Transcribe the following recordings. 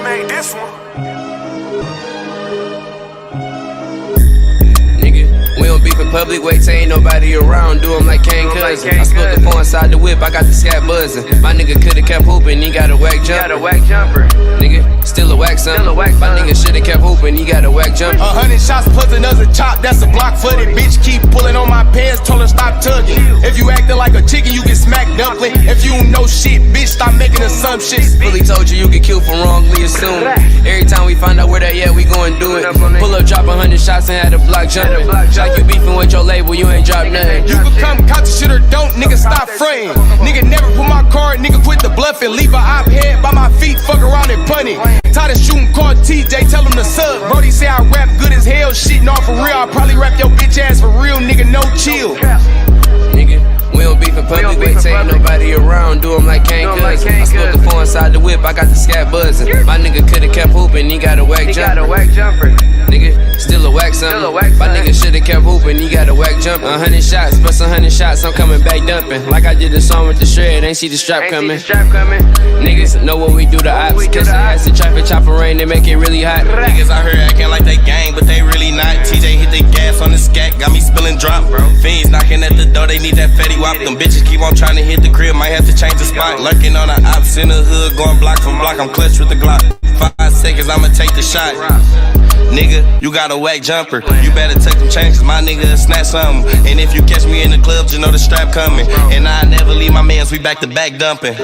Uzi made this one. We don't beef in public, wait till ain't nobody around. Do him like Kane Cousin. I spilled the phone inside the whip, I got the scat buzzing. My nigga coulda kept hooping, he got a whack jumper. Nigga, still a whack son. My nigga shoulda kept hooping, he got a whack jumper. 100 shots plus another chop, that's a block for it. Bitch keep pulling on my pants, told her stop tugging. If you acting like a chicken, you get smacked dumpling. If you don't know shit, bitch, stop making assumptions. Fully told you you get killed for wrongly assuming. Every time we find out where that at, we gon' do it. Pull up, drop 100 shots and had the block jumping. Like you beefing with your label, you ain't drop nothing. You can come count the shit or don't, nigga, stop fraying. Nigga never put my card, nigga quit the bluffing. Leave a op head by my feet, fuck around and punt it. Tired of shooting, call TJ, tell him to sub. Brody say I rap good as hell, shit, no for real. I probably rap your bitch ass for real, nigga, no chill. Nigga, we don't beef in public, wait till ain't nobody around. Do him like Kane Cousin. I spilled the phone inside the whip, I got the scat buzzing. My nigga coulda kept hooping, he got a whack jumper. Nigga, still a whack son. My nigga shoulda kept hooping, he got a whack jumper. 100 shots, plus 100 shots, I'm coming back dumping. Like I did the song with the shred, ain't see the strap coming. Niggas know what we do to ops. Catch the ass in traffic, chopper rain, they make it really hot. Niggas out here acting like they gang, but they really not. TJ hit the gas on the scat, got me spilling drop. Fiends knocking at the door, they need that Fetty Wap. Them bitches keep on trying to hit the crib, might have to change the spot. Lurking on the ops in the hood, going block for block. I'm clutch with the Glock. 5 seconds, I'ma take the shot. Nigga, you got a whack jumper. You better take them chances, my nigga snatch something. And if you catch me in the club, just know the strap coming. And I never leave my mans, we back to back dumping.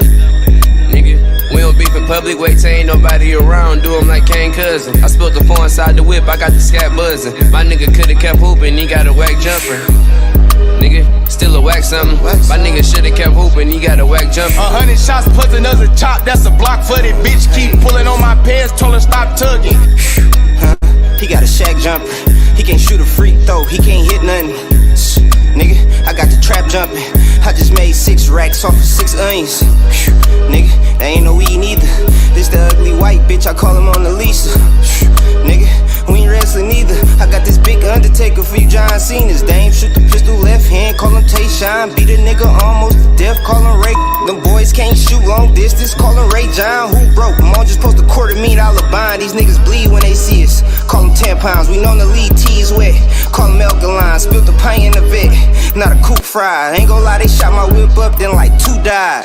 Nigga, we don't beef in public, wait till ain't nobody around. Do him like Kane Cousin. I spilled the phone inside the whip, I got the scat buzzing. My nigga coulda kept hooping, he got a whack jumper. Nigga, still a whack something. My nigga shoulda kept hooping, he got a whack jumper. 100 shots plus another chop, that's a block for it. Bitch keep pulling on my pants, told her stop tugging. He got a shack jumper. He can't shoot a free throw. He can't hit nothing. Nigga, I got the trap jumping. I just made 6 racks off of 6 onions. Nigga, that ain't no weed neither. This the ugly white bitch, I call him on the Lisa. Nigga, we ain't wrestling either. I got this big Undertaker for you John Cena's. Dame shoot the pistol left hand, call him Tayshawn. Beat a nigga almost to death, call him Ray. Them boys can't shoot long distance, call him Ray John. Who broke? I'm all just post $250,000 bond. These niggas bleed when they see us. Call them 10 pounds, we know the lead tees wet. Call him alkaline, spilled the pint in the vet. Not a coupe fried, ain't gon' lie, they shot my whip up, then like 2 died.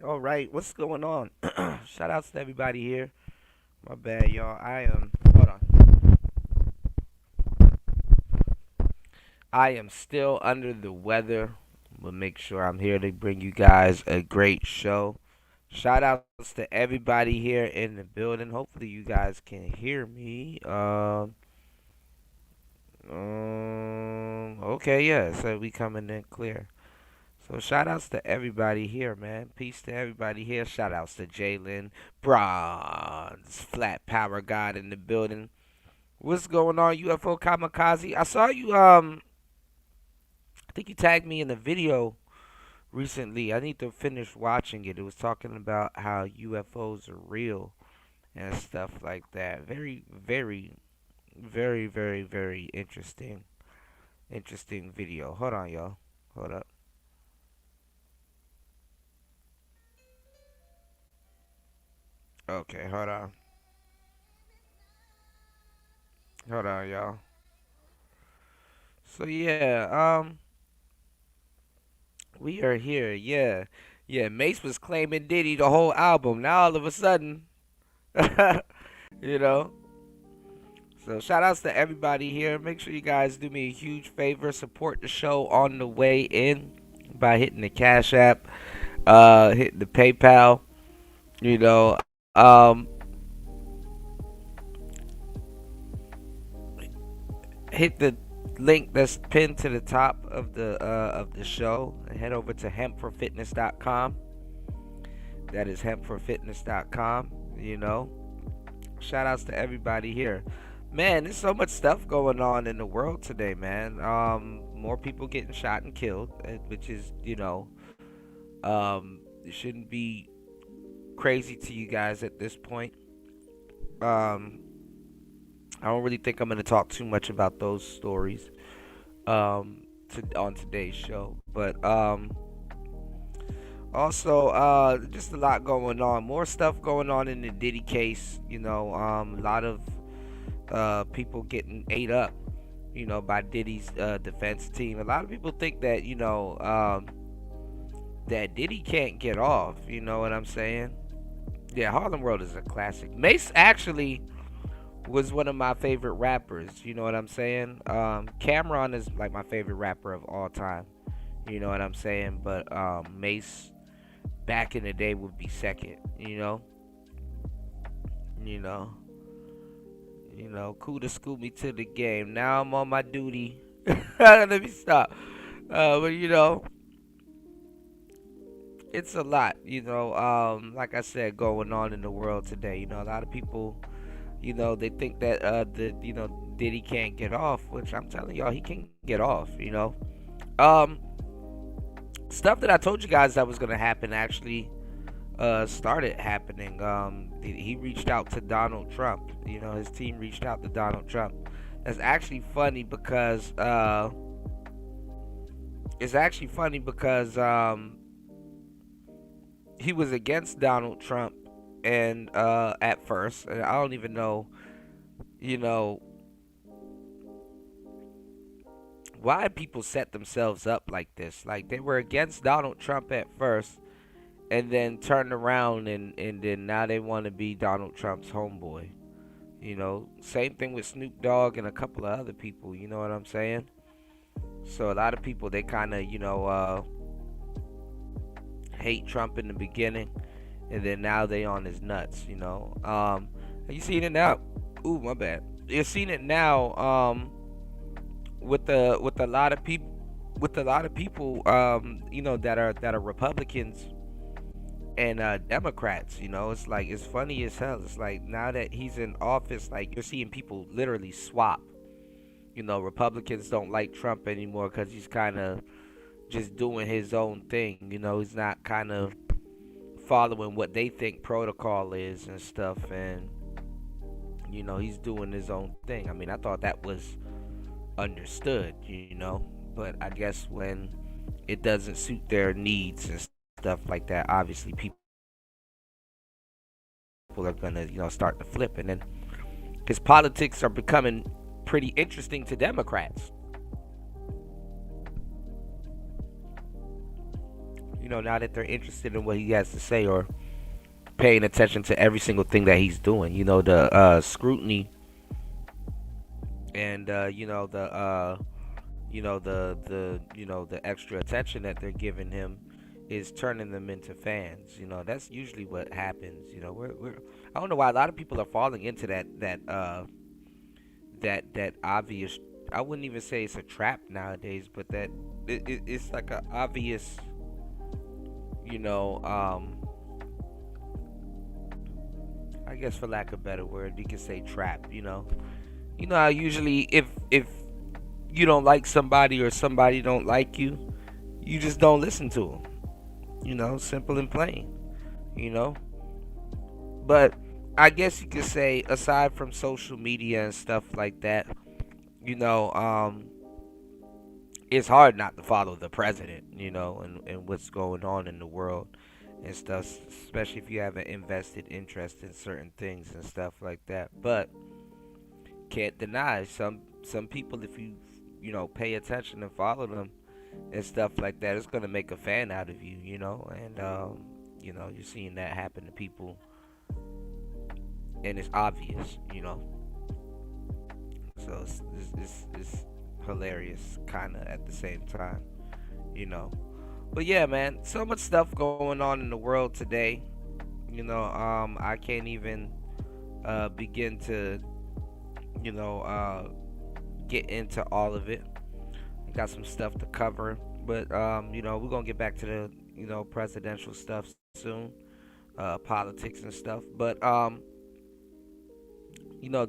All right, what's going on? Shout outs to everybody here. My bad, y'all. Hold on. I am still under the weather, but make sure I'm here to bring you guys a great show. Shout outs to everybody here in the building. Hopefully you guys can hear me. Okay, yeah, so we coming in clear. So shout outs to everybody here, man. Peace to everybody here. Shout outs to Jalen Bronze, Flat Power God in the building. What's going on, UFO Kamikaze? I saw you, I think you tagged me in a video recently. I need to finish watching it. It was talking about how UFOs are real and stuff like that. Very, very, very, very, very interesting video. Hold on, y'all. Hold up. Okay, hold on. Hold on, y'all. So yeah, we are here. Yeah. Mace was claiming Diddy the whole album. Now all of a sudden, you know. So shout outs to everybody here. Make sure you guys do me a huge favor. Support the show on the way in by hitting the Cash App, hitting the PayPal. You know. Hit the link that's pinned to the top of the show and head over to hempforfitness.com. That is hempforfitness.com. You know, shout outs to everybody here. Man, there's so much stuff going on in the world today, man. More people getting shot and killed, which is, it shouldn't be crazy to you guys at this point. I don't really think I'm going to talk too much about those stories on today's show. But also, just a lot going on. More stuff going on in the Diddy case. A lot of people getting ate up, by Diddy's defense team. A lot of people think that, that Diddy can't get off. You know what I'm saying? Yeah, Harlem World is a classic. Mace actually was one of my favorite rappers. You know what I'm saying? Cameron is like my favorite rapper of all time. You know what I'm saying? But Mace back in the day would be second. Cool to scoop me to the game. Now I'm on my duty. Let me stop. But it's a lot. Like I said, going on in the world today. A lot of people, they think that Diddy can't get off, which I'm telling y'all, he can get off. Stuff that I told you guys that was gonna happen actually started happening. He reached out to Donald Trump. His team reached out to Donald Trump. That's actually funny because he was against Donald Trump and at first, and I don't even know, why people set themselves up like this. Like, they were against Donald Trump at first, and then turned around and then now they want to be Donald Trump's homeboy. Same thing with Snoop Dogg and a couple of other people. You know what I'm saying? So a lot of people, they kind of hate Trump in the beginning, and then now they on his nuts. You seen it now? Ooh, my bad. You're seeing it now. With a lot of people, that are Republicans and Democrats. It's funny as hell. It's like, now that he's in office, like, you're seeing people literally swap. Republicans don't like Trump anymore because he's kind of just doing his own thing. He's not kind of following what they think protocol is and stuff, and he's doing his own thing. I mean, I thought that was understood, but I guess when it doesn't suit their needs and stuff like that, obviously people are gonna start to flip, and then his politics are becoming pretty interesting to Democrats. Now that they're interested in what he has to say, or paying attention to every single thing that he's doing. The scrutiny and the extra attention that they're giving him is turning them into fans. That's usually what happens. I don't know why a lot of people are falling into that obvious. I wouldn't even say it's a trap nowadays, but that it's like an obvious, I guess, for lack of a better word, you can say trap. How usually if you don't like somebody or somebody don't like you, you just don't listen to them. Simple and plain. But I guess you could say, aside from social media and stuff like that, it's hard not to follow the president, and what's going on in the world and stuff, especially if you have an invested interest in certain things and stuff like that. But can't deny some people, if you pay attention and follow them and stuff like that, it's gonna make a fan out of you, and you're seeing that happen to people, and it's obvious, so it's hilarious kind of at the same time, but yeah, man, so much stuff going on in the world today. I can't even begin to get into all of it. I got some stuff to cover, but we're gonna get back to the presidential stuff soon. politics and stuff. But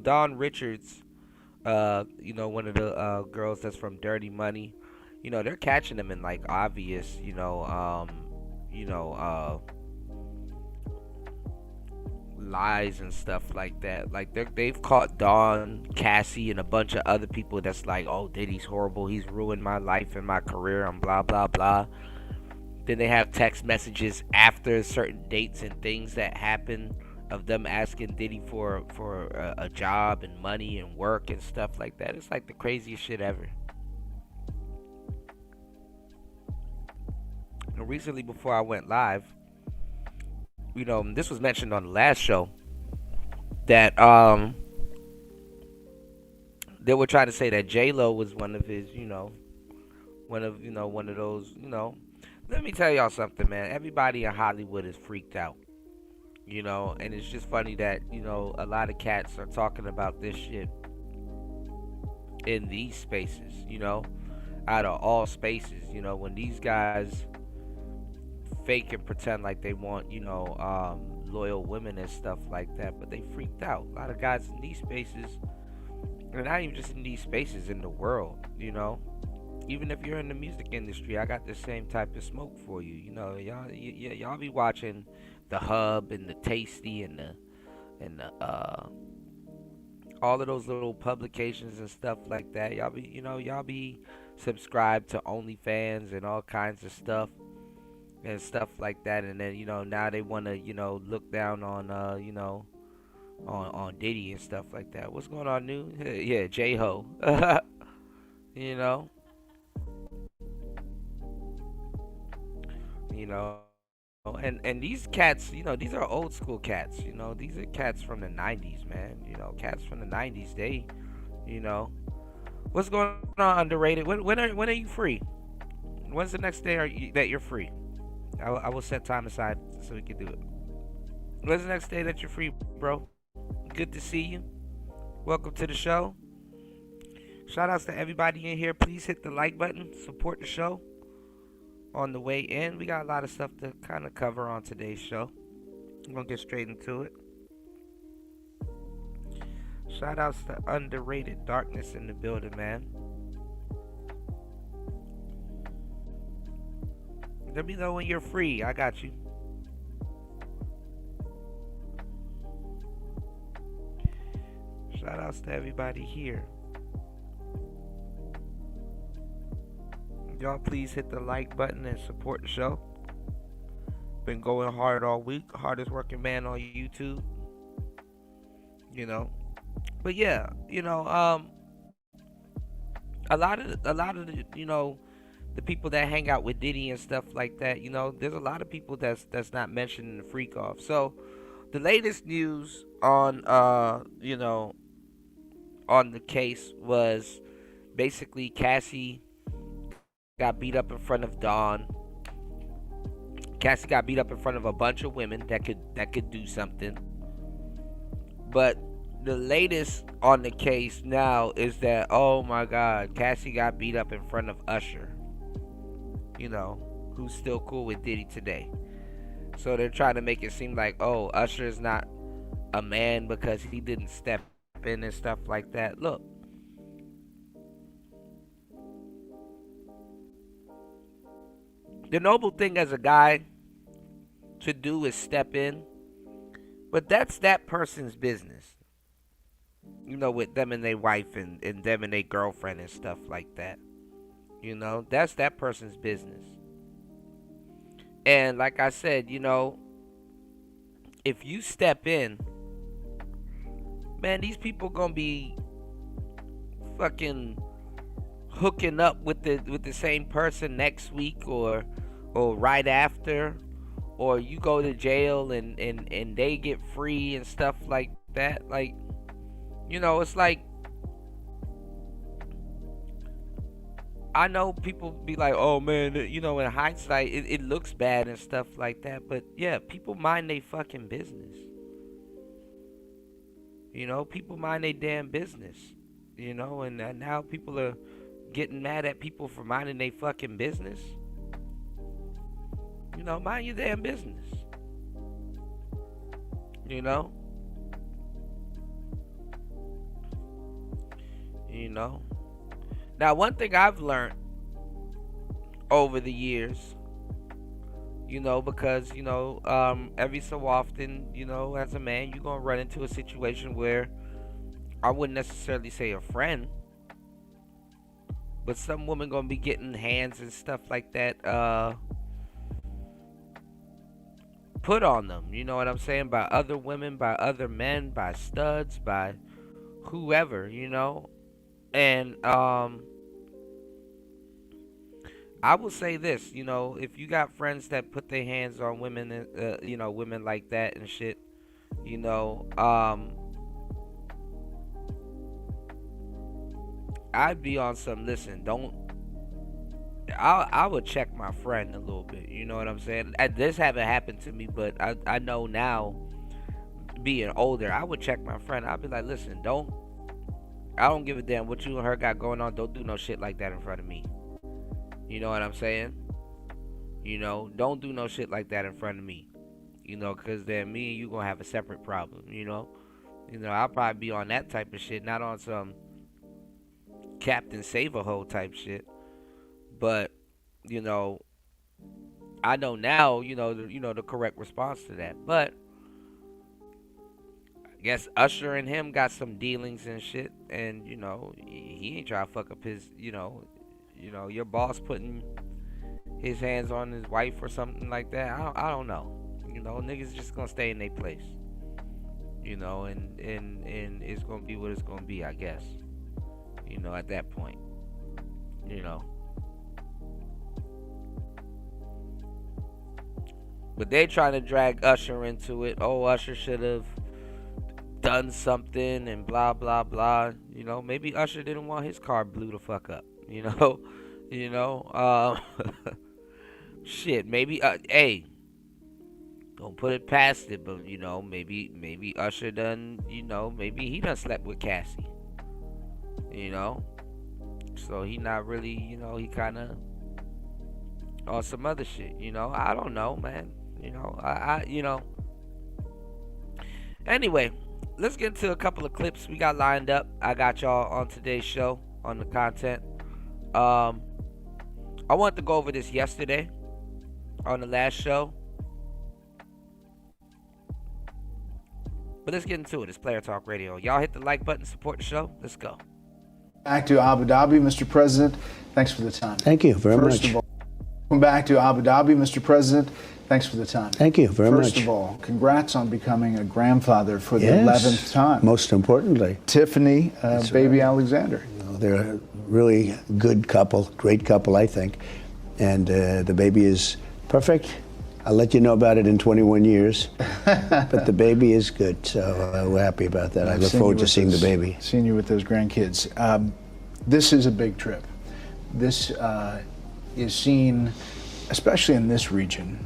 Dawn Richards, one of the girls that's from Dirty Money, they're catching them in like obvious, you know, lies and stuff like that. Like they've caught Dawn, Cassie, and a bunch of other people that's like, oh, Diddy's horrible. He's ruined my life and my career and blah blah blah. Then they have text messages after certain dates and things that happen of them asking Diddy for a job and money and work and stuff like that. It's like the craziest shit ever. And recently, before I went live, this was mentioned on the last show that they were trying to say that J-Lo was one of his, one of those, Let me tell y'all something, man. Everybody in Hollywood is freaked out, and it's just funny that, a lot of cats are talking about this shit in these spaces, out of all spaces, when these guys fake and pretend like they want, loyal women and stuff like that, but they freaked out. A lot of guys in these spaces, and not even just in these spaces, in the world, even if you're in the music industry, I got the same type of smoke for you. Y'all be watching the Hub and the Tasty and the all of those little publications and stuff like that. Y'all be subscribed to OnlyFans and all kinds of stuff and stuff like that. And then now they want to look down on on Diddy and stuff like that. What's going on, new? Yeah, J-Ho. And these cats, these are old school cats. These are cats from the 90s, man. Cats from the 90s. They, what's going on, underrated? When are you free? When's the next day that you're free? I will set time aside so we can do it. When's the next day that you're free, bro? Good to see you. Welcome to the show. Shout outs to everybody in here. Please hit the like button. Support the show. On the way in, we got a lot of stuff to kind of cover on today's show. I'm gonna get straight into it. Shout outs to Underrated Darkness in the building, man. Let me know when you're free. I got you. Shout outs to everybody here. Y'all please hit the like button and support the show. Been going hard all week. Hardest working man on YouTube. But yeah, a lot of the, the people that hang out with Diddy and stuff like that, there's a lot of people that's not mentioned in the freak off. So the latest news on on the case was basically Cassie got beat up in front of Dawn. Cassie got beat up in front of a bunch of women that could do something. But the latest on the case now is that, oh my God, Cassie got beat up in front of Usher. Who's still cool with Diddy today. So they're trying to make it seem like, oh, Usher is not a man because he didn't step in and stuff like that. Look. The noble thing as a guy to do is step in. But that's that person's business. With them and their wife and them and their girlfriend and stuff like that. That's that person's business. And like I said, if you step in, man, these people gonna be fucking hooking up with the same person next week or right after, or you go to jail and they get free and stuff like that. Like, it's like, I know people be like, oh man, in hindsight it looks bad and stuff like that, but yeah, people mind their fucking business. People mind their damn business. And now people are getting mad at people for minding their fucking business. Mind your damn business. You know? Now, one thing I've learned over the years, because, every so often, as a man, you're going to run into a situation where I wouldn't necessarily say a friend, but some woman going to be getting hands and stuff like that put on them, you know what I'm saying, by other women, by other men, by studs, by whoever, and I will say this, if you got friends that put their hands on women, women like that and shit, I'd be on some, listen, I would check my friend a little bit, you know what I'm saying? This haven't happened to me, but I know now, being older, I would check my friend. I'd be like, listen, I don't give a damn what you and her got going on. Don't do no shit like that in front of me. You know what I'm saying? Don't do no shit like that in front of me. Because then me and you gonna have a separate problem, I'll probably be on that type of shit, not on some Captain Save-A-Ho type shit. But, I know now, the correct response to that. But I guess Usher and him got some dealings and shit, and he ain't trying to fuck up his, your boss putting his hands on his wife or something like that. I don't know. Niggas just gonna stay in their place. And it's gonna be what it's gonna be, I guess. At that point. But they trying to drag Usher into it. Oh, Usher should have done something and blah blah blah. Maybe Usher didn't want his car blew the fuck up. Shit, maybe hey, don't put it past it, but maybe Usher done, maybe he done slept with Cassie. So he not really, he kinda on some other shit, I don't know, man. Anyway, let's get into a couple of clips we got lined up. I got y'all on today's show on the content. I wanted to go over this yesterday on the last show, but let's get into it. It's Player Talk Radio. Y'all hit the like button, support the show. Let's go. Back to Abu Dhabi, Mr. President. Thanks for the time. Thank you very much. First of all, welcome back to Abu Dhabi, Mr. President. Thanks for the time. Thank you very much. First of all, congrats on becoming a grandfather for the 11th time. Most importantly. Tiffany, baby Alexander. They're a really good couple, great couple, I think. And the baby is perfect. I'll let you know about it in 21 years. But the baby is good, so we're happy about that. I look forward to seeing the baby. Seeing you with those grandkids. This is a big trip. This is seen, especially in this region,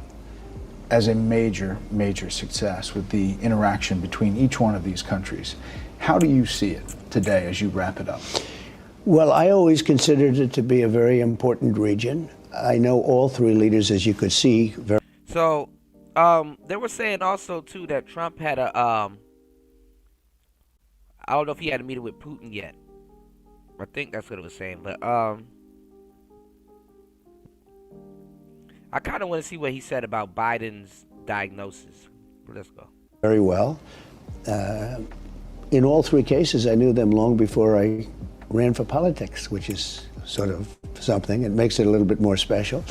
as a major, major success with the interaction between each one of these countries. How do you see it today as you wrap it up? Well, I always considered it to be a very important region. I know all three leaders, as you could see. So, they were saying also, too, that Trump had a, I don't know if he had a meeting with Putin yet. I think that's what it was saying, but, I kind of want to see what he said about Biden's diagnosis. Let's go. Very well. In all three cases, I knew them long before I ran for politics, which is sort of something. It makes it a little bit more special.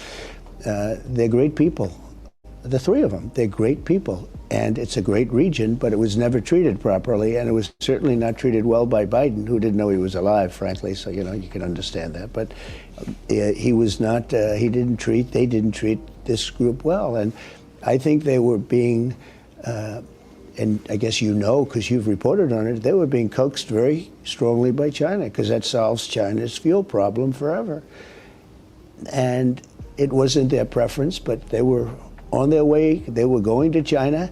They're great people. The three of them, they're great people. And it's a great region, but it was never treated properly. And it was certainly not treated well by Biden, who didn't know he was alive, frankly. So, you can understand that. But he was not, they didn't treat this group well. And I think they were being, and I guess because you've reported on it, they were being coaxed very strongly by China, because that solves China's fuel problem forever. And it wasn't their preference, but they were on their way. They were going to China,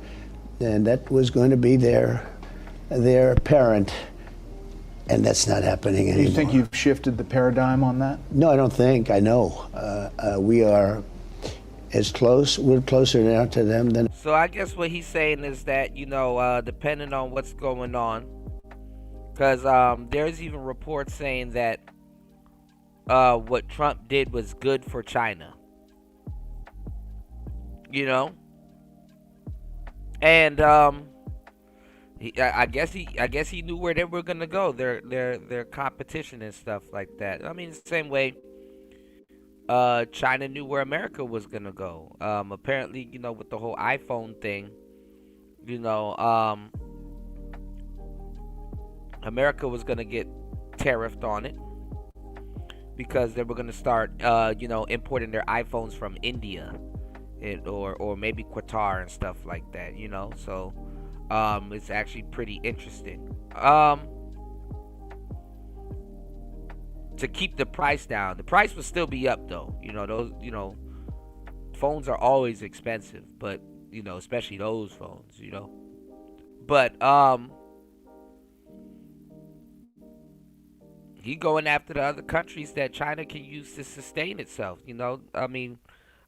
and that was going to be their parent. And that's not happening anymore. Do you think you've shifted the paradigm on that? No, I don't think. I know. We are we're closer now to them than. So I guess what he's saying is that, depending on what's going on, because there's even reports saying that what Trump did was good for China. And I guess he knew where they were gonna go. Their competition and stuff like that. I mean, the same way China knew where America was gonna go. Apparently, with the whole iPhone thing, America was gonna get tariffed on it because they were gonna start, importing their iPhones from India, or maybe Qatar and stuff like that. So it's actually pretty interesting. To keep the price down. The price will still be up though. Those phones are always expensive, but especially those phones, But he going after the other countries that China can use to sustain itself. I mean,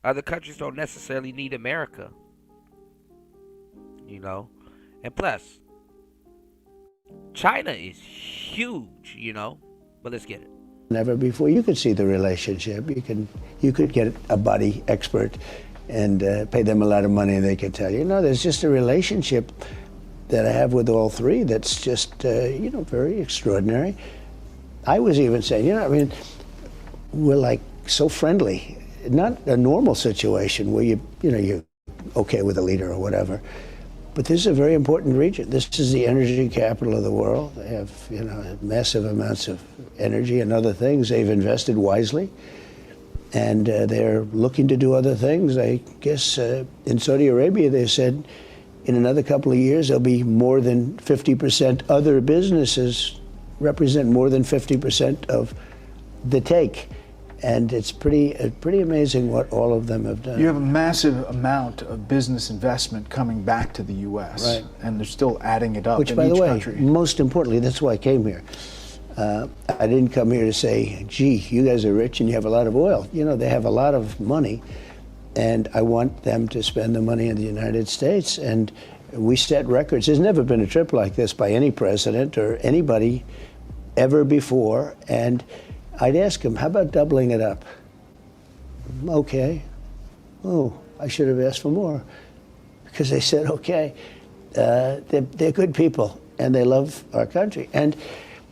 other countries don't necessarily need America. And plus, China is huge, But let's get it. Never before. You could see the relationship. You could get a body expert and pay them a lot of money, and they could tell you. There's just a relationship that I have with all three that's just very extraordinary. I was even saying, we're like so friendly. Not a normal situation where you're okay with a leader or whatever. But this is a very important region. This is the energy capital of the world. They have, massive amounts of energy and other things. They've invested wisely, and they're looking to do other things. I guess in Saudi Arabia, they said in another couple of years, there'll be more than 50% other businesses represent more than 50% of the take. And it's pretty amazing what all of them have done. You have a massive amount of business investment coming back to the U.S. Right. And they're still adding it up Which, in by each the way, country. most importantly, that's why I came here. I didn't come here to say, gee, you guys are rich and you have a lot of oil. They have a lot of money, and I want them to spend the money in the United States. And we set records. There's never been a trip like this by any president or anybody ever before. And I'd ask them, how about doubling it up? Okay. Oh, I should have asked for more, because they said, okay. They're good people, and they love our country. And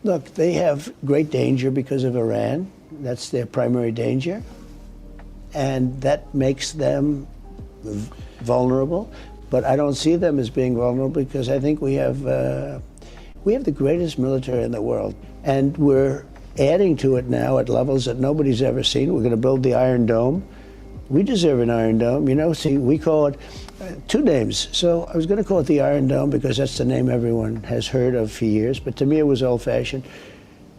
look, they have great danger because of Iran. That's their primary danger. And that makes them vulnerable. But I don't see them as being vulnerable, because I think we have the greatest military in the world. And we're adding to it now at levels that nobody's ever seen. We're going to build the Iron Dome. We deserve an Iron Dome. See, we call it two names. So I was going to call it the Iron Dome because that's the name everyone has heard of for years. But to me, it was old-fashioned.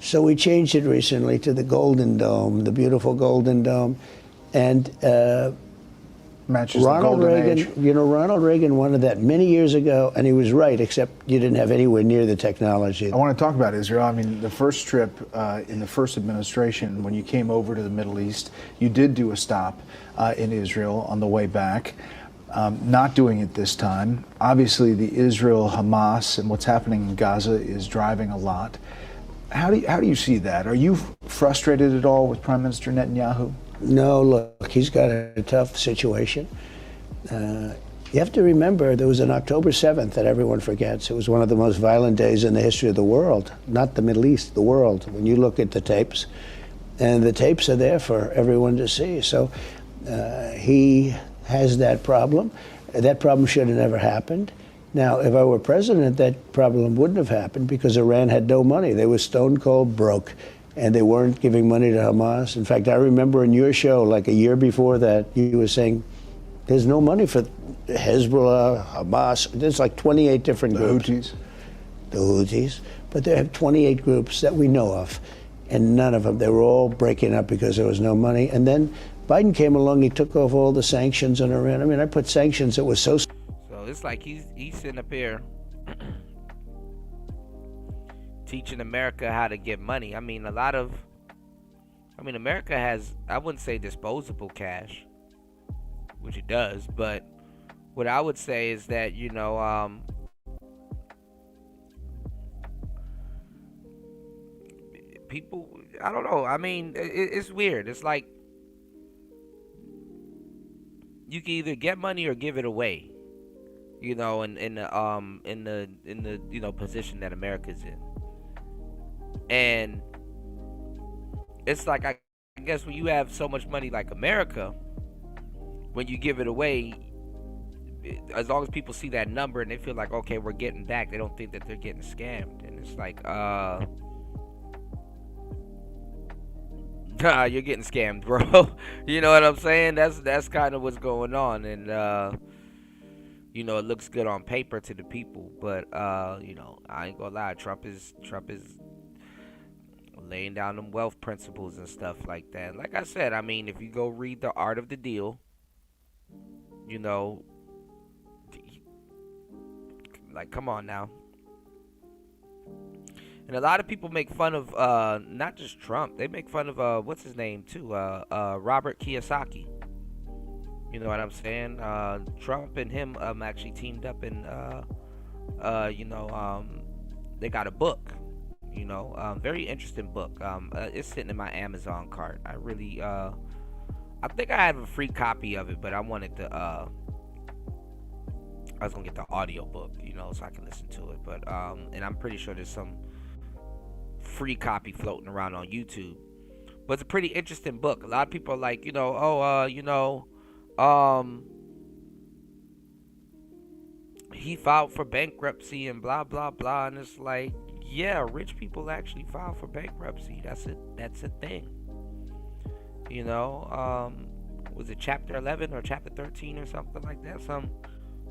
So we changed it recently to the Golden Dome, the beautiful Golden Dome. And Matches Ronald the golden Reagan, age. Ronald Reagan wanted that many years ago, and he was right, except you didn't have anywhere near the technology. I want to talk about Israel. I mean, the first trip in the first administration, when you came over to the Middle East, you did do a stop in Israel on the way back. Not doing it this time. Obviously, the Israel-Hamas and what's happening in Gaza is driving a lot. How do you see that? Are you frustrated at all with Prime Minister Netanyahu? No, look, he's got a tough situation. You have to remember there was an October 7th that everyone forgets. It was one of the most violent days in the history of the world, not the Middle East, the world, when you look at the tapes. And the tapes are there for everyone to see. So he has that problem. That problem should have never happened. Now, if I were president, that problem wouldn't have happened because Iran had no money. They were stone cold broke, and they weren't giving money to Hamas. In fact, I remember in your show, like a year before that, you were saying there's no money for Hezbollah, Hamas. There's like 28 different groups. The Houthis. But they have 28 groups that we know of, and none of them. They were all breaking up because there was no money. And then Biden came along, he took off all the sanctions on Iran. I mean, I put sanctions that were so... So it's like he's sitting up here teaching America how to get money. I mean, America has, I wouldn't say disposable cash, which it does. But what I would say is that, you know, people, I don't know. I mean, it's weird. It's like you can either get money or give it away. You know, in the you know, position that America's in, and it's like I guess when you have so much money like America, when you give it away, as long as people see that number and they feel like, okay, we're getting back, they don't think that they're getting scammed, and it's like, nah, you're getting scammed, bro. You know what I'm saying? That's kind of what's going on, and you know, it looks good on paper to the people, but you know, I ain't gonna lie, Trump is laying down them wealth principles and stuff like that. Like I said, I mean, if you go read The Art of the Deal, you know, like, come on now. And a lot of people make fun of not just Trump, they make fun of what's his name too, Robert Kiyosaki. You know what I'm saying? Trump and him actually teamed up, and you know, they got a book. You know, very interesting book. It's sitting in my Amazon cart. I really, I think I have a free copy of it, but I wanted to, I was gonna get the audio book, you know, so I can listen to it. But and I'm pretty sure there's some free copy floating around on YouTube. But it's a pretty interesting book. A lot of people are like, you know, oh, you know, he filed for bankruptcy and blah blah blah, and it's like, yeah, rich people actually file for bankruptcy. That's a thing. You know, was it chapter 11 or chapter 13 or something like that?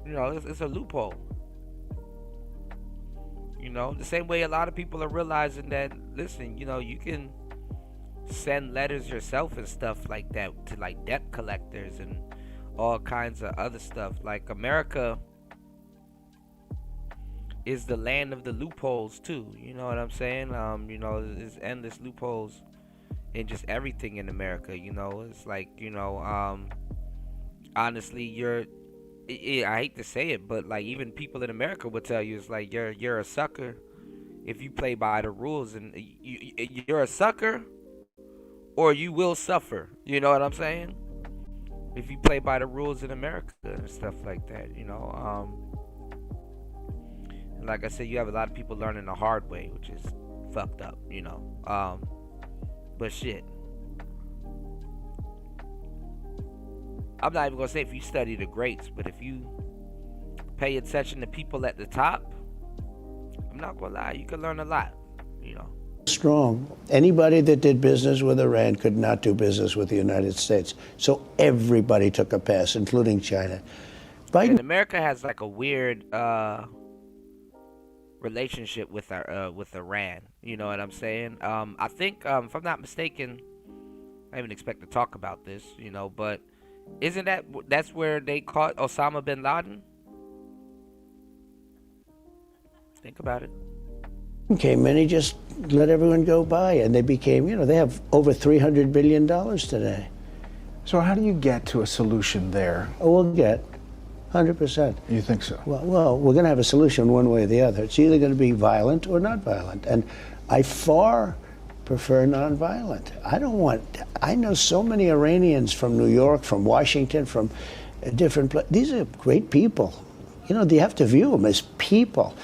You know, it's a loophole. You know, the same way a lot of people are realizing that, listen, you know, you can send letters yourself and stuff like that to like debt collectors and all kinds of other stuff. Like, America is the land of the loopholes too. You know what I'm saying? You know, there's endless loopholes in just everything in America. You know, it's like, you know, honestly, I hate to say it, but like, even people in America would tell you, it's like, you're a sucker if you play by the rules, and you're a sucker or you will suffer. You know what I'm saying? If you play by the rules in America and stuff like that, you know. And like I said, you have a lot of people learning the hard way, which is fucked up, you know. But shit, I'm not even gonna say if you study the greats, but if you pay attention to people at the top, I'm not gonna lie, you can learn a lot, you know. Strong. Anybody that did business with Iran could not do business with the United States. So everybody took a pass, including China. Biden. And America has like a weird relationship with Iran. You know what I'm saying? I think, if I'm not mistaken, I didn't even expect to talk about this, you know, but isn't that's where they caught Osama bin Laden? Think about it. Came in, he just let everyone go by, and they became, you know, they have over $300 billion today. So how do you get to a solution there? Oh, we'll get 100%. You think so? Well, we're going to have a solution one way or the other. It's either going to be violent or not violent, and I far prefer nonviolent. I know so many Iranians from New York, from Washington, from different places. These are great people. You know, you have to view them as people.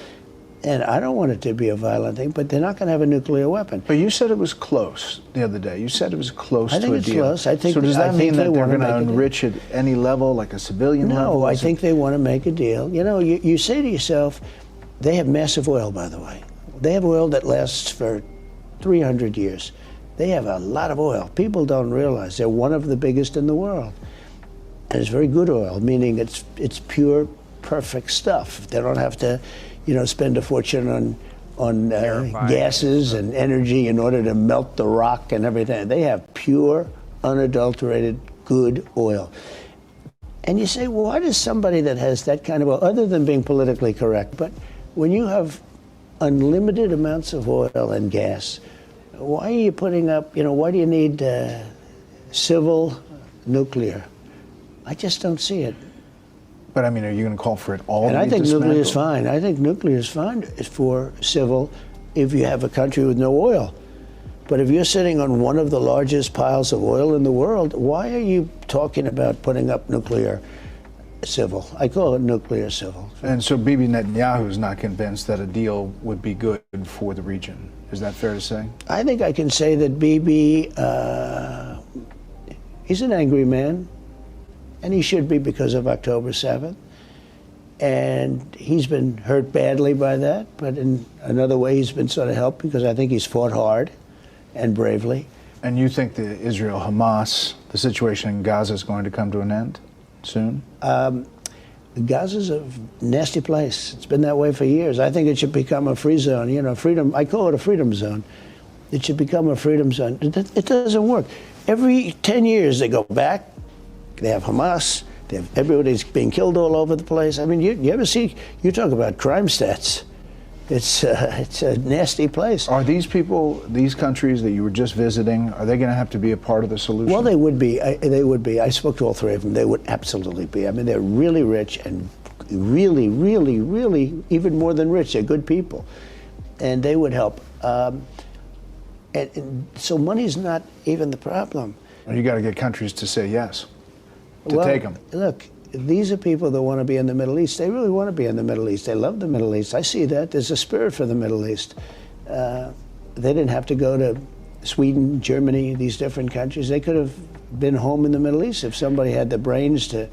And I don't want it to be a violent thing, but they're not going to have a nuclear weapon. But you said it was close the other day. You said it was close to a deal. I think it's close. I think, so does that mean that they're going to enrich at any level, like a civilian level? No, I think they want to make a deal. You know, you say to yourself, they have massive oil, by the way. They have oil that lasts for 300 years. They have a lot of oil. People don't realize they're one of the biggest in the world. And it's very good oil, meaning it's pure, perfect stuff. They don't have to, you know, spend a fortune on gases and energy in order to melt the rock and everything. They have pure, unadulterated, good oil. And you say, well, why does somebody that has that kind of oil, other than being politically correct, but when you have unlimited amounts of oil and gas, why are you putting up, you know, why do you need civil nuclear? I just don't see it. But I mean, are you going to call for it all? And to I be think nuclear is dismantled? fine. I think nuclear is fine for civil if you have a country with no oil. But if you're sitting on one of the largest piles of oil in the world, why are you talking about putting up nuclear civil? I call it nuclear civil. And so Bibi Netanyahu is not convinced that a deal would be good for the region. Is that fair to say? I think I can say that Bibi, he's an angry man, and he should be because of October 7th. And he's been hurt badly by that, but in another way he's been sort of helped because I think he's fought hard and bravely. And you think the Israel-Hamas, the situation in Gaza is going to come to an end soon? Gaza's a nasty place. It's been that way for years. I think it should become a free zone. You know, freedom. I call it a freedom zone. It should become a freedom zone. It doesn't work. Every 10 years they go back. They have Hamas. They have everybody's being killed all over the place. I mean, you ever see? You talk about crime stats. It's a nasty place. Are these people, these countries that you were just visiting, are they going to have to be a part of the solution? Well, they would be. They would be. I spoke to all three of them. They would absolutely be. I mean, they're really rich and really, really, really, even more than rich. They're good people, and they would help. And so money's not even the problem. Well, you got to get countries to say yes, to Well, take them. Look, these are people that want to be in the Middle East. They really want to be in the Middle East. They love the Middle East. I see that. There's a spirit for the Middle East. They didn't have to go to Sweden, Germany, these different countries. They could have been home in the Middle East if somebody had the brains to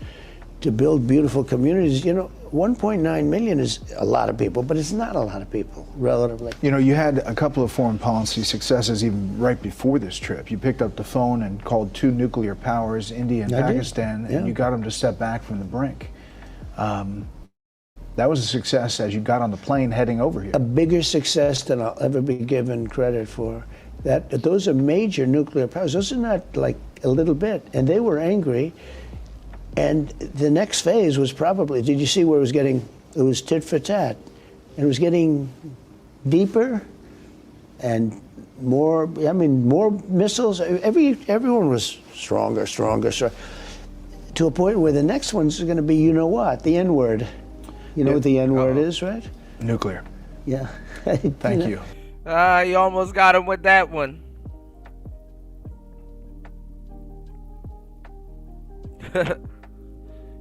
build beautiful communities. You know, 1.9 million is a lot of people, but it's not a lot of people, relatively. You know, you had a couple of foreign policy successes even right before this trip. You picked up the phone and called two nuclear powers, India and I did. Pakistan, Yeah. and you got them to step back from the brink. That was a success as you got on the plane heading over here. A bigger success than I'll ever be given credit for. Those are major nuclear powers. Those are not like a little bit. And they were angry. And the next phase was probably, did you see where it was tit for tat. And it was getting deeper and more missiles. Everyone was stronger, to a point where the next one's going to be, you know what, the N-word. You know what the N-word is, right? Nuclear. Yeah. Thank you. You almost got him with that one.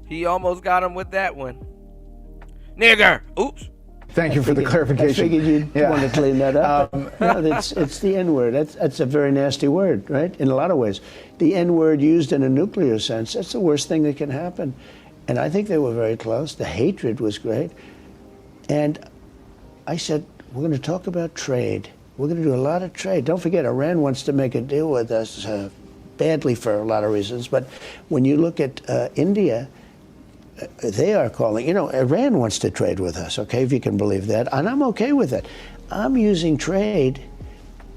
He almost got him with that one. Nigger. Oops. Thank you for the clarification. I figured you'd want to clean that up. It's the N-word. That's a very nasty word, right? In a lot of ways. The N-word used in a nuclear sense, that's the worst thing that can happen. And I think they were very close. The hatred was great. And I said, we're going to talk about trade. We're going to do a lot of trade. Don't forget, Iran wants to make a deal with us badly for a lot of reasons. But when you look at India, they are calling, Iran wants to trade with us, okay, if you can believe that. And I'm okay with it. I'm using trade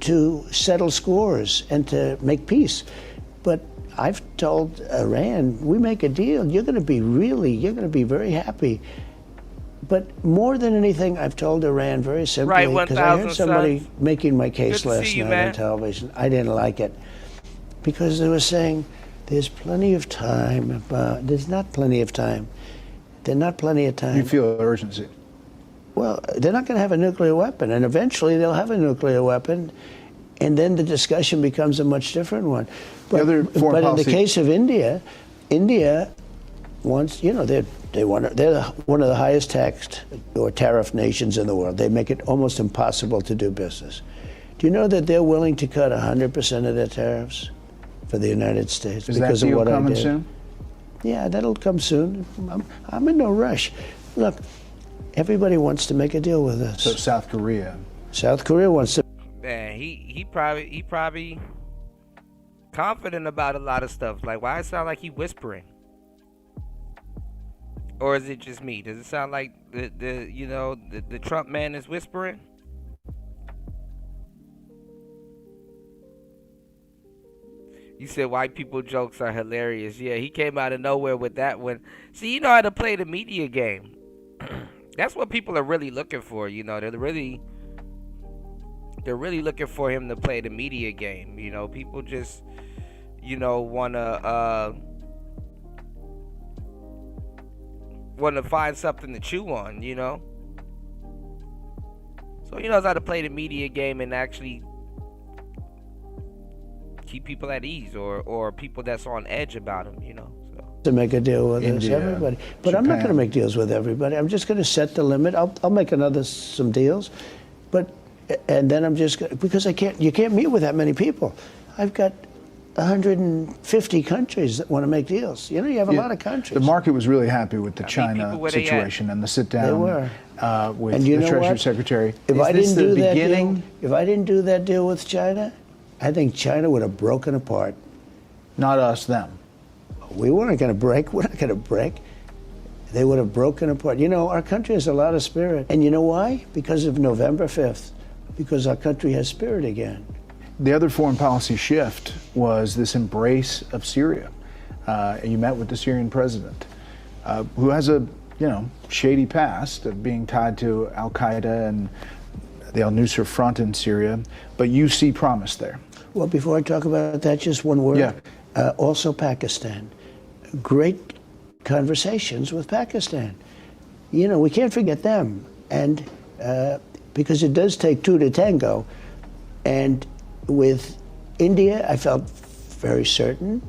to settle scores and to make peace. But I've told Iran, we make a deal, you're going to be very happy. But more than anything, I've told Iran very simply, because I heard somebody making my case last night on television. I didn't like it. Because they were saying, there's plenty of time. There's not plenty of time. There's not plenty of time. You feel urgency. Well, they're not going to have a nuclear weapon, and eventually they'll have a nuclear weapon, and then the discussion becomes a much different one. But in the case of India, India wants, they're one of the highest taxed or tariff nations in the world. They make it almost impossible to do business. Do you know that they're willing to cut 100% of their tariffs for the United States because of what I did? Is that deal coming soon? Yeah, that'll come soon. I'm in no rush. Look, everybody wants to make a deal with us. So South Korea wants to. Man, he probably confident about a lot of stuff. Like, why it sound like he whispering? Or is it just me? Does it sound like the Trump man is whispering? You said white people jokes are hilarious. Yeah, he came out of nowhere with that one. See, you know how to play the media game. That's what people are really looking for. They're really looking for him to play the media game. People just, want to want to find something to chew on, you know. So he knows how to play the media game and actually keep people at ease, or people that's on edge about him, you know. So. To make a deal with India, everybody, but I'm not going to make deals with everybody. I'm just going to set the limit. I'll make some deals, and then I'm just because you can't meet with that many people. I've got 150 countries that want to make deals. You know, you have a lot of countries. The market was really happy with the China situation and the sit down. They were. With the Treasury Secretary. If I didn't do that deal with China, I think China would have broken apart. Not us, them. We weren't going to break. We're not going to break. They would have broken apart. You know, our country has a lot of spirit. And you know why? Because of November 5th. Because our country has spirit again. The other foreign policy shift was this embrace of Syria. You met with the Syrian president, who has a shady past of being tied to Al-Qaeda and the Al-Nusra Front in Syria, but you see promise there. Well, before I talk about that, just one word. Yeah. Also Pakistan. Great conversations with Pakistan. You know, we can't forget them. And because it does take two to tango. And with India, I felt very certain.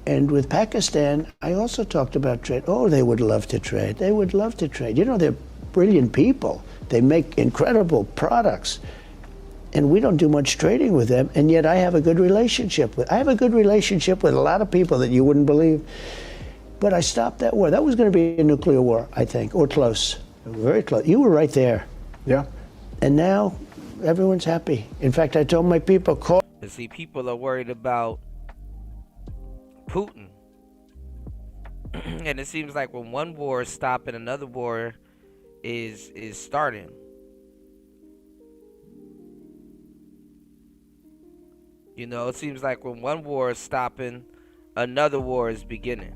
And with Pakistan, I also talked about trade. Oh, they would love to trade. They would love to trade. You know, they're brilliant people. They make incredible products. And we don't do much trading with them. And yet I have a good relationship with a lot of people that you wouldn't believe. But I stopped that war. That was going to be a nuclear war, I think, or close, very close. You were right there. Yeah. And now everyone's happy. In fact, I told my people, call. See, people are worried about Putin. And it seems like when one war is stopping, another war is starting. You know, it seems like when one war is stopping, another war is beginning.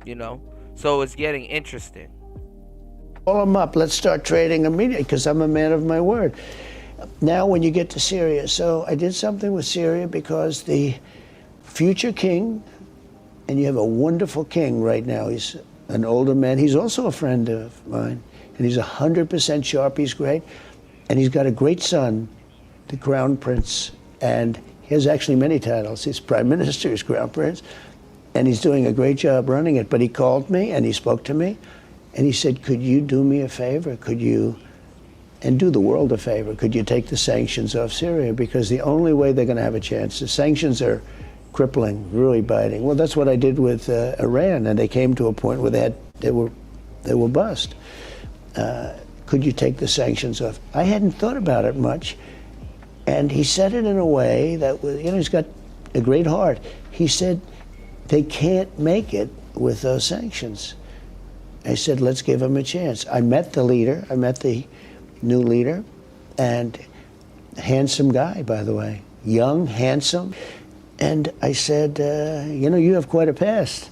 You know, so it's getting interesting. Call them up. Let's start trading immediately because I'm a man of my word. Now, when you get to Syria, so I did something with Syria because the future king, and you have a wonderful king right now. He's an older man. He's also a friend of mine, and he's 100% sharp. He's great, and he's got a great son, the Crown Prince, and he has actually many titles. He's Prime Minister, he's Crown Prince. And he's doing a great job running it. But he called me and he spoke to me and he said, could you do me a favor? Could you, and do the world a favor, could you take the sanctions off Syria? Because the only way they're going to have a chance, the sanctions are crippling, really biting. Well, that's what I did with Iran, and they came to a point where they were bust. Could you take the sanctions off? I hadn't thought about it much. And he said it in a way that was, you know, he's got a great heart. He said, they can't make it with those sanctions. I said, let's give them a chance. I met the leader. I met the new leader, and handsome guy, by the way. Young, handsome. And I said, you know, you have quite a past.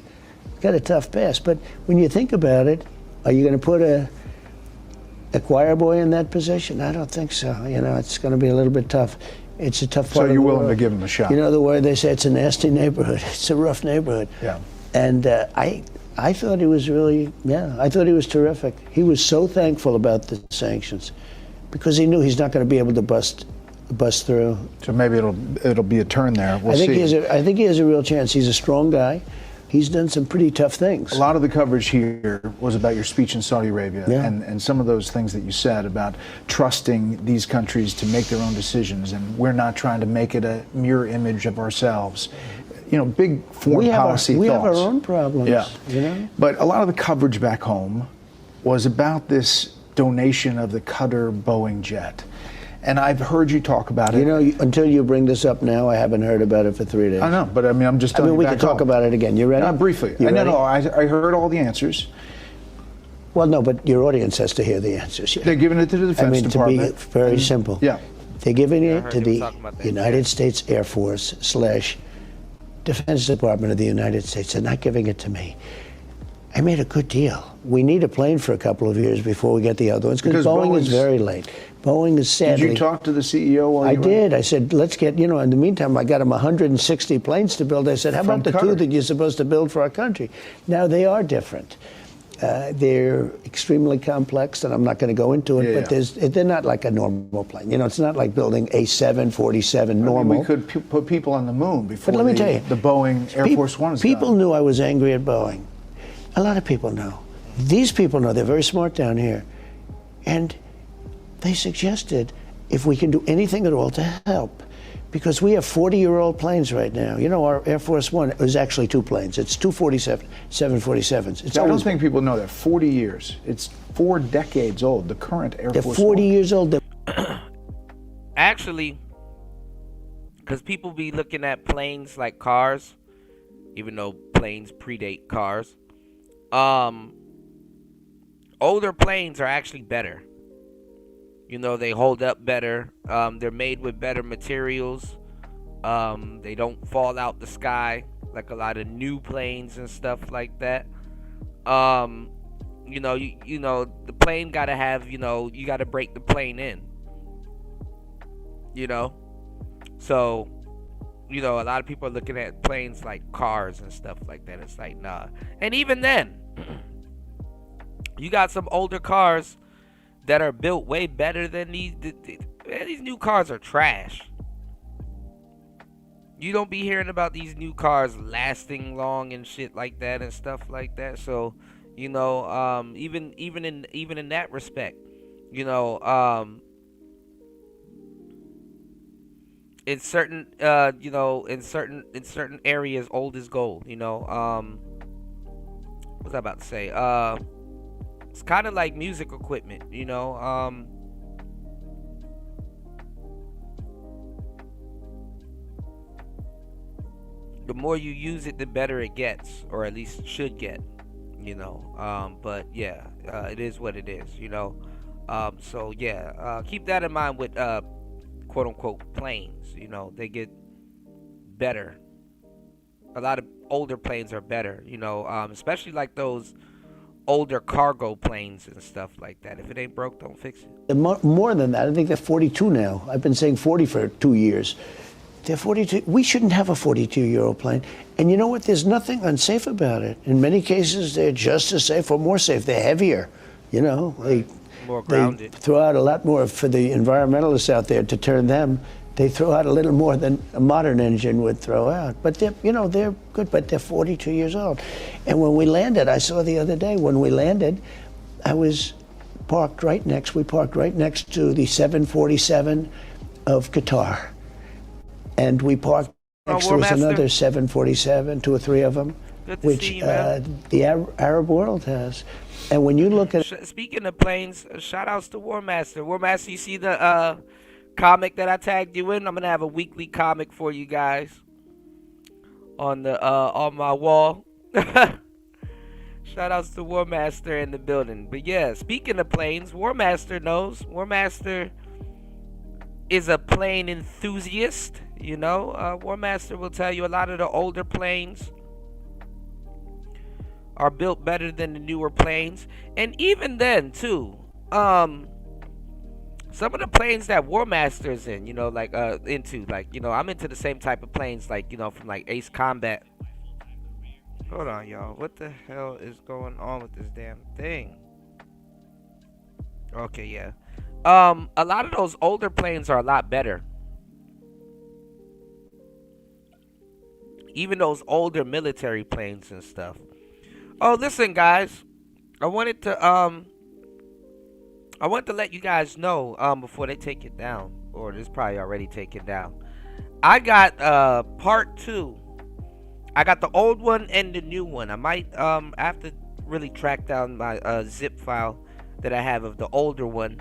Got a tough past. But when you think about it, are you going to put a choir boy in that position? I don't think so. You know, it's going to be a little bit tough. It's a tough part of the world. So you're willing to give him a shot? You know the word they say, it's a nasty neighborhood. It's a rough neighborhood. Yeah. And I thought he was really, I thought he was terrific. He was so thankful about the sanctions because he knew he's not going to be able to bust through. So maybe it'll be a turn there. We'll see. I think he has a real chance. He's a strong guy. He's done some pretty tough things. A lot of the coverage here was about your speech in Saudi Arabia and some of those things that you said about trusting these countries to make their own decisions, and we're not trying to make it a mirror image of ourselves. You know, big foreign policy thoughts. We have our own problems. Yeah. You know? But a lot of the coverage back home was about this donation of the Qatar Boeing jet. And I've heard you talk about it. You know, until you bring this up now, I haven't heard about it for 3 days. I know, but I mean, I'm just telling you we can talk about it again. You ready? Not briefly. I heard all the answers. Well, no, but your audience has to hear the answers. Yeah. They're giving it to the Defense Department. To be very simple. Yeah. They're giving it to the United States Air Force / Defense Department of the United States. They're not giving it to me. I made a good deal. We need a plane for a couple of years before we get the other ones because Boeing is very late. Boeing is sadly. Did you talk to the CEO while you were? I did. I said, let's get, in the meantime, I got them 160 planes to build. I said, how about the two that you're supposed to build for our country? Now, they are different. They're extremely complex, and I'm not going to go into it, but they're not like a normal plane. It's not like building a 747 normal. We could put people on the moon before but let me tell you, the Boeing Air Force One is People done. knew I was angry at Boeing. A lot of people know. These people know. They're very smart down here. And they suggested if we can do anything at all to help. Because we have 40-year-old planes right now. Our Air Force One is actually two planes. It's two 747s. I don't think people know that. 40 years. It's 4 decades old, the current Air Force One. They're 40 years old. Actually, because people be looking at planes like cars, even though planes predate cars, older planes are actually better. They hold up better. They're made with better materials. They don't fall out the sky like a lot of new planes and stuff like that. The plane gotta have, you gotta break the plane in. So, a lot of people are looking at planes like cars and stuff like that. It's like, nah. And even then, you got some older cars that are built way better than these. These new cars are trash. You don't be hearing about these new cars lasting long and shit like that and stuff like that. So, even in that respect, in certain in certain areas, old is gold. What's I about to say? It's kind of like music equipment, the more you use it, the better it gets, or at least should get, but yeah, it is what it is, so yeah, keep that in mind with quote unquote planes. They get better. A lot of older planes are better, especially like those older cargo planes and stuff like that. If it ain't broke, don't fix it. More than that, I think they're 42 now. I've been saying 40 for 2 years. They're 42. We shouldn't have a 42-year-old plane. And you know what? There's nothing unsafe about it. In many cases, they're just as safe or more safe. They're heavier. More grounded. They throw out a lot more for the environmentalists out there to turn them. They throw out a little more than a modern engine would throw out. But they're good, but they're 42 years old. And when we landed, I saw the other day, when we landed, we parked right next to the 747 of Qatar. And we parked next to another 747, 2 or 3 of them, which the Arab world has. And when you look at... Speaking of planes, shout outs to War Master. War Master, you see the comic that I tagged you in? I'm gonna have a weekly comic for you guys on my wall. Shout outs to War Master in the building. But yeah, speaking of planes, War Master knows. War Master is a plane enthusiast. War Master will tell you a lot of the older planes are built better than the newer planes. And even then too, some of the planes that War Master is in, I'm into the same type of planes, from like Ace Combat. Hold on, y'all. What the hell is going on with this damn thing? Okay, yeah. A lot of those older planes are a lot better. Even those older military planes and stuff. Oh, listen, guys. I wanted to let you guys know before they take it down, or it's probably already taken down. I got part 2. I got the old one and the new one. I might have to really track down my zip file that I have of the older one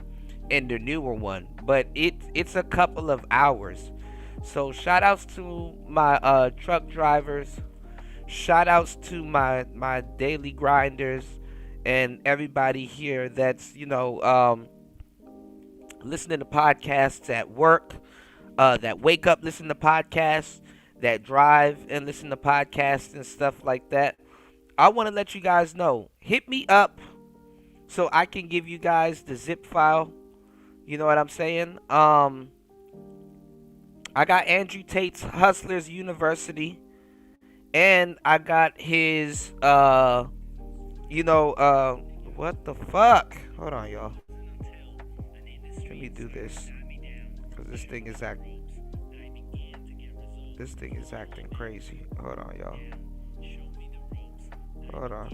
and the newer one, but it's a couple of hours. So shout outs to my truck drivers, shout outs to my daily grinders, and everybody here that's listening to podcasts at work, that wake up, listen to podcasts, that drive and listen to podcasts and stuff like that. I want to let you guys know. Hit me up so I can give you guys the zip file. You know what I'm saying? I got Andrew Tate's Hustlers University, and I got his what the fuck? Hold on, y'all. Let me do this, cause this thing is acting crazy. Hold on, y'all. Hold on.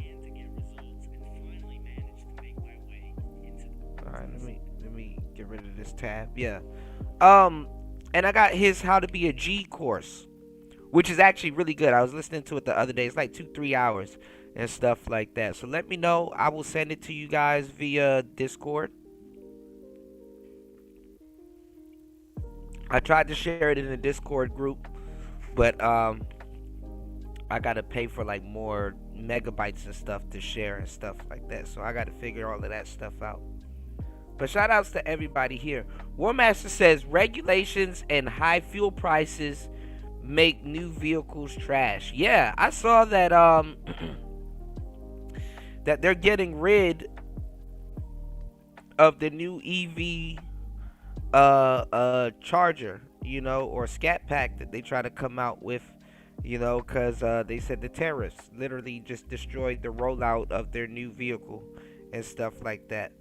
All right, let me get rid of this tab. Yeah. And I got his How to Be a G course, which is actually really good. I was listening to it the other day. It's like 2-3 hours and stuff like that. So let me know. I will send it to you guys via Discord. I tried to share it in the Discord group, but I gotta pay for like more megabytes and stuff to share and stuff like that. So I gotta figure all of that stuff out. But shout outs to everybody here. Warmaster says regulations and high fuel prices make new vehicles trash. Yeah, I saw that that they're getting rid of the new EV charger, or scat pack that they try to come out with, because they said the terrorists literally just destroyed the rollout of their new vehicle and stuff like that.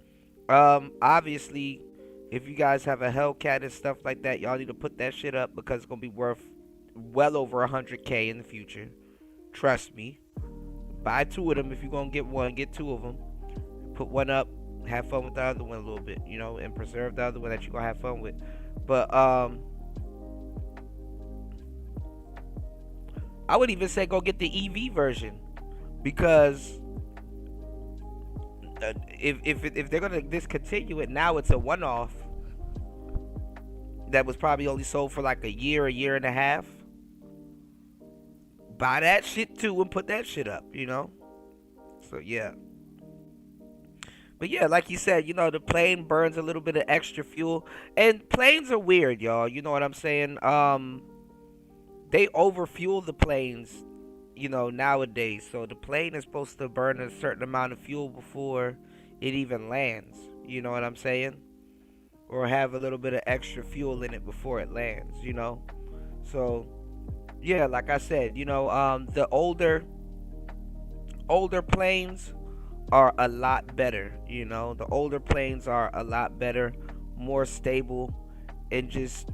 Obviously, if you guys have a Hellcat and stuff like that, y'all need to put that shit up, because it's gonna be worth well over 100K in the future. Trust me. Buy 2 of them. If you're gonna get one, get 2 of them. Put one up, have fun with the other one a little bit, and preserve the other one that you're gonna have fun with. But I would even say go get the EV version, because if they're gonna discontinue it now, it's a one-off that was probably only sold for like a year and a half. Buy that shit too and put that shit up, So yeah. But yeah, like you said, the plane burns a little bit of extra fuel, and planes are weird, y'all. You know what I'm saying? They overfuel the planes, nowadays. So the plane is supposed to burn a certain amount of fuel before it even lands. You know what I'm saying? Or have a little bit of extra fuel in it before it lands, So yeah, like I said, the older planes are a lot better. The older planes are a lot better, more stable, and just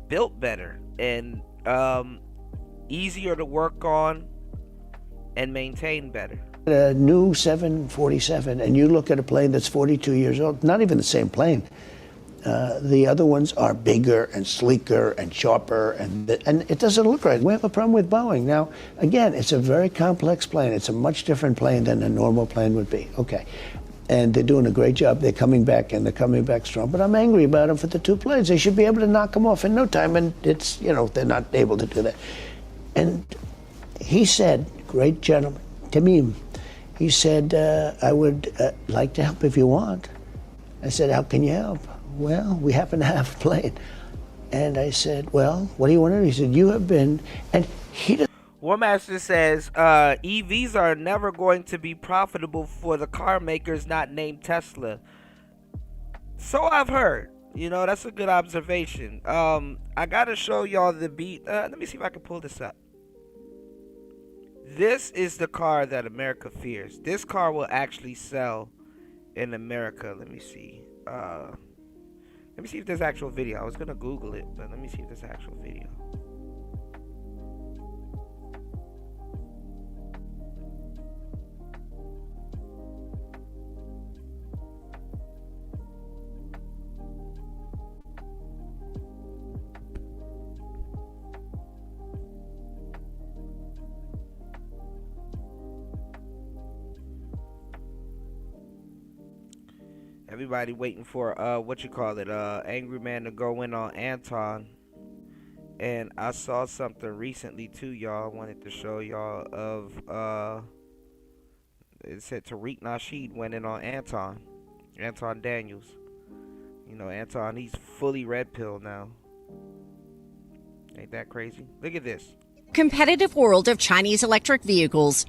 built better, and easier to work on and maintain better. A new 747, and you look at a plane that's 42 years old, not even the same plane. The other ones are bigger and sleeker and sharper, and it doesn't look right. We have a problem with Boeing. Now, again, it's a very complex plane. It's a much different plane than a normal plane would be. Okay. And they're doing a great job. They're coming back, and they're coming back strong. But I'm angry about them for the 2 planes. They should be able to knock them off in no time, and it's, they're not able to do that. And he said, great gentleman, Tamim, he said, I would like to help if you want. I said, how can you help? Well, we happen to have a plane. And I said, well, what do you want to do? He said, you have been, and he Warmaster says, EVs are never going to be profitable for the car makers not named Tesla. So I've heard. That's a good observation. I gotta show y'all the beat. Let me see if I can pull this up. This is the car that America fears. This car will actually sell in America. Let me see. Let me see if there's actual video. I was gonna Google it, but let me see if there's actual video. Everybody waiting for Angry Man to go in on Anton. And I saw something recently too, y'all. I wanted to show y'all of it said Tariq Nasheed went in on Anton Daniels. Anton, he's fully red pill now. Ain't that crazy? Look at this. Competitive world of Chinese electric vehicles.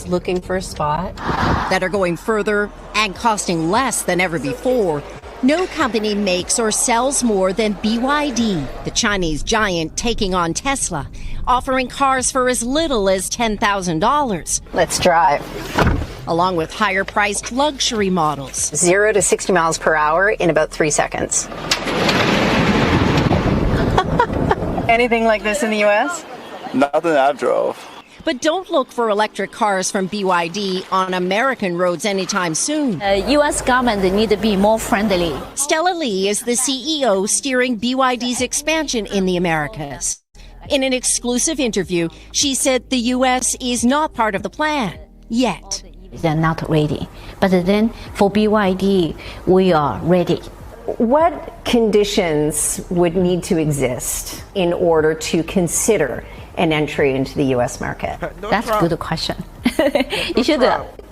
looking for a spot. That are going further and costing less than ever before. No company makes or sells more than BYD, the Chinese giant taking on Tesla, offering cars for as little as $10,000. Let's drive. Along with higher priced luxury models. 0 to 60 miles per hour in about 3 seconds. Anything like this in the U.S.? Nothing I drove. But don't look for electric cars from BYD on American roads anytime soon. U.S. government need to be more friendly. Stella Lee is the CEO steering BYD's expansion in the Americas. In an exclusive interview, she said the U.S. is not part of the plan yet. They're not ready. But then for BYD, we are ready. What conditions would need to exist in order to consider an entry into the U.S. market? That's a good question. You should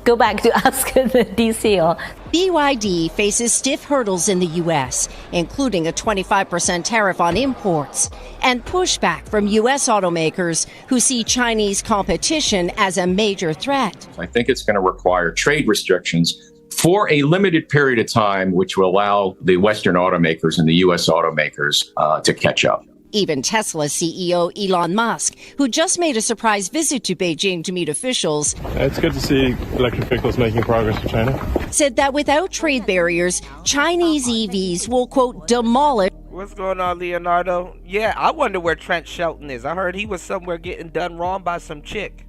go back to ask the DCO. BYD faces stiff hurdles in the U.S., including a 25% tariff on imports and pushback from U.S. automakers who see Chinese competition as a major threat. I think it's going to require trade restrictions for a limited period of time, which will allow the Western automakers and the U.S. automakers to catch up. Even Tesla CEO Elon Musk, who just made a surprise visit to Beijing to meet officials, it's good to see electric vehicles making progress in China, said that without trade barriers, Chinese EVs will, quote, demolish. What's going on, Leonardo? Yeah, I wonder where Trent Shelton is. I heard he was somewhere getting done wrong by some chick.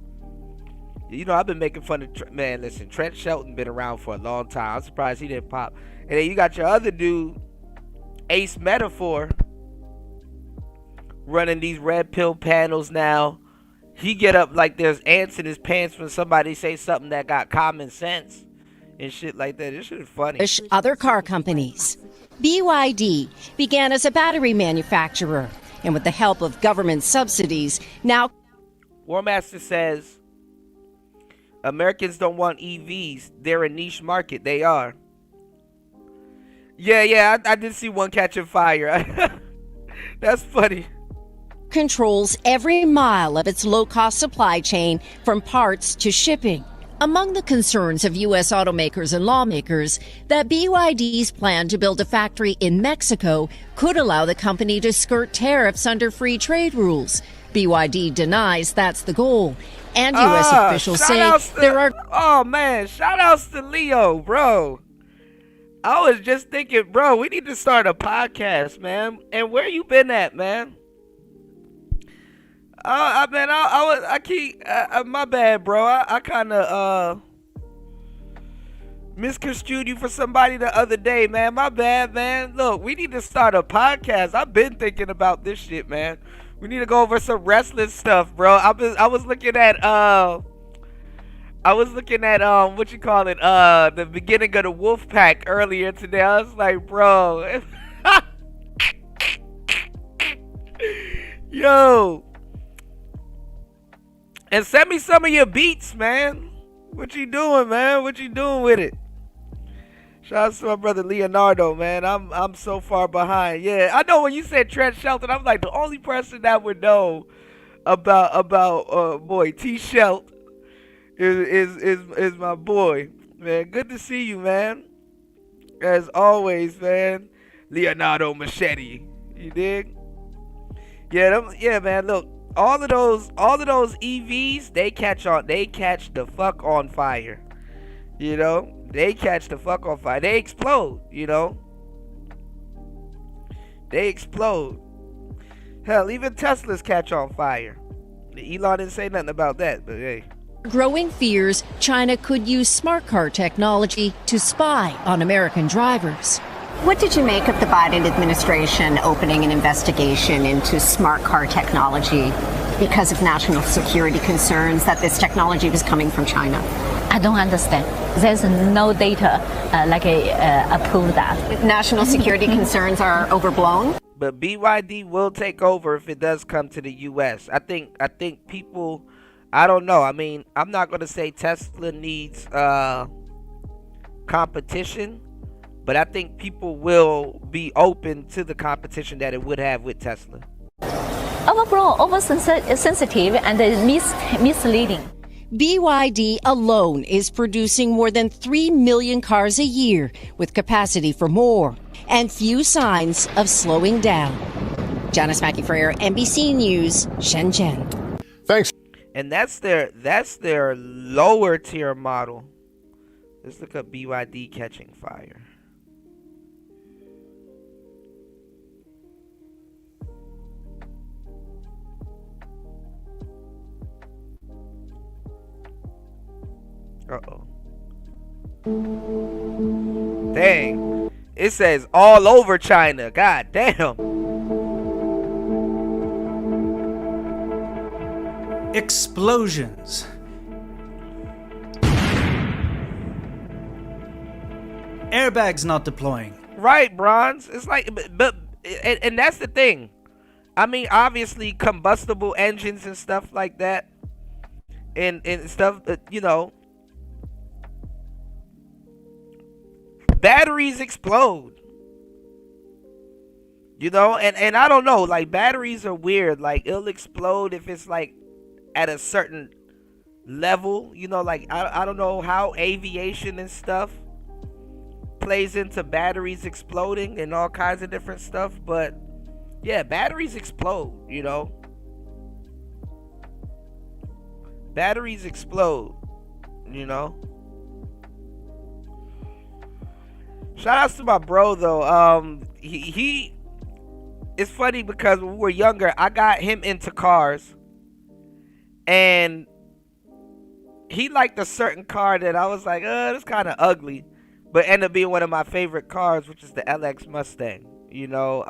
You know, I've been making fun of man. Listen, Trent Shelton been around for a long time. I'm surprised he didn't pop. And then you got your other dude, Ace Metaphor, running these red pill panels now. He get up like there's ants in his pants when somebody say something that got common sense and shit like that. This shit is funny. Other car companies. BYD began as a battery manufacturer, and with the help of government subsidies, now War Master says Americans don't want EVs. They're a niche market. They are. Yeah, I did see one catching fire. That's funny. Controls every mile of its low-cost supply chain from parts to shipping. Among the concerns of U.S. automakers and lawmakers, that BYD's plan to build a factory in Mexico could allow the company to skirt tariffs under free trade rules. BYD denies that's the goal. And U.S. officials say there are... Oh, man, shout-outs to Leo, bro. I was just thinking, bro, we need to start a podcast, man. And where you been at, man? My bad, bro. I kind of misconstrued you for somebody the other day, man. My bad, man. Look, we need to start a podcast. I've been thinking about this shit, man. We need to go over some wrestling stuff, bro. I was looking at what you call it, the beginning of the Wolfpack earlier today. I was like, bro, yo. And send me some of your beats, man. What you doing, man? What you doing with it? Shout out to my brother Leonardo, man. I'm so far behind. Yeah, I know when you said Trent Shelton, I'm like the only person that would know about boy T Shelt is my boy, man. Good to see you, man. As always, man. Leonardo Machete, you dig? Yeah, man. Look. All of those EVs, they catch the fuck on fire. You know? They catch the fuck on fire. They explode, you know? They explode. Hell, even Teslas catch on fire. Elon didn't say nothing about that, but hey. Growing fears China could use smart car technology to spy on American drivers. What did you make of the Biden administration opening an investigation into smart car technology because of national security concerns that this technology was coming from China? I don't understand. There's no data approve that. National security concerns are overblown? But BYD will take over if it does come to the U.S. I think people, I don't know. I mean, I'm not going to say Tesla needs competition. But I think people will be open to the competition that it would have with Tesla. Overblown, oversensitive, and misleading. BYD alone is producing more than 3 million cars a year, with capacity for more, and few signs of slowing down. Janice Mackey-Freer, NBC News, Shenzhen. Thanks. And that's their lower tier model. Let's look up BYD catching fire. Uh-oh. Dang. It says all over China. God damn. Explosions. Airbags not deploying. Right, Bronze. It's like, and that's the thing. I mean, obviously, combustible engines and stuff like that, and stuff, you know, batteries explode. You know, and I don't know, like, batteries are weird. Like, it'll explode if it's, like, at a certain level. You know, like, I don't know how aviation and stuff plays into batteries exploding and all kinds of different stuff. But, yeah, batteries explode, you know. Batteries explode, you know. Shout outs to my bro, though. He it's funny because when we were younger, I got him into cars, and he liked a certain car that I was like, that's kind of ugly, but ended up being one of my favorite cars, which is the LX Mustang, you know.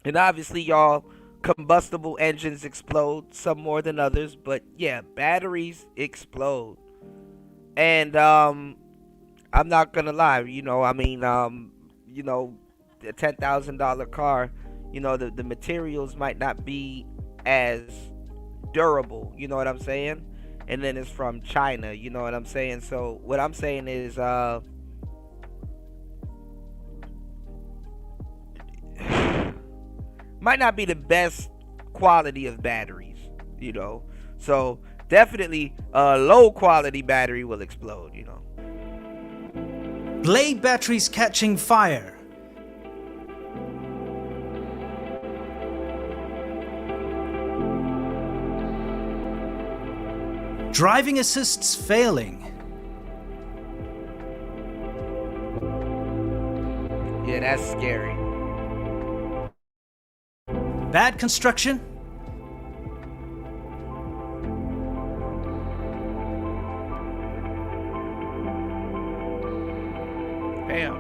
And obviously, y'all, combustible engines explode, some more than others, but yeah, batteries explode. And I'm not gonna lie, you know, I mean, you know, a $10,000 car, you know, the materials might not be as durable, you know what I'm saying? And then it's from China, you know what I'm saying? So what I'm saying is, might not be the best quality of batteries, you know. So definitely a low quality battery will explode, you know. Blade batteries catching fire. Driving assists failing. Yeah, that's scary. Bad construction. Damn.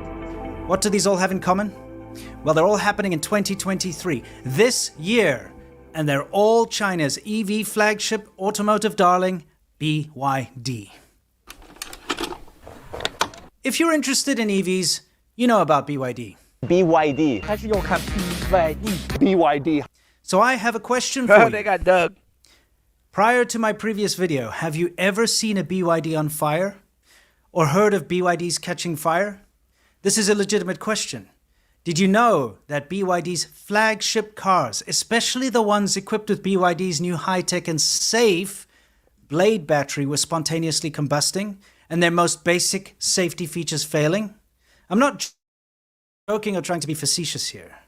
What do these all have in common? Well, they're all happening in 2023, this year, and they're all China's EV flagship automotive darling, BYD. If you're interested in EVs, you know about BYD. BYD. BYD. So I have a question for you. They got Doug. Prior to my previous video, have you ever seen a BYD on fire? Or heard of BYDs catching fire? This is a legitimate question. Did you know that BYD's flagship cars, especially the ones equipped with BYD's new high-tech and safe Blade battery, were spontaneously combusting and their most basic safety features failing? I'm not joking or trying to be facetious here.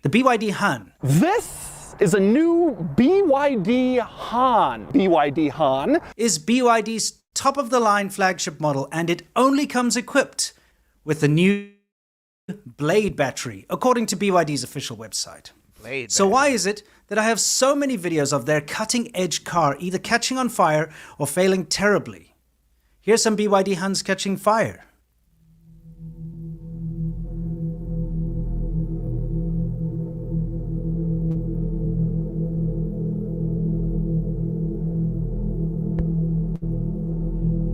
The BYD Han. This is a new BYD Han. BYD Han is BYD's top-of-the-line flagship model, and it only comes equipped with the new Blade battery, according to BYD's official website. So why is it that I have so many videos of their cutting-edge car either catching on fire or failing terribly? Here's some BYD Huns catching fire.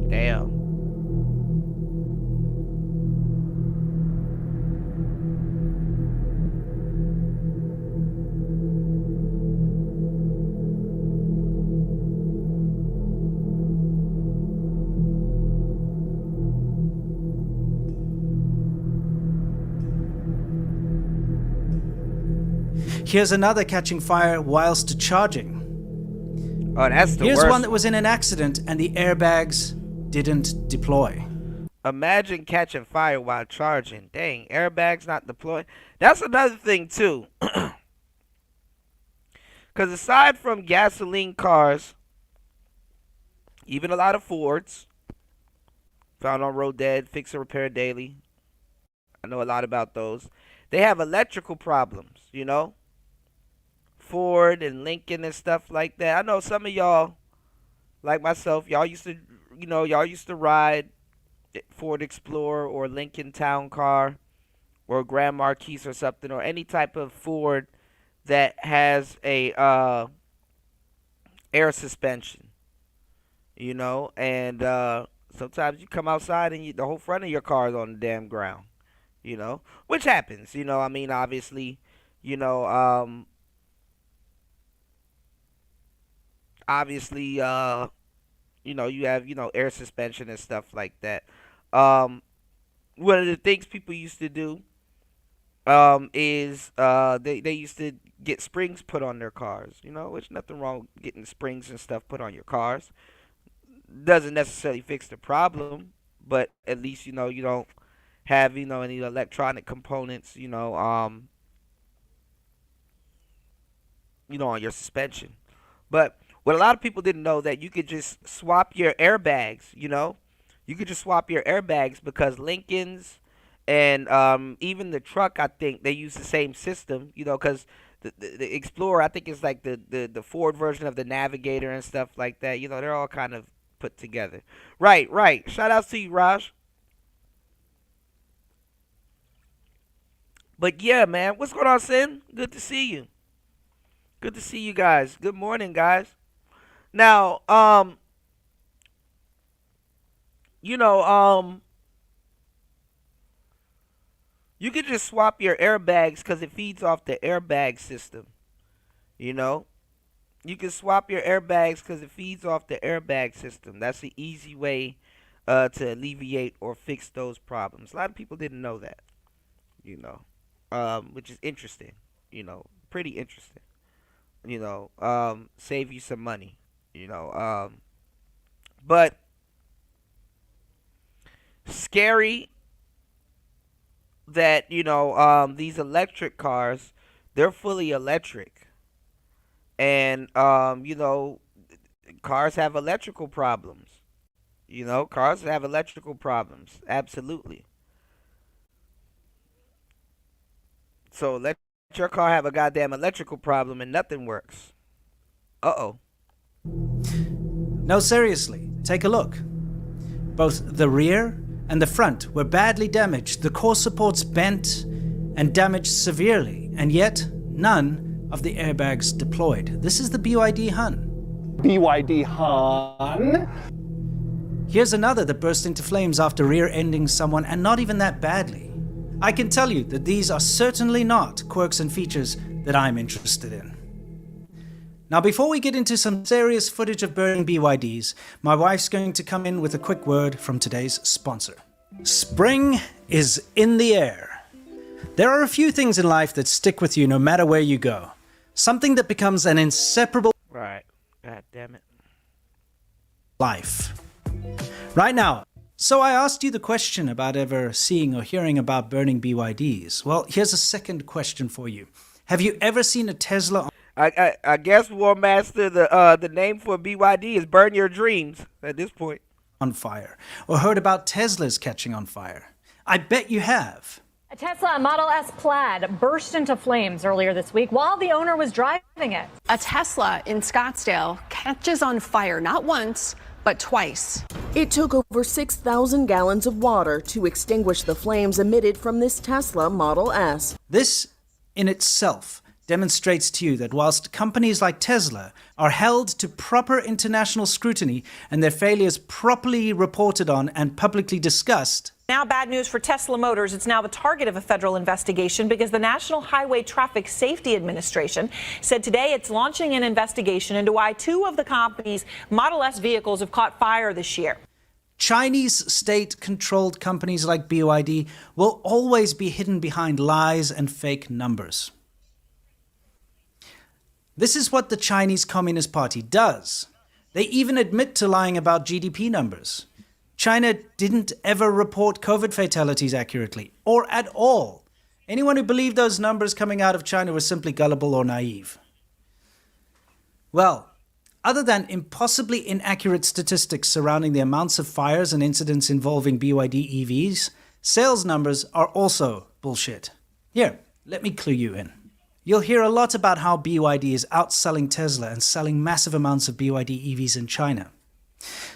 Damn. Here's another catching fire whilst charging. Oh, that's the Here's worst. one that was in an accident and the airbags didn't deploy. Imagine catching fire while charging. Dang, airbags not deployed. That's another thing too. Because aside from gasoline cars, even a lot of Fords, found on Road Dead, Fix and Repair Daily, I know a lot about those. They have electrical problems, you know? Ford and Lincoln and stuff like that. I know some of y'all, like myself, y'all used to ride Ford Explorer or Lincoln Town Car or Grand Marquis or something, or any type of Ford that has a air suspension, you know, and sometimes you come outside and the whole front of your car is on the damn ground, you know, which happens, you know. I mean, obviously, you know, you know, you have, you know, air suspension and stuff like that. One of the things people used to do is they used to get springs put on their cars, you know, which nothing wrong with getting springs and stuff put on your cars. Doesn't necessarily fix the problem, but at least, you know, you don't have, you know, any electronic components, you know, on your suspension. But what a lot of people didn't know, that you could just swap your airbags, you know. You could just swap your airbags, because Lincolns and even the truck, I think they use the same system, you know, because the Explorer, I think, is like the Ford version of the Navigator and stuff like that. You know, they're all kind of put together. Right. Shout outs to you, Raj. But yeah, man, what's going on, Sin? Good to see you. Good to see you guys. Good morning, guys. Now, you know, you could just swap your airbags because it feeds off the airbag system. You know, you can swap your airbags because it feeds off the airbag system. That's the easy way to alleviate or fix those problems. A lot of people didn't know that, you know, which is interesting, you know, pretty interesting. You know, save you some money, you know, but scary that, you know, these electric cars, they're fully electric, and you know, cars have electrical problems. You know, cars have electrical problems, absolutely. So let your car have a goddamn electrical problem and nothing works. Uh-oh. No, seriously, take a look. Both the rear and the front were badly damaged. The core supports bent and damaged severely, and yet none of the airbags deployed. This is the BYD Hun. BYD Han. Here's another that burst into flames after rear-ending someone, and not even that badly. I can tell you that these are certainly not quirks and features that I'm interested in. Now, before we get into some serious footage of burning BYDs, my wife's going to come in with a quick word from today's sponsor. Spring is in the air. There are a few things in life that stick with you no matter where you go. Something that becomes an inseparable Right. God damn it. life. Right now. So I asked you the question about ever seeing or hearing about burning BYDs. Well, here's a second question for you. Have you ever seen a Tesla? I guess, War Master, the name for BYD is Burn Your Dreams at this point. On fire, or heard about Teslas catching on fire? I bet you have. A Tesla Model S Plaid burst into flames earlier this week while the owner was driving it. A Tesla in Scottsdale catches on fire not once, but twice. It took over 6,000 gallons of water to extinguish the flames emitted from this Tesla Model S. This in itself demonstrates to you that whilst companies like Tesla are held to proper international scrutiny and their failures properly reported on and publicly discussed. Now bad news for Tesla Motors. It's now the target of a federal investigation because the National Highway Traffic Safety Administration said today it's launching an investigation into why two of the company's Model S vehicles have caught fire this year. Chinese state-controlled companies like BYD will always be hidden behind lies and fake numbers. This is what the Chinese Communist Party does. They even admit to lying about GDP numbers. China didn't ever report COVID fatalities accurately, or at all. Anyone who believed those numbers coming out of China was simply gullible or naive. Well, other than impossibly inaccurate statistics surrounding the amounts of fires and incidents involving BYD EVs, sales numbers are also bullshit. Here, let me clue you in. You'll hear a lot about how BYD is outselling Tesla and selling massive amounts of BYD EVs in China,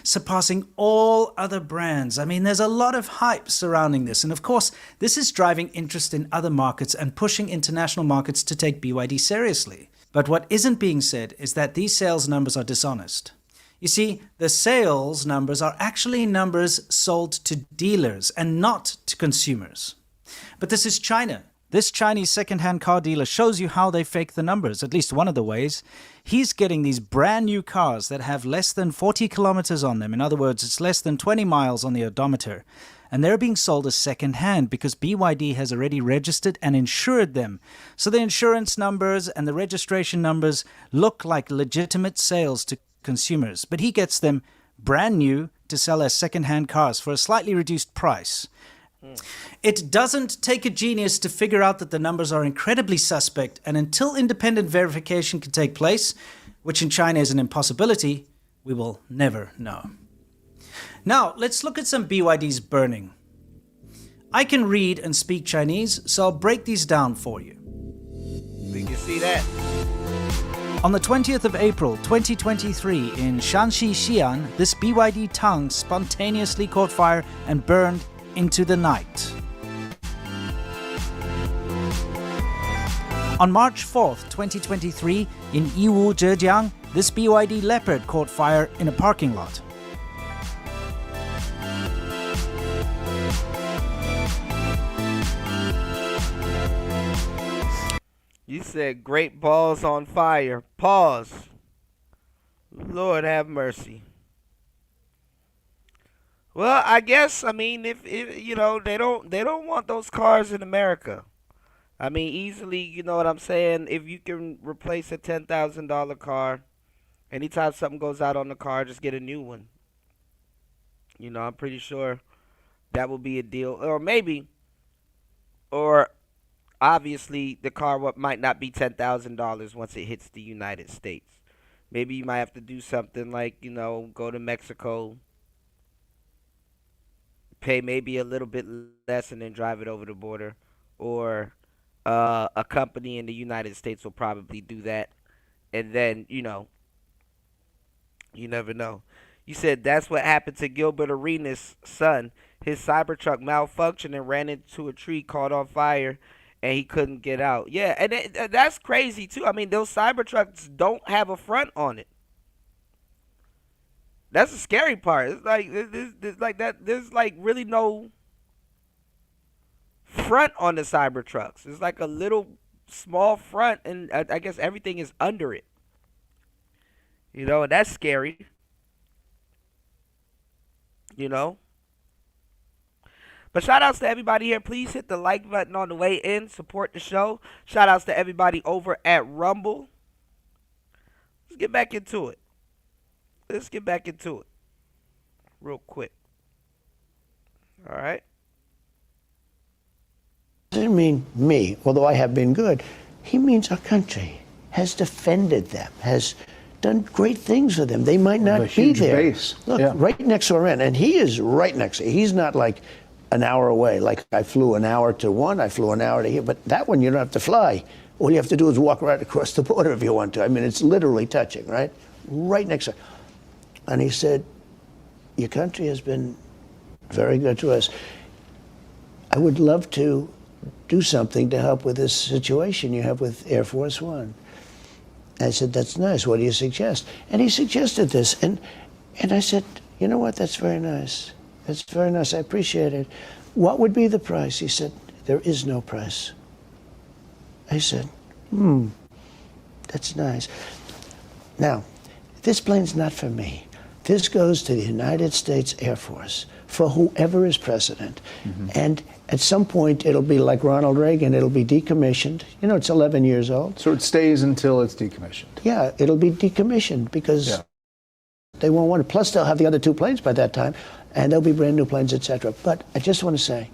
surpassing all other brands. I mean, there's a lot of hype surrounding this. And of course, this is driving interest in other markets and pushing international markets to take BYD seriously. But what isn't being said is that these sales numbers are dishonest. You see, the sales numbers are actually numbers sold to dealers and not to consumers. But this is China. This Chinese second-hand car dealer shows you how they fake the numbers, at least one of the ways. He's getting these brand new cars that have less than 40 kilometers on them. In other words, it's less than 20 miles on the odometer. And they're being sold as second-hand because BYD has already registered and insured them. So the insurance numbers and the registration numbers look like legitimate sales to consumers. But he gets them brand new to sell as second-hand cars for a slightly reduced price. It doesn't take a genius to figure out that the numbers are incredibly suspect, and until independent verification can take place, which in China is an impossibility, we will never know. Now, let's look at some BYDs burning. I can read and speak Chinese, so I'll break these down for you. We can see that. On the 20th of April 2023 in Shanxi, Xi'an, this BYD Tang spontaneously caught fire and burned into the night. On March 4th, 2023, in Yiwu, Zhejiang, this BYD Leopard caught fire in a parking lot. You said great balls on fire. Pause. Lord have mercy. Well, I guess, I mean, if you know, they don't want those cars in America. I mean, easily, you know what I'm saying? If you can replace a $10,000 car, anytime something goes out on the car, just get a new one. You know, I'm pretty sure that will be a deal. Or maybe, or obviously, the car might not be $10,000 once it hits the United States. Maybe you might have to do something like, you know, go to Mexico, pay maybe a little bit less, and then drive it over the border. Or a company in the United States will probably do that. And then, you know, you never know. You said that's what happened to Gilbert Arenas' son. His Cybertruck malfunctioned and ran into a tree, caught on fire, and he couldn't get out. Yeah, and that's crazy, too. I mean, those Cybertrucks don't have a front on it. That's the scary part. It's like there's like that. There's like really no front on the Cybertrucks. It's like a little small front, and I guess everything is under it. You know, and that's scary. You know. But shout outs to everybody here. Please hit the like button on the way in. Support the show. Shout outs to everybody over at Rumble. Let's get back into it. Let's get back into it real quick. All right. Doesn't mean me, although I have been good. He means our country has defended them, has done great things for them. They might not be there. Base. Look, yeah. Right next to our end, and he is right next to. He's not like an hour away. Like I flew an hour to one, I flew an hour to here, but that one you don't have to fly. All you have to do is walk right across the border if you want to. I mean, it's literally touching, right? Right next to. And he said, your country has been very good to us. I would love to do something to help with this situation you have with Air Force One. I said, that's nice. What do you suggest? And he suggested this. And I said, you know what? That's very nice. That's very nice. I appreciate it. What would be the price? He said, there is no price. I said, that's nice. Now, this plane's not for me. This goes to the United States Air Force for whoever is president. Mm-hmm. And At some point, it'll be like Ronald Reagan. It'll be decommissioned. You know, it's 11 years old. So it stays until it's decommissioned. Yeah, it'll be decommissioned because they won't want it. Plus, they'll have the other 2 planes by that time, and there'll be brand new planes, etc. But I just want to say,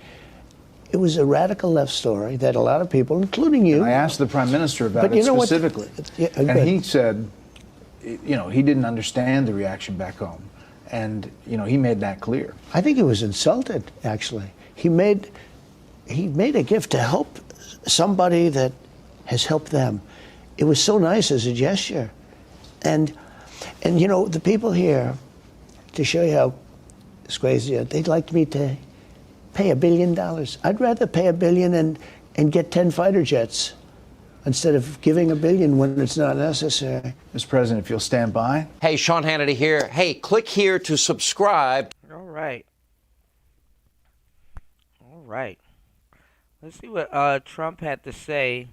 it was a radical left story that a lot of people, including you. And I asked the Prime Minister about it specifically. And he said, you know, he didn't understand the reaction back home. And, you know, he made that clear. I think he was insulted, actually. He made a gift to help somebody that has helped them. It was so nice as a gesture. And you know, the people here, to show you how it's crazy, they'd like me to pay $1 billion. I'd rather pay $1 billion and get 10 fighter jets instead of giving $1 billion when it's not necessary. Mr. President, if you'll stand by. Hey, Sean Hannity here. Hey, click here to subscribe. All right. All right. Let's see what Trump had to say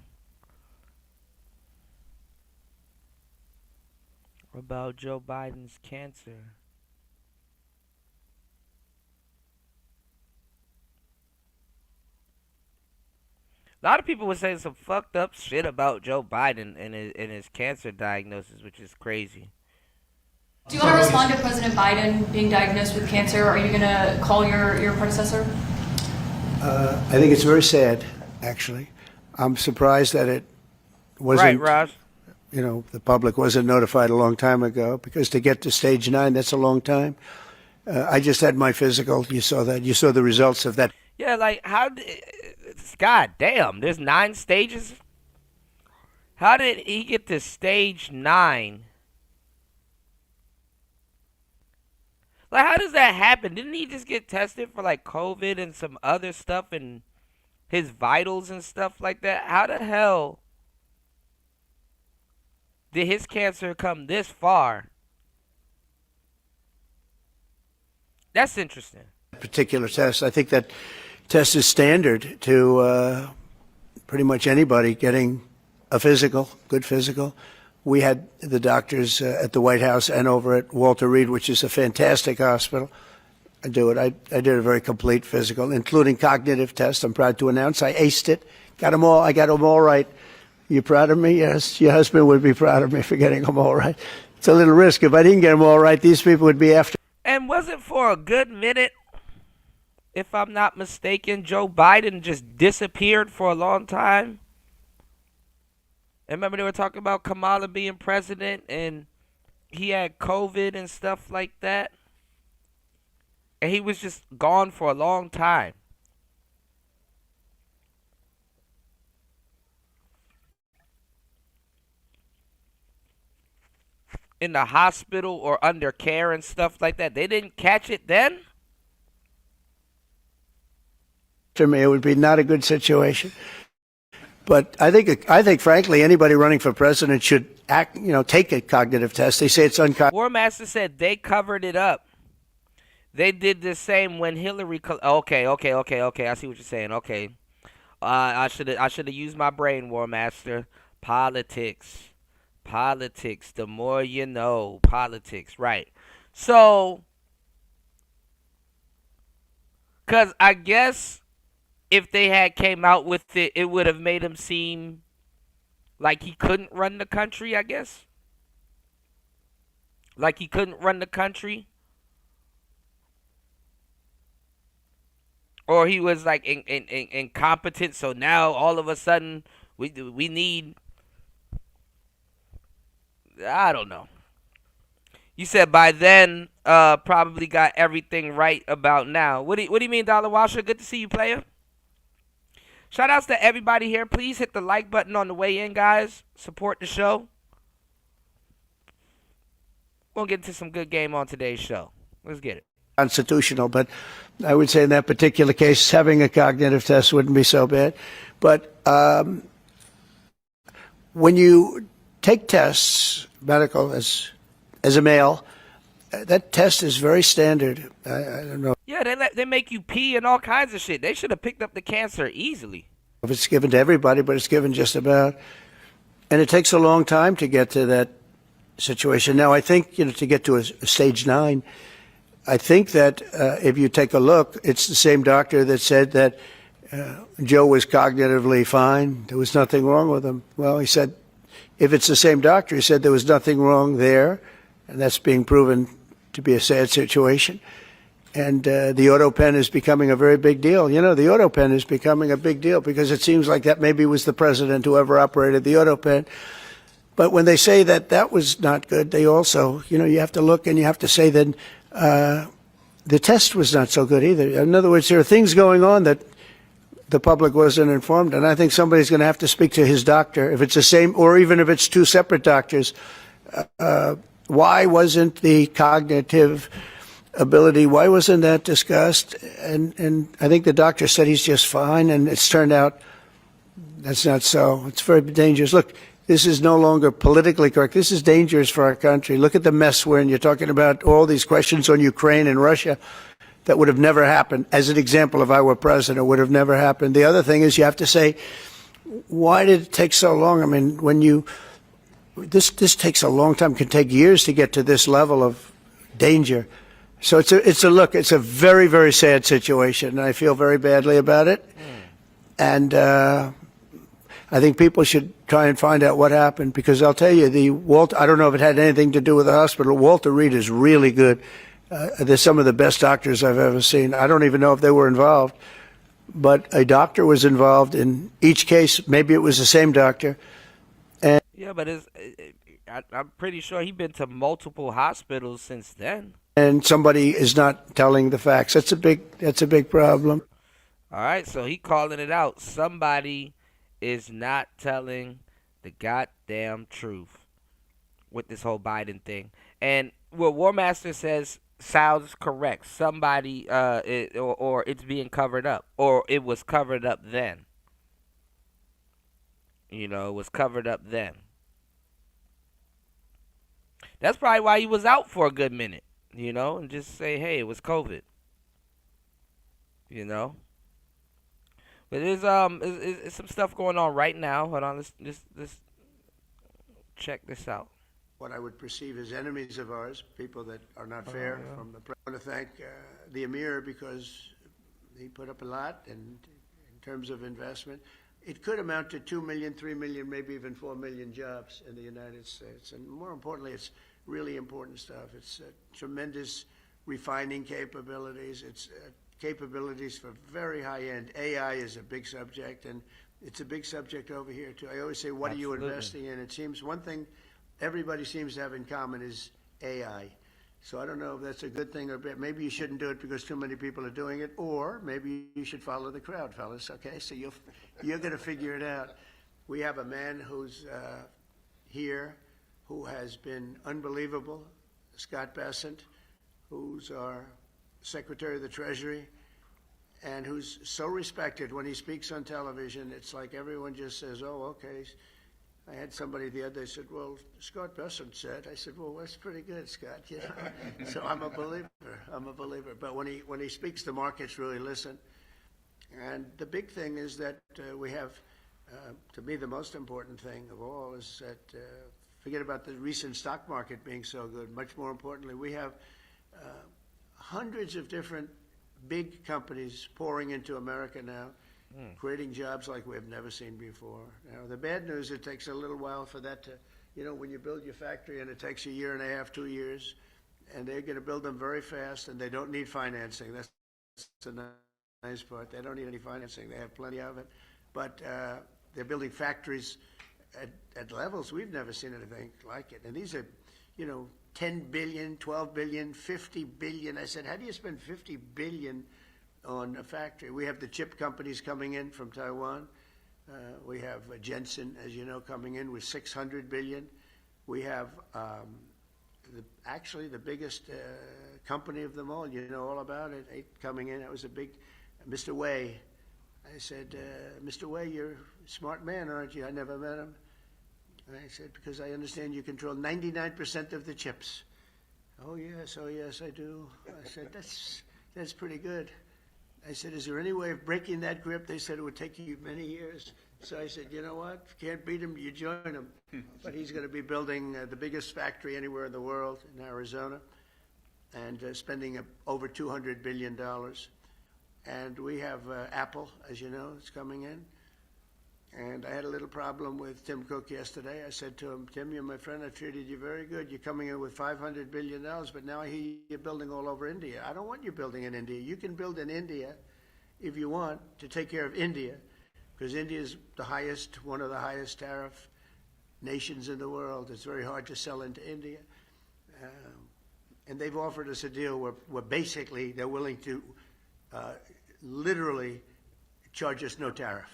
about Joe Biden's cancer. A lot of people were saying some fucked up shit about Joe Biden and his cancer diagnosis, which is crazy. Do you want to respond to President Biden being diagnosed with cancer? Are you going to call your predecessor? I think it's very sad, actually. I'm surprised that it wasn't. Right, Raj. You know, the public wasn't notified a long time ago, because to get to stage 9, that's a long time. I just had my physical. You saw that. You saw the results of that. Yeah, like, how did... God damn, there's 9 stages? How did he get to stage 9? Like, how does that happen? Didn't he just get tested for, like, COVID and some other stuff and his vitals and stuff like that? How the hell did his cancer come this far? That's interesting. Particular test. I think that test is standard to pretty much anybody getting a physical, good physical. We had the doctors at the White House and over at Walter Reed, which is a fantastic hospital. I do it. I did a very complete physical, including cognitive tests. I'm proud to announce I aced it. Got them all. I got them all right. You proud of me? Yes. Your husband would be proud of me for getting them all right. It's a little risk. If I didn't get them all right, these people would be after. And was it for a good minute? If I'm not mistaken, Joe Biden just disappeared for a long time. And remember they were talking about Kamala being president and he had COVID and stuff like that. And he was just gone for a long time. In the hospital or under care and stuff like that. They didn't catch it then? To me, it would be not a good situation. But I think, frankly, anybody running for president should take a cognitive test. They say it's unconscious. War Master said they covered it up. They did the same when Hillary. Okay. I see what you're saying. Okay, I should have used my brain, War Master. Politics. The more you know, politics. Right. So, because I guess if they had came out with it, it would have made him seem like he couldn't run the country, I guess. Like he couldn't run the country. Or he was like incompetent, so now all of a sudden we need, I don't know. You said by then probably got everything right about now. What do you mean, Dollar Washer? Good to see you, player. Shout outs to everybody here. Please hit the like button on the way in, guys. Support the show. We'll get into some good game on today's show. Let's get it. Constitutional, but I would say in that particular case, having a cognitive test wouldn't be so bad. But when you take tests, medical, as a male, that test is very standard. I don't know. Yeah, they make you pee and all kinds of shit. They should have picked up the cancer easily. If it's given to everybody, but it's given just about. And it takes a long time to get to that situation. Now, I think, to get to a stage 9, I think that if you take a look, it's the same doctor that said that Joe was cognitively fine. There was nothing wrong with him. Well, he said, if it's the same doctor, he said there was nothing wrong there, and that's being proven to be a sad situation. And the auto pen is becoming a very big deal. You know, the auto pen is becoming a big deal because it seems like that maybe was the president who ever operated the auto pen. But when they say that that was not good, they also, you know, you have to look and you have to say that the test was not so good either. In other words, there are things going on that the public wasn't informed, and I think somebody's going to have to speak to his doctor, if it's the same, or even if it's two separate doctors. Why wasn't the cognitive ability, why wasn't that discussed? And I think the doctor said he's just fine, and it's turned out that's not so. It's very dangerous. Look, this is no longer politically correct. This is dangerous for our country. Look at the mess we're in. You're talking about all these questions on Ukraine and Russia that would have never happened. As an example, if I were president, it would have never happened. The other thing is you have to say, why did it take so long? I mean, when you, this takes a long time, can take years to get to this level of danger. So it's a very, very sad situation, and I feel very badly about it. And I think people should try and find out what happened, because I'll tell you, I don't know if it had anything to do with the hospital. Walter Reed is really good. They're some of the best doctors I've ever seen. I don't even know if they were involved, but a doctor was involved in each case. Maybe it was the same doctor. And yeah, but I'm pretty sure he's been to multiple hospitals since then. And somebody is not telling the facts. That's a big problem. All right, so he calling it out. Somebody is not telling the goddamn truth with this whole Biden thing. And what War Master says sounds correct. Somebody, or it's being covered up, or it was covered up then. You know, it was covered up then. That's probably why he was out for a good minute, you know, and just say, hey, it was COVID. You know? But there's some stuff going on right now. Hold on, let's check this out. What I would perceive as enemies of ours, people that are not fair. Yeah. From the I want to thank the Emir, because he put up a lot, and in terms of investment, it could amount to 2 million, 3 million, maybe even 4 million jobs in the United States. And more importantly, it's really important stuff. It's tremendous refining capabilities. It's capabilities for very high-end. AI is a big subject, and it's a big subject over here, too. I always say, what Absolutely. are you investing in? It seems one thing everybody seems to have in common is AI. So I don't know if that's a good thing or bad. Maybe you shouldn't do it because too many people are doing it, or maybe you should follow the crowd, fellas, okay? So you're going to figure it out. We have a man who's here who has been unbelievable, Scott Bessent, who's our Secretary of the Treasury, and who's so respected. When he speaks on television, it's like everyone just says, oh, okay. I had somebody the other day said, well, Scott Bessent said. I said, well, that's pretty good, Scott. You know? So I'm a believer. But when he speaks, the markets really listen. And the big thing is that we have, to me, the most important thing of all is that, forget about the recent stock market being so good. Much more importantly, we have hundreds of different big companies pouring into America now, creating jobs like we've never seen before. Now, the bad news, it takes a little while for that to, you know, when you build your factory and it takes a year and a half, 2 years, and they're going to build them very fast, and they don't need financing. That's the nice part. They don't need any financing. They have plenty of it. But they're building factories at levels we've never seen anything like it. And these are, you know, 10 billion, 12 billion, 50 billion. I said, how do you spend 50 billion on a factory? We have the chip companies coming in from Taiwan. We have Jensen, as you know, coming in with 600 billion. We have actually the biggest company of them all. You know all about it. Coming in, that was a big, Mr. Wei. I said, Mr. Wei, you're a smart man, aren't you? I never met him. And I said, because I understand you control 99% of the chips. Oh yes, I do. I said, that's pretty good. I said, is there any way of breaking that grip? They said it would take you many years. So I said, you know what? If you can't beat him, you join him. But he's going to be building the biggest factory anywhere in the world in Arizona, and spending over $200 billion. And we have Apple, as you know, is coming in. And I had a little problem with Tim Cook yesterday. I said to him, Tim, you're my friend. I treated you very good. You're coming in with $500 billion, but now I hear you're building all over India. I don't want you building in India. You can build in India if you want to take care of India, because India is one of the highest tariff nations in the world. It's very hard to sell into India. And they've offered us a deal where basically they're willing to literally charge us no tariff.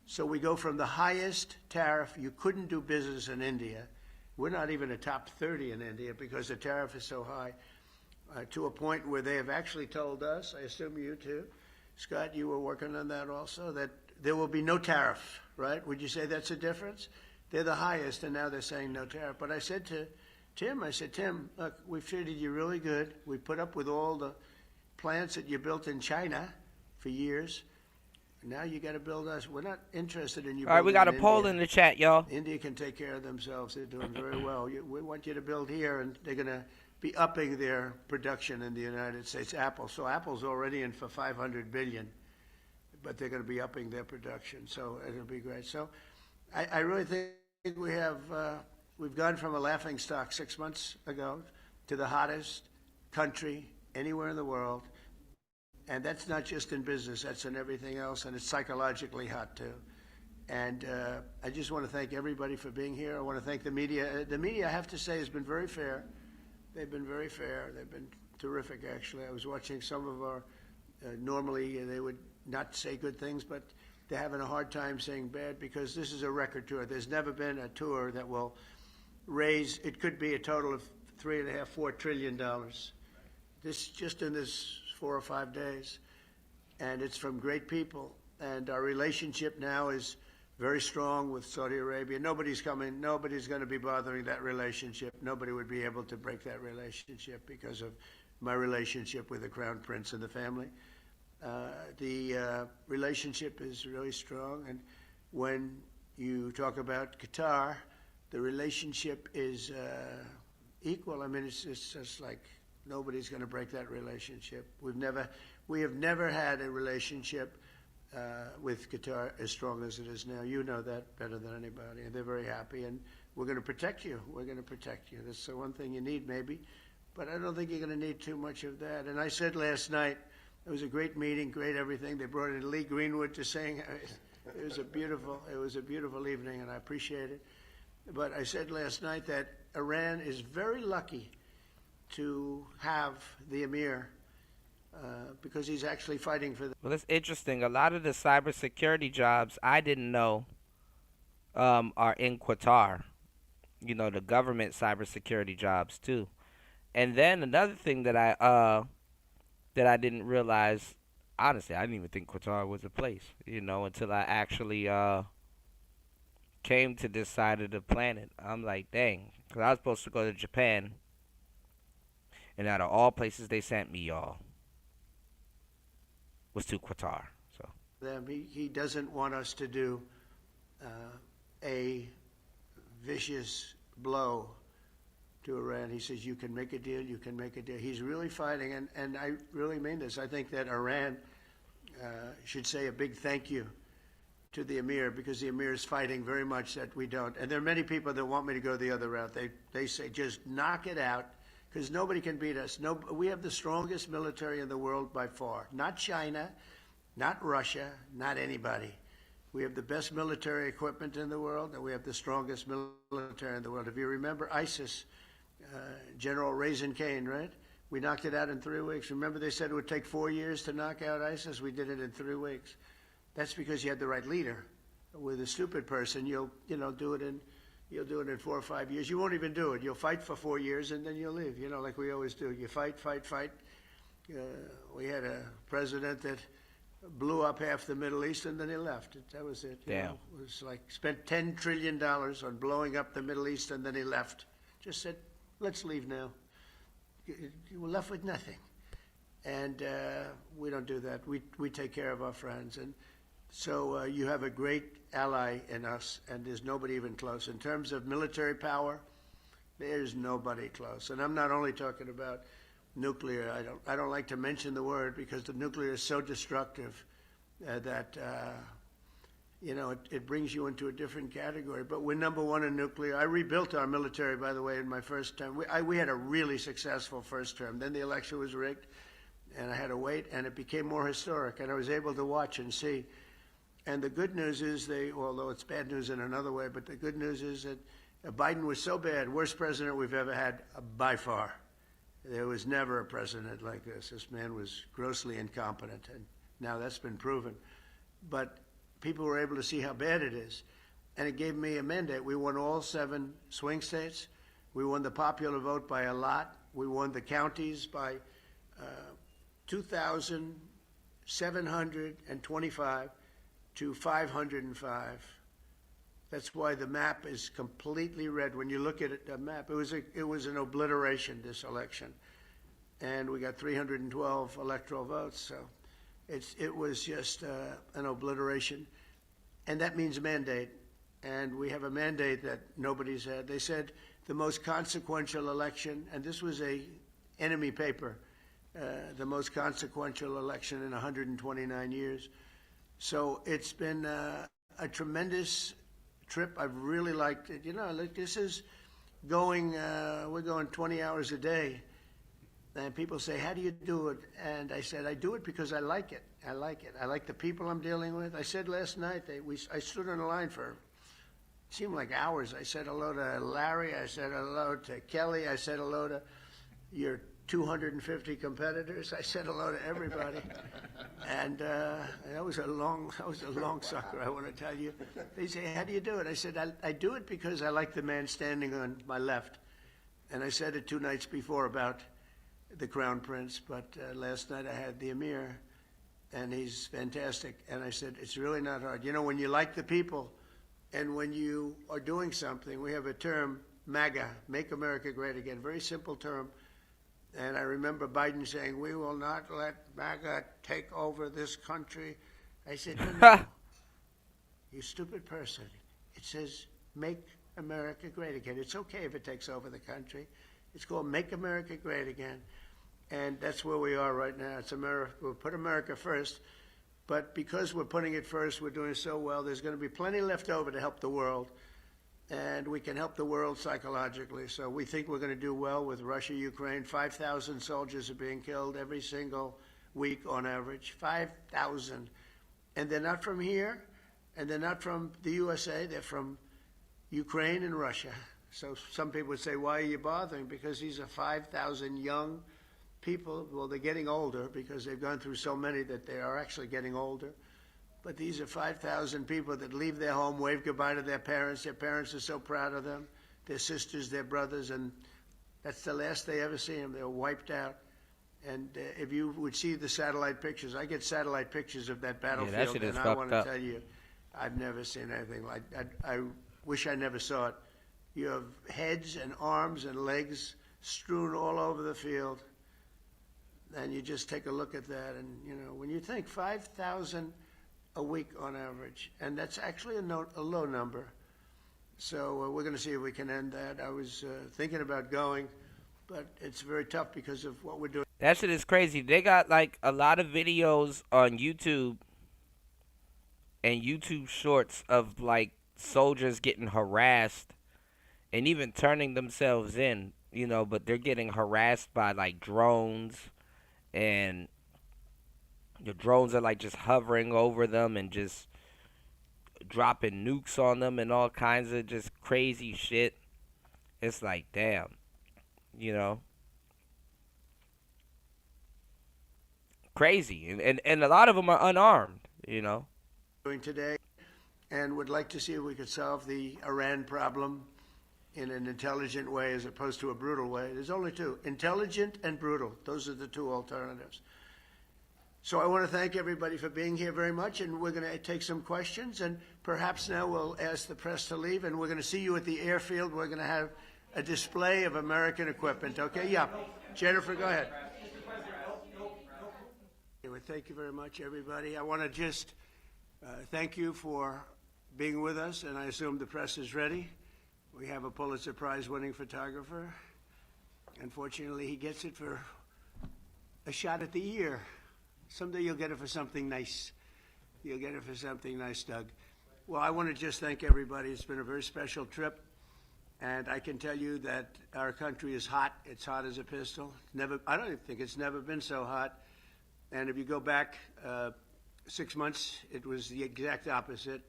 So we go from the highest tariff, you couldn't do business in India. We're not even a top 30 in India because the tariff is so high, to a point where they have actually told us, I assume you too, Scott, you were working on that also, that there will be no tariff, right? Would you say that's a difference? They're the highest, and now they're saying no tariff. But I said to Tim, look, we've treated you really good. We put up with all the plants that you built in China for years. Now you got to build us. We're not interested in you. All right, we got a poll in the chat, y'all. India can take care of themselves. They're doing very well. We want you to build here, and they're going to be upping their production in the United States. Apple. So Apple's already in for $500 billion, but they're going to be upping their production. So it'll be great. So I really think we have we've gone from a laughing stock 6 months ago to the hottest country anywhere in the world. And that's not just in business, that's in everything else, and it's psychologically hot too. And I just want to thank everybody for being here. I want to thank the media. The media, I have to say, has been very fair. They've been very fair. They've been terrific, actually. I was watching some of our, normally they would not say good things, but they're having a hard time saying bad because this is a record tour. There's never been a tour that will raise, it could be a total of $3.5, $4 trillion. This, just in this 4 or 5 days, and it's from great people. And our relationship now is very strong with Saudi Arabia. Nobody's going to be bothering that relationship. Nobody would be able to break that relationship because of my relationship with the Crown Prince and the family. The relationship is really strong, and when you talk about Qatar, the relationship is equal. I mean, it's just like nobody's going to break that relationship. We have never had a relationship with Qatar as strong as it is now. You know that better than anybody, and they're very happy, and we're going to protect you. We're going to protect you. That's the one thing you need, maybe, but I don't think you're going to need too much of that. And I said last night, it was a great meeting, great everything. They brought in Lee Greenwood to sing. It was a beautiful evening, and I appreciate it. But I said last night that Iran is very lucky to have the Emir because he's actually fighting for them. Well, it's interesting. A lot of the cybersecurity jobs I didn't know are in Qatar. You know, the government cybersecurity jobs too. And then another thing that I didn't realize, honestly, I didn't even think Qatar was a place, you know, until I actually came to this side of the planet. I'm like, dang, because I was supposed to go to Japan, and out of all places they sent me, y'all, was to Qatar. So he doesn't want us to do a vicious blow to Iran. He says, you can make a deal, you can make a deal. He's really fighting, and I really mean this. I think that Iran should say a big thank you to the Emir, because the Emir is fighting very much that we don't. And there are many people that want me to go the other route. They say, just knock it out, because nobody can beat us. We have the strongest military in the world by far. Not China, not Russia, not anybody. We have the best military equipment in the world, and we have the strongest military in the world. If you remember ISIS, General Raisin Kane, right? We knocked it out in 3 weeks. Remember they said it would take 4 years to knock out ISIS? We did it in 3 weeks. That's because you had the right leader. With a stupid person, you'll do it in 4 or 5 years. You won't even do it. You'll fight for 4 years and then you'll leave. You know, like we always do. You fight. We had a president that blew up half the Middle East and then he left. That was it. Damn. It was like spent $10 trillion on blowing up the Middle East and then he left. Just said, let's leave now. You were left with nothing. And we don't do that. We take care of our friends. And so you have a great ally in us, and there's nobody even close. In terms of military power, there's nobody close. And I'm not only talking about nuclear. I don't like to mention the word because the nuclear is so destructive that it brings you into a different category. But we're number one in nuclear. I rebuilt our military, by the way, in my first term. We had a really successful first term. Then the election was rigged, and I had to wait, and it became more historic, and I was able to watch and see. And the good news is although it's bad news in another way, but the good news is that Biden was so bad, worst president we've ever had by far. There was never a president like this. This man was grossly incompetent, and now that's been proven. But people were able to see how bad it is, and it gave me a mandate. We won all 7 swing states. We won the popular vote by a lot. We won the counties by 2,725 to 505. That's why the map is completely red. When you look at it, the map, it was an obliteration, this election. And we got 312 electoral votes, so it was just an obliteration. And that means mandate. And we have a mandate that nobody's had. They said the most consequential election, and this was a enemy paper, the most consequential election in 129 years. So it's been a tremendous trip. I've really liked it. This is going, we're going 20 hours a day. And people say, how do you do it? And I said, I do it because I like it. I like it. I like the people I'm dealing with. I said last night, I stood on the line for, it seemed like hours. I said hello to Larry. I said hello to Kelly. I said hello to your 250 competitors. I said hello to everybody. And that was a long sucker, I want to tell you. They say, how do you do it? I said, I do it because I like the man standing on my left. And I said it 2 nights before about the Crown Prince, but last night I had the Emir, and he's fantastic. And I said, it's really not hard. When you like the people, and when you are doing something, we have a term, MAGA, Make America Great Again, very simple term. And I remember Biden saying, we will not let MAGA take over this country. I said, no, you stupid person. It says, make America great again. It's okay if it takes over the country. It's called Make America Great Again. And that's where we are right now. It's America. We'll put America first. But because we're putting it first, we're doing so well, there's going to be plenty left over to help the world. And we can help the world psychologically. So we think we're going to do well with Russia, Ukraine. 5,000 soldiers are being killed every single week on average. 5,000. And they're not from here, and they're not from the USA. They're from Ukraine and Russia. So some people would say, why are you bothering? Because these are 5,000 young people. Well, they're getting older because they've gone through so many that they are actually getting older. But these are 5,000 people that leave their home, wave goodbye to their parents. Their parents are so proud of them, their sisters, their brothers, and that's the last they ever see them. They're wiped out. And if you would see the satellite pictures, I get satellite pictures of that battlefield, that shit is and I want to tell you, I've never seen anything like that. I wish I never saw it. You have heads and arms and legs strewn all over the field, and you just take a look at that, and when you think 5,000 a week on average, and that's actually a low number. So we're going to see if we can end that. I was thinking about going, but it's very tough because of what we're doing. That shit is crazy. They got like a lot of videos on YouTube and YouTube shorts of like soldiers getting harassed and even turning themselves in, but they're getting harassed by like drones, and the drones are like just hovering over them and just dropping nukes on them and all kinds of just crazy shit. It's like, damn, crazy. And a lot of them are unarmed, Doing today, and would like to see if we could solve the Iran problem in an intelligent way as opposed to a brutal way. There's only two, intelligent and brutal. Those are the two alternatives. So I want to thank everybody for being here very much, and we're going to take some questions, and perhaps now we'll ask the press to leave, and we're going to see you at the airfield. We're going to have a display of American equipment, okay? Yeah. Jennifer, go ahead. Anyway, thank you very much, everybody. I want to just thank you for being with us, and I assume the press is ready. We have a Pulitzer Prize winning photographer. Unfortunately, he gets it for a shot at the ear. Someday you'll get it for something nice. You'll get it for something nice, Doug. Well, I want to just thank everybody. It's been a very special trip. And I can tell you that our country is hot. It's hot as a pistol. I don't think it's never been so hot. And if you go back 6 months, it was the exact opposite.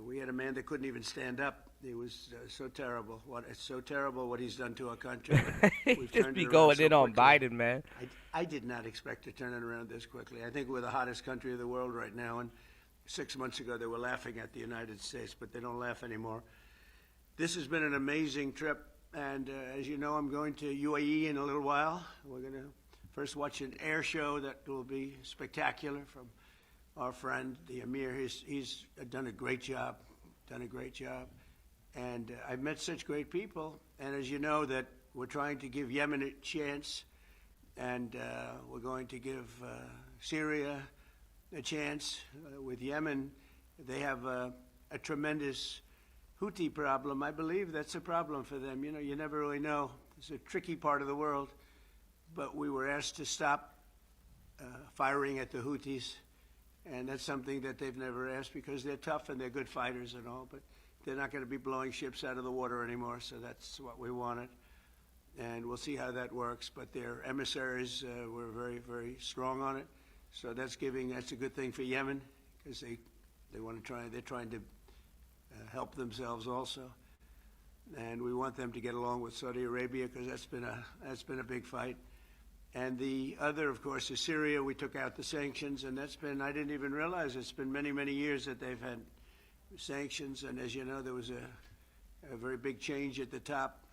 We had a man that couldn't even stand up. He was so terrible. It's so terrible what he's done to our country. He just be going in on Biden, man. I did not expect to turn it around this quickly. I think we're the hottest country of the world right now. And 6 months ago, they were laughing at the United States, but they don't laugh anymore. This has been an amazing trip. And as you know, I'm going to UAE in a little while. We're going to first watch an air show that will be spectacular from our friend, the Emir. He's done a great job, And I've met such great people. And as you know, that we're trying to give Yemen a chance, and we're going to give Syria a chance. With Yemen, they have a tremendous Houthi problem. I believe that's a problem for them. You know, you never really know. It's a tricky part of the world. But we were asked to stop firing at the Houthis. And that's something that they've never asked because they're tough and they're good fighters and all, but they're not going to be blowing ships out of the water anymore, so that's what we wanted. And we'll see how that works, but their emissaries were very, very strong on it. So that's a good thing for Yemen because they're trying to help themselves also. And we want them to get along with Saudi Arabia because that's been a big fight. And the other, of course, is Syria. We took out the sanctions, and I didn't even realize it's been many, many years that they've had sanctions. And as you know, there was a very big change at the top.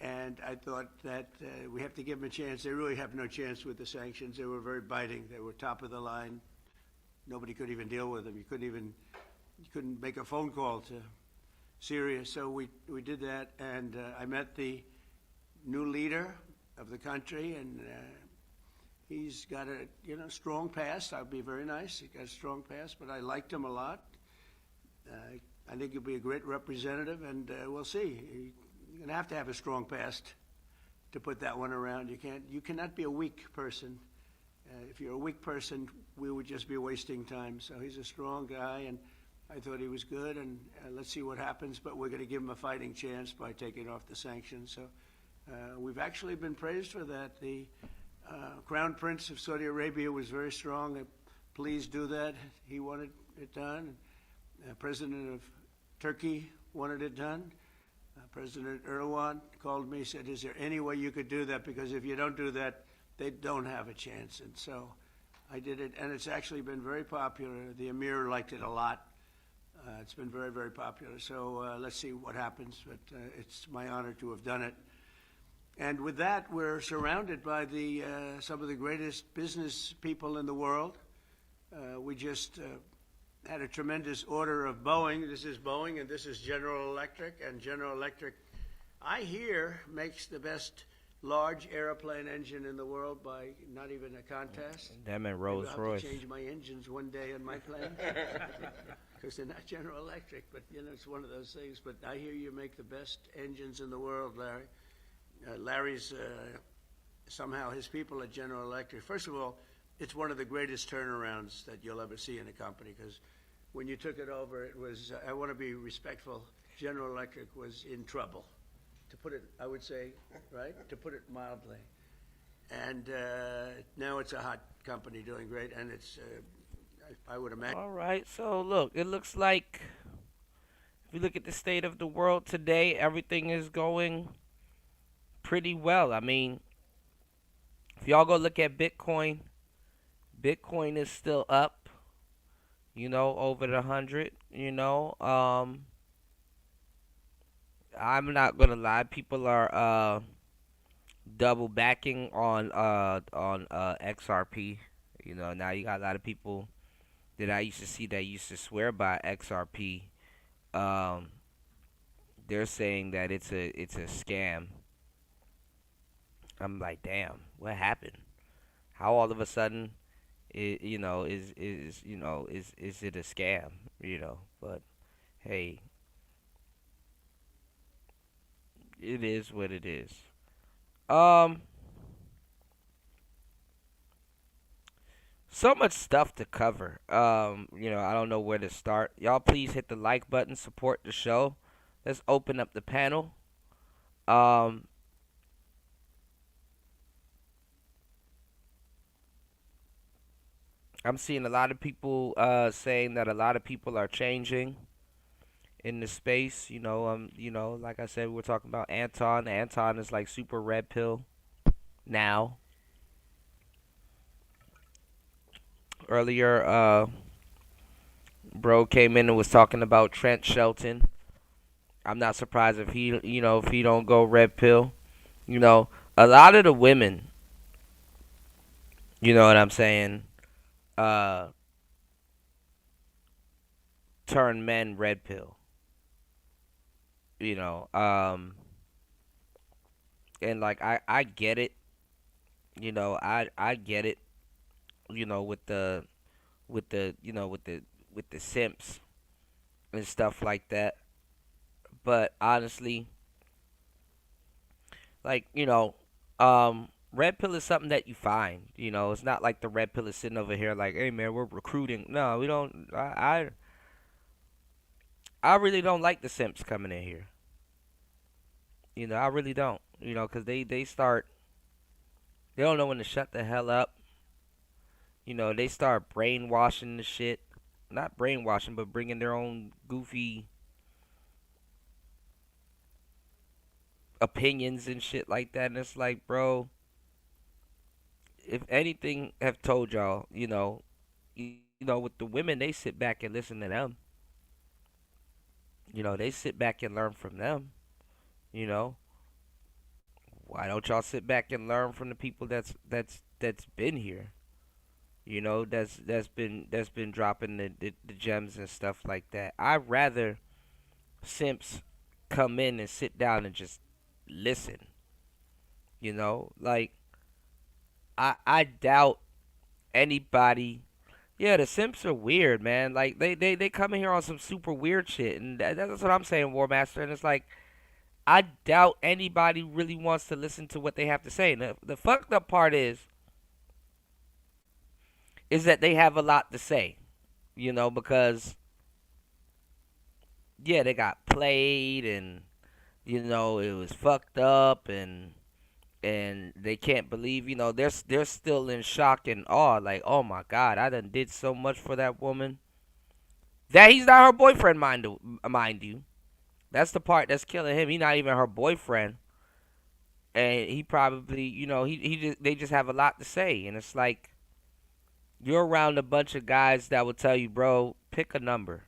And I thought that we have to give them a chance. They really have no chance with the sanctions. They were very biting. They were top of the line. Nobody could even deal with them. You couldn't make a phone call to Syria. So we did that, and I met the new leader of the country, and he's got a strong past. That would be very nice. He got a strong past, but I liked him a lot. I think he'll be a great representative, and we'll see. You're going to have a strong past to put that one around. You cannot be a weak person. If you're a weak person, we would just be wasting time. So he's a strong guy, and I thought he was good, and let's see what happens. But we're going to give him a fighting chance by taking off the sanctions. So we've actually been praised for that. The Crown Prince of Saudi Arabia was very strong. Please do that. He wanted it done. President of Turkey wanted it done. President Erdogan called me, said, is there any way you could do that? Because if you don't do that, they don't have a chance. And so I did it, and it's actually been very popular. The Emir liked it a lot. It's been very, very popular. So let's see what happens, but it's my honor to have done it. And with that, we're surrounded by some of the greatest business people in the world. We just had a tremendous order of Boeing. This is Boeing, and this is General Electric. And General Electric, I hear, makes the best large airplane engine in the world by not even a contest. Them and Rolls-Royce. I'll change my engines one day on my plane because they're not General Electric. But, it's one of those things. But I hear you make the best engines in the world, Larry. Larry's, somehow his people at General Electric, first of all, it's one of the greatest turnarounds that you'll ever see in a company because when you took it over, it was, I want to be respectful, General Electric was in trouble, to put it, I would say, right? To put it mildly. And now it's a hot company doing great, and it's, I would imagine. All right, so look, it looks like if you look at the state of the world today, everything is going pretty well. I mean, if y'all go look at Bitcoin is still up, over the 100, I'm not gonna lie, people are double backing on XRP. Now you got a lot of people that I used to see that used to swear by XRP. They're saying that it's a scam. I'm like, damn, what happened? How all of a sudden, is it a scam? But hey, it is what it is. So much stuff to cover. I don't know where to start. Y'all please hit the like button, support the show. Let's open up the panel. I'm seeing a lot of people saying that a lot of people are changing in the space. Like I said, we were talking about Anton. Anton is like super red pill now. Earlier, bro came in and was talking about Trent Shelton. I'm not surprised if he don't go red pill. A lot of the women, you know what I'm saying, turn men red pill. And like I get it. I get it. With the simps and stuff like that. But honestly, like, red pill is something that you find. It's not like the red pill is sitting over here like, hey man, we're recruiting. No, we don't. I really don't like the simps coming in here. I really don't. Because they start. They don't know when to shut the hell up. They start brainwashing the shit. Not brainwashing, but bringing their own goofy opinions and shit like that. And it's like, bro, if anything, have told y'all, with the women, they sit back and listen to them. They sit back and learn from them. Why don't y'all sit back and learn from the people that's been here? That's been dropping the gems and stuff like that. I'd rather simps come in and sit down and just listen. Like I doubt anybody. Yeah, the simps are weird, man. Like they come in here on some super weird shit, and that's what I'm saying, War Master. And it's like, I doubt anybody really wants to listen to what they have to say. And the fucked up part is that they have a lot to say, because, yeah, they got played and, it was fucked up and they can't believe, they're still in shock and awe. Like, oh my God, I done did so much for that woman. That he's not her boyfriend, mind you. That's the part that's killing him. He's not even her boyfriend. And he probably, they just have a lot to say. And it's like, you're around a bunch of guys that will tell you, bro, pick a number.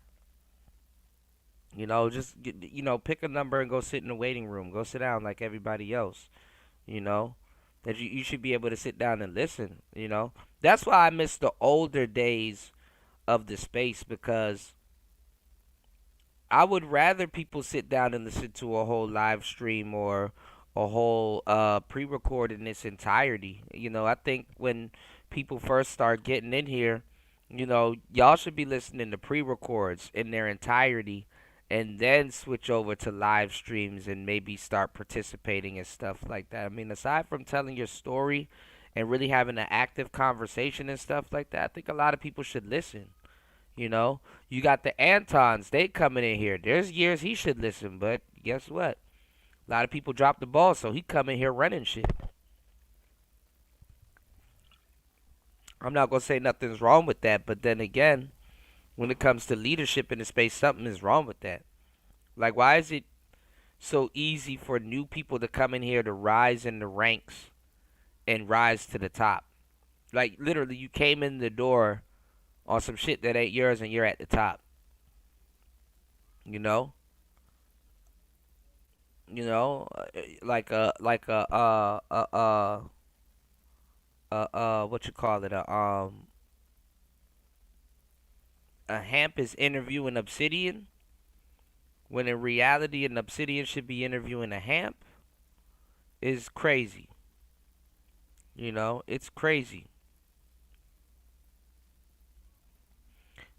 Just, pick a number and go sit in the waiting room. Go sit down like everybody else. That you should be able to sit down and listen. That's why I miss the older days of the space, because I would rather people sit down and listen to a whole live stream or a whole pre-record in its entirety. I think when people first start getting in here, y'all should be listening to pre-records in their entirety and then switch over to live streams and maybe start participating and stuff like that. I mean, aside from telling your story and really having an active conversation and stuff like that, I think a lot of people should listen. You got the Antons, they coming in here. There's years he should listen, but guess what? A lot of people drop the ball, so he come in here running shit. I'm not going to say nothing's wrong with that, but then again, when it comes to leadership in the space, something is wrong with that. Like, why is it so easy for new people to come in here to rise in the ranks and rise to the top? Like, literally, you came in the door on some shit that ain't yours and you're at the top. Like what you call it, a Hamp is interviewing Obsidian, when in reality an Obsidian should be interviewing a Hamp, is crazy. It's crazy.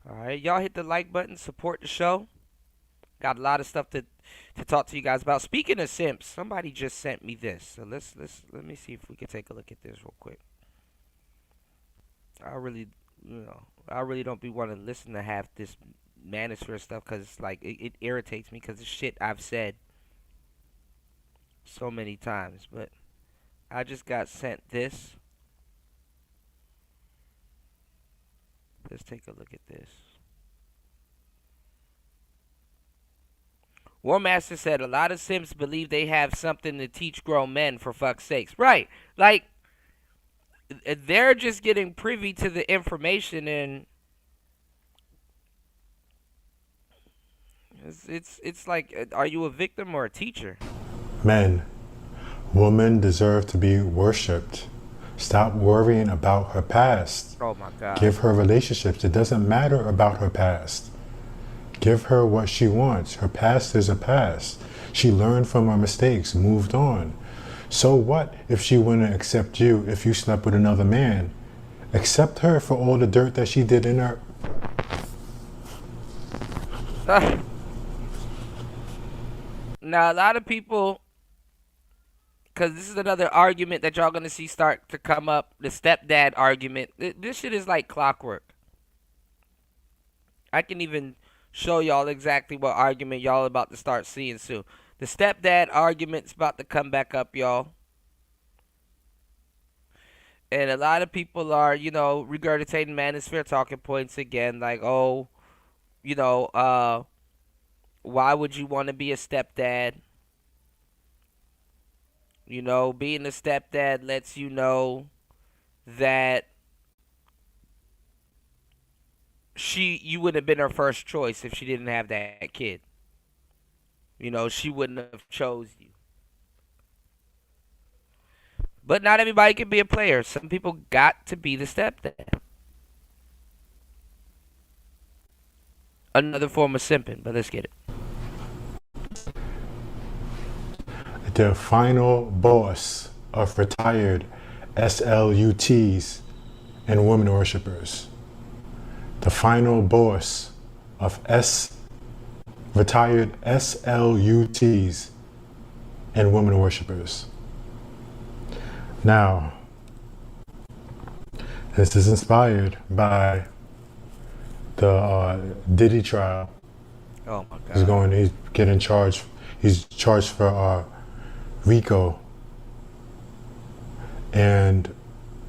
Alright, y'all hit the like button, support the show. Got a lot of stuff to talk to you guys about. Speaking of simps, somebody just sent me this. So let me see if we can take a look at this real quick. I really, I really don't be wanting to listen to half this manosphere stuff because it's like it irritates me because it's shit I've said so many times. But I just got sent this. Let's take a look at this. War Master said a lot of Sims believe they have something to teach grown men, for fuck's sakes. Right. Like, they're just getting privy to the information, and it's like, are you a victim or a teacher? Men, women deserve to be worshipped. Stop worrying about her past. Oh my God. Give her relationships. It doesn't matter about her past. Give her what she wants. Her past is a past. She learned from her mistakes, moved on. So what if she wouldn't accept you if you slept with another man? Accept her for all the dirt that she did in her. Now, a lot of people, because this is another argument that y'all going to see start to come up, the stepdad argument. This shit is like clockwork. I can even show y'all exactly what argument y'all about to start seeing soon. The stepdad argument's about to come back up, y'all. And a lot of people are, regurgitating manosphere talking points again. Like, oh, why would you want to be a stepdad? Being a stepdad lets you know that you wouldn't have been her first choice if she didn't have that kid. She wouldn't have chose you. But not everybody can be a player. Some people got to be the stepdad. Another form of simping, but let's get it. The final boss of retired SLUTs and women worshippers. The final boss of retired SLUTs and women worshippers. Now, this is inspired by the Diddy trial. Oh my God. He's getting charged. He's charged for RICO. And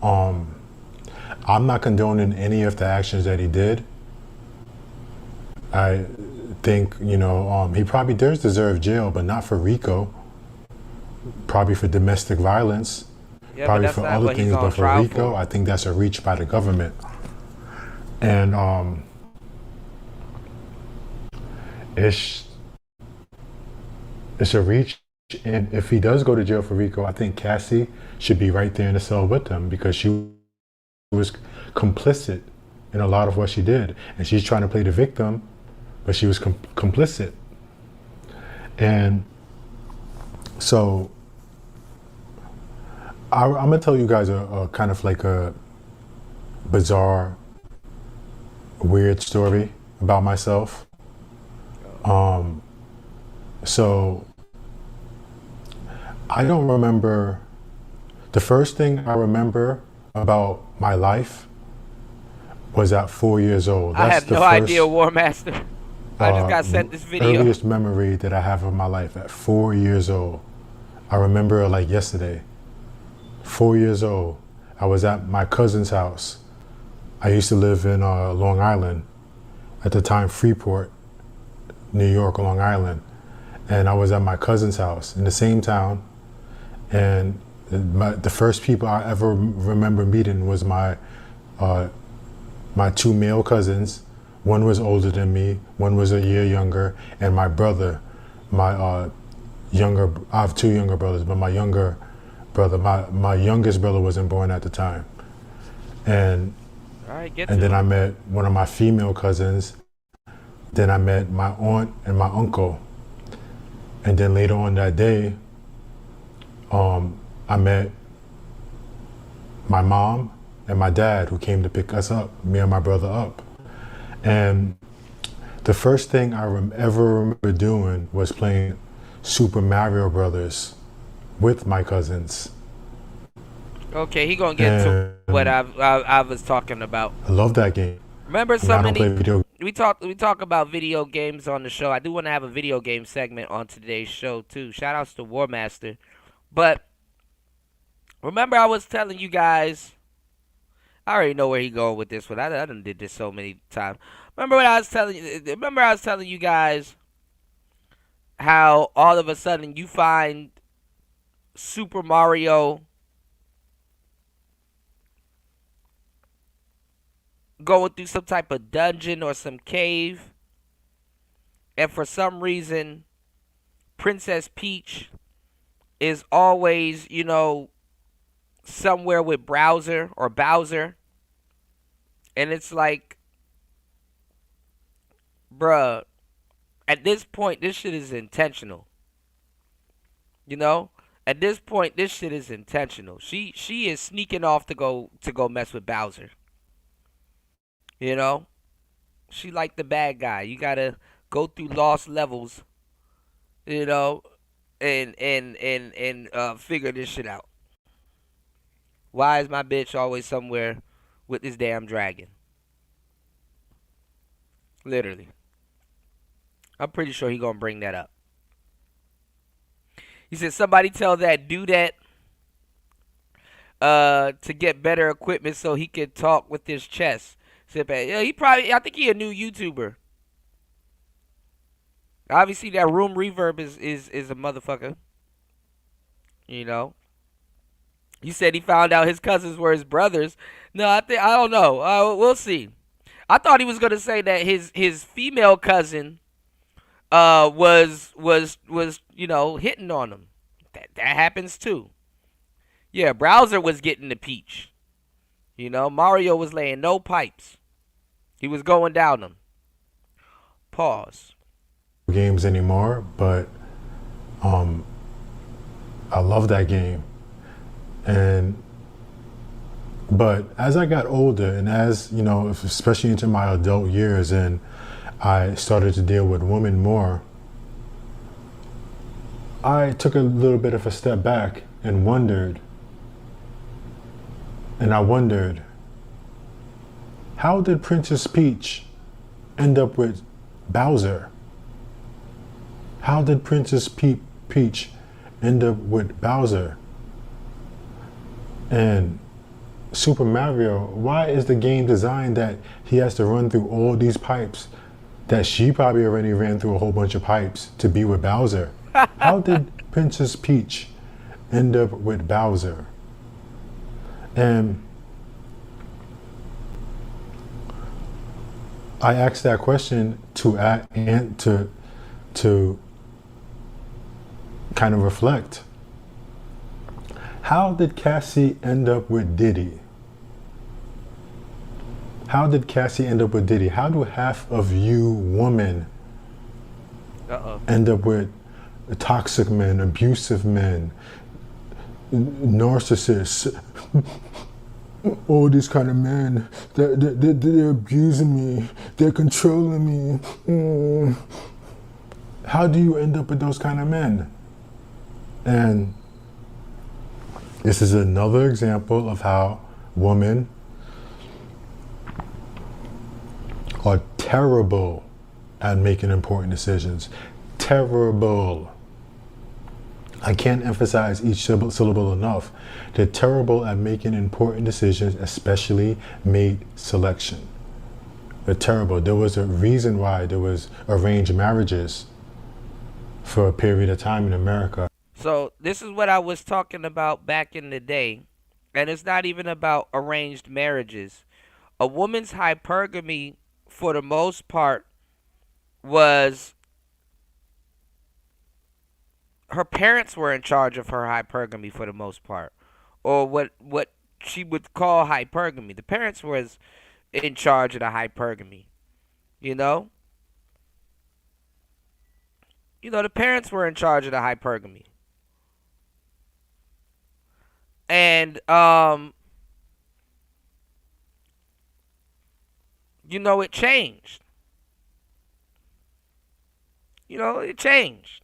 I'm not condoning any of the actions that he did. I think, he probably does deserve jail, but not for RICO. Probably for domestic violence. Yeah, probably for other things, but for RICO, I think that's a reach by the government. And it's a reach. And if he does go to jail for RICO, I think Cassie should be right there in the cell with him because she was complicit in a lot of what she did. And she's trying to play the victim, but she was complicit. And so I'm going to tell you guys a kind of like a bizarre, weird story about myself. So I don't remember, the first thing I remember about my life was at 4 years old. I have no idea, War Master. I just got sent this video. Earliest memory that I have of my life at 4 years old. I remember it like yesterday. 4 years old. I was at my cousin's house. I used to live in Long Island. At the time, Freeport, New York, Long Island. And I was at my cousin's house in the same town. And the first people I ever remember meeting was my two male cousins. One was older than me, one was a year younger, and my brother, I have two younger brothers, but my younger brother, my youngest brother wasn't born at the time. And then I met one of my female cousins. Then I met my aunt and my uncle. And then later on that day, I met my mom and my dad who came to pick us up, me and my brother up. And the first thing I ever remember doing was playing Super Mario Brothers with my cousins. Okay, he gonna get to what I was talking about. I love that game. Remember so I don't many play video. we talk about video games on the show. I do want to have a video game segment on today's show too. Shout outs to War Master. But remember I was telling you guys, I already know where he going with this one. I done did this so many times. Remember I was telling you guys how all of a sudden you find Super Mario going through some type of dungeon or some cave, and for some reason Princess Peach is always, somewhere with Bowser, and it's like, bruh, at this point this shit is intentional. At this point this shit is intentional. She is sneaking off to go mess with Bowser. She like the bad guy. You gotta go through lost levels, and figure this shit out. Why is my bitch always somewhere with this damn dragon? Literally. I'm pretty sure he gonna bring that up. He said somebody tell that dudette to get better equipment so he can talk with his chest. Yeah, I think he a new YouTuber. Obviously that room reverb is a motherfucker. He said he found out his cousins were his brothers. No, I don't know. We'll see. I thought he was gonna say that his female cousin was hitting on him. That happens too. Yeah, Bowser was getting the peach. Mario was laying no pipes. He was going down them. Pause. Games anymore, but I love that game. But as I got older, and as especially into my adult years, and I started to deal with women more, I took a little bit of a step back and wondered. And I wondered, how did Princess Peach end up with Bowser? How did Princess Peach end up with Bowser? And Super Mario, why is the game designed that he has to run through all these pipes that she probably already ran through a whole bunch of pipes to be with Bowser? How did Princess Peach end up with Bowser? And I asked that question to kind of reflect. How did Cassie end up with Diddy? How did Cassie end up with Diddy? How do half of you women end up with toxic men, abusive men, narcissists, all these kind of men? They're abusing me. They're controlling me. How do you end up with those kind of men? And this is another example of how women are terrible at making important decisions. Terrible. I can't emphasize each syllable enough. They're terrible at making important decisions, especially mate selection. They're terrible. There was a reason why there was arranged marriages for a period of time in America. So this is what I was talking about back in the day, and it's not even about arranged marriages. A woman's hypergamy, for the most part, was her parents were in charge of her hypergamy for the most part, or what she would call hypergamy. The parents was in charge of the hypergamy, the parents were in charge of the hypergamy. And, it changed. It changed.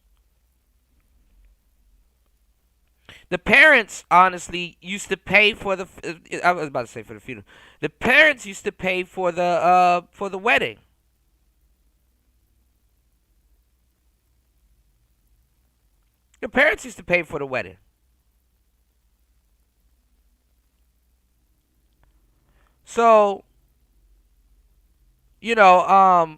The parents honestly used to pay for the. I was about to say for the funeral. The parents used to pay for the wedding. The parents used to pay for the wedding. So, you know,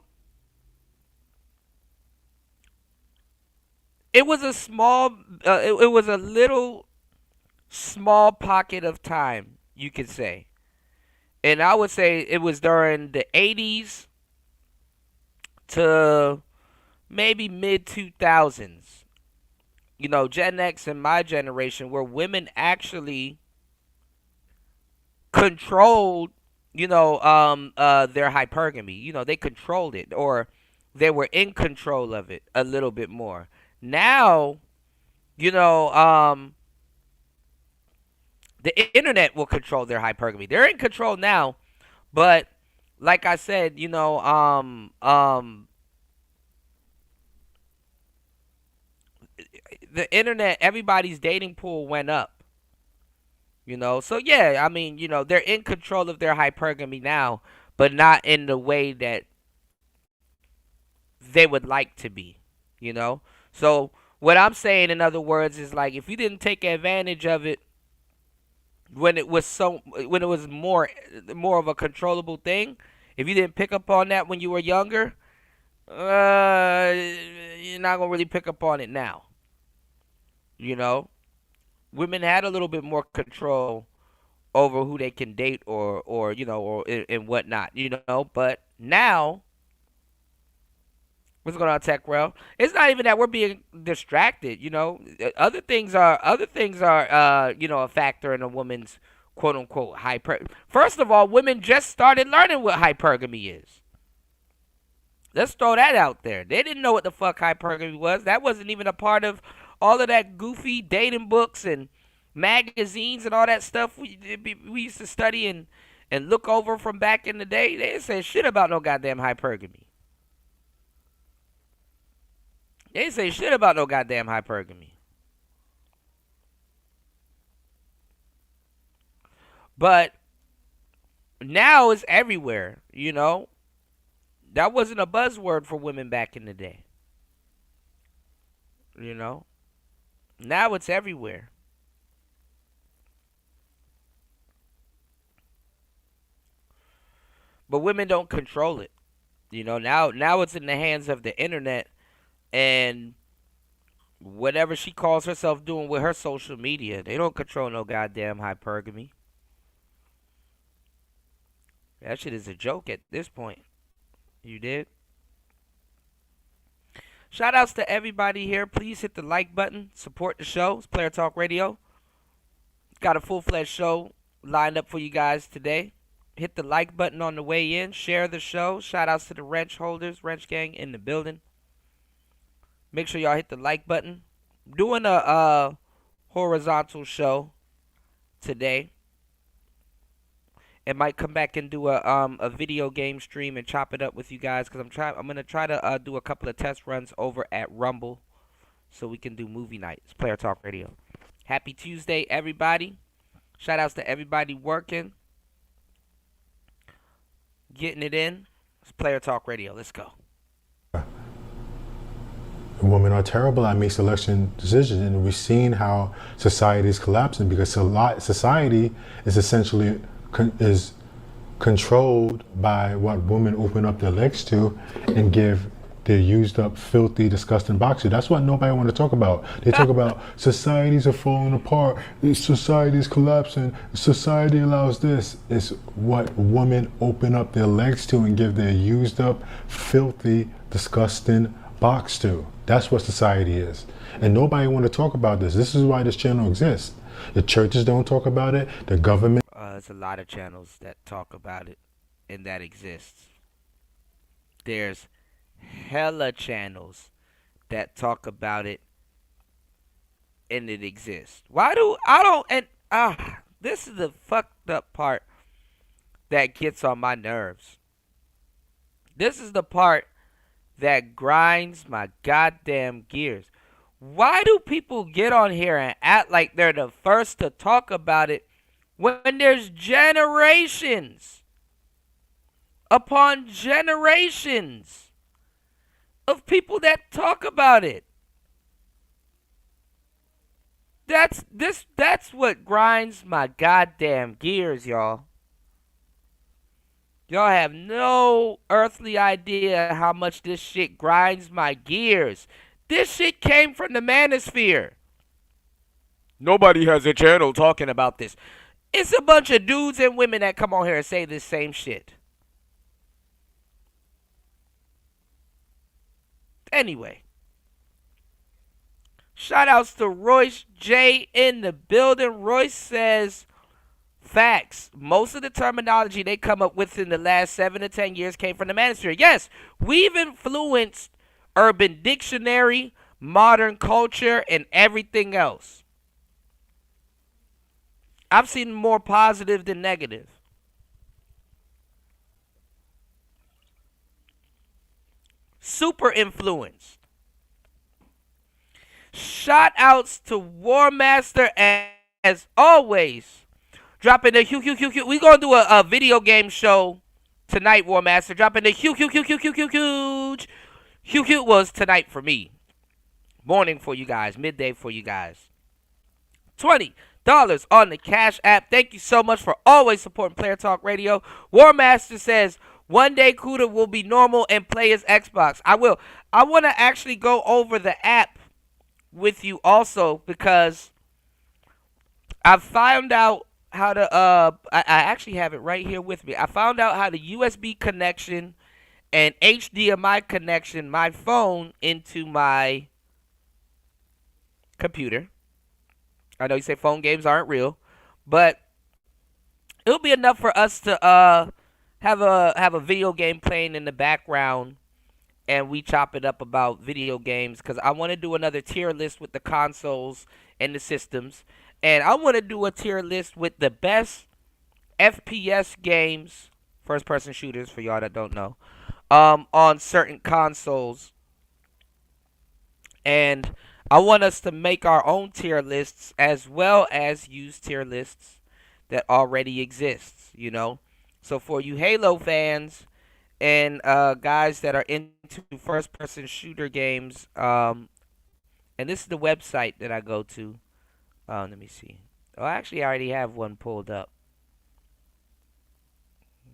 it was a small, it was a little small pocket of time, you could say. And I would say it was during the 80s to maybe mid 2000s. You know, Gen X and my generation, where women actually controlled, you know, their hypergamy. You know, they controlled it, or they were in control of it a little bit more. Now, you know, the internet will control their hypergamy. They're in control now, but like I said, you know, the internet, everybody's dating pool went up. You know, so yeah, I mean, you know, they're in control of their hypergamy now, but not in the way that they would like to be, you know? So what I'm saying, in other words, is like, if you didn't take advantage of it when it was more of a controllable thing, if you didn't pick up on that when you were younger, you're not gonna really pick up on it now. You know, women had a little bit more control over who they can date, or you know, or and whatnot, you know. But now, what's going on, Tech Rail? It's not even that we're being distracted. You know, other things are you know, a factor in a woman's quote unquote First of all, women just started learning what hypergamy is. Let's throw that out there. They didn't know what the fuck hypergamy was. That wasn't even a part of all of that goofy dating books and magazines and all that stuff we used to study and look over from back in the day. They didn't say shit about no goddamn hypergamy. They didn't say shit about no goddamn hypergamy. But now it's everywhere, you know. That wasn't a buzzword for women back in the day. You know. Now it's everywhere. But women don't control it. You know, now it's in the hands of the internet and whatever she calls herself doing with her social media. They don't control no goddamn hypergamy. That shit is a joke at this point. You did? Shout outs to everybody here. Please hit the like button. Support the show. It's Player Talk Radio. Got a full-fledged show lined up for you guys today. Hit the like button on the way in. Share the show. Shout outs to the wrench holders, wrench gang in the building. Make sure y'all hit the like button. Doing a horizontal show today. It might come back and do a video game stream and chop it up with you guys, because I'm gonna try to do a couple of test runs over at Rumble, so we can do movie night. It's Player Talk Radio. Happy Tuesday, everybody! Shout outs to everybody working, getting it in. It's Player Talk Radio. Let's go. Women are terrible at making selection decisions, and we've seen how society is collapsing because society is essentially is controlled by what women open up their legs to and give their used up, filthy, disgusting boxes. That's what nobody want to talk about. They talk about societies are falling apart, society is collapsing, society allows this. It's what women open up their legs to and give their used up, filthy, disgusting box to. That's what society is. And nobody want to talk about this. This is why this channel exists. The churches don't talk about it. The government. There's a lot of channels that talk about it and that exists. There's hella channels that talk about it and it exists. This is the fucked up part that gets on my nerves. This is the part that grinds my goddamn gears. Why do people get on here and act like they're the first to talk about it when there's generations upon generations of people that talk about it? That's what grinds my goddamn gears, y'all. Y'all have no earthly idea how much this shit grinds my gears. This shit came from the manosphere. Nobody has a channel talking about this. It's a bunch of dudes and women that come on here and say this same shit. Anyway. Shout outs to Royce J in the building. Royce says, facts. Most of the terminology they come up with in the last 7 to 10 years came from the manosphere. Yes, we've influenced Urban Dictionary, modern culture, and everything else. I've seen more positive than negative. Super influenced. Shout outs to War Master as always. Dropping the huge. We're going to do a video game show tonight, War Master. Dropping the huge. Huge was tonight for me. Morning for you guys. Midday for you guys. $20 on the Cash App. Thank you so much for always supporting Player Talk Radio. War Master says, one day Kuda will be normal and play his Xbox. I will. I want to actually go over the app with you also because I found out how to I actually have it right here with me. I found out how the USB connection and HDMI connection my phone into my computer. I know you say phone games aren't real, but it'll be enough for us to have a video game playing in the background and we chop it up about video games because I want to do another tier list with the consoles and the systems. And I want to do a tier list with the best FPS games, first-person shooters for y'all that don't know, on certain consoles. And I want us to make our own tier lists as well as use tier lists that already exist, you know. So for you Halo fans and guys that are into first-person shooter games, and this is the website that I go to. Let me see. Oh, actually, I already have one pulled up.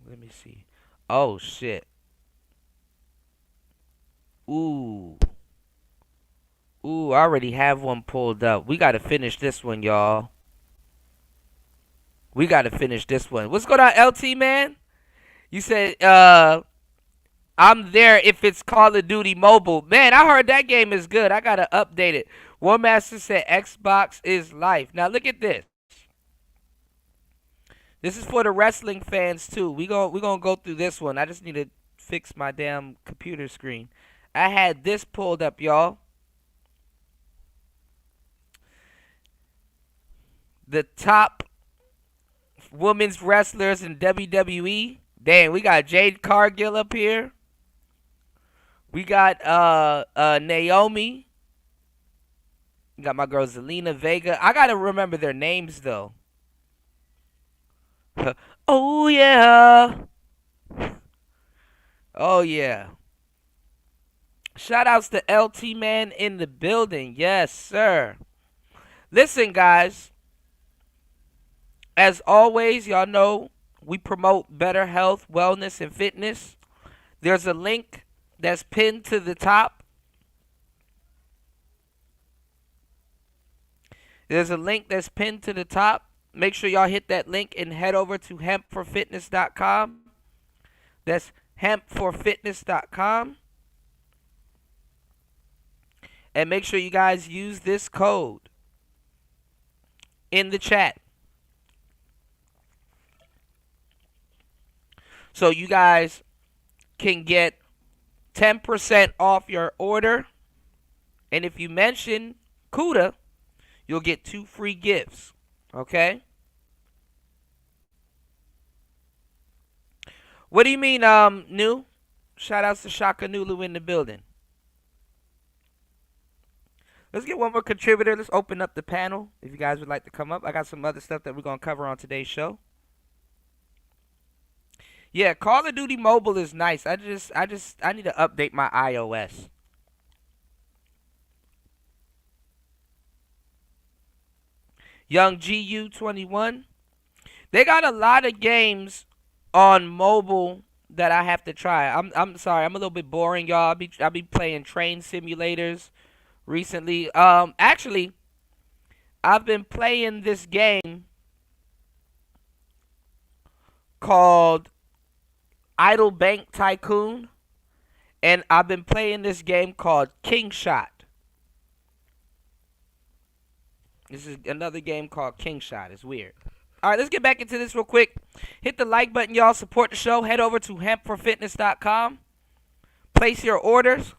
Let me see. Oh, shit. Ooh, I already have one pulled up. We got to finish this one, y'all. We got to finish this one. What's going on, LT, man? You said, I'm there if it's Call of Duty Mobile. Man, I heard that game is good. I got to update it. War Master said Xbox is life. Now, look at this. This is for the wrestling fans, too. We're gonna go through this one. I just need to fix my damn computer screen. I had this pulled up, y'all. The top women's wrestlers in WWE. Damn, we got Jade Cargill up here. We got Naomi. We got my girl Zelina Vega. I gotta remember their names though. Oh yeah. Oh yeah. Shout outs to LT man in the building. Yes, sir. Listen, guys. As always, y'all know we promote better health, wellness, and fitness. There's a link that's pinned to the top. There's a link that's pinned to the top. Make sure y'all hit that link and head over to hempforfitness.com. That's hempforfitness.com. And make sure you guys use this code in the chat. So you guys can get 10% off your order. And if you mention Kuda, you'll get 2 free gifts. Okay? What do you mean, new? Shout outs to Shaka Nulu in the building. Let's get one more contributor. Let's open up the panel. If you guys would like to come up, I got some other stuff that we're gonna cover on today's show. Yeah, Call of Duty Mobile is nice. I need to update my iOS. Young GU21. They got a lot of games on mobile that I have to try. I'm sorry, I'm a little bit boring, y'all. I'll be playing train simulators recently. Actually, I've been playing this game called Idle Bank Tycoon, and I've been playing this game called King Shot. This is another game called King Shot. It's weird. All right, let's get back into this real quick. Hit the like button, y'all. Support the show. Head over to hempforfitness.com. Place your orders.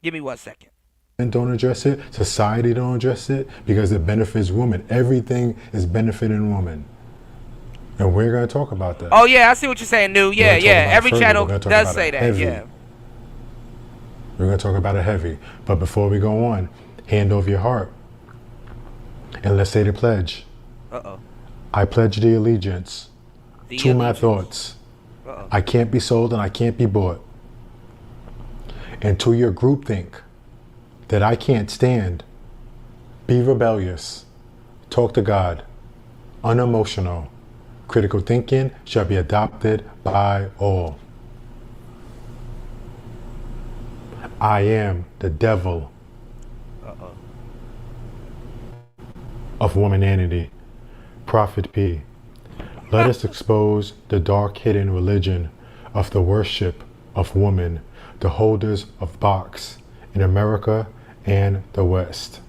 Give me 1 second. And don't address it. Society don't address it because it benefits women. Everything is benefiting women. And we're going to talk about that. Oh, yeah, I see what you're saying, New. Yeah, yeah. Every channel does say that, heavy. yeah. We're going to talk about it heavy. But before we go on, hand over your heart. And let's say the pledge. Uh-oh. I pledge the allegiance to my thoughts. I can't be sold and I can't be bought. And to your groupthink that I can't stand. Be rebellious. Talk to God. Unemotional. Critical thinking shall be adopted by all. I am the devil of womananity. Prophet P. Let us expose the dark hidden religion of the worship of woman, the holders of box in America and the West.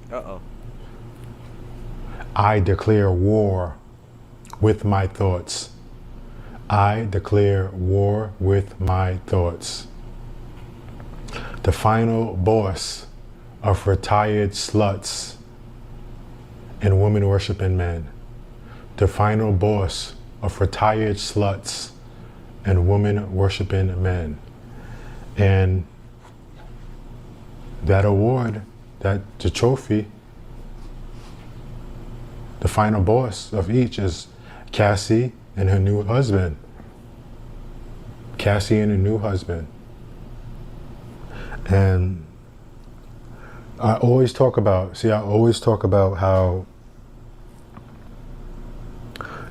I declare war with my thoughts. I declare war with my thoughts. The final boss of retired sluts and women worshiping men. The final boss of retired sluts and women worshiping men. And that award, the trophy, the final boss of each is Cassie and her new husband. Cassie and her new husband. And I always talk about how,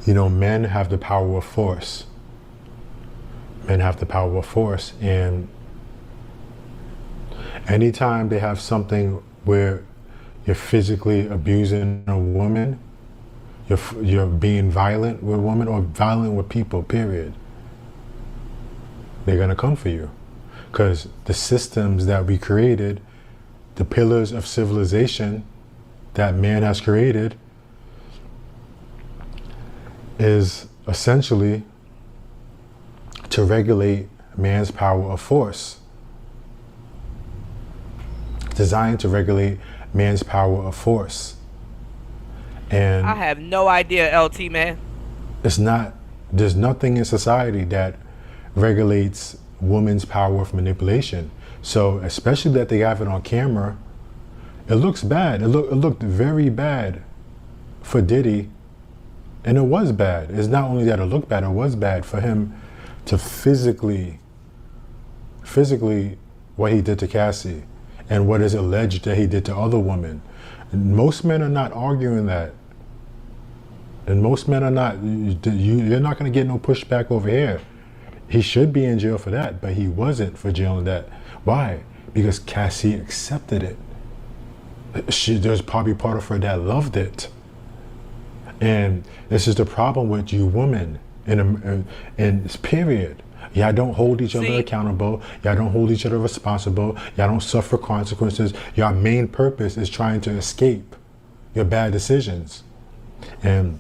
you know, men have the power of force. Men have the power of force, and anytime they have something where you're physically abusing a woman, you're being violent with women or violent with people, period, they're gonna come for you. Because the systems that we created, the pillars of civilization that man has created, is essentially to regulate man's power of force. Designed to regulate man's power of force. And I have no idea, LT, man. There's nothing in society that regulates women's power of manipulation. So especially that they have it on camera, it looks bad. It looked very bad for Diddy. And it was bad. It's not only that it looked bad, it was bad for him to physically what he did to Cassie and what is alleged that he did to other women. And most men are not arguing that. And most men are not, you're not gonna get no pushback over here. He should be in jail for that, but he wasn't for jail on that. Why? Because Cassie accepted it. There's probably part of her that loved it. And this is the problem with you women in this period. Y'all don't hold each other accountable. Y'all don't hold each other responsible. Y'all don't suffer consequences. Your main purpose is trying to escape your bad decisions. And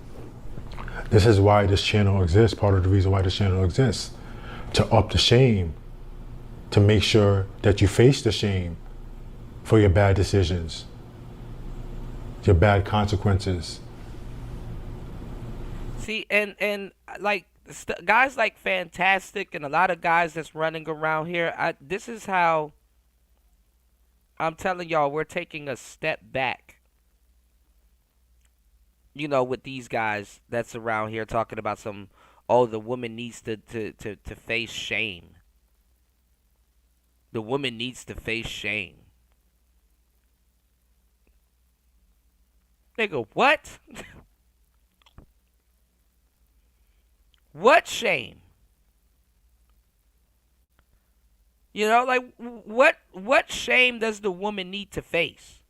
this is why this channel exists, part of the reason why this channel exists. To up the shame, to make sure that you face the shame for your bad decisions, your bad consequences. See, and like guys like Fantastic and a lot of guys that's running around here, this is how I'm telling y'all, we're taking a step back. You know, with these guys that's around here talking about some, oh, the woman needs to face shame. The woman needs to face shame. Nigga, what? What shame? You know, like, what shame does the woman need to face?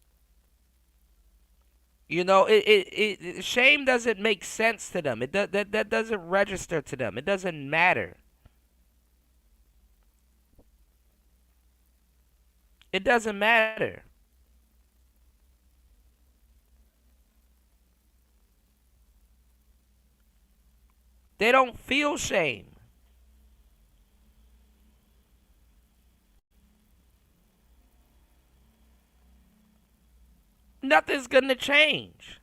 You know, shame doesn't make sense to them. That doesn't register to them. It doesn't matter. It doesn't matter. They don't feel shame. Nothing's gonna change.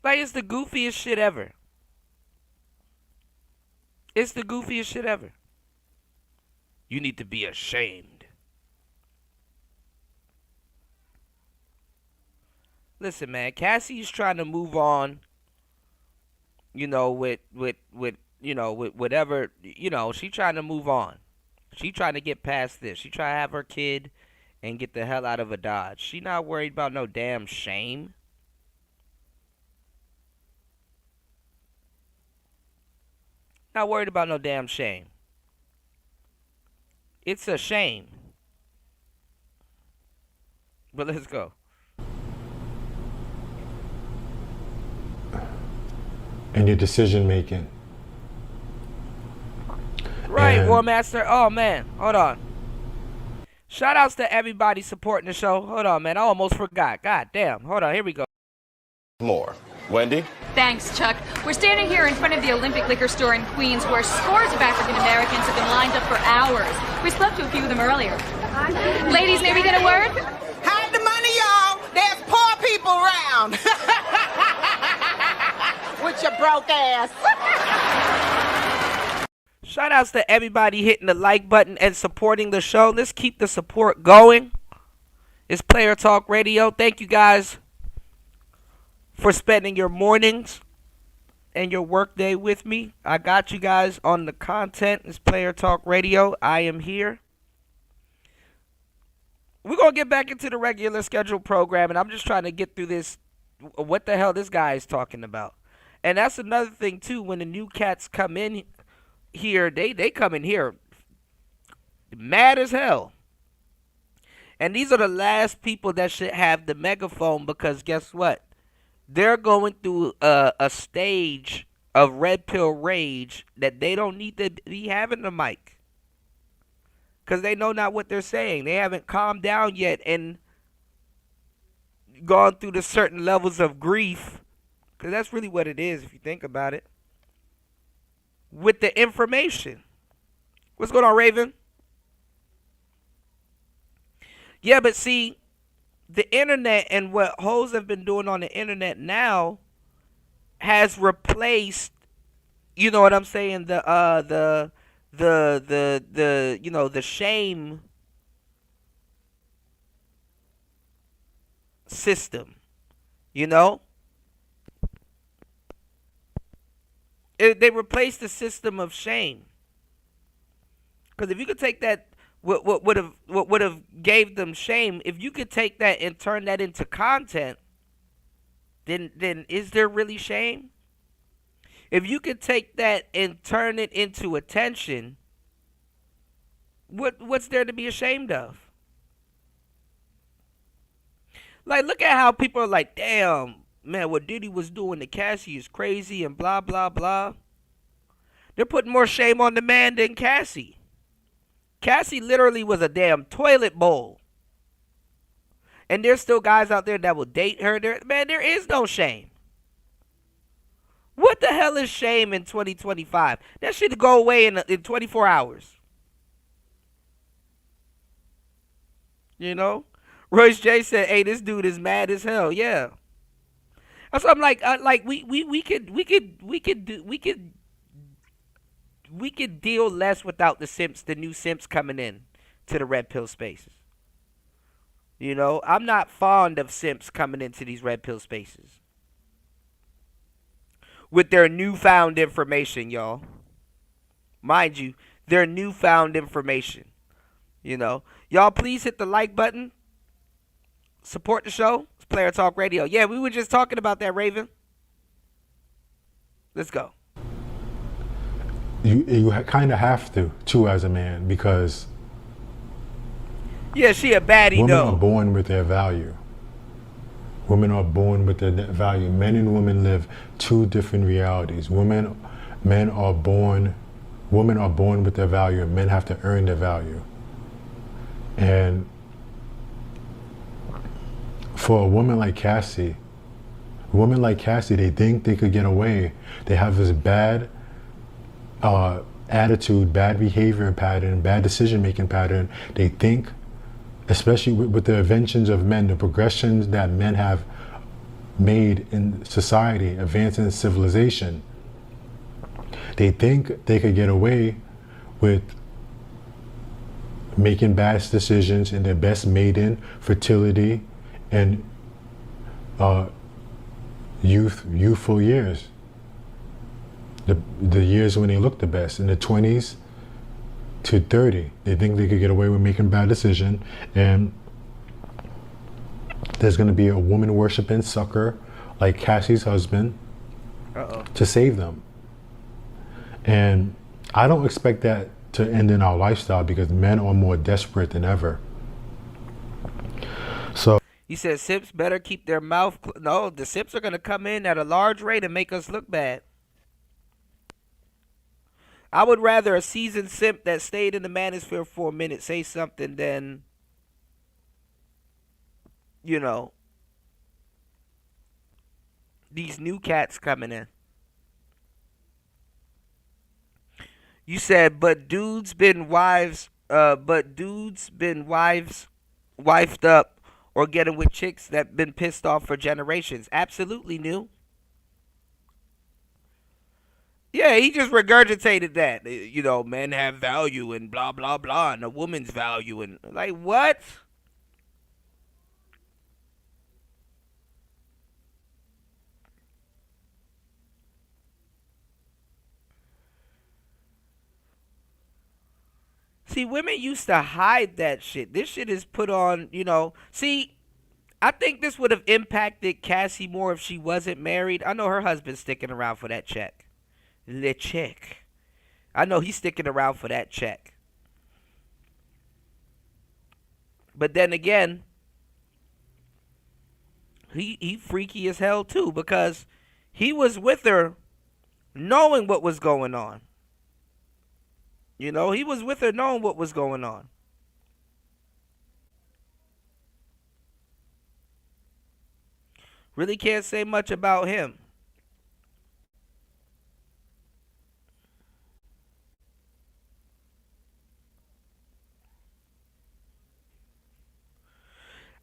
Like, it's the goofiest shit ever. It's the goofiest shit ever. You need to be ashamed. Listen, man, Cassie's trying to move on, you know, with whatever, you know, she trying to move on. She trying to get past this. She trying to have her kid and get the hell out of a Dodge. She not worried about no damn shame. Not worried about no damn shame. It's a shame. But let's go. And your decision making. Right, And War Master. Oh, man. Hold on. Shout outs to everybody supporting the show. Hold on, man. I almost forgot. God damn. Hold on. Here we go. More. Wendy? Thanks, Chuck. We're standing here in front of the Olympic Liquor Store in Queens, where scores of African Americans have been lined up for hours. We spoke to a few of them earlier. Ladies, may we get a word? Hide the money, y'all. There's poor people around. With your broke ass. Shout outs to everybody hitting the like button and supporting the show. Let's keep the support going. It's Player Talk Radio. Thank you guys for spending your mornings and your workday with me. I got you guys on the content. It's Player Talk Radio. I am here. We're going to get back into the regular scheduled program, and I'm just trying to get through this, what the hell this guy is talking about. And that's another thing, too, when the new cats come in here, they come in here mad as hell. And these are the last people that should have the megaphone, because guess what? They're going through a stage of red pill rage that they don't need to be having the mic. Because they know not what they're saying. They haven't calmed down yet and gone through the certain levels of grief. Because that's really what it is if you think about it. With the information. What's going on, Raven? Yeah, but see, the internet and what hoes have been doing on the internet now has replaced, you know what I'm saying, the you know, the shame system, you know? They replaced the system of shame. Because if you could take that, what would have gave them shame, if you could take that and turn that into content, then is there really shame? If you could take that and turn it into attention, what's there to be ashamed of? Like, look at how people are like, damn, man, what Diddy was doing to Cassie is crazy and blah, blah, blah. They're putting more shame on the man than Cassie. Cassie literally was a damn toilet bowl. And there's still guys out there that will date her. Man, there is no shame. What the hell is shame in 2025? That should go away in 24 hours. You know? Royce J said, hey, this dude is mad as hell. Yeah. So I'm like we could deal less without the new simps coming in to the red pill spaces. You know, I'm not fond of simps coming into these red pill spaces with their newfound information, y'all. Mind you, their newfound information. You know, y'all please hit the like button. Support the show. It's Player Talk Radio. Yeah, we were just talking about that, Raven. Let's go. You kind of have to, too, as a man, because yeah, she a baddie, women though. are born with their value. Women are born with their value. Men and women live two different realities. Women are born with their value, and men have to earn their value. And for a woman like Cassie, they think they could get away. They have this bad attitude, bad behavior pattern, bad decision-making pattern. They think, especially with the inventions of men, the progressions that men have made in society, advancing civilization, they think they could get away with making bad decisions in their best maiden, fertility, and youthful years. The years when they look the best, in the 20s to 30. They think they could get away with making bad decisions, and there's going to be a woman worshiping sucker like Cassie's husband to save them. And I don't expect that to end in our lifestyle, because men are more desperate than ever. So He said simps better keep their mouth. No, the simps are going to come in at a large rate and make us look bad. I would rather a seasoned simp that stayed in the manosphere for a minute say something than, you know, these new cats coming in. You said, but dudes been wifed up or getting with chicks that been pissed off for generations. Absolutely new. Yeah, he just regurgitated that. You know, men have value and blah, blah, blah, and a woman's value. And like, what? See, women used to hide that shit. This shit is put on, you know. See, I think this would have impacted Cassie more if she wasn't married. I know her husband's sticking around for that check. The check. I know he's sticking around for that check. But then again, he freaky as hell too, because he was with her knowing what was going on. You know, he was with her knowing what was going on. Really can't say much about him.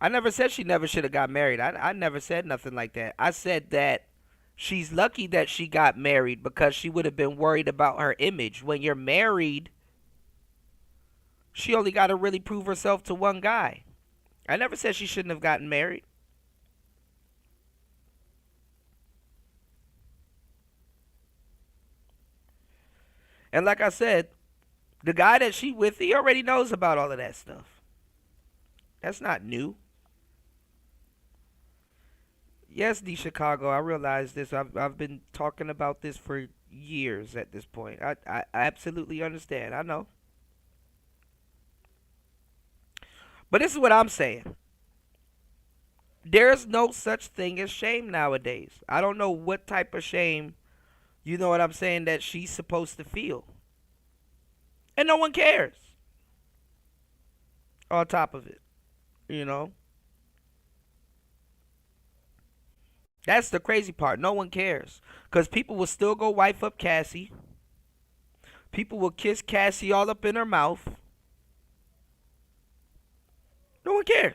I never said she never should have got married. I never said nothing like that. I said that she's lucky that she got married, because she would have been worried about her image. When you're married, she only got to really prove herself to one guy. I never said she shouldn't have gotten married. And like I said, the guy that she with, he already knows about all of that stuff. That's not new. Yes, D Chicago, I realize this. I've been talking about this for years at this point. I absolutely understand. I know. But this is what I'm saying. There's no such thing as shame nowadays. I don't know what type of shame, you know what I'm saying, that she's supposed to feel. And no one cares. On top of it, you know. That's the crazy part. No one cares. Because people will still go wife up Cassie. People will kiss Cassie all up in her mouth. No one cares.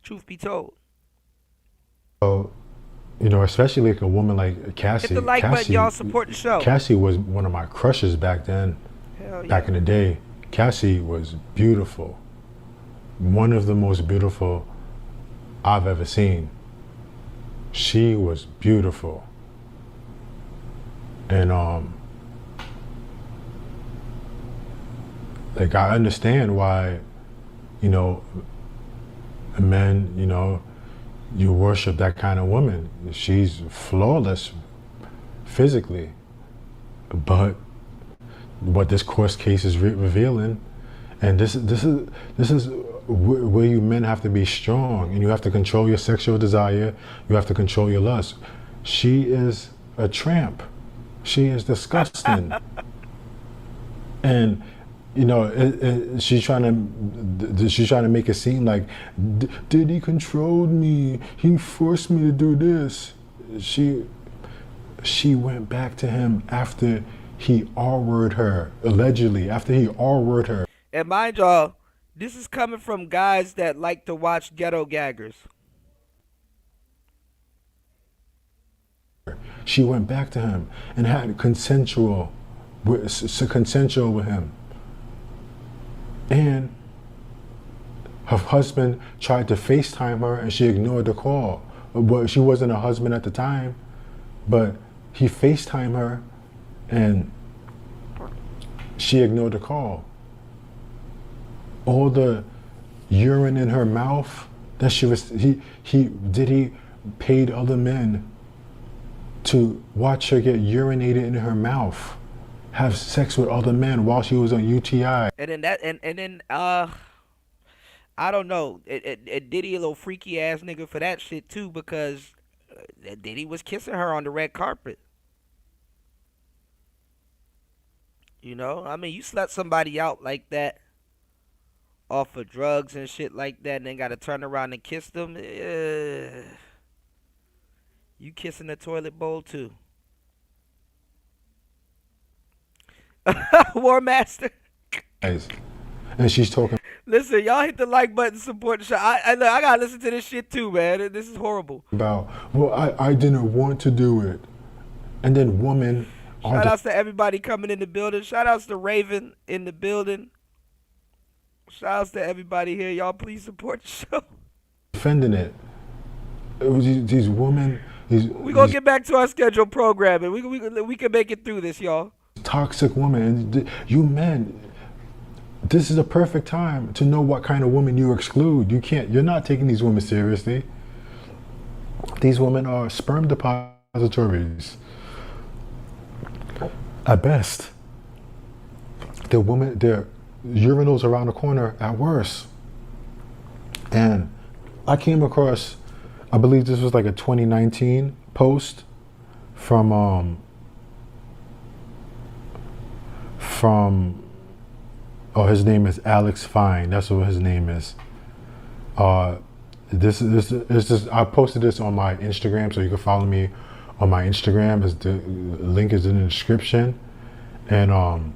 Truth be told. So, you know, especially like a woman like Cassie. Hit the like button, y'all. Support the show. Cassie was one of my crushes back then. Hell yeah. Back in the day, Cassie was beautiful. One of the most beautiful I've ever seen. She was beautiful. And like I understand why, you know, men, you know, you worship that kind of woman. She's flawless physically. But what this court case is revealing, and this is where you men have to be strong, and you have to control your sexual desire. You have to control your lust. She is a tramp. She is disgusting. And you know, she's trying to make it seem like Diddy controlled me. He forced me to do this. She went back to him after he R-worded her, allegedly, after he R-worded her. And mind y'all, this is coming from guys that like to watch ghetto gaggers. She went back to him and had consensual with him. And her husband tried to FaceTime her and she ignored the call. Well, she wasn't a husband at the time, but he FaceTimed her and she ignored the call. All the urine in her mouth that he paid other men to watch her get urinated in her mouth, have sex with other men while she was on UTI. And then I don't know. Diddy a little freaky ass nigga for that shit too, because Diddy was kissing her on the red carpet. You know, I mean, you slept somebody out like that off of drugs and shit like that, and then got to turn around and kiss them. You kissing the toilet bowl too. War Master. And she's talking. Listen, y'all hit the like button, support the show. I gotta listen to this shit too, man. This is horrible. About, well, I didn't want to do it. And then woman. Shout outs to everybody coming in the building. Shout outs to Raven in the building. Shout outs to everybody here. Y'all please support the show. Defending it. It was these women. We gonna get back to our scheduled programming. We can make it through this, y'all. Toxic woman. You men, this is a perfect time to know what kind of woman you exclude. You're not taking these women seriously. These women are sperm depositories. At best. Their urinals around the corner at worst. And I came across, I believe this was like a 2019 post from his name is Alex Fine. That's what his name is. This is I posted this on my Instagram, so you can follow me on my Instagram. The link is in the description. And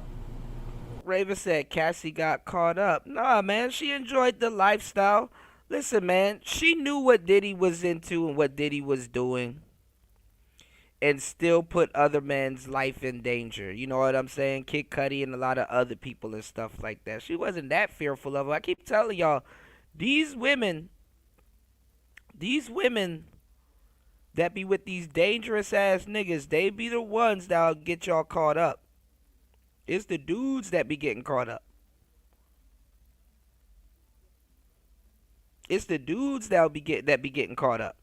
Raven said Cassie got caught up. Nah, man, she enjoyed the lifestyle. Listen, man, she knew what Diddy was into and what Diddy was doing, and still put other men's life in danger. You know what I'm saying? Kid Cudi and a lot of other people and stuff like that. She wasn't that fearful of her. I keep telling y'all, these women that be with these dangerous ass niggas, they be the ones that'll get y'all caught up. It's the dudes that be getting caught up. It's the dudes that be getting caught up.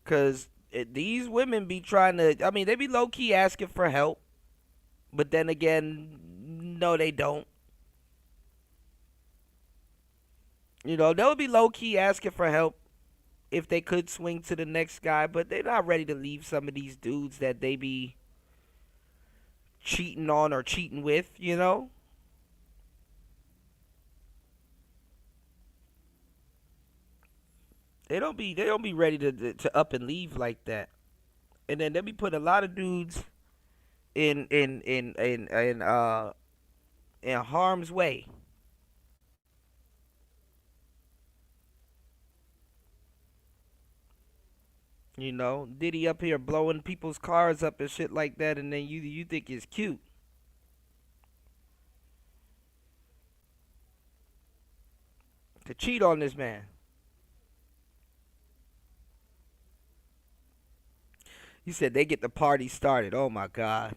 Cause these women be trying to, I mean, they be low key asking for help, but then again, no, they don't. You know, they'll be low key asking for help if they could swing to the next guy, but they're not ready to leave some of these dudes that they be cheating on or cheating with, you know? They don't be ready to up and leave like that. And then they be putting a lot of dudes in harm's way. You know, Diddy up here blowing people's cars up and shit like that, and then you think it's cute. To cheat on this man. He said they get the party started. Oh my God.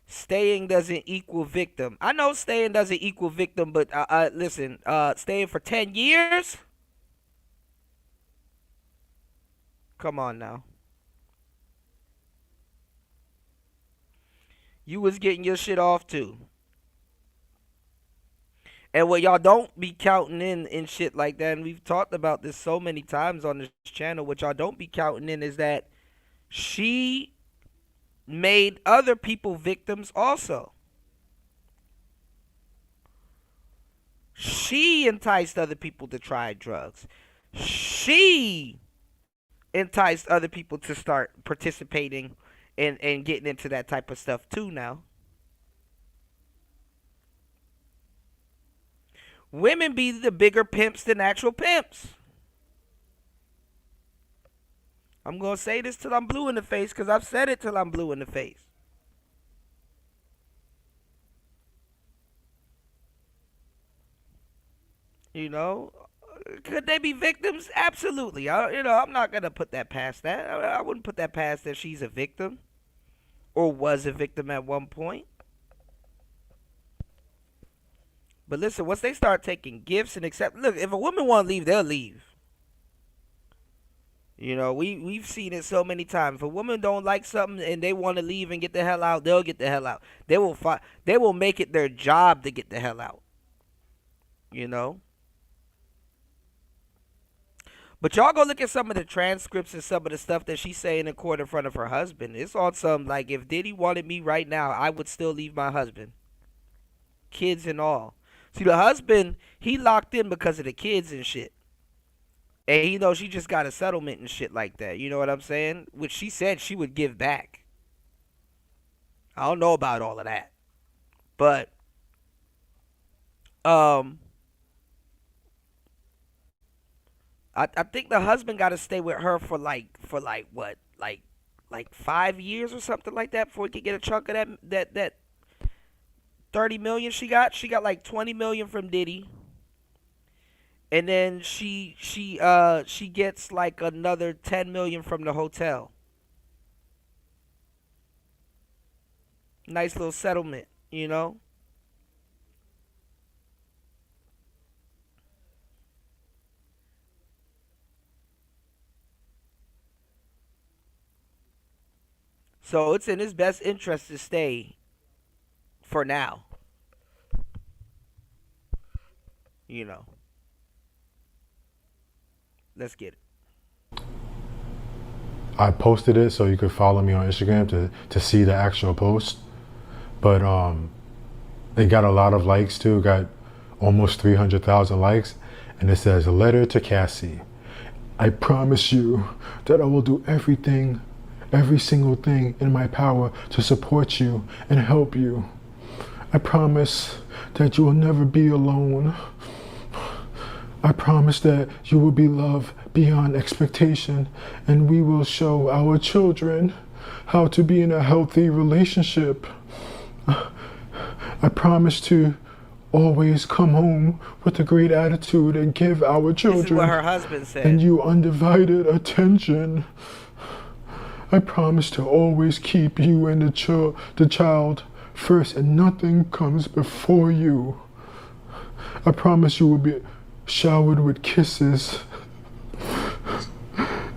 Staying doesn't equal victim. I know staying doesn't equal victim, but listen, staying for 10 years? Come on now. You was getting your shit off too. And what y'all don't be counting in shit like that, and we've talked about this so many times on this channel, what y'all don't be counting in is that she made other people victims also. She enticed other people to try drugs. She enticed other people to start participating and getting into that type of stuff too now. Women be the bigger pimps than actual pimps. I'm going to say this till I'm blue in the face because I've said it till I'm blue in the face. You know, could they be victims? Absolutely. I'm not going to put that past that. I wouldn't put that past that she's a victim or was a victim at one point. But listen, once they start taking gifts and look, if a woman want to leave, they'll leave. You know, we've seen it so many times. If a woman don't like something and they want to leave and get the hell out, they'll get the hell out. They will make it their job to get the hell out. You know? But y'all go look at some of the transcripts and some of the stuff that she's saying in court in front of her husband. It's on some, like, if Diddy wanted me right now, I would still leave my husband. Kids and all. See, the husband, he locked in because of the kids and shit. And he knows she just got a settlement and shit like that. You know what I'm saying? Which she said she would give back. I don't know about all of that. But, I think the husband got to stay with her for like 5 years or something like that before he could get a chunk of that 30 million she got. She got like 20 million from Diddy. And then she gets like another 10 million from the hotel. Nice little settlement, you know? So it's in his best interest to stay for now. You know. Let's get it. I posted it so you could follow me on Instagram to see the actual post. But it got a lot of likes too. Got almost 300,000 likes. And it says, "Letter to Cassie. I promise you that I will do everything, every single thing in my power to support you and help you. I promise that you will never be alone. I promise that you will be loved beyond expectation, and we will show our children how to be in a healthy relationship. I promise to always come home with a great attitude and give our children this is what her husband said. And you undivided attention. I promise to always keep you and the child first, and nothing comes before you. I promise you will be showered with kisses,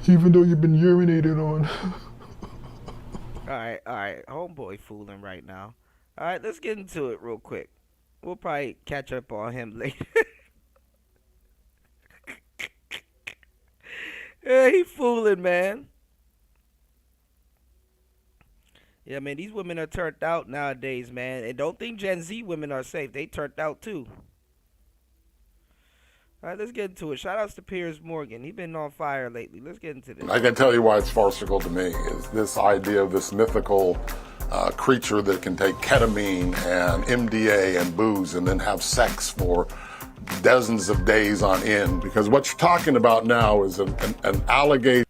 even though you've been urinated on." All right. Homeboy fooling right now. All right, let's get into it real quick. We'll probably catch up on him later. Yeah, he fooling, man. Yeah, man, these women are turned out nowadays, man. And don't think Gen Z women are safe. They turned out, too. All right, let's get into it. Shout outs to Piers Morgan. He's been on fire lately. Let's get into this. I can tell you why it's farcical to me is this idea of this mythical creature that can take ketamine and MDA and booze and then have sex for dozens of days on end, because what you're talking about now is an allegation.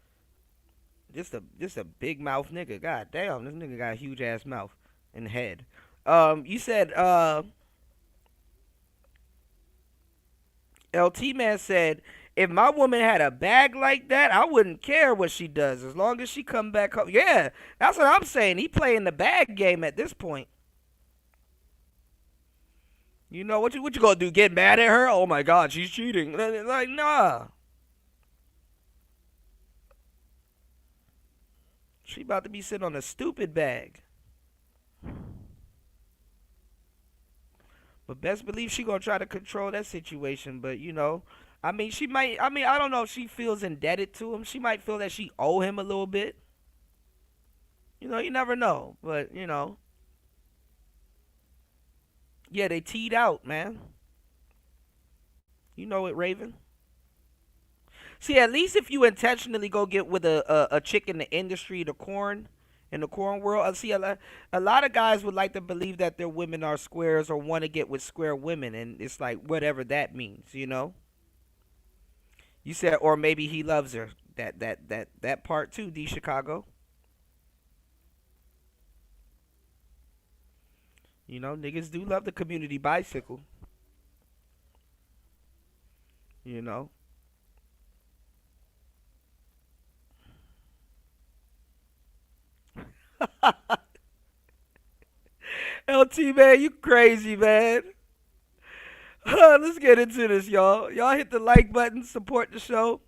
Just a big mouth nigga. God damn, this nigga got a huge ass mouth and head. You said LT Man said, if my woman had a bag like that, I wouldn't care what she does as long as she come back home. Yeah, that's what I'm saying. He playing the bag game at this point. You know, what you gonna do? Get mad at her? Oh my God, she's cheating. Like, nah. She about to be sitting on a stupid bag. But best believe she gonna try to control that situation. But, you know, I mean, she might, I don't know if she feels indebted to him. She might feel that she owe him a little bit. You know, you never know. But, you know. Yeah, they teed out, man. You know it, Raven. See, at least if you intentionally go get with a chick in the industry, in the corn world, see, a lot of guys would like to believe that their women are squares or want to get with square women, and it's like whatever that means, you know. You said, or maybe he loves her. That part too, D Chicago. You know, niggas do love the community bicycle. You know. LT, man, you crazy, man. Let's get into this, y'all. Y'all hit the like button, support the show.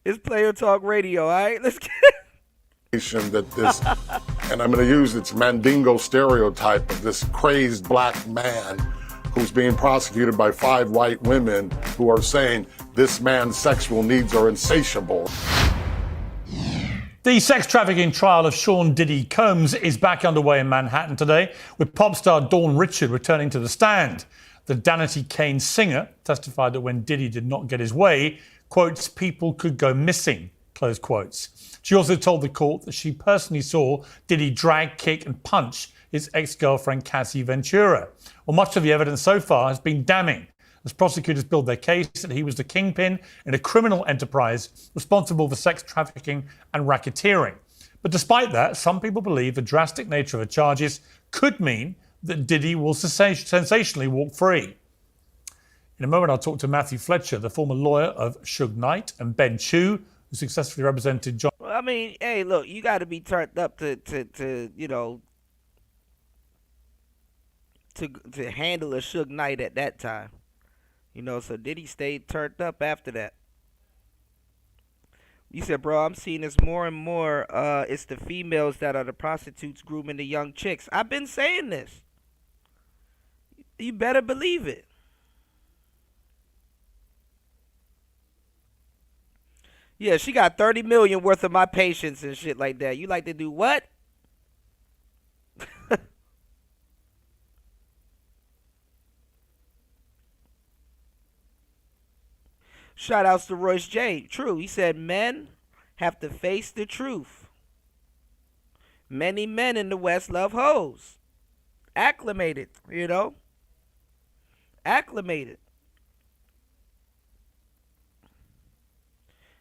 It's Player Talk Radio, all right? Let's get that this, and I'm going to use its Mandingo stereotype of this crazed black man who's being prosecuted by 5 white women who are saying this man's sexual needs are insatiable. The sex trafficking trial of Sean Diddy Combs is back underway in Manhattan today, with pop star Dawn Richard returning to the stand. The Danity Kane singer testified that when Diddy did not get his way, quotes, people could go missing, close quotes. She also told the court that she personally saw Diddy drag, kick and punch his ex-girlfriend Cassie Ventura. Well, much of the evidence so far has been damning, as prosecutors build their case that he was the kingpin in a criminal enterprise responsible for sex trafficking and racketeering. But despite that, some people believe the drastic nature of the charges could mean that Diddy will sensationally walk free. In a moment, I'll talk to Matthew Fletcher, the former lawyer of Suge Knight, and Ben Chew, who successfully represented John. Well, I mean, hey, look, you got to be turned up to you know, to handle a Suge Knight at that time. You know, so Diddy stayed turned up after that. You said, bro, I'm seeing this more and more. It's the females that are the prostitutes grooming the young chicks. I've been saying this. You better believe it. Yeah, she got 30 million worth of my patience and shit like that. You like to do what? Shout outs to Royce J. True. He said men have to face the truth. Many men in the West love hoes. Acclimated, you know? Acclimated.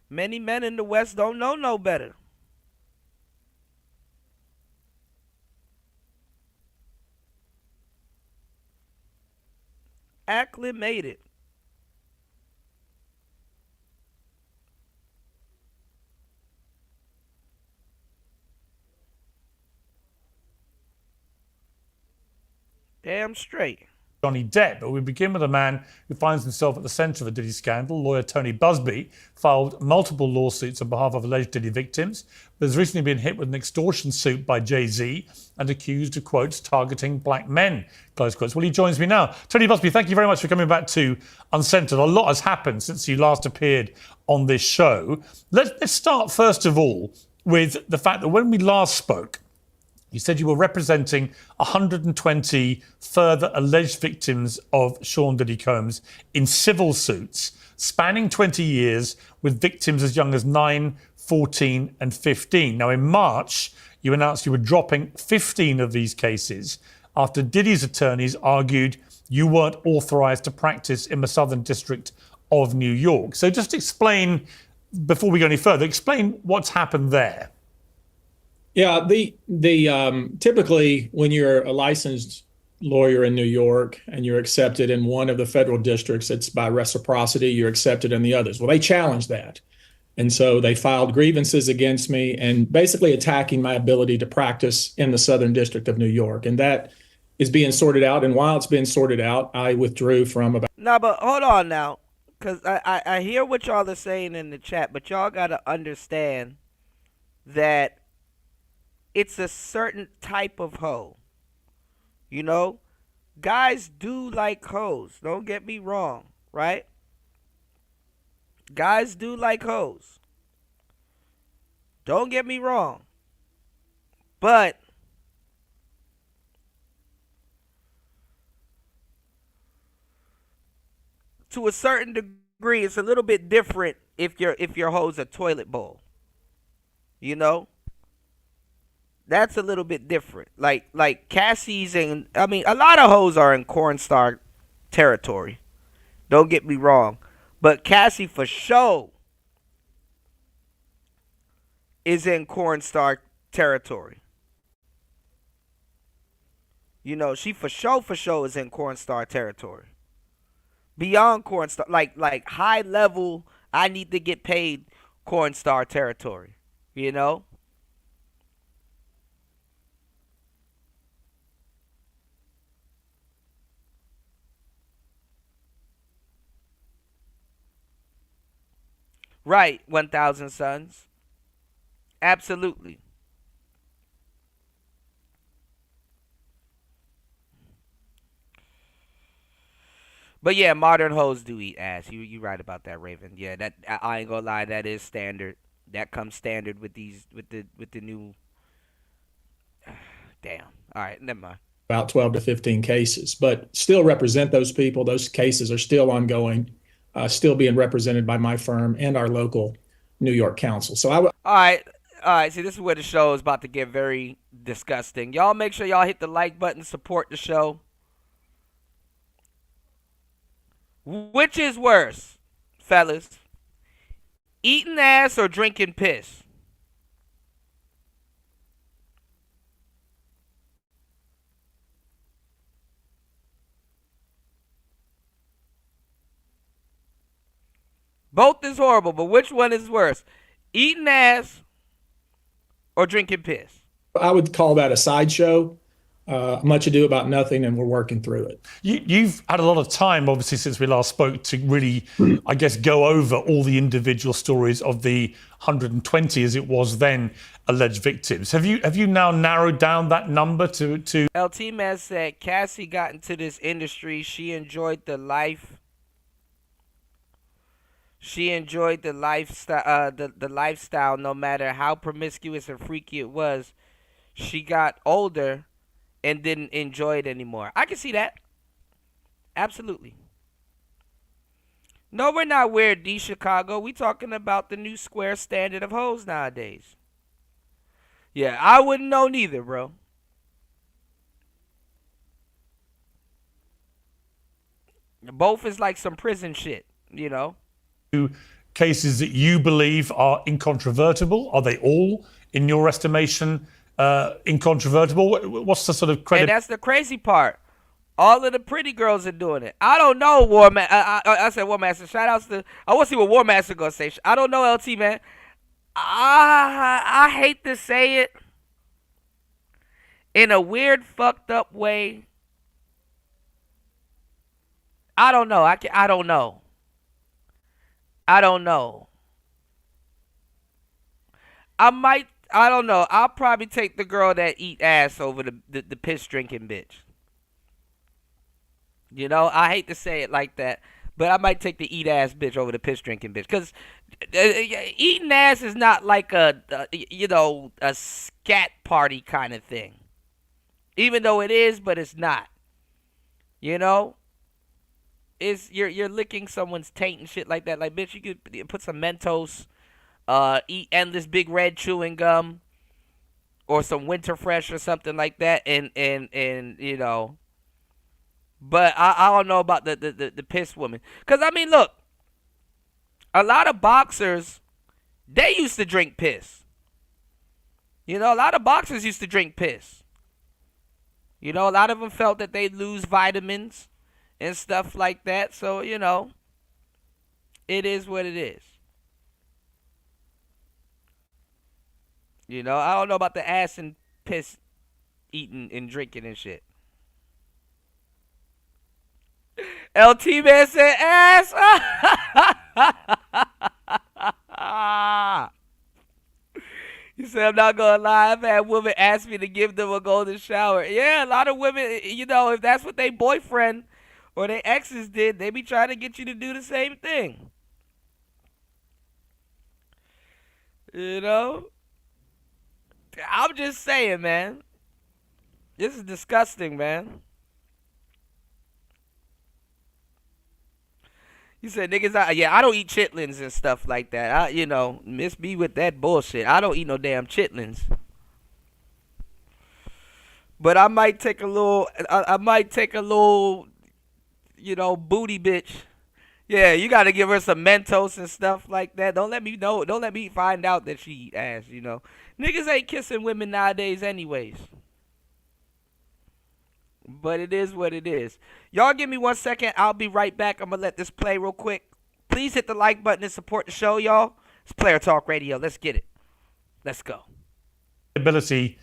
Many men in the West don't know no better. Acclimated. Damn straight. Johnny Depp, but we begin with a man who finds himself at the centre of a Diddy scandal. Lawyer Tony Busby filed multiple lawsuits on behalf of alleged Diddy victims, but has recently been hit with an extortion suit by Jay-Z and accused of, quotes, targeting black men, close quotes. Well, he joins me now. Tony Busby, thank you very much for coming back to Uncensored. A lot has happened since you last appeared on this show. Let's start, first of all, with the fact that when we last spoke, you said you were representing 120 further alleged victims of Sean Diddy Combs in civil suits spanning 20 years with victims as young as 9, 14 and 15. Now, in March, you announced you were dropping 15 of these cases after Diddy's attorneys argued you weren't authorized to practice in the Southern District of New York. So just explain, before we go any further, explain what's happened there. Yeah, typically when you're a licensed lawyer in New York and you're accepted in one of the federal districts, it's by reciprocity, you're accepted in the others. Well, they challenged that. And so they filed grievances against me and basically attacking my ability to practice in the Southern District of New York. And that is being sorted out. And while it's being sorted out, I withdrew from about... No, but hold on now. Because I hear what y'all are saying in the chat, but y'all got to understand that it's a certain type of hoe. You know? Guys do like hoes. Don't get me wrong, right? Guys do like hoes. Don't get me wrong. But to a certain degree, it's a little bit different if your hoe's a toilet bowl. You know? That's a little bit different. Like Cassie's in, I mean, a lot of hoes are in Cornstar territory. Don't get me wrong. But Cassie for sure is in Cornstar territory. You know, she for sure is in Cornstar territory. Beyond Cornstar, like high level, I need to get paid Cornstar territory. You know? Right, 1,000 Sons. Absolutely. But yeah, modern hoes do eat ass. You right about that, Raven. Yeah, that I ain't gonna lie, that is standard. That comes standard with these with the new. Damn. All right, never mind. About 12 to 15 cases, but still represent those people. Those cases are still ongoing. Still being represented by my firm and our local New York council. So all right. See, this is where the show is about to get very disgusting. Y'all make sure y'all hit the like button, support the show. Which is worse, fellas? Eating ass or drinking piss? Both is horrible, but which one is worse? Eating ass or drinking piss? I would call that a sideshow. Much ado about nothing, and we're working through it. You've had a lot of time, obviously, since we last spoke, to really, I guess, go over all the individual stories of the 120, as it was then, alleged victims. Have you now narrowed down that number to? LT Man said Cassie got into this industry. She enjoyed the life. She enjoyed the lifestyle, the lifestyle, no matter how promiscuous or freaky it was. She got older and didn't enjoy it anymore. I can see that. Absolutely. No, we're not weird, D Chicago. We talking about the new square standard of hoes nowadays. Yeah, I wouldn't know neither, bro. Both is like some prison shit, you know. Cases that you believe are incontrovertible? Are they all, in your estimation, incontrovertible? What's the sort of credit? And that's the crazy part. All of the pretty girls are doing it. I don't know, I said War Master. Shout outs to. I want to see what War Master gonna say. I don't know, LT man. I hate to say it in a weird, fucked up way. I don't know. I don't know. I don't know. I don't know. I'll probably take the girl that eat ass over the piss drinking bitch. You know, I hate to say it like that, but I might take the eat ass bitch over the piss drinking bitch. Because eating ass is not like a scat party kind of thing. Even though it is, but it's not. You know? You're licking someone's taint and shit like that. Like, bitch, you could put some Mentos, eat endless big red chewing gum, or some Winter Fresh or something like that, and you know, But I don't know about the piss woman. Because, I mean, look. A lot of boxers, they used to drink piss. You know, a lot of boxers used to drink piss. You know, a lot of them felt that they'd lose vitamins and stuff like that. So, you know, it is what it is. You know, I don't know about the ass and piss eating and drinking and shit. LT man said ass. He said, I'm not gonna lie, I've had women ask me to give them a golden shower. Yeah, a lot of women, you know, if that's what their boyfriend or their exes did, they be trying to get you to do the same thing. You know? I'm just saying, man. This is disgusting, man. You said, niggas, I don't eat chitlins and stuff like that. You know, miss me with that bullshit. I don't eat no damn chitlins. But I might take a little, you know, booty bitch. Yeah, you got to give her some Mentos and stuff like that. Don't let me know. Don't let me find out that she eat ass, you know. Niggas ain't kissing women nowadays anyways. But it is what it is. Y'all give me 1 second. I'll be right back. I'm going to let this play real quick. Please hit the like button and support the show, y'all. It's Player Talk Radio. Let's get it. Let's go. Ability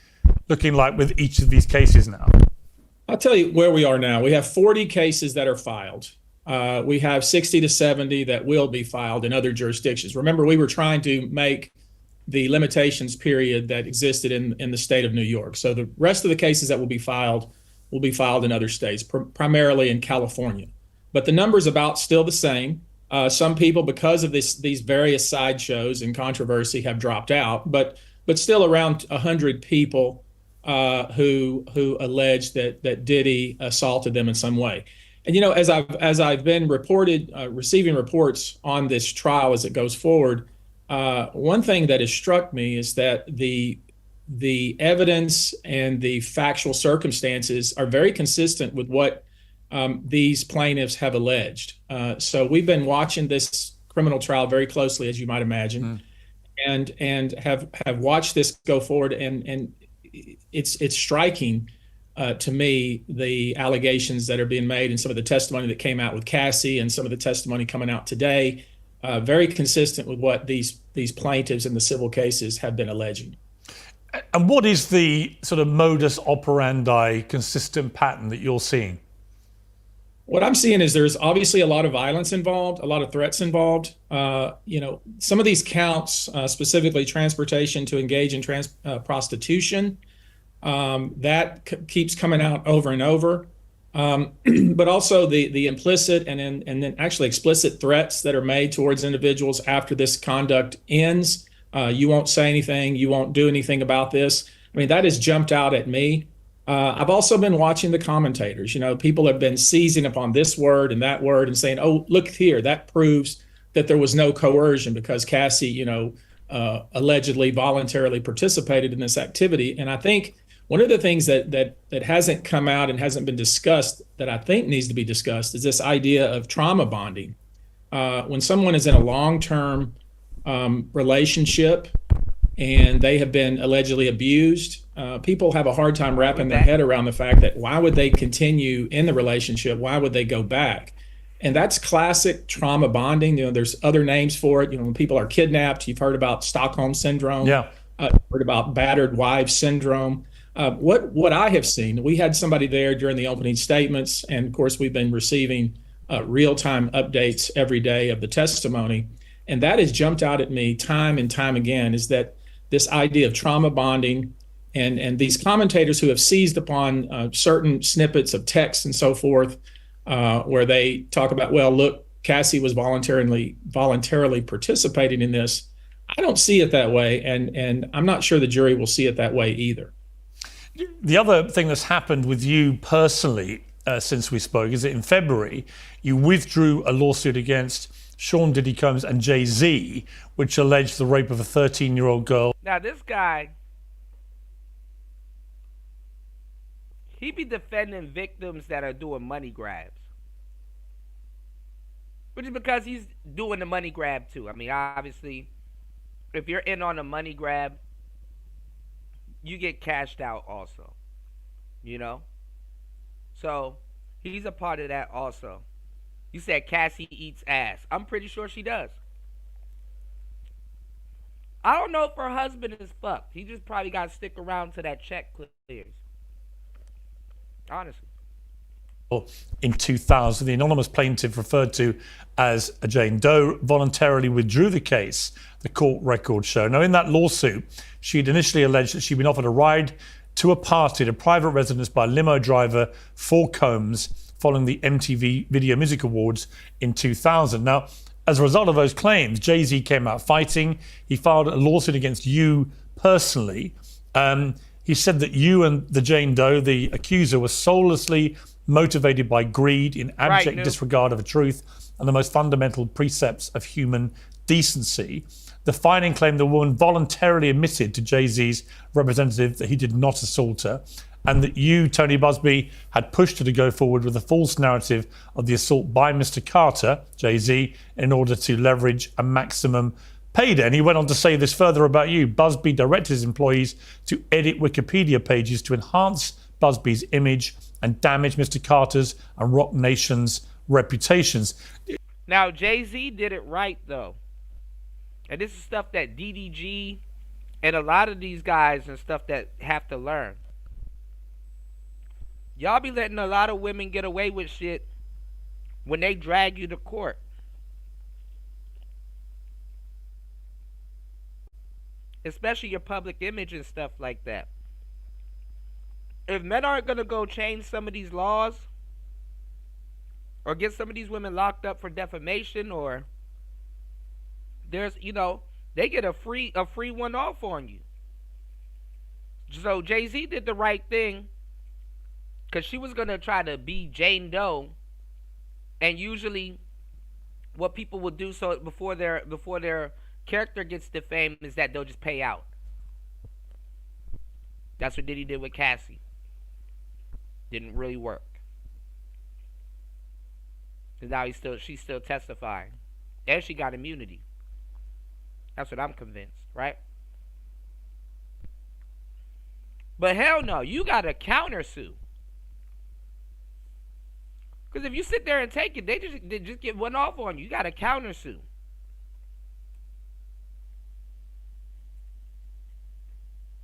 looking like with each of these cases now? I'll tell you where we are now. We have 40 cases that are filed. We have 60 to 70 that will be filed in other jurisdictions. Remember, we were trying to make the limitations period that existed in the state of New York. So the rest of the cases that will be filed in other states, primarily in California. But the number's about still the same. Some people, because of these various sideshows and controversy, have dropped out, but still around 100 people who allege that Diddy assaulted them in some way. And you know, as I've been receiving reports on this trial as it goes forward, one thing that has struck me is that the evidence and the factual circumstances are very consistent with what these plaintiffs have alleged. So we've been watching this criminal trial very closely, as you might imagine, and have watched this go forward. And it's striking to me, the allegations that are being made and some of the testimony that came out with Cassie and some of the testimony coming out today, very consistent with what these plaintiffs in the civil cases have been alleging. And what is the sort of modus operandi consistent pattern that you're seeing? What I'm seeing is there's obviously a lot of violence involved, a lot of threats involved. You know, some of these counts, specifically transportation to engage in prostitution, that keeps coming out over and over. But also the implicit and then actually explicit threats that are made towards individuals after this conduct ends. You won't say anything. You won't do anything about this. I mean, that has jumped out at me. I've also been watching the commentators. You know, people have been seizing upon this word and that word and saying, oh, look here, that proves that there was no coercion because Cassie, you know, allegedly voluntarily participated in this activity. And I think one of the things that hasn't come out and hasn't been discussed that I think needs to be discussed is this idea of trauma bonding. When someone is in a long-term relationship and they have been allegedly abused, people have a hard time wrapping their head around the fact that why would they continue in the relationship? Why would they go back? And that's classic trauma bonding. You know, there's other names for it. You know, when people are kidnapped, you've heard about Stockholm syndrome. Yeah. Heard about battered wives syndrome. What I have seen, we had somebody there during the opening statements, and of course we've been receiving real-time updates every day of the testimony, and that has jumped out at me time and time again, is that this idea of trauma bonding and these commentators who have seized upon certain snippets of text and so forth, where they talk about, well, look, Cassie was voluntarily participating in this. I don't see it that way, and I'm not sure the jury will see it that way either. The other thing that's happened with you personally since we spoke is that in February, you withdrew a lawsuit against Sean Diddy Combs and Jay-Z, which alleged the rape of a 13-year-old girl. Now, this guy, he be defending victims that are doing money grabs. Which is because he's doing the money grab too. I mean, obviously, if you're in on a money grab, you get cashed out also. You know? So, he's a part of that also. You said Cassie eats ass. I'm pretty sure she does. I don't know if her husband is fucked. He just probably got to stick around till that check clears. Honestly. In 2000, the anonymous plaintiff referred to as a Jane Doe voluntarily withdrew the case, the court records show. Now, in that lawsuit, she'd initially alleged that she'd been offered a ride to a party at a private residence by limo driver Phil Combs following the MTV Video Music Awards in 2000. Now, as a result of those claims, Jay-Z came out fighting. He filed a lawsuit against you personally. He said that you and the Jane Doe, the accuser, were soullessly motivated by greed in abject disregard of the truth and the most fundamental precepts of human decency. The filing claimed the woman voluntarily admitted to Jay-Z's representative that he did not assault her, and that you, Tony Busby, had pushed her to go forward with a false narrative of the assault by Mr. Carter, Jay-Z, in order to leverage a maximum payday. And he went on to say this further about you. Busby directed his employees to edit Wikipedia pages to enhance Busby's image and damage Mr. Carter's and Rock Nation's reputations. Now, Jay-Z did it right, though. And this is stuff that DDG and a lot of these guys and stuff that have to learn. Y'all be letting a lot of women get away with shit when they drag you to court. Especially your public image and stuff like that. If men aren't going to go change some of these laws or get some of these women locked up for defamation, or there's, you know, they get a free one off on you. So Jay-Z did the right thing because she was going to try to be Jane Doe, and usually what people will do so before their character gets defamed is that they'll just pay out. That's what Diddy did with Cassie. Didn't really work. And now she's still testifying. And she got immunity. That's what I'm convinced, right? But hell no, you got to countersue. Because if you sit there and take it, they just get one off on you. You got to countersue.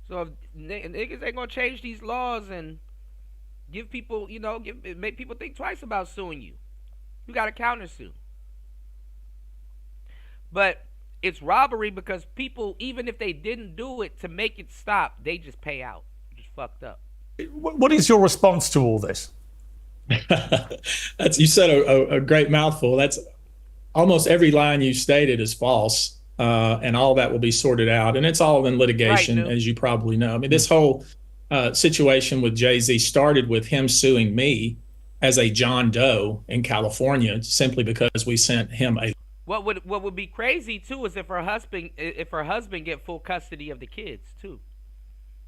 So if niggas ain't gonna change these laws and give people, you know, make people think twice about suing you, you got to countersue. But it's robbery because people, even if they didn't do it to make it stop, they just pay out. Just fucked up. What is your response to all this? You said a great mouthful. That's almost every line you stated is false. And all that will be sorted out. And it's all in litigation, right, as you probably know. I mean, this whole situation with Jay-Z started with him suing me as a John Doe in California simply because we sent him a... What would be crazy, too, is if her husband get full custody of the kids, too.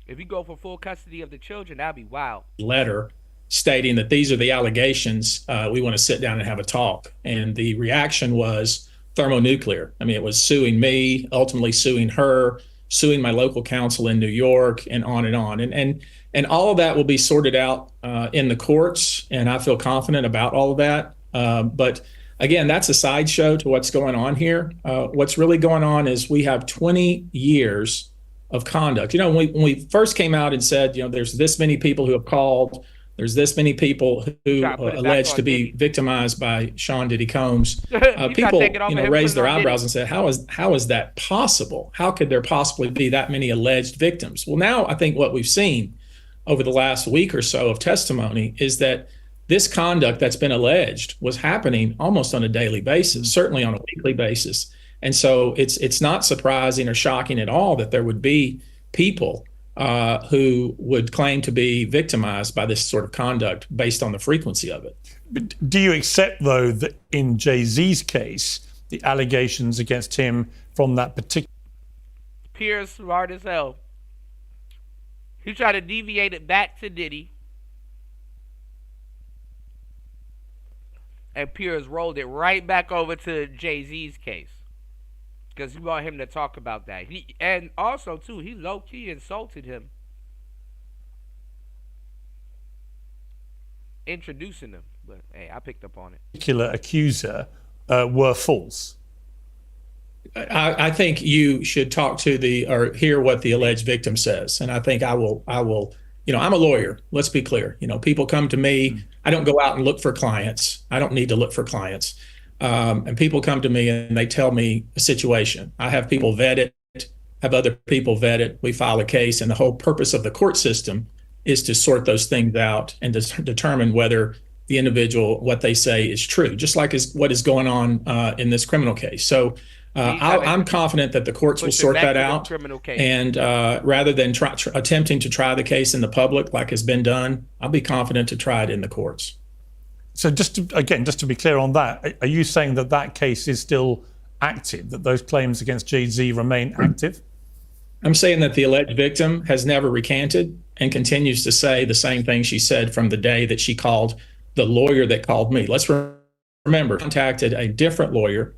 If you go for full custody of the children, that'd be wild. Letter stating that these are the allegations. We want to sit down and have a talk. And the reaction was thermonuclear. I mean, it was suing me, ultimately suing her, suing my local council in New York, and on and on. And all of that will be sorted out in the courts, and I feel confident about all of that. But again, that's a sideshow to what's going on here. What's really going on is we have 20 years of conduct. You know, when we first came out and said, you know, there's this many people who have called, there's this many people who alleged to be victimized by Sean Diddy Combs. People, you know, raised their eyebrows and said, how is that possible? How could there possibly be that many alleged victims? Well, now I think what we've seen over the last week or so of testimony is that this conduct that's been alleged was happening almost on a daily basis, certainly on a weekly basis. And so it's not surprising or shocking at all that there would be people who would claim to be victimized by this sort of conduct based on the frequency of it. But do you accept, though, that in Jay-Z's case, the allegations against him from that particular... Pierce, smart as hell. He tried to deviate it back to Diddy. And Piers rolled it right back over to Jay-Z's case. Because he want him to talk about that. And also, too, he low-key insulted him. Introducing him. But, hey, I picked up on it. Particular accuser were false. I think you should talk to or hear what the alleged victim says. And I think I will, I'm a lawyer. Let's be clear. People come to me. I don't go out and look for clients. I don't need to look for clients. And people come to me and they tell me a situation. I have people vet it, have other people vet it. We file a case, and the whole purpose of the court system is to sort those things out and to determine whether the individual, what they say is true, just like what is going on in this criminal case. So I'm confident that the courts will sort that out. And rather than attempting to try the case in the public like has been done, I'll be confident to try it in the courts. So just to be clear on that, are you saying that case is still active, that those claims against Jay-Z remain active? I'm saying that the alleged victim has never recanted and continues to say the same thing she said from the day that she called the lawyer that called me. Let's remember, contacted a different lawyer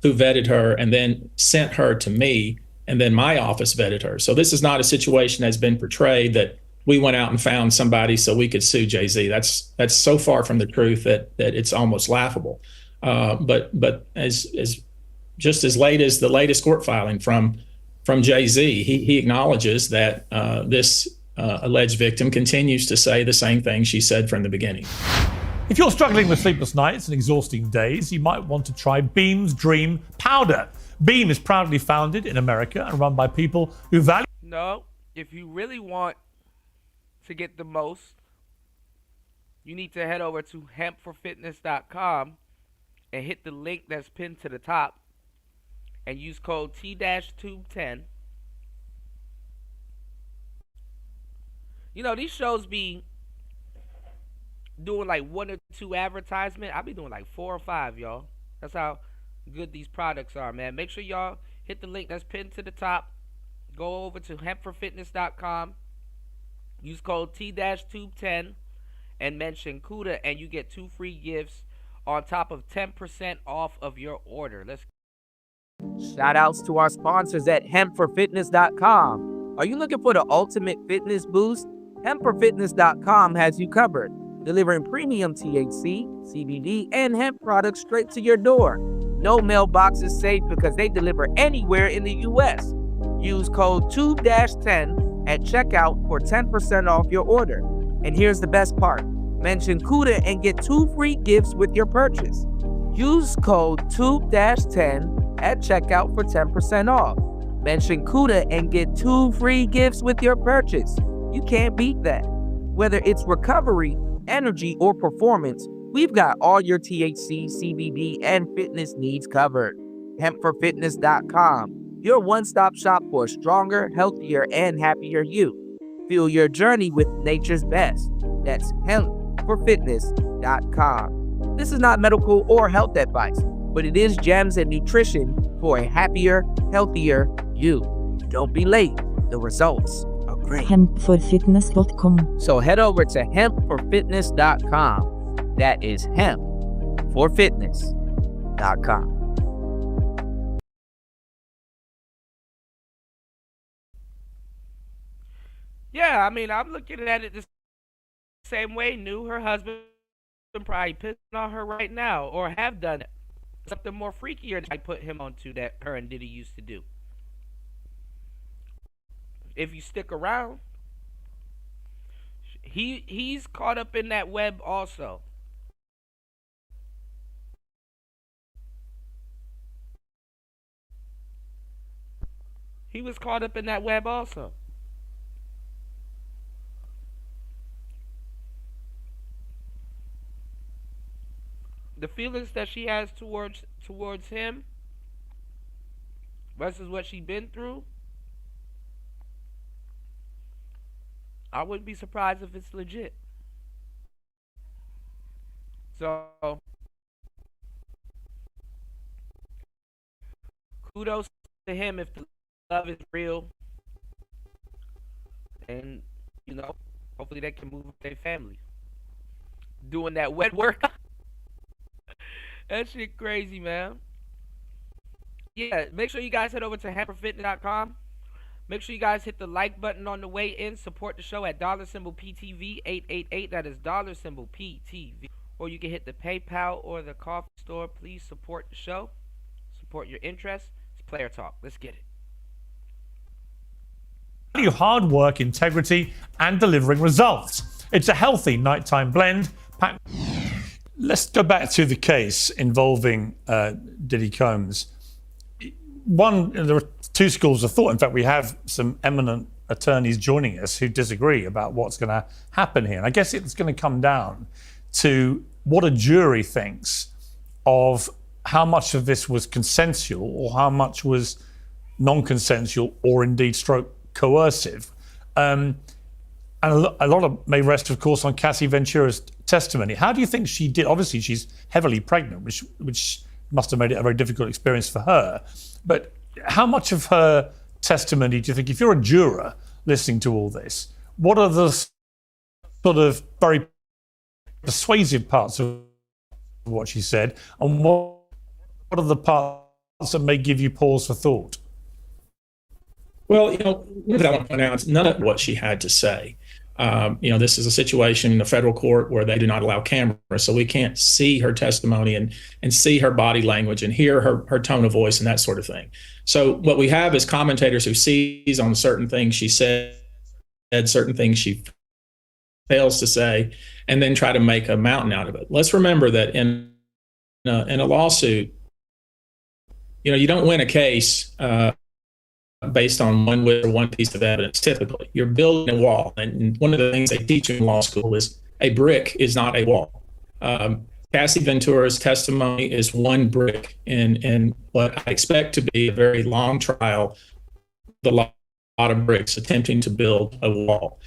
who vetted her and then sent her to me, and then my office vetted her. So this is not a situation that's been portrayed that we went out and found somebody so we could sue Jay-Z. That's so far from the truth that it's almost laughable. But as just as late as the latest court filing from Jay-Z, he acknowledges that this alleged victim continues to say the same thing she said from the beginning. If you're struggling with sleepless nights and exhausting days, you might want to try Beam's Dream Powder. Beam is proudly founded in America and run by people who value... No, if you really want to get the most, you need to head over to hempforfitness.com and hit the link that's pinned to the top and use code T-Tube10. These shows be doing like 1 or 2 advertisements. I'll be doing like 4 or 5, y'all. That's how good these products are, man. Make sure y'all hit the link that's pinned to the top. Go over to hempforfitness.com. Use code T-Tube10 and mention CUDA, and you get 2 free gifts on top of 10% off of your order. Shout outs to our sponsors at hempforfitness.com. Are you looking for the ultimate fitness boost? Hempforfitness.com has you covered, delivering premium THC, CBD, and hemp products straight to your door. No mailbox is safe because they deliver anywhere in the U.S. Use code TUBE-10 at checkout for 10% off your order. And here's the best part. Mention CUDA and get 2 free gifts with your purchase. Use code TUBE-10 at checkout for 10% off. Mention CUDA and get 2 free gifts with your purchase. You can't beat that. Whether it's recovery, energy, or performance, we've got all your THC, CBD, and fitness needs covered. Hempforfitness.com. Your one-stop shop for a stronger, healthier, and happier you. Fuel your journey with nature's best. That's hempforfitness.com. This is not medical or health advice, but it is gems and nutrition for a happier, healthier you. Don't be late. The results are great. Hempforfitness.com. So head over to hempforfitness.com. That is hempforfitness.com. Yeah, I mean, I'm looking at it the same way. Knew her husband probably pissing on her right now, or have done it. Something more freakier than I put him onto that her and Diddy used to do. If you stick around, he's caught up in that web also. He was caught up in that web also. The feelings that she has towards him versus what she's been through, I wouldn't be surprised if it's legit. So, kudos to him if the love is real. And, hopefully they can move with their family. Doing that wet work. That shit crazy, man. Yeah, make sure you guys head over to hemperfitness.com. Make sure you guys hit the like button on the way in. Support the show at $PTV 888. That is $PTV. Or you can hit the PayPal or the coffee store. Please support the show. Support your interests. It's Player Talk. Let's get it. Value hard work, integrity, and delivering results. It's a healthy nighttime blend. Let's go back to the case involving Diddy Combs. There are two schools of thought. In fact, we have some eminent attorneys joining us who disagree about what's going to happen here. And I guess it's going to come down to what a jury thinks of how much of this was consensual or how much was non-consensual or indeed stroke coercive. And a lot of may rest, of course, on Cassie Ventura's testimony. How do you think she did? Obviously, she's heavily pregnant, which must have made it a very difficult experience for her. But how much of her testimony do you think, if you're a juror listening to all this, what are the sort of very persuasive parts of what she said, and what are the parts that may give you pause for thought? Well, what I want to point out is none of what she had to say. This is a situation in the federal court where they do not allow cameras, so we can't see her testimony and see her body language and hear her tone of voice and that sort of thing. So what we have is commentators who seize on certain things she said, certain things she fails to say, and then try to make a mountain out of it. Let's remember that in a lawsuit, you don't win a case based on one piece of evidence. Typically, you're building a wall, and one of the things they teach in law school is a brick is not a wall. Cassie Ventura's testimony is one brick in what I expect to be a very long trial, a lot of bricks attempting to build a wall.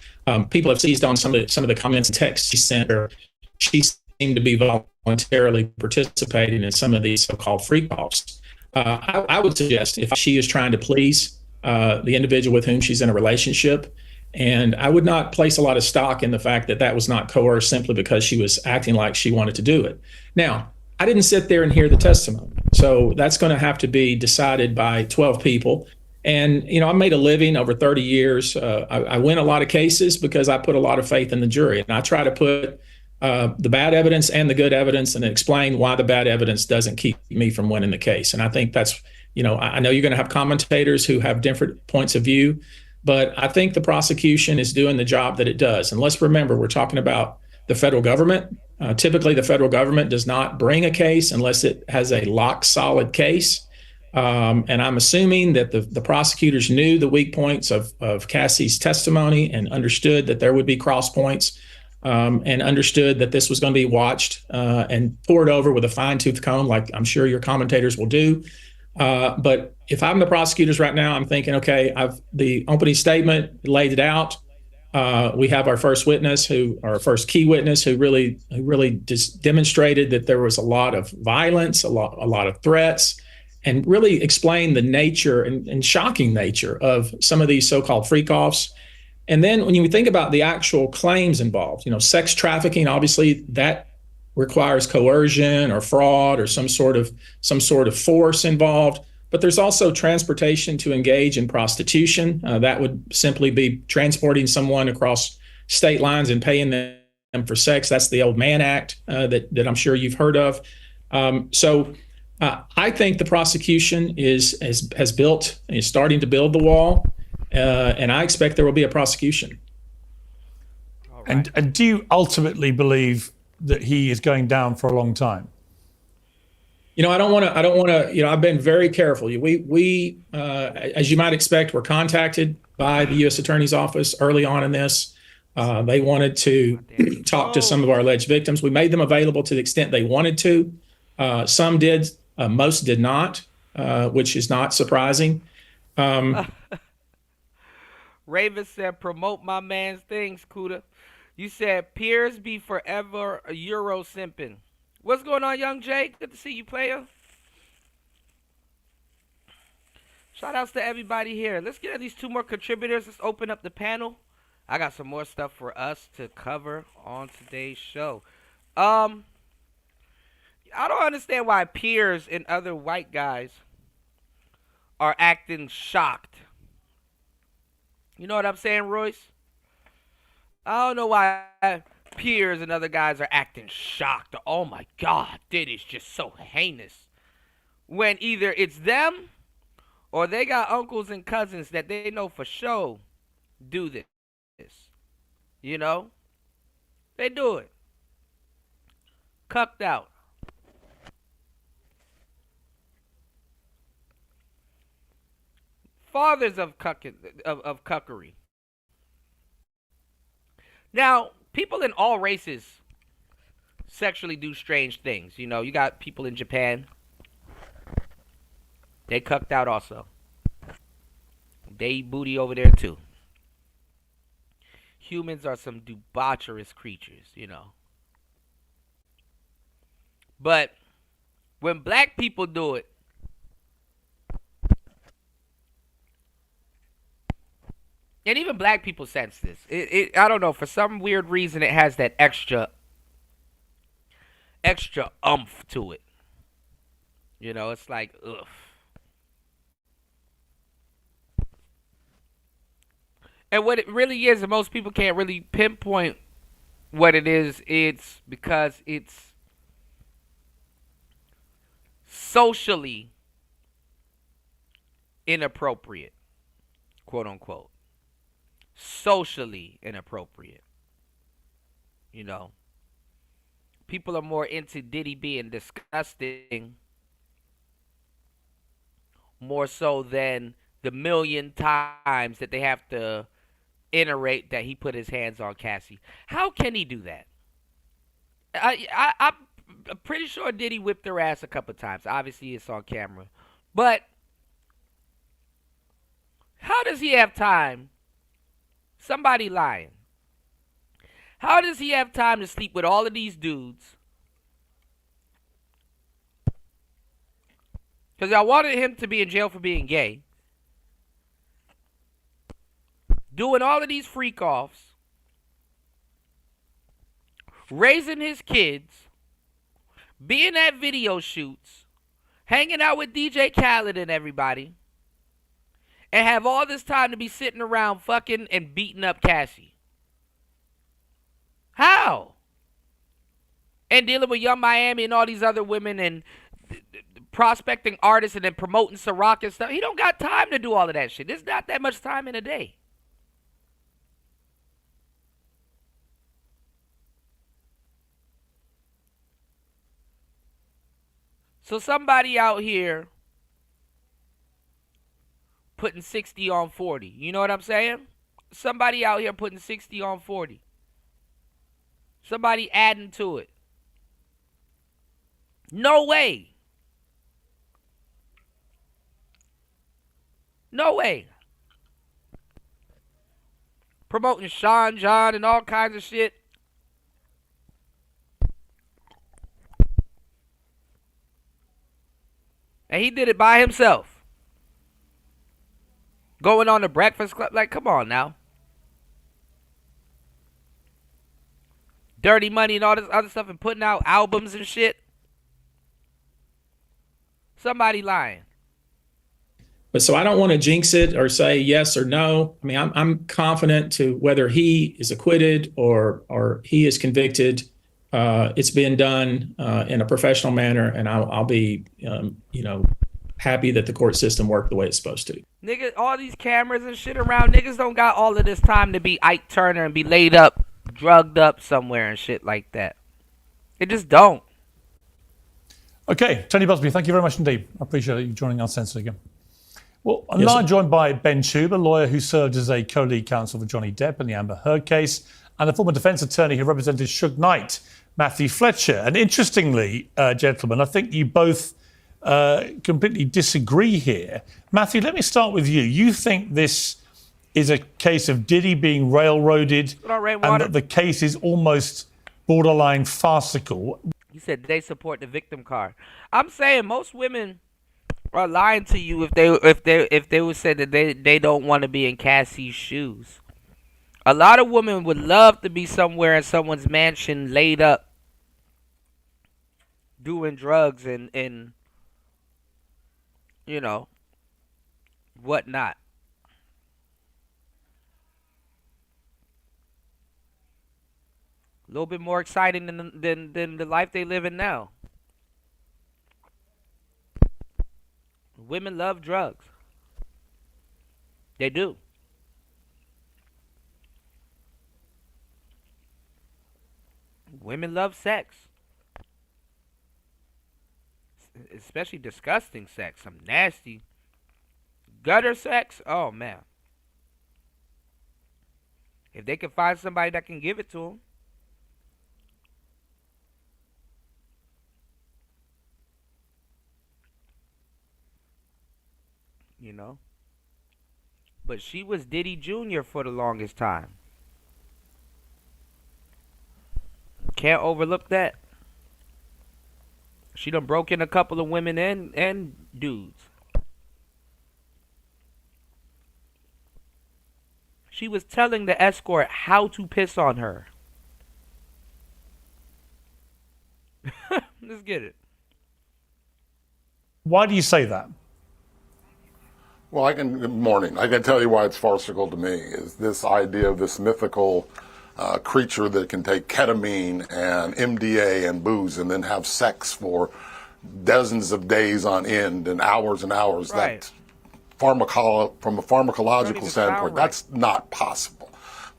People have seized on some of the comments and texts she sent her. She seemed to be voluntarily participating in some of these so-called freak-offs. I would suggest if she is trying to please the individual with whom she's in a relationship, and I would not place a lot of stock in the fact that that was not coerced simply because she was acting like she wanted to do it. Now, I didn't sit there and hear the testimony, so that's going to have to be decided by 12 people. And, I made a living over 30 years. I win a lot of cases because I put a lot of faith in the jury, and I try to put the bad evidence and the good evidence and explain why the bad evidence doesn't keep me from winning the case. And I think that's, I know you're going to have commentators who have different points of view, but I think the prosecution is doing the job that it does. And let's remember, we're talking about the federal government. Typically, the federal government does not bring a case unless it has a lock solid case. And I'm assuming that the prosecutors knew the weak points of Cassie's testimony and understood that there would be cross points, and understood that this was going to be watched and poured over with a fine-tooth comb, like I'm sure your commentators will do. But if I'm the prosecutors right now, I'm thinking, okay, the opening statement laid it out. We have our first key witness who really just demonstrated that there was a lot of violence, a lot of threats, and really explained the nature and shocking nature of some of these so-called freak-offs. And then when you think about the actual claims involved, sex trafficking, obviously that requires coercion or fraud or some sort of force involved. But there's also transportation to engage in prostitution. That would simply be transporting someone across state lines and paying them for sex. That's the Old Man Act that I'm sure you've heard of. So I think the prosecution is starting to build the wall, and I expect there will be a prosecution. Right. And do you ultimately believe that he is going down for a long time? I don't want to, I've been very careful. We as you might expect, were contacted by the U.S. Attorney's Office early on in this. They wanted to talk to some of our alleged victims. We made them available to the extent they wanted to. Some did, most did not, which is not surprising. Raven said, promote my man's things, Kuda. You said, peers be forever a Euro simping. What's going on, Young Jay? Good to see you, player. Shout outs to everybody here. Let's get at these two more contributors. Let's open up the panel. I got some more stuff for us to cover on today's show. I don't understand why peers and other white guys are acting shocked. You know what I'm saying, Royce? I don't know why peers and other guys are acting shocked. Oh my God, Diddy's just so heinous. When either it's them or they got uncles and cousins that they know for sure do this. You know? They do it. Cucked out. Fathers of cuckery. Now, people in all races sexually do strange things. You know, you got people in Japan. They cucked out also. They eat booty over there too. Humans are some debaucherous creatures, you know. But when black people do it, and even black people sense this. I don't know, for some weird reason it has that extra umph to it. You know, it's like, ugh. And what it really is, and most people can't really pinpoint what it is, it's because it's socially inappropriate, quote unquote. Socially inappropriate. You know, people are more into Diddy being disgusting more so than the million times that they have to iterate that he put his hands on Cassie. How can he do that? I'm pretty sure Diddy whipped her ass a couple times. Obviously, it's on camera. But how does he have time? Somebody lying. How does he have time to sleep with all of these dudes? Because I wanted him to be in jail for being gay. Doing all of these freak-offs. Raising his kids. Being at video shoots. Hanging out with DJ Khaled and everybody. And have all this time to be sitting around fucking and beating up Cassie. How? And dealing with Young Miami and all these other women and prospecting artists and then promoting Ciroc and stuff. He don't got time to do all of that shit. There's not that much time in a day. So somebody out here putting 60 on 40. You know what I'm saying? Somebody out here putting 60 on 40. Somebody adding to it. No way. No way. Promoting Sean John and all kinds of shit. And he did it by himself. Going on the Breakfast Club. Like, come on now. Dirty Money and all this other stuff and putting out albums and shit. Somebody lying. But so I don't want to jinx it or say yes or no. I mean, I'm confident to whether he is acquitted or he is convicted. It's been done in a professional manner, and I'll be, happy that the court system worked the way it's supposed to. Niggas, all these cameras and shit around, niggas don't got all of this time to be Ike Turner and be laid up, drugged up somewhere and shit like that. It just don't. Okay, Tony Busby, thank you very much indeed. I appreciate you joining Uncensored again. Well, I'm now joined by Ben Tube, a lawyer who served as a co-lead counsel for Johnny Depp in the Amber Heard case, and a former defense attorney who represented Suge Knight, Matthew Fletcher. And interestingly, gentlemen, I think you both completely disagree here. Matthew, let me start with you. You think this is a case of Diddy being railroaded and that the case is almost borderline farcical. You said they support the victim card. I'm saying most women are lying to you if they would say that they don't want to be in Cassie's shoes. A lot of women would love to be somewhere in someone's mansion laid up doing drugs and you know, whatnot. A little bit more exciting than the life they live in now. Women love drugs. They do. Women love sex. Especially disgusting sex. Some nasty gutter sex. Oh, man. If they can find somebody that can give it to them. You know? But she was Diddy Jr. for the longest time. Can't overlook that. She done broke in a couple of women and dudes. She was telling the escort how to piss on her. Let's get it. Why do you say that? Well, good morning. I can tell you why it's farcical to me is this idea of this mythical creature that can take ketamine and MDA and booze and then have sex for dozens of days on end and hours. Right. That from a pharmacological standpoint, that's not possible.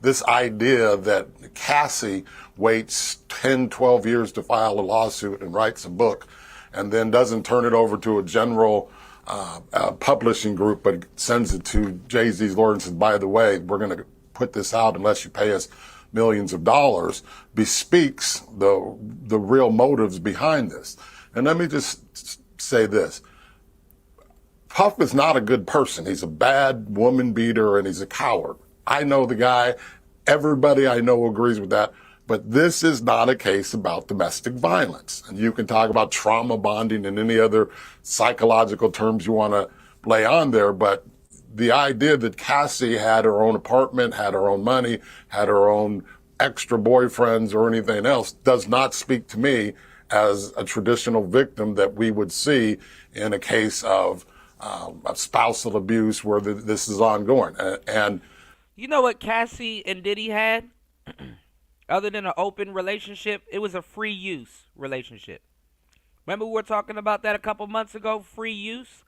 This idea that Cassie waits 10, 12 years to file a lawsuit and writes a book and then doesn't turn it over to a general publishing group, but sends it to Jay-Z's lawyer and says, by the way, we're going to put this out unless you pay us millions of dollars, bespeaks the real motives behind this. And let me just say this. Puff is not a good person. He's a bad woman beater and he's a coward. I know the guy. Everybody I know agrees with that. But this is not a case about domestic violence. And you can talk about trauma bonding and any other psychological terms you want to lay on there. But the idea that Cassie had her own apartment, had her own money, had her own extra boyfriends or anything else does not speak to me as a traditional victim that we would see in a case of spousal abuse where this is ongoing. And you know what Cassie and Diddy had? Other than an open relationship, it was a free use relationship. Remember we were talking about that a couple months ago? Free use?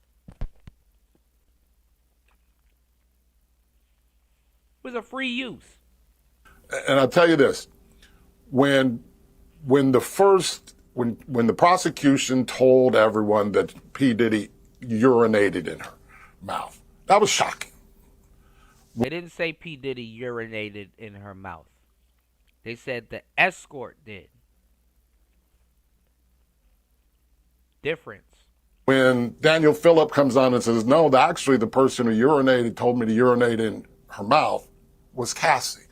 It was a free use. And I'll tell you this, when the prosecution told everyone that P. Diddy urinated in her mouth, that was shocking. They didn't say P. Diddy urinated in her mouth. They said the escort did. Difference. When Daniel Phillip comes on and says, no, actually the person who urinated told me to urinate in her mouth was Cassie.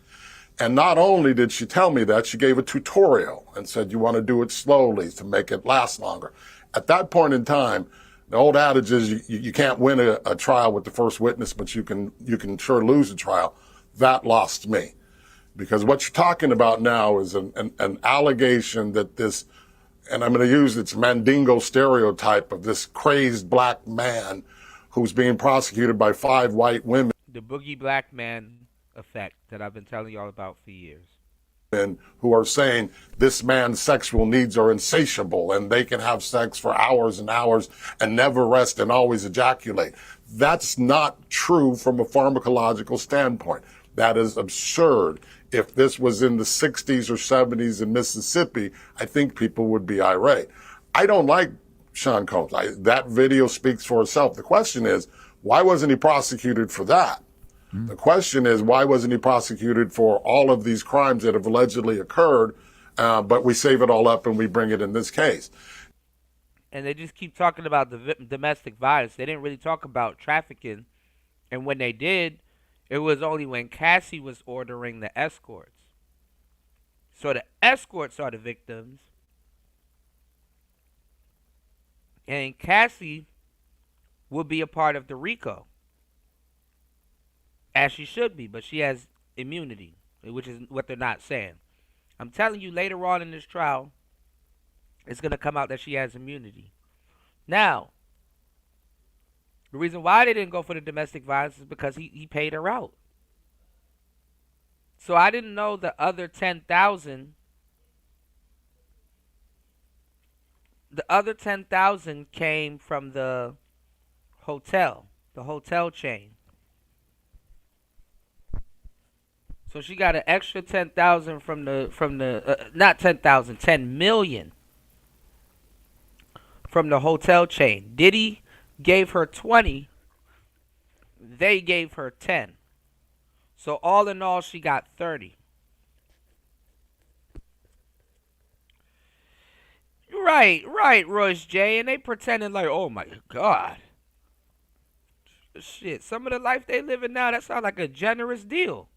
And not only did she tell me that, she gave a tutorial and said, you want to do it slowly to make it last longer. At that point in time, the old adage is you can't win a trial with the first witness, but you can sure lose a trial. That lost me. Because what you're talking about now is an allegation that this, and I'm going to use its Mandingo stereotype of this crazed black man who's being prosecuted by 5 white women. The boogie black man effect that I've been telling you all about for years. Who are saying this man's sexual needs are insatiable and they can have sex for hours and hours and never rest and always ejaculate. That's not true from a pharmacological standpoint. That is absurd. If this was in the 60s or 70s in Mississippi, I think people would be irate. I don't like Sean Combs. That video speaks for itself. The question is, why wasn't he prosecuted for that? The question is, why wasn't he prosecuted for all of these crimes that have allegedly occurred, but we save it all up and we bring it in this case? And they just keep talking about the domestic violence. They didn't really talk about trafficking. And when they did, it was only when Cassie was ordering the escorts. So the escorts are the victims. And Cassie will be a part of the RICO. As she should be, but she has immunity, which is what they're not saying. I'm telling you, later on in this trial, it's going to come out that she has immunity. Now, the reason why they didn't go for the domestic violence is because he paid her out. So I didn't know the other 10,000. The other 10,000 came from the hotel chain. So she got an extra 10,000 from the not 10,000, 10 million from the hotel chain. Diddy gave her 20. They gave her 10. So all in all, she got 30. Right, Royce J. And they pretending like, oh my God. Shit, some of the life they living now, that sounds like a generous deal.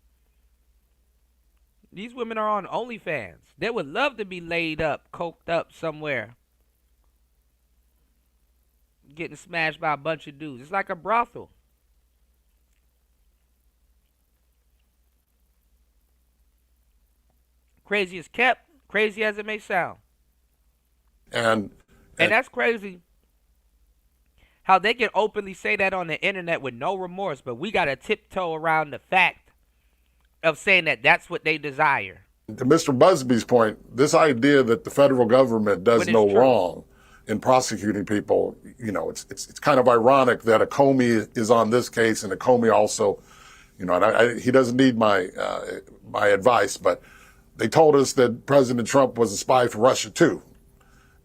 These women are on OnlyFans. They would love to be laid up, coked up somewhere, getting smashed by a bunch of dudes. It's like a brothel. Crazy as kept, crazy as it may sound. And that's crazy how they can openly say that on the internet with no remorse, but we got to tiptoe around the fact of saying that that's what they desire. To Mr. Busby's point, this idea that the federal government does no wrong in prosecuting people, you know, it's kind of ironic that a Comey is on this case and a Comey also, you know, and he doesn't need my advice, but they told us that President Trump was a spy for Russia too.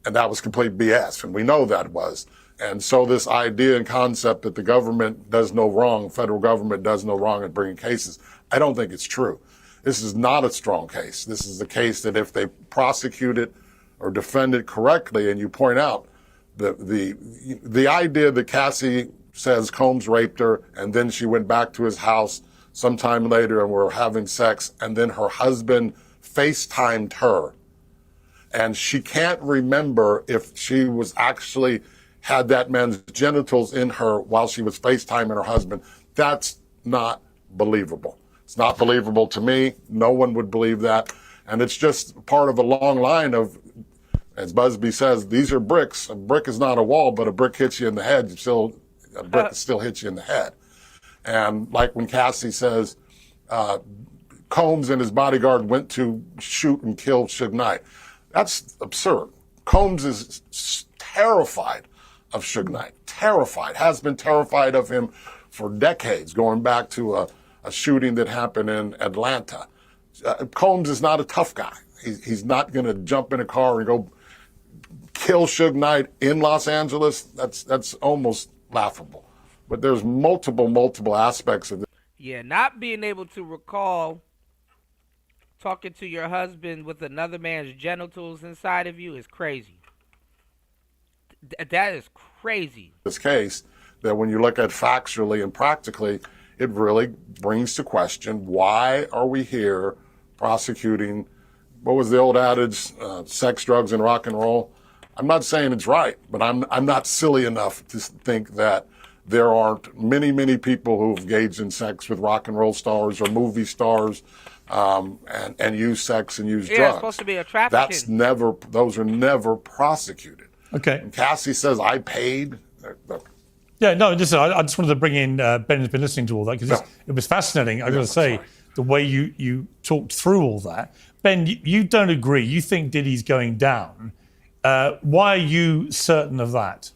And that was complete BS. And we know that was. And so this idea and concept that the government does no wrong, federal government does no wrong in bringing cases, I don't think it's true. This is not a strong case. This is a case that if they prosecute it or defend it correctly, and you point out the idea that Cassie says Combs raped her and then she went back to his house sometime later and were having sex, and then her husband FaceTimed her, and she can't remember if she was actually had that man's genitals in her while she was FaceTiming her husband. That's not believable. It's not believable to me. No one would believe that. And it's just part of a long line of, as Busby says, these are bricks. A brick is not a wall, but a brick hits you in the head. A brick still hits you in the head. And like when Cassie says, Combs and his bodyguard went to shoot and kill Suge Knight. That's absurd. Combs is terrified of Suge Knight. Terrified. Has been terrified of him for decades, going back to a shooting that happened in Atlanta. Combs is not a tough guy. He's not going to jump in a car and go kill Suge Knight in Los Angeles. That's almost laughable. But there's multiple aspects of this. Yeah, not being able to recall talking to your husband with another man's genitals inside of you is crazy. That is crazy. This case, that when you look at factually and practically, it really brings to question, why are we here prosecuting, what was the old adage, sex, drugs, and rock and roll? I'm not saying it's right, but I'm not silly enough to think that there aren't many people who've engaged in sex with rock and roll stars or movie stars, and use sex and use drugs. It's supposed to be a trafficking. Those are never prosecuted. Okay. And Cassie says, I paid. Yeah, no, listen, I just wanted to bring in, Ben has been listening to all that because it was fascinating. I've got to say, the way you talked through all that. Ben, you don't agree. You think Diddy's going down. Why are you certain of that?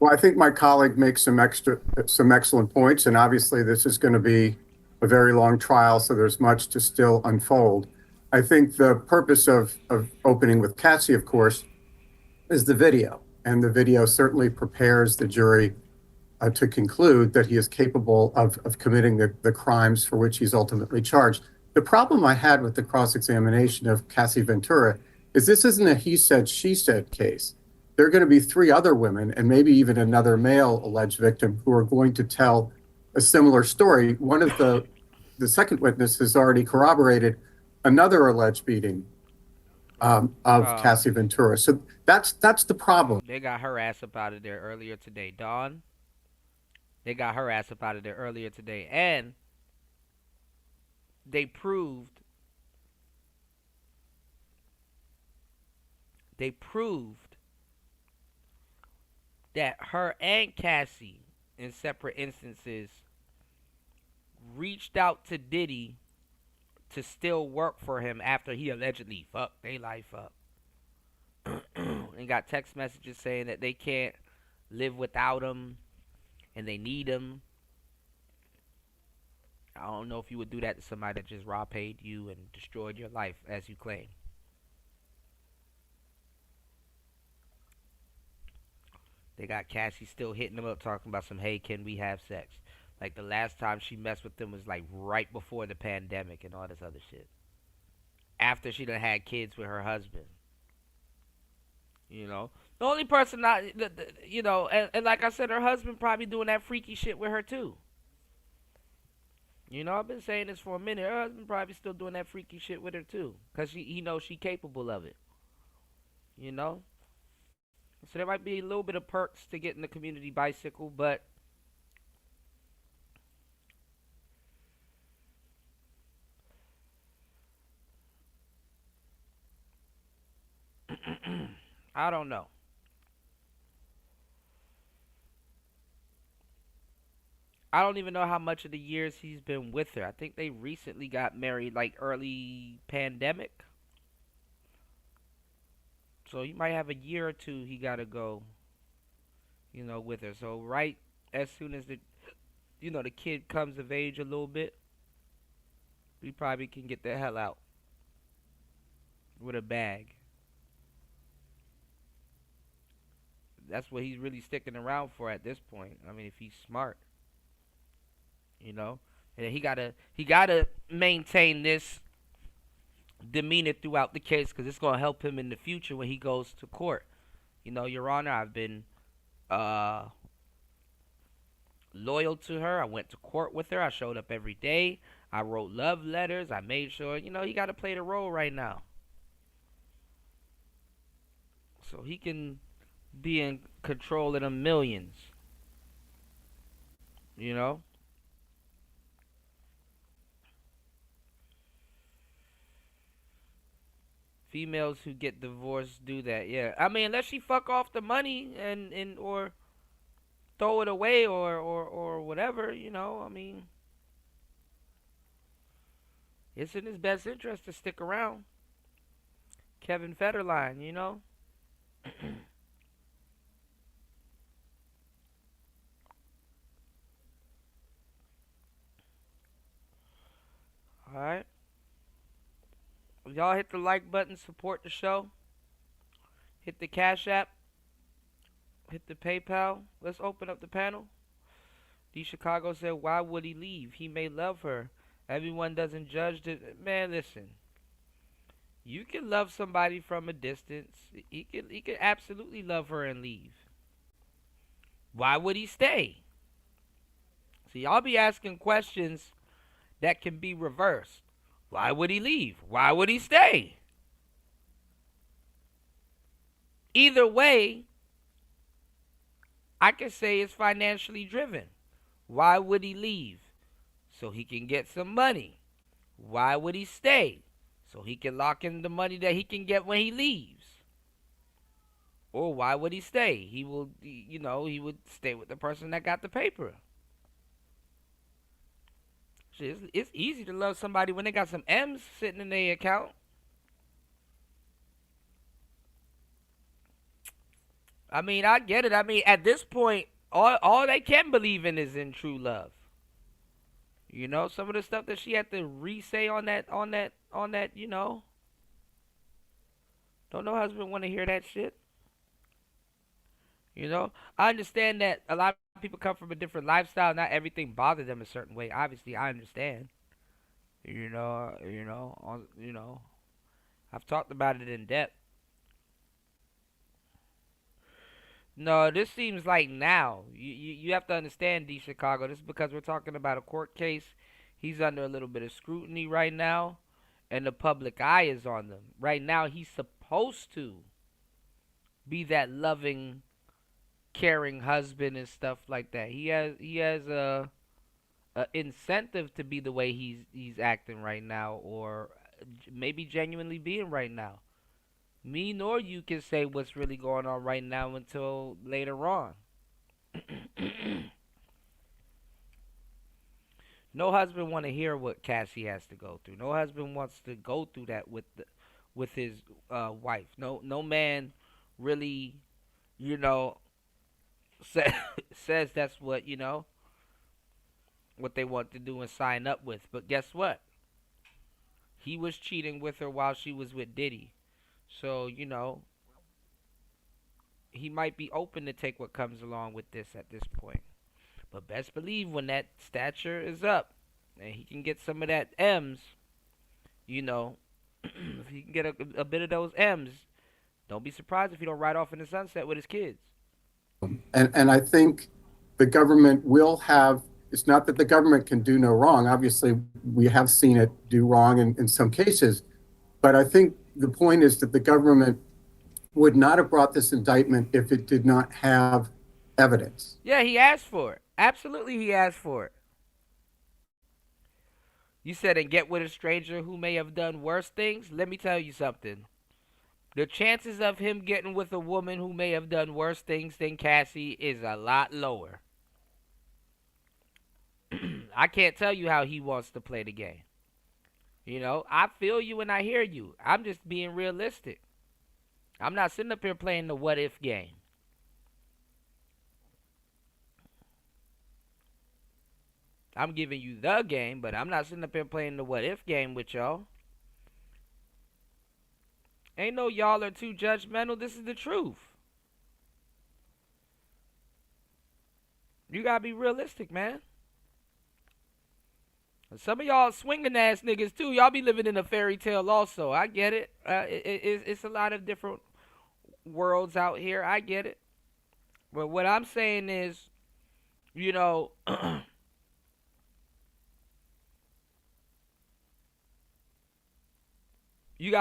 Well, I think my colleague makes some excellent points, and obviously this is going to be a very long trial, so there's much to still unfold. I think the purpose of opening with Cassie, of course, is the video, and the video certainly prepares the jury to conclude that he is capable of committing the crimes for which he's ultimately charged. The problem I had with the cross-examination of Cassie Ventura is this isn't a he said, she said case. There are going to be 3 other women and maybe even another male alleged victim who are going to tell a similar story. One of the second witness has already corroborated another alleged beating of Cassie Ventura. So that's the problem. They got her ass up out of there earlier today, Dawn. They got her ass up out of there earlier today, and they proved they proved that her and Cassie, in separate instances, reached out to Diddy to still work for him after he allegedly fucked their life up. And got text messages saying that they can't live without him and they need him. I don't know if you would do that to somebody that just raw paid you and destroyed your life as you claim. They got Cassie still hitting them up talking about some, hey, can we have sex? Like the last time she messed with them was like right before the pandemic and all this other shit. After she done had kids with her husband. You know, the only person not, you know, and like I said, her husband probably doing that freaky shit with her too. You know, I've been saying this for a minute. Her husband probably still doing that freaky shit with her too, cause he knows she capable of it. You know, so there might be a little bit of perks to getting the community bicycle, but I don't know. I don't even know how much of the years he's been with her. I think they recently got married, like early pandemic. So he might have a year or two he gotta go, you know, with her. So right as soon as the kid comes of age a little bit, we probably can get the hell out with a bag. That's what he's really sticking around for at this point. I mean, if he's smart, you know, and he gotta maintain this demeanor throughout the case, because it's gonna help him in the future when he goes to court. You know, Your Honor, I've been loyal to her. I went to court with her. I showed up every day. I wrote love letters. I made sure, you know, he got to play the role right now, so he can be in control of the millions. You know? Females who get divorced do that, yeah. I mean, unless she fuck off the money and or throw it away or whatever, you know, I mean, it's in his best interest to stick around. Kevin Federline, you know? Alright. Y'all hit the like button, support the show. Hit the Cash App. Hit the PayPal. Let's open up the panel. D Chicago said, why would he leave? He may love her. Everyone doesn't judge the man, listen. You can love somebody from a distance. He can absolutely love her and leave. Why would he stay? See, y'all be asking questions that can be reversed. Why would he leave? Why would he stay? Either way, I can say it's financially driven. Why would he leave? So he can get some money. Why would he stay? So he can lock in the money that he can get when he leaves. Or why would he stay? He will, you know, he would stay with the person that got the paper. It's easy to love somebody when they got some M's sitting in their account. I mean, I get it. I mean, at this point, all they can believe in is in true love. You know, some of the stuff that she had to re-say on that, you know. Don't no husband want to hear that shit. You know, I understand that a lot of people come from a different lifestyle. Not everything bothers them a certain way. Obviously, I understand. You know, I've talked about it in depth. No, this seems like now. You have to understand, D Chicago. This is because we're talking about a court case. He's under a little bit of scrutiny right now, and the public eye is on them. Right now, he's supposed to be that loving, caring husband and stuff like that. He has a incentive to be the way he's acting right now, or maybe genuinely being right now. Me nor you can say what's really going on right now until later on. No husband want to hear what Cassie has to go through. No husband wants to go through that with his wife. No man really, says that's what what they want to do and sign up with. But guess what? He was cheating with her while she was with Diddy. So, he might be open to take what comes along with this at this point. But best believe when that stature is up and he can get some of that M's, if he can get a bit of those M's, don't be surprised if he don't ride off in the sunset with his kids. And I think the government will have, it's not that the government can do no wrong. Obviously, we have seen it do wrong in some cases. But I think the point is that the government would not have brought this indictment if it did not have evidence. Yeah, he asked for it. Absolutely, he asked for it. You said, and get with a stranger who may have done worse things? Let me tell you something. The chances of him getting with a woman who may have done worse things than Cassie is a lot lower. I can't tell you how he wants to play the game. I feel you and I hear you. I'm just being realistic. I'm not sitting up here playing the what-if game. I'm giving you the game, but I'm not sitting up here playing the what-if game with y'all. Ain't no y'all are too judgmental. This is the truth. You gotta be realistic, man. Some of y'all swinging ass niggas too. Y'all be living in a fairy tale also. I get it. It's a lot of different worlds out here. I get it. But what I'm saying is, you got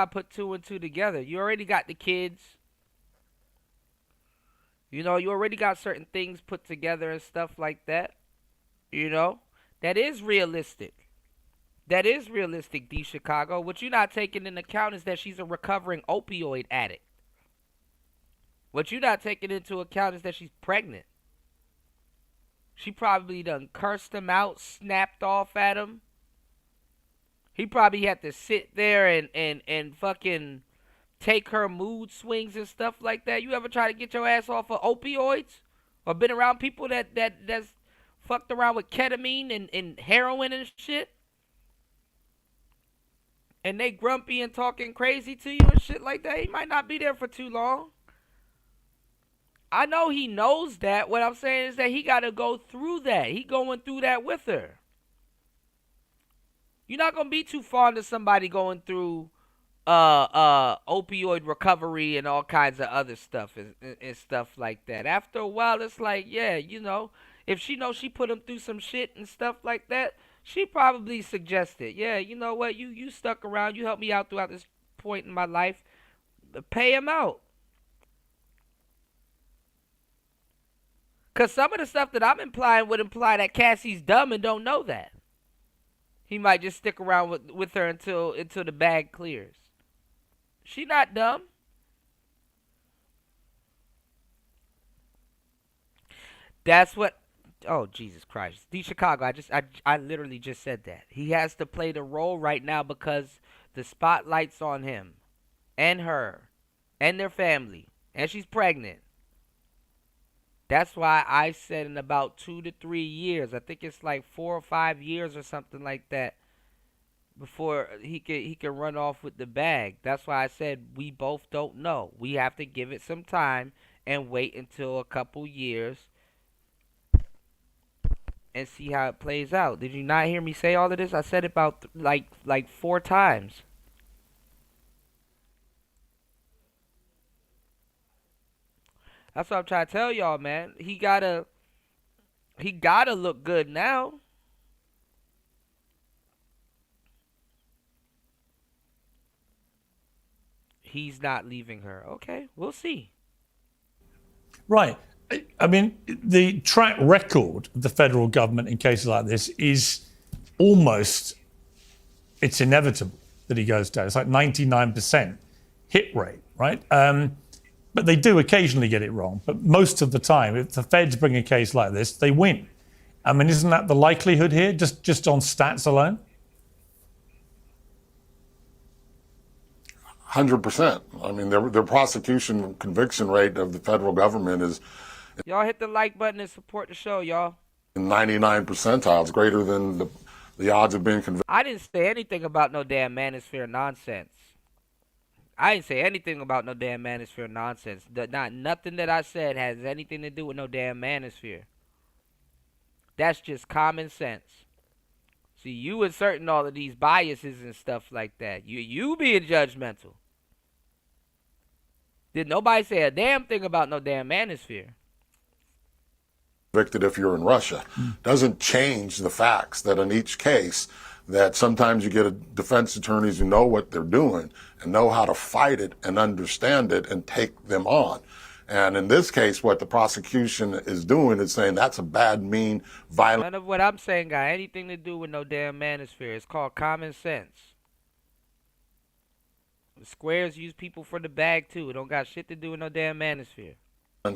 to put two and two together. You already got the kids. You already got certain things put together and stuff like that. That is realistic. That is realistic, D Chicago. What you're not taking into account is that she's a recovering opioid addict. What you're not taking into account is that she's pregnant. She probably done cursed him out, snapped off at him. He probably had to sit there and fucking take her mood swings and stuff like that. You ever try to get your ass off of opioids? Or been around people that's fucked around with ketamine and heroin and shit? And they grumpy and talking crazy to you and shit like that? He might not be there for too long. I know he knows that. What I'm saying is that he got to go through that. He going through that with her. You're not going to be too fond of somebody going through opioid recovery and all kinds of other stuff and stuff like that. After a while, it's like, yeah, if she knows she put him through some shit and stuff like that, she probably suggested, yeah, you know what, you stuck around, you helped me out throughout this point in my life, pay him out. Because some of the stuff that I'm implying would imply that Cassie's dumb and don't know that. He might just stick around with her until the bag clears. She not dumb. That's what. Oh, Jesus Christ. D Chicago, I literally just said that. He has to play the role right now because the spotlight's on him and her and their family. And she's pregnant. That's why I said in about 2 to 3 years, I think it's like 4 or 5 years or something like that, before he can run off with the bag. That's why I said we both don't know. We have to give it some time and wait until a couple years and see how it plays out. Did you not hear me say all of this? I said it about like 4 times. That's what I'm trying to tell y'all, man. He gotta look good now. He's not leaving her. Okay, we'll see. Right. I mean, the track record of the federal government in cases like this is it's inevitable that he goes down. It's like 99% hit rate, right? But they do occasionally get it wrong. But most of the time, if the feds bring a case like this, they win. I mean, isn't that the likelihood here, just on stats alone? 100%. I mean, their prosecution conviction rate of the federal government is Y'all hit the like button and support the show, y'all. 99 percentiles, greater than the odds of being convicted. I didn't say anything about no damn manosphere nonsense. I didn't say anything about no damn manosphere nonsense. Nothing that I said has anything to do with no damn manosphere. That's just common sense. See, you inserting all of these biases and stuff like that. You being judgmental. Did nobody say a damn thing about no damn manosphere? Convicted if you're in Russia doesn't change the facts that in each case that sometimes you get defense attorneys who know what they're doing and know how to fight it and understand it and take them on. And in this case, what the prosecution is doing is saying that's a bad, mean, violent. None of what I'm saying got anything to do with no damn manosphere. It's called common sense. The squares use people for the bag too. It don't got shit to do with no damn manosphere.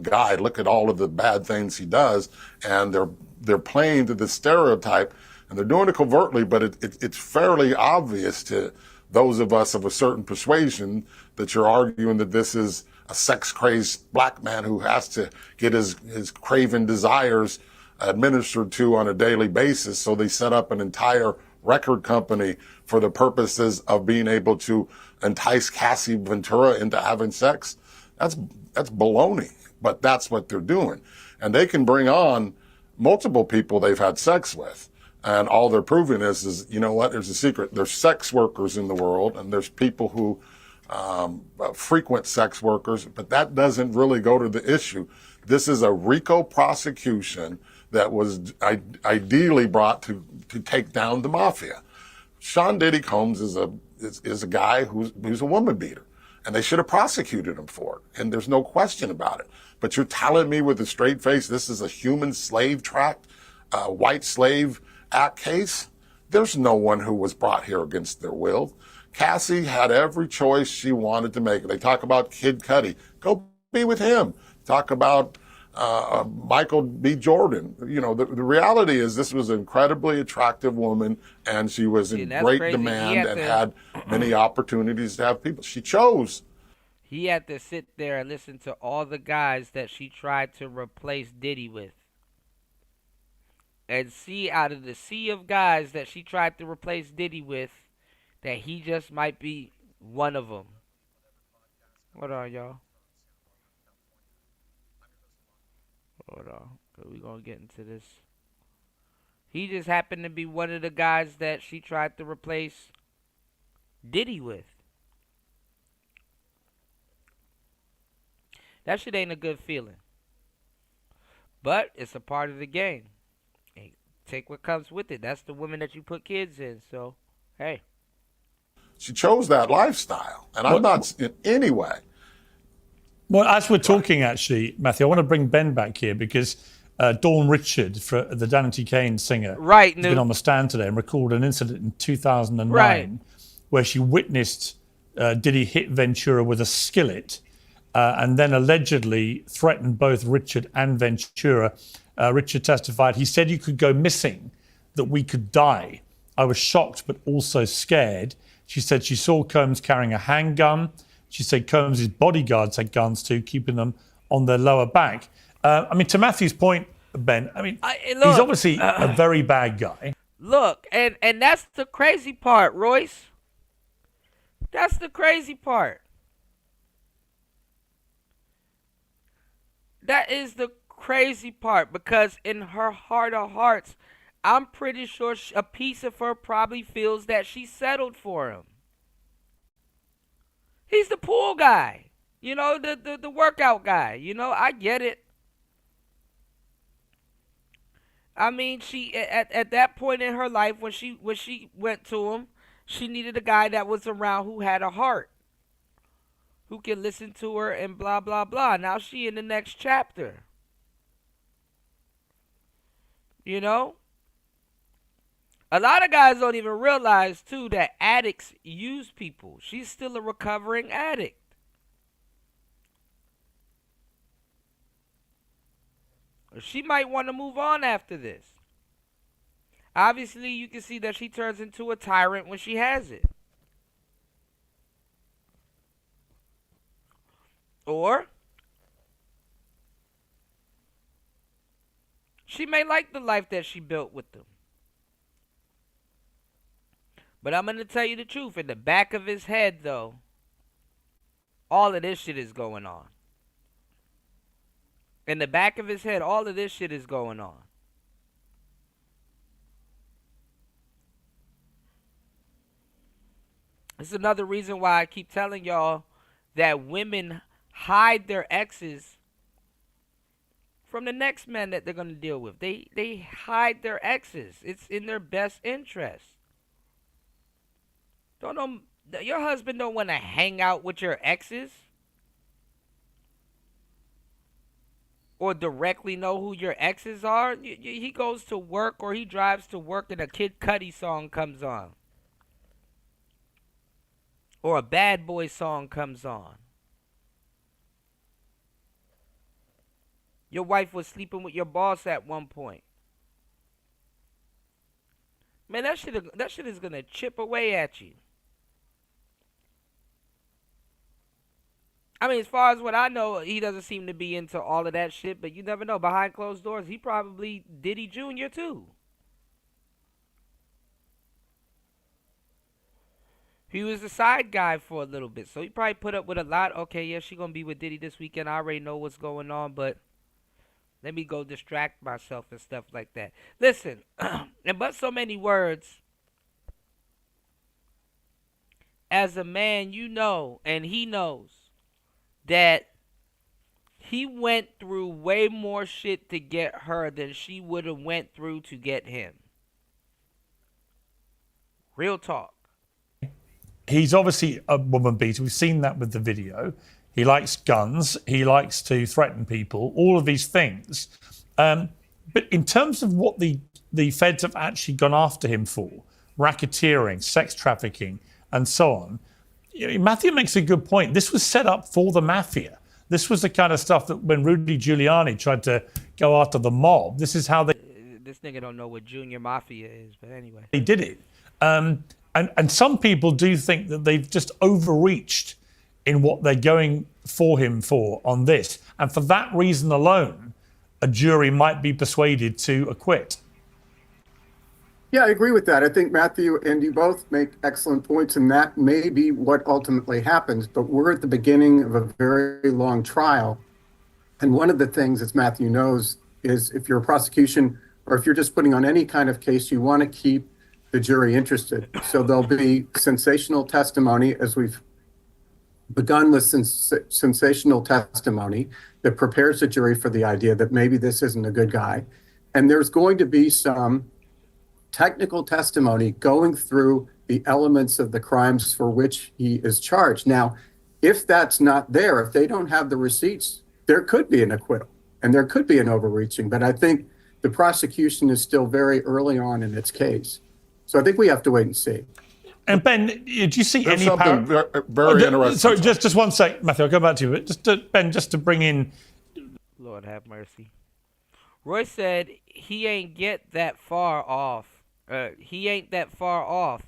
Guy, look at all of the bad things he does, and they're playing to the stereotype, and they're doing it covertly, but it's fairly obvious to those of us of a certain persuasion that you're arguing that this is a sex-crazed black man who has to get his craven desires administered to on a daily basis. So they set up an entire record company for the purposes of being able to entice Cassie Ventura into having sex. That's baloney, but that's what they're doing. And they can bring on multiple people they've had sex with. And all they're proving is, you know what, there's a secret. There's sex workers in the world, and there's people who frequent sex workers, but that doesn't really go to the issue. This is a RICO prosecution that was ideally brought to take down the mafia. Sean Diddy Combs is a guy who's a woman beater, and they should have prosecuted him for it, and there's no question about it. But you're telling me with a straight face this is a human slave tract, white slave act case? There's no one who was brought here against their will. Cassie had every choice she wanted to make. They talk about Kid Cudi. Go be with him. Talk about Michael B. Jordan. You know, the reality is this was an incredibly attractive woman, and she was in great demand and had many opportunities to have people. She chose. He had to sit there and listen to all the guys that she tried to replace Diddy with. And see out of the sea of guys that she tried to replace Diddy with, that he just might be one of them. Hold on, y'all. Hold on. We're going to get into this. He just happened to be one of the guys that she tried to replace Diddy with. That shit ain't a good feeling. But it's a part of the game. Hey, take what comes with it. That's the woman that you put kids in. So, hey. She chose that lifestyle, and I'm not in any way. Well, as we're talking, actually, Matthew, I want to bring Ben back here because Dawn Richard, the Danity Kane singer, has been on the stand today and recorded an incident in 2009 where she witnessed Diddy hit Ventura with a skillet and then allegedly threatened both Richard and Ventura. Richard testified, he said you could go missing, that we could die. I was shocked but also scared. She said she saw Combs carrying a handgun. She said Combs' bodyguards had guns too, keeping them on their lower back. I mean, to Matthew's point, Ben, I mean, he's obviously a very bad guy. Look, and that's the crazy part, Royce. That's the crazy part. That is the crazy part, because in her heart of hearts, I'm pretty sure a piece of her probably feels that she settled for him. He's the pool guy, you know, the workout guy. You know, I get it. I mean, she at that point in her life when she went to him, she needed a guy that was around who had a heart, who can listen to her and blah blah blah. Now she in the next chapter. You know? A lot of guys don't even realize, too, that addicts use people. She's still a recovering addict. She might want to move on after this. Obviously, you can see that she turns into a tyrant when she has it. Or she may like the life that she built with them. But I'm going to tell you the truth. In the back of his head, though, all of this shit is going on. In the back of his head, all of this shit is going on. This is another reason why I keep telling y'all that women hide their exes from the next man that they're going to deal with. They hide their exes. It's in their best interest. Your husband don't want to hang out with your exes or directly know who your exes are. He goes to work or he drives to work and a Kid Cudi song comes on. Or a Bad Boy song comes on. Your wife was sleeping with your boss at one point. Man, that shit is gonna chip away at you. I mean, as far as what I know, he doesn't seem to be into all of that shit, but you never know. Behind closed doors, he probably Diddy Jr. too. He was the side guy for a little bit, so he probably put up with a lot. Okay, yeah, she gonna be with Diddy this weekend. I already know what's going on, but let me go distract myself and stuff like that. Listen, and but so many words. As a man, you know, and he knows that he went through way more shit to get her than she would have went through to get him. Real talk. He's obviously a woman beater. We've seen that with the video. He likes guns. He likes to threaten people. All of these things. But in terms of what the feds have actually gone after him for, racketeering, sex trafficking, and so on, Matthew makes a good point. This was set up for the mafia. This was the kind of stuff that when Rudy Giuliani tried to go after the mob, this is how they... This nigga don't know what junior mafia is, but anyway. They did it. And some people do think that they've just overreached in what they're going for him for on this. And for that reason alone, a jury might be persuaded to acquit. Yeah, I agree with that. I think Matthew and you both make excellent points, and that may be what ultimately happens. But we're at the beginning of a very long trial. And one of the things, as Matthew knows, is if you're a prosecution or if you're just putting on any kind of case, you want to keep the jury interested. So there'll be sensational testimony, as we've begun with sensational testimony that prepares the jury for the idea that maybe this isn't a good guy. And there's going to be some technical testimony going through the elements of the crimes for which he is charged. Now, if that's not there, if they don't have the receipts, there could be an acquittal and there could be an overreaching. But I think the prosecution is still very early on in its case. So I think we have to wait and see. And Ben, do you see There's any something very interesting. Sorry, just one sec, Matthew. I'll go back to you. But just to bring in. Lord have mercy. Roy said he ain't get that far off. He ain't that far off.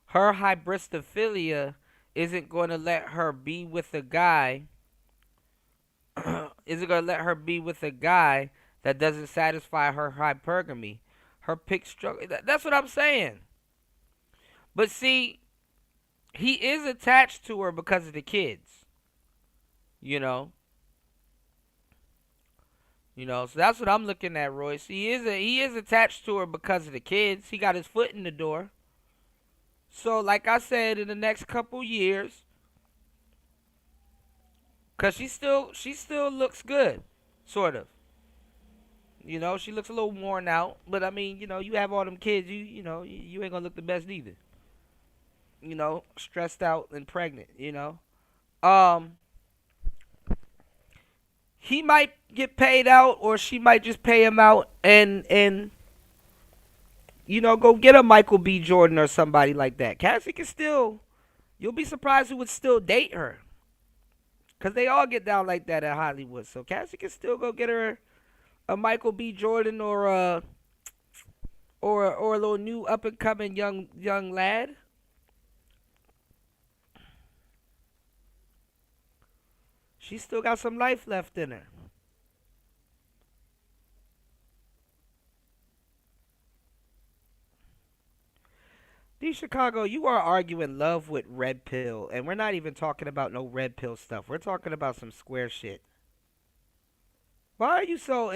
Her hybristophilia isn't going to let her be with a guy. Isn't going to let her be with a guy that doesn't satisfy her hypergamy. Her pick struggle. That's what I'm saying. But see, he is attached to her because of the kids. You know, so that's what I'm looking at, Royce. He is attached to her because of the kids. He got his foot in the door. So, like I said, in the next couple years, cause she still looks good, sort of. You know, she looks a little worn out, but I mean, you have all them kids, you ain't gonna look the best either. Stressed out and pregnant, He might get paid out, or she might just pay him out and go get a Michael B. Jordan or somebody like that. Cassie can still, you'll be surprised who would still date her. Because they all get down like that at Hollywood. So Cassie can still go get her a Michael B. Jordan or a little new up and coming young lad. She's still got some life left in her. D Chicago, you are arguing love with red pill, and we're not even talking about no red pill stuff. We're talking about some square shit. Why are you so?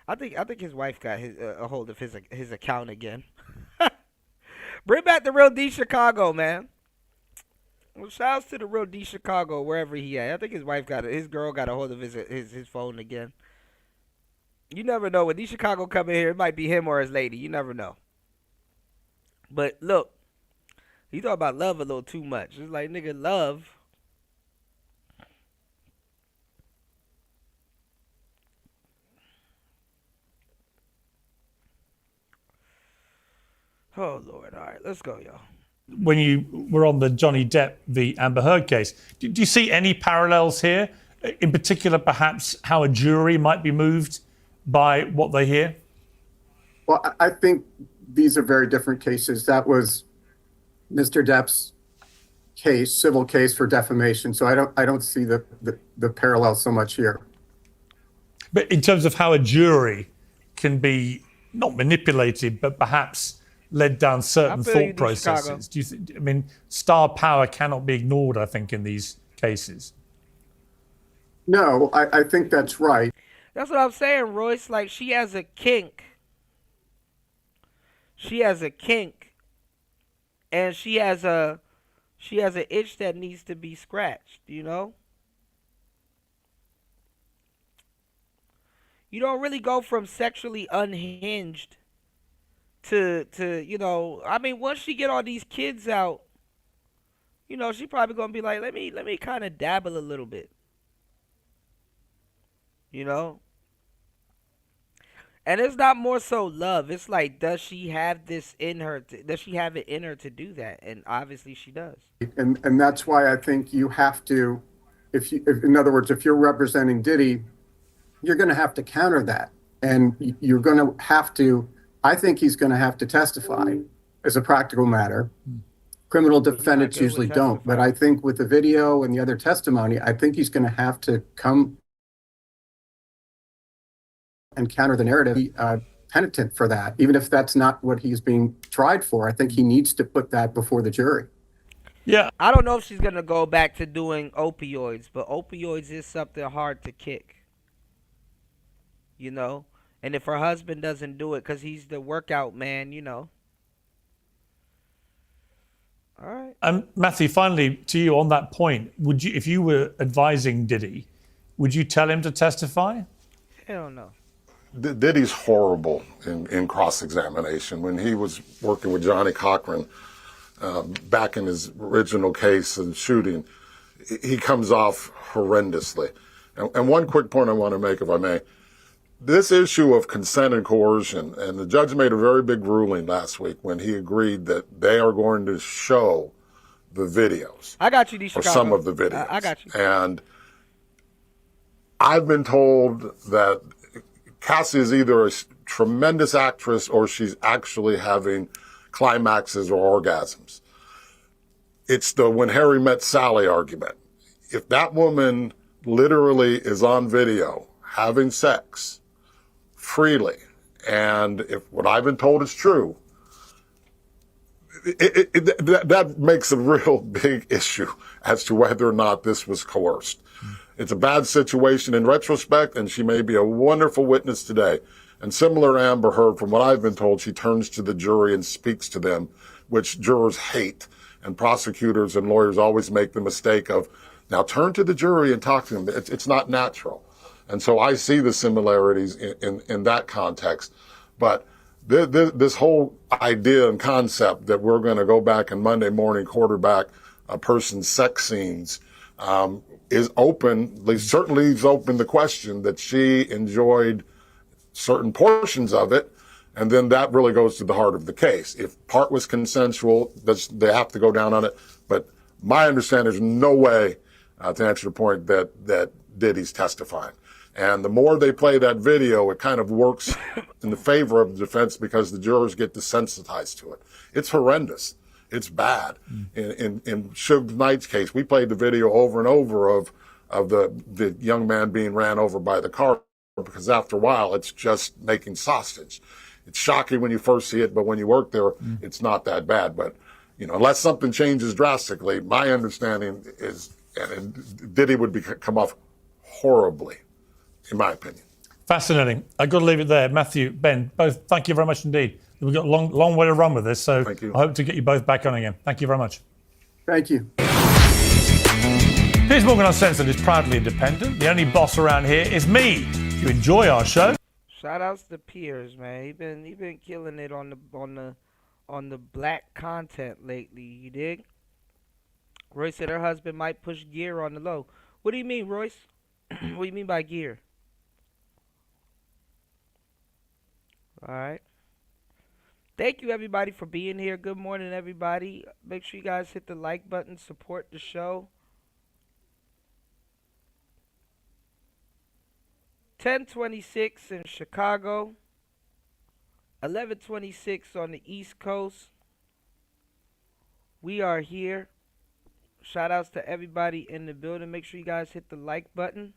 I think his wife got a hold of his account again. Bring back the real D Chicago, man. Well, shouts to the real D Chicago wherever he at. I think his wife his girl got a hold of his phone again. You never know when D Chicago come in here. It might be him or his lady. You never know. But look, you talk about love a little too much. It's like, nigga, love. Oh, Lord. All right, let's go, y'all. When you were on the Johnny Depp v. Amber Heard case, do you see any parallels here? In particular, perhaps how a jury might be moved by what they hear? Well, I think these are very different cases. That was Mr. Depp's case, civil case for defamation. So I don't see the parallel so much here. But in terms of how a jury can be not manipulated, but perhaps led down certain thought processes. Do you I mean, star power cannot be ignored, I think, in these cases. No, I think that's right. That's what I'm saying, Royce. Like, she has a kink. She has a kink. And she has an itch that needs to be scratched, you know? You don't really go from sexually unhinged to you know, I mean, once she get all these kids out, you know, she probably gonna be like, let me kind of dabble a little bit, you know. And it's not more so love. It's like, does she have this in her? Does she have it in her to do that? And obviously she does. And that's why I think you have to, in other words, if you're representing Diddy, you're going to have to counter that, and you're going to have to. I think he's going to have to testify as a practical matter. Criminal defendants usually don't, but I think with the video and the other testimony, I think he's going to have to come and counter the narrative, penitent for that, even if that's not what he's being tried for. I think he needs to put that before the jury. Yeah. I don't know if she's going to go back to doing opioids, but opioids is something hard to kick, you know? And if her husband doesn't do it because he's the workout man, you know. All right. Matthew, finally, to you on that point, would you, if you were advising Diddy, would you tell him to testify? Hell no. Diddy's horrible in cross-examination. When he was working with Johnny Cochran back in his original case of shooting, he comes off horrendously. And one quick point I want to make, if I may. This issue of consent and coercion, and the judge made a very big ruling last week when he agreed that they are going to show the videos. I got you, D. Chicago. Or some of the videos. I got you. And I've been told that Cassie is either a tremendous actress or she's actually having climaxes or orgasms. It's the when Harry met Sally argument. If that woman literally is on video having sex freely, and if what I've been told is true, that makes a real big issue as to whether or not this was coerced. It's a bad situation in retrospect, and she may be a wonderful witness today. And similar to Amber Heard, from what I've been told, she turns to the jury and speaks to them, which jurors hate. And prosecutors and lawyers always make the mistake of, now turn to the jury and talk to them. It's not natural. And so I see the similarities in that context. But this whole idea and concept that we're going to go back and Monday morning quarterback a person's sex scenes is open, certainly leaves open the question that she enjoyed certain portions of it. And then that really goes to the heart of the case. If part was consensual, they have to go down on it. But my understanding, there's no way, to answer the point, that Diddy's testifying. And the more they play that video, it kind of works in the favor of the defense because the jurors get desensitized to it. It's horrendous. It's bad. In Suge Knight's case, we played the video over and over of the young man being ran over by the car, because after a while, it's just making sausage. It's shocking when you first see it, but when you work there, it's not that bad. But, you know, unless something changes drastically, my understanding is, and Diddy would come off horribly, in my opinion. Fascinating. I've got to leave it there. Matthew, Ben, both, thank you very much indeed. We've got a long way to run with this, so I hope to get you both back on again. Thank you very much. Thank you. Piers Morgan Uncensored is proudly independent. The only boss around here is me. If you enjoy our show, shout outs to Piers, man. He been killing it on the black content lately. You dig? Royce said her husband might push gear on the low. What do you mean, Royce? What do you mean by gear? All right. Thank you, everybody, for being here. Good morning, everybody. Make sure you guys hit the like button, support the show. 10:26 in Chicago, 11:26 on the East Coast. We are here. Shout outs to everybody in the building. Make sure you guys hit the like button.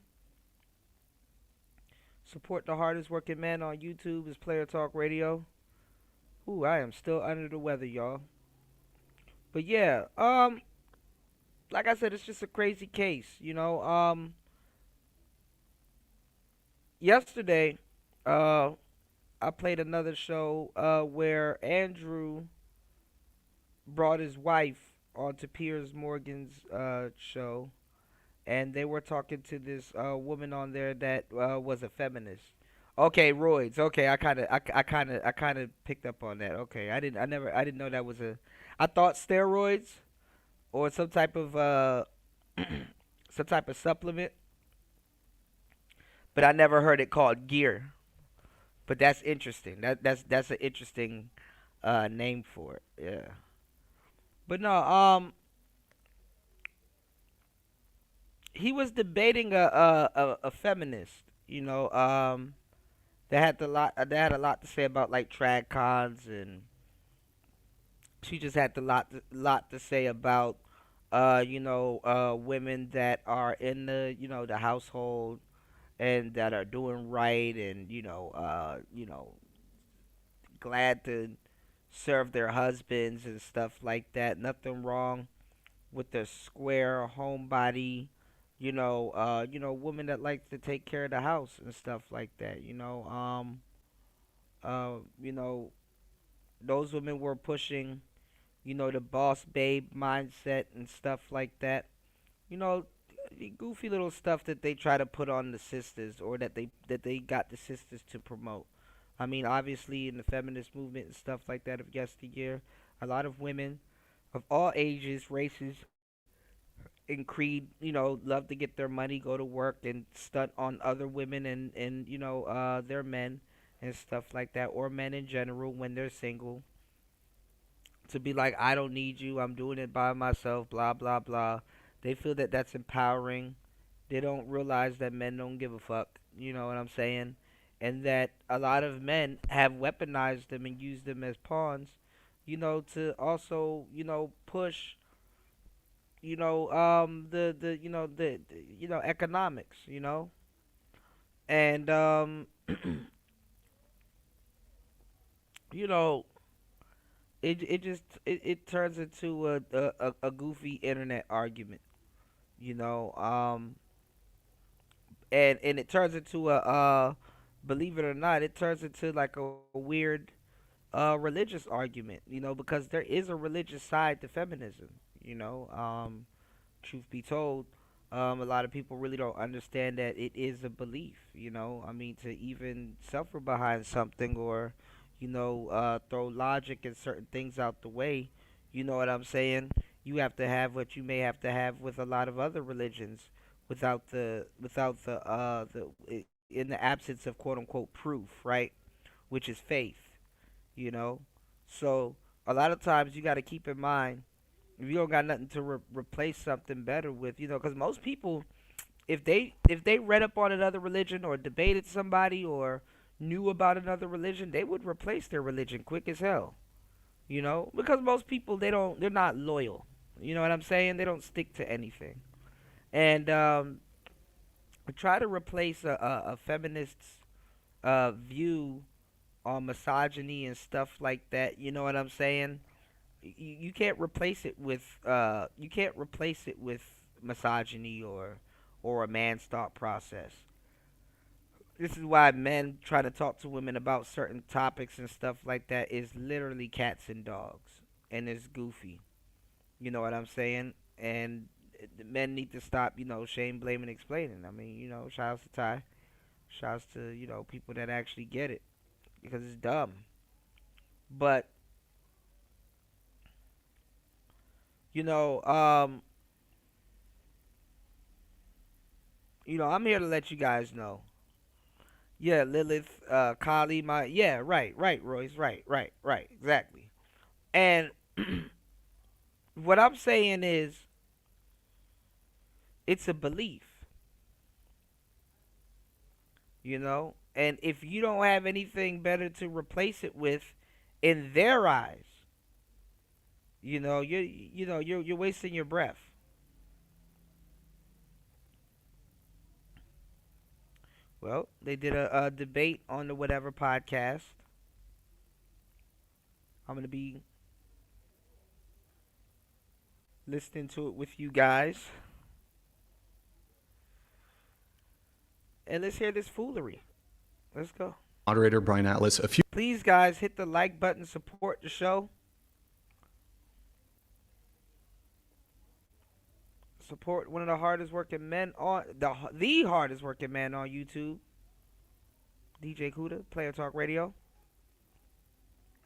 Support the hardest working man on YouTube is Player Talk Radio. Ooh, I am still under the weather, y'all. But yeah, like I said, it's just a crazy case, you know. Yesterday, I played another show where Andrew brought his wife onto Piers Morgan's show, and they were talking to this woman on there that was a feminist. Okay, roids. Okay, I kind of picked up on that. Okay, I didn't know that was a. I thought steroids or some type of supplement, but I never heard it called gear. But that's interesting. That's an interesting name for it. Yeah. But no, he was debating a feminist, you know, they had a lot to say about like trad cons, and she just had a lot to say about you know, women that are in the, you know, the household and that are doing right, and you know, glad to serve their husbands and stuff like that. Nothing wrong with the square homebody, you know, woman that likes to take care of the house and stuff like that. You know, those women were pushing, you know, the boss babe mindset and stuff like that. You know, the goofy little stuff that they try to put on the sisters, or that they got the sisters to promote. I mean, obviously, in the feminist movement and stuff like that of yesteryear, a lot of women of all ages, races, and creed, you know, love to get their money, go to work, and stunt on other women and you know, their men and stuff like that, or men in general when they're single, to be like, I don't need you, I'm doing it by myself, blah, blah, blah. They feel that that's empowering. They don't realize that men don't give a fuck, you know what I'm saying? And that a lot of men have weaponized them and used them as pawns, you know, to also, you know, push, you know, the economics, you know, and you know, it turns into a goofy internet argument, you know, and it turns into a believe it or not, it turns into like a weird religious argument, you know, because there is a religious side to feminism, you know. Truth be told, a lot of people really don't understand that it is a belief, you know. I mean, to even suffer behind something, or, you know, throw logic and certain things out the way, you know what I'm saying? You have to have what you may have to have with a lot of other religions, without the in the absence of quote unquote proof, right? Which is faith, you know. So a lot of times you got to keep in mind, if you don't got nothing to replace something better with, you know, because most people, if they read up on another religion or debated somebody or knew about another religion, they would replace their religion quick as hell. You know, because most people they're not loyal. You know what I'm saying? They don't stick to anything. And try to replace a feminist's view on misogyny and stuff like that. You know what I'm saying? You can't replace it with misogyny or a man's thought process. This is why men try to talk to women about certain topics and stuff like that is literally cats and dogs, and it's goofy. You know what I'm saying? And the men need to stop, shame, blaming, explaining. I mean, shouts to Ty. Shouts to, people that actually get it. Because it's dumb. But, I'm here to let you guys know. Yeah, Lilith, Kali, right, Royce, right, exactly. And what I'm saying is, it's a belief, and if you don't have anything better to replace it with, in their eyes, you're wasting your breath. Well, they did a debate on the Whatever podcast. I'm going to be listening to it with you guys. And let's hear this foolery. Let's go. Moderator Brian Atlas, Please, guys, hit the like button, support the show. Support one of the hardest working men on the hardest working man on YouTube, DJ Kuda, Player Talk Radio.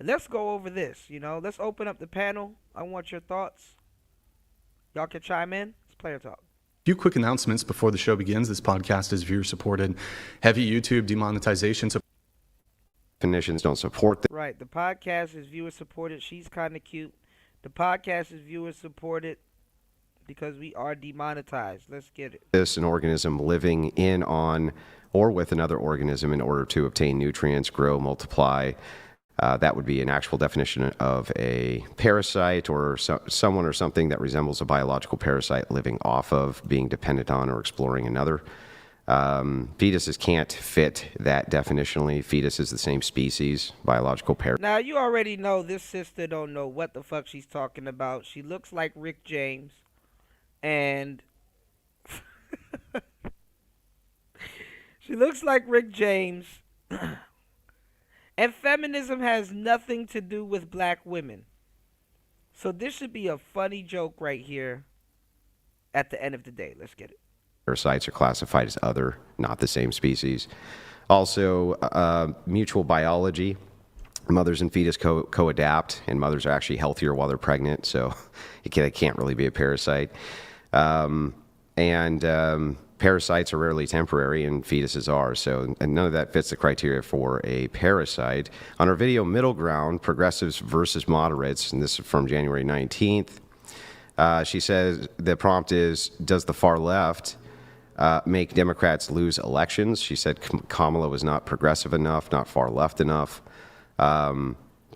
And let's go over this. Let's open up the panel. I want your thoughts. Y'all can chime in. It's Player Talk. few quick announcements before the show begins. This podcast is viewer supported. Heavy YouTube demonetization. Definitions don't support this. Right. The podcast is viewer supported. She's kind of cute. The podcast is viewer supported because we are demonetized. Let's get it. This an organism living in, on, or with another organism in order to obtain nutrients, grow, multiply. That would be an actual definition of a parasite, or someone or something that resembles a biological parasite living off of, being dependent on, or exploring another. Fetuses can't fit that definitionally. Fetus is the same species, biological parasite. Now, you already know this sister don't know what the fuck she's talking about. She looks like Rick James. And she looks like Rick James. And feminism has nothing to do with black women. So this should be a funny joke right here at the end of the day. Let's get it. Parasites are classified as other, not the same species. Also, mutual biology. Mothers and fetus co-adapt, and mothers are actually healthier while they're pregnant, so they can't really be a parasite. Parasites are rarely temporary, and fetuses are, and none of that fits the criteria for a parasite. On our video, Middle Ground, Progressives versus Moderates, and this is from January 19th, she says the prompt is, does the far left make Democrats lose elections? She said Kamala was not progressive enough, not far left enough.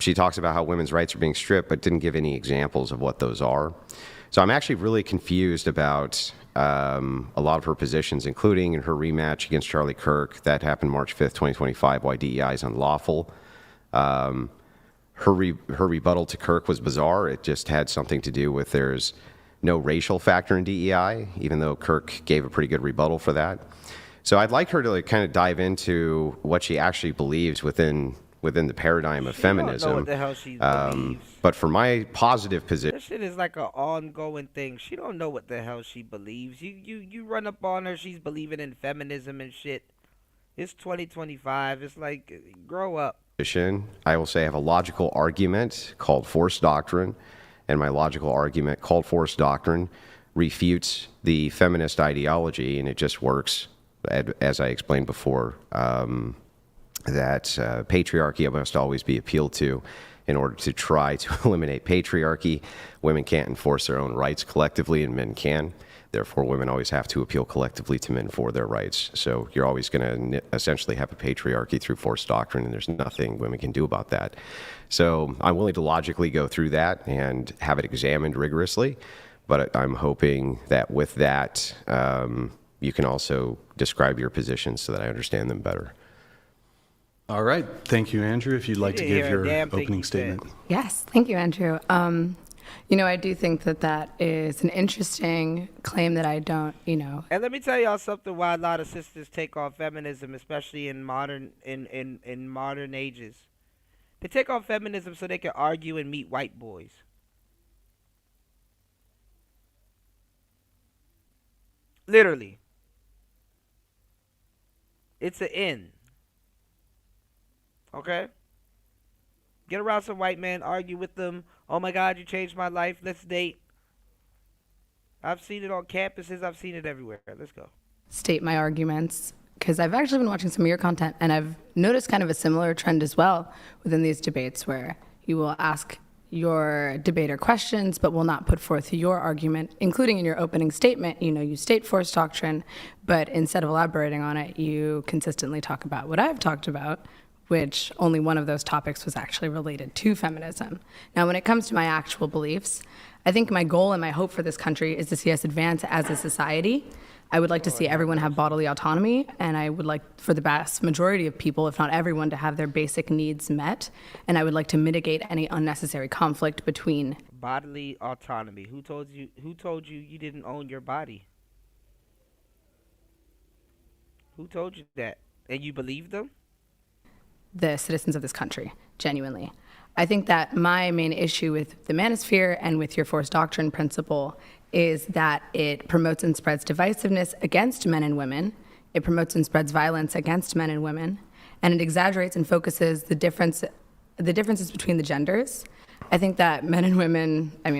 She talks about how women's rights are being stripped, but didn't give any examples of what those are. So I'm actually really confused about a lot of her positions, including in her rematch against Charlie Kirk that happened March 5th, 2025, why DEI is unlawful. Her rebuttal to Kirk was bizarre. It just had something to do with there's no racial factor in DEI, even though Kirk gave a pretty good rebuttal for that. So I'd like her to kind of dive into what she actually believes within the paradigm of feminism. Don't know what the hell she believes. But for my positive position, this shit is like an ongoing thing. She don't know what the hell she believes. You run up on her, she's believing in feminism and shit. It's 2025. It's like, grow up. I will say I have a logical argument called force doctrine, and my logical argument called force doctrine refutes the feminist ideology, and it just works, as I explained before. That patriarchy must always be appealed to in order to try to eliminate patriarchy. Women can't enforce their own rights collectively, and men can. Therefore, women always have to appeal collectively to men for their rights. So you're always going to essentially have a patriarchy through forced doctrine, and there's nothing women can do about that. So I'm willing to logically go through that and have it examined rigorously, but I'm hoping that with that, you can also describe your positions so that I understand them better. All right. Thank you, Andrew. If you'd like to give your opening statement. Yes, thank you, Andrew. I do think that is an interesting claim that I don't, And let me tell y'all something why a lot of sisters take on feminism, especially in modern modern ages. They take on feminism so they can argue and meet white boys. Literally. It's an in. Okay? Get around some white men, argue with them. Oh my God, you changed my life. Let's date. I've seen it on campuses. I've seen it everywhere. Let's go. State my arguments, because I've actually been watching some of your content, and I've noticed kind of a similar trend as well within these debates, where you will ask your debater questions but will not put forth your argument, including in your opening statement. You state forced doctrine, but instead of elaborating on it, you consistently talk about what I've talked about, which only one of those topics was actually related to feminism. Now, when it comes to my actual beliefs, I think my goal and my hope for this country is to see us advance as a society. I would like to see everyone have bodily autonomy, and I would like for the vast majority of people, if not everyone, to have their basic needs met. And I would like to mitigate any unnecessary conflict between bodily autonomy. Who told you you didn't own your body? Who told you that? And you believe them? the citizens of this country, genuinely. I think that my main issue with the manosphere and with your forced doctrine principle is that it promotes and spreads divisiveness against men and women. It promotes and spreads violence against men and women, and it exaggerates and focuses the differences between the genders. I think that men and women, I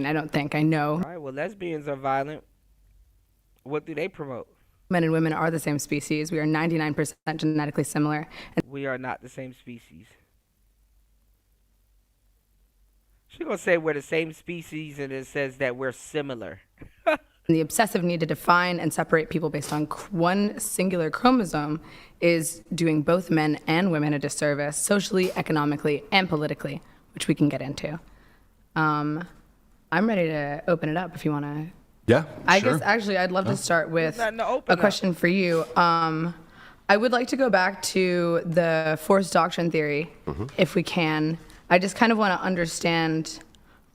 know. All right, well, lesbians are violent. What do they promote? Men and women are the same species. We are 99% genetically similar. And we are not the same species. She's going to say we're the same species, and it says that we're similar. The obsessive need to define and separate people based on one singular chromosome is doing both men and women a disservice, socially, economically, and politically, which we can get into. I'm ready to open it up if you want to. Yeah, I sure. guess, actually, I'd love to start with a question for you. I would like to go back to the forced doctrine theory, if we can. I just kind of want to understand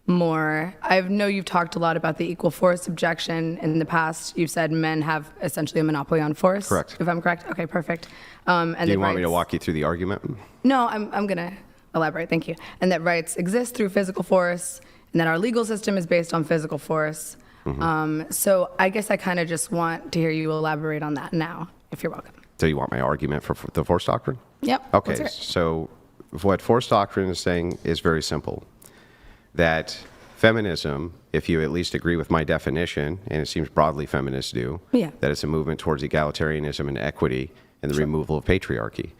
more. I know you've talked a lot about the equal force objection in the past. You've said men have essentially a monopoly on force. Correct. If I'm correct? Okay, perfect. Do you want me to walk you through the argument? No, I'm going to elaborate. Thank you. And that rights exist through physical force, and that our legal system is based on physical force. So I guess I kind of just want to hear you elaborate on that now, if you're welcome. So you want my argument for the force doctrine? Yep. Okay, so what force doctrine is saying is very simple. That feminism, if you at least agree with my definition, and it seems broadly feminists do, that it's a movement towards egalitarianism and equity and the removal of patriarchy.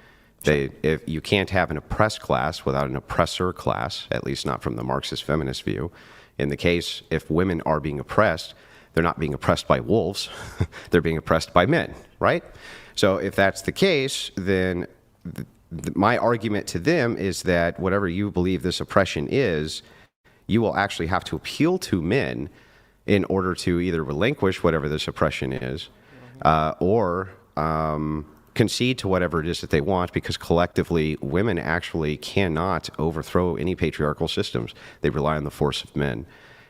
If you can't have an oppressed class without an oppressor class, at least not from the Marxist feminist view. In the case, if women are being oppressed, they're not being oppressed by wolves, they're being oppressed by men, right? So if that's the case, then my argument to them is that whatever you believe this oppression is, you will actually have to appeal to men in order to either relinquish whatever this oppression is, or concede to whatever it is that they want, because collectively women actually cannot overthrow any patriarchal systems. They rely on the force of men.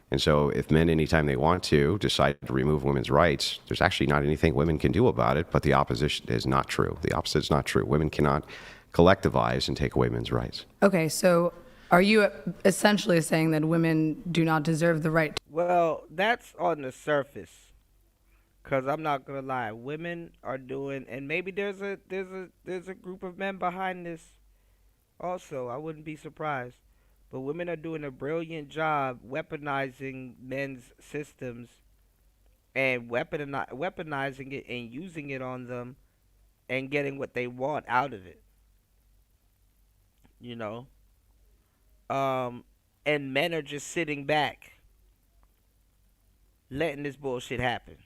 And so if men, anytime they want to, decide to remove women's rights, there's actually not anything women can do about it, but the opposition is not true. The opposite is not true. Women cannot collectivize and take away men's rights. Okay, so are you essentially saying that women do not deserve the right? Well, that's on the surface. Because I'm not going to lie, women are doing, and maybe there's a group of men behind this also, I wouldn't be surprised. But women are doing a brilliant job weaponizing men's systems and weaponizing it and using it on them and getting what they want out of it. You know? And men are just sitting back, letting this bullshit happen.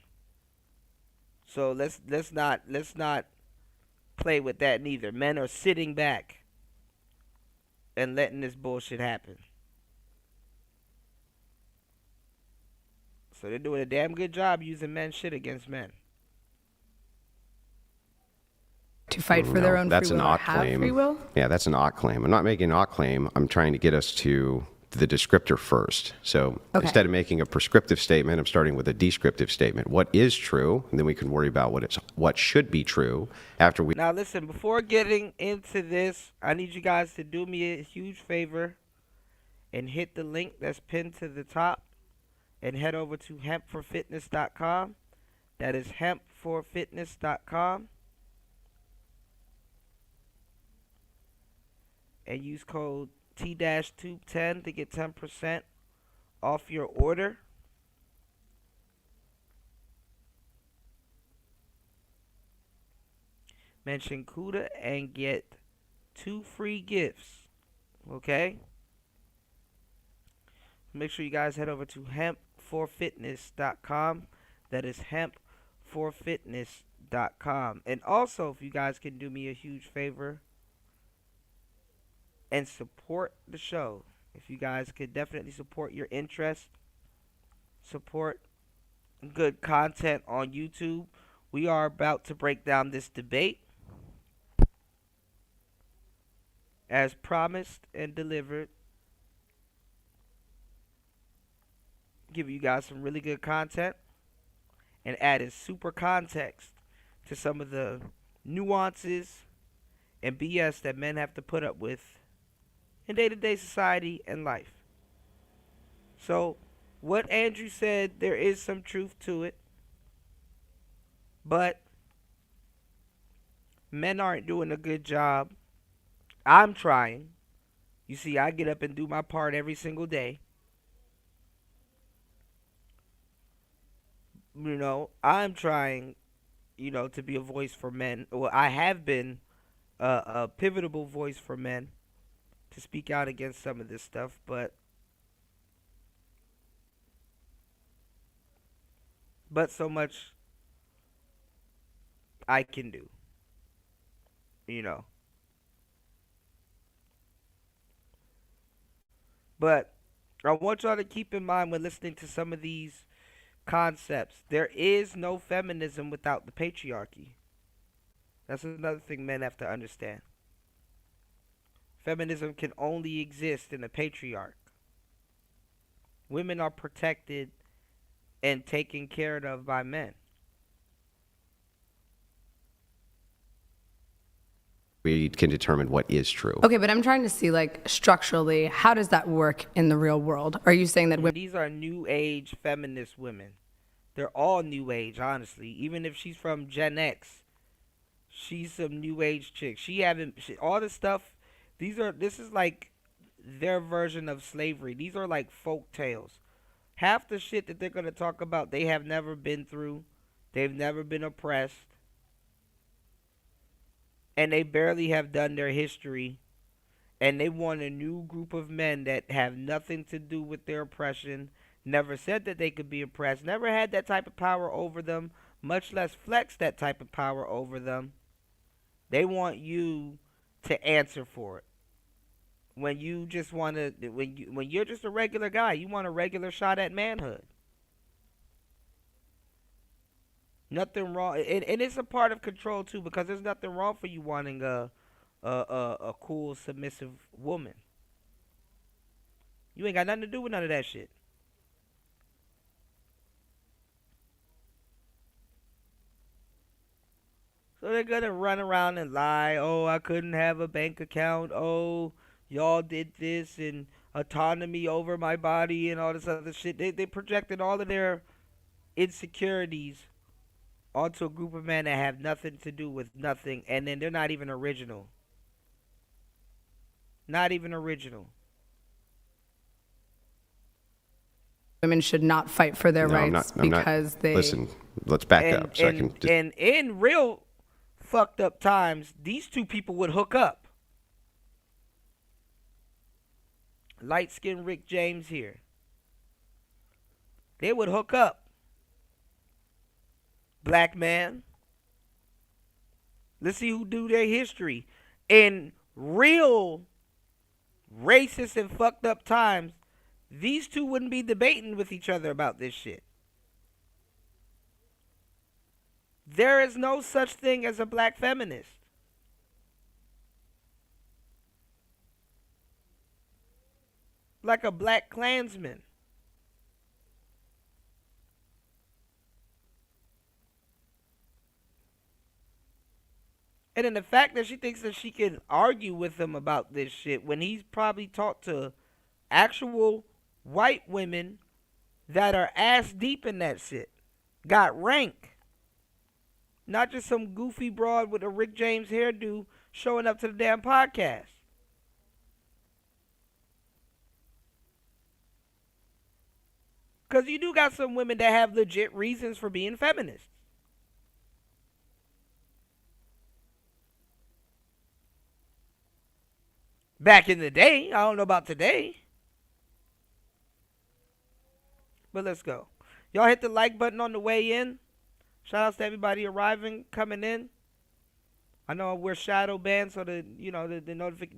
So let's not play with that neither. Men are sitting back and letting this bullshit happen. So they're doing a damn good job using men's shit against men. To fight for their own That's free will an or ought have claim. free will? Yeah, that's an ought claim. I'm not making an ought claim. I'm trying to get us to the descriptor first. So Okay. instead of making a prescriptive statement, I'm starting with a descriptive statement. What is true, and then we can worry about what should be true after we. Now listen, before getting into this, I need you guys to do me a huge favor and hit the link that's pinned to the top and head over to hempforfitness.com. That is hempforfitness.com. And use code T-Tube10 to get 10% off your order. Mention CUDA and get 2 free gifts. Okay? Make sure you guys head over to hempforfitness.com. That is hempforfitness.com. And also, if you guys can do me a huge favor and support the show, if you guys could definitely support your interest, support good content on YouTube. We are about to break down this debate as promised and delivered. Give you guys some really good content and added super context to some of the nuances and BS that men have to put up with in day-to-day society and life. So, what Andrew said, there is some truth to it. But men aren't doing a good job. I'm trying. You see, I get up and do my part every single day. You know, I'm trying, to be a voice for men. Well, I have been a pivotal voice for men to speak out against some of this stuff, but so much I can do, But I want y'all to keep in mind when listening to some of these concepts, there is no feminism without the patriarchy. That's another thing men have to understand. Feminism can only exist in a patriarch. Women are protected and taken care of by men. We can determine what is true. Okay, but I'm trying to see, structurally, how does that work in the real world? Are you saying that women... These are new age feminist women. They're all new age, honestly. Even if she's from Gen X, she's some new age chick. All this stuff, this is like their version of slavery. These are like folk tales. Half the shit that they're going to talk about, they have never been through. They've never been oppressed. And they barely have done their history. And they want a new group of men that have nothing to do with their oppression, never said that they could be oppressed, never had that type of power over them, much less flex that type of power over them. They want you to answer for it. When you just want to, when you're just a regular guy, you want a regular shot at manhood. Nothing wrong, and it's a part of control too, because there's nothing wrong for you wanting a cool, submissive woman. You ain't got nothing to do with none of that shit. So they're gonna run around and lie. Oh, I couldn't have a bank account. Oh, y'all did this and autonomy over my body and all this other shit. They projected all of their insecurities onto a group of men that have nothing to do with nothing, and then they're not even original. Not even original. Women should not fight for their rights because they... Listen, let's back up. So And in real fucked up times, these two people would hook up. Light-skinned Rick James here. They would hook up. black man. Let's see who do their history. In real racist and fucked up times, these two wouldn't be debating with each other about this shit. There is no such thing as a black feminist. Like a black Klansman. And then the fact that she thinks that she can argue with him about this shit when he's probably talked to actual white women that are ass deep in that shit. Got rank. Not just some goofy broad with a Rick James hairdo showing up to the damn podcast. Because you do got some women that have legit reasons for being feminists. Back in the day. I don't know about today. But let's go. Y'all hit the like button on the way in. Shout outs to everybody arriving, coming in. I know we're shadow banned, so the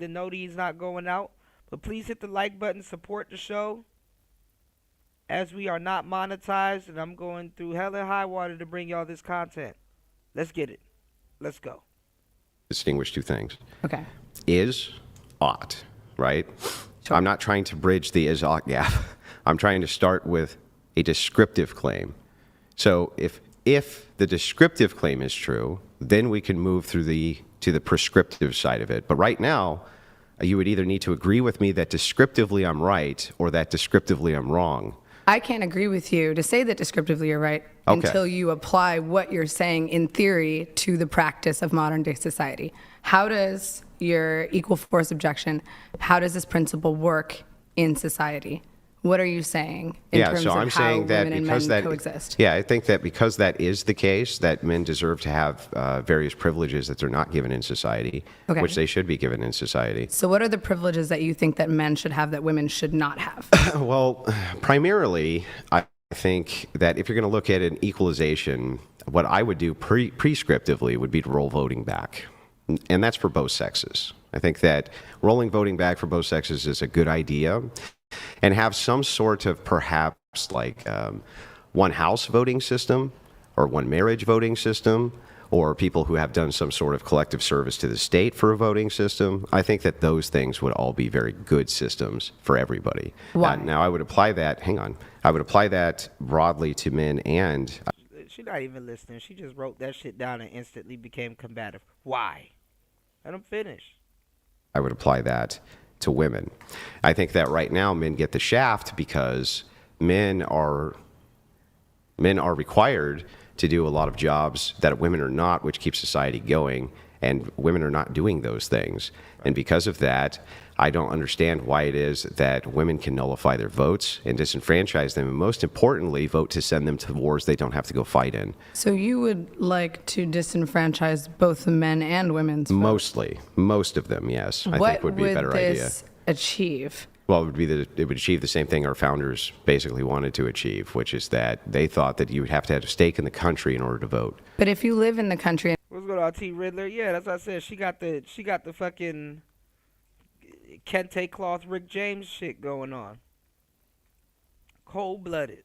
noti is not going out. But please hit the like button, support the show. As we are not monetized, and I'm going through hell and high water to bring y'all this content. Let's get it. Let's go. Distinguish two things. Okay. Is, ought, right? Sure. I'm not trying to bridge the is, ought gap. I'm trying to start with a descriptive claim. So if the descriptive claim is true, then we can move to the prescriptive side of it. But right now, you would either need to agree with me that descriptively I'm right or that descriptively I'm wrong. I can't agree with you to say that descriptively you're right until you apply what you're saying in theory to the practice of modern day society. How does your equal force objection, how does this principle work in society? What are you saying in terms of how women and men coexist? Yeah, I think that because that is the case, that men deserve to have various privileges that they're not given in society, which they should be given in society. So what are the privileges that you think that men should have that women should not have? Well, primarily, I think that if you're going to look at an equalization, what I would do prescriptively would be to roll voting back. And that's for both sexes. I think that rolling voting back for both sexes is a good idea. And have some sort of perhaps like one house voting system or one marriage voting system, or people who have done some sort of collective service to the state for a voting system. I think that those things would all be very good systems for everybody. Why? Now I would apply that, I would apply that broadly to men and... She's not even listening. She just wrote that shit down and instantly became combative. Why? Let him finish. I would apply that to women. I think that right now men get the shaft because men are required to do a lot of jobs that women are not, which keeps society going, and women are not doing those things. And because of that, I don't understand why it is that women can nullify their votes and disenfranchise them, and most importantly, vote to send them to wars they don't have to go fight in. So you would like to disenfranchise both the men and women's votes? Mostly. Most of them, yes. I think would be a better idea. What would this achieve? Well, it would achieve the same thing our founders basically wanted to achieve, which is that they thought that you would have to have a stake in the country in order to vote. But if you live in the country... What's going on, T. Riddler? Yeah, that's what I said. She got the fucking kente cloth Rick James shit going on. Cold-blooded.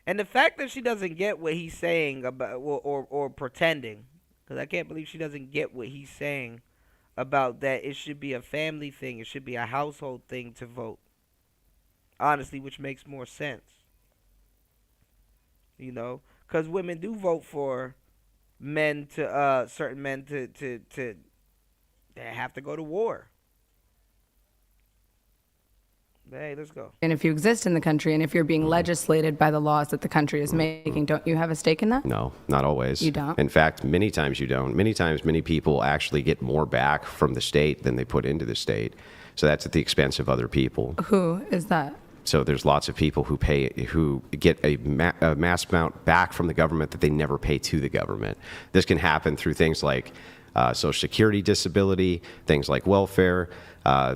And the fact that she doesn't get what he's saying about, or pretending, because I can't believe she doesn't get what he's saying about that it should be a family thing, it should be a household thing to vote. Honestly, which makes more sense. You know, because women do vote for men to certain men to have to go to war. Hey, let's go. And if you exist in the country and if you're being legislated by the laws that the country is making, don't you have a stake in that? No, not always. You don't? In fact, many times you don't. Many times, many people actually get more back from the state than they put into the state. So that's at the expense of other people. Who is that? So there's lots of people who get a mass amount back from the government that they never pay to the government. This can happen through things like Social Security disability, things like welfare,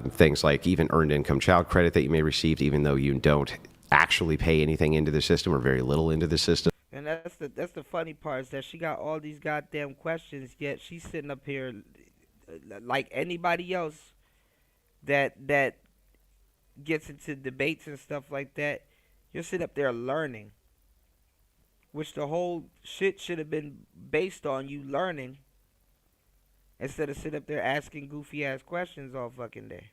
things like even earned income child credit that you may receive even though you don't actually pay anything into the system or very little into the system. And that's the funny part is that she got all these goddamn questions, yet she's sitting up here like anybody else that gets into debates and stuff like that. You're sitting up there learning, which the whole shit should have been based on you learning instead of sitting up there asking goofy ass questions all fucking day.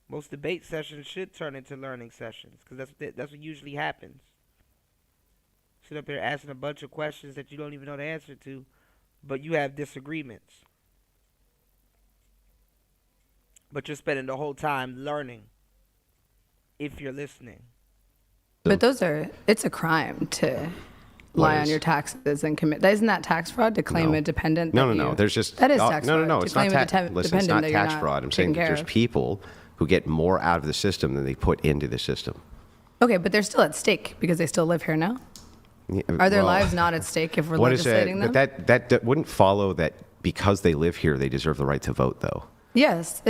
Most debate sessions should turn into learning sessions, because that's what usually happens. Sit up there asking a bunch of questions that you don't even know the answer to, but you have disagreements. But you're spending the whole time learning, if you're listening. But it's a crime to lie on your taxes and commit. Isn't that tax fraud to claim a dependent? No. There's just that is tax fraud. No. It's not tax. Listen, it's not tax fraud. I'm saying that there's people who get more out of the system than they put into the system. Okay, but they're still at stake because they still live here now. Yeah, Are their lives not at stake if we're legislating them? But that wouldn't follow that because they live here, they deserve the right to vote, though. Yes,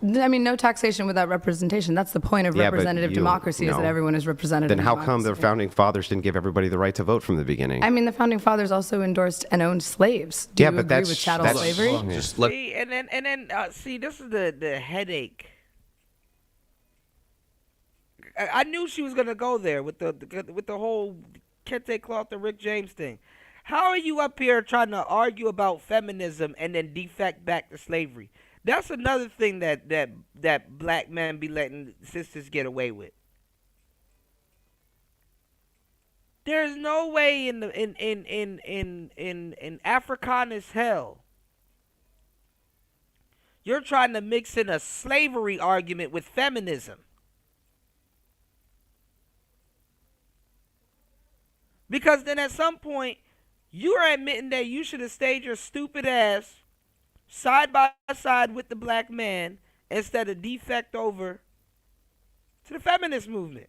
no taxation without representation. That's the point of representative democracy, is that everyone is represented. Then how come the founding fathers didn't give everybody the right to vote from the beginning? I mean, the founding fathers also endorsed and owned slaves. Do you agree with chattel slavery? See, and then see, this is the headache. I knew she was gonna go there with the whole Kente Cloth and Rick James thing. How are you up here trying to argue about feminism and then defect back to slavery? That's another thing that black men be letting sisters get away with. There's no way in Afrikaans hell you're trying to mix in a slavery argument with feminism. Because then at some point, you're admitting that you should have stayed your stupid ass side by side with the black man instead of defect over to the feminist movement.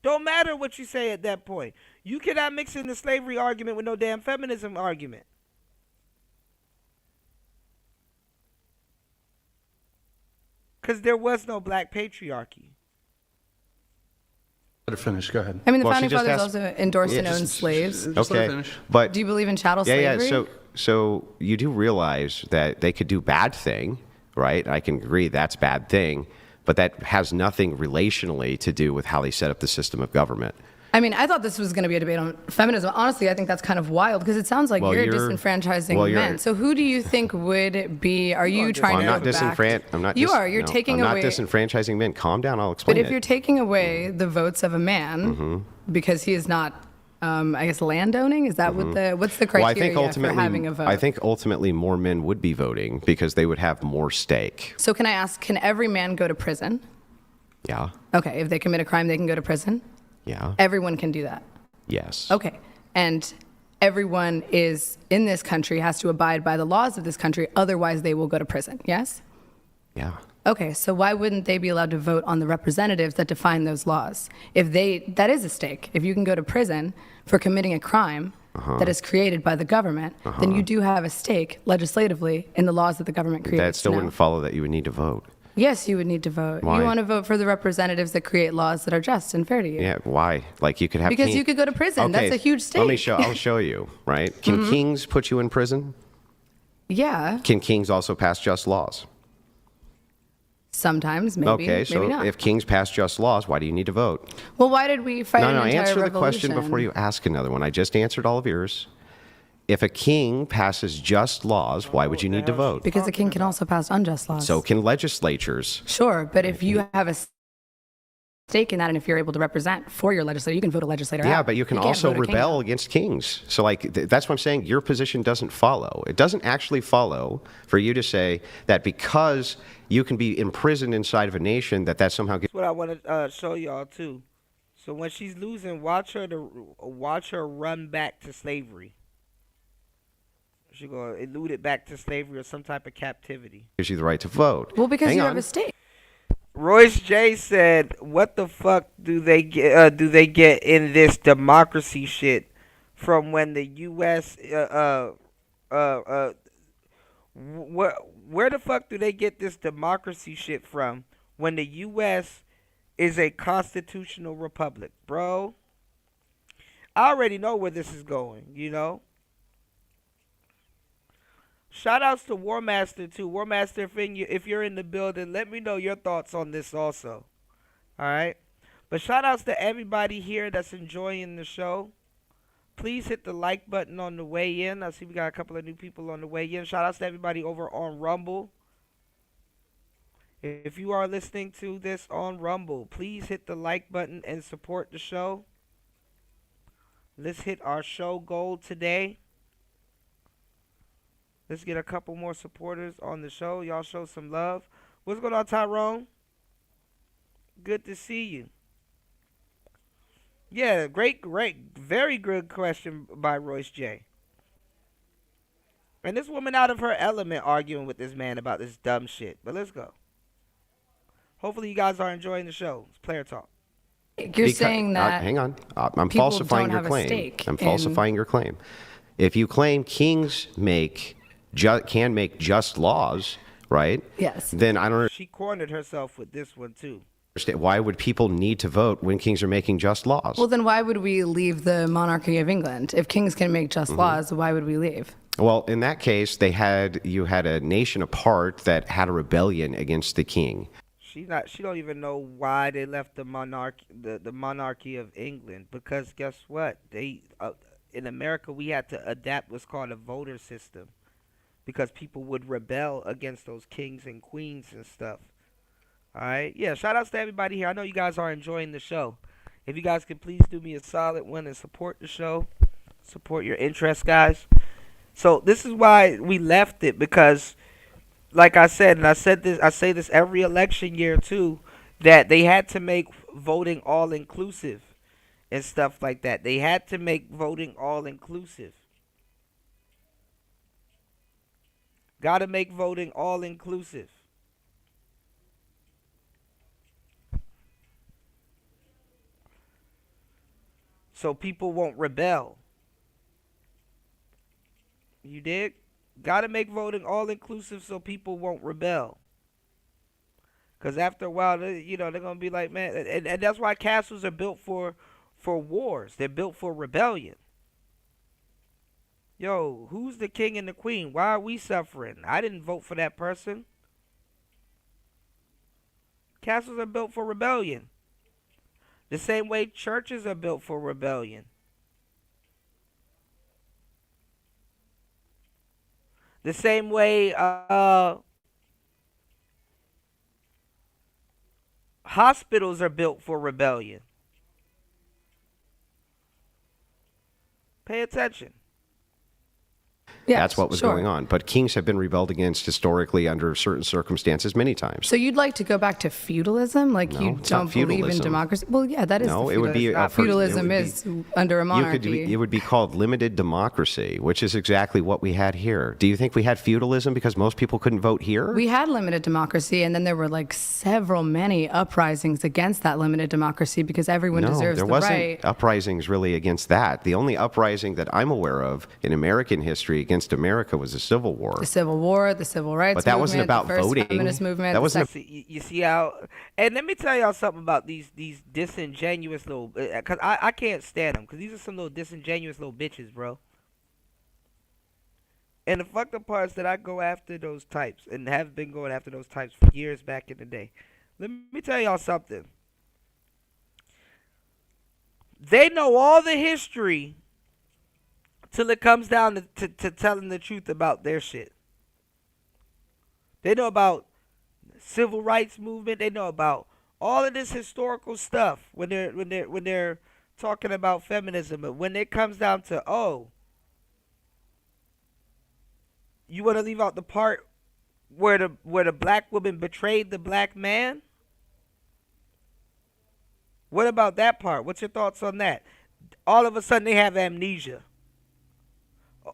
Don't matter what you say at that point. You cannot mix in the slavery argument with no damn feminism argument. Because there was no black patriarchy. Let her finish. Go ahead. I mean, the founding fathers also endorsed and owned slaves. Okay, but do you believe in chattel slavery? Yeah. So you do realize that they could do bad thing, right? I can agree that's bad thing, but that has nothing relationally to do with how they set up the system of government. I mean, I thought this was going to be a debate on feminism. Honestly, I think that's kind of wild because it sounds like you're disenfranchising men. So who do you think would be? Are you trying to? I'm not. You are. You're taking away. I'm not disenfranchising men. Calm down. I'll explain. But if you're taking away the votes of a man because he is not, I guess, landowning, is that what's the criteria for having a vote? I think ultimately more men would be voting because they would have more stake. So can I ask? Can every man go to prison? Yeah. Okay. If they commit a crime, they can go to prison. Yeah. Everyone can do that. Yes. Okay. And everyone is in this country has to abide by the laws of this country, otherwise they will go to prison. Yes? Yeah. Okay, so why wouldn't they be allowed to vote on the representatives that define those laws? That is a stake. If you can go to prison for committing a crime that is created by the government, then you do have a stake legislatively in the laws that the government creates. That still wouldn't follow that you would need to vote. Yes, you would need to vote. Why? You want to vote for the representatives that create laws that are just and fair to you. Yeah, why? Like you could have because you could go to prison. Okay, that's a huge stake. I'll show you, right? Can kings put you in prison? Yeah. Can kings also pass just laws? Sometimes, maybe. Okay, so maybe not. if kings pass just laws, why do you need to vote? Well, why did we fight an entire answer revolution? the question before you ask another one. I just answered all of yours. If a king passes just laws, why would you need to vote? Because a king can also pass unjust laws. So can legislatures. Sure, but if you have a stake in that and if you're able to represent for your legislator, you can vote a legislator out. Yeah, but you can also rebel against kings. So that's what I'm saying. Your position doesn't follow. It doesn't actually follow for you to say that because you can be imprisoned inside of a nation that somehow gets... That's what I want to show y'all too. So when she's losing, watch her run back to slavery. She's going to elude it back to slavery or some type of captivity. Gives you the right to vote. Well, because you have a stake. Royce J said, "What the fuck do they get? In this democracy shit from when the U.S. Where the fuck fuck do they get this democracy shit from when the U.S. is a constitutional republic, bro? I already know where this is going, you know? Shout outs to War Master too. War Master, if you're in the building, let me know your thoughts on this also. Alright? But shout outs to everybody here that's enjoying the show. Please hit the like button on the way in. I see we got a couple of new people on the way in. Shout outs to everybody over on Rumble. If you are listening to this on Rumble, please hit the like button and support the show. Let's hit our show goal today. Let's get a couple more supporters on the show. Y'all show some love. What's going on, Tyrone? Good to see you. Yeah, great, very good question by Royce J. And this woman out of her element arguing with this man about this dumb shit. But let's go. Hopefully you guys are enjoying the show. It's Player Talk. You're saying that hang on. I'm people falsifying don't your have a claim. stake I'm in- falsifying your claim. If you claim kings can make just laws, right? Yes. Then I don't She cornered herself with this one too. understand why would people need to vote when kings are making just laws. Well, then why would we leave the monarchy of England? If kings can make just laws, why would we leave? Well, in that case, you had a nation apart that had a rebellion against the king. She don't even know why they left the monarchy of England, because guess what? They in America we had to adapt what's called a voter system because people would rebel against those kings and queens and stuff. All right? Yeah, shout outs to everybody here. I know you guys are enjoying the show. If you guys could please do me a solid one and support the show, support your interests, guys. So this is why we left it, because like I said, and I say this every election year too, that they had to make voting all inclusive and stuff like that. They had to make voting all inclusive. Gotta make voting all inclusive. So people won't rebel. You dig? Gotta make voting all inclusive so people won't rebel. Because after a while, they're gonna be like, man, and that's why castles are built for wars. They're built for rebellion. Yo, who's the king and the queen? Why are we suffering? I didn't vote for that person. Castles are built for rebellion. The same way churches are built for rebellion. The same way hospitals are built for rebellion. Pay attention. Yeah, That's what was sure. going on. But kings have been rebelled against historically under certain circumstances many times. So you'd like to go back to feudalism? Like No, you it's not don't believe in feudalism. democracy? Well, yeah, that is No, the it would be feudalism is under a monarchy. It would be called limited democracy, which is exactly what we had here. Do you think we had feudalism because most people couldn't vote here? We had limited democracy, and then there were like many uprisings against that limited democracy because everyone deserves there the wasn't right. uprisings really against that. The only uprising that I'm aware of in American history against America was the Civil War. The Civil War, the Civil Rights But that movement, wasn't about the first voting. feminist movement. That wasn't You see how, and let me tell y'all something about these disingenuous little, because I can't stand them, because these are some little disingenuous little bitches, bro. And the fucked up part is that I go after those types, and have been going after those types for years back in the day. Let me tell y'all something. They know all the history till it comes down to telling the truth about their shit. They know about civil rights movement. They know about all of this historical stuff when they're talking about feminism. But when it comes down to, you want to leave out the part where the black woman betrayed the black man? What about that part? What's your thoughts on that? All of a sudden they have amnesia.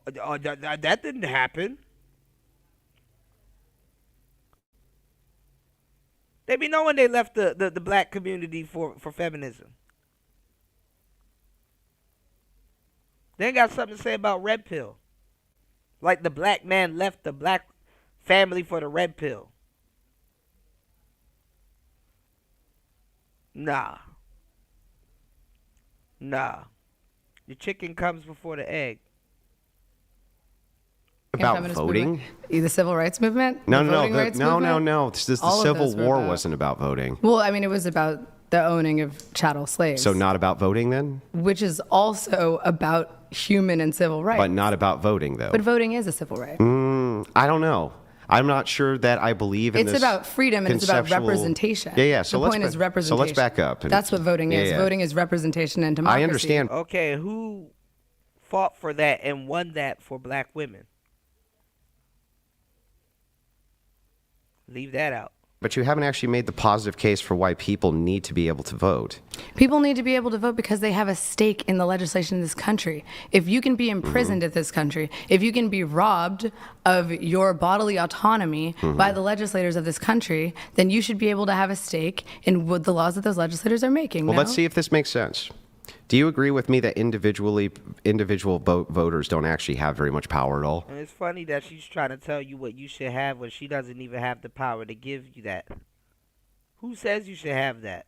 That didn't happen. They be knowing they left the black community for feminism. They ain't got something to say about Red Pill. Like the black man left the black family for the red pill. Nah. The chicken comes before the egg. About Feminist voting? movement. The civil rights movement? No. Movement? The All of Civil those were War about- wasn't about voting. Well, I mean, it was about the owning of chattel slaves. So not about voting then? Which is also about human and civil rights. But not about voting, though. But voting is a civil right. I don't know. I'm not sure that I believe in It's this. about freedom and it's about conceptual- representation. Yeah. So the point is representation. So let's back up. That's what voting is. Voting is representation and democracy. I understand. Okay, who fought for that and won that for black women? Leave that out. But you haven't actually made the positive case for why people need to be able to vote. People need to be able to vote because they have a stake in the legislation in this country. If you can be imprisoned in this country, if you can be robbed of your bodily autonomy by the legislators of this country, then you should be able to have a stake in what the laws that those legislators are making. Well, no? let's see if this makes sense. Do you agree with me that individual voters don't actually have very much power at all? And it's funny that she's trying to tell you what you should have when she doesn't even have the power to give you that. Who says you should have that?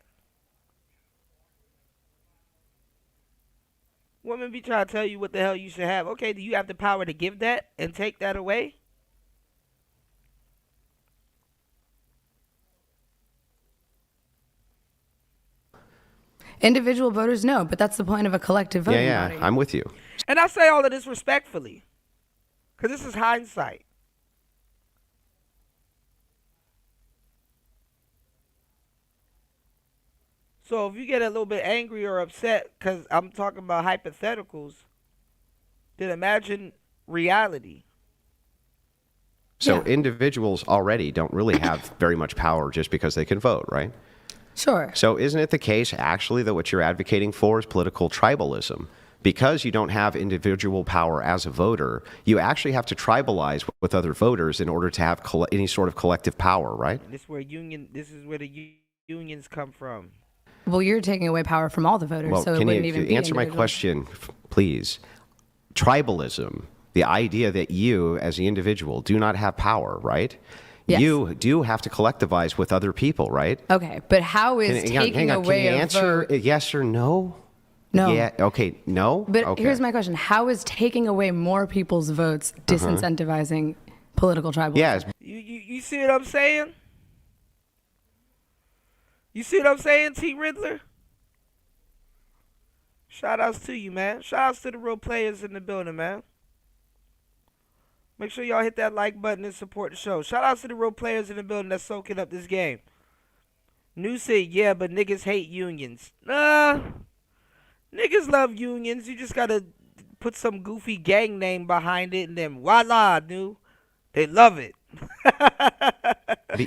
Women be trying to tell you what the hell you should have. Okay, do you have the power to give that and take that away? Individual voters, no, but that's the point of a collective voting body. I'm with you. And I say all of this respectfully, because this is hindsight. So if you get a little bit angry or upset because I'm talking about hypotheticals, then imagine reality. So individuals already don't really have very much power just because they can vote, right? Sure. So isn't it the case, actually, that what you're advocating for is political tribalism? Because you don't have individual power as a voter, you actually have to tribalize with other voters in order to have any sort of collective power, right? This is where the unions come from. Well, you're taking away power from all the voters, Well, so it can wouldn't you even be answer my individual. question, please? Tribalism, the idea that you, as the individual, do not have power, right? Yes. You do have to collectivize with other people, right? Okay, but how is taking away Can you a answer vote? yes or no? No. Yeah. Okay. No. But okay. here's my question: how is taking away more people's votes disincentivizing political tribalism? Yes. You see what I'm saying? You see what I'm saying, T. Riddler? Shout outs to you, man. Shout outs to the real players in the building, man. Make sure y'all hit that like button and support the show. Shout outs to the real players in the building that's soaking up this game. New said, yeah, but niggas hate unions. Nah. Niggas love unions. You just gotta put some goofy gang name behind it and then voila, dude. They love it.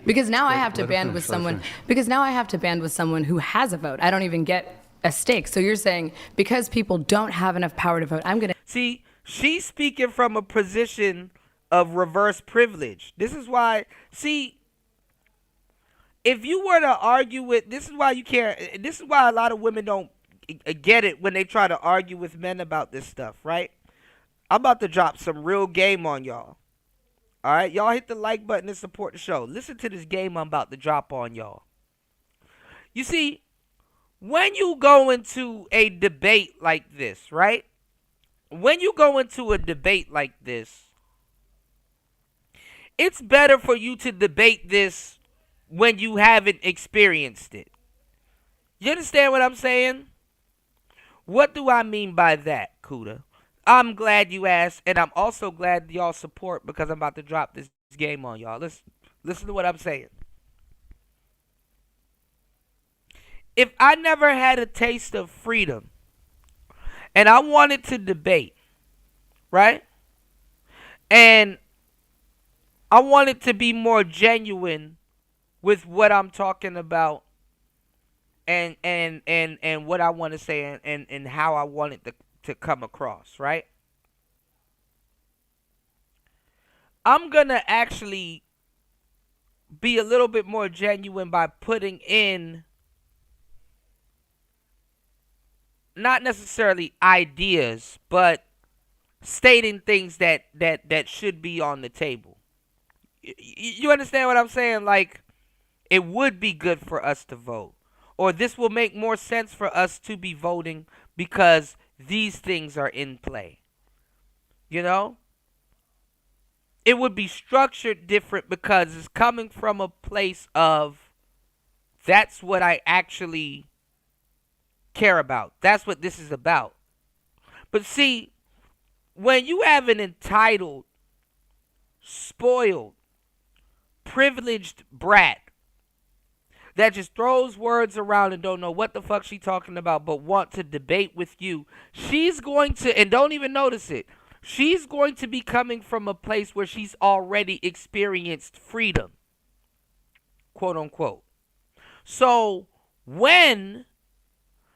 Because now I have to band with someone. Because now I have to band with someone who has a vote. I don't even get a stake. So you're saying because people don't have enough power to vote, I'm gonna See, she's speaking from a position of reverse privilege. This is why. See, if you were to argue with, this is why you can't. This is why a lot of women don't get it when they try to argue with men about this stuff. Right? I'm about to drop some real game on y'all. All right, y'all hit the like button and support the show. Listen to this game I'm about to drop on y'all. You see, when you go into a debate like this, right? When you go into a debate like this, it's better for you to debate this when you haven't experienced it. You understand what I'm saying? What do I mean by that, Kuda? I'm glad you asked, and I'm also glad y'all support because I'm about to drop this game on y'all. Listen to what I'm saying. If I never had a taste of freedom and I wanted to debate, right? And I wanted to be more genuine with what I'm talking about and what I want to say and how I want it to come across, right? I'm going to actually be a little bit more genuine by putting in not necessarily ideas, but stating things that should be on the table. You understand what I'm saying? Like, it would be good for us to vote. Or this will make more sense for us to be voting because these things are in play. You know? It would be structured different because it's coming from a place of that's what I actually care about. That's what this is about. But see, when you have an entitled, spoiled, privileged brat that just throws words around and don't know what the fuck she's talking about but want to debate with you, she's going to, and don't even notice it, she's going to be coming from a place where she's already experienced freedom, quote unquote. So when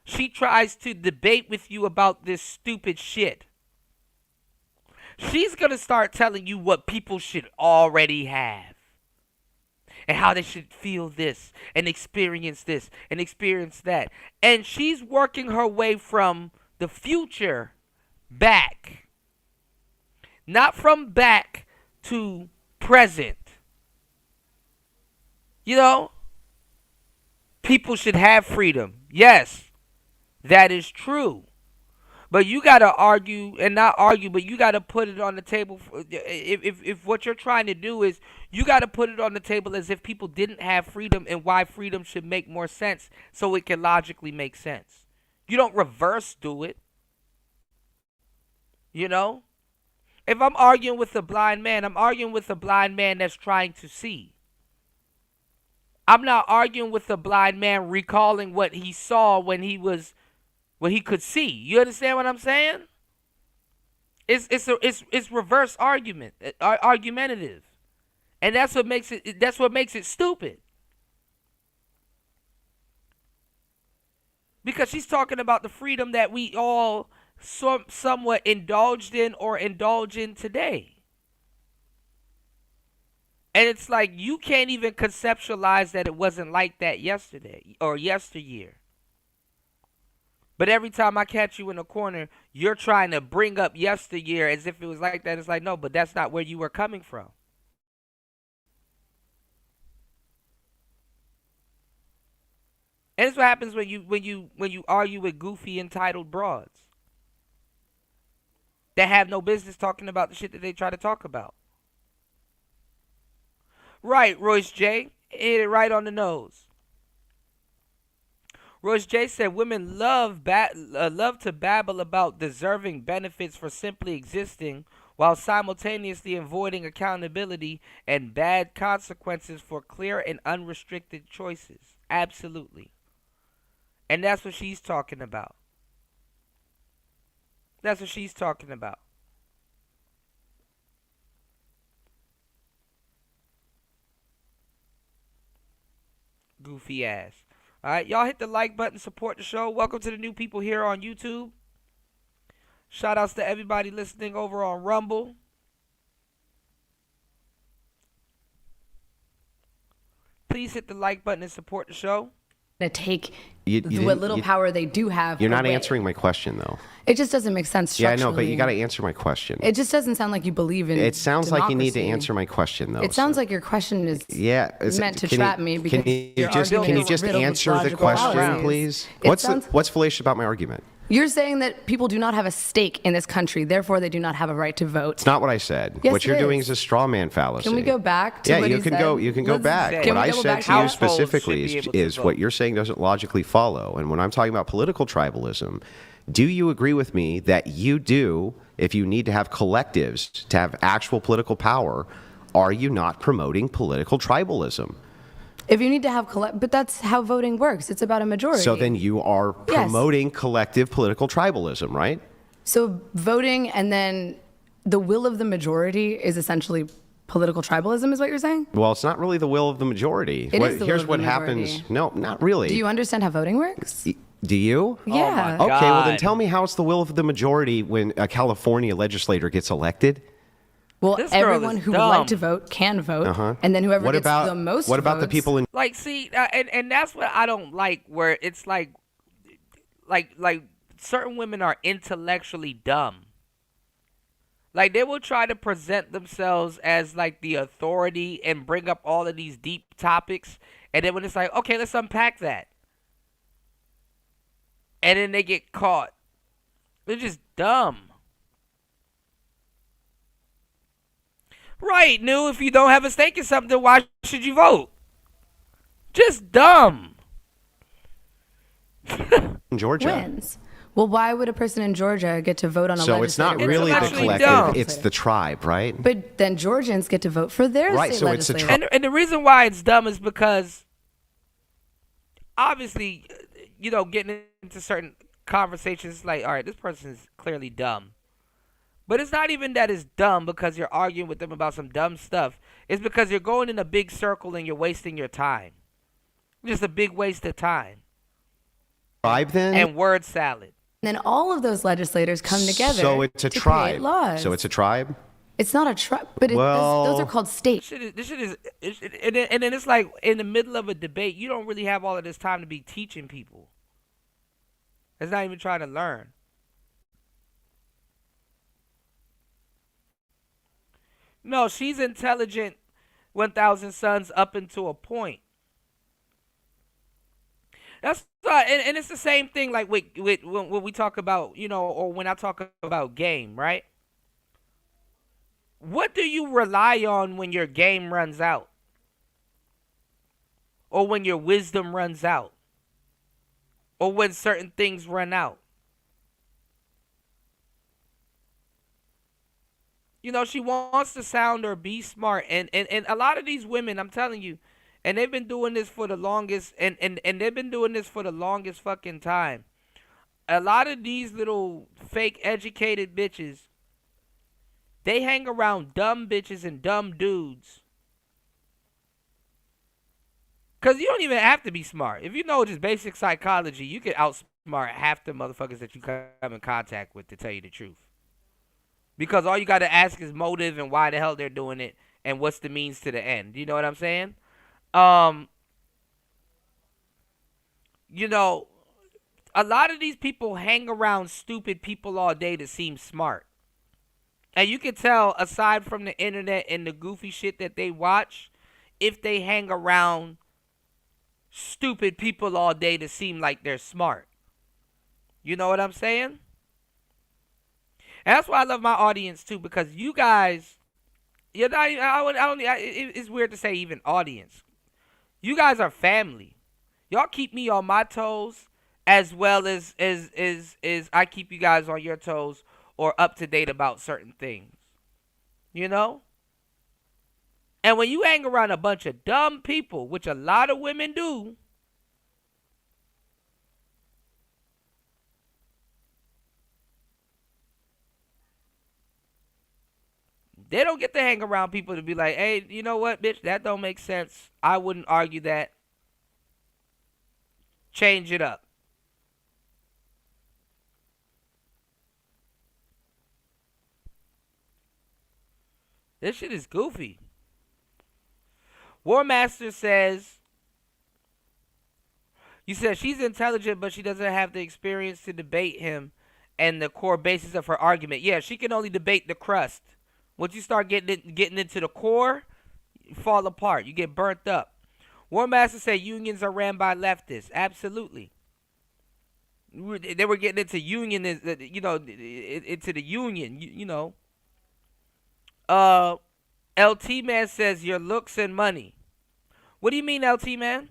she tries to debate with you about this stupid shit, she's going to start telling you what people should already have and how they should feel this and experience that. And she's working her way from the future back. Not from back to present. You know? People should have freedom. Yes, that is true. But you got to argue, and not argue, but you got to put it on the table. If what you're trying to do is, you got to put it on the table as if people didn't have freedom and why freedom should make more sense so it can logically make sense. You don't reverse do it. You know? If I'm arguing with a blind man, I'm arguing with a blind man that's trying to see. I'm not arguing with a blind man recalling what he saw when he could see. You understand what I'm saying? It's reverse argument, argumentative, and that's what makes it stupid. Because she's talking about the freedom that we all somewhat indulged in or indulge in today. And it's like you can't even conceptualize that it wasn't like that yesterday or yesteryear. But every time I catch you in a corner, you're trying to bring up yesteryear as if it was like that. It's like, no, but that's not where you were coming from. And it's what happens when you argue with goofy entitled broads that have no business talking about the shit that they try to talk about. Right, Royce J. Hit it right on the nose. Royce J. said women love to babble about deserving benefits for simply existing while simultaneously avoiding accountability and bad consequences for clear and unrestricted choices. Absolutely. And that's what she's talking about. That's what she's talking about. Goofy ass. All right, y'all hit the like button, support the show. Welcome to the new people here on YouTube. Shout outs to everybody listening over on Rumble. Please hit the like button and support the show. To take what little power they do have. You're not away. answering my question, though. It just doesn't make sense Yeah, I structurally. know, but you got to answer my question. It just doesn't sound like you believe in It sounds like you need to democracy. answer my question, though. It sounds like your question is meant to trap me because can you your just argument is answer riddled with the logical question, fallacies. please? It What's fallacious about my argument? You're saying that people do not have a stake in this country, therefore they do not have a right to vote. It's not what I said. Yes, What it you're is. doing is a straw man fallacy. Can we go back to yeah, what you he can said? go. You can go back. Can What we I go said back to you to specifically is what you're saying doesn't logically follow. And when I'm talking about political tribalism, do you agree with me that you do, if you need to have collectives to have actual political power, are you not promoting political tribalism? If you need to have but that's how voting works. It's about a majority. So then you are promoting collective political tribalism, right? So voting and then the will of the majority is essentially political tribalism, is what you're saying? Well, it's not really the will of the majority. It is the Here's will of what the happens. majority. No, not really. Do you understand how voting works? Do you? Yeah. Okay, well then tell me how it's the will of the majority when a California legislator gets elected. Well, This girl everyone is who would like dumb. to vote can vote, Uh-huh. and then whoever What gets about the most what about the votes- people in? Like, see, and that's what I don't like, where it's like certain women are intellectually dumb. Like, they will try to present themselves as, like, the authority and bring up all of these deep topics. And then when it's like, okay, let's unpack that. And then they get caught. They're just dumb. Right, New, if you don't have a stake in something, why should you vote? Just dumb. Georgia. Wins. Well, why would a person in Georgia get to vote on a So it's not legislator? really the actually collective, dumb. it's the tribe, right? But then Georgians get to vote for their Right, state so it's a legislator. And the reason why it's dumb is because, obviously, you know, getting into certain conversations, like, all right, this person is clearly dumb. But it's not even that it's dumb because you're arguing with them about some dumb stuff. It's because you're going in a big circle and you're wasting your time. Just a big waste of time. Tribe then? And word salad. And then all of those legislators come together So it's a to tribe. create laws. So it's a tribe? It's not a tribe, but those are called states. This shit is and then it's like in the middle of a debate, you don't really have all of this time to be teaching people. It's not even trying to learn. No, she's intelligent 1,000 Suns up until a point. That's and it's the same thing like with when we talk about, you know, or when I talk about game, right? What do you rely on when your game runs out? Or when your wisdom runs out? Or when certain things run out? You know, she wants to sound or be smart. And a lot of these women, I'm telling you, and they've been doing this for the longest, and they've been doing this for the longest fucking time. A lot of these little fake educated bitches, they hang around dumb bitches and dumb dudes. Because you don't even have to be smart. If you know just basic psychology, you can outsmart half the motherfuckers that you come in contact with, to tell you the truth. Because all you got to ask is motive and why the hell they're doing it and what's the means to the end. You know what I'm saying? You know, a lot of these people hang around stupid people all day to seem smart. And you can tell, aside from the internet and the goofy shit that they watch, if they hang around stupid people all day to seem like they're smart. You know what I'm saying? And that's why I love my audience too, because you guys, you're not. It's weird to say even audience. You guys are family. Y'all keep me on my toes as well as I keep you guys on your toes or up to date about certain things. You know? And when you hang around a bunch of dumb people, which a lot of women do, they don't get to hang around people to be like, hey, you know what, bitch, that don't make sense. I wouldn't argue that. Change it up. This shit is goofy. War Master says, you said she's intelligent, but she doesn't have the experience to debate him and the core basis of her argument. Yeah, she can only debate the crust. Once you start getting into the core, you fall apart. You get burnt up. War Master said unions are ran by leftists. Absolutely. They were getting into union, you know, into the union, you know. LT Man says your looks and money. What do you mean, LT Man?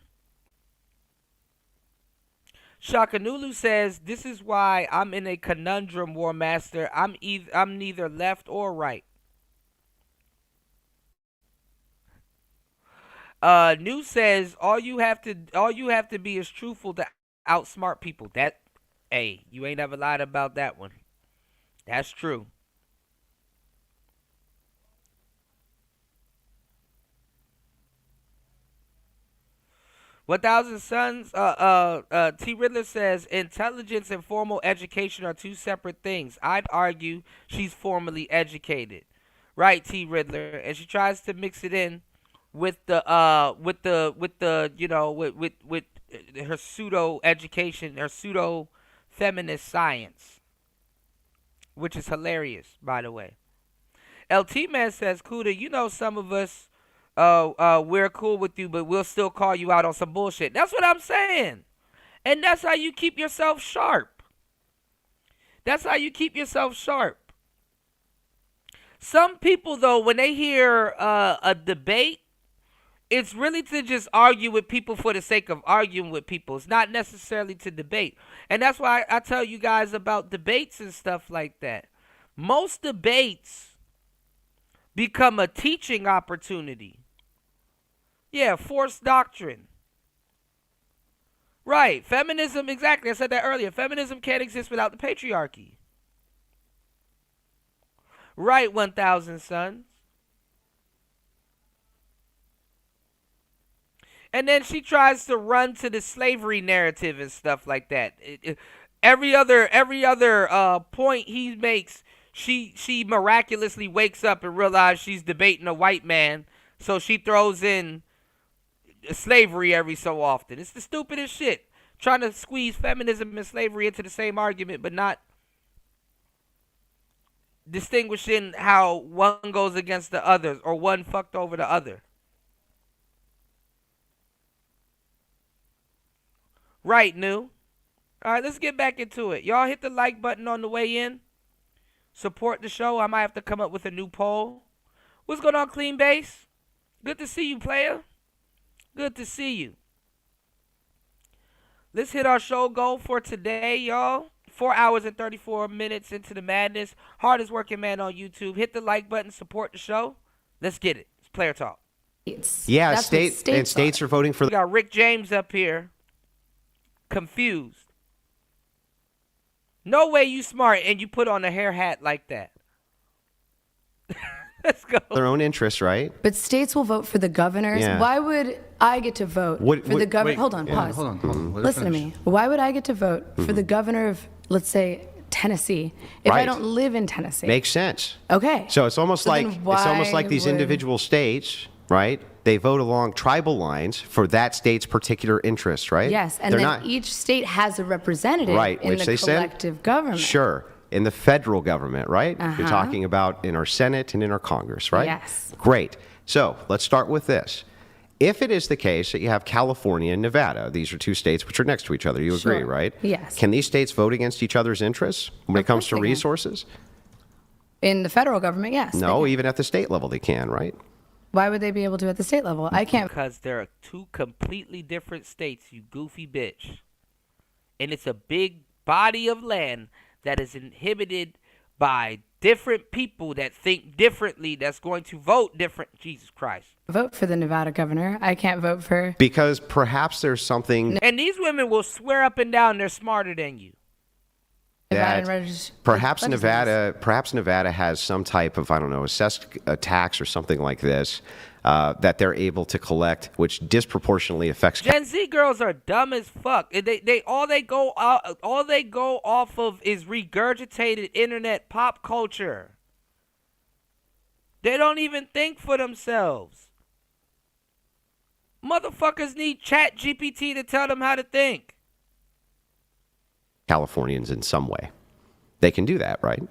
Shakanulu says this is why I'm in a conundrum, War Master. I'm neither left or right. New says all you have to be is truthful to outsmart people. That, hey, you ain't ever lied about that one. That's true. "1,000 Suns, T. Riddler says, intelligence and formal education are two separate things. I'd argue she's formally educated. Right, T. Riddler. And she tries to mix it in with the you know, with her pseudo education, her pseudo feminist science, which is hilarious, by the way. LT Man says, Kuda, you know some of us, we're cool with you, but we'll still call you out on some bullshit. That's what I'm saying. And that's how you keep yourself sharp. That's how you keep yourself sharp. Some people, though, when they hear a debate, it's really to just argue with people for the sake of arguing with people. It's not necessarily to debate. And that's why I tell you guys about debates and stuff like that. Most debates become a teaching opportunity. Yeah, forced doctrine. Right, feminism, exactly. I said that earlier. Feminism can't exist without the patriarchy. Right, 1,000 Sons. And then she tries to run to the slavery narrative and stuff like that. Every other point he makes, she miraculously wakes up and realizes she's debating a white man, so she throws in slavery every so often. It's the stupidest shit. Trying to squeeze feminism and slavery into the same argument, but not distinguishing how one goes against the others or one fucked over the other. Right, New. All right, let's get back into it. Y'all hit the like button on the way in. Support the show. I might have to come up with a new poll. What's going on, Clean Base? Good to see you, player. Good to see you. Let's hit our show goal for today, y'all. 4 hours and 34 minutes into the madness. Hardest working man on YouTube. Hit the like button. Support the show. Let's get it. It's Player Talk. Yeah, states are voting for. We got Rick James up here. Confused. No way you smart and you put on a hair hat like that. Let's go. Their own interests, right? But states will vote for the governors. Yeah. Why would I get to vote for the governor? Hold on, pause. Hold on. Listen to me. Why would I get to vote for the governor of, let's say, Tennessee if I Right. don't live in Tennessee? Makes sense. Okay. So it's almost So like then why these would- individual states, right? They vote along tribal lines for that state's particular interests, right? Yes, and They're then not, each state has a representative right, in which the they collective government. Sure. In the federal government, right? You're Uh-huh. talking about in our Senate and in our Congress, right? Yes. Great. So let's start with this. If it is the case that you have California and Nevada, these are two states which are next to each other, you agree, Sure. right? Yes. Can these states vote against each other's interests when it comes to resources? In the federal government, yes. they No, can. even at the state level they can, right? Why would they be able to at the state level? I can't. Because there are two completely different states, you goofy bitch. And it's a big body of land that is inhibited by different people that think differently, that's going to vote different. Jesus Christ. Vote for the Nevada governor. I can't vote for. Because perhaps there's something And these women will swear up and down they're smarter than you. that perhaps Nevada has some type of, I don't know, assessed tax or something like this that they're able to collect, which disproportionately affects. Gen Z girls are dumb as fuck. All they go off of is regurgitated internet pop culture. They don't even think for themselves. Motherfuckers need Chat GPT to tell them how to think. Californians in some way. They can do that, right?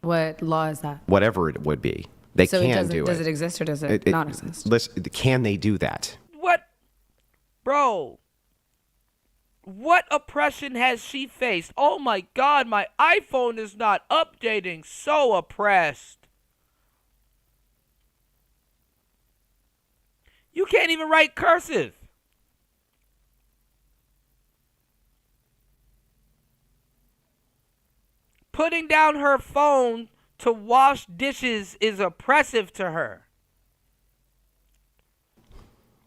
What law is that? Whatever it would be. They So can do it. does it exist or does it not exist? Listen, can they do that? What? Bro. What oppression has she faced? Oh my God, my iPhone is not updating. So oppressed. You can't even write cursive. Putting down her phone to wash dishes is oppressive to her.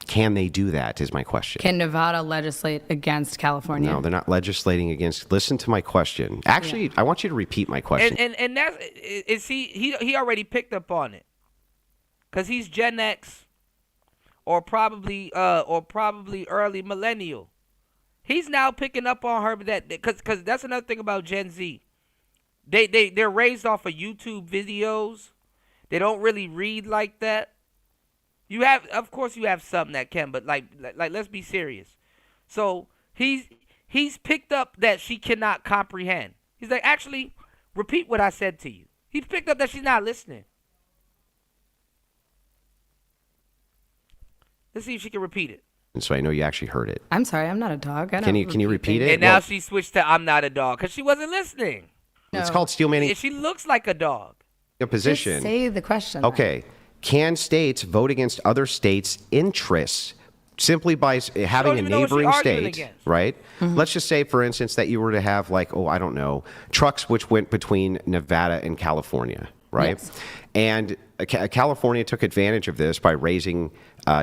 Can they do that is my question. Can Nevada legislate against California? No, they're not legislating against. Listen to my question. Actually, I want you to repeat my question. And that's he already picked up on it, cause he's Gen X, or probably early millennial. He's now picking up on her that cause that's another thing about Gen Z. They're raised off of YouTube videos. They don't really read like that. Of course you have some that can, but like let's be serious. So he's picked up that she cannot comprehend. He's like, actually, repeat what I said to you. He picked up that she's not listening. Let's see if she can repeat it. And so I know you actually heard it. I'm sorry, I'm not a dog. I Can you repeat it? And now she switched to I'm not a dog because she wasn't listening. It's called steel manning. She looks like a dog. A position. Just say the question. Okay. Can states vote against other states' interests simply by having a neighboring state, right? Let's just say, for instance, that you were to have I don't know, trucks which went between Nevada and California, right? Yes. And California took advantage of this by raising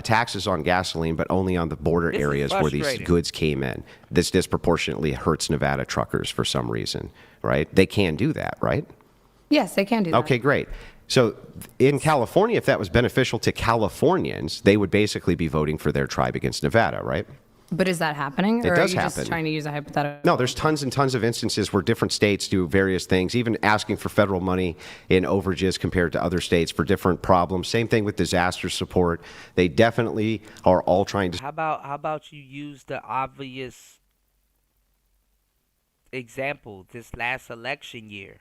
taxes on gasoline, but only on the border areas where these goods came in. This disproportionately hurts Nevada truckers for some reason, right? They can do that, right? Yes, they can do that. Okay, great. So in California, if that was beneficial to Californians, they would basically be voting for their tribe against Nevada, right? But is that happening? It or does are you happen. just trying to use a hypothetical? No, there's tons and tons of instances where different states do various things, even asking for federal money in overages compared to other states for different problems. Same thing with disaster support. They definitely are all trying to. How about you use the obvious example this last election year?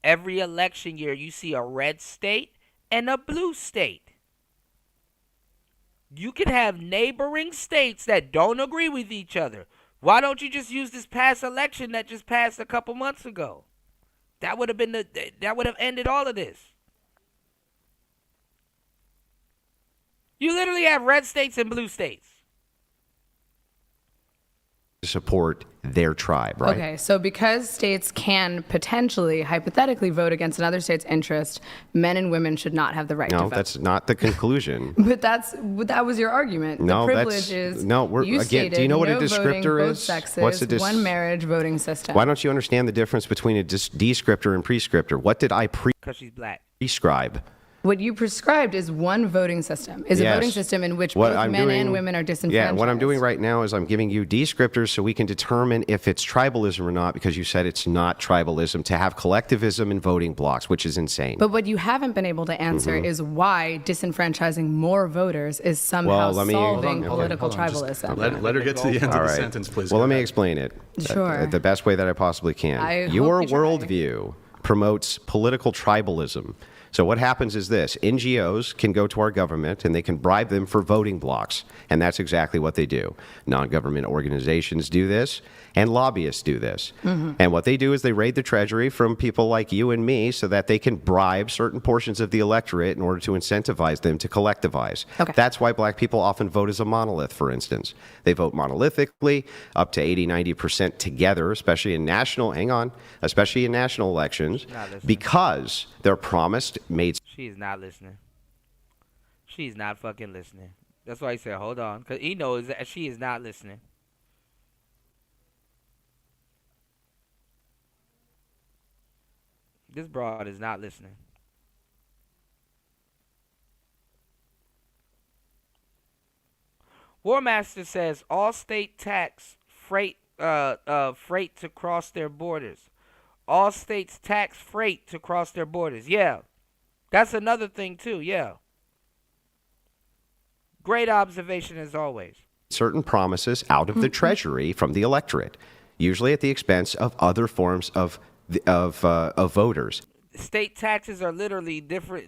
Every election year, you see a red state and a blue state. You can have neighboring states that don't agree with each other. Why don't you just use this past election that just passed a couple months ago? That would have ended all of this. You literally have red states and blue states. Support their tribe, right? Okay, so because states can potentially, hypothetically, vote against another state's interest, men and women should not have the right to No, vote. that's not the conclusion. But that was your argument. No, the privilege is you again. stated, Do you know what no a descriptor voting, both is? sexes, What's a one marriage voting system. Why don't you understand the difference between a descriptor and prescriptor? What did I Because she's black. prescribe? What you prescribed is one voting system, a voting system in which both men and women are disenfranchised. Yeah, what I'm doing right now is I'm giving you descriptors so we can determine if it's tribalism or not, because you said it's not tribalism to have collectivism in voting blocks, which is insane. But what you haven't been able to answer is why disenfranchising more voters is somehow solving political tribalism. Let her get to the end of the sentence, please. Well, let me explain it. Sure. The best way that I possibly can. I Your hope you try. worldview promotes political tribalism. So what happens is this: NGOs can go to our government and they can bribe them for voting blocks, and that's exactly what they do. Non-government organizations do this, and lobbyists do this. And what they do is they raid the treasury from people like you and me so that they can bribe certain portions of the electorate in order to incentivize them to collectivize. Okay. That's why black people often vote as a monolith, for instance. They vote monolithically, up to 80-90% together, especially in national elections, because they're promised made. She is not listening. She's not fucking listening. That's why he said, hold on. Because he knows that she is not listening. This broad is not listening. Warmaster says all state tax freight to cross their borders. All states tax freight to cross their borders. Yeah. That's another thing too, yeah. Great observation as always. Certain promises out of the treasury from the electorate, usually at the expense of other forms of voters. State taxes are literally differ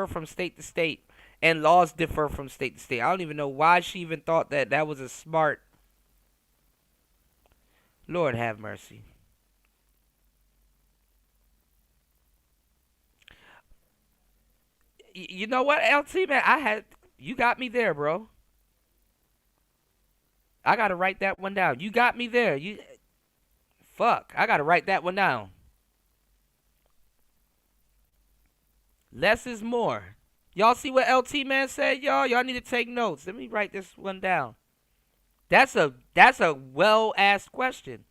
from state to state, and laws differ from state to state. I don't even know why she even thought that was a smart. Lord have mercy. You know what, LT, man? You got me there, bro. I gotta write that one down. You got me there. Fuck, I gotta write that one down. Less is more. Y'all see what LT man said, y'all? Y'all need to take notes. Let me write this one down. That's a well asked question.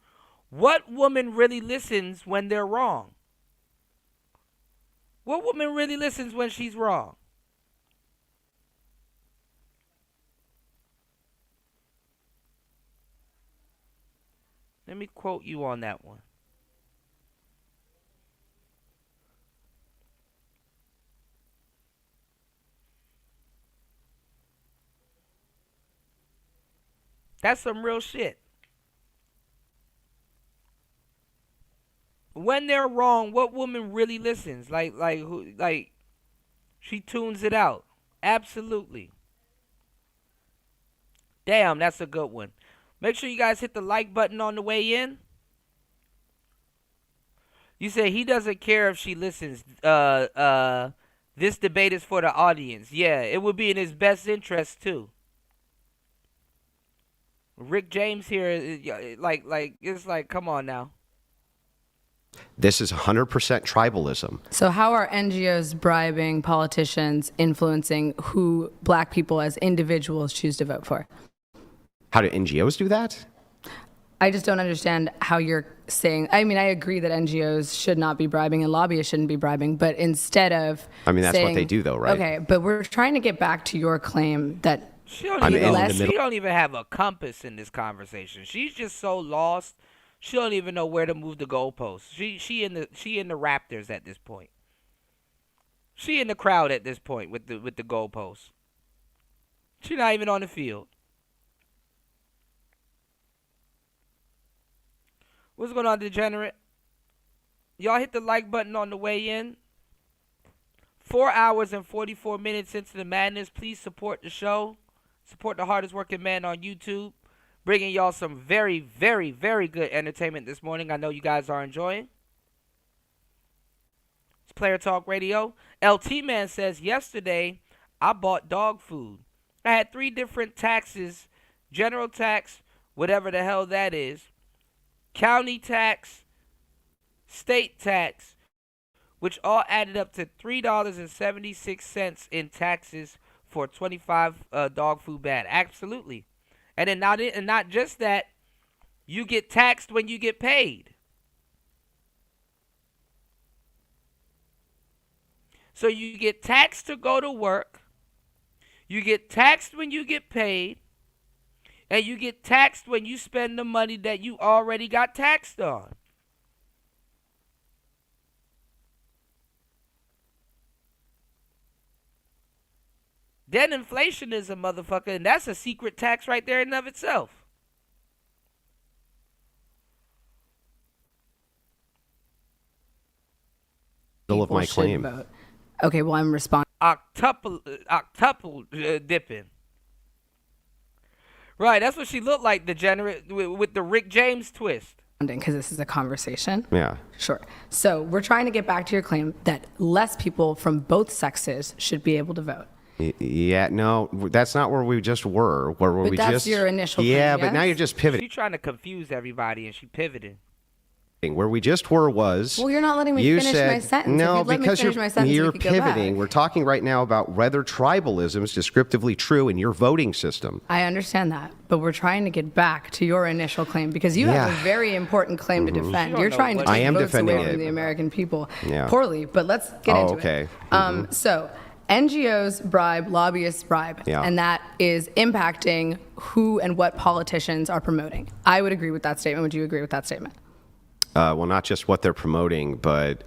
What woman really listens when they're wrong? What woman really listens when she's wrong? Let me quote you on that one. That's some real shit. when they're wrong, what woman really listens? Like she tunes it out. Absolutely. Damn, that's a good one. Make sure you guys hit the like button on the way in. You say he doesn't care if she listens. This debate is for the audience. Yeah, it would be in his best interest too. Rick James here, it's like, come on now. This is 100% tribalism. So how are NGOs bribing politicians, influencing who black people as individuals choose to vote for? How do NGOs do that? I just don't understand how you're saying. I mean, I agree that NGOs should not be bribing and lobbyists shouldn't be bribing, but instead of that's saying, what they do, though, right? Okay, but we're trying to get back to your claim that She don't even have a compass in this conversation. She's just so lost. She don't even know where to move the goalposts. She in the Raptors at this point. She in the crowd at this point with the goalposts. She not even on the field. What's going on, degenerate? Y'all hit the like button on the way in. 4 hours and 44 minutes into the madness. Please support the show. Support the hardest working man on YouTube. Bringing y'all some very, very, very good entertainment this morning. I know you guys are enjoying. It's Player Talk Radio. LT Man says, yesterday I bought dog food. I had 3 different taxes. General tax, whatever the hell that is. County tax, state tax, which all added up to $3.76 in taxes for 25 dog food bag. Absolutely. And then not just that, you get taxed when you get paid. So you get taxed to go to work, you get taxed when you get paid, and you get taxed when you spend the money that you already got taxed on. Then inflation is a motherfucker, and that's a secret tax right there in and of itself. Of my claim. Vote. Okay, well, I'm responding. Octuple dipping. Right, that's what she looked like, degenerate, with the Rick James twist. Because this is a conversation. Yeah. Sure. So we're trying to get back to your claim that less people from both sexes should be able to vote. Yeah, no, that's not where we just were. But that's your initial claim, Yeah, yes? but now you're just pivoting. She's trying to confuse everybody, and she pivoting. Where we just were was. Well, you're not letting me finish my sentence. No, if you'd because let me finish my sentence, you're we could go back. pivoting. We're talking right now about whether tribalism is descriptively true in your voting system. I understand that, but we're trying to get back to your initial claim because you have a very important claim to defend. You're trying to take votes away from the American people poorly, but let's get into it. So NGOs bribe, lobbyists bribe, and that is impacting who and what politicians are promoting. I would agree with that statement. Would you agree with that statement? Well, not just what they're promoting, but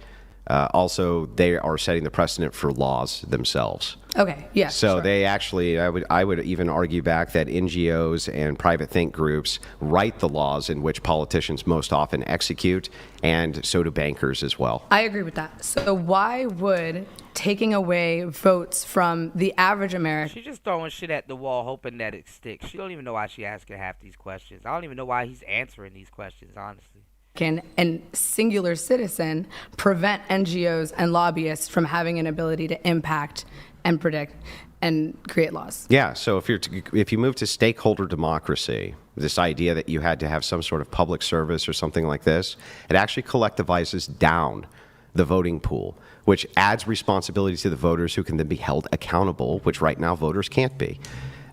also they are setting the precedent for laws themselves. Okay, yes. So they actually, I would even argue back that NGOs and private think groups write the laws in which politicians most often execute, and so do bankers as well. I agree with that. So why would taking away votes from the average American? She's just throwing shit at the wall, hoping that it sticks. She don't even know why she asking half these questions. I don't even know why he's answering these questions, honestly. And singular citizen prevent NGOs and lobbyists from having an ability to impact and predict and create laws. Yeah, so if you move to stakeholder democracy, this idea that you had to have some sort of public service or something like this, it actually collectivizes down the voting pool, which adds responsibility to the voters who can then be held accountable, which right now voters can't be.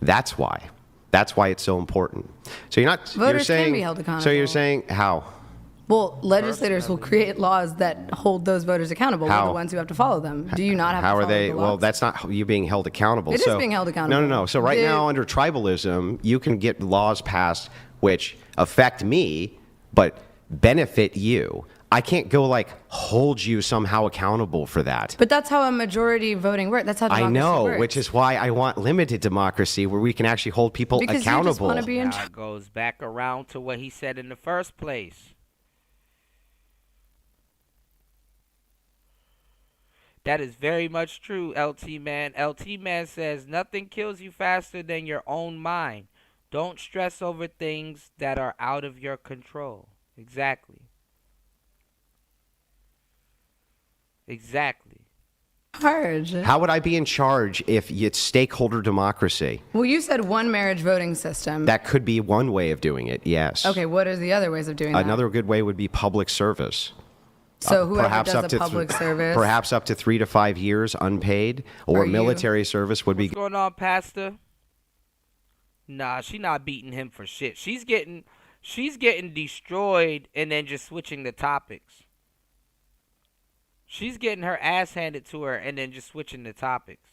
That's why it's so important. So Voters can be held accountable. So you're saying how? Well, legislators will create laws that hold those voters accountable. We're the ones who have to follow them. Do you not have to follow the laws? Well, that's not you being held accountable. It is being held accountable. No. So right now, under tribalism, you can get laws passed which affect me but benefit you. I can't go hold you somehow accountable for that. But that's how a majority voting works. That's how democracy works. Which is why I want limited democracy where we can actually hold people accountable. You just want to be in charge. It goes back around to what he said in the first place. That is very much true, LT Man. LT Man says nothing kills you faster than your own mind. Don't stress over things that are out of your control. Exactly. Exactly. Hard. How would I be in charge if it's stakeholder democracy? Well, you said one marriage voting system. That could be one way of doing it, yes. Okay, what are the other ways of doing that? Another good way would be public service. So whoever Perhaps does up a to public service. Perhaps up to 3 to 5 years unpaid, or Are you- military service would be. What's going on, Pastor? Nah, she not beating him for shit. She's getting destroyed and then just switching the topics. She's getting her ass handed to her and then just switching the topics.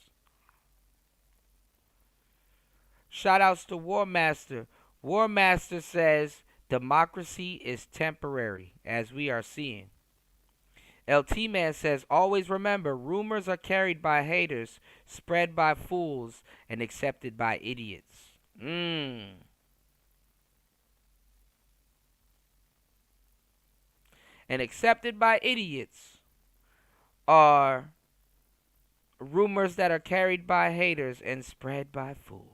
Shout outs to War Master. War Master says democracy is temporary, as we are seeing. LT Man says, always remember, rumors are carried by haters, spread by fools, and accepted by idiots. And accepted by idiots are rumors that are carried by haters and spread by fools.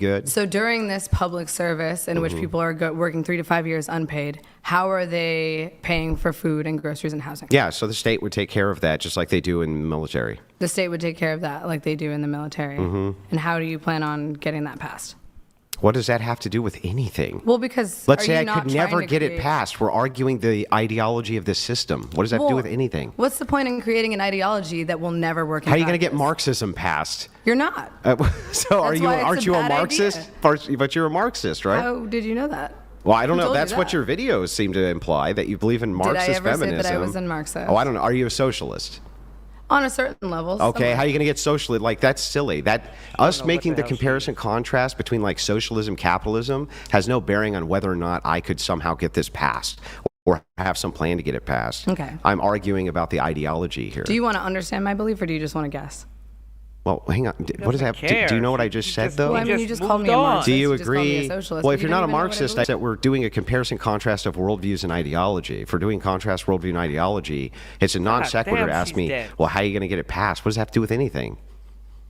Good. So during this public service in which people are working 3 to 5 years unpaid, how are they paying for food and groceries and housing? Yeah, so the state would take care of that just like they do in the military. The state would take care of that like they do in the military. And how do you plan on getting that passed? What does that have to do with anything? Well, because Let's are say you I not could trying never to get it create- passed. We're arguing the ideology of this system. What does that do Well, with anything? What's the point in creating an ideology that will never work in How are you going to get practice? Marxism passed? You're not. So are That's you? why it's Aren't a you a bad Marxist? But you're a Marxist, right? How did you know that? Well, I don't Who know. told you That's what that? your videos seem to imply, that you believe in Did I Marxist ever say feminism. that I was in Marxist? Oh, I don't know. Are you a socialist? On a certain level. Okay, somewhat. how are you going to get socialist? Like, that's silly. That us making the comparison contrast between like socialism, capitalism has no bearing on whether or not I could somehow get this passed or have some plan to get it passed. Okay. I'm arguing about the ideology here. Do you want to understand my belief or do you just want to guess? Well, hang on. What does that? Do you know what I just said though? Well, I mean, you just called me a Marxist. Do you just called me a agree? socialist, Well, but if you you're not a don't even know what I Marxist, I believe. said we're doing a comparison contrast of worldviews and ideology. If we're doing contrast worldview and ideology, it's a non sequitur to ask me, well, how are you going to get it passed? What does that have to do with anything?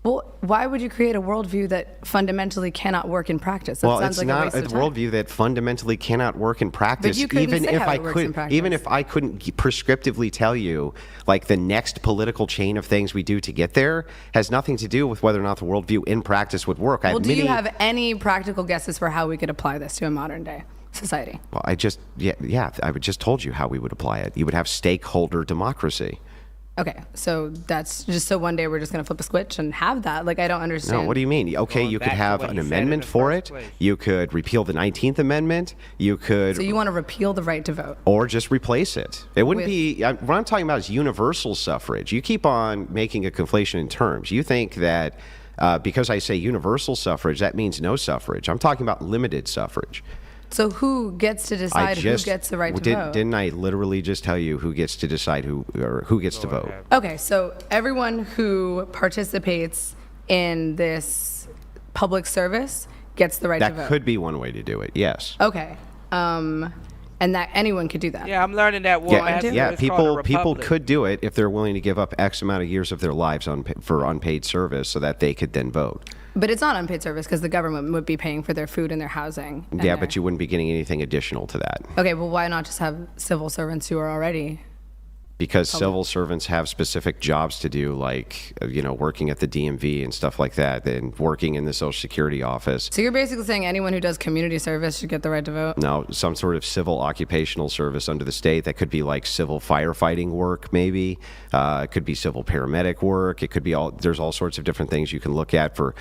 Well, why would you create a worldview that fundamentally cannot work in practice? That Well, sounds it's like not a waste a of time. worldview that fundamentally cannot work in practice. you couldn't even say if how I it works in could, practice. even if I couldn't prescriptively tell you, like the next political chain of things we do to get there has nothing to do with whether or not the worldview in practice would work. I Well, have do many, you have any practical guesses for how we could apply this to a modern day society? Well, I just just told you how we would apply it. You would have stakeholder democracy. Okay, so that's just so one day we're just going to flip a switch and have that. Like, I don't understand. No, what do you mean? Okay, you could have an amendment for it. You could repeal the 19th Amendment. You could. So you want to repeal the right to vote? Or just replace it. It wouldn't With- be. What I'm talking about is universal suffrage. You keep on making a conflation in terms. You think that because I say universal suffrage, that means no suffrage. I'm talking about limited suffrage. So who gets to decide who gets the right to vote? Didn't I literally just tell you who gets to decide who gets to vote? Okay, so everyone who participates in this public service gets the right to vote. That could be one way to do it. Yes. Okay, and that anyone could do that. Yeah, I'm learning that war. Yeah, people could do it if they're willing to give up X amount of years of their lives for unpaid service so that they could then vote. But it's not unpaid service because the government would be paying for their food and their housing. and Yeah, their- but you wouldn't be getting anything additional to that. Okay, well, why not just have civil servants who are already? Because civil servants have specific jobs to do, like, working at the DMV and stuff like that, and working in the Social Security office. So you're basically saying anyone who does community service should get the right to vote? No, some sort of civil occupational service under the state. That could be like civil firefighting work, maybe. It could be civil paramedic work. It could be there's all sorts of different things you can look at for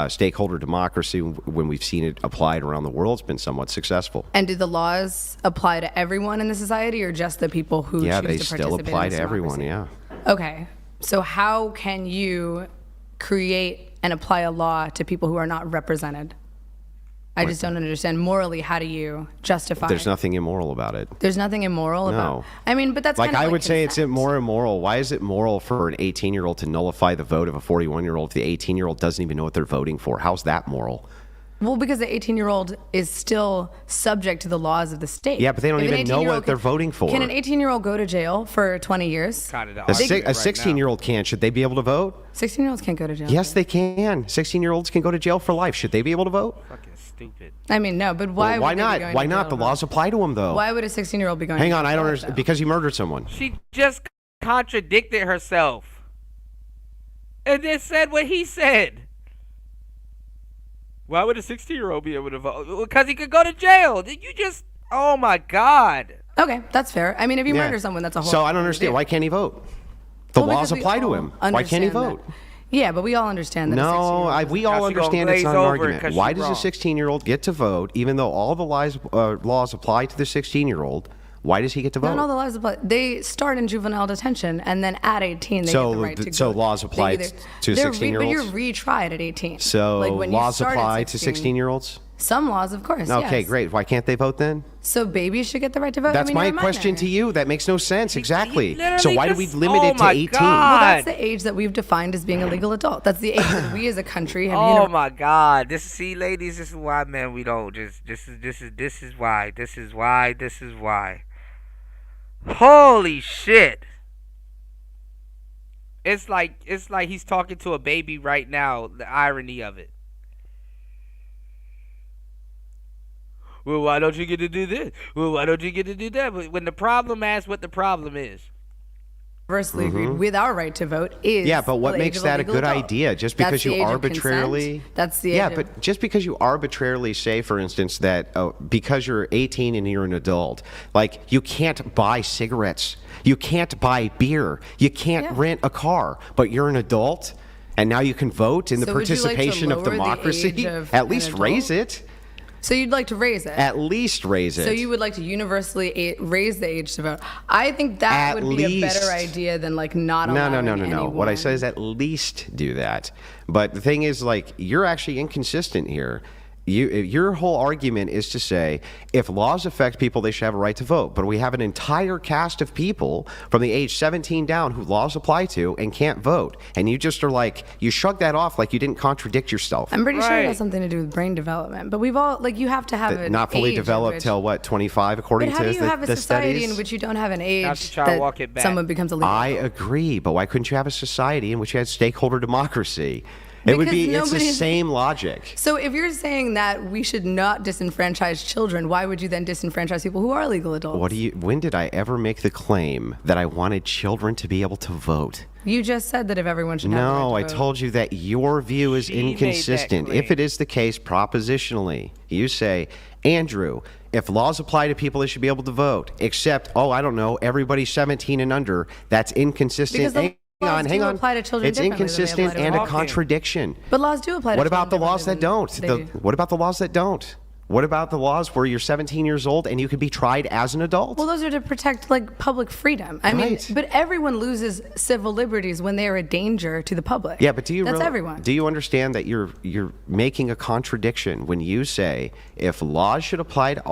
stakeholder democracy. When we've seen it applied around the world, it's been somewhat successful. And do the laws apply to everyone in the society or just the people who Yeah, choose they to still participate apply in to this everyone, democracy? yeah. Okay, so how can you create and apply a law to people who are not represented? I just don't understand. Morally, how do you justify? There's nothing immoral about it. There's nothing immoral about. No. I mean, but that's Like, kind of I would say it's more immoral. Why is it moral for an 18-year-old to nullify the vote of a 41-year-old if the 18-year-old doesn't even know what they're voting for? How's that moral? Well, because the 18-year-old is still subject to the laws of the state. Yeah, but they don't If an even know 18-year-old what they're voting for. Can an 18-year-old go to jail for 20 years? A 16-year-old can. Should they be able to vote? 16-year-olds can't go to jail. Yes, they can. 16-year-olds can go to jail for life. Should they be able to vote? Fucking stupid. I mean, no, but why? Well, why would they be not? going Why to not? jail The for- laws apply to them, though. Why would a 16-year-old be going? Hang to on, jail I don't for understand. that, Because you murdered someone. She just contradicted herself. And then said what he said. Why would a 16-year-old be able to vote? Because he could go to jail. You just, oh my God. though? Okay, that's fair. I mean, if you Yeah. murder someone, that's a whole. So I don't understand. Why can't he vote? The Well, laws because we apply to all him. Why can't he understand vote? that. Yeah, but we all understand that. No, we all Now she gonna understand it's glaze not an over it argument. 'cause Why she does a wrong. 16-year-old get to vote, even though all the laws apply to the 16-year-old? Why does he get to vote? Not all the laws apply. They start in juvenile detention, and then at 18, they get the right to go. So laws apply They to they're 16-year-olds? But you're retried at 18. So like when you laws start at apply to 16, 16-year-olds? Some laws, of course. Okay, yes. great. Why can't they vote then? So babies should get the right to vote. That's I mean, my they're a question minor. to you. That makes no sense. Exactly. So literally why do we just- limit it to 18? Well, that's the age that we've defined as being a legal adult. That's the age that we as a country have. Oh my God! Ladies, this is why, man. We don't just. This is why. Holy shit! It's like he's talking to a baby right now. The irony of it. Well, why don't you get to do this? Well, why don't you get to do that? But when the problem asks what the problem is. Universally agreed with our right to vote is. Yeah, but what the makes age of that a legal good adult. idea? Just That's because the you age of arbitrarily. consent. That's the age. Yeah, of- but just because you arbitrarily say, for instance, that because you're 18 and you're an adult, like you can't buy cigarettes, you can't buy beer, you can't rent a car, but you're an adult, and now you can vote in the So would you like to participation of lower the democracy. age of At an least adult? raise it. So you'd like to raise it. At least raise it. So you would like to universally raise the age to vote. I think that At would be a better least. idea than like not No. allowing anyone. What I say is at least do that. But the thing is, like, you're actually inconsistent here. Your whole argument is to say if laws affect people, they should have a right to vote. But we have an entire cast of people from the age 17 down who laws apply to and can't vote. And you just are like, you shrug that off like you didn't contradict yourself. I'm pretty sure it has something to do with brain development. But we've all like you have to have an Not fully age at developed which- till what, 25 according But how to do you have a the society studies? in which you don't have an Now age she's trying to walk it that back. someone becomes a legal I adult? agree, but why couldn't you have a society in which you had stakeholder democracy? It would Because be, it's the nobody's- same logic. So if you're saying that we should not disenfranchise children, why would you then disenfranchise people who are legal adults? When did I ever make the claim that I wanted children to be able to vote? You just said that if everyone should have the No, right I to vote. told you that your view is She made that inconsistent. If it is the case propositionally, you say, Andrew, if laws apply to people, they should be able to vote. Except, I don't know, everybody 17 and under. That's inconsistent. Because the laws Hang do on. apply to children It's differently than they inconsistent apply to and a adults. contradiction. But laws do apply to What about the children laws that don't? differently than they do. What about the laws that don't? What about the laws where you're 17 years old and you can be tried as an adult? Well, those are to protect like public freedom. I mean, Right. but everyone loses civil liberties when they are a danger to the public. Yeah, but do you That's real- everyone. Do you understand that you're making a contradiction when you say if laws should apply to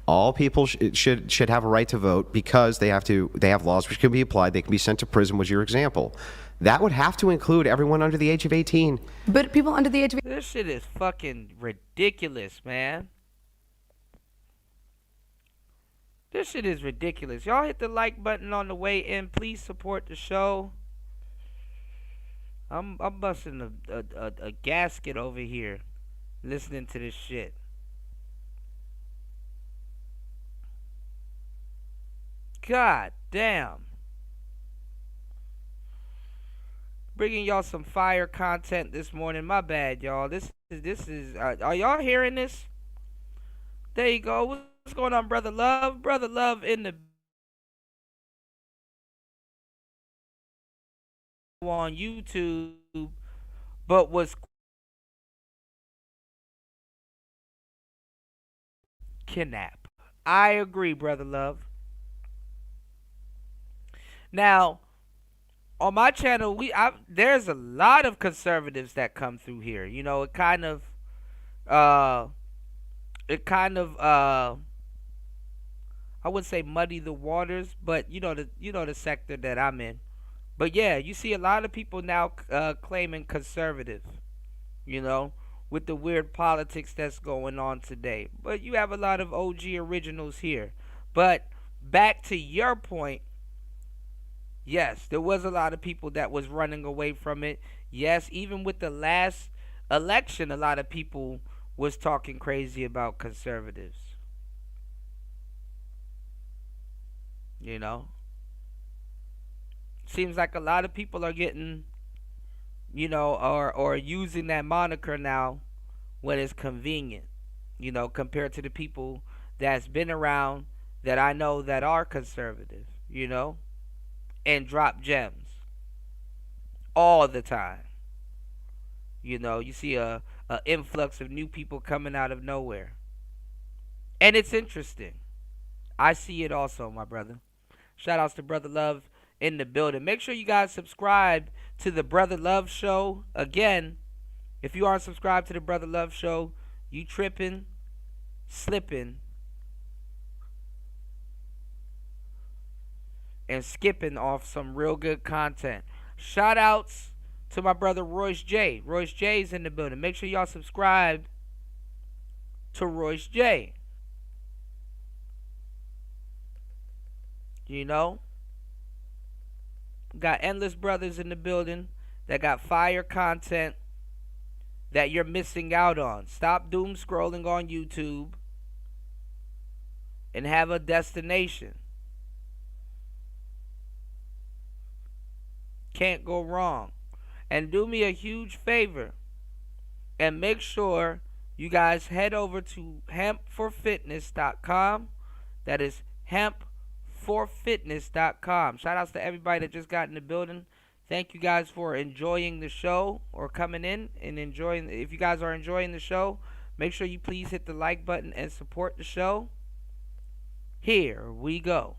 all people should have a right to vote because they have laws which can be applied, they can be sent to prison was your example. That would have to include everyone under the age of 18. But people under the age of This shit is fucking ridiculous, man. This shit is ridiculous. Y'all hit the like button on the way in. Please support the show. I'm busting a gasket over here listening to this shit. God damn. Bringing y'all some fire content this morning. My bad, y'all. This is. Are y'all hearing this? There you go. What's going on, Brother Love? Brother Love in the on YouTube, but was kidnapped. I agree, Brother Love. Now, on my channel, there's a lot of conservatives that come through here. You know, it kind of I wouldn't say muddy the waters, but you know the sector that I'm in. But yeah, you see a lot of people now claiming conservative, you know, with the weird politics that's going on today. But you have a lot of OG originals here. But back to your point, yes, there was a lot of people that was running away from it. Yes, even with the last election, a lot of people was talking crazy about conservatives. You know? Seems like a lot of people are getting, you know, or using that moniker now when it's convenient, you know, compared to the people that's been around that I know that are conservative, you know, and drop gems all the time. You know, you see a influx of new people coming out of nowhere. And it's interesting. I see it also, my brother. Shout outs to Brother Love in the building. Make sure you guys subscribe to the Brother Love Show. Again, if you aren't subscribed to the Brother Love Show, you tripping, slipping, and skipping off some real good content. Shout outs to my brother Royce J. Royce J is in the building. Make sure y'all subscribe to Royce J. You know? Got endless brothers in the building that got fire content that you're missing out on. Stop doom scrolling on YouTube and have a destination. Can't go wrong. And do me a huge favor and make sure you guys head over to hempforfitness.com. That is hempforfitness.com. Shout outs to everybody that just got in the building. Thank you guys for enjoying the show or coming in and enjoying. If you guys are enjoying the show, make sure you please hit the like button and support the show. Here we go.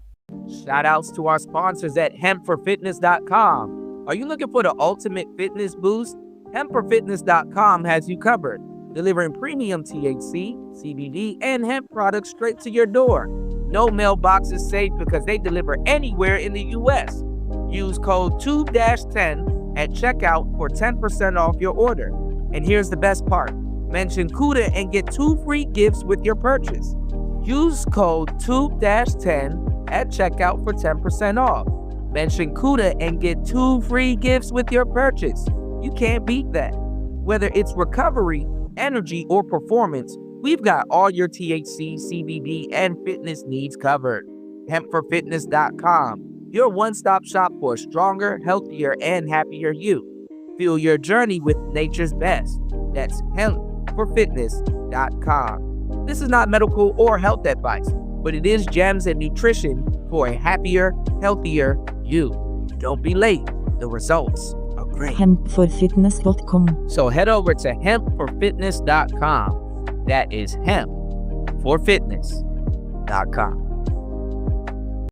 Shout outs to our sponsors at hempforfitness.com. Are you looking for the ultimate fitness boost? Hempforfitness.com has you covered, delivering premium THC, CBD, and hemp products straight to your door. No mailbox is safe because they deliver anywhere in the U.S. Use code TUBE-10 at checkout for 10% off your order. And here's the best part. Mention CUDA and get 2 free gifts with your purchase. Use code TUBE-10 at checkout for 10% off. Mention CUDA and get 2 free gifts with your purchase. You can't beat that. Whether it's recovery, energy, or performance, we've got all your THC, CBD, and fitness needs covered. Hempforfitness.com, your one-stop shop for a stronger, healthier, and happier you. Fuel your journey with nature's best. That's hempforfitness.com. This is not medical or health advice, but it is gems and nutrition for a happier, healthier you. Don't be late. The results are great. Hempforfitness.com. So head over to hempforfitness.com. That is hempforfitness.com.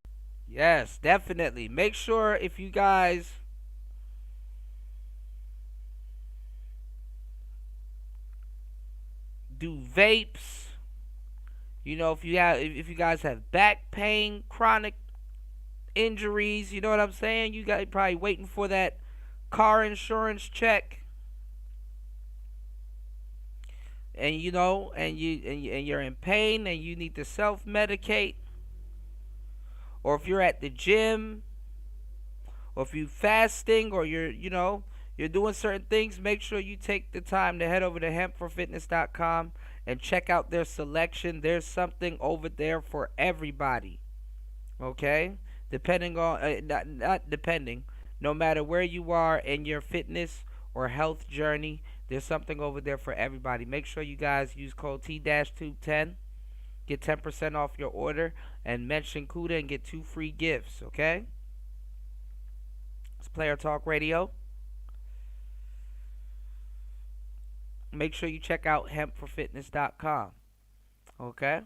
Yes, definitely. Make sure if you guys do vapes, you know, if you guys have back pain, chronic injuries, you know what I'm saying? You guys probably waiting for that car insurance check, and you know, and you're in pain and you need to self-medicate, or if you're at the gym, or if you fasting, or you're doing certain things, make sure you take the time to head over to hempforfitness.com and check out their selection. There's something over there for everybody. Okay? Depending on, not depending, no matter where you are in your fitness or health journey, there's something over there for everybody. Make sure you guys use code T-TUBE10, get 10% off your order, and mention CUDA and get 2 free gifts, okay? It's Player Talk Radio. Make sure you check out hempforfitness.com, okay?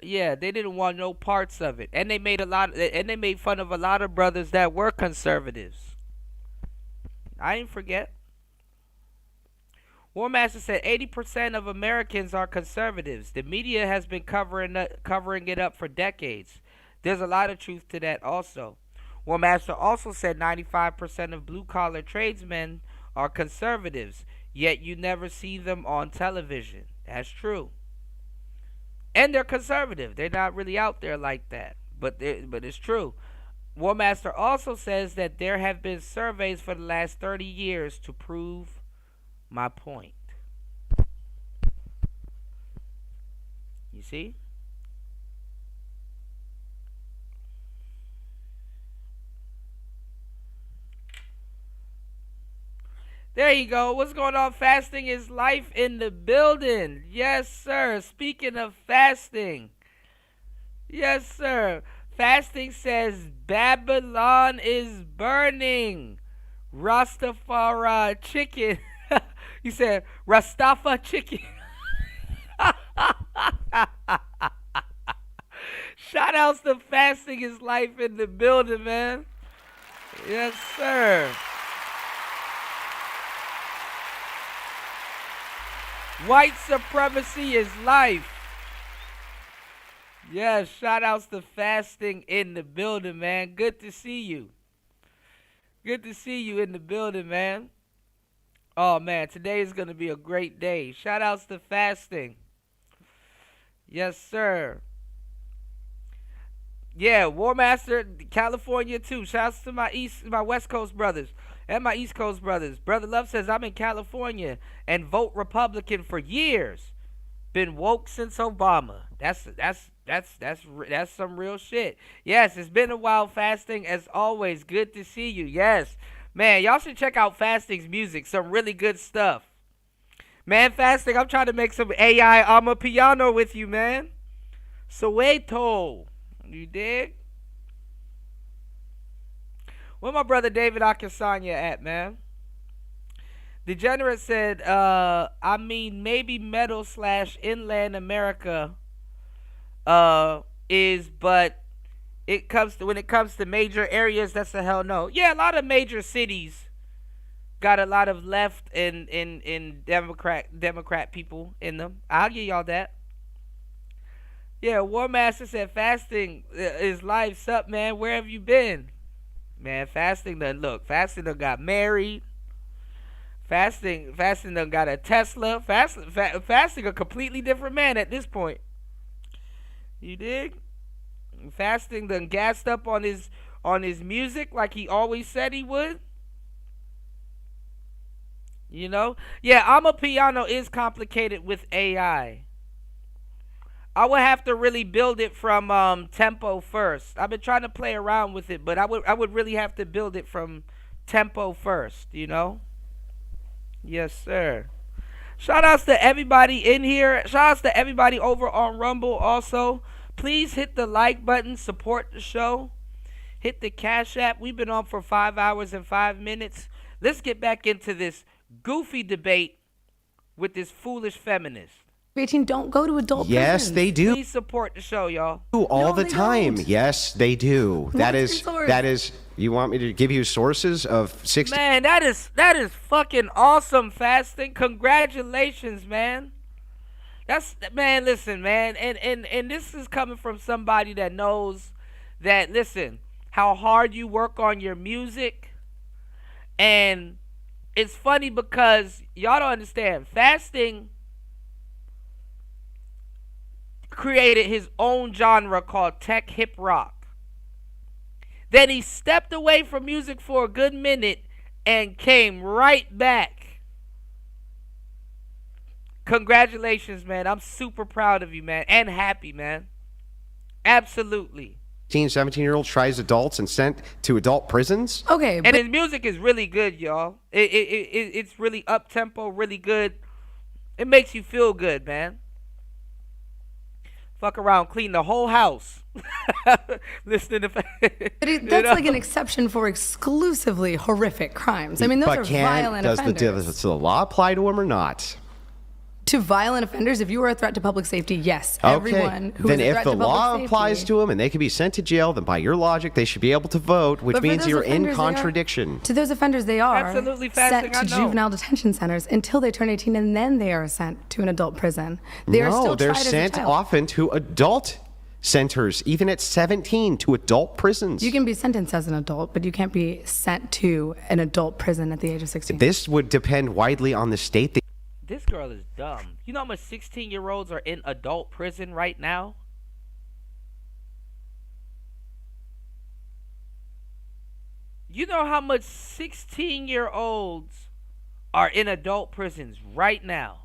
Yeah, they didn't want no parts of it, and they made fun of a lot of brothers that were conservatives. I didn't forget. War Master said 80% of Americans are conservatives. The media has been covering it up for decades. There's a lot of truth to that also. War Master also said 95% of blue-collar tradesmen are conservatives, yet you never see them on television. That's true. And they're conservative. They're not really out there like that. But it's true. War Master also says that there have been surveys for the last 30 years to prove my point. You see? There you go. What's going on? Fasting is life in the building. Yes, sir. Speaking of fasting. Yes, sir. Fasting says Babylon is burning. Rastafari chicken. You said Rastafa chicken. Shout outs to Fasting is life in the building, man. Yes, sir. White supremacy is life. Yes, shout outs to Fasting in the building, man. Good to see you. Good to see you in the building, man. Oh, man, today is going to be a great day. Shout outs to Fasting. Yes, sir. Yeah, War Master, California, too. Shout outs to my West Coast brothers. And my East Coast brothers. Brother Love says, I'm in California and vote Republican for years. Been woke since Obama. That's some real shit. Yes, it's been a while, Fasting, as always. Good to see you. Yes. Man, y'all should check out Fasting's music. Some really good stuff. Man, Fasting, I'm trying to make some AI Amapiano with you, man. Soweto. You dig? Where my brother David Akasanya at, man? Degenerate said, I mean, maybe metal / inland America is, but when it comes to major areas, that's a hell no. Yeah, a lot of major cities got a lot of left and Democrat people in them. I'll give y'all that. Yeah, War Master said, Fasting is life. Sup, man? Where have you been? Man, Fasting done got married. Fasting done got a Tesla. Fasting a completely different man at this point. You dig? Fasting done gassed up on his music like he always said he would. You know? Yeah, Amapiano is complicated with AI. I would have to really build it from tempo first. I've been trying to play around with it, but I would really have to build it from tempo first, you know? Yes, sir. Shout outs to everybody in here. Shout outs to everybody over on Rumble also. Please hit the like button, support the show. Hit the Cash App. We've been on for 5 hours and 5 minutes. Let's get back into this goofy debate with this foolish feminist. 18 don't go to adult Yes, prisons. they do. Please support the show, y'all. All the time. don't. Yes, they do. That What's your is. You want me to give you sources of 60? Man, that is fucking awesome, Fasting. Congratulations, man. Man, listen, man. And this is coming from somebody that knows that, listen, how hard you work on your music. And it's funny because y'all don't understand. Fasting created his own genre called tech hip rock. Then he stepped away from music for a good minute and came right back. Congratulations, man. I'm super proud of you, man, and happy, man. Absolutely. 17-year-old tries adults and sent to adult prisons? Okay, and his music is really good, y'all. It's really up-tempo, really good. It makes you feel good, man. Fuck around, clean the whole house. Listening to That's like an exception for exclusively horrific crimes. I mean, those are violent offenders. Does the law apply to him or not? To violent offenders, if you are a threat to public safety, yes. Everyone who is a threat to public safety. Then if the law applies to them and they can be sent to jail, then by your logic, they should be able to vote, which means you're in contradiction. To those offenders, they are absolutely sent to juvenile detention centers until they turn 18, and then they are sent to an adult prison. They are still they're tried sent as a child. often to adult centers, even at 17, to adult prisons. You can be sentenced as an adult, but you can't be sent to an adult prison at the age of 16. This would depend widely on the state. This girl is dumb. You know how much 16-year-olds are in adult prison right now? You know how much 16-year-olds are in adult prisons right now?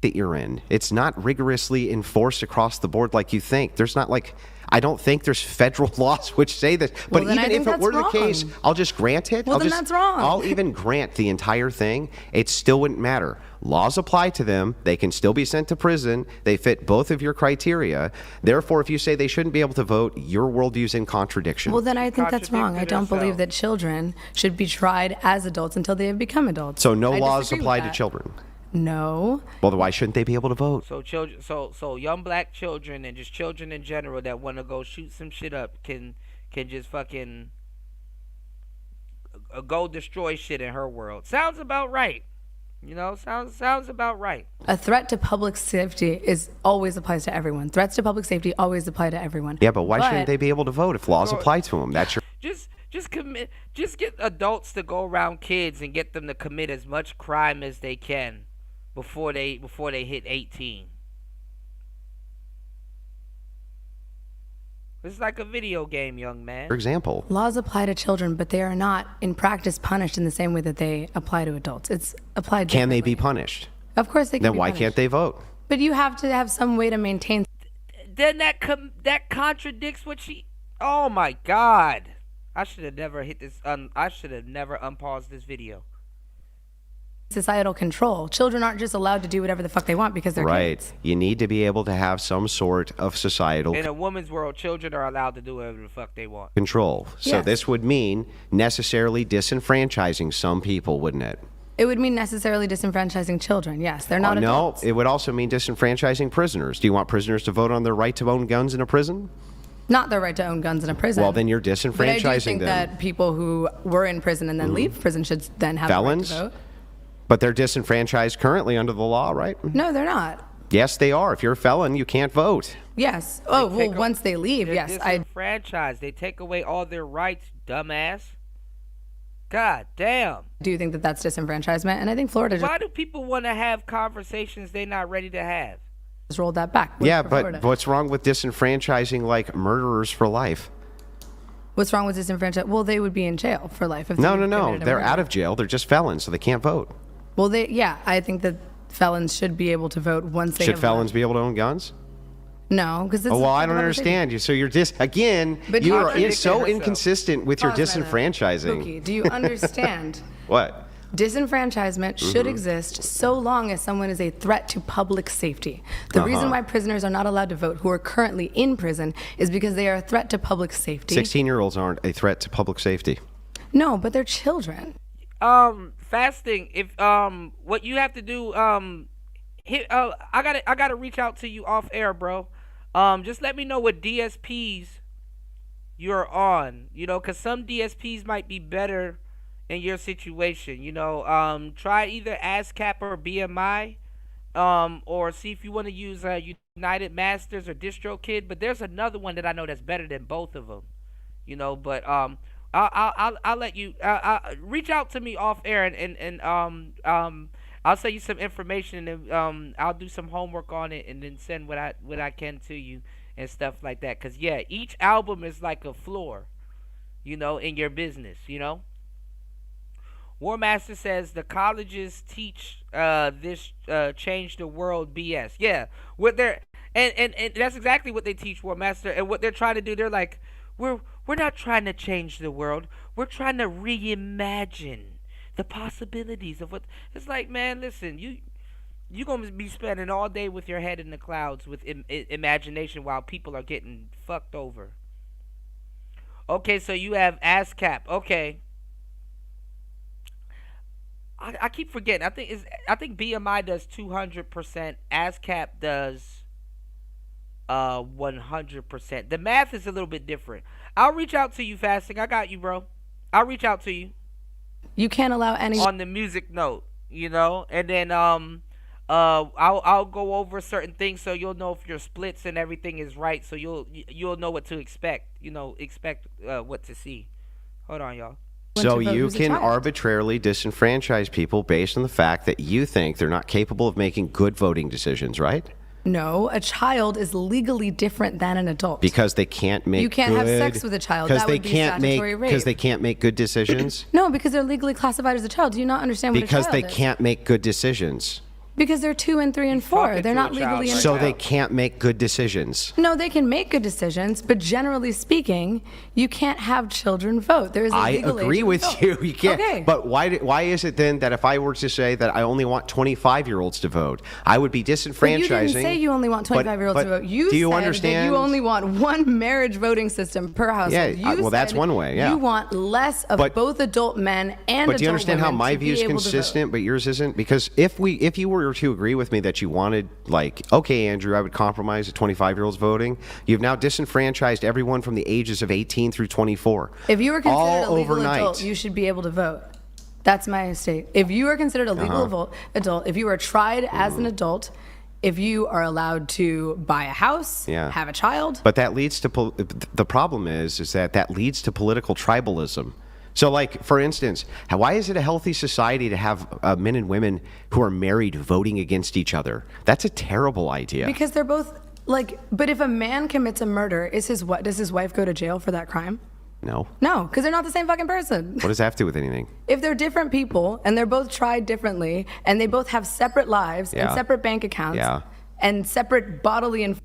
That you're in. It's not rigorously enforced across the board like you think. There's not like, I don't think there's federal laws which say this. But Well, then even I think if it that's were the wrong. case, I'll just grant it. Well, then that's wrong. I'll even grant the entire thing. It still wouldn't matter. Laws apply to them. They can still be sent to prison. They fit both of your criteria. Therefore, if you say they shouldn't be able to vote, your worldview's in contradiction. Well, then I think that's wrong. I don't believe that children should be tried as adults until they have become adults. So no I laws disagree with apply to that. children. No. Well, then why shouldn't they be able to vote? So children, so young black children and just children in general that want to go shoot some shit up can just fucking go destroy shit in her world. Sounds about right. You know, sounds about right. A threat to public safety always applies to everyone. Threats to public safety always apply to everyone. Yeah, but why shouldn't they be able to vote if laws apply to them? That's your. Just get adults to go around kids and get them to commit as much crime as they can before they hit 18. It's like a video game, young man. For example. Laws apply to children, but they are not in practice punished in the same way that they apply to adults. It's applied Can they differently. be punished? Of course they can Then be why punished. can't they vote? But you have to have some way to maintain. Then that contradicts what she. Oh my God! I should have never hit this. I should have never unpaused this video. Societal control. Children aren't just allowed to do whatever the fuck they want because they're Right. kids. You need to be able to have some sort of societal In a woman's world, children are allowed to do whatever the fuck they want. control. So Yes. this would mean necessarily disenfranchising some people, wouldn't it? It would mean necessarily disenfranchising children. Yes, they're not no, adults. it would also mean disenfranchising prisoners. Do you want prisoners to vote on their right to own guns in a prison? Not their right to own guns in a prison. Well, then you're But I disenfranchising do think them. that people who were in prison and then leave prison should then have Felons? the right to vote. But they're disenfranchised currently under the law, right? No, they're not. Yes, they are. If you're a felon, you can't vote. Yes. Oh, well, once they leave, They're yes. I disenfranchised. They take away all their rights, dumbass. God damn. do think that that's disenfranchisement, and I think Florida Why do people want to have conversations they're not ready to have? just rolled that back. Yeah, for but Florida. what's wrong with disenfranchising like murderers for life? What's wrong with disenfranchisement? Well, they would be in jail for life. If No, they no, no. committed a They're murder. out of jail. They're just felons, so they can't vote. Well, I think that felons should be able to vote once they Should have felons be able to own guns? No, because Oh, well, I don't understand you. So you're again, But you you are contradicted so herself. inconsistent with your Pause, Meta. disenfranchising. Pookie, do you understand? What? Disenfranchisement should Mhm. exist so long as someone is a threat to public safety. The reason Uh-huh. why prisoners are not allowed to vote who are currently in prison is because they are a threat to public safety. 16-year-olds aren't a threat to public safety. No, but they're children. Fasting. If what you have to do, I gotta reach out to you off air, bro. Just let me know what DSPs you're on. You know, cause some DSPs might be better in your situation. You know, try either ASCAP or BMI, or see if you want to use United Masters or DistroKid. But there's another one that I know that's better than both of them. You know, but I'll let you reach out to me off air and I'll send you some information and I'll do some homework on it and then send what I can to you and stuff like that. Cause yeah, each album is like a floor, you know, in your business, you know. War Master says the colleges teach this change the world BS. Yeah, what they're and that's exactly what they teach, War Master. And what they're trying to do, they're like, we're not trying to change the world. We're trying to reimagine the possibilities of what. It's like, man, listen, you're gonna be spending all day with your head in the clouds with imagination while people are getting fucked over. Okay, so you have ASCAP. Okay. I keep forgetting. I think BMI does 200%. ASCAP does 100%. The math is a little bit different. I'll reach out to you, Fasting. I got you, bro. I'll reach out to you. You can't allow any On the music note, you know, and then I'll go over certain things so you'll know if your splits and everything is right. So you'll know what to expect. Expect what to see. Hold on, y'all. So you can arbitrarily disenfranchise people based on the fact that you think they're not capable of making good voting decisions, right? No, a child is legally different than an adult. Because they can't make You can't have sex with a child. That would be statutory rape. Because they can't make good decisions? No, because they're legally classified as a child. Do you not understand what a child is? Because they can't make good decisions. Because they're 2 and 3 and 4. They're not legally in So they can't make good decisions. No, they can make good decisions, but generally speaking, you can't have children vote. There is a legal I agree age with to vote. you. You can't. Okay. But why is it then that if I were to say that I only want 25-year-olds to vote, I would be disenfranchising? But you didn't say you only want 25-year-olds to vote. You do you said understand? that you only want one marriage voting system per household. Yeah, You well, that's said one way, yeah. You want less of both adult men and adult women. But do you understand how my to be view is able to vote. consistent, but yours isn't? Because if you were to agree with me that you wanted, like, okay, Andrew, I would compromise the 25-year-olds voting, you've now disenfranchised everyone from the ages of 18 through 24. If you were considered a legal overnight. adult, you should be able to vote. That's my state. If you are considered a legal adult, if you are tried as an adult, if you are allowed to buy a house, have a child. But that leads to the problem is that leads to political tribalism. So, like, for instance, why is it a healthy society to have men and women who are married voting against each other? That's a terrible idea. Because they're both but if a man commits a murder, does his wife go to jail for that crime? No. No, because they're not the same fucking person. What does that have to do with anything? If they're different people and they're both tried differently and they both have separate lives and separate bank accounts and separate bodily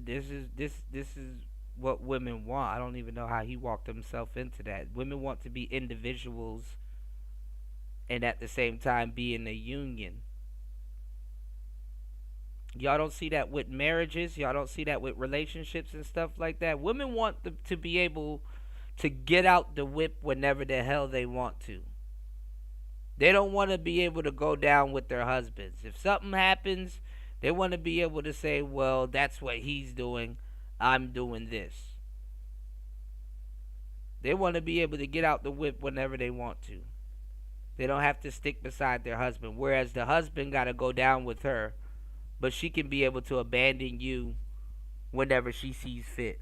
This is what women want. I don't even know how he walked himself into that. Women want to be individuals and at the same time be in a union. Y'all don't see that with marriages. Y'all don't see that with relationships and stuff like that. Women want to be able to get out the whip whenever the hell they want to. They don't want to be able to go down with their husbands. If something happens, they want to be able to say, well, that's what he's doing. I'm doing this. They want to be able to get out the whip whenever they want to. They don't have to stick beside their husband. Whereas the husband got to go down with her, but she can be able to abandon you whenever she sees fit.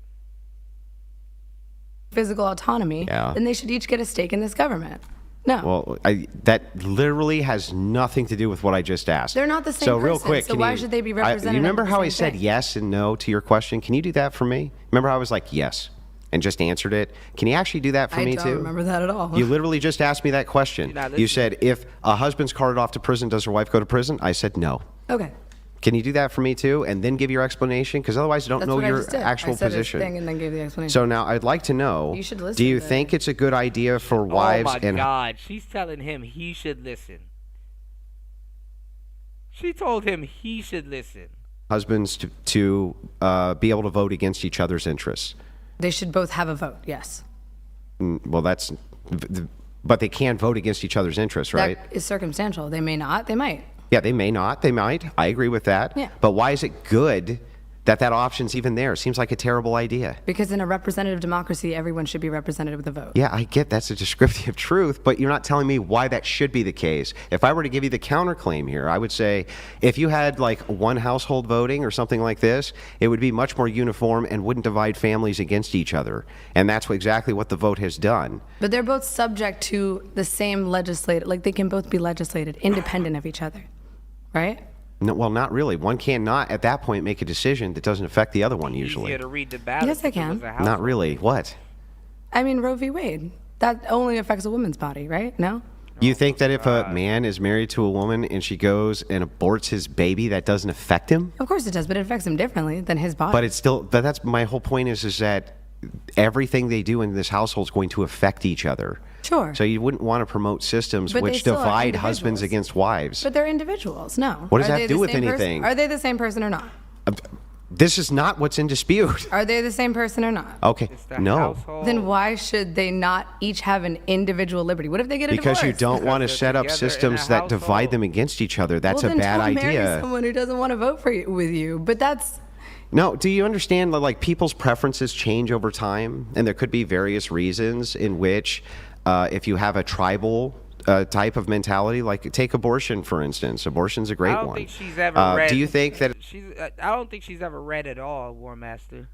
physical autonomy, then they should each get a stake in this government. No. Well, that literally has nothing to do with what I just asked. They're not the same So person, real quick, so why should they be represented You remember in the how same I said thing? yes and no to your question? Can you do that for me? Remember how I was like, yes, and just answered it? Can you actually do that for me too? I don't remember that at all. You literally just asked me that question. You said, if a husband's carted off to prison, does her wife go to prison? I said no. Okay. Can you do that for me too, and then give your explanation? Because otherwise, I don't That's know what I your just did. actual I said position. His thing and then gave the explanation. So now I'd like to know, You should listen do you to think it's a good idea for wives Oh my and God, she's telling him he should listen. She told him he should listen. husbands to be able to vote against each other's interests? They should both have a vote, yes. Well, but they can vote against each other's interests, right? That is circumstantial. They may not, they might. Yeah, they may not. They might. I agree with that. Yeah. But why is it good that option's even there? It seems like a terrible idea. Because in a representative democracy, everyone should be represented with a vote. Yeah, I get that's a descriptive truth, but you're not telling me why that should be the case. If I were to give you the counterclaim here, I would say if you had like one household voting or something like this, it would be much more uniform and wouldn't divide families against each other. And that's exactly what the vote has done. But they're both subject to the same legislative, like they can both be legislated independent of each other, right? No, well, not really. One cannot, at that point, make a decision that doesn't affect the other one usually. Easier to read the ballot. Yes, I can. Not really. What? I mean, Roe v. Wade. That only affects a woman's body, right? No? You think that if a man is married to a woman and she goes and aborts his baby, that doesn't affect him? Of course it does, but it affects him differently than his body. But it's still, but that's my whole point is that everything they do in this household is going to affect each other. Sure. So you wouldn't want to promote systems But they which still are divide husbands individuals. against wives. But they're individuals, no. What does Are that they have to the do with same person? anything? Are they the same person or not? This is not what's in dispute. Are they the same person or not? Okay, no. Then why should they not each have an individual liberty? What if they get a Because divorce? you don't want to set up systems that divide them against each other. That's well, a bad then don't marry idea. someone who doesn't want to vote for you, with you. But that's No, do you understand that like people's preferences change over time, and there could be various reasons in which if you have a tribal type of mentality. Like take abortion, for instance. Abortion's a great one. I don't think she's ever read. Do you think that I don't think she's ever read at all, War Master.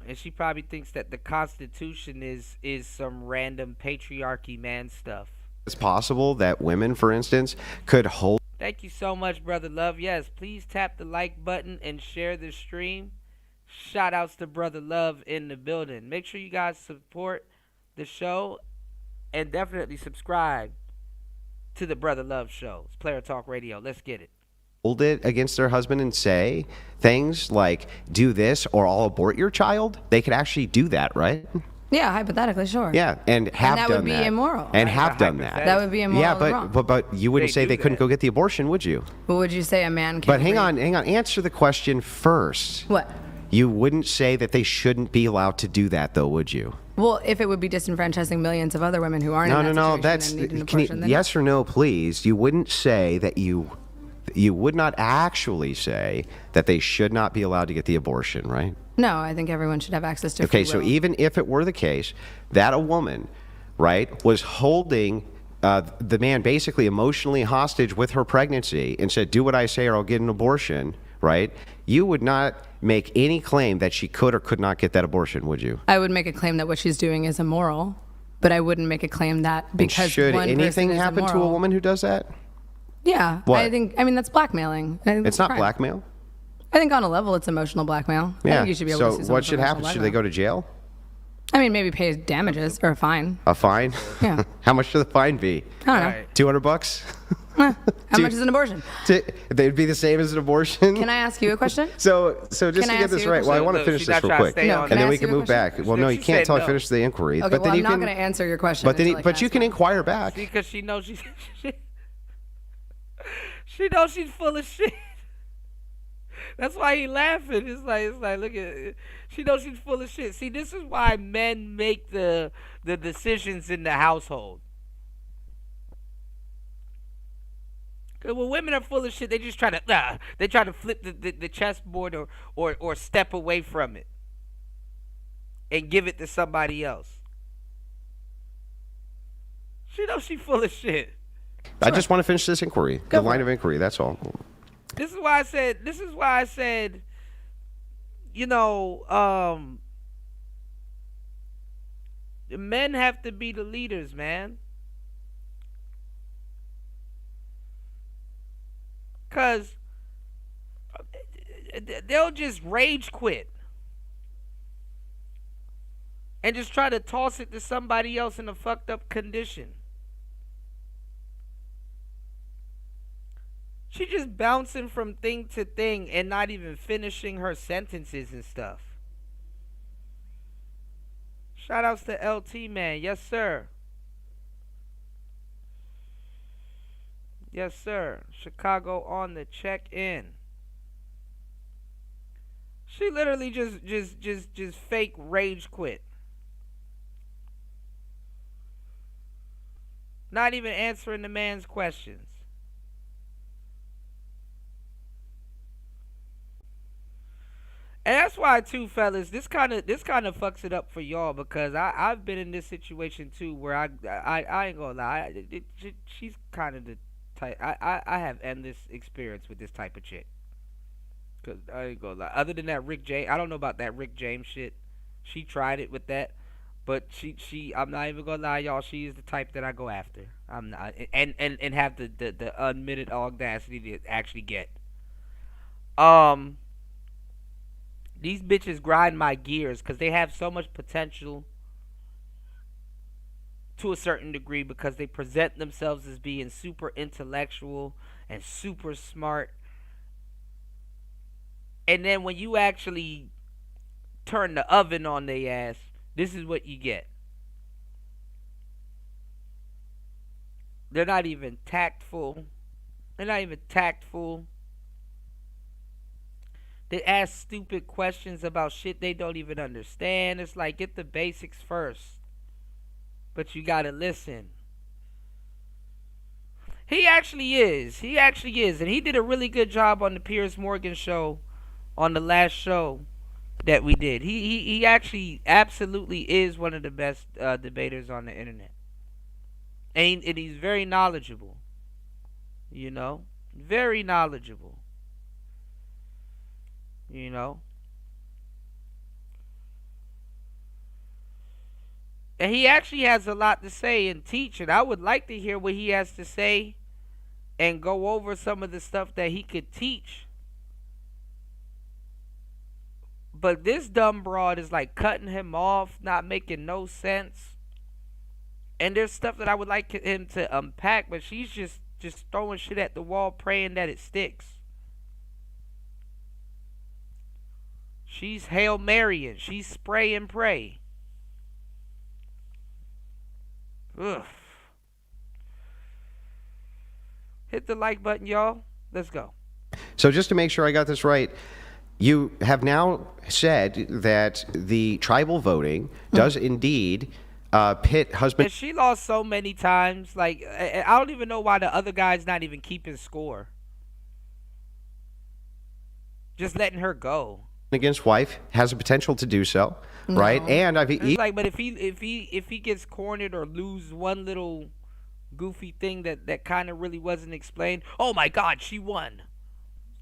And she probably thinks that the Constitution is some random patriarchy man stuff. it's possible that women, for instance, could hold? Thank you so much, Brother Love. Yes, please tap the like button and share the stream. Shout outs to Brother Love in the building. Make sure you guys support the show and definitely subscribe to the Brother Love show. It's Player Talk Radio. Let's get it. Hold it against their husband and say things like, do this or I'll abort your child? They could actually do that, right? Yeah, hypothetically, sure. Yeah, and have that done would be that. immoral. And have done that. That would be immoral. Yeah, and wrong. but you wouldn't say they couldn't go get the abortion, would you? But would you say a man can? But hang on. Answer the question first. What? You wouldn't say that they shouldn't be allowed to do that, though, would you? Well, if it would be disenfranchising millions of other women who aren't in that situation That's and need an abortion, then yes or no, please. You wouldn't say that you would not actually say that they should not be allowed to get the abortion, right? no, I think everyone should have access to. Okay, free so will. even if it were the case that a woman, right, was holding the man basically emotionally hostage with her pregnancy and said, do what I say or I'll get an abortion, right, you would not make any claim that she could or could not get that abortion, would you? I would make a claim that what she's doing is immoral, but I wouldn't make a claim that And because should one anything person is happen to a immoral- woman who does that? Yeah, What? I mean that's blackmailing. I think It's that's not crime. blackmail. I think on a level it's emotional blackmail. I Yeah. think you should be able So to sue someone what for should happen? emotional Should they blackmail. go to jail? I mean, maybe pay damages or a fine. A fine? Yeah. How much should the fine be? I don't know. $200? How much is an abortion? They'd be the same as an abortion. Can I ask you a question? So just Can to I get ask this you a right, well, I question? want to Look, finish she's this not real trying to quick, stay on and that. then we ask can you a move back. question? Well, no, She you can't said until I no. finish the inquiry. Okay, but well, then I'm you not can. going to answer your question. But then, until I but you ask can one. inquire back. Because she knows she knows she's full of shit. That's why he laughing. It's like look at, she knows she's full of shit. See, this is why men make the decisions in the household. Cause when women are full of shit, they just try to flip the chessboard or step away from it and give it to somebody else. She knows she's full of shit. I just want to finish this inquiry, the line of inquiry. That's all. This is why I said, you know, men have to be the leaders, man. Cause they'll just rage quit and just try to toss it to somebody else in a fucked up condition. She just bouncing from thing to thing and not even finishing her sentences and stuff. Shout outs to LT, man. Yes, sir. Yes, sir. Chicago on the check-in. She literally just fake rage quit. Not even answering the man's questions. And that's why too, fellas, this kind of fucks it up for y'all, because I've been in this situation too where I ain't gonna lie, she's kind of the type. I have endless experience with this type of chick. Cause I ain't gonna lie. Other than that Rick James, I don't know about that Rick James shit. She tried it with that, but I'm not even gonna lie, y'all. She is the type that I go after. I'm not, and have the unmitted audacity to actually get. These bitches grind my gears because they have so much potential to a certain degree, because they present themselves as being super intellectual and super smart. And then when you actually turn the oven on their ass, this is what you get. They're not even tactful. They ask stupid questions about shit they don't even understand. It's like, get the basics first. But you gotta listen. He actually is. And he did a really good job on the Piers Morgan show, on the last show, that we did. He actually absolutely is one of the best debaters on the internet. And he's very knowledgeable. You know? Very knowledgeable. You know? And he actually has a lot to say and teach, and I would like to hear what he has to say and go over some of the stuff that he could teach. But this dumb broad is like cutting him off, not making no sense. And there's stuff that I would like him to unpack, but she's just throwing shit at the wall, praying that it sticks. She's Hail Marying. She's spray and pray. Ugh. Hit the like button, y'all. Let's go. So just to make sure I got this right, you have now said that the tribal voting does indeed pit husband. And she lost so many times. Like, I don't even know why the other guy's not even keeping score. Just letting her go. Against wife has a potential to do so, right? And It's like, but if he gets cornered or lose one little goofy thing that kind of really wasn't explained, oh my God, she won.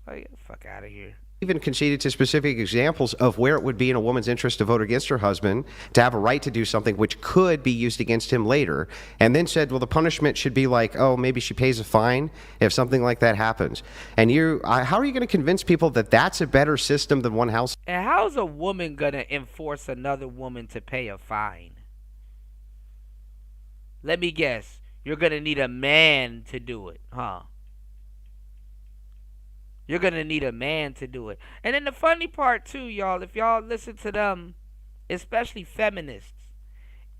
Like, get the fuck out of here. Even conceded to specific examples of where it would be in a woman's interest to vote against her husband, to have a right to do something which could be used against him later, and then said, well, the punishment should be like, oh, maybe she pays a fine if something like that happens. And how are you going to convince people that that's a better system than one house? And how's a woman going to enforce another woman to pay a fine? Let me guess. You're going to need a man to do it, huh? You're going to need a man to do it. And then the funny part, too, y'all, if y'all listen to them, especially feminists,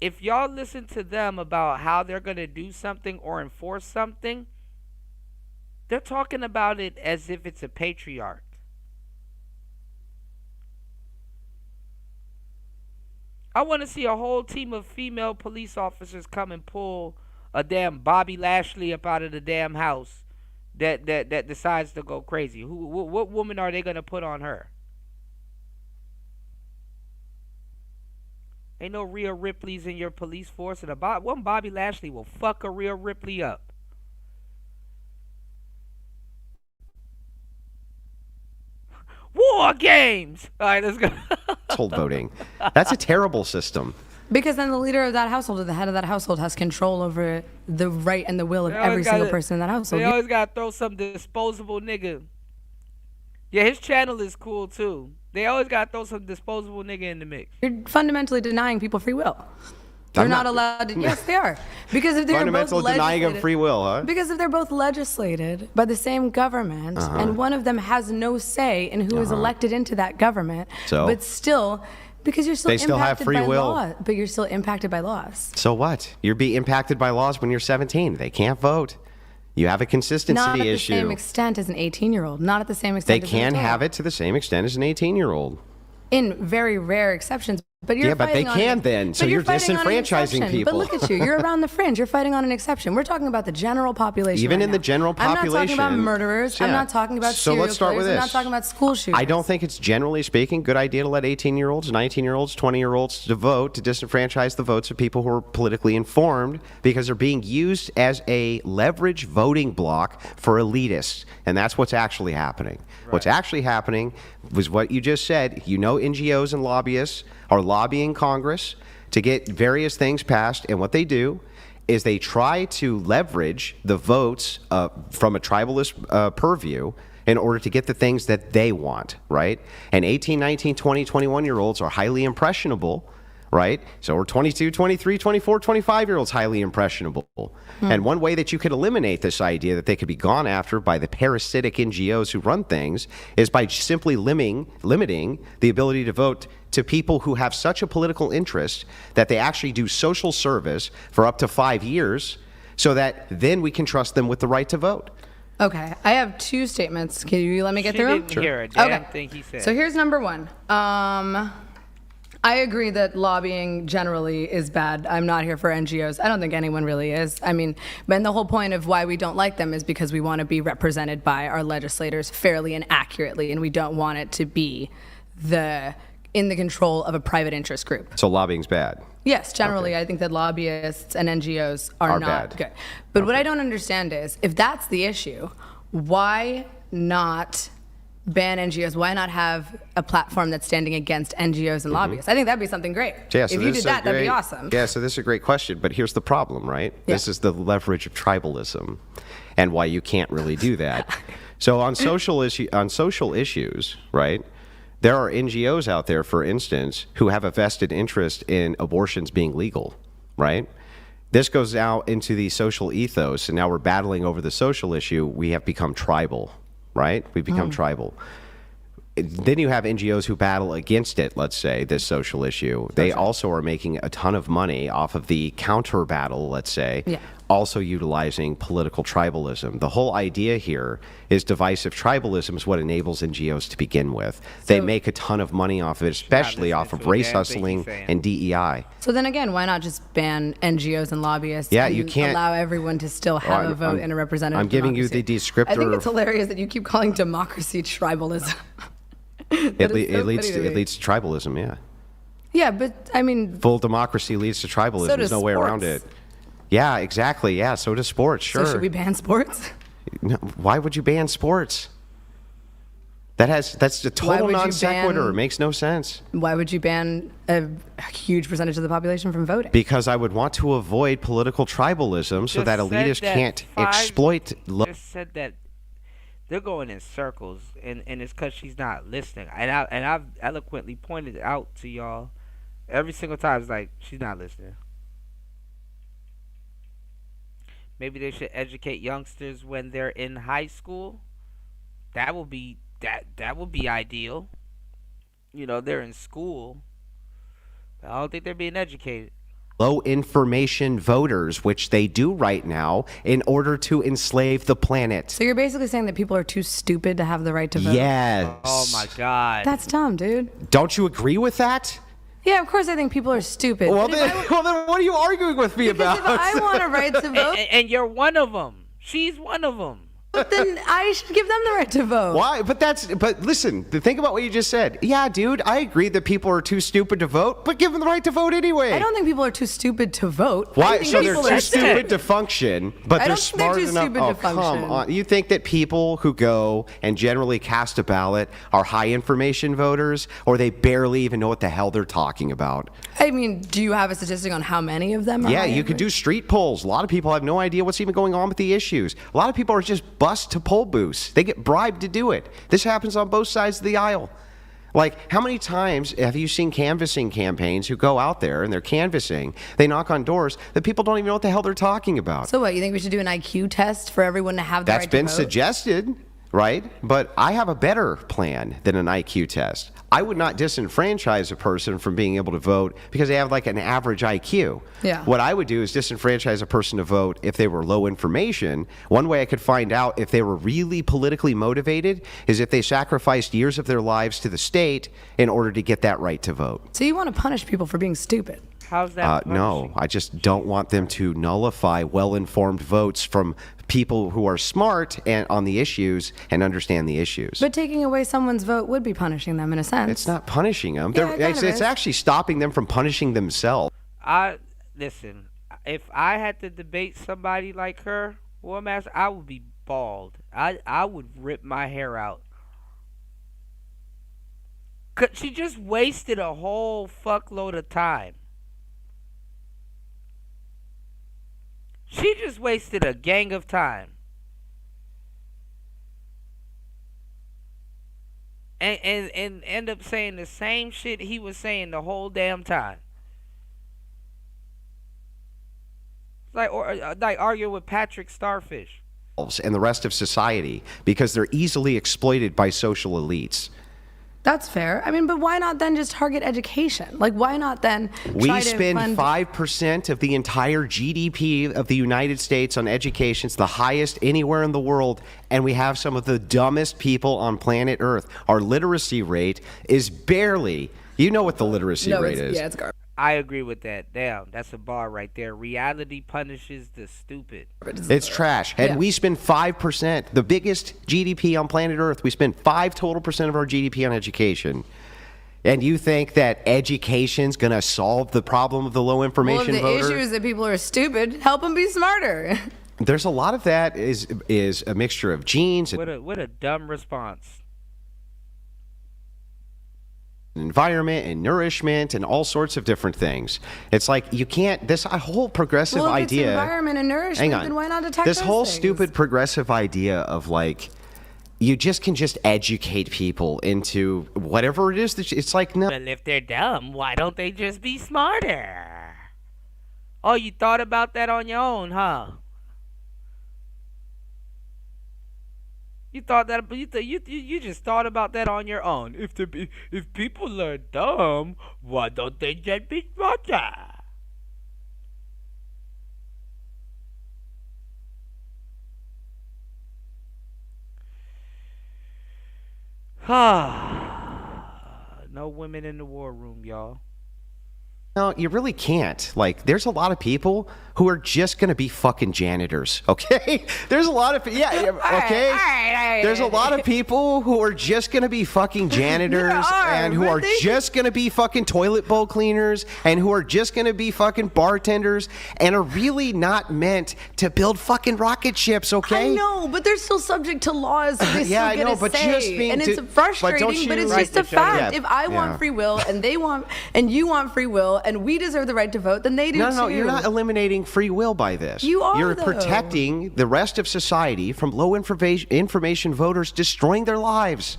if y'all listen to them about how they're going to do something or enforce something, they're talking about it as if it's a patriarch. I want to see a whole team of female police officers come and pull a damn Bobby Lashley up out of the damn house that decides to go crazy. What woman are they gonna put on her? Ain't no Rhea Ripley's in your police force, and one Bobby Lashley will fuck a Rhea Ripley up. War games. All right, let's go. Household voting. That's a terrible system. Because then the leader of that household or the head of that household has control over the right and the will of every single person in that household. They always gotta throw some disposable nigga. Yeah, his channel is cool too. They always gotta throw some disposable nigga in the mix. You're fundamentally denying people free will. They're not allowed to. Yes, they are. Because if they're fundamental both denying of free will, huh? Because if they're both legislated by the same government, and one of them has no say in who is elected into that government, but still. Because you're still they still have impacted free by will. law, but you're still impacted by laws. So what? You're being impacted by laws when you're 17. They can't vote. You have a consistency issue. Not at the same extent as an 18-year-old. Not at the same extent. They can have it to the same extent as an 18-year-old. In very rare exceptions. But you're but they can then. So you're disenfranchising people. But look at you. You're around the fringe. You're fighting on an exception. We're talking about the general population. Even right in now. the general population. I'm not talking about murderers. Yeah. I'm not talking about serial let's start killers. with this. I'm not talking about school shooters. I don't think it's generally speaking a good idea to let 18-year-olds, 19-year-olds, 20-year-olds to vote, to disenfranchise the votes of people who are politically informed because they're being used as a leverage voting block for elitists. And that's what's actually happening. Right. What's actually happening was what you just said. You know, NGOs and lobbyists are lobbying Congress to get various things passed, and what they do is they try to leverage the votes from a tribalist purview in order to get the things that they want, right? And 18, 19, 20, 21-year-olds are highly impressionable, right? So are 22, 23, 24, 25-year-olds highly impressionable. And one way that you could eliminate this idea that they could be gone after by the parasitic NGOs who run things is by simply limiting the ability to vote to people who have such a political interest that they actually do social service for up to 5 years so that then we can trust them with the right to vote. Okay, I have two statements. Can you let me get through them? Didn't hear a damn thing he said. So here's number one. I agree that lobbying generally is bad. I'm not here for NGOs. I don't think anyone really is. I mean, but the whole point of why we don't like them is because we want to be represented by our legislators fairly and accurately, and we don't want it to be the in the control of a private interest group. So lobbying's bad. Yes, generally, I think that lobbyists and NGOs are not bad. good. But what I don't understand is, if that's the issue, why not ban NGOs? Why not have a platform that's standing against NGOs and lobbyists? I think that'd be something great. Yeah, so if you this did is that, that'd be great- awesome. Yeah, so this is a great question, but here's the problem, right? This is the leverage of tribalism and why you can't really do that. So on social issues, right? There are NGOs out there, for instance, who have a vested interest in abortions being legal, right? This goes out into the social ethos, and now we're battling over the social issue. We have become tribal, right? We've become tribal. Then you have NGOs who battle against it, let's say, this social issue. They also are making a ton of money off of the counter battle, let's say, also utilizing political tribalism. The whole idea here is divisive tribalism is what enables NGOs to begin with. They make a ton of money off of it, especially off of race hustling and DEI. So then again, why not just ban NGOs and lobbyists? Yeah, and you can't allow everyone to still have a vote in a representative I'm giving democracy. you the descriptor. I think it's hilarious that you keep calling democracy tribalism. It leads to tribalism, yeah. Yeah, but I mean, Full democracy leads to tribalism. So There's does no way around sports. it. Yeah, exactly. Yeah, so does sports, sure. so should we ban sports? No, why would you ban sports? That's a total would you non sequitur. ban- It makes no sense. Why would you ban a huge percentage of the population from voting? Because I would want to avoid political tribalism so Just that said elitists that can't five- exploit. Just said that they're going in circles, and it's because she's not listening. And I've eloquently pointed out to y'all every single time. It's like she's not listening. Maybe they should educate youngsters when they're in high school. That would be ideal. You know, they're in school. I don't think they're being educated. Low information voters, which they do right now, in order to enslave the planet. So you're basically saying that people are too stupid to have the right to vote? Yes. Oh my God. That's dumb, dude. Don't you agree with that? Yeah, of course I think people are stupid. Well, But if then, what are you arguing with me about? If I want a right to vote, And you're one of them. She's one of them. but then I should give them the right to vote. Why? But listen, think about what you just said. Yeah, dude, I agree that people are too stupid to vote, but give them the right to vote anyway. I don't think people are too stupid to vote. I Why? think So they're people too are stupid to function, but I they're don't think they're smart too enough. stupid Oh, to function. come on! You think that people who go and generally cast a ballot are high information voters, or they barely even know what the hell they're talking about? I mean, do you have a statistic on how many of them are? Yeah, high you could do street polls. A lot of people have no idea what's even going on with the issues. A lot of people are just bussed to poll booths. They get bribed to do it. This happens on both sides of the aisle. Like, how many times have you seen canvassing campaigns who go out there and they're canvassing, they knock on doors that people don't even know what the hell they're talking about? So what, you think we should do an IQ test for everyone to have the That's right been to vote? suggested, right? But I have a better plan than an IQ test. I would not disenfranchise a person from being able to vote because they have like an average IQ. Yeah. What I would do is disenfranchise a person to vote if they were low information. One way I could find out if they were really politically motivated is if they sacrificed years of their lives to the state in order to get that right to vote. So you want to punish people for being stupid? How's that? No, I just don't want them to nullify well-informed votes from people who are smart and on the issues and understand the issues. But taking away someone's vote would be punishing them in a sense. It's not punishing them. Yeah, it kind of It's is. actually stopping them from punishing themselves. Listen. If I had to debate somebody like her, War Master, I would be bald. I would rip my hair out. 'Cause she just wasted a whole fuckload of time. She just wasted a gang of time. And end up saying the same shit he was saying the whole damn time. Like arguing with Patrick Starfish. And the rest of society because they're easily exploited by social elites. That's fair. I mean, but why not then just target education? Like, why not then We try to spend fund 5% of the entire GDP of the United States on education. It's the highest anywhere in the world, and we have some of the dumbest people on planet Earth. Our literacy rate is barely, you know what the literacy rate is. Yeah, it's garbage. I agree with that. Damn, that's a bar right there. Reality punishes the stupid. It's trash. And we spend 5%, the biggest GDP on planet Earth. We spend 5% total of our GDP on education. And you think that education's going to solve the problem of the low information Well, if the voter? issue is that people are stupid, help them be smarter. There's a lot of that is a mixture of genes What a dumb response. and environment and nourishment and all sorts of different things. It's like you can't, this whole progressive Well, if it's idea. environment and nourishment, Hang on. then why not detect This those whole things? stupid progressive idea of like, you just can just educate people into whatever it is that it's like, no. Well, if they're dumb, why don't they just be smarter? Oh, you thought about that on your own, huh? You thought that, you just thought about that on your own. If people are dumb, why don't they just be smarter? No women in the war room, y'all. No, you really can't. Like, there's a lot of people who are just going to be fucking janitors, okay? There's a lot of, okay? All right. There's a lot of people who are just going to be fucking janitors and who are just going to be fucking toilet bowl cleaners and who are just going to be fucking bartenders and are really not meant to build fucking rocket ships, okay? I know, but they're still subject to laws. So they Yeah, I still get know, a but say. just being and it's but frustrating, don't but you- it's just a fact. Yeah, If I yeah. want free will and they want, and you want free will, and we deserve the right to vote, then they do too. No, you're not eliminating free will by this. You are, You're though. protecting the rest of society from low information voters destroying their lives.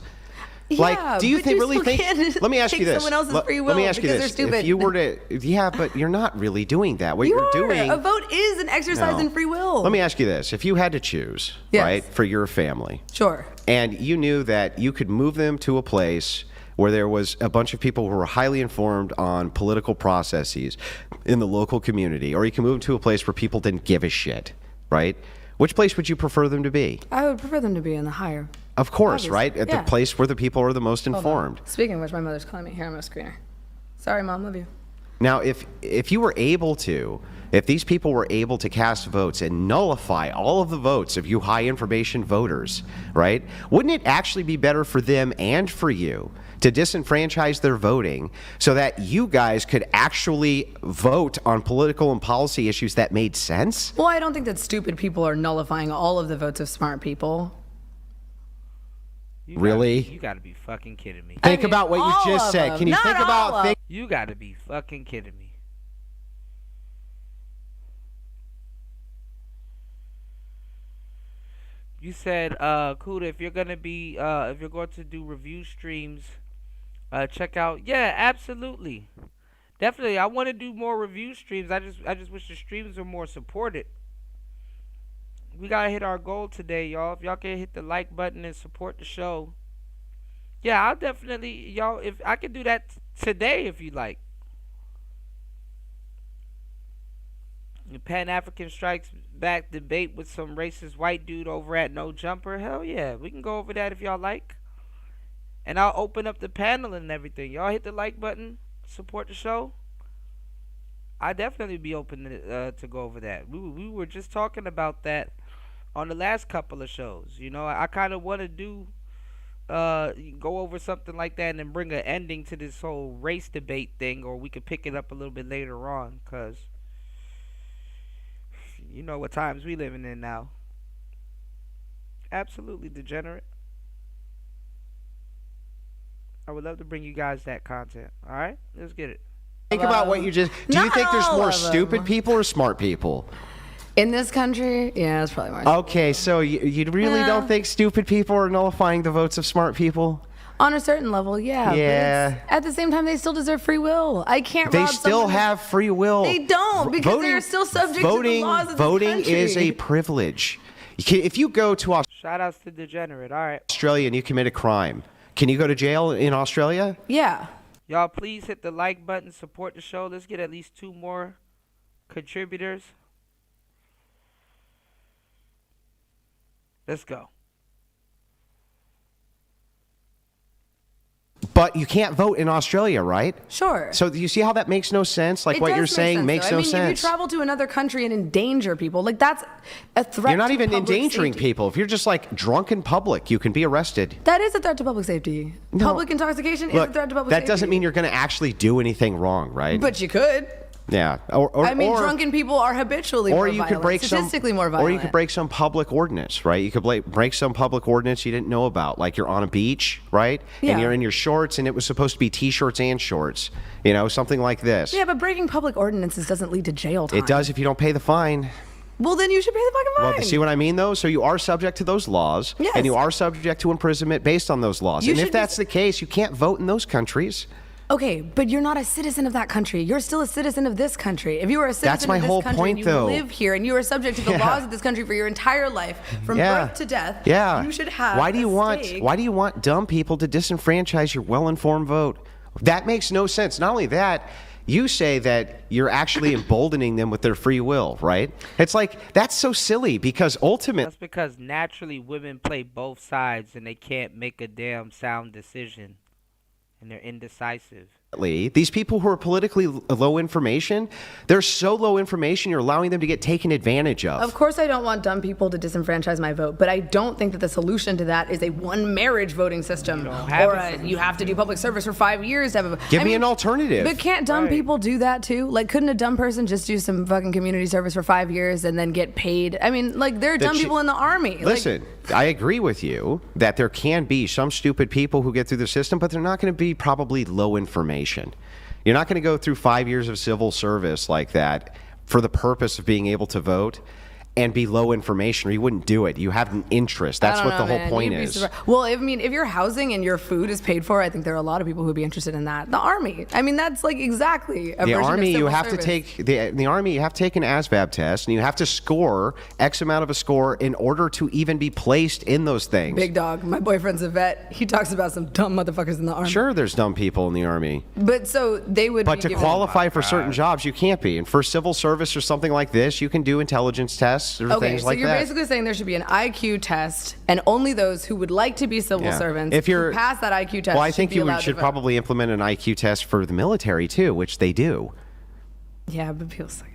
Yeah, do you but think you really still think? can't Let me ask you take this. someone else's free Let me will ask you because this. they're stupid. If you were to, yeah, but you're not really doing that. What You you're are. doing. A vote is an exercise No. in free will. Let me ask you this: if you had to choose, Yes. right, for your family, Sure. and you knew that you could move them to a place where there was a bunch of people who were highly informed on political processes in the local community, or you can move them to a place where people didn't give a shit, right? Which place would you prefer them to be? I would prefer them to be in the higher. Of course, Obviously, right? At yeah. the place where the people are the most Hold on. informed. Speaking of which, my mother's calling me. Here, I'm a screener. Sorry, Mom. Love you. Now, if you were able to, if these people were able to cast votes and nullify all of the votes of you high information voters, right? Wouldn't it actually be better for them and for you to disenfranchise their voting so that you guys could actually vote on political and policy issues that made sense? Well, I don't think that stupid people are nullifying all of the votes of smart people. Really? You gotta be fucking kidding me. Think about what you just said. Can you think about You gotta be fucking kidding me. You said, Kuda, if you're going to do review streams, check out. Yeah, absolutely. Definitely. I want to do more review streams. I just wish the streams were more supported. We got to hit our goal today, y'all. If y'all can hit the like button and support the show. Yeah, I'll definitely, y'all, if I can do that today if you like. The Pan-African Strikes Back debate with some racist white dude over at No Jumper. Hell yeah, we can go over that if y'all like. And I'll open up the panel and everything. Y'all hit the like button, support the show. I definitely be open to go over that. We were just talking about that on the last couple of shows. You know, I kind of want to do go over something like that and then bring an ending to this whole race debate thing, or we could pick it up a little bit later on, because you know what times we living in now. Absolutely degenerate. I would love to bring you guys that content. All right, let's get it. Think about what you just. Do you think there's more stupid people or smart people? In this country, yeah, it's probably more. Okay, so you really don't think stupid people are nullifying the votes of smart people? On a certain level, yeah. but Yeah. it's- at the same time, they still deserve free will. I can't. They rob still someone- have free will. They don't, because they're still subject to the laws of Voting this country. is a privilege. If you go to Shout outs to degenerate. All right. Australia and you commit a crime, can you go to jail in Australia? Yeah. Y'all, please hit the like button, support the show. Let's get at least 2 more contributors. Let's go. But you can't vote in Australia, right? Sure. So do you see how that makes no sense? Like It what does you're make saying sense, makes though. no If you sense. travel to another country and endanger people, like that's a threat. You're not to even public endangering safety. people. If you're just like drunk in public, you can be arrested. That is a threat to public safety. No. Public intoxication is Look, a threat to public that safety. doesn't mean you're going to actually do anything wrong, right? But you could. Yeah. Drunken people are habitually or more you violent, could break statistically some, more violent. Or you could break some public ordinance, right? You could break some public ordinance you didn't know about, like you're on a beach, right? Yeah. And you're in your shorts, and it was supposed to be t-shirts and shorts, something like this. Yeah, but breaking public ordinances doesn't lead to jail time. It does if you don't pay the fine. Well, then you should pay the fucking fine. Well, see what I mean, though? So you are subject to those laws, Yes. and you are subject to imprisonment based on those laws. You And if should be- that's the case, you can't vote in those countries. Okay, but you're not a citizen of that country. You're still a citizen of this country. If you were a citizen That's my of this whole country point, and you though. live here and you are subject to the Yeah. laws of this country for your entire life, from Yeah. birth to death, Yeah. you should have Why do you stake. want dumb people to disenfranchise your well-informed vote? That makes no sense. Not only that, you say that you're actually emboldening them with their free will, right? It's like that's so silly because ultimately That's because naturally women play both sides and they can't make a damn sound decision. And they're indecisive. these people who are politically low information, they're so low information, you're allowing them to get taken advantage of. Of course, I don't want dumb people to disenfranchise my vote, but I don't think that the solution to that is a one marriage voting system or you have to do public service for 5 years to have a. Give me an alternative. But can't dumb people do that too? Like, couldn't a dumb person just do some fucking community service for 5 years and then get paid? I mean, like, there are dumb people in the army. Listen, I agree with you that there can be some stupid people who get through the system, but they're not going to be probably low information. You're not going to go through 5 years of civil service like that for the purpose of being able to vote and be low information, or you wouldn't do it. You have an interest. That's I don't what know, the whole man. point You'd be is. surprised. Well, if your housing and your food is paid for, I think there are a lot of people who'd be interested in that. The army. I mean, that's like exactly a The version army, of you civil have service. to take the army. You have to take an ASVAB test, and you have to score X amount of a score in order to even be placed in those things. Big dog. My boyfriend's a vet. He talks about some dumb motherfuckers in the army. Sure, there's dumb people in the army, But so they would. but be to given- qualify for certain jobs, you can't be. And for civil service or something like this, you can do intelligence tests or Okay, things so like you're that. basically saying there should be an IQ test, and only those who would like to be civil Yeah. servants If you're who pass that IQ test. well, I should think be you allowed should to vote. probably implement an IQ test for the military too, which they do. Yeah, but people suck.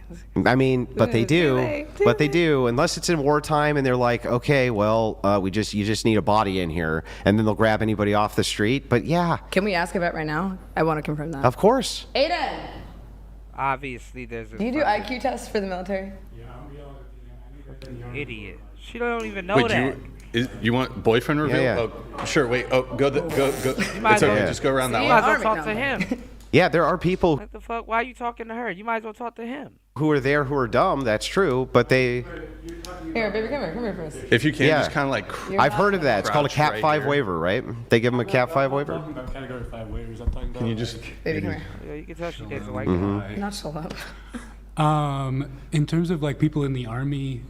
I mean, but they Too do. late, But they do, unless it's in wartime and they're like, okay, well, you just need a body in here, and then they'll grab anybody off the street. But yeah, Can we ask about right now? I want to confirm that. of course. Aiden, Obviously, there's a do you do IQ tests for the military? idiot. She don't even know Wait, that. you want boyfriend reveal? Yeah. Oh, sure. Wait. Oh, go. You might It's as okay. well- Just go around that You one. might as well talk to him. Yeah, there are people What the fuck? Why are you talking to her? You might as well talk to him. who are there who are dumb. That's true, but they. Here, baby, come here first. If you can, Yeah. just kind of like. I've heard of that. It's called a Crouch Cat right 5 here. waiver, right? They give them a Cat 5 waiver. Category 5 waivers. I'm talking about. Can you just? Baby, come here. Yeah, you can tell she dates a white Mm-hmm. guy. Not so up. In terms of like people in the army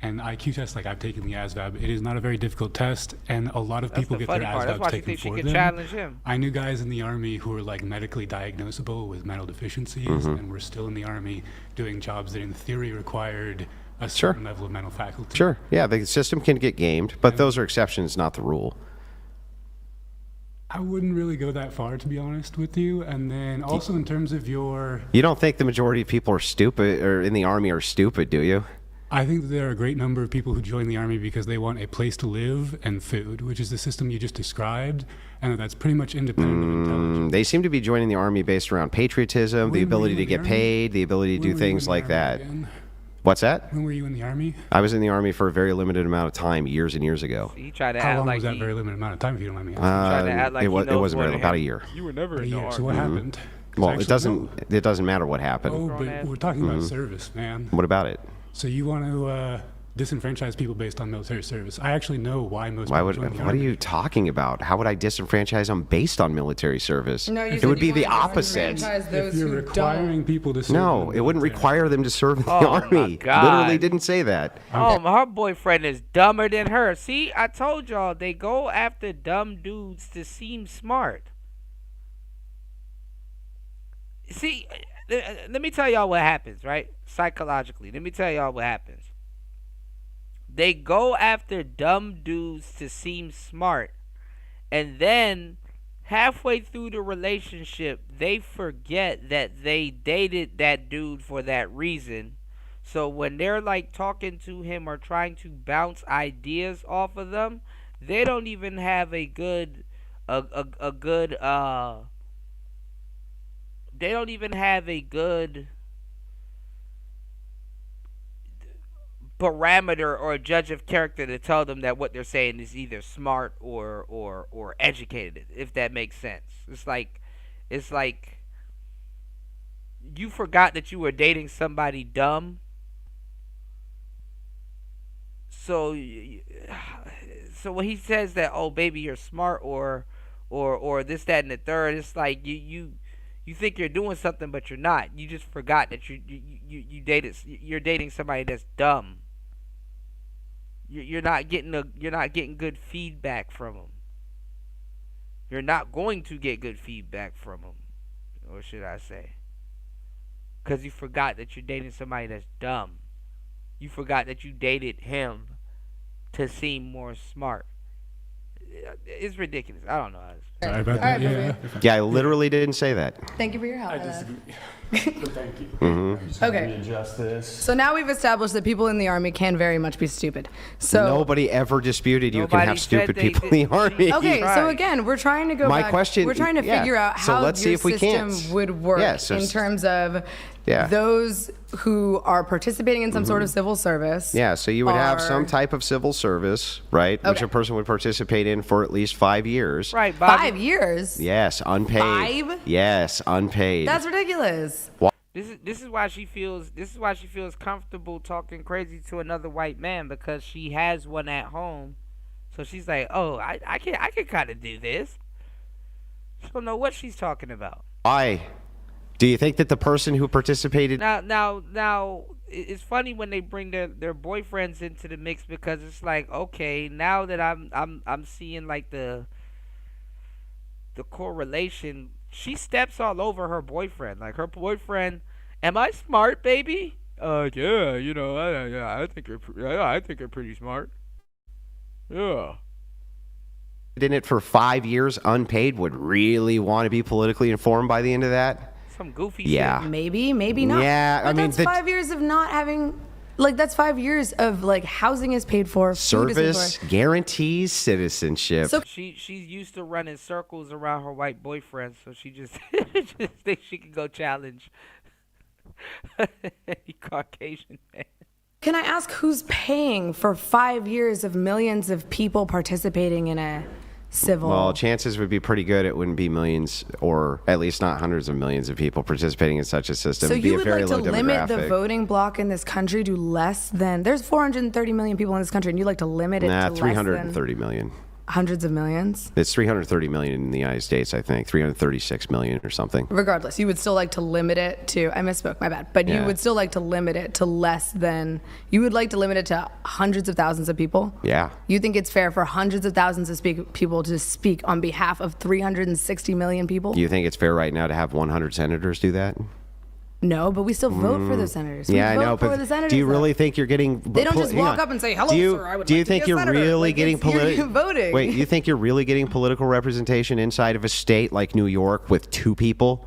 and IQ tests, like I've taken the ASVAB, it is not a very difficult test, and a lot of That's people the get their funny part. That's ASVABs why she taken thinks she for can them. challenge him. I knew guys in the army who were like medically diagnosable with mental deficiencies, and were still in the army doing jobs that in theory required a certain level of mental faculty. Sure. Yeah, the system can get gamed, but those are exceptions, not the rule. I wouldn't really go that far, to be honest with you. And then also in terms of your, You don't think the majority of people are stupid or in the army are stupid, do you? I think that there are a great number of people who join the army because they want a place to live and food, which is the system you just described, and that's pretty much independent of intelligence. They seem to be joining the army based around patriotism, the When were ability you to in the get army? paid, the ability to do When were you things in the like army that. again? What's that? When were you in the army? I was in the army for a very limited amount of time, years and years ago. He tried to How act long like was that he, very limited amount of time, if you don't mind me asking? tried to act like it, he was, it knows wasn't more very, than about a him. year. You were never A in the year. army. So what happened? Well, Actually, it doesn't matter what happened. Oh, but we're talking about service, man. What about it? So you want to disenfranchise people based on military service? I actually know why most people join the What are army. you talking about? How would I disenfranchise them based on military service? No, you it said would you be the wanted to opposite. disenfranchise those If you're who requiring people to serve No, in it wouldn't require them to serve in the Oh, my army. God. Literally didn't say that. Oh, her boyfriend is dumber than her. See, I told y'all they go after dumb dudes to seem smart. See, let me tell y'all what happens, right? Psychologically, let me tell y'all what happens. They go after dumb dudes to seem smart, and then halfway through the relationship, they forget that they dated that dude for that reason. So when they're like talking to him or trying to bounce ideas off of them, they don't even have a good they don't even have a good parameter or a judge of character to tell them that what they're saying is either smart or educated, if that makes sense. It's like you forgot that you were dating somebody dumb. So when he says that, oh baby, you're smart or this, that, and the third, it's like you think you're doing something, but you're not. You just forgot that you're dating somebody that's dumb. You're not getting good feedback from them. You're not going to get good feedback from them, or should I say? Because you forgot that you're dating somebody that's dumb. You forgot that you dated him to seem more smart. It's ridiculous. I don't know. Sorry about that. Yeah, I literally didn't say that. Thank you for your help. I disagree. Thank you. Okay. Readjust this. So now we've established that people in the Army can very much be stupid. So Nobody ever disputed you can Nobody have said stupid they people in the Army. Okay, so again, we're trying to go My back. question- we're trying to yeah. figure out So how let's see your if we system can't. would work Yeah, so in terms of Yeah. those who are participating in some sort of civil service. Yeah, so you would have are- some type of civil service, right? Which Okay. a person would participate in for at least 5 years. Right, Bobby. 5 years. Yes, unpaid. 5? Yes, unpaid. That's ridiculous. This is why she feels comfortable talking crazy to another white man, because she has one at home. So she's like, oh, I can kind of do this. She don't know what she's talking about. Why? Do you think that the person who participated? Now, it's funny when they bring their boyfriends into the mix, because it's like, okay, now that I'm seeing like the correlation. She steps all over her boyfriend. Like her boyfriend, am I smart, baby? Yeah, you know, I think you're pretty smart. Yeah. In it for 5 years unpaid would really want to be politically informed by the end of that? Some goofy Yeah. shit. Maybe not. Yeah, but I mean, that's 5 years of not having. Like that's 5 years of like housing is paid for, food is paid Service for. guarantees citizenship. So- She's used to running circles around her white boyfriend, so she just thinks she can go challenge any Caucasian man. Can I ask who's paying for 5 years of millions of people participating in a civil? Well, chances would be pretty good it wouldn't be millions, or at least not hundreds of millions of people participating in such a system. So It'd be you a would very like to low limit the demographic. voting block in this country to less than? There's 430 million people in this country, and you'd like to limit it to less 330 than million. hundreds of millions? It's 330 million in the United States, I think. 336 million or something. Regardless, you would still like to limit it to, I misspoke, my bad, but you Yeah. would still like to limit it to less than, you would like to limit it to hundreds of thousands of people? Yeah. You think it's fair for hundreds of thousands of people to speak on behalf of 360 million people? You think it's fair right now to have 100 senators do that? No, but we still vote for the senators. Yeah, we I vote know, for but the senators, do you though. really think you're getting? They don't just hang walk on. up and say, "Hello, do you, sir, I would do you like to think be a you're senator." really Like, getting you're political? voting. Wait, you think you're really getting political representation inside of a state like New York with 2 people?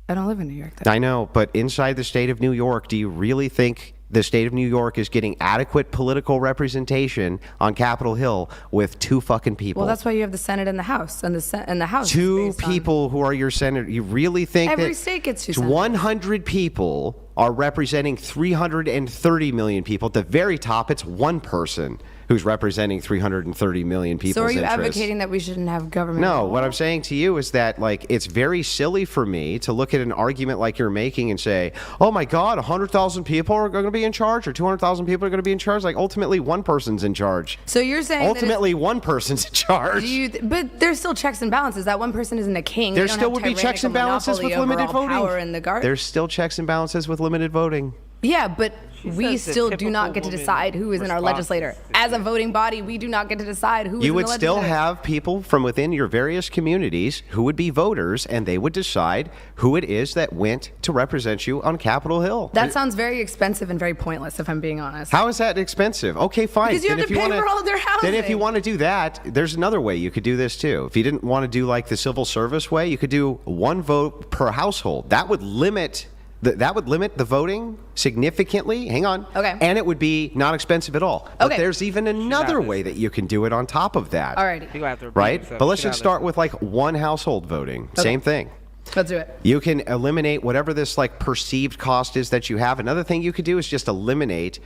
I don't live in New York, though. I know, but inside the state of New York, do you really think the state of New York is getting adequate political representation on Capitol Hill with 2 fucking people? Well, that's why you have the Senate and the House, and the House. is 2 based on- people who are your senator. You really think Every that state gets 2 senators. 100 people are representing 330 million people? At the very top, it's 1 person who's representing 330 million people's So are you interests. advocating that we shouldn't have government? No, what I'm saying to you is that, like, it's very silly for me to look at an argument like you're making and say, oh my God, 100,000 people are going to be in charge, or 200,000 people are going to be in charge. Like, ultimately, 1 person's in charge. So you're saying that Ultimately, 1 person's in charge. but there's still checks and balances. That 1 person isn't a king. There They don't still have would be checks and tyrannical balances with monopoly limited over all voting. Power in the guard. There's still checks and balances with limited voting. Yeah, but we says the still do not typical get to woman decide who is in our responses legislature. As a voting body, we do not get to decide who is in You the would still legislature. have people from within your various communities who would be voters, and they would decide who it is that went to represent you on Capitol Hill. That sounds very expensive and very pointless, if I'm being honest. How is that expensive? Okay, fine. Because you Then have if to pay wanna- for all their housing. Then if you want to do that, there's another way you could do this too. If you didn't want to do like the civil service way, you could do one vote per household. That would limit the voting significantly. Hang on. Okay. And it would be not expensive at all. But Okay. there's even another way that you can do it on top of that. Alrighty. He gonna have to repeat Right? himself. But let's Get just out start with like one household voting. Okay. Same thing. Let's do it. You can eliminate whatever this like perceived cost is that you have. Another thing you could do is just eliminate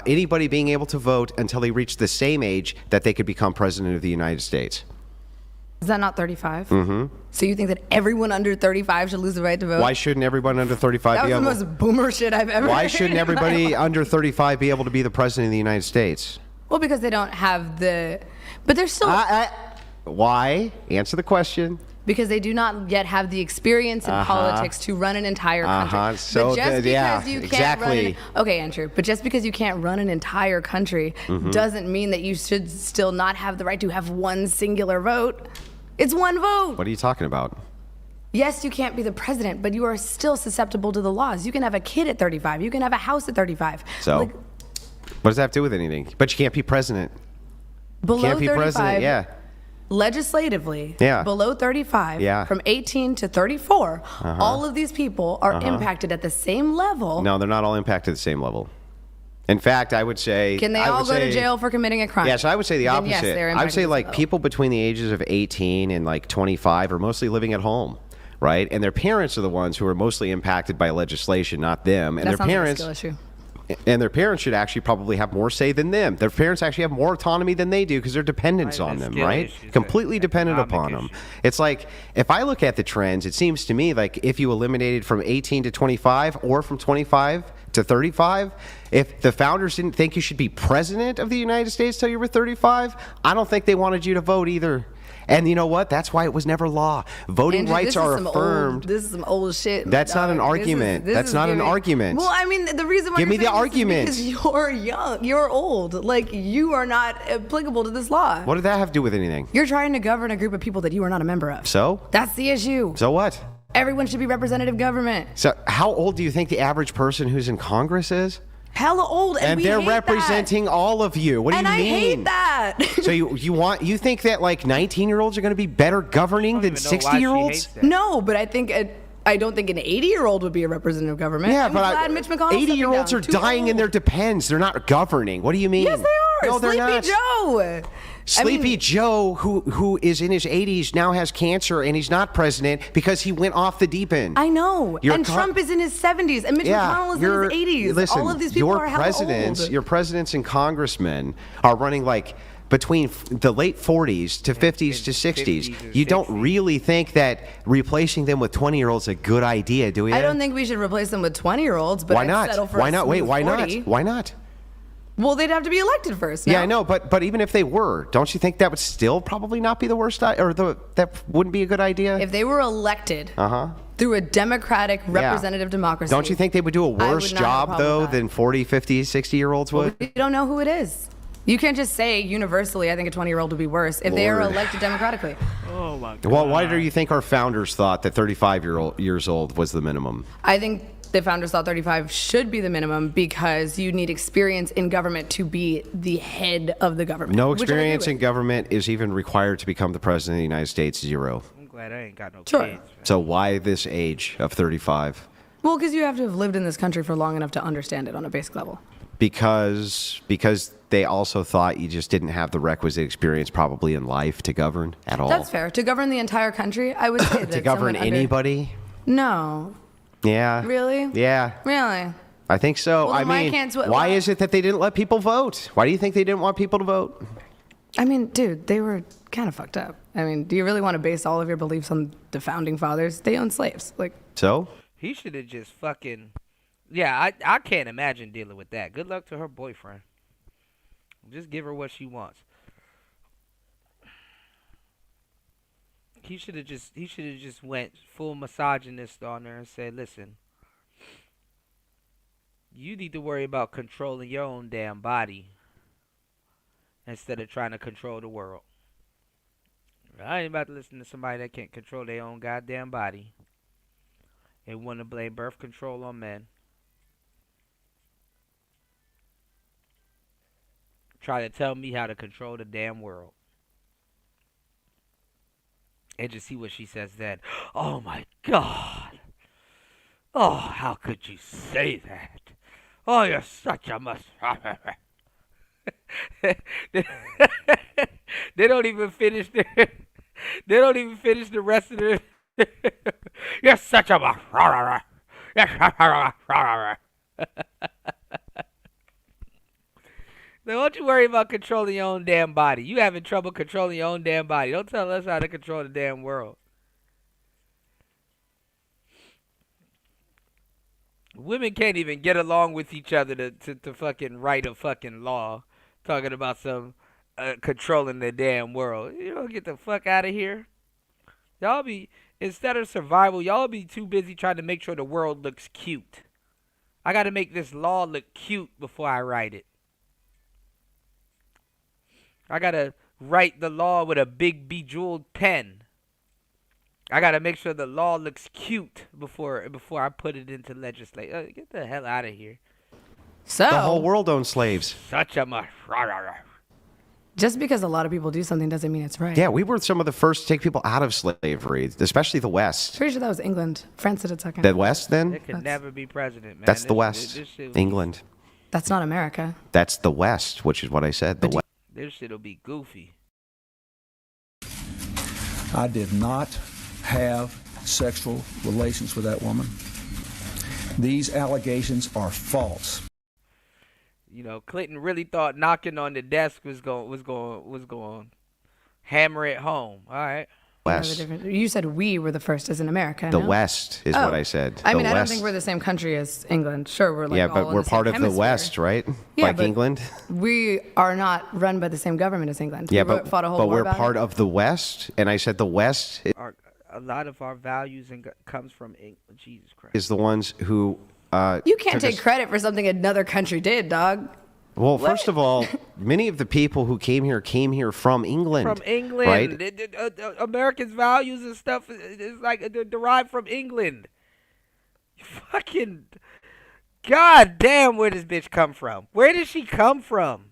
anybody being able to vote until they reach the same age that they could become president of the United States. Is that not 35? Mm-hmm. So you think that everyone under 35 should lose the right to vote? Why shouldn't everyone under 35 That be was the able? most boomer shit I've ever Why heard shouldn't in my everybody life. under 35 be able to be the president of the United States? Well, because they don't have the... But they're still... Why? Answer the question. Because they do not yet have the experience in politics to run an entire country. So but just yeah, because you can't exactly. run okay, Andrew. But just because you can't run an entire country Mhm. doesn't mean that you should still not have the right to have one singular vote. It's one vote. What are you talking about? Yes, you can't be the president, but you are still susceptible to the laws. You can have a kid at 35. You can have a house at 35. So, Like, what does that have to do with anything? But you can't be president. below Can't be 35, president. Yeah. legislatively, Yeah. below 35, Yeah. from 18 to 34, Uh-huh. all of these people are Uh-huh. impacted at the same level. No, they're not all impacted at the same level. In fact, I would say. Can they I all would go to say- jail for committing a crime? Yes, I would say the Then opposite. yes, they're I would impacted say at the like same people between the ages of 18 and like 25 are mostly living at home, right? And their parents are the ones who are mostly impacted by legislation, not them. And That their sounds like a parents. skill issue. And their parents should actually probably have more say than them. Their parents actually have more autonomy than they do because they're dependents on them, skill right? issues, Completely dependent upon them. It's like, if I look at the trends, it seems to me like if you eliminated from 18 to 25 or from 25 to 35, if the founders didn't think you should be president of the United States till you were 35, I don't think they wanted you to vote either. And you know what? That's why it was never law. Voting Andrew, rights this is are some affirmed. This is some old shit. That's not an dog. argument. This That's is not an giving- argument. Well, I mean, the reason why Give you're me the saying this is argument. because you're young, you're old. Like, you are not applicable to this law. What did that have to do with anything? You're trying to govern a group of people that you are not a member of. So? That's the issue. So what? Everyone should be representative government. So how old do you think the average person who's in Congress is? Hella old, and we they're hate representing all of you. What do and you I mean? hate that. So you think that like 19-year-olds are going to be better governing than 60-year-olds? No, but I think I don't think an 80-year-old would be a representative government. Yeah, I'm but glad Mitch McConnell's 80-year-olds are stepping down. Too dying in their depends. They're not governing. What do you mean? Yes, they are. No, they're Sleepy not. Joe. Sleepy Joe, who is in his 80s, now has cancer, and he's not president because he went off the deep end. I know. Your And Trump is in his 70s, and Mitch McConnell is in his 80s. Listen, All of these people your are hella presidents, old. your presidents and congressmen are running like between the late 40s to 50s to 60s. You don't really think that replacing them with 20-year-olds is a good idea, do you? I don't think we should replace them with 20-year-olds, but Why I'd not? settle for Why a not? Wait, smooth why 40. not? Why not? Well, they'd have to be elected first. Yeah, no? I know, but even if they were, don't you think that would still probably not be the worst, that wouldn't be a good idea? If they were elected Uh-huh. through a democratic representative democracy. Don't you think they would do a I worse would not have a job, problem though, with that. than 40, 50, 60-year-olds would? You don't know who it is. You can't just say universally, I think a 20-year-old would be worse if they are Lord. elected democratically. Oh my God. Well, why do you think our founders thought that 35 years old was the minimum? I think the founders thought 35 should be the minimum because you need experience in government to be the head of the government. No which I agree experience with. in government is even required to become the president of the United States. 0. I'm glad I ain't got no Sure. kids. So why this age of 35? Well, because you have to have lived in this country for long enough to understand it on a basic level. Because they also thought you just didn't have the requisite experience probably in life to govern at all. That's fair. To govern the entire country, I would say that To govern someone under- anybody? No. Yeah. Really? Yeah. Really? I think so. Well, then I why mean, can't why is it that they didn't let people vote? Why do you think they didn't want people to vote? I mean, dude, they were kind of fucked up. I mean, do you really want to base all of your beliefs on the founding fathers? They owned slaves. Like, So? He should have just fucking. Yeah, I can't imagine dealing with that. Good luck to her boyfriend. Just give her what she wants. He should have just went full misogynist on her and said, "Listen, You need to worry about controlling your own damn body instead of trying to control the world. I ain't about to listen to somebody that can't control their own goddamn body and want to blame birth control on men. Try to tell me how to control the damn world. And just see what she says then. Oh my God. Oh, how could you say that? Oh, you're such a They don't even finish their. They don't even finish the rest of the. You're such a. Now, don't you worry about controlling your own damn body. You having trouble controlling your own damn body. Don't tell us how to control the damn world. Women can't even get along with each other to fucking write a fucking law talking about some controlling the damn world. You don't get the fuck out of here. Y'all be, instead of survival, y'all be too busy trying to make sure the world looks cute. I got to make this law look cute before I write it. I got to write the law with a big bejeweled pen. I got to make sure the law looks cute before I put it into legislation. Get the hell out of here. So The whole world owns slaves. Such a just because a lot of people do something doesn't mean it's right. Yeah, we were some of the first to take people out of slavery, especially the West. Pretty sure that was England. France did it second. The West, then? It could never be president, man. That's the West. This shit, England. That's not America. That's the West, which is what I said. The West. This shit'll be goofy. I did not have sexual relations with that woman. These allegations are false. You know, Clinton really thought knocking on the desk was going hammer it home. All right. West. You said we were the first as in America. The no? West is what I said. I mean, The I don't West. think we're the same country as England. Sure, we're like Yeah, all but in we're the part same of the hemisphere. West, right? Yeah, like but England. We are not run by the same government as England. Yeah, We but fought a whole but war we're about part it. of the West, and I said the West A lot of our values comes from England. Jesus Christ. is the ones who. You can't took take us- credit for something another country did, dog. Well, first of all, many of the people who came here from England. From England. right? Americans' values and stuff is like they're derived from England. Fucking God damn, where does bitch come from? Where did she come from?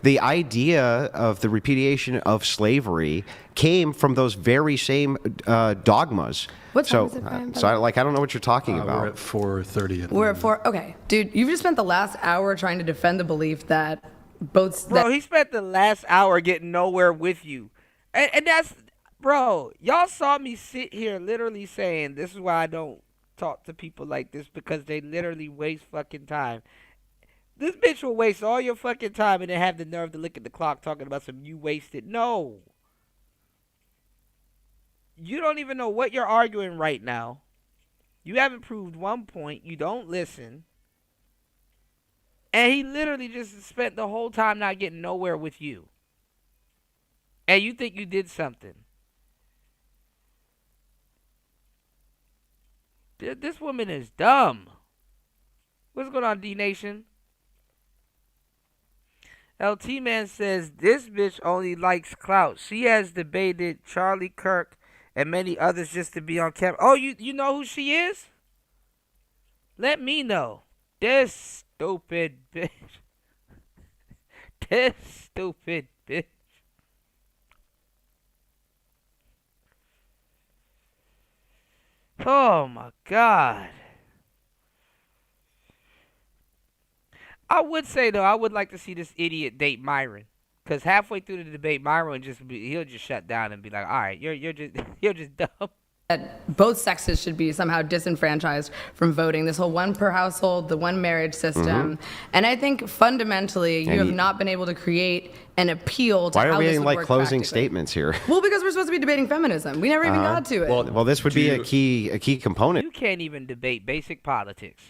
The idea of the repudiation of slavery came from those very same dogmas. What so, time is it, Brian? so I don't know what you're talking about. We're at 4:30. We're at 4. Okay, dude, you've just spent the last hour trying to defend the belief that both. Bro, he spent the last hour getting nowhere with you. And that's, bro, y'all saw me sit here literally saying, this is why I don't talk to people like this, because they literally waste fucking time. This bitch will waste all your fucking time and then have the nerve to look at the clock talking about some you wasted. No. You don't even know what you're arguing right now. You haven't proved one point. You don't listen. And he literally just spent the whole time not getting nowhere with you. And you think you did something. This woman is dumb. What's going on, D-Nation? LT Man says, this bitch only likes clout. She has debated Charlie Kirk and many others just to be on camera. Oh, you know who she is? Let me know. This stupid bitch. This stupid bitch. Oh my God. I would say though, I would like to see this idiot date Myron, because halfway through the debate, Myron he'll just shut down and be like, "All right, you're just dumb." That both sexes should be somehow disenfranchised from voting. This whole one per household, the one marriage system, and I think fundamentally you have not been able to create an appeal to Why are how we this in would like work closing practically. statements here? Well, because we're supposed to be debating feminism. We never even got to it. Well, this would be a key component. You can't even debate basic politics.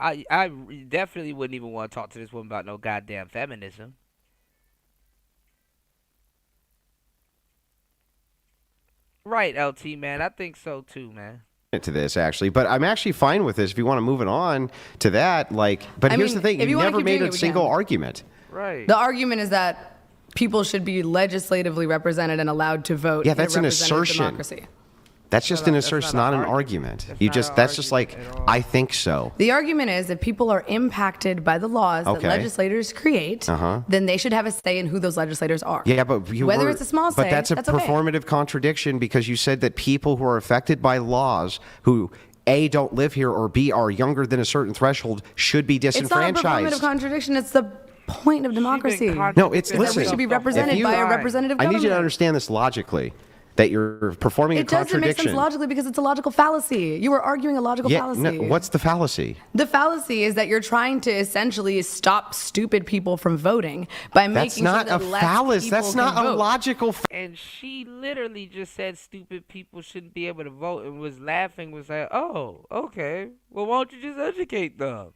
I definitely wouldn't even want to talk to this woman about no goddamn feminism. Right, LT, man. I think so too, man. to this actually, but I'm actually fine with this if you want to move it on to that. Like, but here's the thing: you never made a single argument. Right. The argument is that people should be legislatively represented and allowed to vote. Yeah, that's in a an representative assertion. Democracy. That's just an assertion, not an argument. That's just like, I think so. The argument is if people are impacted by the laws that legislators create, then they should have a say in who those legislators are. Yeah, but whether it's a small say, but that's a okay. performative contradiction because you said that people who are affected by laws who A, don't live here, or B, are younger than a certain threshold should be disenfranchised. It's not a performative contradiction. It's the point of democracy. No, it's listen. We should be represented by a representative government. I need you to understand this logically. That you're performing a contradiction. It doesn't make sense logically because it's a logical fallacy. You were arguing a logical fallacy. No, what's the fallacy? The fallacy is that you're trying to essentially stop stupid people from voting by making sure that less people can vote. That's not a fallacy. That's not a logical. And she literally just said stupid people shouldn't be able to vote and was laughing, was like, oh, okay. Well, why don't you just educate them?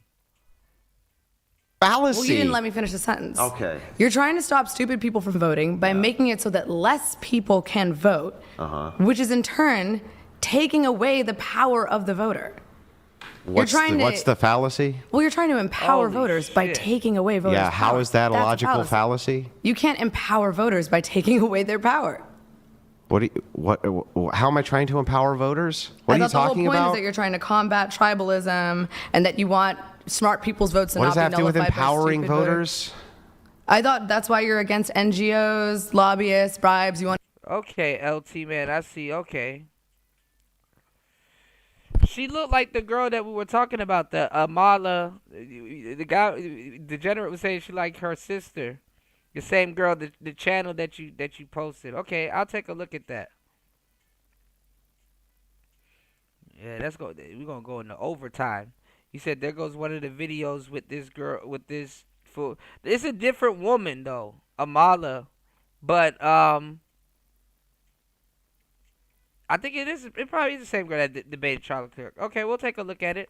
Fallacy. Well, you didn't let me finish the sentence. Okay. You're trying to stop stupid people from voting by making it so that less people can vote, which is in turn taking away the power of the voter. What's the fallacy? Well, you're trying to empower voters by taking away voters' Yeah, how power. is that a That's logical fallacy? You can't empower voters by taking away their power. How am I trying to empower voters? What are you talking the whole point about? is that you're trying to combat tribalism and that you want smart people's votes to What not does be that have to do with nullified by empowering stupid voters? I thought that's why you're against NGOs, lobbyists, bribes. You want. Okay, LT man, I see. Okay. She looked like the girl that we were talking about, the Amala. The guy, Degenerate was saying she liked her sister. The same girl, the channel that you posted. Okay, I'll take a look at that. Yeah, let's go. We're gonna go into overtime. He said there goes one of the videos with this girl with this fool. It's a different woman though, Amala, but I think it is. It probably is the same girl that debated Charlie Kirk. Okay, we'll take a look at it.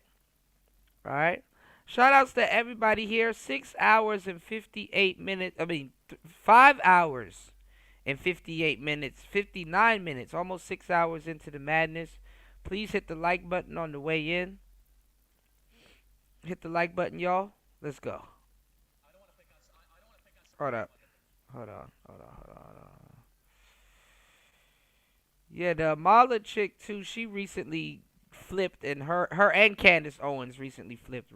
All right. Shout outs to everybody here. 6 hours and 58 minutes. 5 hours and 58 minutes. 59 minutes. Almost 6 hours into the madness. Please hit the like button on the way in. Hit the like button, y'all. Let's go. Hold up. Hold on. Yeah, the Amala chick too, she recently flipped, and her and Candace Owens recently flipped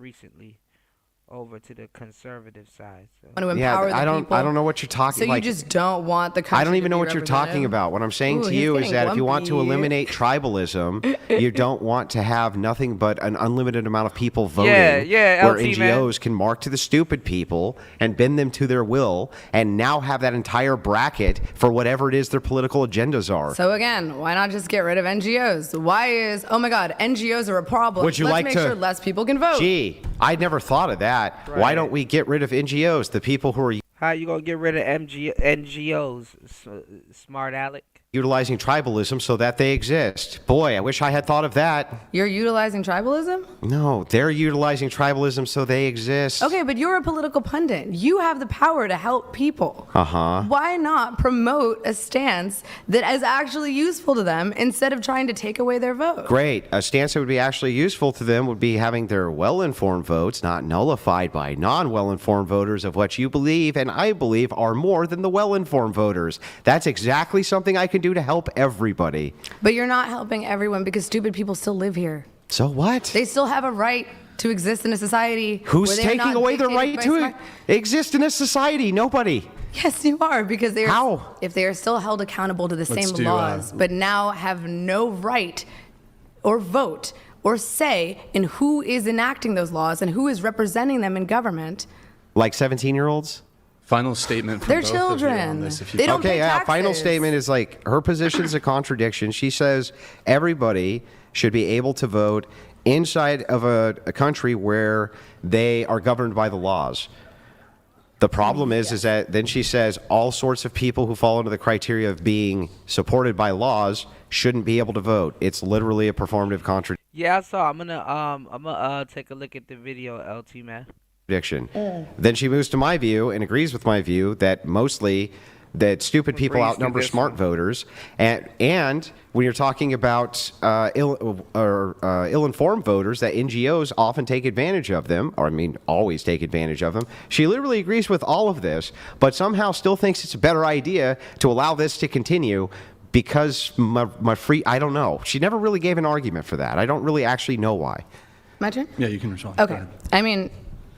over to the conservative side. So. Want to empower the people. I don't know what you're talking about. So you just don't want the country I don't even to know be what you're talking about. What I'm saying to he's you is getting that if you want to lumpy. eliminate tribalism, you don't want to have nothing but an unlimited amount of people voting. Yeah, where LT, NGOs can mark to the stupid people and bend them to their will, and now have that entire bracket for whatever it is their political agendas are. So again, why not just get rid of NGOs? Why is, oh my God, NGOs are a problem. Would you Let's like make to- sure less people can vote. Gee, I'd never thought of that. Right. Why don't we get rid of NGOs, the people who are How you gonna get rid of NGOs, smart Alec? utilizing tribalism so that they exist? Boy, I wish I had thought of that. You're utilizing tribalism? No, they're utilizing tribalism so they exist. Okay, but you're a political pundit. You have the power to help people. Uh-huh. Why not promote a stance that is actually useful to them instead of trying to take away their vote? Great. A stance that would be actually useful to them would be having their well-informed votes not nullified by non-well-informed voters of what you believe and I believe are more than the well-informed voters. That's exactly something I can do to help everybody. But you're not helping everyone because stupid people still live here. So what? They still have a right to exist in a society. Who's where they are taking not away the dictated right by to smart- exist in a society? Nobody. Yes, you are, because they are. How? If they are still held accountable to the Let's same do, laws, but now have no right or vote or say in who is enacting those laws and who is representing them in government. Like 17-year-olds? Final statement from They're both of you on children. this, if you They don't Okay, pay yeah, taxes. final statement is like her position's a contradiction. She says everybody should be able to vote inside of a country where they are governed by the laws. The problem is that then she says all sorts of people who fall into the criteria of being supported by laws shouldn't be able to vote. It's literally a performative contradiction. Yeah, I saw. I'm gonna take a look at the video, LT man. Then she moves to my view and agrees with my view that mostly that stupid people outnumber smart voters, and when you're talking about ill-informed voters, that NGOs often take advantage of them, or I mean, always take advantage of them. She literally agrees with all of this, but somehow still thinks it's a better idea to allow this to continue because I don't know. She never really gave an argument for that. I don't really actually know why. My turn? Yeah, you can respond. Okay. I mean,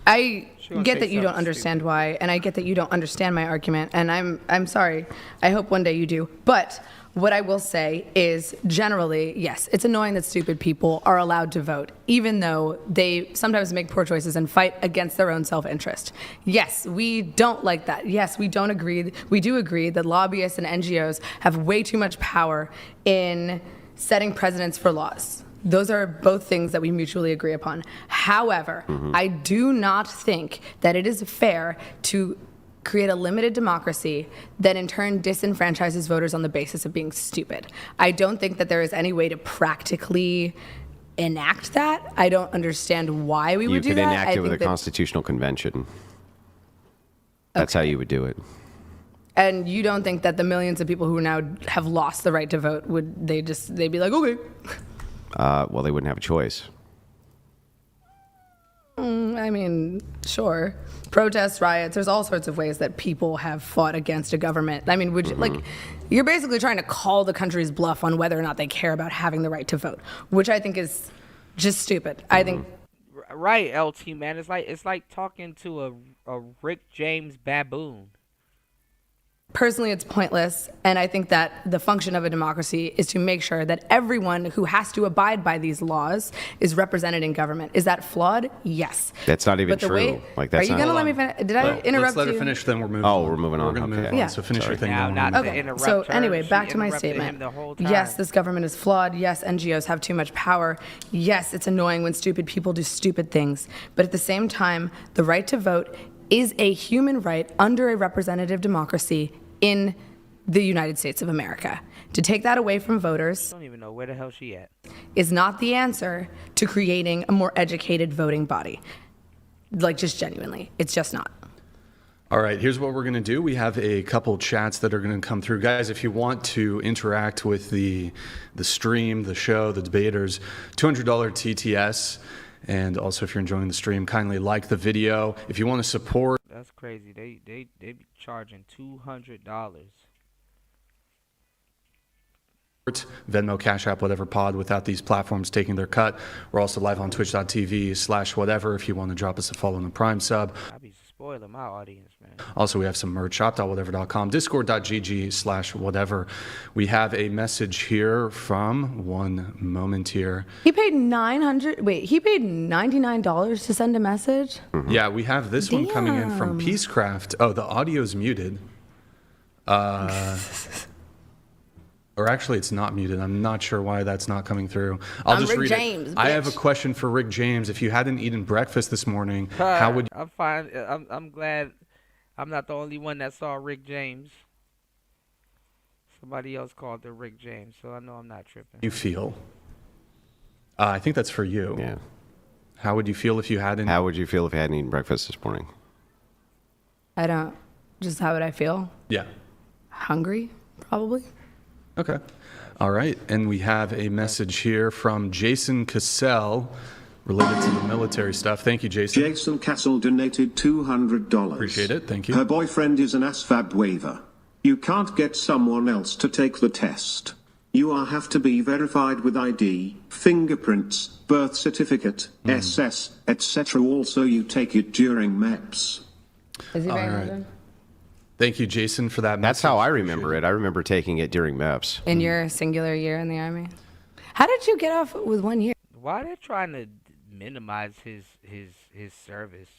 I get that you don't understand why, and I get that you don't understand my argument, and I'm sorry. I hope one day you do. But what I will say is, generally, yes, it's annoying that stupid people are allowed to vote, even though they sometimes make poor choices and fight against their own self-interest. Yes, we don't like that. Yes, we don't agree. We do agree that lobbyists and NGOs have way too much power in setting precedents for laws. Those are both things that we mutually agree upon. However, I do not think that it is fair to create a limited democracy that in turn disenfranchises voters on the basis of being stupid. I don't think that there is any way to practically enact that. I don't understand why we would do that. You could enact it with a constitutional convention. That's how you would do it. And you don't think that the millions of people who now have lost the right to vote they'd be like, okay. Well, they wouldn't have a choice. I mean, sure. Protests, riots, there's all sorts of ways that people have fought against a government. I mean, you're basically trying to call the country's bluff on whether or not they care about having the right to vote, which I think is just stupid. I think. Right, LT, man. It's like talking to a Rick James baboon. Personally, it's pointless, and I think that the function of a democracy is to make sure that everyone who has to abide by these laws is represented in government. Is that flawed? Yes. That's not even true. Are you going to let me finish? Did I interrupt you? Let's let her finish, then we're moving on. Oh, we're moving on. We're going to move on. Yeah. So finish your thing. Okay. So anyway, back to my statement. Yes, this government is flawed. Yes, NGOs have too much power. Yes, it's annoying when stupid people do stupid things. But at the same time, the right to vote is a human right under a representative democracy in the United States of America. To take that away from voters, I don't even know where the hell she at, is not the answer to creating a more educated voting body. Like, just genuinely, it's just not. All right, here's what we're going to do. We have a couple chats that are going to come through. Guys, if you want to interact with the stream, the show, the debaters, $200 TTS. And also, if you're enjoying the stream, kindly like the video. If you want to support... That's crazy. They be charging $200. Venmo, Cash App, whatever pod, without these platforms taking their cut. We're also live on twitch.tv/whatever if you want to drop us a follow in the Prime sub. I be spoiling my audience, man. Also, we have some merch, shop.whatever.com, discord.gg/whatever. We have a message here from one moment here. He paid $99 to send a message? Yeah, we have this one coming in from Peacecraft. Oh, the audio's muted. Or actually, it's not muted. I'm not sure why that's not coming through. I'll just read it. I have a question for Rick James. If you hadn't eaten breakfast this morning, how would you... I'm fine. I'm glad I'm not the only one that saw Rick James. Somebody else called it Rick James, so I know I'm not tripping. You feel? I think that's for you. Yeah. How would you feel if you hadn't... How would you feel if you hadn't eaten breakfast this morning? I don't. Just how would I feel? Yeah. Hungry, probably. Okay. All right. And we have a message here from Jason Cassell related to the military stuff. Thank you, Jason. Jason Cassell donated $200. Appreciate it. Thank you. Her boyfriend is an ASVAB waiver. You can't get someone else to take the test. You have to be verified with ID, fingerprints, birth certificate, SS, etc. Also, you take it during MEPS. Is he All very right. Thank you, Jason, for that message. That's how I remember it. I remember taking it during MEPS. In your singular year in the Army? How did you get off with 1 year? Why are they trying to minimize his service?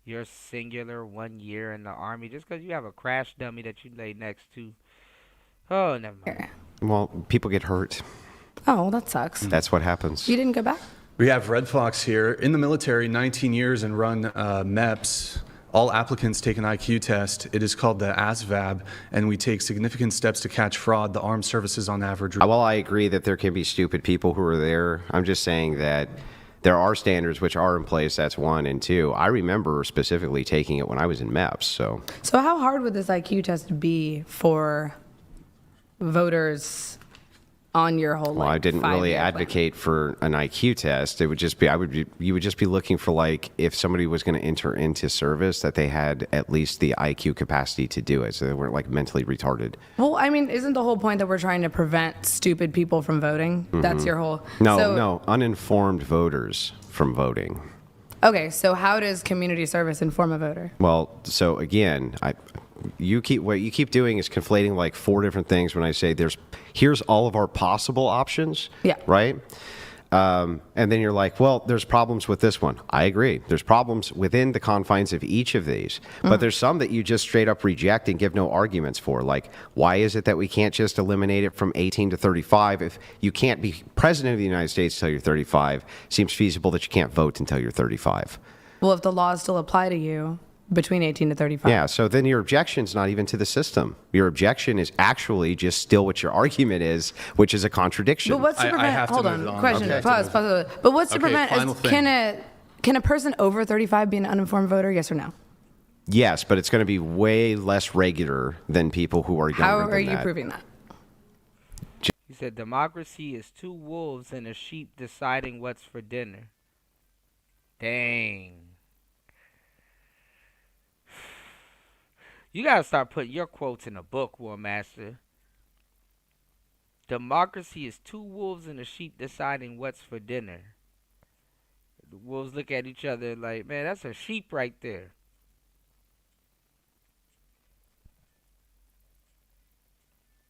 Your singular 1 year in the Army, just because you have a crash dummy that you lay next to. Oh, never mind. Well, people get hurt. Oh, well, that sucks. That's what happens. You didn't go back? We have Red Fox here. In the military, 19 years and run MEPS. All applicants take an IQ test. It is called the ASVAB, and we take significant steps to catch fraud. The armed services on average... Well, I agree that there can be stupid people who are there. I'm just saying that there are standards which are in place. That's one. And two, I remember specifically taking it when I was in MEPS. So how hard would this IQ test be for voters on your whole life? Well, I didn't really advocate for an IQ test. It would just be, you would just be looking for, like, if somebody was going to enter into service, that they had at least the IQ capacity to do it, so they weren't like mentally retarded. Well, I mean, isn't the whole point that we're trying to prevent stupid people from voting? That's your whole... No, uninformed voters from voting. Okay, so how does community service inform a voter? Well, so again, what you keep doing is conflating like 4 different things when I say here's all of our possible options. Yeah. Right? And then you're like, well, there's problems with this one. I agree. There's problems within the confines of each of these. But there's some that you just straight up reject and give no arguments for. Like, why is it that we can't just eliminate it from 18 to 35? If you can't be president of the United States until you're 35, seems feasible that you can't vote until you're 35. Well, if the laws still apply to you between 18 to 35. Yeah, so then your objection's not even to the system. Your objection is actually just still what your argument is, which is a contradiction. But what's to prevent... Hold on. Question. Okay. Pause. But what's to prevent... final thing. Can a person over 35 be an uninformed voter? Yes or no? Yes, but it's going to be way less regular than people who are younger How than are you that. proving that? He said, democracy is 2 wolves and a sheep deciding what's for dinner. Dang. You gotta start putting your quotes in a book, War Master. Democracy is 2 wolves and a sheep deciding what's for dinner. The wolves look at each other like, man, that's a sheep right there.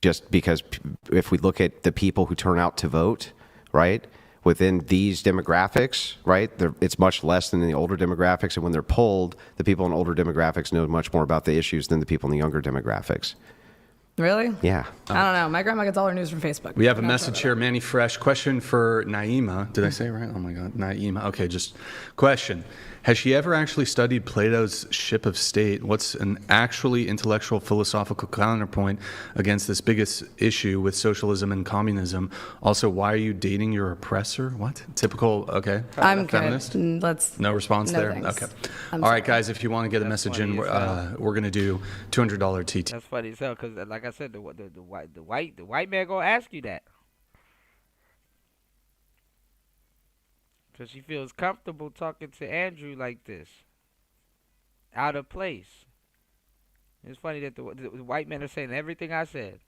Just because if we look at the people who turn out to vote, right, within these demographics, right, it's much less than in the older demographics. And when they're polled, the people in older demographics know much more about the issues than the people in the younger demographics. Really? Yeah. I don't know. My grandma gets all her news from Facebook. We have a message here, Manny Fresh. Question for Naima. Did I say it right? Oh my God, Naima. Okay, just question. Has she ever actually studied Plato's Ship of State? What's an actually intellectual philosophical counterpoint against this biggest issue with socialism and communism? Also, why are you dating your oppressor? What? Typical, okay. I'm feminist? good. Let's... No response no there? thanks. Okay. I'm All right, sorry. guys, if you want to get a message in, we're going to do $200 TT. That's funny as hell, because like I said, the white man gonna ask you that. Because she feels comfortable talking to Andrew like this. Out of place. It's funny that the white men are saying everything I said.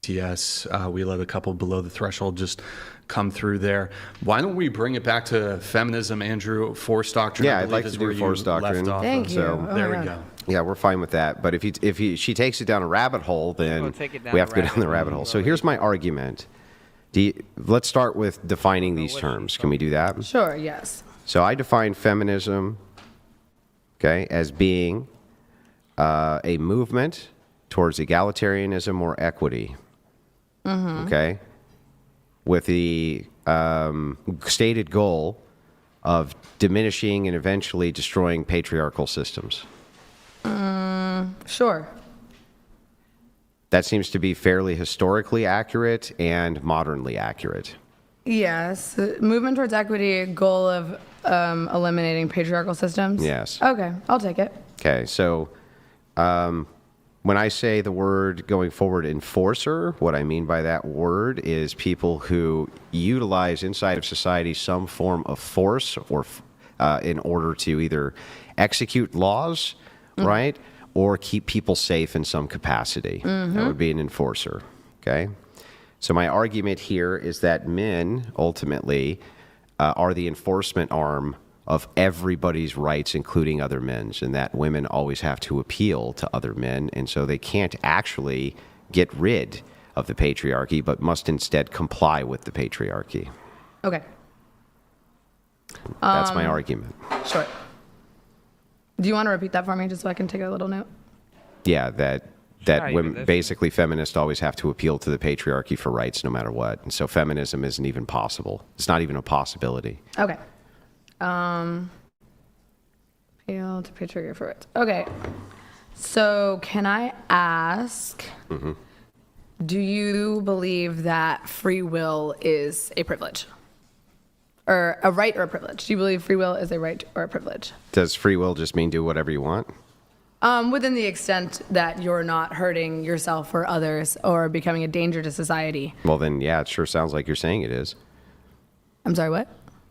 Yes, we let a couple below the threshold just come through there. Why don't we bring it back to feminism, Andrew? Force doctrine. Yeah, I I'd like believe to is where do you force doctrine. left off. Thank you. So Oh, there my we God. go. Yeah, we're fine with that. But if she takes it down a rabbit hole, then take it down we have the to go down the rabbit rabbit hole. hole. So here's my argument. Let's start with defining these terms. Can we do that? Sure, yes. So I define feminism, okay, as being a movement towards egalitarianism or equity, okay, with the stated goal of diminishing and eventually destroying patriarchal systems. Sure. That seems to be fairly historically accurate and modernly accurate. Yes. Movement towards equity, goal of eliminating patriarchal systems? Yes. Okay, I'll take it. Okay, so when I say the word going forward enforcer, what I mean by that word is people who utilize inside of society some form of force or in order to either execute laws, right, or keep people safe in some capacity. That would be an enforcer, okay? So my argument here is that men ultimately are the enforcement arm of everybody's rights, including other men's, and that women always have to appeal to other men, and so they can't actually get rid of the patriarchy, but must instead comply with the patriarchy. Okay. That's my argument. Sure. Do you want to repeat that for me just so I can take a little note? Yeah, that women, basically feminists always have to appeal to the patriarchy for rights no matter what, and so feminism isn't even possible. It's not even a possibility. Okay. Appeal to patriarchy for it. Okay. So can I ask, do you believe that free will is a privilege? or a right or a privilege? Do you believe free will is a right or a privilege? Does free will just mean do whatever you want? Within the extent that you're not hurting yourself or others or becoming a danger to society. Well, then, yeah, it sure sounds like you're saying it is. I'm sorry, what?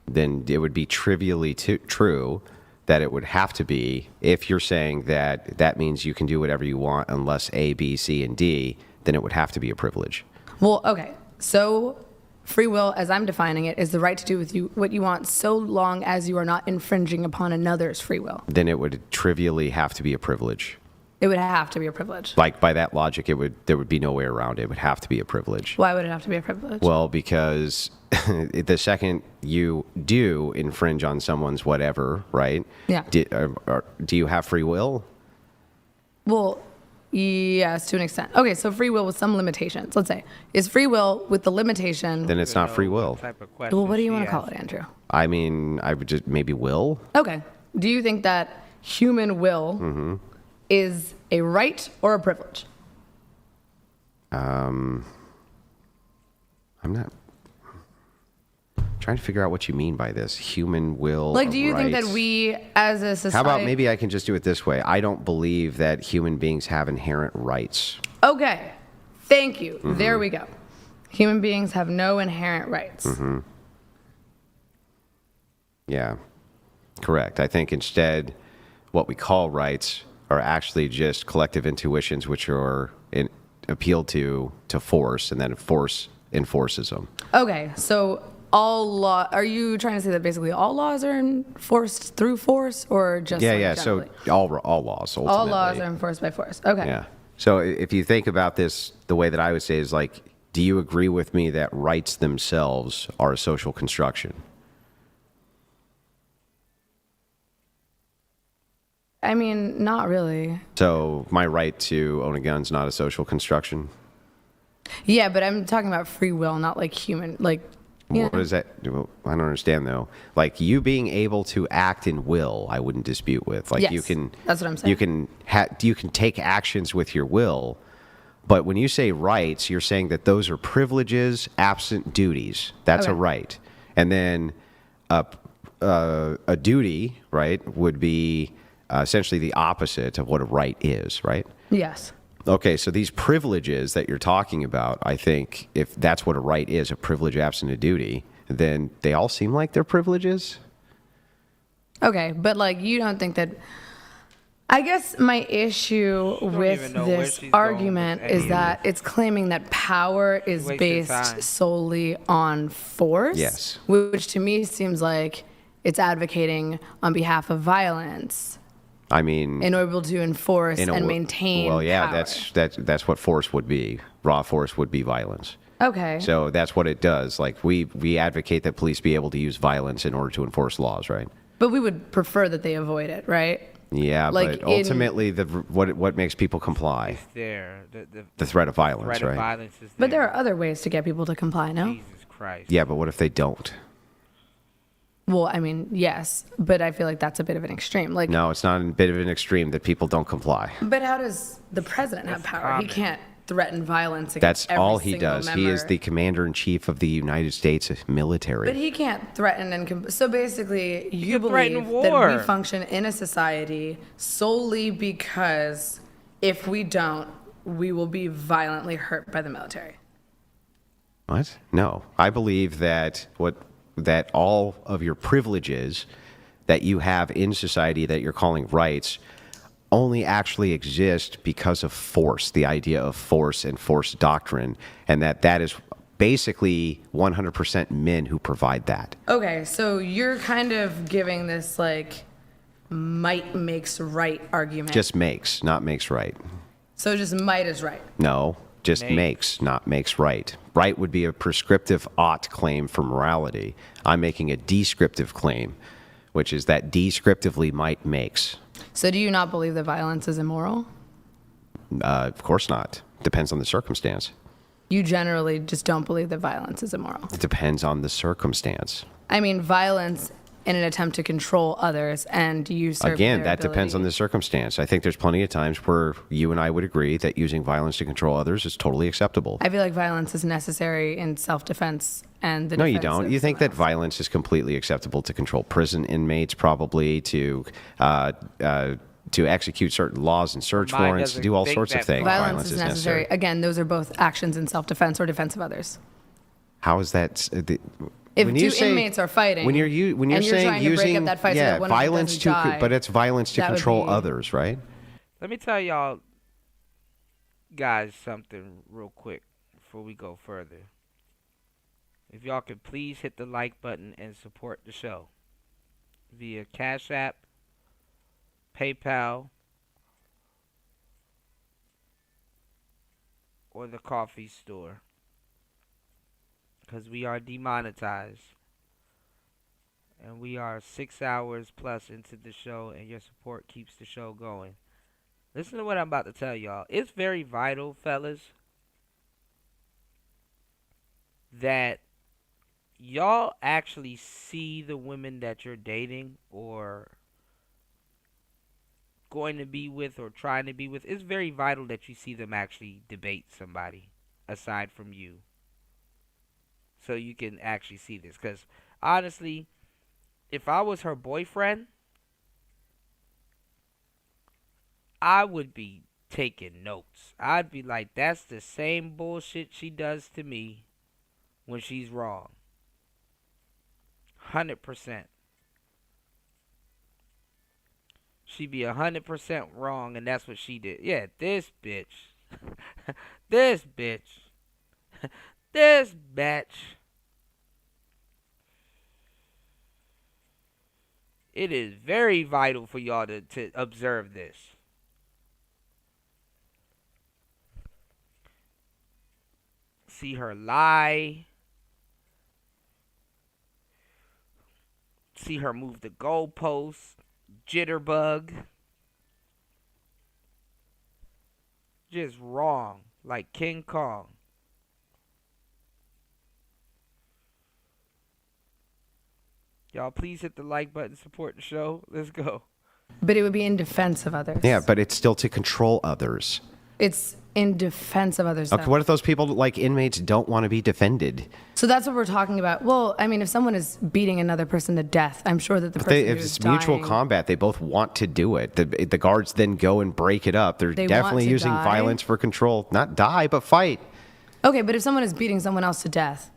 Then it would be trivially true that it would have to be, if you're saying that that means you can do whatever you want unless A, B, C, and D, then it would have to be a privilege. Well, okay. So free will, as I'm defining it, is the right to do with you what you want so long as you are not infringing upon another's free will. Then it would trivially have to be a privilege. It would have to be a privilege. Like, by that logic, there would be no way around it. It would have to be a privilege. Why would it have to be a privilege? Well, because the second you do infringe on someone's whatever, right? Yeah. Do you have free will? Well, yes, to an extent. Okay, so free will with some limitations. Let's say, is free will with the limitation? Then it's not free will. Well, what do you want to call it, Andrew? I mean, I would just maybe will. Okay. Do you think that human will is a right or a privilege? I'm not trying to figure out what you mean by this. Human will. Like, do you think that we as a society... How about maybe I can just do it this way? I don't believe that human beings have inherent rights. Okay. Thank you. There we go. Human beings have no inherent rights. Yeah. Correct. I think instead what we call rights are actually just collective intuitions which are appealed to force, and then force enforces them. Okay, so all law, are you trying to say that basically all laws are enforced through force, or just So all laws ultimately. all laws are enforced by force? Okay. Yeah. So if you think about this, the way that I would say is like, do you agree with me that rights themselves are a social construction? I mean, not really. So my right to own a gun is not a social construction? Yeah, but I'm talking about free will, not like human, like, you What know. is that? Well, I don't understand though. Like, you being able to act in will, I wouldn't dispute with. Like, Yes, you can. that's what I'm saying. You can take actions with your will, but when you say rights, you're saying that those are privileges absent duties. That's a Okay. right, and then a duty, right, would be essentially the opposite of what a right is, right? Yes. Okay, so these privileges that you're talking about, I think if that's what a right is, a privilege absent a duty, then they all seem like they're privileges. Okay, but like, you don't think that... I guess my issue with even know where this she's argument going with is that it's claiming that power is Wasted based time. solely on force. Yes. Which to me seems like it's advocating on behalf of violence I mean, in order to enforce in a and wo- maintain Well, yeah, power. that's what force would be. Raw force would be violence. Okay. So that's what it does. Like, we advocate that police be able to use violence in order to enforce laws, right? But we would prefer that they avoid it, right? Yeah, Like, but ultimately, what makes people comply? There. The threat of violence, threat right? of violence is But there are other ways to get people to comply, no? Jesus Christ. Yeah, but what if they don't? Well, I mean, yes, but I feel like that's a bit of an extreme. Like, No, it's not a bit of an extreme that people don't comply. but how does the president have power? common. He can't threaten violence against That's every all he single does. He is member. the commander-in-chief of the United States military. But he can't threaten and so basically, you can threaten believe that war. we function in a society solely because if we don't, we will be violently hurt by the military. What? No. I believe that that all of your privileges that you have in society that you're calling rights only actually exist because of force, the idea of force and force doctrine, and that is basically 100% men who provide that. Okay, so you're kind of giving this like might makes right argument. Just makes, not makes right. So just might is right. No, just makes, not makes right. Right would be a prescriptive ought claim for morality. I'm making a descriptive claim, which is that descriptively might makes. So do you not believe that violence is immoral? Of course not. Depends on the circumstance. You generally just don't believe that violence is immoral. It depends on the circumstance. I mean, violence in an attempt to control others and usurp Again, their that depends on ability. the circumstance. I think there's plenty of times where you and I would agree that using violence to control others is totally acceptable. I feel like violence is necessary in self-defense and the No, you defense don't. of You think that violence is completely acceptable to control prison inmates, probably to execute certain laws and search Mine warrants, to doesn't do all think sorts of that things. Violence is necessary. Again, those are both actions in self-defense or defense of others. How is that? If when two you say, inmates are fighting, when you're and you're saying trying to break using up that fight so that one of them violence doesn't die, but it's violence to that would control be- others, right? Let me tell y'all guys something real quick before we go further. If y'all could please hit the like button and support the show via Cash App, PayPal, or the coffee store. Because we are demonetized. And we are 6 hours plus into the show, and your support keeps the show going. Listen to what I'm about to tell y'all. It's very vital, fellas, that y'all actually see the women that you're dating or going to be with or trying to be with. It's very vital that you see them actually debate somebody aside from you, so you can actually see this. Because honestly, if I was her boyfriend, I would be taking notes. I'd be like, that's the same bullshit she does to me when she's wrong. 100%. She'd be 100% wrong, and that's what she did. Yeah, this bitch. This bitch. This bitch. It is very vital for y'all to observe this. See her lie. See her move the goalposts. Jitterbug. Just wrong. Like King Kong. Y'all please hit the like button, support the show. Let's go. But it would be in defense of others. Yeah, but it's still to control others. It's in defense of others. Okay, though. what if those people, like inmates, don't want to be defended? So that's what we're talking about. Well, I mean, if someone is beating another person to death, I'm sure that the person If who's it's mutual dying, combat, they both want to do it. The guards then go and break it up. They're They want definitely to using die? violence for control. Not die, but fight. Okay, but if someone is beating someone else to death,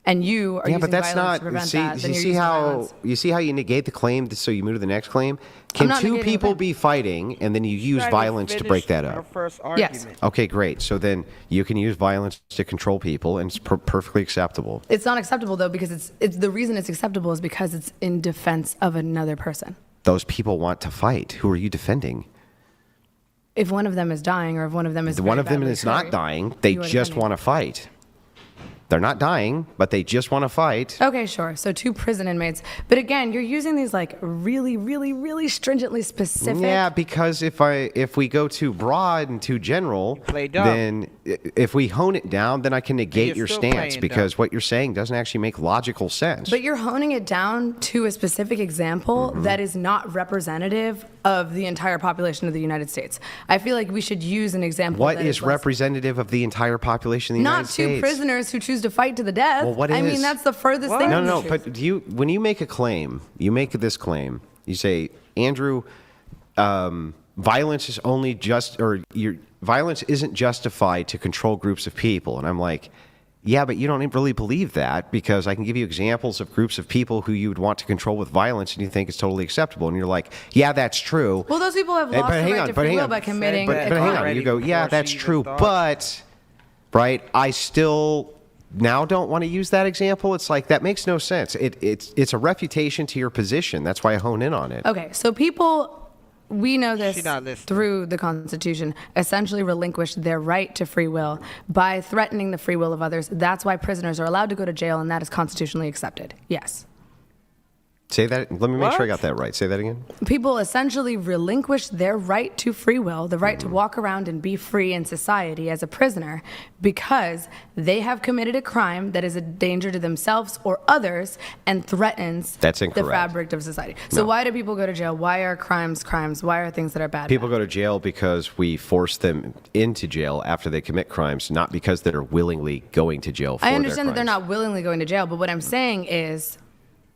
and you are Yeah, using but that's violence not. to prevent See, that, then you you're see using how violence. you negate the claim, so you move to the next claim. Can not two negating the people claim. be fighting and then you use Trying violence to break that finish her up? first Yes. argument. Okay, great. So then you can use violence to control people, and it's perfectly acceptable. It's not acceptable though because it's the reason it's acceptable is because it's in defense of another person. Those people want to fight. Who are you defending? If one of them is dying or if one of them is One very of them badly is not hurt, dying. They you are just defending. want to fight. They're not dying, but they just want to fight. Okay, sure. So two prison inmates, but again, you're using these like really, really, really stringently specific. Yeah, because if we go too broad and too general, play dumb. then if we hone it down, then I can negate you're your still stance playing because dumb. what you're saying doesn't actually make logical sense. But you're honing it down to a specific example Mm-hmm. that is not representative of the entire population of the United States. I feel like we should use an example. What that is less- representative of the entire population of the Not United two States? prisoners who choose to fight to the death. Well, what I is? mean, that's the furthest thing. No, from no, the but truth. when you make a claim, you make this claim. You say, Andrew, violence is only just, or violence isn't justified to control groups of people, and I'm like, yeah, but you don't really believe that because I can give you examples of groups of people who you would want to control with violence, and you think it's totally acceptable, and you're like, yeah, that's true. Well, those people have Hey, lost the right to free will by committing but a hang crime. on. You go, yeah, before that's she even true, thought. but right, I still now don't want to use that example. It's like that makes no sense. It's a refutation to your position. That's why I hone in on it. Okay, so people, we know this She's not listening. through the Constitution, essentially relinquish their right to free will by threatening the free will of others. That's why prisoners are allowed to go to jail, and that is constitutionally accepted. Yes. Say that. Let me make sure I What? got that right. Say that again. People essentially relinquish their right to free will, the right to walk around and be free in society as a prisoner, because they have committed a crime that is a danger to themselves or others and threatens That's the incorrect. fabric of society. So No. why do people go to jail? Why are crimes crimes? Why are things that are bad? People go to jail because we force them into jail after they commit crimes, not because they're willingly going to jail for I their understand that they're crimes. not willingly going to jail, but what I'm saying is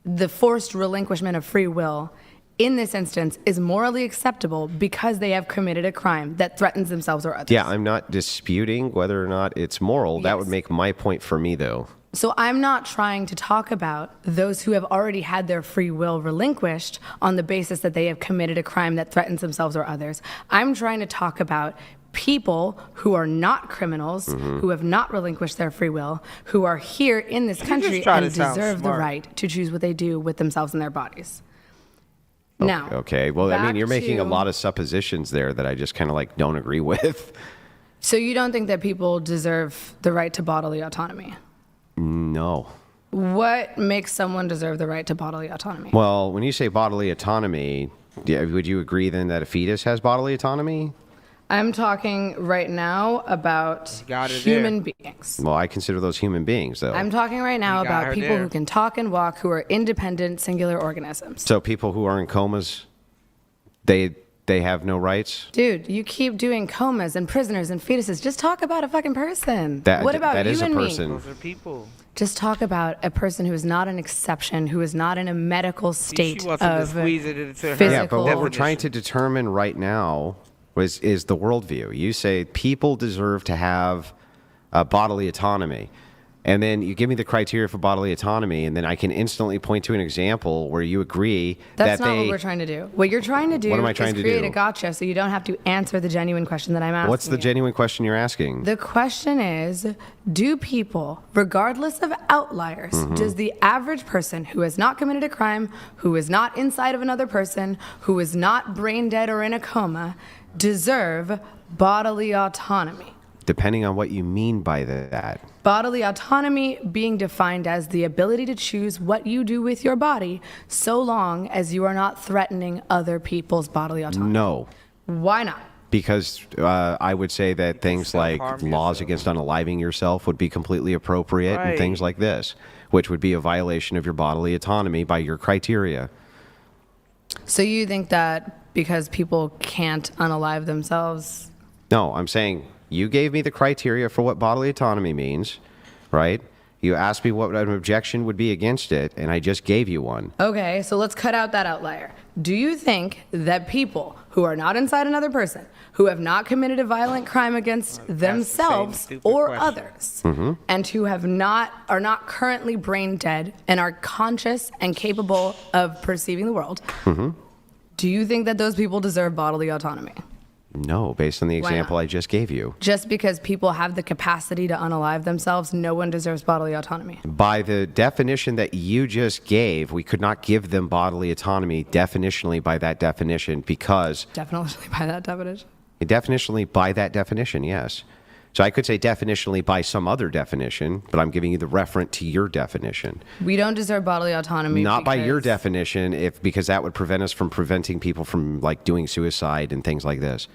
the forced relinquishment of free will in this instance is morally acceptable because they have committed a crime that threatens themselves or others. Yeah, I'm not disputing whether or not it's moral. That would make my point for me, though. So I'm not trying to talk about those who have already had their free will relinquished on the basis that they have committed a crime that threatens themselves or others. I'm trying to talk about people who are not criminals, who have not relinquished their free will, who are here in this country trying and to sound deserve the smart. right to choose what they do with themselves and their bodies. Now, Okay, well, I mean, back you're making a to- lot of suppositions there that I just kind of like don't agree with. so you don't think that people deserve the right to bodily autonomy? No. What makes someone deserve the right to bodily autonomy? Well, when you say bodily autonomy, would you agree then that a fetus has bodily autonomy? I'm talking right now about got it human beings. Well, I consider those human beings, though. I'm talking right now You got about her people there. who can talk and walk, who are independent, singular organisms. So people who are in comas, they have no rights? Dude, you keep doing comas and prisoners and fetuses. Just talk about a fucking person. That- what about that you is a and person. me? Those are people. Just talk about a person who is not an exception, who is not in a medical state She wants him to of squeeze it into her. physical. Yeah, but what we're trying to determine right now is the worldview. You say people deserve to have bodily autonomy. And then you give me the criteria for bodily autonomy, and then I can instantly point to an example where you agree That's that not they. what we're trying to do. What you're trying to do What am I trying is to create do? a gotcha so you don't have to answer the genuine question that I'm asking. What's the you. genuine question you're asking? The question is, do people, regardless of outliers, Mm-hmm. does the average person who has not committed a crime, who is not inside of another person, who is not brain dead or in a coma, deserve bodily autonomy? Depending on what you mean by that. Bodily autonomy being defined as the ability to choose what you do with your body so long as you are not threatening other people's bodily autonomy. No. Why not? Because I would say that things like Self-harm laws against unaliving yourself would be completely appropriate and Right. things like this, which would be a violation of your bodily autonomy by your criteria. So you think that because people can't unalive themselves? No, I'm saying you gave me the criteria for what bodily autonomy means, right? You asked me what an objection would be against it, and I just gave you one. Okay, so let's cut out that outlier. Do you think that people who are not inside another person, who have not committed a violent crime against themselves stupid or question. others, Mm-hmm. and who are not currently brain dead and are conscious and capable of perceiving the world, Mm-hmm. do you think that those people deserve bodily autonomy? No, based on the Why example not? I just gave you. Just because people have the capacity to unalive themselves, no one deserves bodily autonomy. By the definition that you just gave, we could not give them bodily autonomy definitionally by that definition because Definitely by that definition. definitionally by that definition, yes. So I could say definitionally by some other definition, but I'm giving you the referent to your definition. We don't deserve bodily autonomy. Not by your because- definition, because that would prevent us from preventing people from like doing suicide and things like this.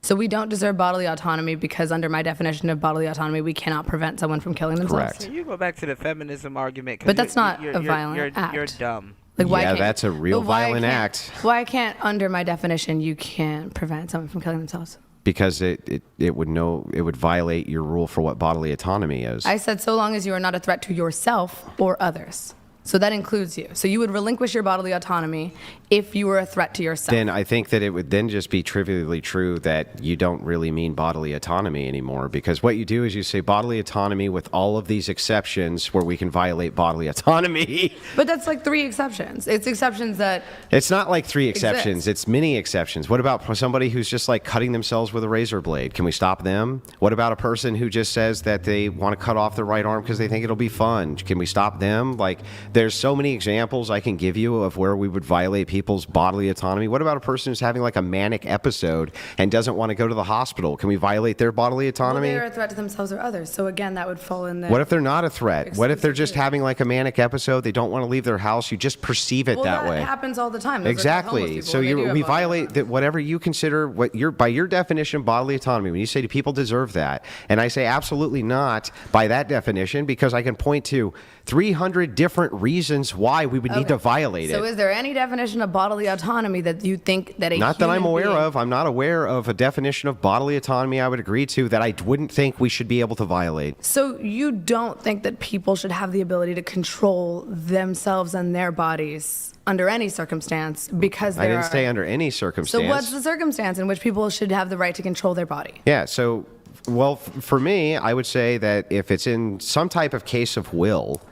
So we don't deserve bodily autonomy because under my definition of bodily autonomy, we cannot prevent someone from killing themselves. Correct. Can you go back to the feminism argument? 'Cause But that's not you're- a you're- violent you're, act. You're dumb. Like, why Yeah, can't- that's a real but why violent can't- act. Why can't, under my definition, you can't prevent someone from killing themselves? Because it would violate your rule for what bodily autonomy is. I said so long as you are not a threat to yourself or others. So that includes you. So you would relinquish your bodily autonomy if you were a threat to yourself. Then I think that it would then just be trivially true that you don't really mean bodily autonomy anymore, because what you do is you say bodily autonomy with all of these exceptions where we can violate bodily autonomy. But that's like 3 exceptions. It's exceptions that It's not like 3 exceptions. Exist. It's many exceptions. What about somebody who's just like cutting themselves with a razor blade? Can we stop them? What about a person who just says that they want to cut off their right arm because they think it'll be fun? Can we stop them? Like, There's so many examples I can give you of where we would violate people's bodily autonomy. What about a person who's having like a manic episode and doesn't want to go to the hospital? Can we violate their bodily autonomy? Well, they're a threat to themselves or others. So again, that would fall in there. What if they're not a threat? What if they're just having like a manic episode? They don't want to leave their house. You just perceive it that way. That happens all the time. Those are homeless Exactly. people, So and they do have we bodily violate that whatever you consider by your definition bodily autonomy. When you say people deserve that, and I say absolutely not by that definition, because I can point to 300 different reasons why we would need to violate So it. is there any definition of bodily autonomy that you think that a Not that I'm human aware being- of. I'm not aware of a definition of bodily autonomy I would agree to that I wouldn't think we should be able to violate. So you don't think that people should have the ability to control themselves and their bodies under any circumstance because I there didn't are... say under any circumstance. So what's the circumstance in which people should have the right to control their body? Yeah, so, well, for me, I would say that if it's in some type of case of will,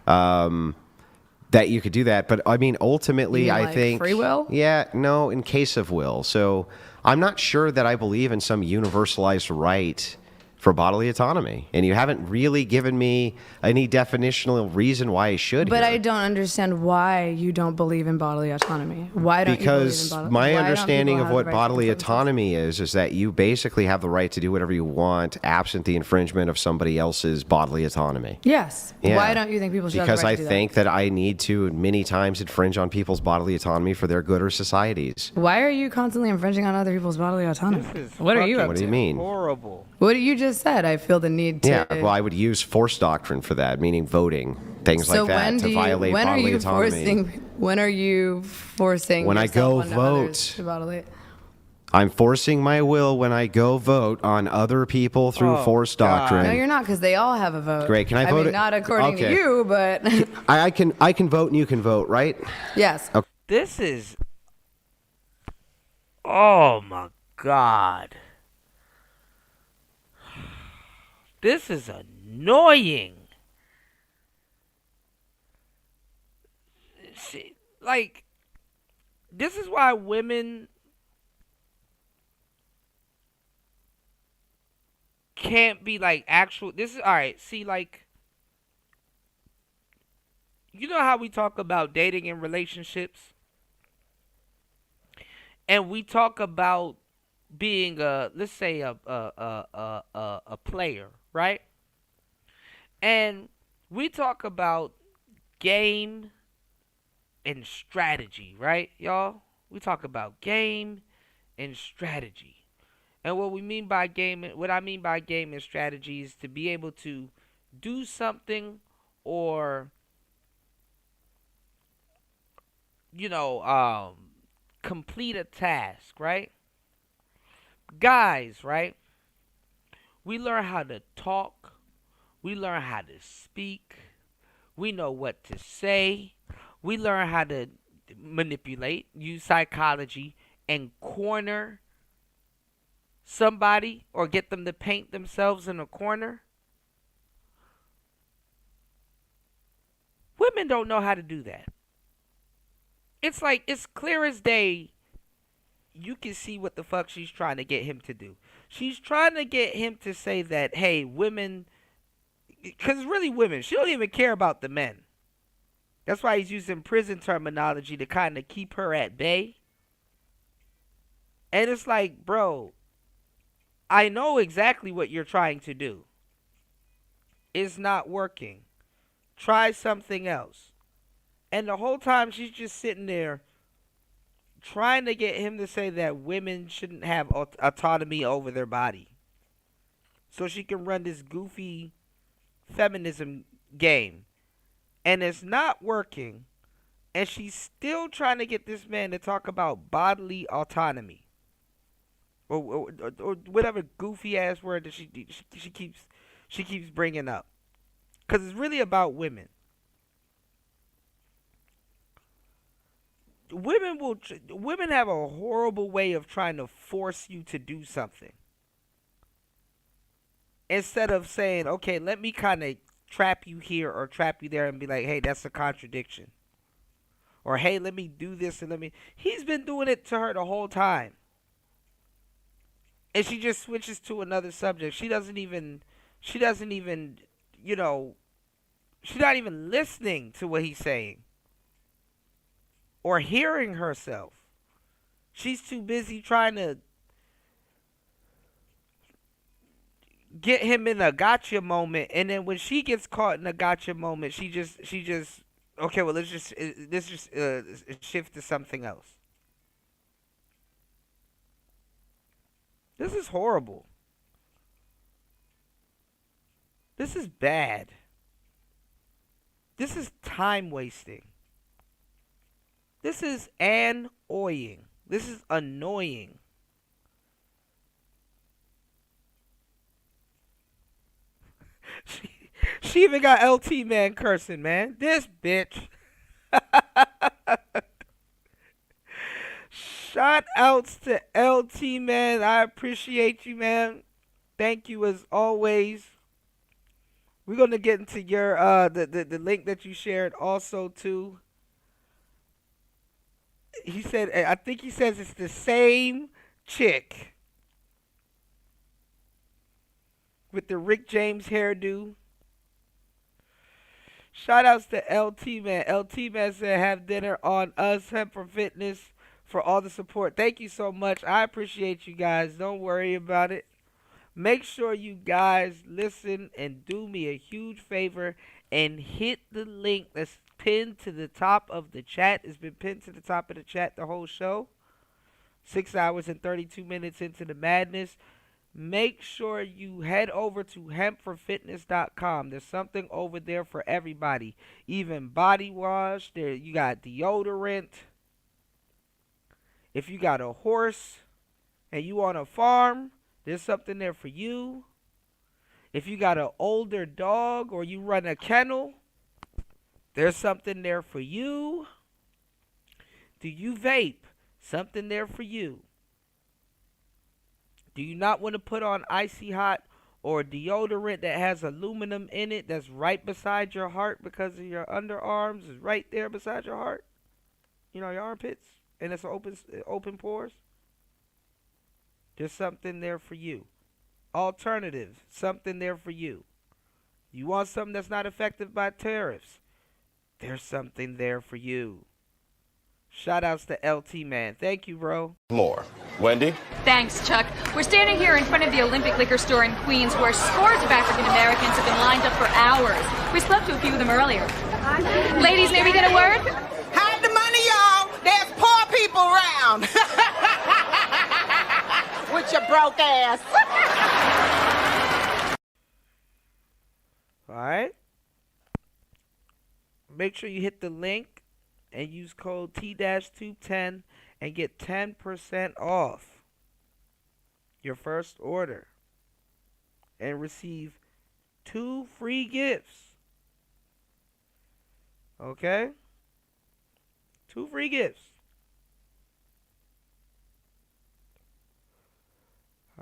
that you could do that. But I mean, ultimately, You mean I like think. free will? Yeah, no, in case of will. So I'm not sure that I believe in some universalized right for bodily autonomy. And you haven't really given me any definitional reason why I should. But here. I don't understand why you don't believe in bodily autonomy. Why don't Because you believe in bodily my why don't understanding people of have what the right to bodily control themselves? autonomy is that you basically have the right to do whatever you want absent the infringement of somebody else's bodily autonomy. Yes. Yeah. Why don't you think people should Because have the right I to do think that I need to many times infringe on people's bodily autonomy for their good or societies. that? Why are you constantly infringing on other people's bodily autonomy? What are you up What to? do you mean? Horrible. What you just said, I feel the need to... Yeah, well, I would use force doctrine for that, meaning voting, things so like that, when to do you, violate when bodily are you autonomy. when are you forcing When I yourself go onto vote. others to bodily... I'm forcing my will when I go vote on other people through force doctrine. No, you're not, because they all have a vote. Great, can I vote mean, it? not according to Okay. you, but I can vote and you can vote, right? yes. Okay. This is. Oh my God. This is annoying. See, like, this is why women can't be like actual. This is all right. See, like, you know how we talk about dating and relationships, and we talk about being a, let's say a player, right? And we talk about game and strategy, right, y'all? We talk about game and strategy. And what I mean by game and strategy is to be able to do something or, complete a task, right? Guys, right? We learn how to talk. We learn how to speak. We know what to say. We learn how to manipulate, use psychology, and corner somebody or get them to paint themselves in a corner. Women don't know how to do that. It's like, it's clear as day. You can see what the fuck she's trying to get him to do. She's trying to get him to say that, hey, women, because really women, she don't even care about the men. That's why he's using prison terminology to kind of keep her at bay. And it's like, bro, I know exactly what you're trying to do. It's not working. Try something else. And the whole time she's just sitting there trying to get him to say that women shouldn't have autonomy over their body. So she can run this goofy feminism game. And it's not working. And she's still trying to get this man to talk about bodily autonomy. Or whatever goofy ass word that she keeps bringing up. Because it's really about women. Women have a horrible way of trying to force you to do something. Instead of saying, okay, let me kind of trap you here or trap you there and be like, hey, that's a contradiction. Or, hey, let me do this and he's been doing it to her the whole time. And she just switches to another subject. She doesn't even, She's not even listening to what he's saying or hearing herself. She's too busy trying to get him in a gotcha moment, and then when she gets caught in a gotcha moment, she just okay, well, let's just shift to something else. This is horrible. This is bad. This is time wasting. This is annoying. This is annoying. She even got LT man cursing, man. This bitch. Shout outs to LT man. I appreciate you, man. Thank you as always. We're gonna get into your the link that you shared also too. He said, I think he says it's the same chick with the Rick James hairdo. Shout outs to LT man. LT man said, have dinner on us, Hemp for Fitness, for all the support. Thank you so much. I appreciate you guys. Don't worry about it. Make sure you guys listen and do me a huge favor and hit the link that's pinned to the top of the chat. It's been pinned to the top of the chat the whole show. 6 hours and 32 minutes into the madness. Make sure you head over to hempforfitness.com. There's something over there for everybody. Even body wash. There you got deodorant. If you got a horse and you on a farm, there's something there for you. If you got an older dog or you run a kennel, there's something there for you. Do you vape? Something there for you. Do you not want to put on Icy Hot or deodorant that has aluminum in it that's right beside your heart because of your underarms is right there beside your heart? You know, your armpits? And it's open pores? There's something there for you. Alternatives, something there for you. You want something that's not affected by tariffs? There's something there for you. Shout outs to LT man. Thank you, bro. More. Wendy? Thanks, Chuck. We're standing here in front of the Olympic Liquor Store in Queens where scores of African Americans have been lined up for hours. We spoke to a few of them earlier. Ladies, may we get a word? Hide the money, y'all. There's poor people around. With your broke ass. All right. Make sure you hit the link and use code T-210 and get 10% off your first order and receive 2 free gifts. Okay? 2 free gifts.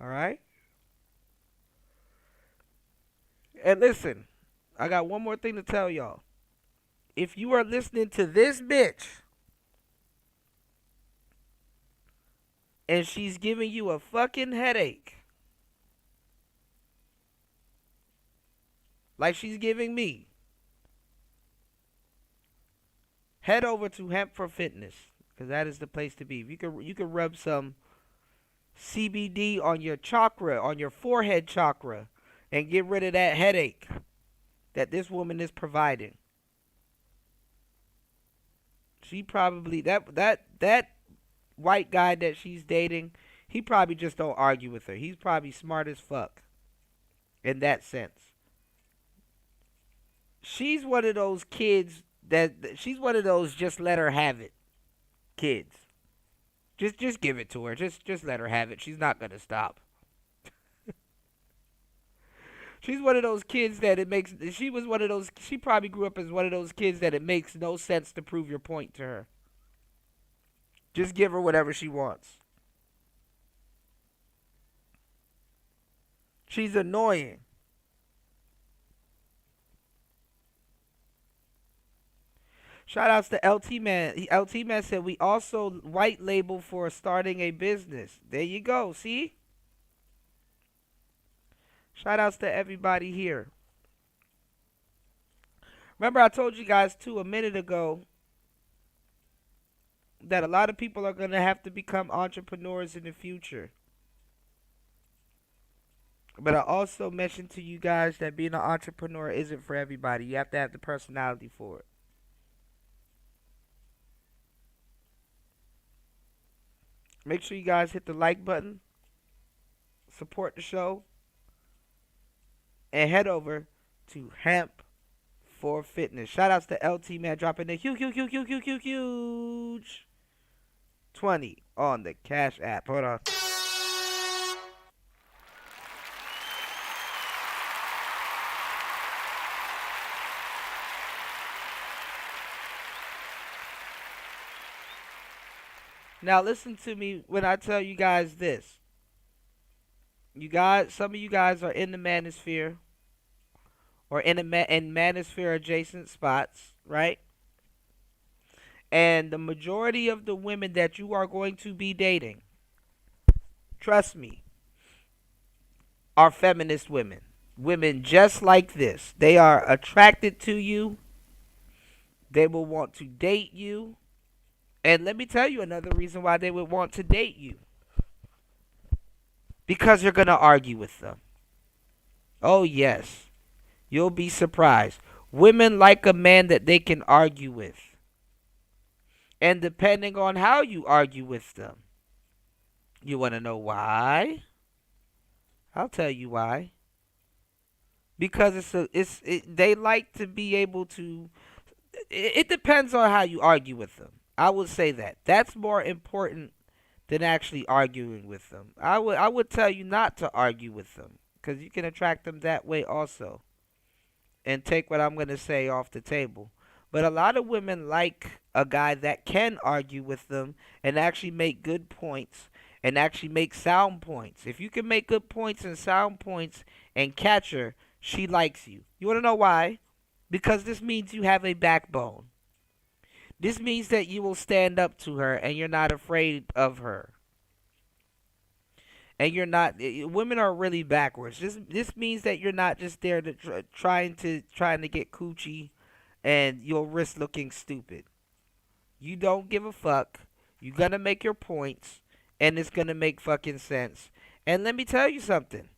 All right? And listen, I got one more thing to tell y'all. If you are listening to this bitch and she's giving you a fucking headache like she's giving me, head over to Hemp for Fitness because that is the place to be. You can rub some CBD on your chakra, on your forehead chakra, and get rid of that headache that this woman is providing. She probably that white guy that she's dating, he probably just don't argue with her. He's probably smart as fuck in that sense. She's one of those kids she's one of those just let her have it kids. Just give it to her. Just let her have it. She's not gonna stop. She's one of those kids that she probably grew up as one of those kids that it makes no sense to prove your point to her. Just give her whatever she wants. She's annoying. Shout outs to LT Man. LT Man said we also white label for starting a business. There you go. See? Shout outs to everybody here. Remember I told you guys too a minute ago that a lot of people are going to have to become entrepreneurs in the future. But I also mentioned to you guys that being an entrepreneur isn't for everybody. You have to have the personality for it. Make sure you guys hit the like button, support the show, and head over to Hemp for Fitness. Shout outs to LT Man dropping the huge 20 on the Cash App. Hold on. Now listen to me when I tell you guys this. Some of you guys are in the manosphere or in manosphere adjacent spots, right? And the majority of the women that you are going to be dating, trust me, are feminist women. Women just like this. They are attracted to you. They will want to date you. And let me tell you another reason why they would want to date you. Because you're going to argue with them. Oh, yes. You'll be surprised. Women like a man that they can argue with. And depending on how you argue with them. You want to know why? I'll tell you why. Because they like to be able to... It depends on how you argue with them. I would say that. That's more important than actually arguing with them. I would tell you not to argue with them. Because you can attract them that way also. And take what I'm going to say off the table. But a lot of women like a guy that can argue with them and actually make good points and actually make sound points. If you can make good points and sound points and catch her, she likes you. You want to know why? Because this means you have a backbone. This means that you will stand up to her and you're not afraid of her. And you're not, women are really backwards. This means that you're not just there to trying to get coochie and you'll risk looking stupid. You don't give a fuck. You're gonna make your points and it's gonna make fucking sense. And let me tell you something.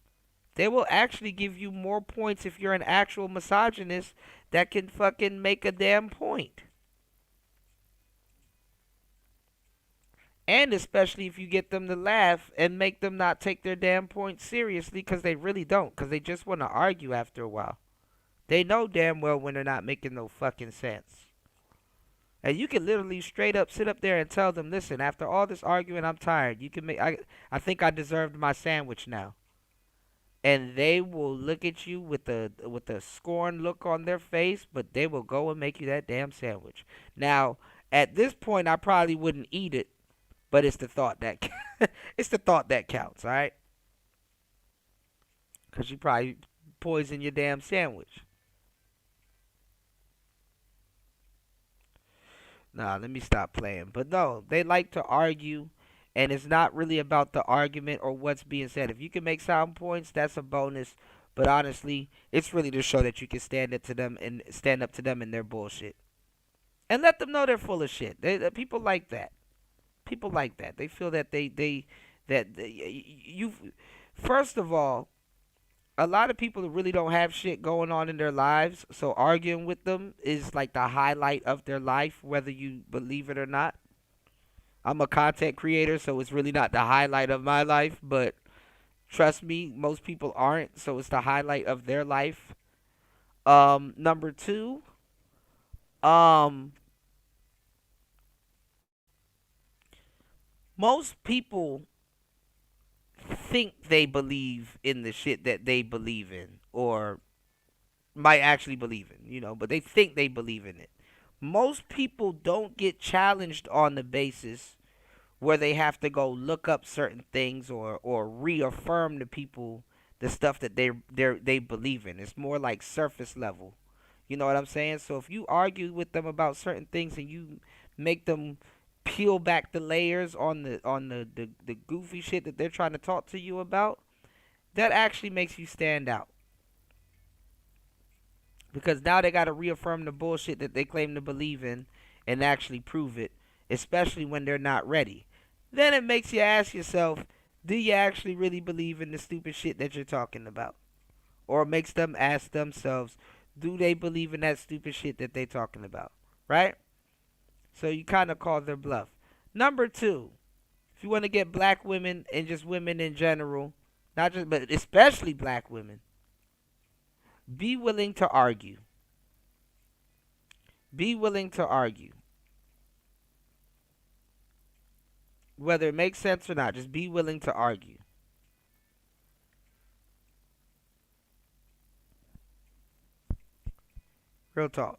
They will actually give you more points if you're an actual misogynist that can fucking make a damn point. And especially if you get them to laugh and make them not take their damn point seriously, because they really don't, because they just want to argue after a while. They know damn well when they're not making no fucking sense. And you can literally straight up sit up there and tell them, listen, after all this arguing, I'm tired. You can make. I think I deserved my sandwich now. And they will look at you with a scorn look on their face, but they will go and make you that damn sandwich. Now, at this point, I probably wouldn't eat it. But it's the thought that it's the thought that counts, all right? Because you probably poison your damn sandwich. Nah, let me stop playing. But no, they like to argue, and it's not really about the argument or what's being said. If you can make sound points, that's a bonus. But honestly, it's really to show that you can stand up to them in their bullshit, and let them know they're full of shit. People like that. People like that. They feel that first of all, a lot of people really don't have shit going on in their lives, so arguing with them is like the highlight of their life, whether you believe it or not. I'm a content creator, so it's really not the highlight of my life, but trust me, most people aren't, so it's the highlight of their life. Number two, most people think they believe in the shit that they believe in, or might actually believe in, but they think they believe in it. Most people don't get challenged on the basis where they have to go look up certain things or reaffirm to people the stuff that they believe in. It's more like surface level. You know what I'm saying? So if you argue with them about certain things and you make them peel back the layers on the goofy shit that they're trying to talk to you about, that actually makes you stand out. Because now they got to reaffirm the bullshit that they claim to believe in and actually prove it, especially when they're not ready. Then it makes you ask yourself, do you actually really believe in the stupid shit that you're talking about? Or it makes them ask themselves, do they believe in that stupid shit that they're talking about? Right? So you kind of call their bluff. Number 2, if you want to get black women and just women in general, not just, but especially black women, be willing to argue. Be willing to argue. Whether it makes sense or not, just be willing to argue. Real talk.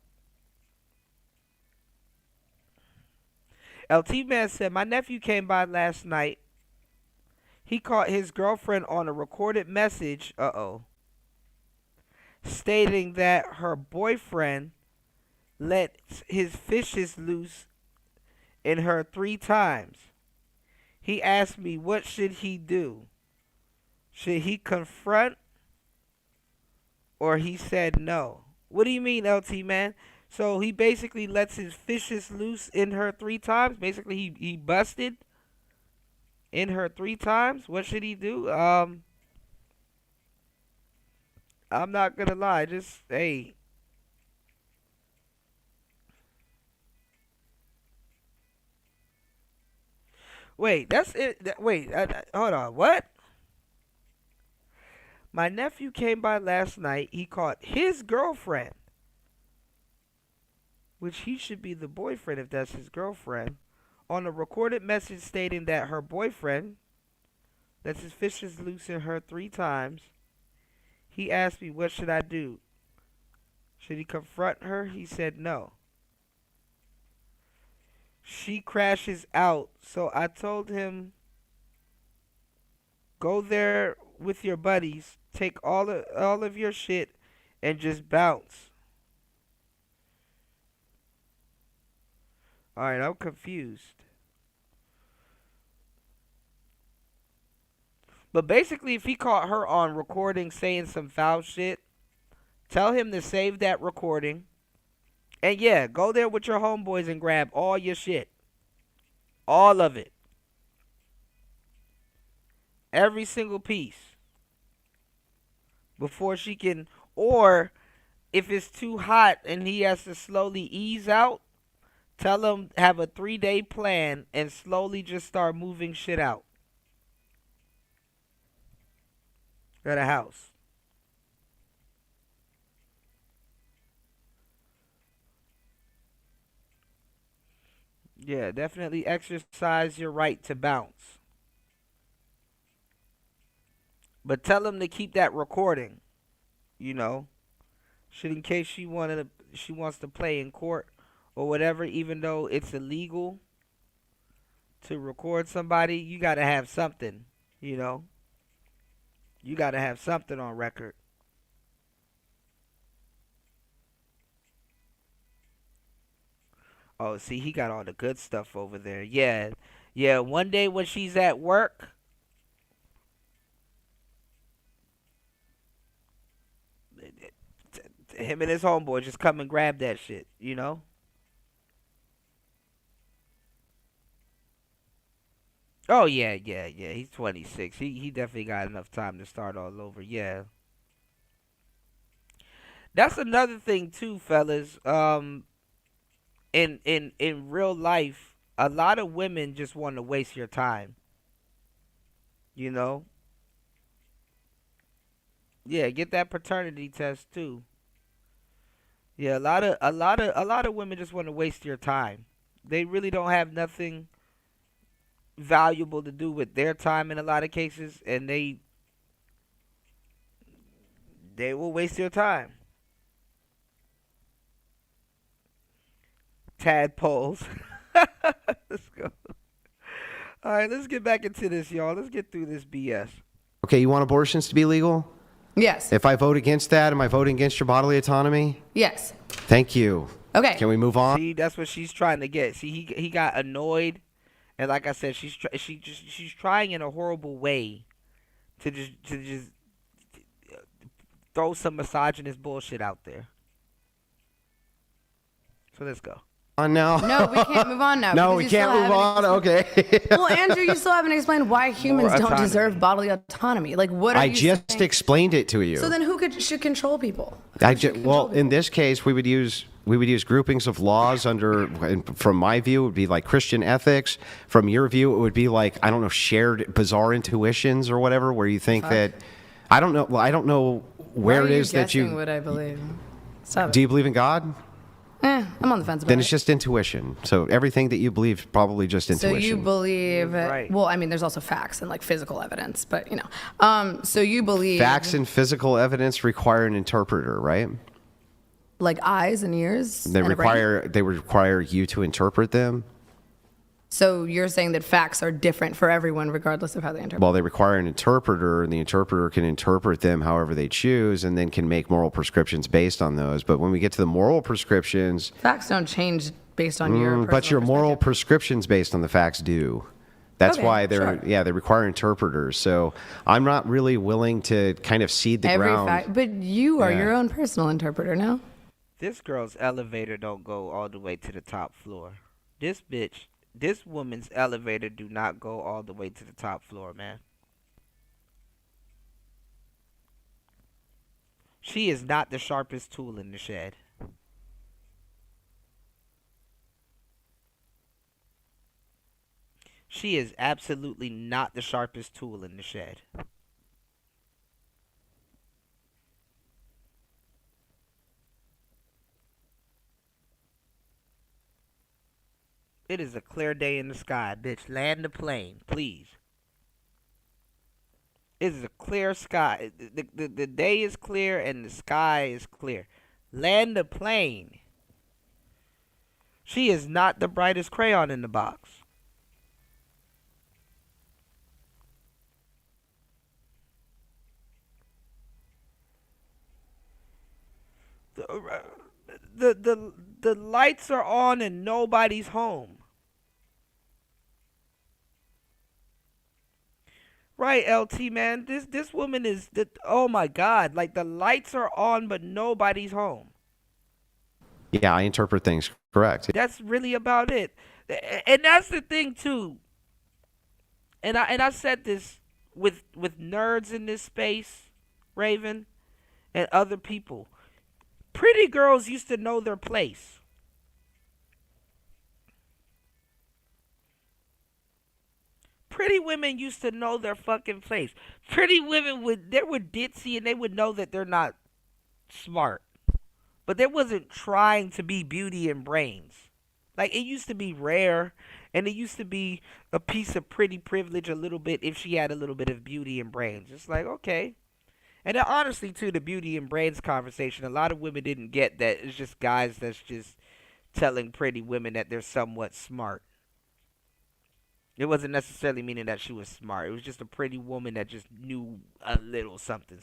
LT Man said, my nephew came by last night. He caught his girlfriend on a recorded message, stating that her boyfriend let his fishes loose in her 3 times. He asked me, what should he do? Should he confront? Or he said no. What do you mean, LT Man? So he basically lets his fishes loose in her 3 times? Basically, he busted in her 3 times? What should he do? I'm not gonna lie, just, hey. Wait, that's it. Wait, hold on, what? My nephew came by last night. He caught his girlfriend, which he should be the boyfriend if that's his girlfriend, on a recorded message stating that her boyfriend lets his fishes loose in her 3 times. He asked me, what should I do? Should he confront her? He said no. She crashes out, so I told him, go there with your buddies, take all of your shit, and just bounce. Alright, I'm confused. But basically, if he caught her on recording saying some foul shit, tell him to save that recording. And yeah, go there with your homeboys and grab all your shit. All of it. Every single piece. Before she can, or if it's too hot and he has to slowly ease out, tell him have a 3-day plan and slowly just start moving shit out. At a house. Yeah, definitely exercise your right to bounce. But tell him to keep that recording. You know. Shit, in case she wants to play in court or whatever, even though it's illegal to record somebody, you gotta have something, you know. You gotta have something on record. Oh, see, he got all the good stuff over there. Yeah. Yeah, one day when she's at work, him and his homeboy just come and grab that shit, you know? Oh, yeah. He's 26. He definitely got enough time to start all over. Yeah. That's another thing, too, fellas. In real life, a lot of women just want to waste your time. You know? Yeah, get that paternity test too. Yeah, a lot of women just want to waste your time. They really don't have nothing valuable to do with their time in a lot of cases, and they will waste your time. Tadpoles. Let's go. All right, let's get back into this, y'all. Let's get through this BS. Okay, you want abortions to be legal? Yes. If I vote against that, am I voting against your bodily autonomy? Yes. Thank you. Okay. Can we move on? See, that's what she's trying to get. See, he got annoyed, and like I said, she's trying in a horrible way to just throw some misogynist bullshit out there. So let's go. On now. No, we can't move on now. No, because we you still can't move haven't on. Okay. Well, Andrew, you still haven't explained why humans don't autonomy. deserve bodily autonomy. Like, what are I you just saying? explained it to you. So then who should control people? Well, in this case, we would use groupings of laws under. From my view, it would be like Christian ethics. From your view, it would be like, I don't know, shared bizarre intuitions or whatever, where you think that. I don't know. Well, I don't know where Why it are is that guessing you. What I believe. Stop Do it. you believe in God? I'm on the fence about Then it. it's just intuition. So everything that you believe is probably just So intuition. you believe, well, I mean, there's also facts and like physical evidence, but you know, so you believe Facts and physical evidence require an interpreter, right? like eyes and ears. They and a brain? require you to interpret them. So you're saying that facts are different for everyone, regardless of how they interpret. Well, they require an interpreter, and the interpreter can interpret them however they choose, and then can make moral prescriptions based on those. But when we get to the moral prescriptions, Facts don't change based on your. but your moral prescriptions based on the facts do. That's Okay, why they're sure. they require interpreters. So I'm not really willing to kind of cede the Every ground. fact, but you are Yeah. your own personal interpreter now. This girl's elevator don't go all the way to the top floor. This woman's elevator do not go all the way to the top floor, man. She is not the sharpest tool in the shed. She is absolutely not the sharpest tool in the shed. It is a clear day in the sky, bitch. Land the plane, please. It is a clear sky. The day is clear and the sky is clear. Land the plane. She is not the brightest crayon in the box. The lights are on and nobody's home. Right, LT, man. This woman is oh my God, like the lights are on but nobody's home. Yeah, I interpret things correct. That's really about it. And that's the thing too. And I said this with nerds in this space, Raven, and other people. Pretty girls used to know their place. Pretty women used to know their fucking place. Pretty women they were ditzy and they would know that they're not smart. But they wasn't trying to be beauty and brains. Like, it used to be rare, and it used to be a piece of pretty privilege a little bit if she had a little bit of beauty and brains. It's like, okay. And then honestly, too, the beauty and brains conversation, a lot of women didn't get that. It's just guys that's just telling pretty women that they're somewhat smart. It wasn't necessarily meaning that she was smart. It was just a pretty woman that just knew a little something.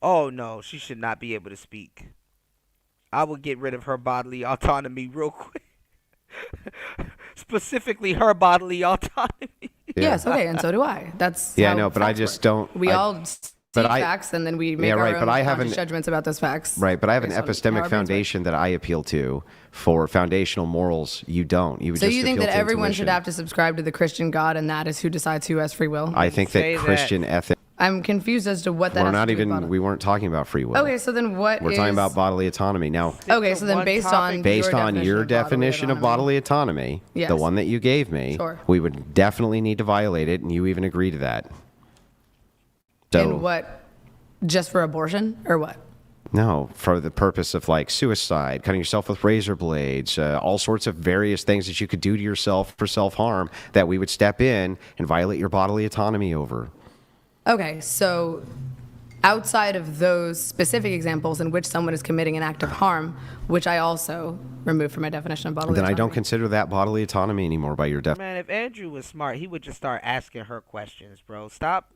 Oh, no, she should not be able to speak. I would get rid of her bodily autonomy real quick. Specifically, her bodily autonomy. Yes, okay, and so do I. That's Yeah, how no, but I facts just work. don't. We all see but I- facts, and then we make Yeah, our right, own but I haven't- conscious judgments about those facts. Right, but I have an based on how epistemic our brains work. foundation that I appeal to for foundational morals. You don't. You would So just you think appeal that to everyone should intuition. have to subscribe to the Christian God, and that is who decides who has free will? I think that Christian ethics. I'm confused as to what that We're has not to do with even. bodily- We weren't talking about free will. Okay, so then what We're is... talking about bodily autonomy now. Okay, so then based on your definition of bodily autonomy, Yes. the one that you gave me, Sure. we would definitely need to violate it, and you even agree to that. So in what? Just for abortion, or what? no, for the purpose of like suicide, cutting yourself with razor blades, all sorts of various things that you could do to yourself for self-harm, that we would step in and violate your bodily autonomy over. Okay, so outside of those specific examples in which someone is committing an act of harm, which I also removed from my definition of bodily Then I autonomy. don't consider that bodily autonomy anymore by your definition. Man, if Andrew was smart, he would just start asking her questions, bro. Stop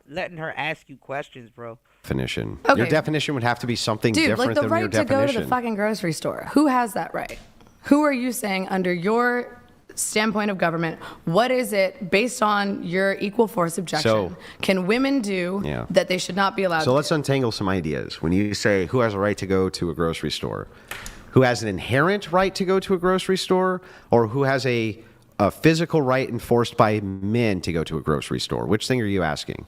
letting her ask you questions, bro. Definition. Okay. Your definition would have to be something Dude, different like the than right your to go definition. to the fucking grocery store. Who has that right? Who are you saying under your standpoint of government, what is it based on your equal force objection can women do that they should not be allowed to So let's do? untangle some ideas. When you say who has a right to go to a grocery store, who has an inherent right to go to a grocery store, or who has a physical right enforced by men to go to a grocery store? Which thing are you asking?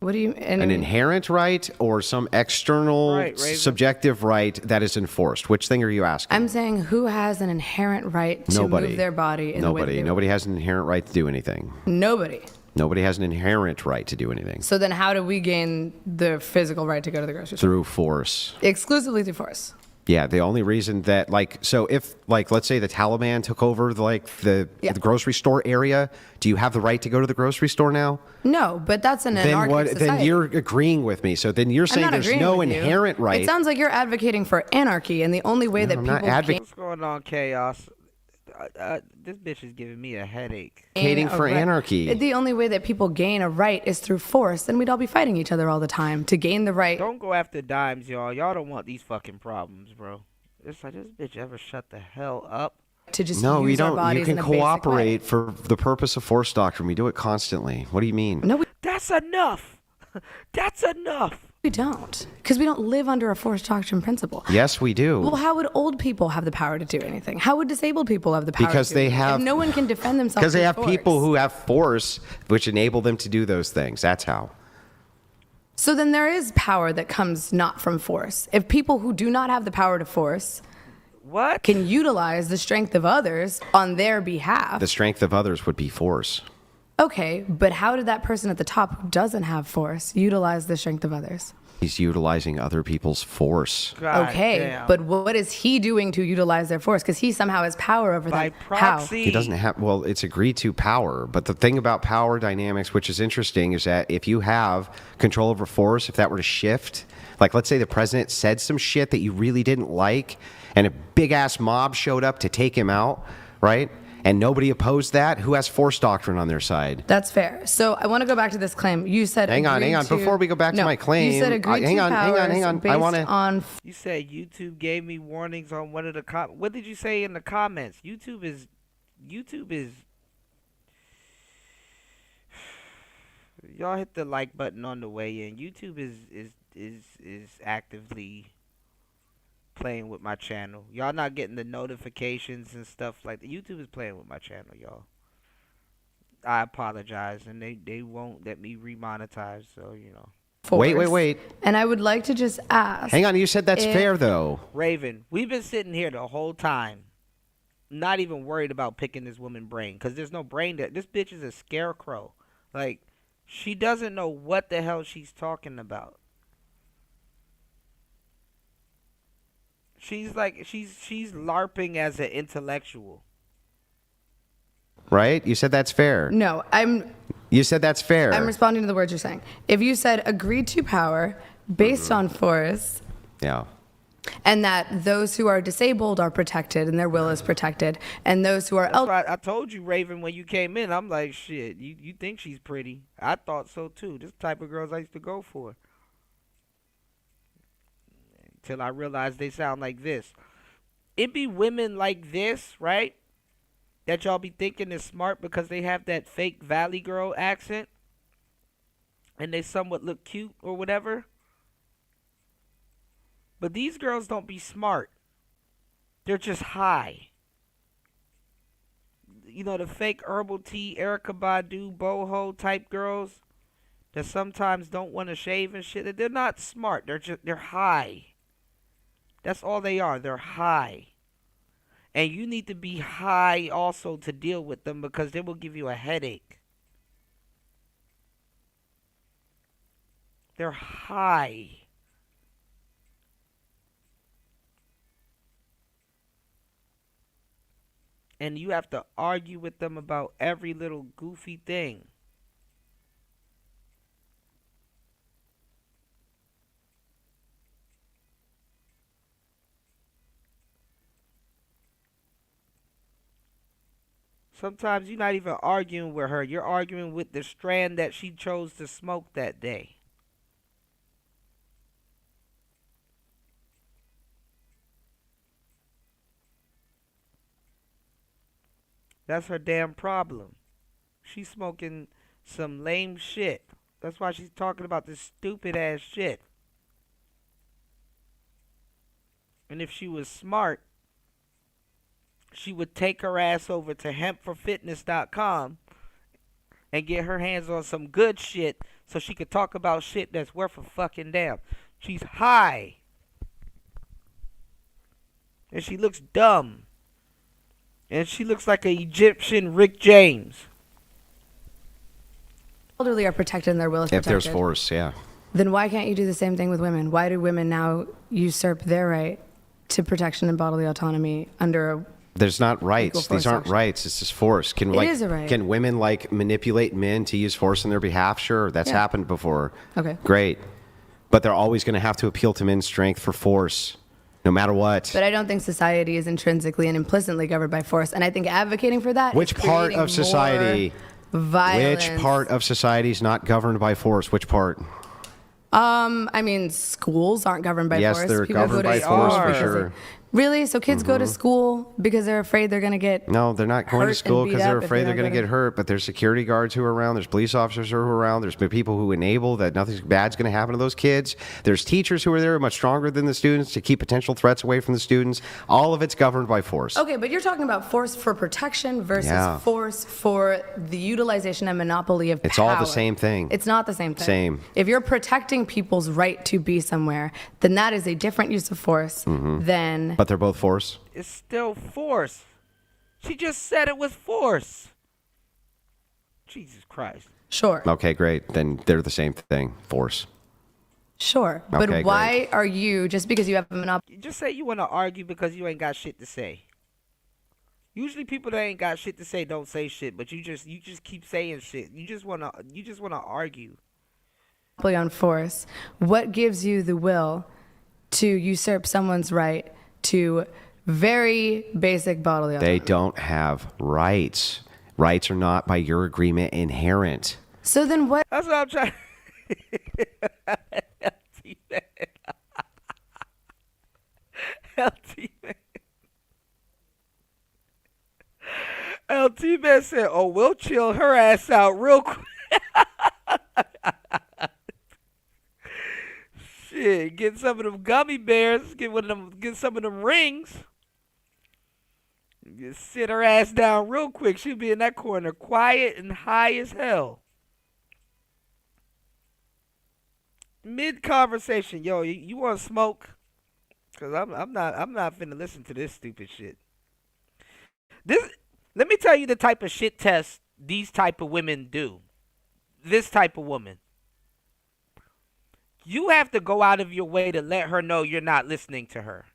What do you An inherent right or some external subjective right that is enforced? Which thing are you asking? I'm saying who has an inherent right to move their body in the way that they Nobody has an inherent right to do anything. Nobody. Nobody has an inherent right to do anything. So then how do we gain the physical right to go to the grocery store? Through force. Exclusively through force. Yeah, the only reason that, so if, let's say the Taliban took over, the grocery store area, do you have the right to go to the grocery store now? No, but that's an anarchic society. Then you're agreeing with me. So then you're saying there's no inherent right. It sounds like you're advocating for anarchy, and the only way that people What's going on, Chaos? This bitch is giving me a headache. Advocating for anarchy. The only way that people gain a right is through force, then we'd all be fighting each other all the time to gain the right. Don't go after dimes, y'all. Y'all don't want these fucking problems, bro. It's like, this bitch ever shut the hell up? To just no, use we don't. Our bodies You can in a basic way. cooperate for the purpose of force doctrine. We do it constantly. What do you mean? No, that's enough. That's enough. We don't, because we don't live under a force doctrine principle. Yes, we do. Well, how would old people have the power to do anything? How would disabled people have the power because to do they anything? have If no one can defend themselves. Because they have force. people who have force, which enable them to do those things. That's how. So then there is power that comes not from force. If people who do not have the power to force can utilize the strength of others on their behalf. The strength of others would be force. Okay, but how did that person at the top who doesn't have force utilize the strength of others? He's utilizing other people's force. But what is he doing to utilize their force? Because he somehow has power over them. How? He doesn't have, well, it's agreed to power. But the thing about power dynamics, which is interesting, is that if you have control over force, if that were to shift, like let's say the president said some shit that you really didn't like, and a big ass mob showed up to take him out, right? And nobody opposed that, who has force doctrine on their side? That's fair. So I want to go back to this claim. You said hang on. Before we go back to my claim, you said agreed hang to on. Based I want to. On you said YouTube gave me warnings on one of the what did you say in the comments? YouTube is. Y'all hit the like button on the way in. YouTube is actively playing with my channel. Y'all not getting the notifications and stuff like that. YouTube is playing with my channel, y'all. I apologize, and they won't let me remonetize, so you know. Wait. And I would like to just ask. Hang on, you said that's fair though. Raven, we've been sitting here the whole time, not even worried about picking this woman's brain, because there's no brain there. This bitch is a scarecrow. Like, she doesn't know what the hell she's talking about. She's like she's LARPing as an intellectual. Right? You said that's fair. No, You said that's fair. I'm responding to the words you're saying. If you said agreed to power based on force. Yeah. And that those who are disabled are protected and their will is protected, and those who are I told you, Raven, when you came in, I'm like, shit, you think she's pretty. I thought so too. This type of girls I used to go for. Till I realized they sound like this. It be women like this, right? That y'all be thinking is smart because they have that fake Valley Girl accent. And they somewhat look cute or whatever. But these girls don't be smart. They're just high. You know, the fake herbal tea, Erykah Badu, boho type girls that sometimes don't want to shave and shit. They're not smart. They're high. That's all they are. They're high. And you need to be high also to deal with them because they will give you a headache. They're high. And you have to argue with them about every little goofy thing. Sometimes you're not even arguing with her. You're arguing with the strand that she chose to smoke that day. That's her damn problem. She's smoking some lame shit. That's why she's talking about this stupid ass shit. And if she was smart, she would take her ass over to hempforfitness.com and get her hands on some good shit so she could talk about shit that's worth a fucking damn. She's high. And she looks dumb. And she looks like an Egyptian Rick James. Elderly are protected and their will is If protected. there's force, yeah. Then why can't you do the same thing with women? Why do women now usurp their right to protection and bodily autonomy under a... There's not rights. Equal force These aren't action. rights. It's just force. Can It is a right. Can women manipulate men to use force on their behalf? Sure, that's Yeah. happened before. Okay. Great, but they're always going to have to appeal to men's strength for force, no matter what. But I don't think society is intrinsically and implicitly governed by force. And I think advocating for that Which is part creating of society? more violence. Which part of society is not governed by force? Which part? I mean, schools aren't governed by Yes, force. they're People governed go by to force school for because sure. Really? So kids go to school because they're afraid they're going to get... No, they're not going hurt to and school beat because they're up if afraid they they're don't going to go get hurt. But there's security guards who are around. There's police officers who are around. There's people who enable that nothing bad's going to happen to those kids. There's teachers who are there much stronger than the students to keep potential threats away from the students. All of it's governed by force. Okay, but you're talking about force for protection versus Yeah. force for the utilization and monopoly of It's power. all the same thing. It's not the same thing. Same. If you're protecting people's right to be somewhere, then that is a different use of force than... But they're both force. It's still force. She just said it was force. Jesus Christ. Sure. Okay, great. Then they're the same thing. Force. Sure. But Okay, why are you, just because you have a monopoly... Just say you want to argue because you ain't got shit to say. Usually people that ain't got shit to say don't say shit, but you just keep saying shit. You just wanna argue. on force, what gives you the will to usurp someone's right to very basic bodily autonomy? They don't have rights. Rights are not, by your agreement, inherent. So then what? That's what I'm trying. LT man. LT man said, "Oh, we'll chill her ass out real quick." Shit, get some of them gummy bears. Get some of them rings. Just sit her ass down real quick. She'll be in that corner, quiet and high as hell. Mid conversation, yo, you want to smoke? Cause I'm not finna listen to this stupid shit. Let me tell you the type of shit test these type of women do. This type of woman. You have to go out of your way to let her know you're not listening to her.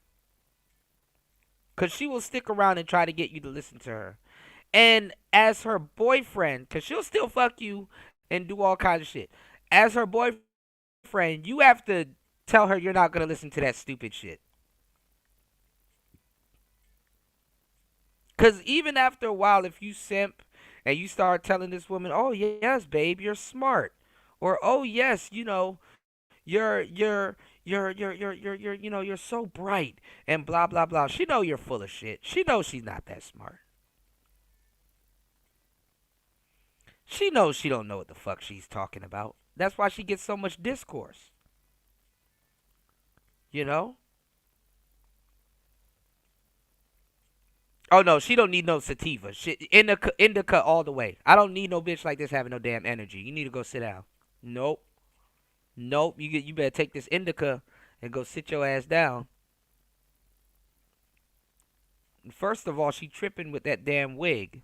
Because she will stick around and try to get you to listen to her. And as her boyfriend, because she'll still fuck you and do all kinds of shit. As her boyfriend, you have to tell her you're not going to listen to that stupid shit. Because even after a while, if you simp and you start telling this woman, "Oh, yes, babe, you're smart." Or, "Oh, yes, you know, you're so bright," and blah blah blah. She know you're full of shit. She knows she's not that smart. She knows she don't know what the fuck she's talking about. That's why she gets so much discourse. You know? Oh no, she don't need no sativa. Shit, indica all the way. I don't need no bitch like this having no damn energy. You need to go sit down. Nope. You better take this indica and go sit your ass down. First of all, she tripping with that damn wig.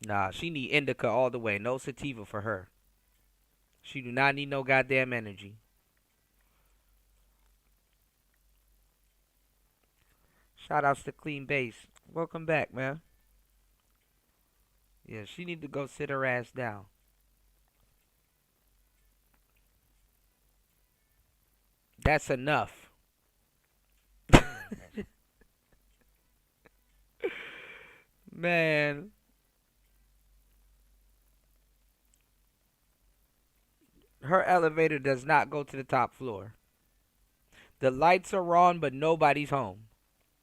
Nah, she need indica all the way. No sativa for her. She do not need no goddamn energy. Shout outs to Clean Base. Welcome back, man. Yeah, she need to go sit her ass down. That's enough. Man. Her elevator does not go to the top floor. The lights are on, but nobody's home.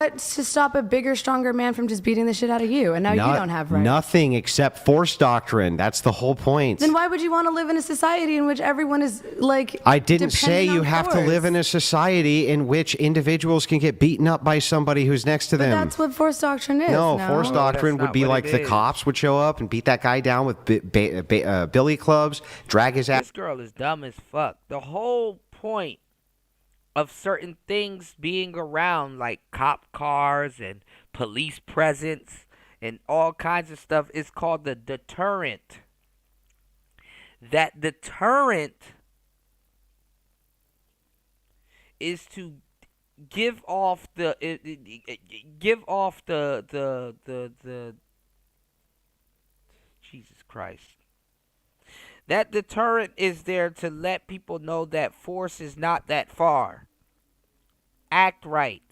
to stop a bigger, stronger man from just beating the shit out of you, and now you don't have rights. Nothing except force doctrine. That's the whole point. Then why would you want to live in a society in which everyone is like? I didn't say dependent you on have to force? live in a society in which individuals can get beaten up by somebody who's next to them. That's what force doctrine is. No, force doctrine would be like the cops would show up and beat that guy down with billy clubs, drag his ass. This girl is dumb as fuck. The whole point of certain things being around, like cop cars and police presence and all kinds of stuff, is called the deterrent. That deterrent is to give off the Jesus Christ. That deterrent is there to let people know that force is not that far. Act right.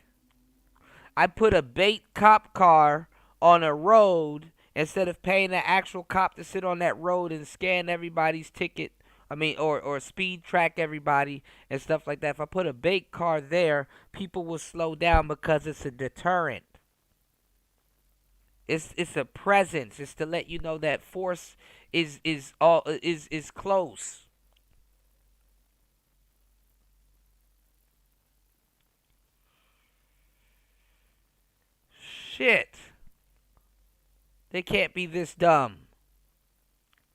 I put a bait cop car on a road instead of paying an actual cop to sit on that road and scan everybody's ticket. Or speed track everybody and stuff like that. If I put a bait car there, people will slow down because it's a deterrent. It's a presence. It's to let you know that force is close. Shit. They can't be this dumb.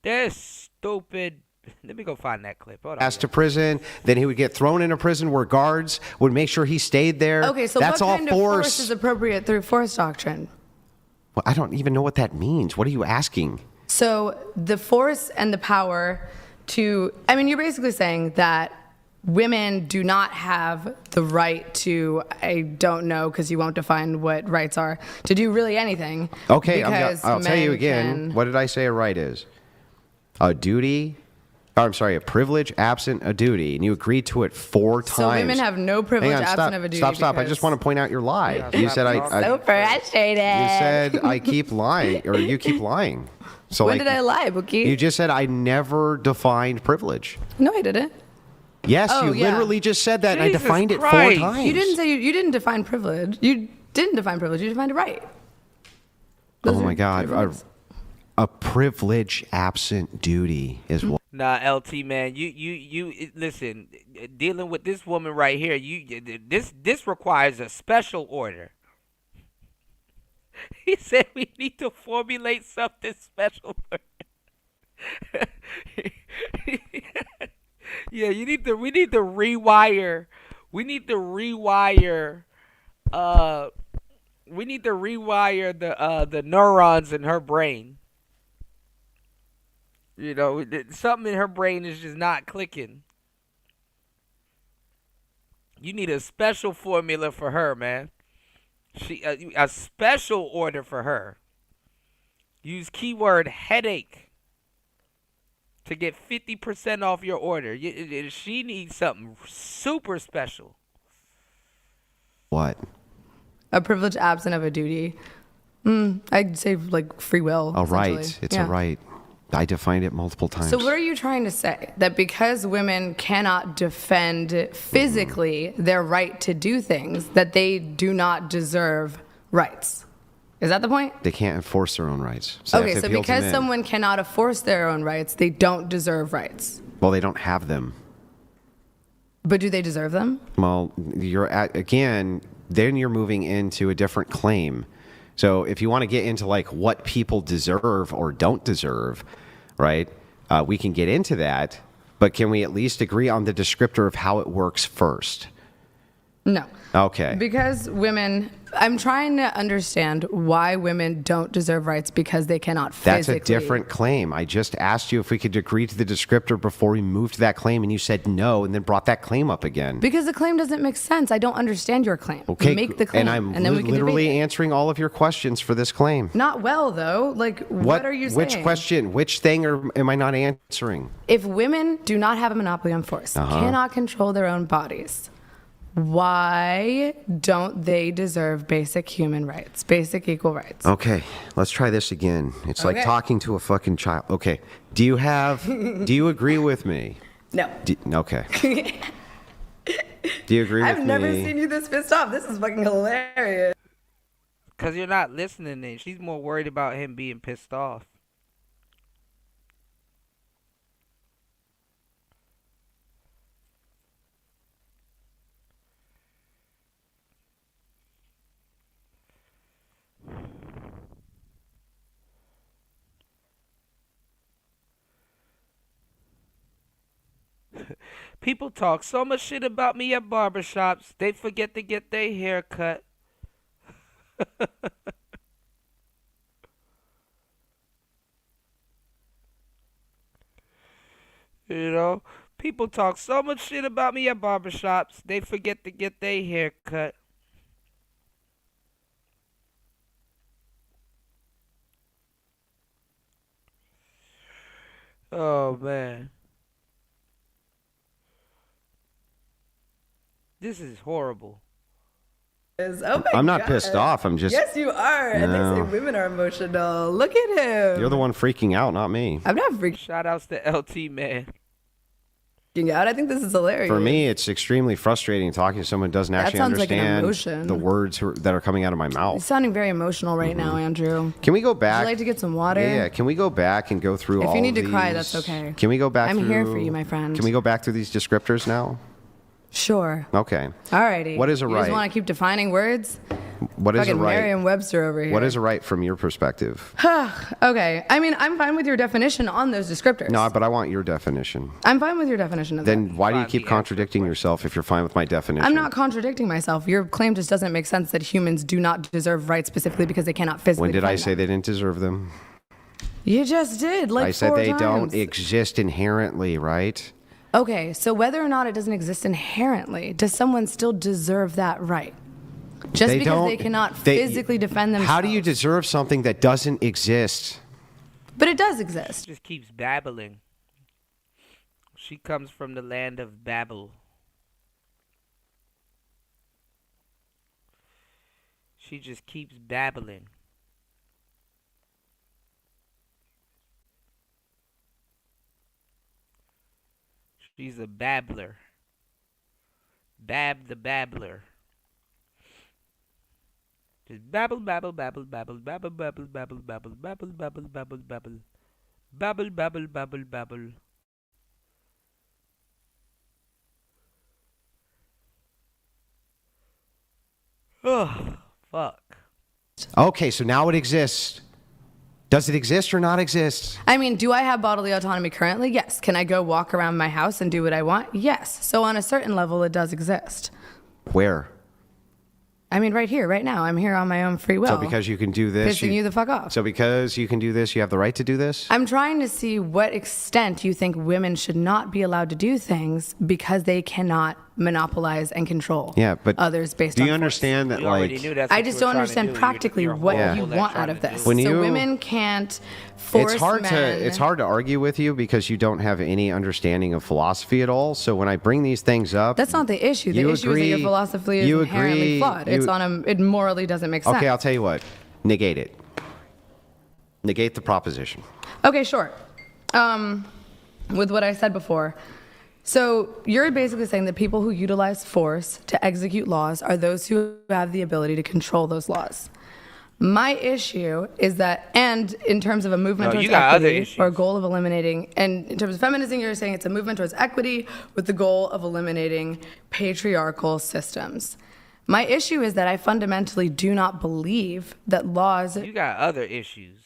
They're stupid. Let me go find that clip. Hold on. Asked to prison, then he would get thrown into prison where guards would make sure he stayed there. Okay, so that's what all kind of force is appropriate through force doctrine? Well, I don't even know what that means. What are you asking? So the force and the power to, I mean, you're basically saying that women do not have the right to, I don't know because you won't define what rights are, to do really anything. Okay, because I'll tell you men again. can- What did I say a right is? A duty, a privilege absent a duty, and you agreed to it 4 times. So women have no privilege Hang on, absent of a duty. Stop. I because- just want to point out your lie. Yeah, You said so frustrated. You said I keep lying, or you keep lying. So When did I lie, Bookie? You just said I never defined privilege. No, I didn't. Yes, Oh, you yeah. literally just said that, and I Jesus defined it 4 Christ. times. You didn't say you didn't define privilege. You didn't define privilege. You defined it right. Oh my God. A privilege absent duty is what. Nah, LT man, you listen. Dealing with this woman right here, this requires a special order. He said we need to formulate something special for her. Yeah, we need to rewire. We need to rewire the neurons in her brain. You know, something in her brain is just not clicking. You need a special formula for her, man. A special order for her. Use keyword headache to get 50% off your order. She needs something super special. What? A privilege absent of a duty. I'd say like free will. A right. essentially. It's Yeah. a right. I defined it multiple times. So what are you trying to say? That because women cannot defend physically their right to do things, that they do not deserve rights? Is that the point? They can't enforce their own rights. So they Okay, have to so appeal to because men. someone cannot enforce their own rights, they don't deserve rights. Well, they don't have them. But do they deserve them? Well, then you're moving into a different claim. So if you want to get into like what people deserve or don't deserve, right? We can get into that, but can we at least agree on the descriptor of how it works first? No. Okay. Because women, I'm trying to understand why women don't deserve rights because they cannot That's physically. a different claim. I just asked you if we could agree to the descriptor before we moved to that claim, and you said no, and then brought that claim up again. Because the claim doesn't make sense. I don't understand your claim. Okay, Make the claim, and I'm then we can literally debate it. answering all of your questions for this claim. Not well, though. Like, what are you saying? Which question? Which thing am I not answering? If women do not have a monopoly on force, cannot control their own bodies, why don't they deserve basic human rights, basic equal rights? Okay, let's try this again. It's like Okay. talking to a fucking child. Okay, do you agree with me? No. Okay. Do you agree with me? I've never seen you this pissed off. This is fucking hilarious. Because you're not listening then. She's more worried about him being pissed off. People talk so much shit about me at barbershops, they forget to get their hair cut. You know, people talk so much shit about me at barbershops, they forget to get their hair cut. Oh, man. This is horrible. Oh my I'm not God. pissed off. I'm just. Yes, you are. And they No. say women are emotional. Look at him. You're the one freaking out, not me. I'm not freaking Shout outs to LT, man. out. I think this is hilarious. For me, it's extremely frustrating talking to someone who doesn't That actually sounds like an understand emotion. the words that are coming out of my You're mouth. sounding very emotional right now, Andrew. Can we go Would back? you like to get some water? Yeah, can we go back and go through all If you need of to cry, these- that's okay. Can we go back I'm through... here for you, my friend. Can we go back through these descriptors now? Sure. Okay. Alrighty. What is a You right? just want to keep defining words? What is a Fucking right? Merriam-Webster over here. What is a right from your perspective? Okay. I mean, I'm fine with your definition on those descriptors. No, but I want your definition. I'm fine with your definition of that. Then why do you keep contradicting yourself if you're fine with my definition? I'm not contradicting myself. Your claim just doesn't make sense that humans do not deserve rights specifically because they cannot physically When did I defend say them. they didn't deserve them? You just did, like I said 4 they times. don't exist inherently, right? Okay, so whether or not it doesn't exist inherently, does someone still deserve that right? Just They because don't- they cannot they- physically defend themselves. How do you deserve something that doesn't exist? But it does exist. Just keeps babbling. She comes from the land of Babel. She just keeps babbling. She's a babbler. Bab the babbler. Just babble, babble, babble, babble, babble, babble, babble, babble, babble, babble, babble, babble. Babble, babble, babble, babble. Oh, fuck. Okay, so now it exists. Does it exist or not exist? I mean, do I have bodily autonomy currently? Yes. Can I go walk around my house and do what I want? Yes. So on a certain level, it does exist. Where? I mean, right here, right now. I'm here on my own free will. So because you can do this, Pissing you the fuck off. So because you can do this, you have the right to do this? I'm trying to see what extent you think women should not be allowed to do things because they cannot monopolize and control Yeah, but others based do on you force. understand that, like... I just don't understand practically what you want out of this. When So you- women can't force It's hard men. to argue with you because you don't have any understanding of philosophy at all. So when I bring these things up, That's not the issue. The you issue is that your agree- philosophy is you inherently agree- flawed. you- It's on a. It morally doesn't make sense. okay, I'll tell you what. Negate it. Negate the proposition. Okay, sure. With what I said before. So you're basically saying that people who utilize force to execute laws are those who have the ability to control those laws. My issue is that, and in terms of a movement No, towards you got other equity issues. or a goal of eliminating, and in terms of feminism, you're saying it's a movement towards equity with the goal of eliminating patriarchal systems. My issue is that I fundamentally do not believe that laws. You got other issues.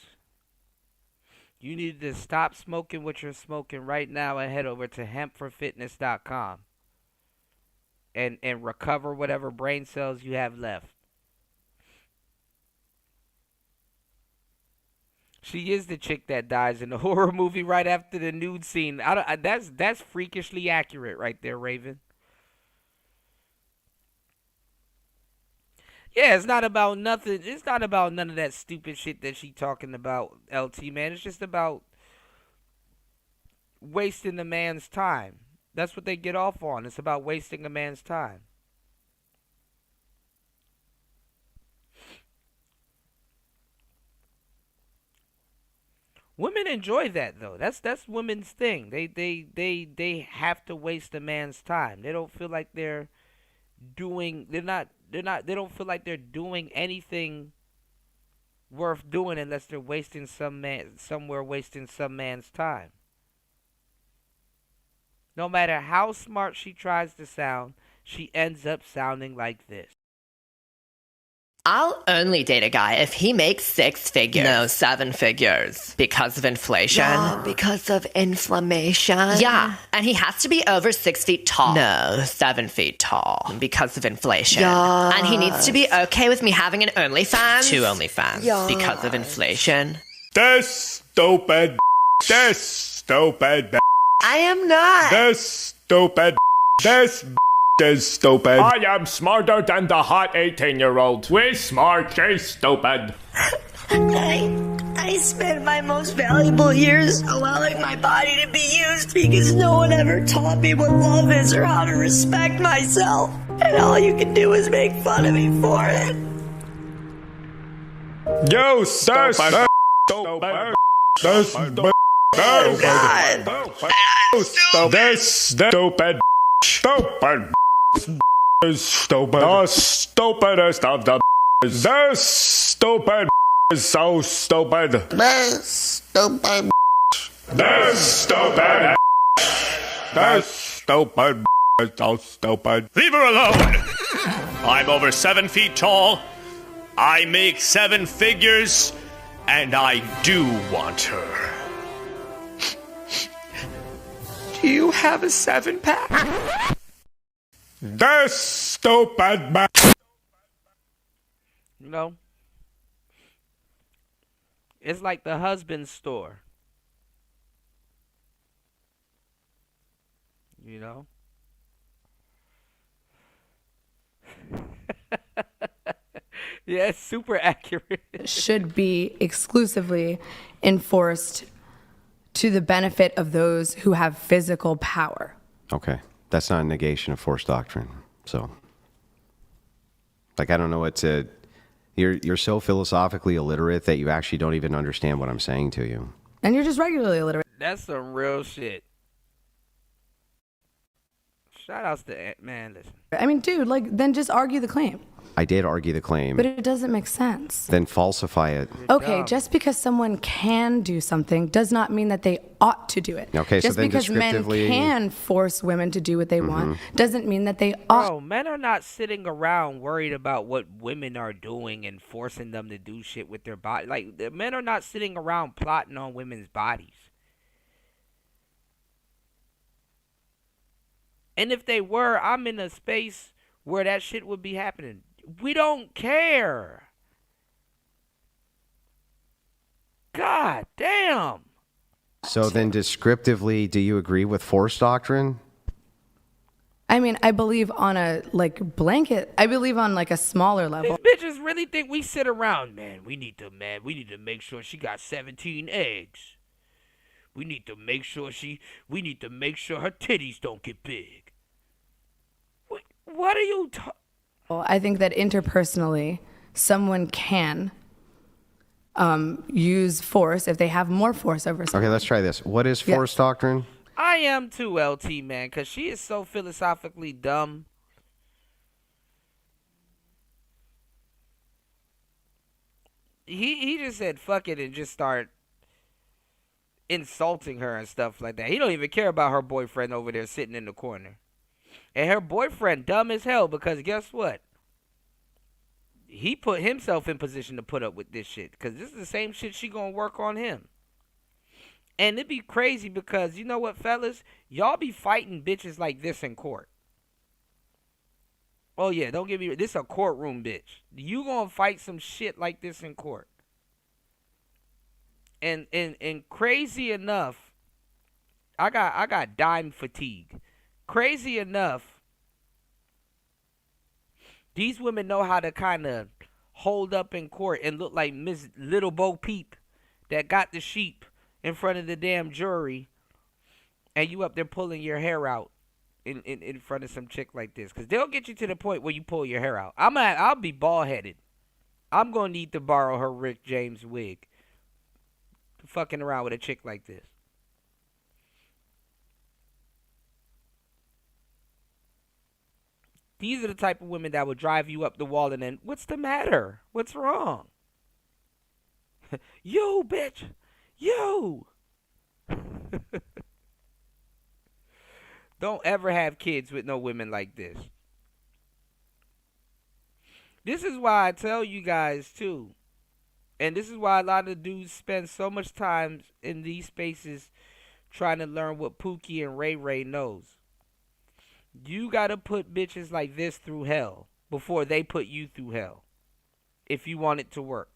You need to stop smoking what you're smoking right now and head over to hempforfitness.com and recover whatever brain cells you have left. She is the chick that dies in the horror movie right after the nude scene. That's freakishly accurate right there, Raven. Yeah, it's not about nothing. It's not about none of that stupid shit that she talking about, LT, man. It's just about wasting a man's time. That's what they get off on. It's about wasting a man's time. Women enjoy that though. That's women's thing. They have to waste a man's time. They don't feel like they don't feel like they're doing anything worth doing unless they're wasting wasting some man's time. No matter how smart she tries to sound, she ends up sounding like this. I'll only date a guy if he makes 6 figures. No, 7 figures. Because of inflation. Yeah, because of inflammation. Yeah, and he has to be over 6 feet tall. No, 7 feet tall. Because of inflation. Yes. And he needs to be okay with me having an OnlyFans. 2 OnlyFans. Yes. Because of inflation. This stupid. This stupid. I am not. This stupid. This is stupid. I am smarter than the hot 18-year-old. We smart, she's stupid. I spent my most valuable years allowing my body to be used because no one ever taught me what love is or how to respect myself. And all you can do is make fun of me for it. You stupid. Stupid. This stupid. Oh, God. This stupid. Stupid. Is stupid. The stupidest of the. This stupid is so stupid. This stupid. This stupid. This stupid is so stupid. Leave her alone. I'm over 7 feet tall. I make 7 figures, and I do want her. Do you have a 7-pack? This stupid man. You know? It's like the husband's store. You know? Yeah, it's super accurate. Should be exclusively enforced to the benefit of those who have physical power. Okay. That's not a negation of force doctrine. So, like, I don't know what to... You're so philosophically illiterate that you actually don't even understand what I'm saying to you. And you're just regularly illiterate. That's some real shit. Shout outs to man, listen. I mean, dude, like, then just argue the claim. I did argue the claim. But it doesn't make sense. Then falsify it. Okay, just because someone can do something does not mean that they ought to do it. Okay, just so then because men descriptively... can force women to do what they want doesn't mean that they ought. Bro, men are not sitting around worried about what women are doing and forcing them to do shit with their body. Like, the men are not sitting around plotting on women's bodies. And if they were, I'm in a space where that shit would be happening. We don't care. God damn. So then descriptively, do you agree with force doctrine? I mean, I believe on a, like, blanket, I believe on, like, a smaller level. These bitches really think we sit around, man, we need to make sure she got 17 eggs. We need to make sure her titties don't get big. What are you talking? I think that interpersonally, someone can use force if they have more force over someone. Okay, let's try this. What is force doctrine? I am too, LT, man, because she is so philosophically dumb. He just said fuck it and just start insulting her and stuff like that. He don't even care about her boyfriend over there sitting in the corner. And her boyfriend dumb as hell because guess what? He put himself in position to put up with this shit because this is the same shit she gonna work on him. And it'd be crazy because you know what, fellas? Y'all be fighting bitches like this in court. Oh yeah, don't get me. This a courtroom bitch. You gonna fight some shit like this in court. And crazy enough, I got dime fatigue. Crazy enough, these women know how to kind of hold up in court and look like Miss Little Bo Peep that got the sheep in front of the damn jury, and you up there pulling your hair out in front of some chick like this, because they'll get you to the point where you pull your hair out. I'll be bald headed. I'm gonna need to borrow her Rick James wig. Fucking around with a chick like this. These are the type of women that will drive you up the wall and then, what's the matter? What's wrong? You, bitch. You. Don't ever have kids with no women like this. This is why I tell you guys, too. And this is why a lot of dudes spend so much time in these spaces trying to learn what Pookie and Ray Ray knows. You gotta put bitches like this through hell before they put you through hell. If you want it to work.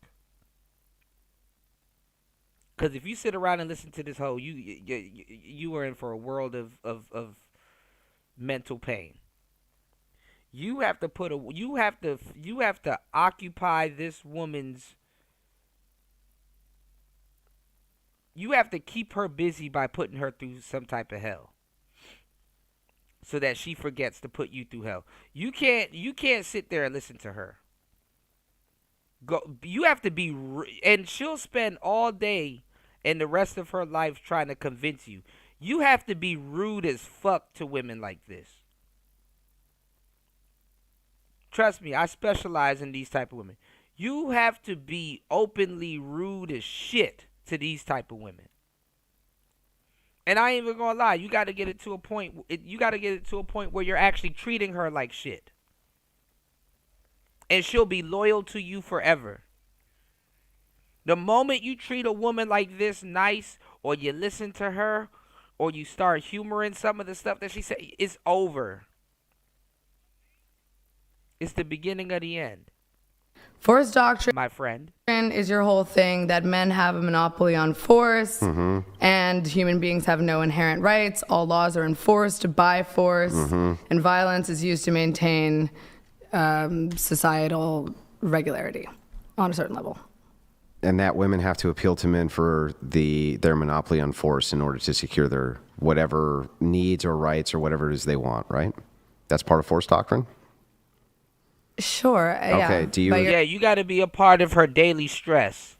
Because if you sit around and listen to this hoe, you are in for a world of mental pain. You have to occupy this woman's. You have to keep her busy by putting her through some type of hell, so that she forgets to put you through hell. You can't sit there and listen to her. You have to be, and she'll spend all day and the rest of her life trying to convince you. You have to be rude as fuck to women like this. Trust me, I specialize in these type of women. You have to be openly rude as shit to these type of women. And I ain't even gonna lie, you gotta get it to a point. You gotta get it to a point where you're actually treating her like shit, and she'll be loyal to you forever. The moment you treat a woman like this nice, or you listen to her, or you start humoring some of the stuff that she said, it's over. It's the beginning of the end. Force doctrine, my friend, is your whole thing that men have a monopoly on force, and human beings have no inherent rights. All laws are enforced by force, and violence is used to maintain societal regularity on a certain level. And that women have to appeal to men for their monopoly on force in order to secure their whatever needs or rights or whatever it is they want, right? That's part of force doctrine? Sure. Okay. Yeah. You got to be a part of her daily stress.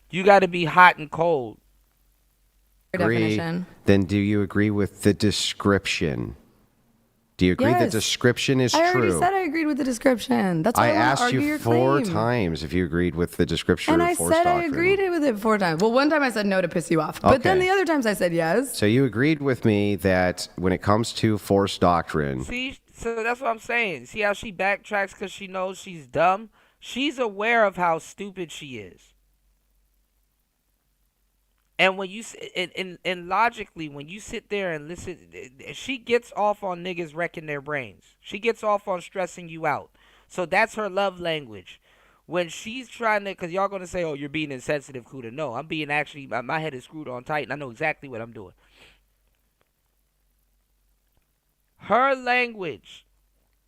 You got to be hot and cold. Definition. Then do you agree with the description? Do you agree the description is true? I already said I agreed with the description. That's why I asked argue you your 4 claim. times if you agreed with the description And of I force said doctrine. I agreed with it 4 times. Well, one time I said no to piss you off, but then Okay. the other times I said yes. So you agreed with me that when it comes to force doctrine, See, so that's what I'm saying. See how she backtracks because she knows she's dumb? She's aware of how stupid she is. And when you and logically, when you sit there and listen, she gets off on niggas wrecking their brains. She gets off on stressing you out. So that's her love language. When she's trying to, because y'all going to say, oh, you're being insensitive, Kuda. No, I'm being actually, my head is screwed on tight and I know exactly what I'm doing. Her language,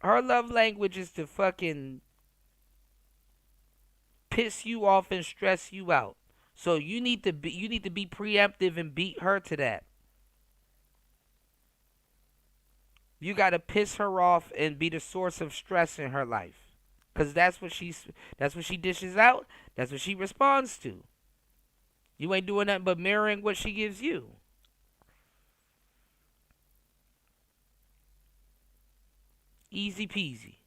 her love language is to fucking piss you off and stress you out. So you need to be preemptive and beat her to that. You got to piss her off and be the source of stress in her life. Cuz that's what she dishes out. That's what she responds to. You ain't doing nothing but mirroring what she gives you. Easy peasy.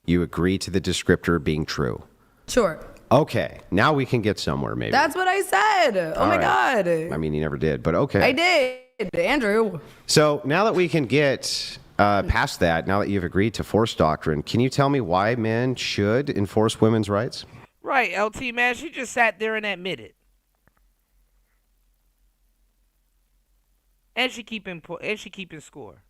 you agree to the descriptor being true. Sure. Okay, now we can get somewhere maybe. That's what I said. Oh my God. I mean, you never did, but okay. I did, Andrew. So now that we can get past that, now that you've agreed to force doctrine, can you tell me why men should enforce women's rights? Right, LT, man. She just sat there and admitted. And she keeping score.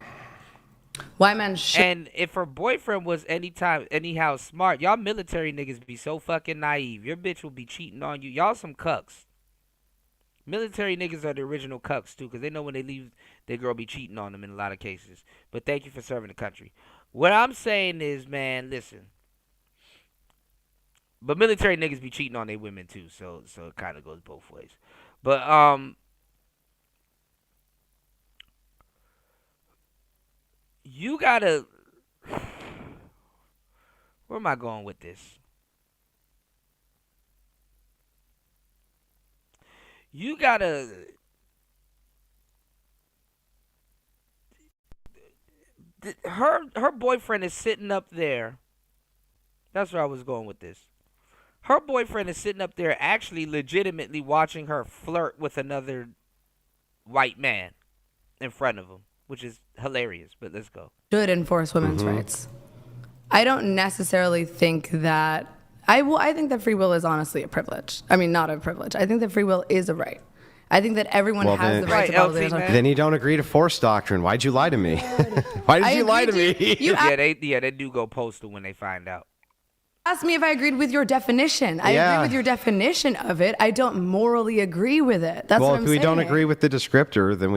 Why men should? And if her boyfriend was anyhow smart, y'all military niggas be so fucking naive. Your bitch will be cheating on you. Y'all some cucks. Military niggas are the original cucks too, because they know when they leave, their girl be cheating on them in a lot of cases. But thank you for serving the country. What I'm saying is, man, listen. But military niggas be cheating on their women too, so it kind of goes both ways. But you gotta. Where am I going with this? You gotta. Her boyfriend is sitting up there. That's where I was going with this. Her boyfriend is sitting up there actually legitimately watching her flirt with another white man in front of him, which is hilarious, but let's go. Should enforce women's rights. I don't necessarily think that I think that free will is honestly a privilege. I mean, not a privilege. I think that free will is a right. I think that everyone has the right to follow their own. Then you don't agree to force doctrine. Why'd you lie to me? Why did you lie to me? They do go postal when they find out. Ask me if I agreed with your definition. I agree with your definition of it. I don't morally agree with it. That's what I'm saying. Well, if we don't agree with the descriptor, then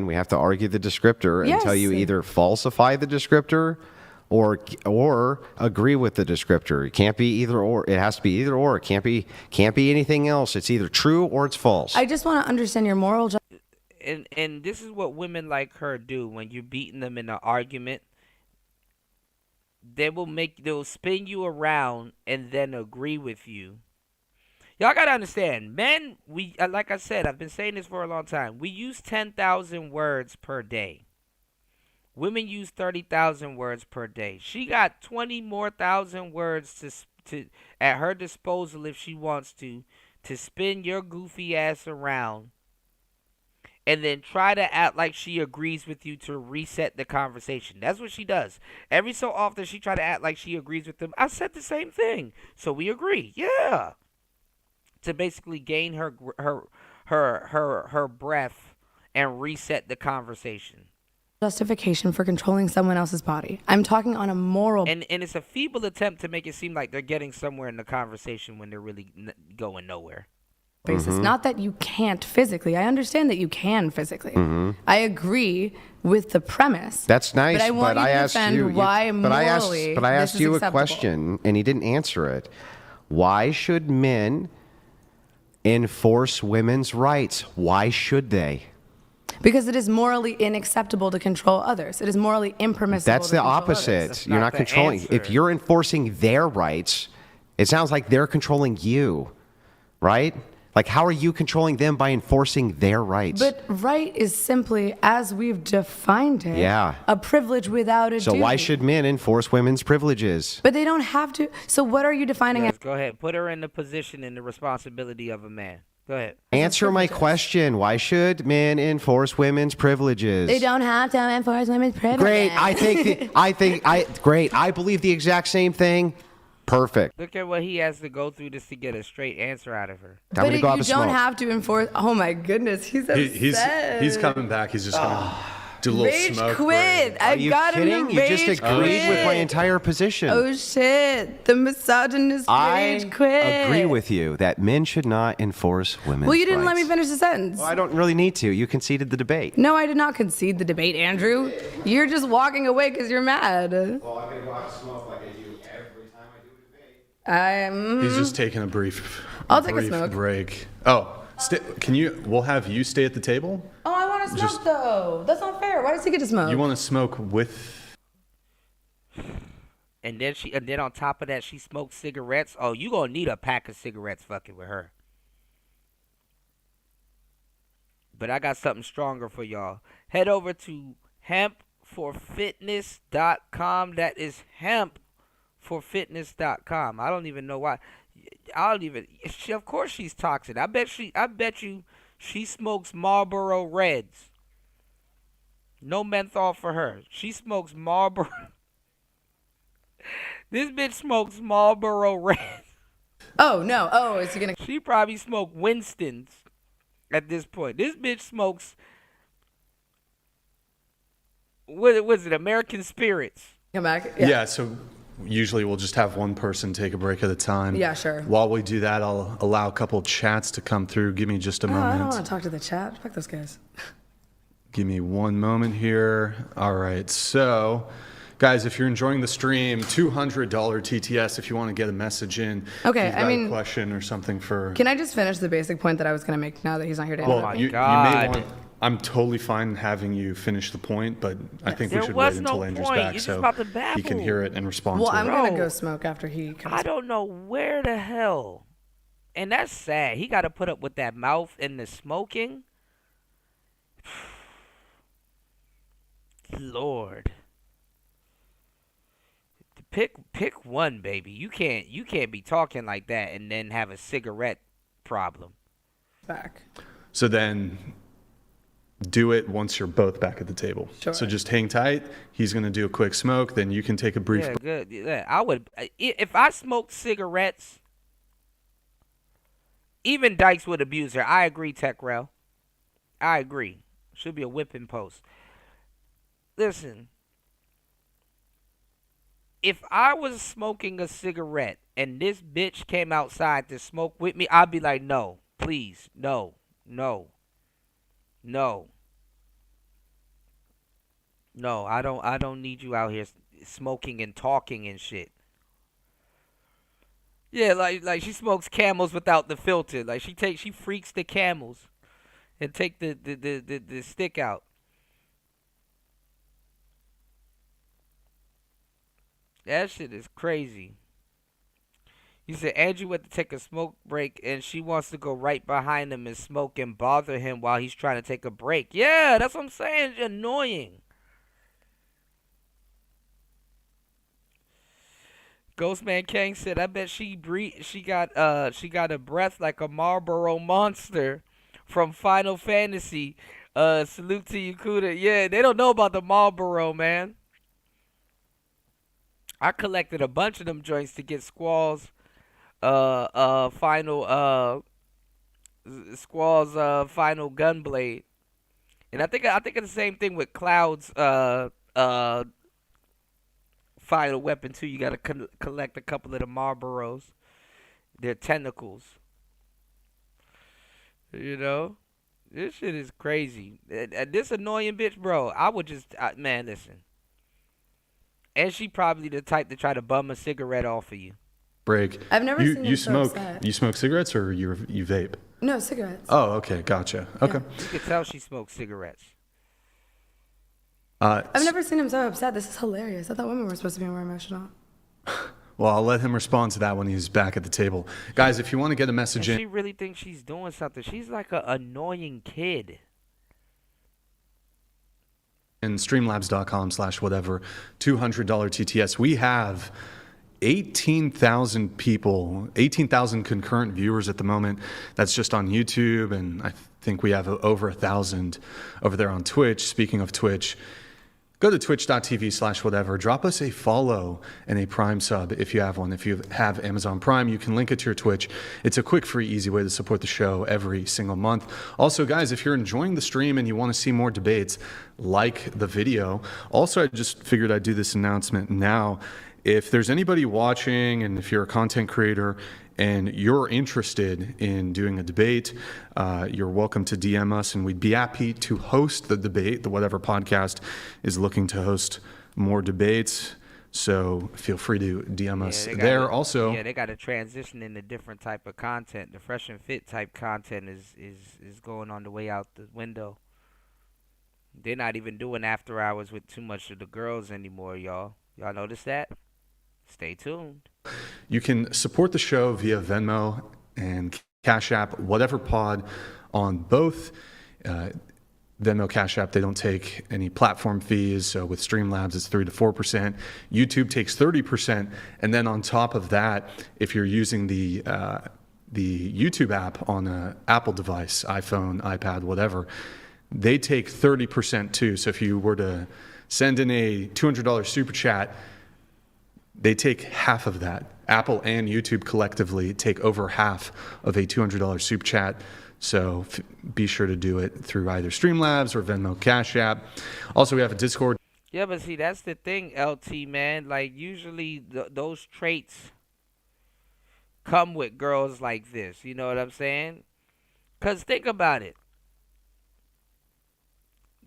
we have to argue the descriptor until you either falsify the descriptor or agree with the descriptor. It can't be either or. It has to be either or. It can't be anything else. It's either true or it's false. I just want to understand your moral and this is what women like her do when you're beating them in an argument. They'll spin you around and then agree with you. Y'all gotta understand, men, we like I said, I've been saying this for a long time. We use 10,000 words per day. Women use 30,000 words per day. She got 20 more thousand words to at her disposal if she wants to spin your goofy ass around and then try to act like she agrees with you to reset the conversation. That's what she does. Every so often she try to act like she agrees with them. I said the same thing, so we agree. Yeah. To basically gain her breath and reset the conversation. Justification for controlling someone else's body. I'm talking on a moral. And it's a feeble attempt to make it seem like they're getting somewhere in the conversation when they're really going nowhere. Basis. Not that you can't physically. I understand that you can physically. I agree with the premise. That's nice, but I asked you why morally. But I asked you acceptable. a question, and he didn't answer it. Why should men enforce women's rights? Why should they? Because it is morally unacceptable to control others. It is morally impermissible. That's the opposite. You're not controlling. If you're enforcing their rights, it sounds like they're controlling you, right? Like, how are you controlling them by enforcing their rights? But right is simply, as we've defined it, a privilege without a duty. So why should men enforce women's privileges? But they don't have to. So what are you defining as? Go ahead. Put her in the position and the responsibility of a man. Go ahead. Answer my question. Why should men enforce women's privileges? They don't have to enforce women's privileges. Great. Great. I believe the exact same thing. Perfect. Look at what he has to go through just to get a straight answer out of her. But you don't have to enforce. Oh my goodness, he's upset. He's coming back. He's just gonna do a little rage smoke. Quit. Are you kidding? You just agreed with my entire position. Oh shit! The misogynist rage quit. I agree with you that men should not enforce women's. Well, you didn't rights. let me finish the sentence. Well, I don't really need to. You conceded the debate. No, I did not concede the debate, Andrew. You're just walking away because you're mad. Well, I'm gonna go out and smoke like I do every time I do a debate. He's just taking a brief. I'll take a smoke. Break. Oh, we'll have you stay at the table. Oh, I want to smoke though. That's not fair. Why does he get to smoke? You want to smoke with? And then on top of that, she smokes cigarettes. Oh, you gonna need a pack of cigarettes fucking with her. But I got something stronger for y'all. Head over to hempforfitness.com. That is hempforfitness.com. I don't even know why. Of course she's toxic. I bet you she smokes Marlboro Reds. No menthol for her. She smokes Marlboro. This bitch smokes Marlboro Reds. Oh no. Oh, is he gonna? She probably smoked Winston's at this point. This bitch smokes. What was it? American Spirits. Come back. Yeah. So usually we'll just have one person take a break at a time. Yeah, sure. While we do that, I'll allow a couple chats to come through. Give me just a moment. I don't want to talk to the chat. Fuck those guys. Give me one moment here. All right. So, guys, if you're enjoying the stream, $200 TTS if you want to get a message in. Okay, if you've got a question or something for. Can I just finish the basic point that I was going to make now that he's not here to Well, interrupt? you may want. I'm totally fine having you finish the point, but I think we should wait until Andrew's back so he can hear it and respond well, to I'm it. going to go smoke after he comes I don't know where the hell. And that's sad. He got to put up with that mouth and the smoking. Lord. Pick one, baby. You can't be talking like that and then have a cigarette problem. Back. So then do it once you're both back at the table. Sure. So just hang tight. He's going to do a quick smoke. Then you can take a brief. Yeah, good. Yeah, I would. If I smoked cigarettes, even Dykes would abuse her. I agree, Techrel. I agree. Should be a whipping post. Listen. If I was smoking a cigarette and this bitch came outside to smoke with me, I'd be like, no, please, no. No, I don't need you out here smoking and talking and shit. Yeah, like she smokes Camels without the filter. Like she freaks the Camels and take the stick out. That shit is crazy. You said Andrew went to take a smoke break and she wants to go right behind him and smoke and bother him while he's trying to take a break. Yeah, that's what I'm saying. It's annoying. Ghostman Kang said, I bet she got a breath like a Marlboro monster from Final Fantasy. Salute to you, Kuda. Yeah, they don't know about the Marlboro, man. I collected a bunch of them joints to get Squall's final gunblade. And I think it's the same thing with Cloud's final weapon too. You gotta collect a couple of the Marlboros, their tentacles. You know, this shit is crazy. This annoying bitch, bro. I would just man, listen. And she probably the type to try to bum a cigarette off of you. Break. I've never seen you him so smoke. upset. You smoke cigarettes or you vape? No, cigarettes. Oh, okay, gotcha. Okay. You can tell she smokes cigarettes. I've never seen him so upset. This is hilarious. I thought women were supposed to be more emotional. Well, I'll let him respond to that when he's back at the table. Guys, if you want to get a message And in. she really thinks she's doing something. She's like an annoying kid. And streamlabs.com/whatever, $200 TTS. We have 18,000 people, 18,000 concurrent viewers at the moment. That's just on YouTube, and I think we have over 1,000 over there on Twitch. Speaking of Twitch, go to twitch.tv/whatever. Drop us a follow and a Prime sub if you have one. If you have Amazon Prime, you can link it to your Twitch. It's a quick, free, easy way to support the show every single month. Also, guys, if you're enjoying the stream and you want to see more debates, like the video. Also, I just figured I'd do this announcement now. If there's anybody watching and if you're a content creator and you're interested in doing a debate, you're welcome to DM us, and we'd be happy to host the debate. The Whatever podcast is looking to host more debates, so feel free to DM us there. Also, yeah, they got to transition into different type of content. The Fresh and Fit type content is going on the way out the window. They're not even doing after hours with too much of the girls anymore, y'all. Y'all notice that? Stay tuned. You can support the show via Venmo and Cash App, Whatever Pod, on both. Venmo, Cash App, they don't take any platform fees. So with Streamlabs, it's 3 to 4%. YouTube takes 30%. And then on top of that, if you're using the YouTube app on an Apple device, iPhone, iPad, whatever, they take 30% too. So if you were to send in a $200 super chat, they take half of that. Apple and YouTube collectively take over half of a $200 super chat. So be sure to do it through either Streamlabs or Venmo Cash App. Also, we have a Discord. Yeah, but see, that's the thing, LT, man. Like, usually those traits come with girls like this. You know what I'm saying? Because think about it.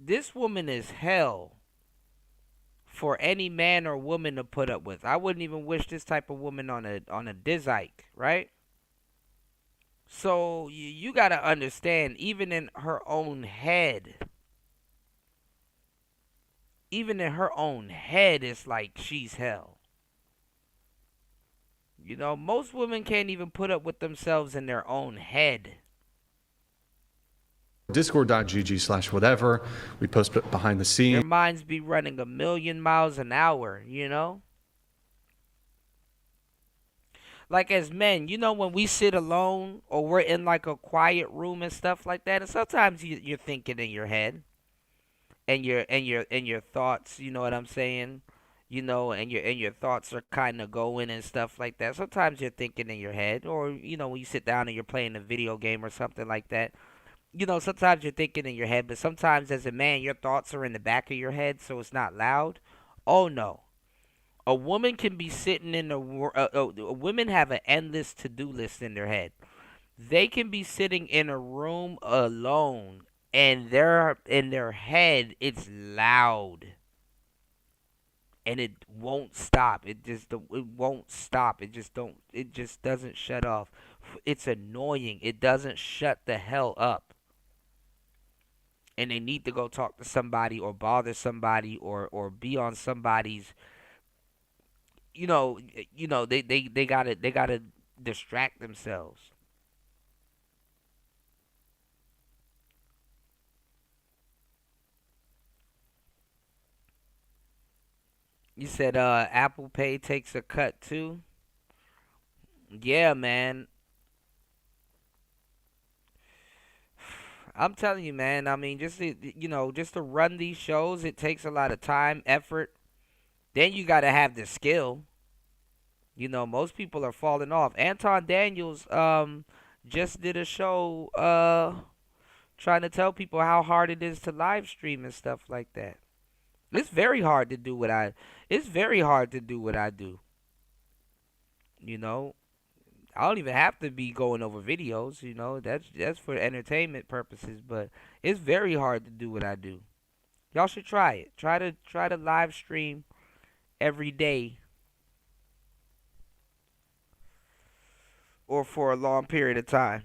This woman is hell for any man or woman to put up with. I wouldn't even wish this type of woman on a Dizike, right? So you got to understand, even in her own head, it's like she's hell. You know, most women can't even put up with themselves in their own head. Discord.gg/whatever. We post behind the scenes. Their minds be running 1,000,000 miles an hour, you know? like as men, when we sit alone or we're in like a quiet room and stuff like that, and sometimes you're thinking in your head and your thoughts, you know what I'm saying? And your thoughts are kind of going and stuff like that. Sometimes you're thinking in your head, or when you sit down and you're playing a video game or something like that. Sometimes you're thinking in your head, but sometimes as a man, your thoughts are in the back of your head, so it's not loud. Oh no. A woman can be sitting in women have an endless to-do list in their head. They can be sitting in a room alone, and in their head it's loud, and it won't stop. It won't stop. It just doesn't shut off. It's annoying. It doesn't shut the hell up. And they need to go talk to somebody or bother somebody or be on somebody's. They gotta distract themselves. You said Apple Pay takes a cut too? Yeah, man. I'm telling you, man. I mean, just to run these shows, it takes a lot of time, effort. Then you got to have the skill. Most people are falling off. Anton Daniels just did a show trying to tell people how hard it is to live stream and stuff like that. It's very hard to do what I do. I don't even have to be going over videos, that's for entertainment purposes, but it's very hard to do what I do. Y'all should try it. Try to live stream every day or for a long period of time.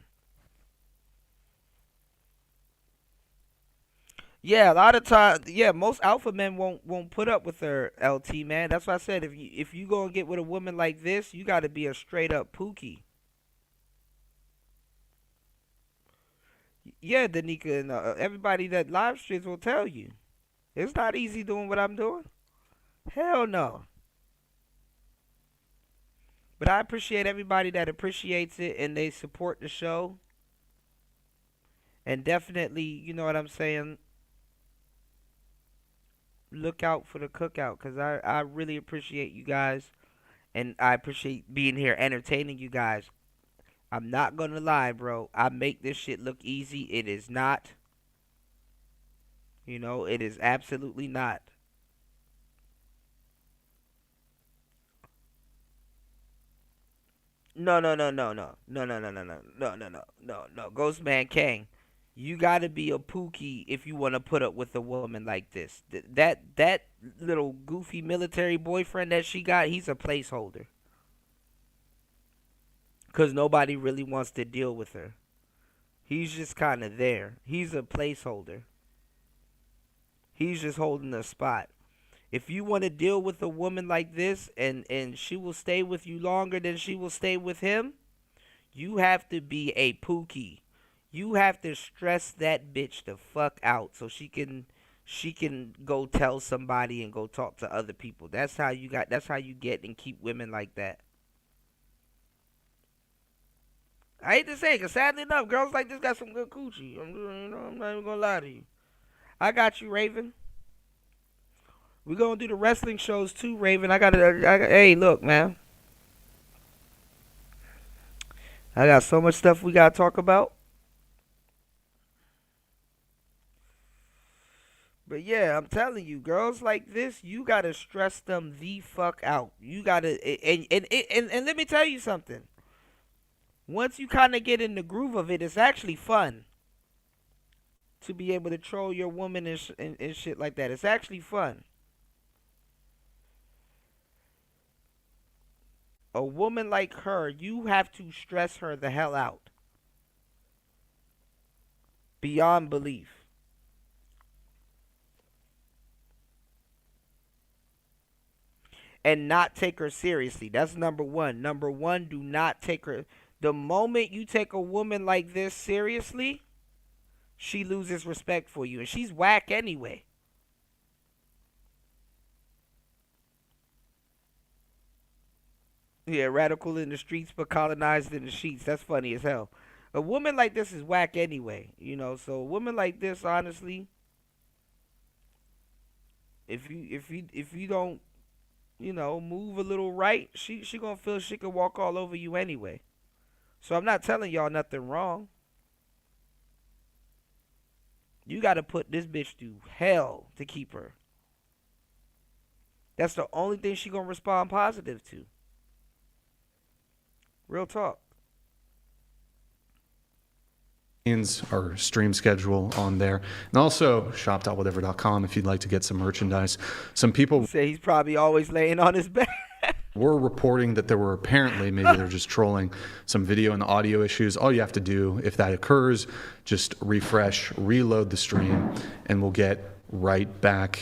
Yeah, a lot of times, most alpha men won't put up with her, LT, man. That's why I said if you gonna get with a woman like this, you got to be a straight up pookie. Yeah, Danica, and everybody that live streams will tell you, it's not easy doing what I'm doing. Hell no. But I appreciate everybody that appreciates it and they support the show. And definitely, you know what I'm saying, look out for the cookout, because I really appreciate you guys, and I appreciate being here entertaining you guys. I'm not gonna lie, bro. I make this shit look easy. It is not. It is absolutely not. No. Ghostman Kang. You gotta be a pookie if you want to put up with a woman like this. That little goofy military boyfriend that she got, he's a placeholder. Because nobody really wants to deal with her. He's just kind of there. He's a placeholder. He's just holding a spot. If you want to deal with a woman like this and she will stay with you longer than she will stay with him, you have to be a pookie. You have to stress that bitch the fuck out so she can go tell somebody and go talk to other people. That's how you get and keep women like that. I hate to say it, because sadly enough, girls like this got some good coochie. I'm not even gonna lie to you. I got you, Raven. We're gonna do the wrestling shows too, Raven. Hey, look, man. I got so much stuff we gotta talk about. But yeah, I'm telling you, girls like this, you gotta stress them the fuck out. You gotta, and let me tell you something. Once you kind of get in the groove of it, it's actually fun to be able to troll your woman and shit like that. It's actually fun. A woman like her, you have to stress her the hell out. Beyond belief. And not take her seriously. That's number one. Number one, do not take her. The moment you take a woman like this seriously, she loses respect for you. And she's whack anyway. Yeah, radical in the streets but colonized in the sheets. That's funny as hell. A woman like this is whack anyway, you know. So a woman like this, honestly, if you don't, you know, move a little right, she gonna feel she can walk all over you anyway. So I'm not telling y'all nothing wrong. You got to put this bitch through hell to keep her. That's the only thing she gonna respond positive to. Real talk. Our stream schedule on there, and also shop.whatever.com if you'd like to get some merchandise. Some people say he's probably always laying on his back. We're reporting that there were apparently, maybe they're just trolling, some video and audio issues. All you have to do, if that occurs, just refresh, reload the stream, and we'll get right back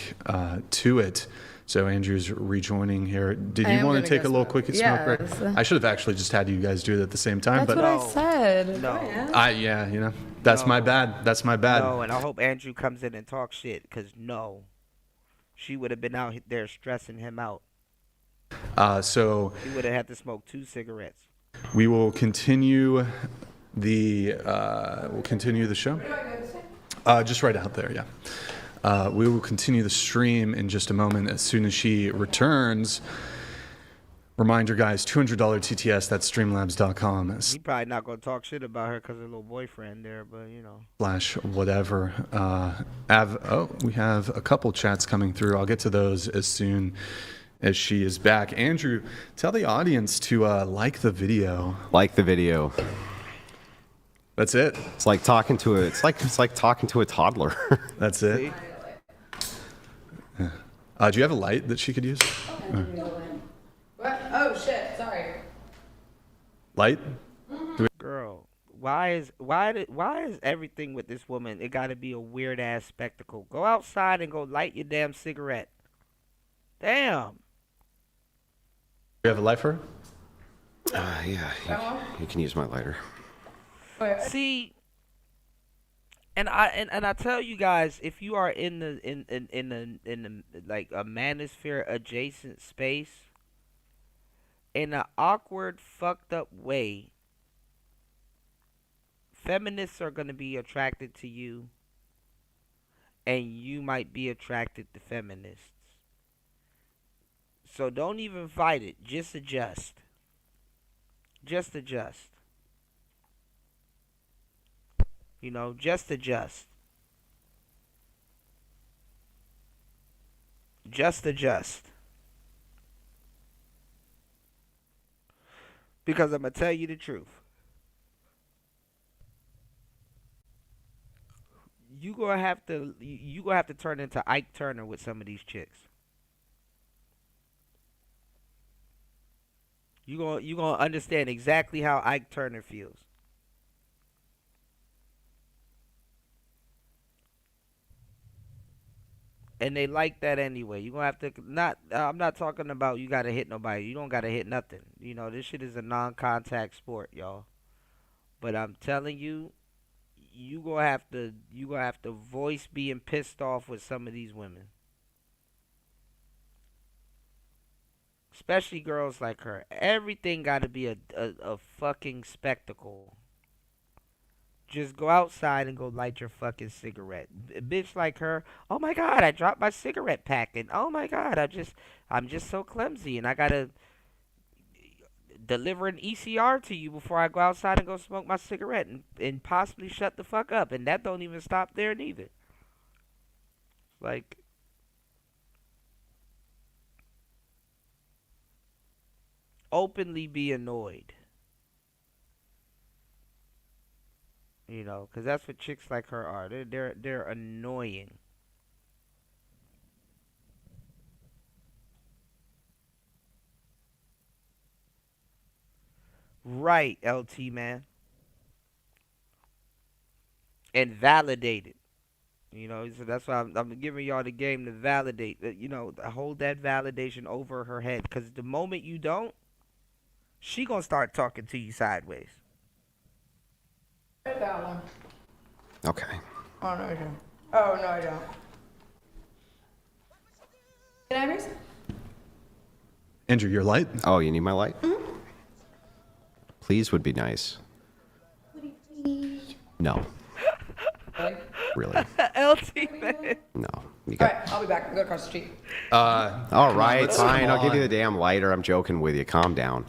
to it. So Andrew's rejoining here. Did you want to take a little quick smoke break? I should have actually just had you guys do it at the same time. That's but what I said. No. Yeah, you know, that's my bad. That's my bad. No, and I hope Andrew comes in and talks shit, because no. She would have been out there stressing him out. So he would have had to smoke 2 cigarettes. We will continue the show. Just right out there, yeah. We will continue the stream in just a moment as soon as she returns. Reminder, guys, $200 TTS, that's streamlabs.com. He probably not going to talk shit about her because of her little boyfriend there, but you know. /whatever. We have a couple chats coming through. I'll get to those as soon as she is back. Andrew, tell the audience to like the video. Like the video. That's it. It's like talking to a. It's like talking to a toddler. That's it. See? Do you have a light that she could use? What? Oh shit! Sorry. Light? Girl, why is everything with this woman? It got to be a weird ass spectacle. Go outside and go light your damn cigarette. Damn. You have a light for her? Yeah. You can use my lighter. See, and I tell you guys, if you are in the like a manosphere adjacent space, in an awkward, fucked up way, feminists are gonna be attracted to you, and you might be attracted to feminists. So don't even fight it. Just adjust. Just adjust. You know, just adjust. Just adjust. Because I'm going to tell you the truth. You gonna have to turn into Ike Turner with some of these chicks. You gonna understand exactly how Ike Turner feels. And they like that anyway. You're going to have to I'm not talking about you got to hit nobody. You don't got to hit nothing. You know, this shit is a non-contact sport, y'all. But I'm telling you, you going to have to voice being pissed off with some of these women. Especially girls like her. Everything got to be a fucking spectacle. Just go outside and go light your fucking cigarette. A bitch like her, oh my God, I dropped my cigarette pack, and oh my God, I'm just so clumsy, and I gotta deliver an ECR to you before I go outside and go smoke my cigarette and possibly shut the fuck up. And that don't even stop there neither. Like, openly be annoyed. You know, because that's what chicks like her are. They're annoying. Right, LT, man. And validated. You know, so that's why I'm giving y'all the game to validate. You know, hold that validation over her head. Because the moment you don't, she gonna start talking to you sideways. That one. Okay. Oh, no, I don't. Oh, no, I don't. Can I have yours? Andrew, your light? Oh, you need my light? Mm-hmm. please would be nice. No. Really? LT, man. No. You All got, right, I'll be back. I'm going across the street. all right, fine. I'll give you the damn lighter. I'm joking with you. Calm down.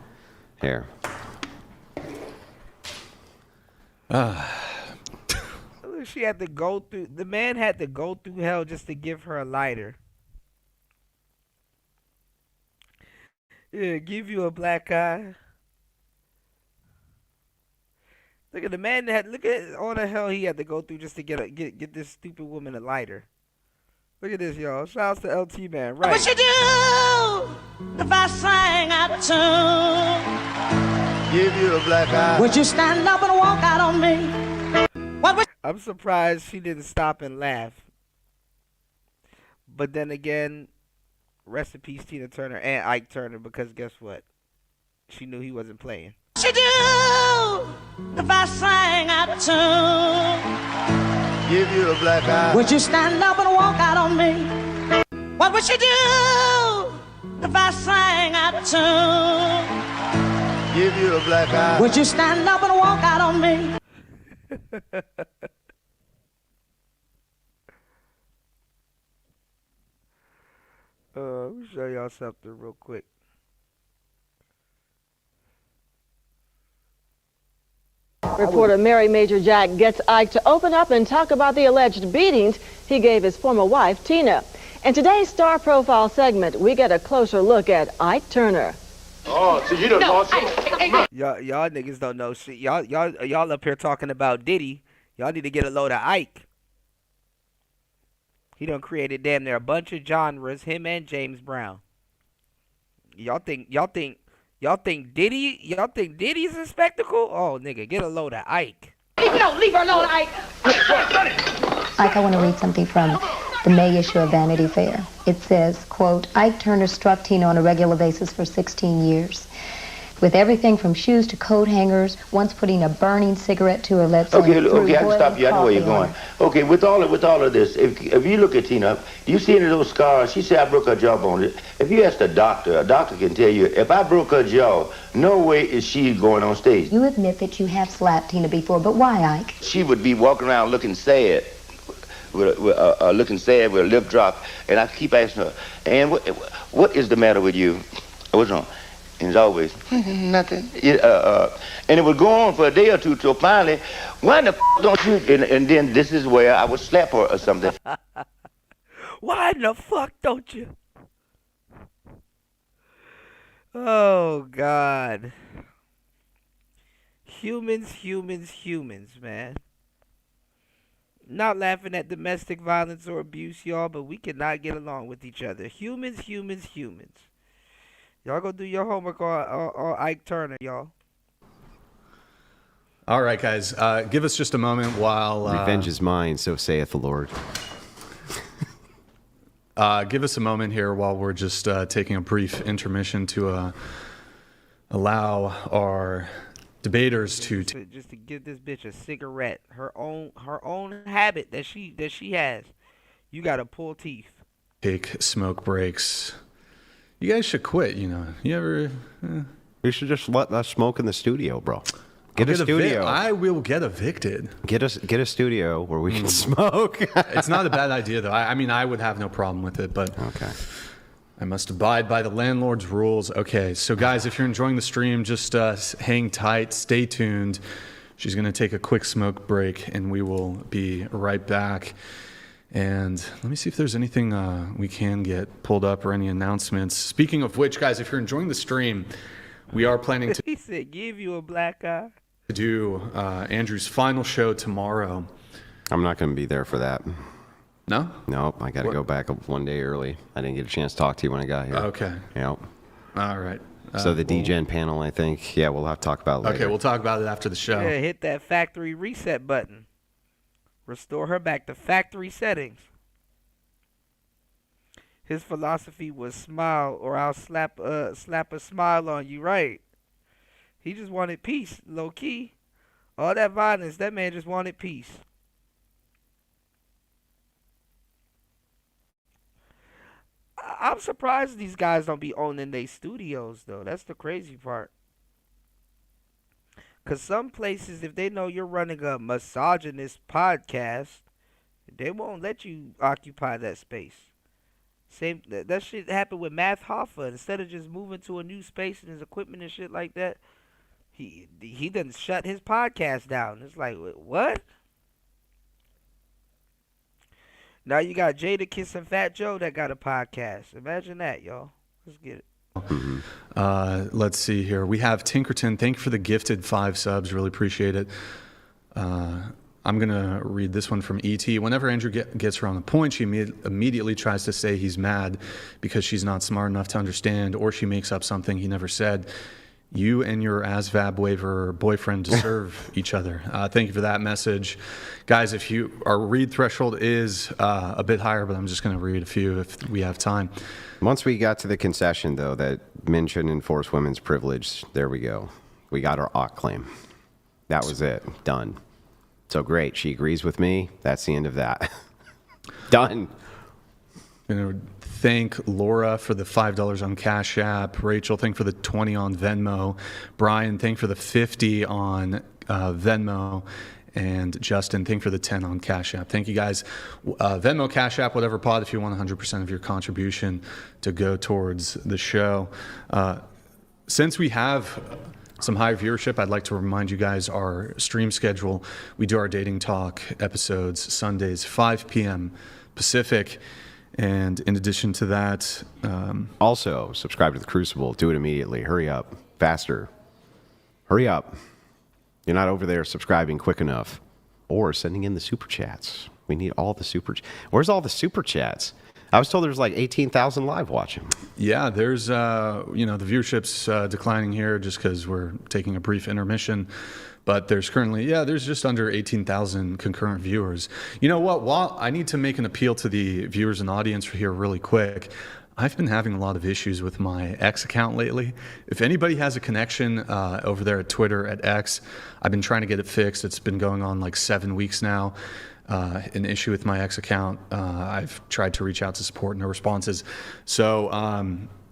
Here. She had to go through. The man had to go through hell just to give her a lighter. Yeah, give you a black eye. Look at the man that look at all the hell he had to go through just to get this stupid woman a lighter. Look at this, y'all. Shouts to LT man. Right. What you do if I sang out of tune? Give you a black eye. Would you stand up and walk out on me? What would I'm surprised she didn't stop and laugh. But then again, rest in peace Tina Turner and Ike Turner, because guess what? She knew he wasn't playing. you do if I sang out of tune? Give you a black eye. Would you stand up and walk out on me? What would you do if I sang out of tune? Give you a black eye. Would you stand up and walk out on me? Let me show y'all something real quick. Reporter Mary Major Jack gets Ike to open up and talk about the alleged beatings he gave his former wife, Tina. In today's Star Profile segment, we get a closer look at Ike Turner. Oh, so you don't know. Y'all niggas don't know shit. Y'all up here talking about Diddy. Y'all need to get a load of Ike. He done created damn near a bunch of genres, him and James Brown. Y'all think Diddy's a spectacle? Oh, nigga, get a load of Ike. Leave her alone, Ike. Ike, I want to read something from the May issue of Vanity Fair. It says, quote, Ike Turner struck Tina on a regular basis for 16 years. With everything from shoes to coat hangers, once putting a burning cigarette to her lips. Okay, and I can stop you. I know where you're going. Okay, with all of this, if you look at Tina, do you see any of those scars? She said I broke her jawbone. If you ask a doctor can tell you, if I broke her jaw, no way is she going on stage. You admit that you have slapped Tina before, but why, Ike? She would be walking around looking sad. With a lip drop, and I keep asking her, and what is the matter with you? What's wrong? And it's always nothing. And it would go on for a day or two till finally, why the don't you? And then this is where I would slap her or something. Why the fuck don't you? Oh God. Humans, man. Not laughing at domestic violence or abuse, y'all, but we cannot get along with each other. Humans. Y'all go do your homework on Ike Turner, y'all. All right, guys. Give us just a moment while... Revenge is mine, so saith the Lord. Give us a moment here while we're just taking a brief intermission to allow our debaters to just to give this bitch a cigarette, her own habit that she has. You gotta pull teeth. take smoke breaks. You guys should quit, you know. You ever... You should just let us smoke in the studio, bro. Get a studio. I will get evicted. Get a studio where we can smoke. It's not a bad idea, though. I mean, I would have no problem with it, but okay. I must abide by the landlord's rules. Okay, so guys, if you're enjoying the stream, just hang tight, stay tuned. She's going to take a quick smoke break, and we will be right back. And let me see if there's anything we can get pulled up or any announcements. Speaking of which, guys, if you're enjoying the stream, we are planning to... He said, give you a black eye. ...do Andrew's final show tomorrow. I'm not going to be there for that. No? Nope, I got to go back one day early. I didn't get a chance to talk to you when I got here. Okay. Yep. All right. So the DGen panel, I think, yeah, we'll have to talk about it later. Okay, we'll talk about it after the show. Yeah, hit that factory reset button. Restore her back to factory settings. His philosophy was smile or I'll slap a smile on you, right? He just wanted peace, low key. All that violence, that man just wanted peace. I'm surprised these guys don't be owning their studios, though. That's the crazy part. Because some places, if they know you're running a misogynist podcast, they won't let you occupy that space. Same that shit happened with Math Hoffa. Instead of just moving to a new space and his equipment and shit like that, he done shut his podcast down. It's like, what? Now you got Jadakiss and Fat Joe that got a podcast. Imagine that, y'all. Let's get it. Let's see here. We have Tinkerton. Thank you for the gifted 5 subs. Really appreciate it. I'm going to read this one from E.T. Whenever Andrew gets around the point, she immediately tries to say he's mad because she's not smart enough to understand, or she makes up something he never said. You and your ASVAB waiver boyfriend deserve each other. Thank you for that message. Guys, our read threshold is a bit higher, but I'm just going to read a few if we have time. Once we got to the concession, though, that men shouldn't enforce women's privilege, there we go. We got our OC claim. That was it. Done. So great. She agrees with me. That's the end of that. Done. I'm going to thank Laura for the $5 on Cash App. Rachel, thank for the 20 on Venmo. Brian, thank for the 50 on Venmo. And Justin, thank for the 10 on Cash App. Thank you guys. Venmo, Cash App, whatever pod, if you want 100% of your contribution to go towards the show. Since we have some high viewership, I'd like to remind you guys our stream schedule. We do our Dating Talk episodes Sundays, 5 p.m. Pacific. And in addition to that... also, subscribe to The Crucible. Do it immediately. Hurry up. Faster. Hurry up. You're not over there subscribing quick enough. Or sending in the super chats. We need all the super... Where's all the super chats? I was told there's like 18,000 live watching. Yeah, there's, the viewership's declining here just because we're taking a brief intermission. But there's currently, there's just under 18,000 concurrent viewers. You know what? While I need to make an appeal to the viewers and audience here really quick, I've been having a lot of issues with my X account lately. If anybody has a connection over there at Twitter, at X, I've been trying to get it fixed. It's been going on like 7 weeks now. An issue with my X account. I've tried to reach out to support, no responses. So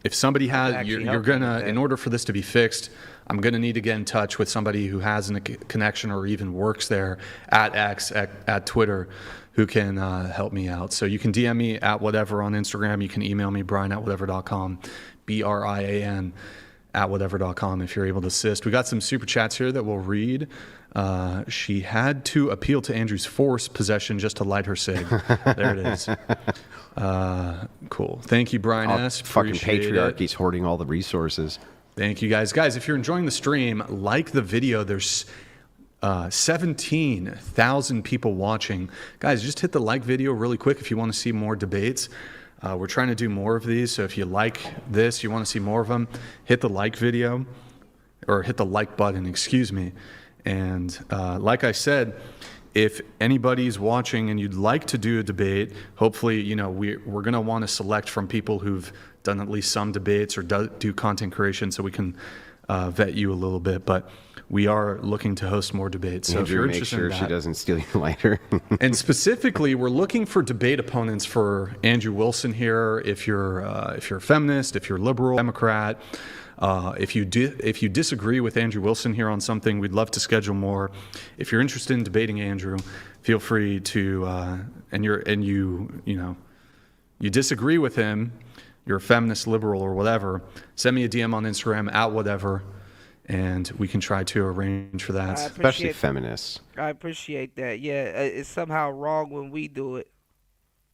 if somebody has, you're gonna, in order for this to be fixed, I'm gonna need to get in touch with somebody who has a connection or even works there at X, at Twitter, who can help me out. So you can DM me at whatever on Instagram. You can email me, brian@whatever.com, BRIAN @whatever.com if you're able to assist. We got some super chats here that we'll read. She had to appeal to Andrew's force possession just to light her cig. There it is. Cool. Thank you, Brian S. Fucking patriarchy's hoarding all the resources. Thank you, guys. Guys, if you're enjoying the stream, like the video. There's 17,000 people watching. Guys, just hit the like video really quick if you want to see more debates. We're trying to do more of these, so if you like this, you want to see more of them, hit the like video, or hit the like button, excuse me. And like I said, if anybody's watching and you'd like to do a debate, hopefully, we're going to want to select from people who've done at least some debates or do content creation so we can vet you a little bit. But we are looking to host more debates. So Andrew, if you're make interested sure in that, she doesn't steal your lighter. And specifically, we're looking for debate opponents for Andrew Wilson here. If you're a feminist, if you're a liberal, Democrat, if you disagree with Andrew Wilson here on something, we'd love to schedule more. If you're interested in debating Andrew, feel free to. And you disagree with him, you're a feminist, liberal, or whatever. Send me a DM on Instagram at whatever. And we can try to arrange for that. Especially feminists. I appreciate that. Yeah, it's somehow wrong when we do it.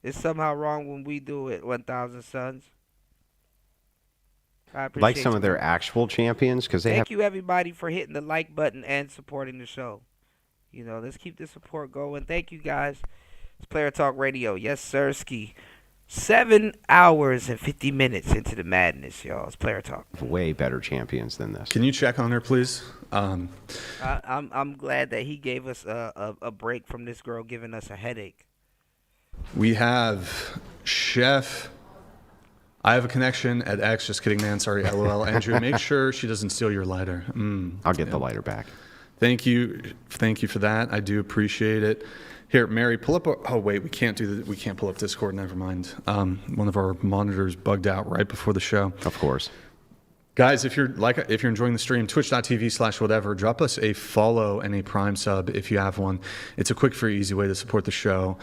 1,000 Suns. I appreciate Like some of their actual champions, because Thank you, everybody, for hitting the like button and supporting the show. Let's keep the support going. Thank you, guys. It's Player Talk Radio. Yes, sirski. 7 hours and 50 minutes into the madness, y'all. It's Player Talk. Way better champions than this. Can you check on her, please? I'm glad that he gave us a break from this girl giving us a headache. We have Chef. I have a connection at X. Just kidding, man. Sorry, LOL. Andrew, make sure she doesn't steal your lighter. I'll get the lighter back. Thank you for that. I do appreciate it. Here, Mary, pull up. Oh wait, we can't pull up Discord. Never mind. One of our monitors bugged out right before the show. Of course. Guys, if you're enjoying the stream, twitch.tv/whatever, drop us a follow and a Prime sub if you have one. It's a quick, free, easy way to support the show.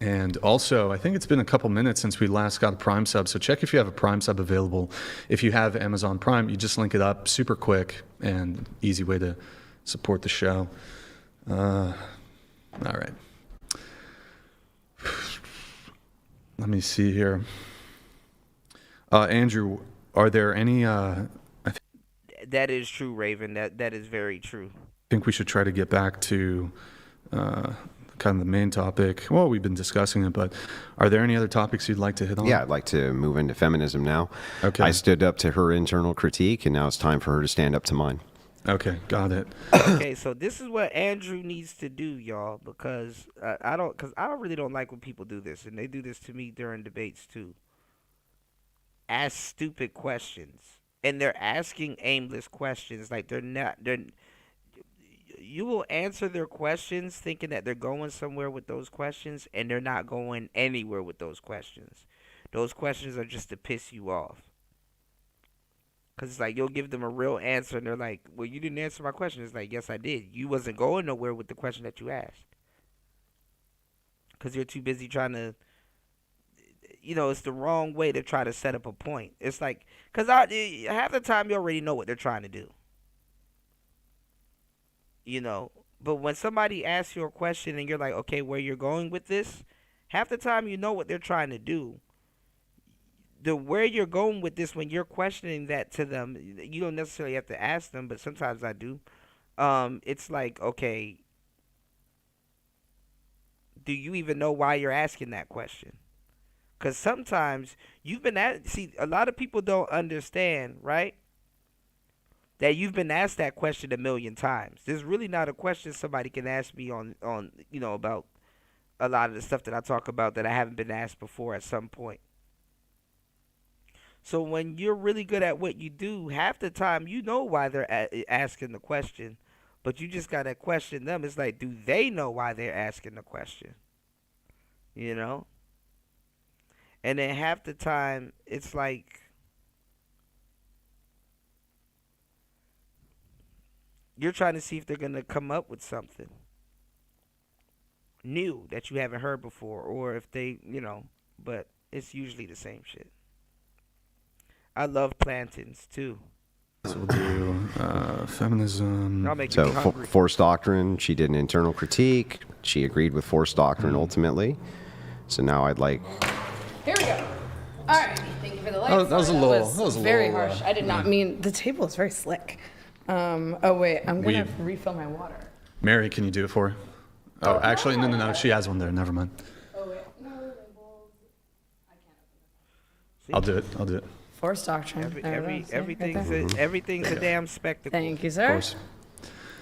And also, I think it's been a couple minutes since we last got a Prime sub, so check if you have a Prime sub available. If you have Amazon Prime, you just link it up, super quick and easy way to support the show. All right. Let me see here. Andrew, are there any... That is true, Raven. That is very true. I think we should try to get back to kind of the main topic. Well, we've been discussing it, but are there any other topics you'd like to hit on? Yeah, I'd like to move into feminism now. Okay. I stood up to her internal critique, and now it's time for her to stand up to mine. Okay, got it. Okay, so this is what Andrew needs to do, y'all, because I really don't like when people do this, and they do this to me during debates too. Ask stupid questions, and they're asking aimless questions. Like you will answer their questions thinking that they're going somewhere with those questions, and they're not going anywhere with those questions. Those questions are just to piss you off. Because it's like you'll give them a real answer, and they're like, well, you didn't answer my question. It's like, yes, I did. You wasn't going nowhere with the question that you asked. Because you're too busy trying to, it's the wrong way to try to set up a point. It's like, because half the time you already know what they're trying to do. But when somebody asks you a question and you're like, okay, where you're going with this, half the time you know what they're trying to do. Where you're going with this, when you're questioning that to them, you don't necessarily have to ask them, but sometimes I do. It's like, okay, do you even know why you're asking that question? Because sometimes you've been a lot of people don't understand, right? That you've been asked that question 1,000,000 times. There's really not a question somebody can ask me on about a lot of the stuff that I talk about that I haven't been asked before at some point. So when you're really good at what you do, half the time you know why they're asking the question, but you just got to question them. It's like, do they know why they're asking the question? And then half the time it's like, you're trying to see if they're going to come up with something new that you haven't heard before, or if they, but it's usually the same shit. I love plantains too. So we'll do feminism. So forced doctrine, she did an internal critique. She agreed with forced doctrine ultimately. So now I'd like... Here we go. All right. Thank you for the lights. That was very harsh. I did not mean... The table is very slick. Oh, wait. I'm going to refill my water. Mary, can you do it for her? Oh, actually, no. She has one there. Never mind. Oh, wait. No, I'll do it. Forced doctrine. Everything's a damn spectacle. Thank you, sir.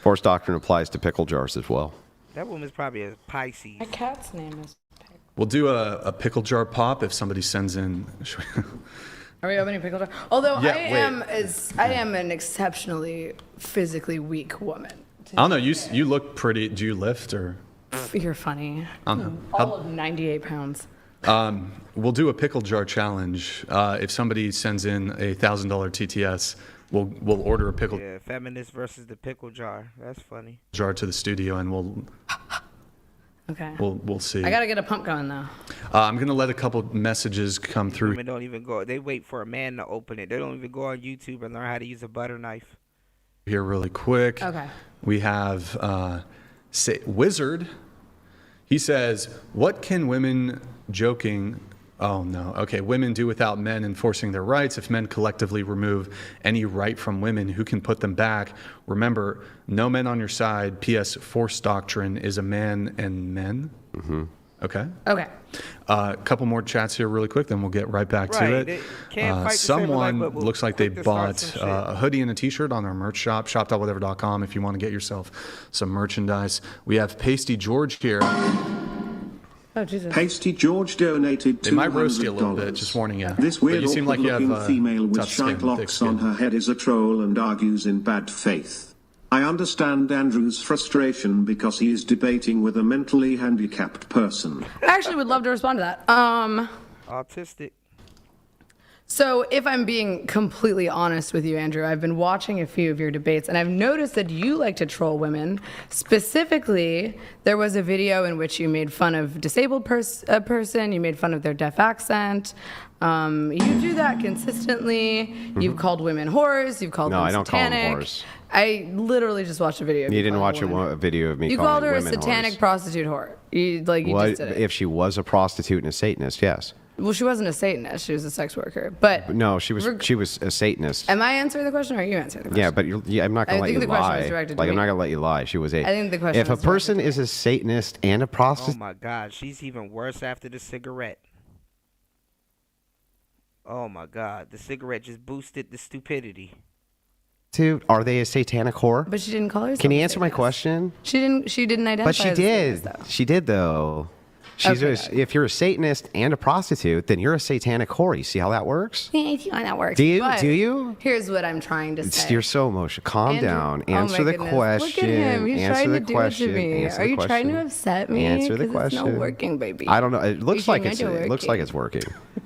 Forced doctrine applies to pickle jars as well. That woman's probably a Pisces. My cat's name is Pickle. We'll do a pickle jar pop if somebody sends in. Are we opening pickle jar? Although I am an exceptionally physically weak woman. I don't know. You look pretty. Do you lift or? You're funny. I don't know. All of 98 pounds. We'll do a pickle jar challenge. If somebody sends in a $1,000 TTS, we'll order a pickle. Yeah, feminist versus the pickle jar. That's funny. Jar to the studio, and we'll see. I gotta get a pump going though. I'm gonna let a couple messages come through. Women don't even go. They wait for a man to open it. They don't even go on YouTube and learn how to use a butter knife. Here, really quick. Okay. We have Wizard. He says, "What can women joking?" Oh no. Okay. Women do without men enforcing their rights. If men collectively remove any right from women, who can put them back? Remember, no men on your side. P.S. Forced doctrine is a man and men. Mm-hmm. Okay. Okay. A couple more chats here really quick, then we'll get right back to it. Someone looks like they bought a hoodie and a t-shirt on our merch shop, shop.whatever.com, if you want to get yourself some merchandise. We have Pasty George here. Oh, Jesus. Pasty George donated $200. They might roast you a little bit, just warning you. This weird, you seem like you have female with tough skin, shite locks on her head is a troll and argues in bad faith. I understand Andrew's frustration because he is debating with a mentally handicapped person. I actually would love to respond to that. Autistic. So if I'm being completely honest with you, Andrew, I've been watching a few of your debates, and I've noticed that you like to troll women. Specifically, there was a video in which you made fun of a disabled person, you made fun of their deaf accent. You do that consistently. You've called women whores, you've called them satanic. No, I don't call them whores. I literally just watched a video of you. You didn't watch a video of me calling women whores. You called her a satanic prostitute whore. You just did it. If she was a prostitute and a Satanist, yes. Well, she wasn't a Satanist. She was a sex worker. But no, she was a Satanist. Am I answering the question, or are you answering the question? Yeah, but I'm not going to let you lie. I'm not going to let you lie. She was a. I think the question. If a person is a Satanist and a prostitute. Oh my God, she's even worse after the cigarette. Oh my God, the cigarette just boosted the stupidity. Are they a satanic whore? But she didn't call herself. Can you answer my question? She didn't identify. But she did. She did though. If you're a Satanist and a prostitute, then you're a satanic whore. You see how that works? Yeah, I see how that works. Do you? Here's what I'm trying to say. You're so emotional. Calm down. Answer the question. Look at him. He's trying to do it to me. Are you trying to upset me? Answer the question. It's not working, baby. I don't know. It looks like it's working.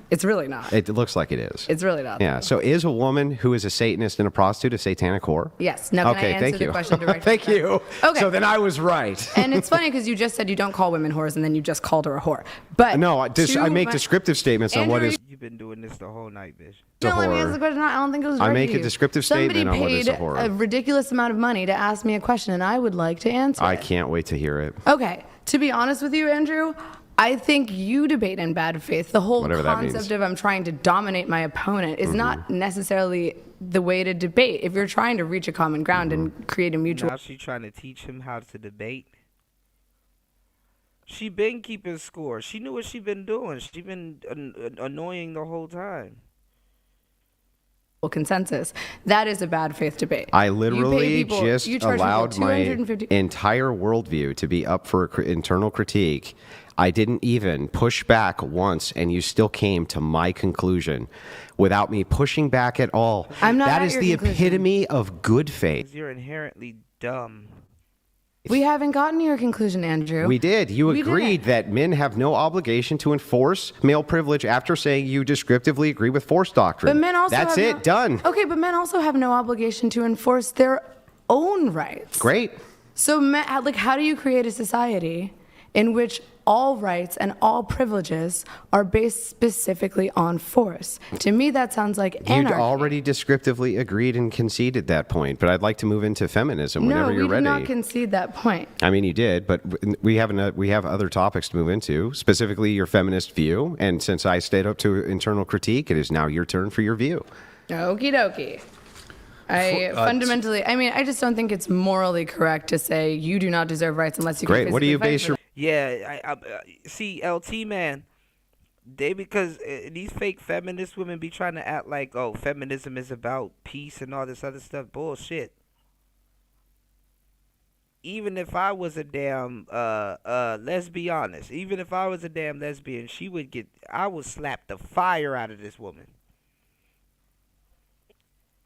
It's really not. It looks like it is. It's really not. Yeah. So is a woman who is a Satanist and a prostitute a satanic whore? Yes. Now can I answer the question directly? Thank you. Okay. So then I was right. And it's funny because you just said you don't call women whores, and then you just called her a whore. But no, I make descriptive statements on what is. You've been doing this the whole night, bitch. No, let me answer the question. I don't think it was right. I make a descriptive statement on what is a whore. Somebody paid a ridiculous amount of money to ask me a question, and I would like to answer it. I can't wait to hear it. Okay. To be honest with you, Andrew, I think you debate in bad faith. The whole concept of I'm trying to dominate my opponent is not necessarily the way to debate. If you're trying to reach a common ground and create a mutual. Now she's trying to teach him how to debate. She been keeping score. She knew what she been doing. She been annoying the whole time. Consensus. That is a bad faith debate. I literally just allowed my entire worldview to be up for internal critique. I didn't even push back once, and you still came to my conclusion without me pushing back at all. That is the epitome of good faith. You're inherently dumb. We haven't gotten to your conclusion, Andrew. We did. You agreed that men have no obligation to enforce male privilege after saying you descriptively agree with force doctrine. But men also That's it. Done. Okay, but men also have no obligation to enforce their own rights. Great. So, how do you create a society in which all rights and all privileges are based specifically on force? To me, that sounds like anarchy. You'd already descriptively agreed and conceded that point, but I'd like to move into feminism whenever you're ready. No, we did not concede that point. I mean, you did, but we have other topics to move into, specifically your feminist view. And since I stayed up to internal critique, it is now your turn for your view. Okie dokie. I just don't think it's morally correct to say you do not deserve rights unless you can physically What do you base your... Yeah, I see, LT, man, because these fake feminist women be trying to act like, oh, feminism is about peace and all this other stuff. Bullshit. Even if I was a damn, let's be honest, even if I was a damn lesbian, I would slap the fire out of this woman.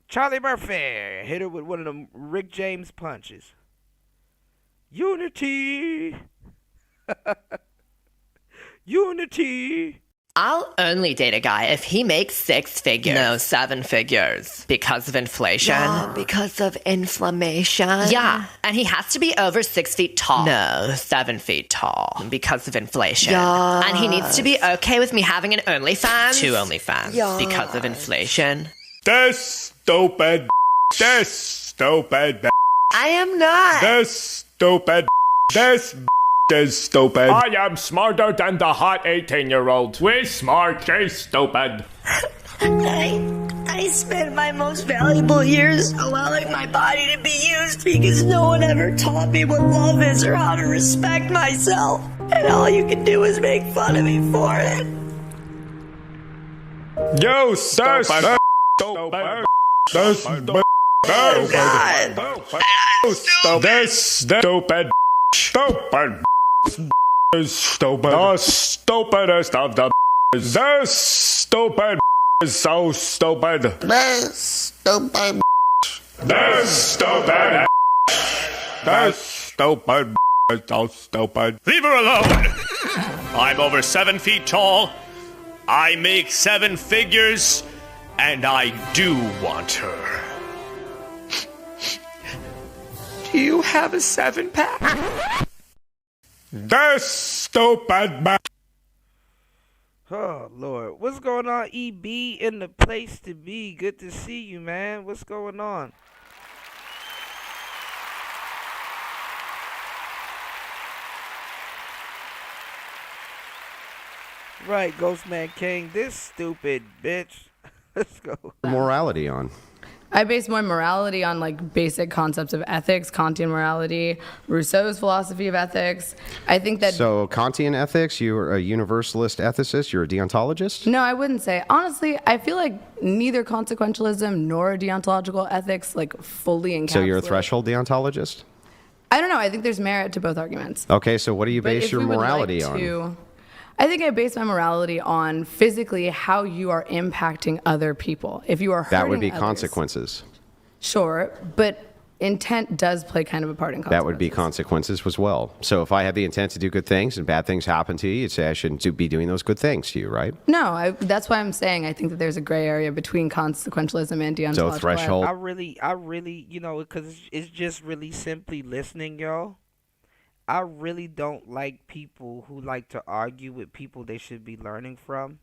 Charlie Murphy hit her with one of them Rick James punches. Unity. Unity. I'll only date a guy if he makes 6 figures. No, 7 figures. Because of inflation. Yeah, because of inflammation. Yeah, and he has to be over 6 feet tall. No, 7 feet tall. Because of inflation. Yes. And he needs to be okay with me having an OnlyFans. 2 OnlyFans. Yes. Because of inflation. This stupid. This stupid. I am not. This stupid. This is stupid. I am smarter than the hot 18-year-old. We smart, she's stupid. I spent my most valuable years allowing my body to be used because no one ever taught me what love is or how to respect myself. And all you can do is make fun of me for it. You stupid. Stupid. This stupid. Stupid. Stupid. Is stupid. The stupidest of the. This stupid is so stupid. This stupid. This stupid. This stupid is so stupid. Leave her alone. I'm over 7 feet tall. I make 7 figures. And I do want her. Do you have a 7-pack? This stupid man. Oh, Lord. What's going on, EB in the place to be? Good to see you, man. What's going on? Right, Ghostman King. This stupid bitch. Let's go. Morality on. I base my morality on like basic concepts of ethics, Kantian morality, Rousseau's philosophy of ethics. I think that. So Kantian ethics, you're a universalist ethicist, you're a deontologist? No, I wouldn't say. Honestly, I feel like neither consequentialism nor deontological ethics like fully encapsulate. So you're a threshold deontologist? I don't know. I think there's merit to both arguments. Okay, so what do you But base if your we would morality like on? to- I think I base my morality on physically how you are impacting other people. If you are hurting That would be others, consequences. Sure, but intent does play kind of a part in consequences. That would be consequences as well. So if I have the intent to do good things and bad things happen to you, you'd say I shouldn't be doing those good things to you, right? No, that's why I'm saying I think that there's a gray area between consequentialism and deontological. So threshold. I really, you know, because it's just really simply listening, y'all. I really don't like people who like to argue with people they should be learning from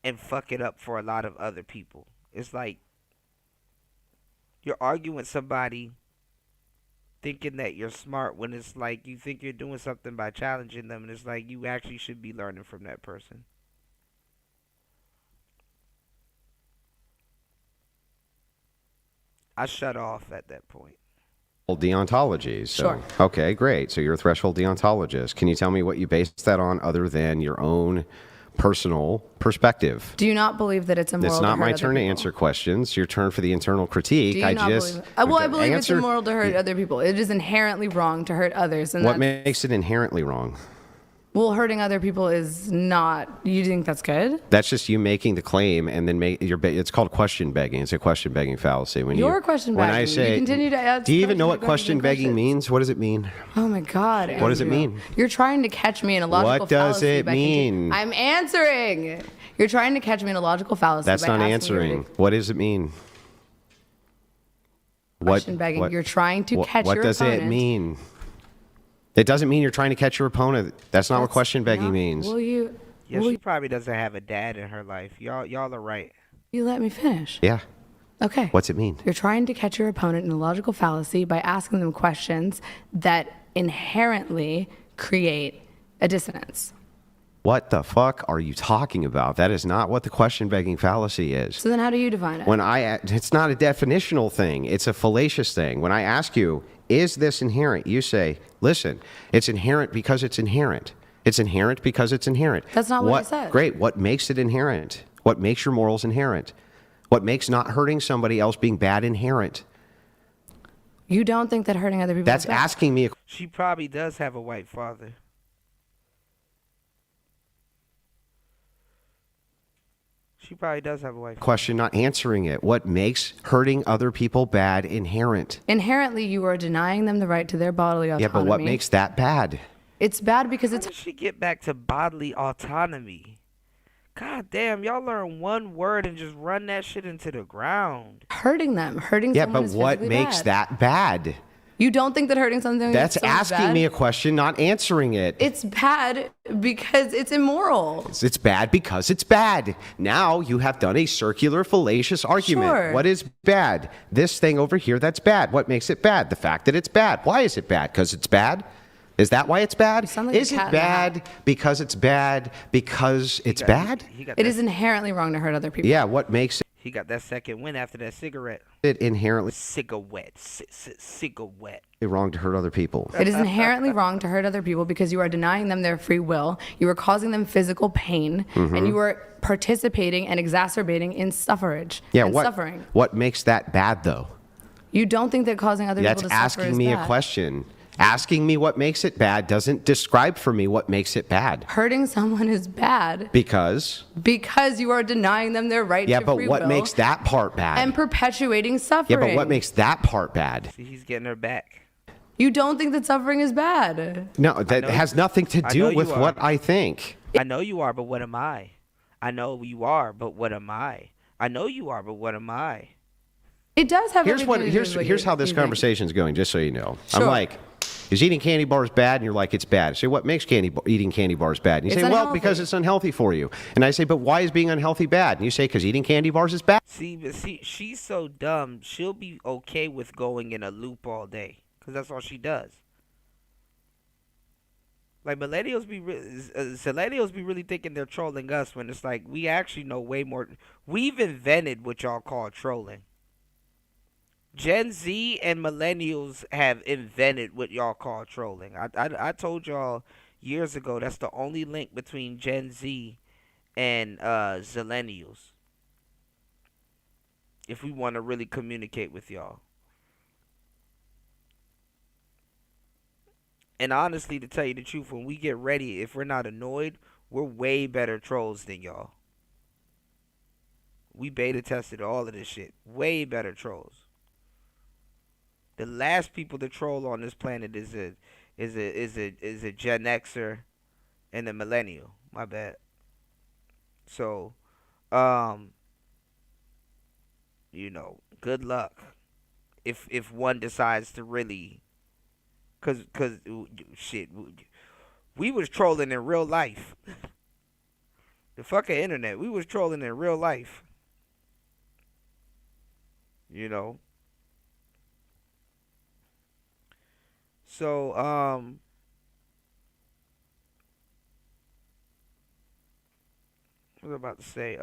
and fuck it up for a lot of other people. It's like you're arguing with somebody thinking that you're smart when it's like you think you're doing something by challenging them, and it's like you actually should be learning from that person. I shut off at that point. Deontology. So, Sure. Okay, great. So you're a threshold deontologist. Can you tell me what you base that on other than your own personal perspective? Do you not believe that it's immoral It's to not hurt my other turn to people? answer questions. It's your turn for the internal critique. Do you I not just believe it? Well, I believe it's answered- immoral to hurt other people. It is inherently wrong to hurt others. And What that's- makes it inherently wrong? Well, hurting other people is not. You think that's good? That's just you making the claim and then it's called question begging. It's a question begging fallacy. When You're you, question when begging. I say, You continue to add do you even know questions what question begging means? What does it mean? Oh my God. What does it Andrew. mean? You're trying to catch me in a logical What does fallacy it by mean? I'm answering. You're trying to catch me in a logical fallacy. That's by not asking me answering. to- What does it mean? Question begging. You're trying to catch what your does opponent. it mean? It doesn't mean you're trying to catch your opponent. That's not what question begging means. Will you? Yeah, will she probably doesn't have a dad in her life. Y'all are right. you let me finish? Yeah. Okay. What's it mean? You're trying to catch your opponent in a logical fallacy by asking them questions that inherently create a dissonance. What the fuck are you talking about? That is not what the question begging fallacy is. So then how do you define it? It's not a definitional thing. It's a fallacious thing. When I ask you, is this inherent? You say, listen, it's inherent because it's inherent. It's inherent because it's inherent. That's not what I said. Great. What makes it inherent? What makes your morals inherent? What makes not hurting somebody else being bad inherent? You don't think that hurting other people That's is bad? asking me a She probably does have a white father. She probably does have a white father. question, not answering it. What makes hurting other people bad inherent? Inherently, you are denying them the right to their bodily autonomy. Yeah, but what makes that bad? It's bad because it's. How did she get back to bodily autonomy? God damn, y'all learn one word and just run that shit into the ground. Hurting them. Hurting Yeah, someone but is what physically makes bad. that bad? You don't think that hurting something That's someone is asking bad? me a question, not answering it. It's bad because it's immoral. It's bad because it's bad. Now you have done a circular, fallacious argument. Sure. What is bad? This thing over here, that's bad. What makes it bad? The fact that it's bad. Why is it bad? Because it's bad? Is that why it's bad? like Is a it cat in the hat. bad because it's bad because it's bad? It is inherently wrong to hurt other people. Yeah, what makes He got that second win after that cigarette. it inherently Cigarette. Cigarette. wrong to hurt other people? It is inherently wrong to hurt other people because you are denying them their free will, you are causing them physical pain, Mhm. and you are participating and exacerbating in suffrage Yeah, and what suffering. what makes that bad though? You don't think that causing other That's people to suffer asking is me bad. a question. Asking me what makes it bad doesn't describe for me what makes it bad. Hurting someone is bad Because because you are denying them their right yeah, to but free what will makes that part bad? and perpetuating Yeah, suffering. but what makes that part bad? See, he's getting her back. You don't think that suffering is bad. No, that know- has nothing to I know do you with are. what I think. I know you are, but what am I? I know you are, but what am I? I know you are, but what am I? It does have Here's everything to do with what here's you- how this you think. conversation's going, just so you know. Sure. I'm like, is eating candy bars bad? And you're like, it's bad. I say, what makes eating candy bars bad? And you It's say, well, unhealthy. because it's unhealthy for you. And I say, but why is being unhealthy bad? And you say, because eating candy bars is bad. See, she's so dumb. She'll be okay with going in a loop all day, because that's all she does. Like millennials be really thinking they're trolling us when it's like we actually know way more. We've invented what y'all call trolling. Gen Z and millennials have invented what y'all call trolling. I told y'all years ago that's the only link between Gen Z and Zillennials. If we want to really communicate with y'all. And honestly, to tell you the truth, when we get ready, if we're not annoyed, we're way better trolls than y'all. We beta tested all of this shit. Way better trolls. The last people to troll on this planet is a Gen Xer and a millennial. My bad. So, good luck if one decides to really. Cause shit, we was trolling in real life. The fucking internet, we was trolling in real life. So, what was I about to say?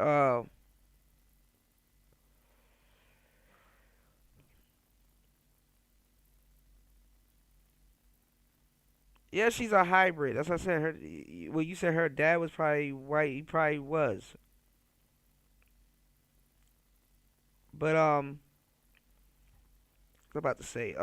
Yeah, she's a hybrid. That's what I said. You said her dad was probably white. He probably was. But what was I about to say?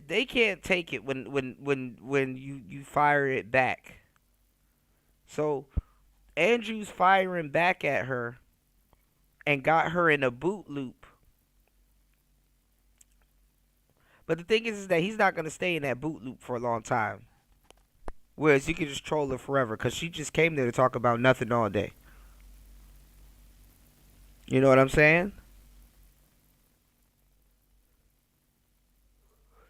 They can't take it when you fire it back. So Andrew's firing back at her and got her in a boot loop. But the thing is that he's not going to stay in that boot loop for a long time. Whereas you can just troll her forever because she just came there to talk about nothing all day. You know what I'm saying?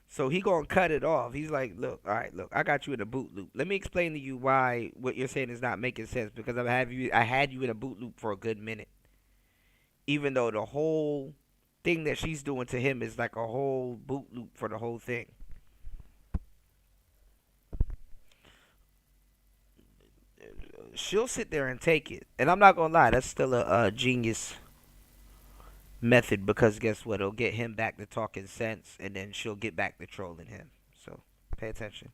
So he gonna cut it off. He's like, look, all right, look, I got you in a boot loop. Let me explain to you why what you're saying is not making sense, because I had you in a boot loop for a good minute. Even though the whole thing that she's doing to him is like a whole boot loop for the whole thing. She'll sit there and take it. And I'm not gonna lie, that's still a genius method, because guess what? It'll get him back to talking sense, and then she'll get back to trolling him. So pay attention.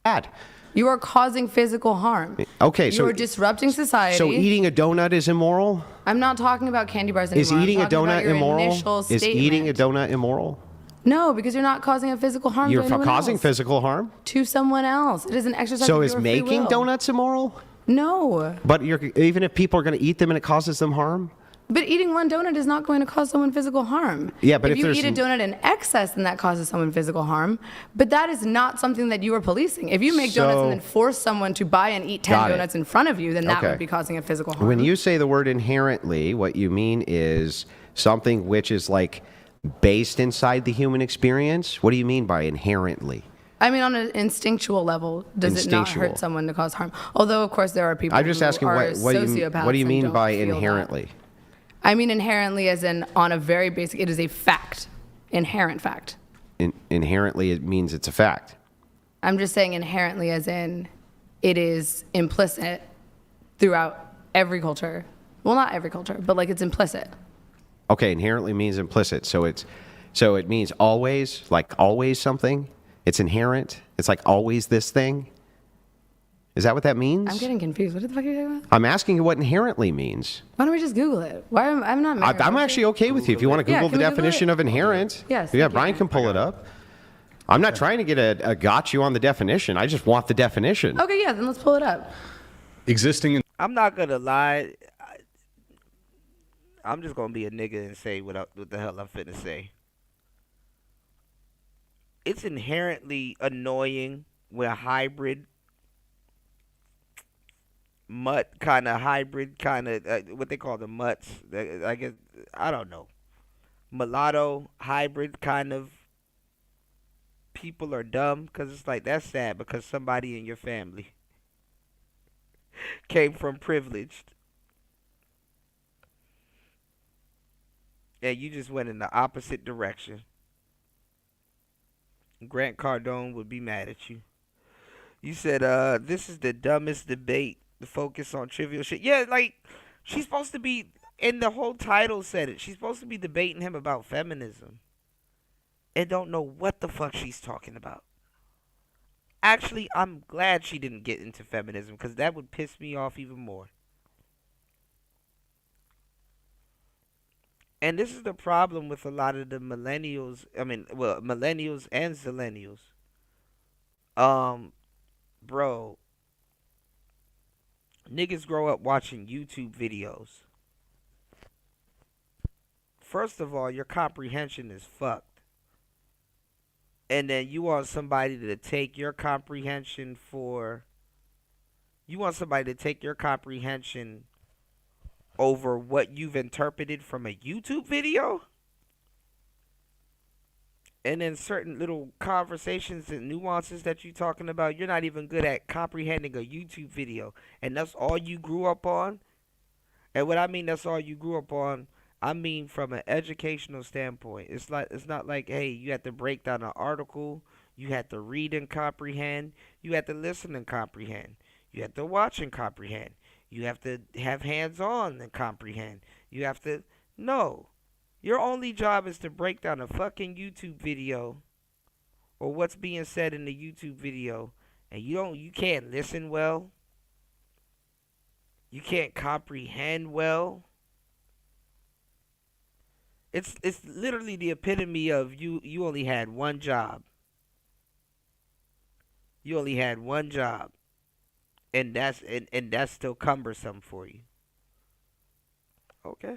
Bad. You are causing physical harm. Okay, so you are disrupting society. So eating a donut is immoral? I'm not talking about candy bars anymore. Is eating I'm a talking about donut your immoral? initial Is statement. eating a donut immoral? No, because you're not causing a physical harm You're to anyone causing else. physical harm? To someone else. It is an exercise So of is your free making will. donuts immoral? No. But even if people are going to eat them and it causes them harm? But eating one donut is not going to cause someone physical harm. Yeah, but if you there's eat a donut in excess, then that causes someone physical harm. But that is not something that you are policing. If you make donuts and then force someone to buy and eat 10 Got it. donuts in front of you, then that Okay. would be causing a physical harm. When you say the word inherently, what you mean is something which is like based inside the human experience? What do you mean by inherently? I mean, on an instinctual level, does it not Instinctual. hurt someone to cause harm? Although, of course, there are people I'm just who asking are what do you sociopaths mean and by don't feel that. inherently? I mean inherently as in on a very basic, it is a fact, inherent fact. Inherently, it means it's a fact. I'm just saying inherently as in it is implicit throughout every culture. Well, not every culture, but like it's implicit. Okay, inherently means implicit. So it means always, like always something. It's inherent. It's like always this thing. Is that what that means? I'm getting confused. What the fuck are you talking about? I'm asking you what inherently means. Why don't we just Google it? Why I'm not making I'm actually okay with you. If you want to Yeah, Google can the we Google definition it? of inherent. Yes, Yeah, thank you. Brian can pull it up. I'm not trying to get a got you on the definition. I just want the definition. Okay, yeah, then let's pull it up. Existing in I'm not gonna lie. I'm just gonna be a nigga and say what the hell I'm finna say. it's inherently annoying when hybrid mutt kind of hybrid kind of what they call the mutts. I guess I don't know. Mulatto hybrid kind of people are dumb because it's like that's sad because somebody in your family came from privileged and you just went in the opposite direction. Grant Cardone would be mad at you. You said, this is the dumbest debate. The focus on trivial shit. Yeah, like, she's supposed to be, and the whole title said it, she's supposed to be debating him about feminism. And don't know what the fuck she's talking about. Actually, I'm glad she didn't get into feminism, because that would piss me off even more. And this is the problem with a lot of the millennials, millennials and zillennials. Bro, niggas grow up watching YouTube videos. First of all, your comprehension is fucked. And then you want somebody to take your comprehension over what you've interpreted from a YouTube video? And then certain little conversations and nuances that you're talking about, you're not even good at comprehending a YouTube video. And that's all you grew up on? And what I mean that's all you grew up on, I mean from an educational standpoint. It's not like, hey, you had to break down an article, you had to read and comprehend, you had to listen and comprehend, you had to watch and comprehend, you have to have hands-on and comprehend. You have to no. Your only job is to break down a fucking YouTube video or what's being said in the YouTube video, and you can't listen well. You can't comprehend well. It's literally the epitome of you only had one job. You only had one job. And that's still cumbersome for you. Okay.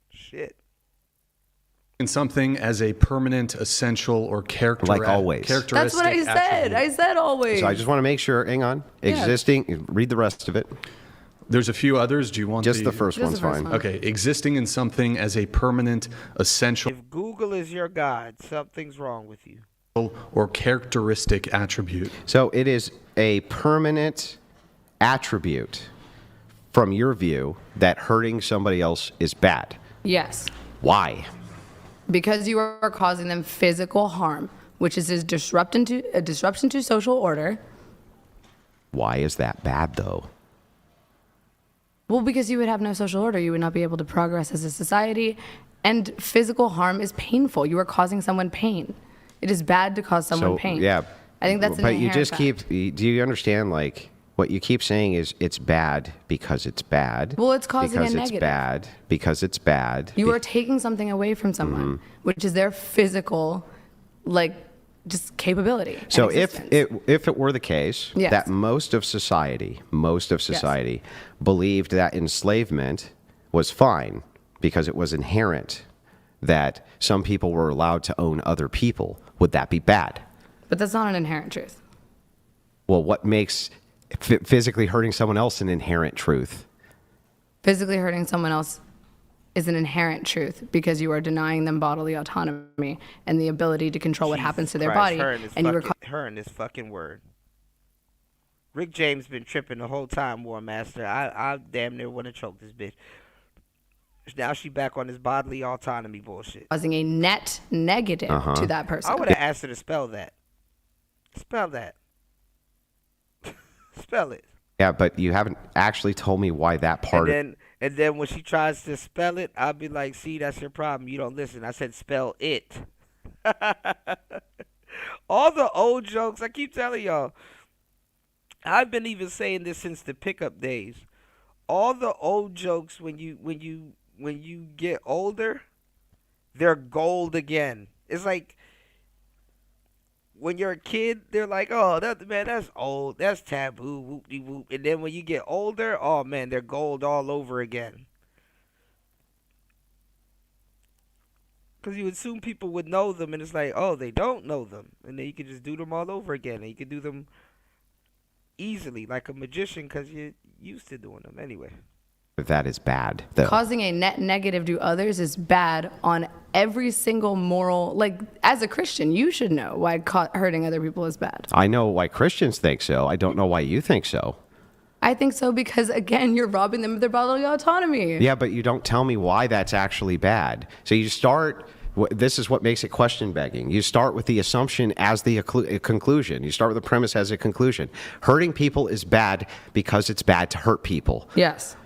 Shit. And something as a permanent, essential, or like always. Characteristic. That's what I said. attribute. I said always. So I just want to make sure. Hang on. Yeah. Existing. Read the rest of it. There's a few others. Do you want just the first Just one's the first fine? one. Okay. Existing in something as a permanent, essential, If Google is your God, something's wrong with you. or characteristic attribute. So it is a permanent attribute from your view that hurting somebody else is bad. Yes. Why? Because you are causing them physical harm, which is a disruption to social order. Why is that bad though? Well, because you would have no social order, you would not be able to progress as a society, and physical harm is painful. You are causing someone pain. It is bad to cause someone pain. Yeah. I think that's an But you inherent just fact. do you understand what you keep saying is it's bad because it's bad. Well, it's causing a because it's negative. bad because it's bad. You are taking something away from someone, Mm-hmm. which is their physical, just capability. and So if existence. it were the case Yes. that most of society believed that enslavement was fine because it was inherent that some people were allowed to own other people, would that be bad? But that's not an inherent truth. Well, what makes physically hurting someone else an inherent truth? Physically hurting someone else is an inherent truth because you are denying them bodily autonomy and the ability to control what happens to their Christ, body. her and this fucking word. Rick James been tripping the whole time, War Master. I damn near want to choke this bitch. Now she back on this bodily autonomy bullshit. causing a net negative to that person. I would have asked her to spell that. Spell that. Spell it. Yeah, but you haven't actually told me why that part. And then when she tries to spell it, I'll be like, see, that's your problem. You don't listen. I said spell it. All the old jokes, I keep telling y'all. I've been even saying this since the pickup days. All the old jokes when you get older, they're gold again. It's like when you're a kid, they're like, oh, that's old, that's taboo, whoop-de-whoop. And then when you get older, oh man, they're gold all over again. Because you assume people would know them, and it's like, oh, they don't know them. And then you can just do them all over again. And you can do them easily, like a magician, because you're used to doing them anyway. That is bad, though. Causing a net negative to others is bad on every single moral. Like, as a Christian, you should know why hurting other people is bad. I know why Christians think so. I don't know why you think so. I think so because, again, you're robbing them of their bodily autonomy. Yeah, but you don't tell me why that's actually bad. So you start, this is what makes it question begging. You start with the assumption as the conclusion. You start with the premise as a conclusion. Hurting people is bad because it's bad to hurt people. Yes.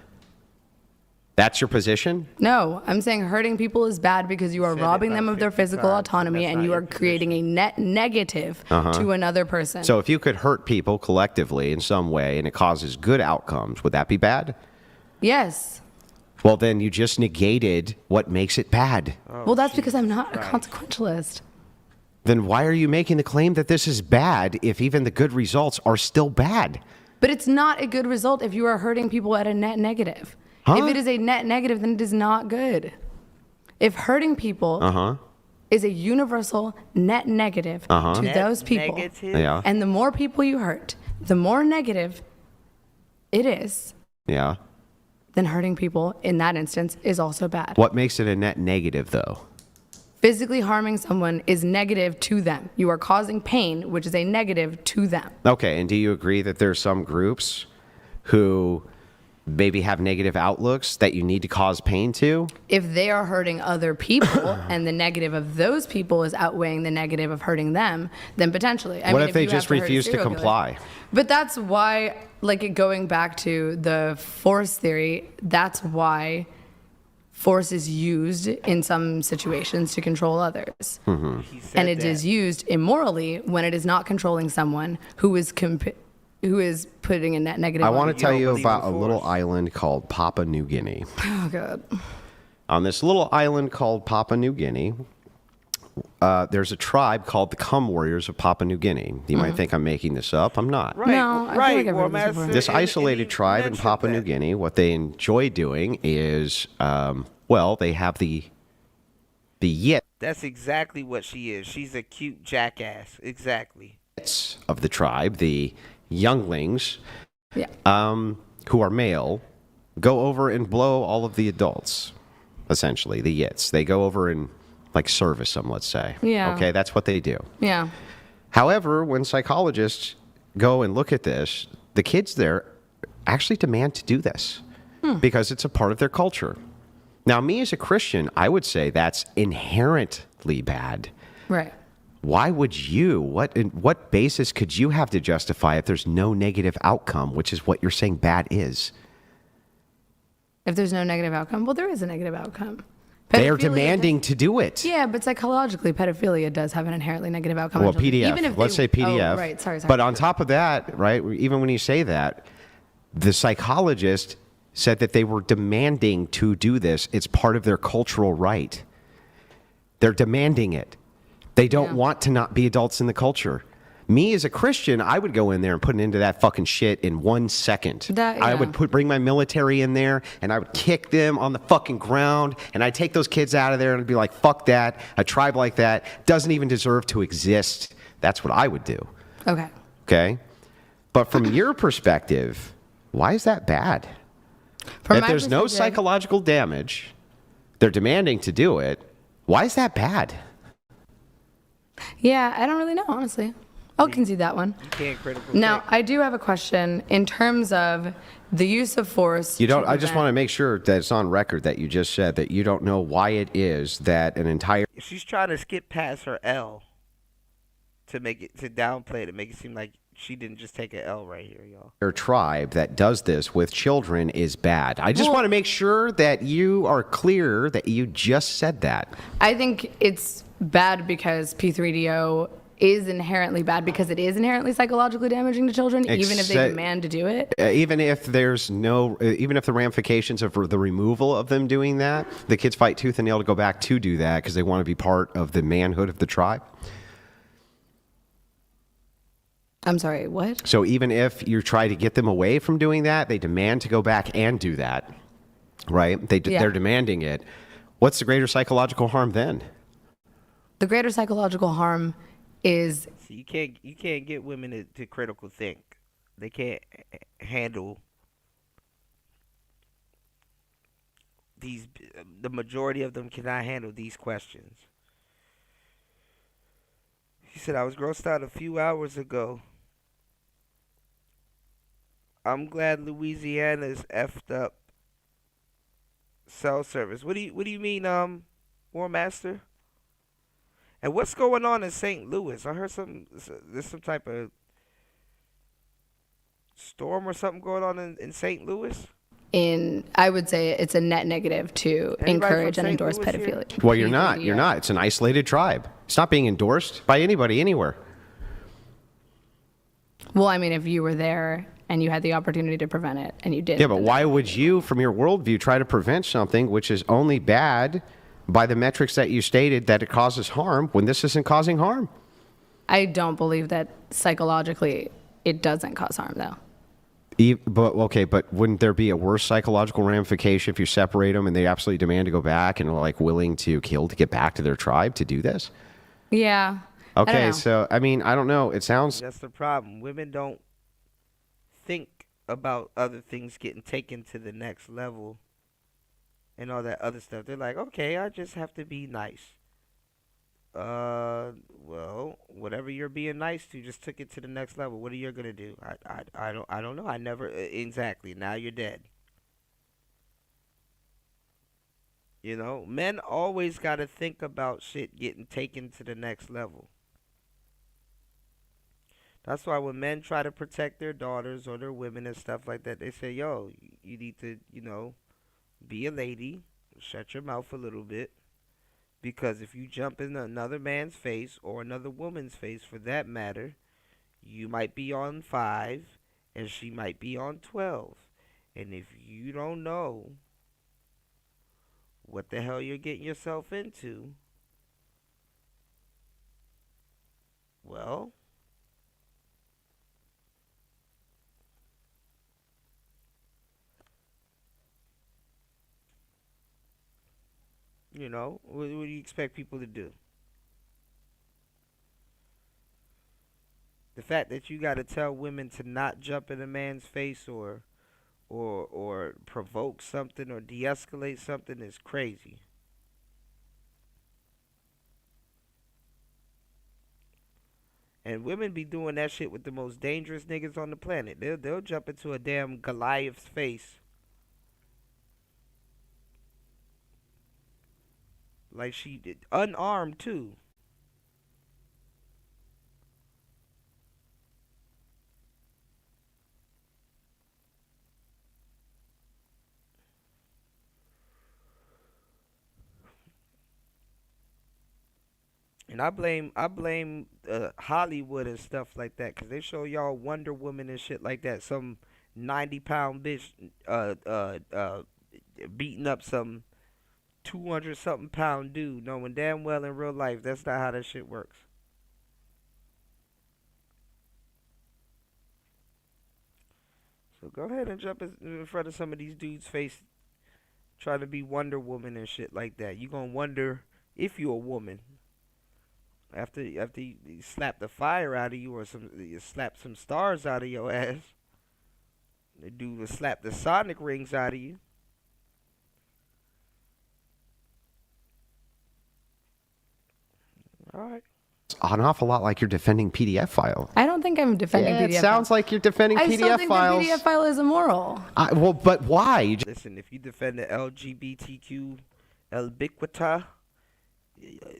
That's your position? No, I'm saying hurting people is bad because you are robbing them of their physical autonomy and you are creating a net negative to another person. So if you could hurt people collectively in some way and it causes good outcomes, would that be bad? Yes. Well, then you just negated what makes it bad. Well, that's because I'm not a consequentialist. Then why are you making the claim that this is bad if even the good results are still bad? But it's not a good result if you are hurting people at a net negative. If it is a net negative, then it is not good. If hurting people is a universal net negative to those people, and the more people you hurt, the more negative it is, then hurting people in that instance is also bad. What makes it a net negative, though? Physically harming someone is negative to them. You are causing pain, which is a negative to them. Okay, and do you agree that there's some groups who maybe have negative outlooks that you need to cause pain to? If they are hurting other people and the negative of those people is outweighing the negative of hurting them, then potentially. What if they just refuse to comply? But that's why, like, going back to the force theory, that's why force is used in some situations to control others. And it is used immorally when it is not controlling someone who is putting a net negative. I want to tell you about a little island called Papua New Guinea. Oh, God. On this little island called Papua New Guinea, there's a tribe called the Cum Warriors of Papua New Guinea. You might think I'm making this up. I'm not. Right. No, I feel like I've heard this before. This isolated tribe in Papua New Guinea, what they enjoy doing is, well, they have the yit. That's exactly what she is. She's a cute jackass. Exactly. Of the tribe, the younglings, who are male, go over and blow all of the adults, essentially, the yits. They go over and, like, service them, let's say. Yeah. Okay, that's what they do. Yeah. However, when psychologists go and look at this, the kids there actually demand to do this because it's a part of their culture. Now, me as a Christian, I would say that's inherently bad. Right. Why would you? What basis could you have to justify if there's no negative outcome, which is what you're saying bad is? If there's no negative outcome, well, there is a negative outcome. They are demanding to do it. Yeah, but psychologically, pedophilia does have an inherently negative outcome. Well, PDF. Even if Let's say PDF. Oh, right. Sorry. But on top of that, right, even when you say that, the psychologist said that they were demanding to do this. It's part of their cultural right. They're demanding it. They don't want to not be adults in the culture. Me as a Christian, I would go in there and put an end to that fucking shit in 1 second. I would bring my military in there and I would kick them on the fucking ground and I'd take those kids out of there and I'd be like, fuck that. A tribe like that doesn't even deserve to exist. That's what I would do. Okay. Okay? But from your perspective, why is that bad? If there's no psychological damage, they're demanding to do it. Why is that bad? Yeah, I don't really know, honestly. I'll concede that one. You can't critical. Now, I do have a question in terms of the use of force. You don't. I just want to make sure that it's on record that you just said that you don't know why it is that an entire. She's trying to skip past her L to downplay it, to make it seem like she didn't just take an L right here, y'all. Your tribe that does this with children is bad. I just want to make sure that you are clear that you just said that. I think it's bad because P3DO is inherently bad because it is inherently psychologically damaging to children, even if they demand to do it. Even if the ramifications of the removal of them doing that, the kids fight tooth and nail to go back to do that because they want to be part of the manhood of the tribe. I'm sorry, what? So even if you try to get them away from doing that, they demand to go back and do that, right? They're demanding it. What's the greater psychological harm then? The greater psychological harm is See, you can't get women to critical think. They can't handle these. The majority of them cannot handle these questions. He said, I was grossed out a few hours ago. I'm glad Louisiana's effed up cell service. What do you mean, War Master? And what's going on in St. Louis? I heard there's some type of storm or something going on in St. Louis. I would say it's a net negative to encourage and endorse pedophilia. Well, you're not. You're not. It's an isolated tribe. It's not being endorsed by anybody anywhere. Well, I mean, if you were there and you had the opportunity to prevent it and you didn't. Yeah, but why would you, from your worldview, try to prevent something which is only bad by the metrics that you stated that it causes harm when this isn't causing harm? I don't believe that psychologically it doesn't cause harm, though. But wouldn't there be a worse psychological ramification if you separate them and they absolutely demand to go back and are like willing to kill to get back to their tribe to do this? Yeah. Okay, so I mean, I don't know. It sounds. That's the problem. Women don't think about other things getting taken to the next level and all that other stuff. They're like, okay, I just have to be nice. Well, whatever you're being nice to just took it to the next level. What are you gonna do? I don't know. I never exactly. Now you're dead. You know, men always got to think about shit getting taken to the next level. That's why when men try to protect their daughters or their women and stuff like that, they say, yo, you need to, be a lady, shut your mouth a little bit. Because if you jump in another man's face, or another woman's face for that matter, you might be on 5 and she might be on 12. And if you don't know what the hell you're getting yourself into, well, what do you expect people to do? The fact that you got to tell women to not jump in a man's face or provoke something or de-escalate something is crazy. And women be doing that shit with the most dangerous niggas on the planet. They'll jump into a damn Goliath's face. Like she did, unarmed too. And I blame Hollywood and stuff like that, because they show y'all Wonder Woman and shit like that. Some 90-pound bitch beating up some 200-something pound dude, knowing damn well in real life that's not how that shit works. So go ahead and jump in front of some of these dudes' face, trying to be Wonder Woman and shit like that. You gonna wonder if you're a woman. After you slap the fire out of you, or you slap some stars out of your ass, the dude will slap the sonic rings out of you. All right. It's an awful lot like you're defending PDF file. I don't think I'm defending PDF. It sounds like you're defending PDF files. I still think the PDF file is immoral. Well, but why? Listen, if you defend the LGBTQ ubiquita,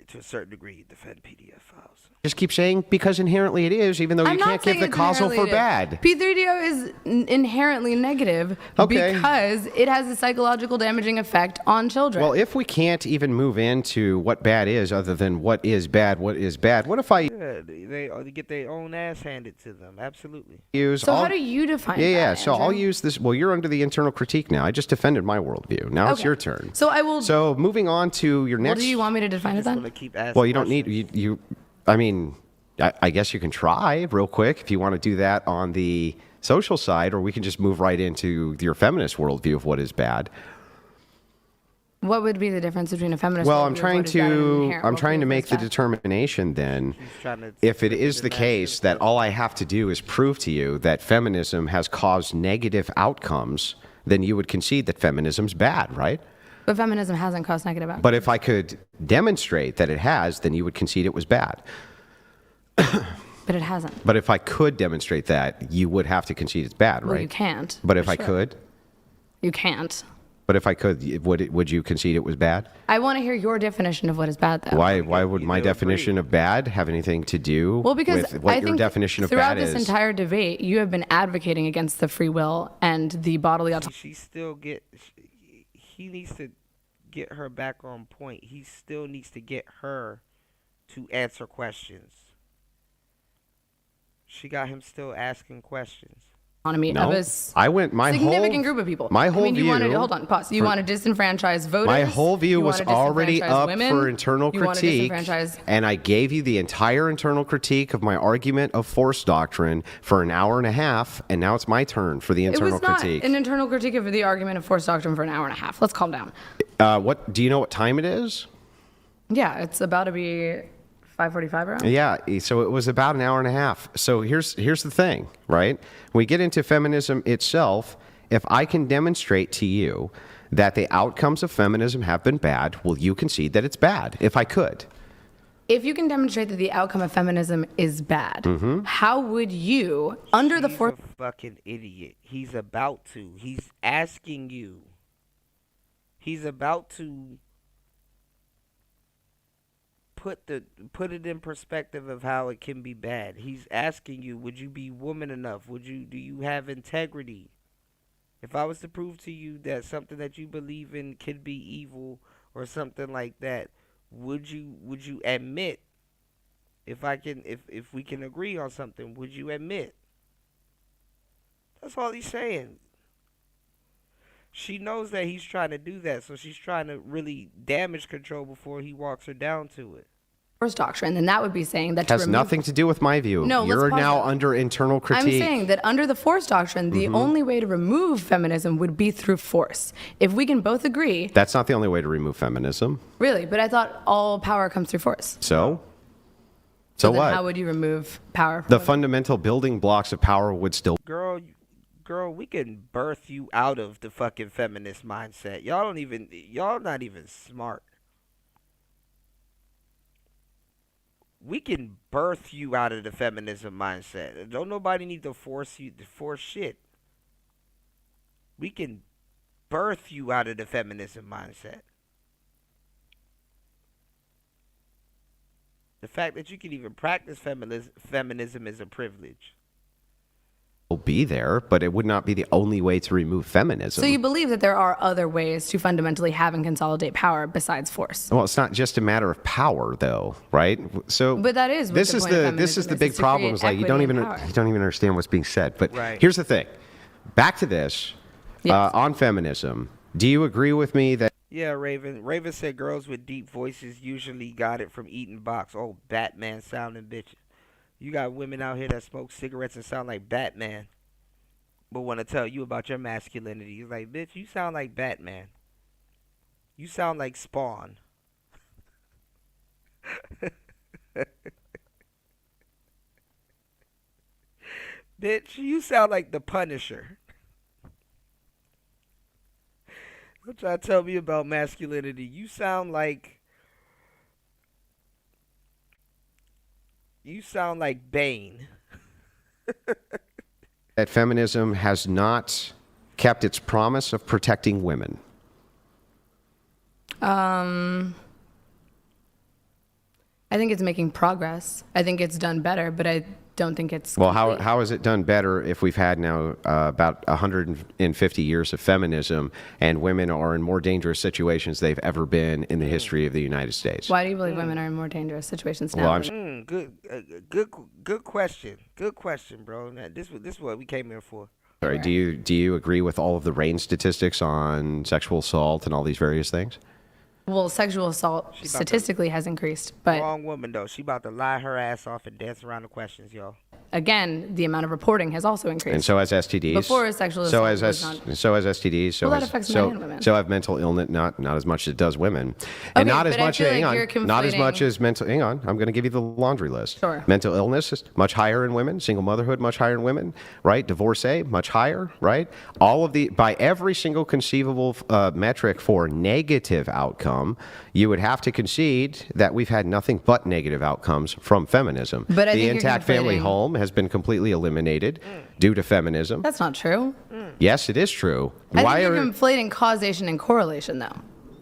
to a certain degree, you defend PDF files. Just keep saying because inherently it is, even though you can't give the causal for bad. P3DO is inherently negative because it has a psychological damaging effect on children. Well, if we can't even move into what bad is other than what is bad, what if I... Yeah, they get their own ass handed to them, absolutely. How do you define that, Yeah, so Andrew? I'll use this... Well, you're under the internal critique now. I just defended my worldview. Now it's your turn. So I will... So moving on to your next... Well, do you want me to define it then? Well, you don't need... I mean, I guess you can try real quick if you want to do that on the social side, or we can just move right into your feminist worldview of what is bad. What would be the difference between a feminist? Well, worldview I'm and trying what is that to inherent I'm trying to worldview make the that's bad? determination then, if it is the case that all I have to do is prove to you that feminism has caused negative outcomes, then you would concede that feminism's bad, right? But feminism hasn't caused negative outcomes. But if I could demonstrate that it has, then you would concede it was bad. But it hasn't. But if I could demonstrate that, you would have to concede it's bad, right? Well, you can't. But if for I sure. could, You can't. but if I could, would you concede it was bad? I want to hear your definition of what is bad, though. Why would my definition of bad have anything to do Well, because with what I your think definition of throughout bad this is? entire debate, you have been advocating against the free will and the bodily autonomy. She still he needs to get her back on point. He still needs to get her to answer questions. She got him still asking questions. No, Of a I went my significant whole group of people. My whole I mean, you view. wanted, hold on, pause. You want to disenfranchise voters. My whole view you was want to already disenfranchise up women, for internal you want to critique, disenfranchise- and I gave you the entire internal critique of my argument of force doctrine for an hour and a half, and now it's my turn for the It internal was not critique. an internal critique of the argument of force doctrine for an hour and a half. Let's calm down. What do you know? What time it is? Yeah, it's about to be 5:45 around. Yeah, so it was about an hour and a half. So here's the thing, right? When we get into feminism itself, if I can demonstrate to you that the outcomes of feminism have been bad, will you concede that it's bad? If I could. If you can demonstrate that the outcome of feminism is bad, Mm-hmm. how would you, under the force? A fucking idiot. He's about to. He's asking you. He's about to put it in perspective of how it can be bad. He's asking you, would you be woman enough? Do you have integrity? If I was to prove to you that something that you believe in could be evil or something like that, would you admit? If we can agree on something, would you admit? That's all he's saying. She knows that he's trying to do that, so she's trying to really damage control before he walks her down to it. Force doctrine, then that would be saying that to Has remove- nothing to do with my view. No, let's You're pause now that. under internal critique. I'm saying that under the force doctrine, the Mhm. only way to remove feminism would be through force. If we can both agree, That's not the only way to remove feminism. really, but I thought all power comes through force. So then what? how would you remove power? The fundamental building blocks of power would still. Girl, we can birth you out of the fucking feminist mindset. Y'all not even smart. We can birth you out of the feminism mindset. Don't nobody need to force you to force shit. We can birth you out of the feminism mindset. The fact that you can even practice feminism is a privilege. Be there, but it would not be the only way to remove feminism. So you believe that there are other ways to fundamentally have and consolidate power besides force? Well, it's not just a matter of power, though, right? So, But that is what this the is point of the feminism is, big to problem. create Is like you equity don't and even power. understand what's being said. But Right. here's the thing. Back to this on feminism. Do you agree with me that? Yeah, Raven. Raven said girls with deep voices usually got it from eating box. Oh, Batman sounding bitches. You got women out here that smoke cigarettes and sound like Batman, but want to tell you about your masculinity. It's like, bitch, you sound like Batman. You sound like Spawn. Bitch, you sound like the Punisher. Don't try to tell me about masculinity. You sound like Bane. That feminism has not kept its promise of protecting women? I think it's making progress. I think it's done better, but I don't think it's Well, complete. how is it done better if we've had now about 150 years of feminism and women are in more dangerous situations they've ever been in the history of the United States? Why do you believe women are in more dangerous situations now? Well, I'm Good question. Good question, bro. Now, this is what we came here for. sorry. Do you agree with all of the RAINN statistics on sexual assault and all these various things? Well, sexual assault statistically has increased, but Wrong woman though. She about to lie her ass off and dance around the questions, y'all. again, the amount of reporting has also increased. And so has STDs. Before sexual so assault has was not. so has STDs. So Well, that has affects so, men and women. so have mental illness. Not as much as it does women, and Okay, not as but I much. feel like Hang on, you're not as much conflating- as mental. Hang on, I'm going to give you the laundry list. Sure. Mental illness is much higher in women. Single motherhood much higher in women. Right. Divorcee much higher. Right. All of the by every single conceivable metric for negative outcome, you would have to concede that we've had nothing but negative outcomes from feminism. But I the think you're intact family conflating- home has been completely eliminated due to feminism. That's not true. Yes, it is true. I Why think you're are conflating causation and correlation, though.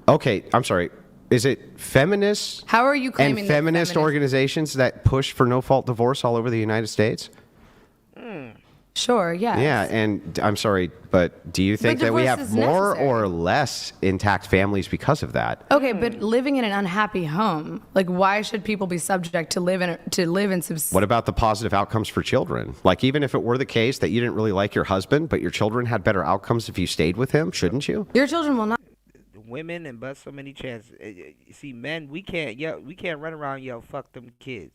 okay? I'm sorry. Is it feminists How are you claiming and that feminist organizations that push for no-fault divorce all over the United States? Sure, yeah. Yeah, and I'm sorry, but do you think that we divorce have is more necessary. or less intact families because of that? Okay, but living in an unhappy home, like why should people be subject to live in What about the positive outcomes for children? Like, even if it were the case that you didn't really like your husband, but your children had better outcomes if you stayed with him, shouldn't you? Your children will not. Women and but so many chances. You see, men, we can't run around and yell fuck them kids.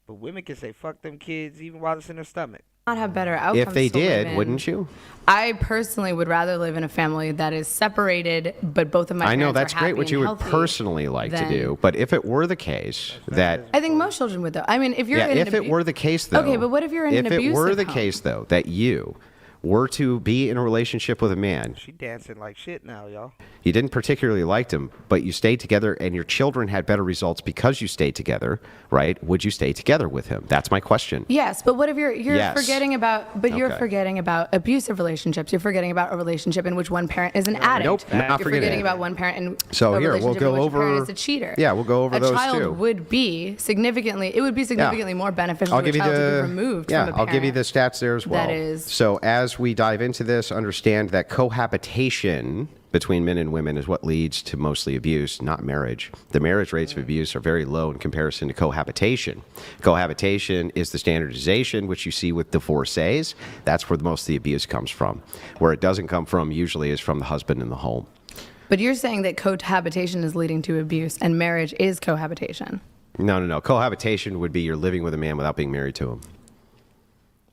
But women can say fuck them kids even while it's in their stomach. Not have better outcomes. If they to live did, in. wouldn't you? I personally would rather live in a family that is separated, but both of my I parents know are that's great happy what and you would healthy personally like to than- do, but if it were the case that I think most children would, though. I mean, if you're yeah, in if an it were the case though. Okay, but what if you're in an If it were abusive the home? case though that you were to be in a relationship with a man, She dancing like shit now, y'all. you didn't particularly like him, but you stayed together and your children had better results because you stayed together, right? Would you stay together with him? That's my question. Yes, but what if you're Yes. forgetting about? But you're Okay. forgetting about abusive relationships. You're forgetting about a relationship in which one parent is an addict. Nope, not You're forgetting forgetting it. about one parent in So a here, we'll relationship go in which a parent over- is a cheater. Yeah, we'll go over a those child too. would be significantly. It would be significantly more beneficial I'll to a give you child to the be removed yeah. from a I'll give you the parent stats there as well. that is- So as we dive into this, understand that cohabitation between men and women is what leads to mostly abuse, not marriage. The marriage rates of abuse are very low in comparison to cohabitation. Cohabitation is the standardization which you see with divorcees. That's where most of the abuse comes from. Where it doesn't come from usually is from the husband in the home. But you're saying that cohabitation is leading to abuse, and marriage is cohabitation. No. Cohabitation would be you're living with a man without being married to him.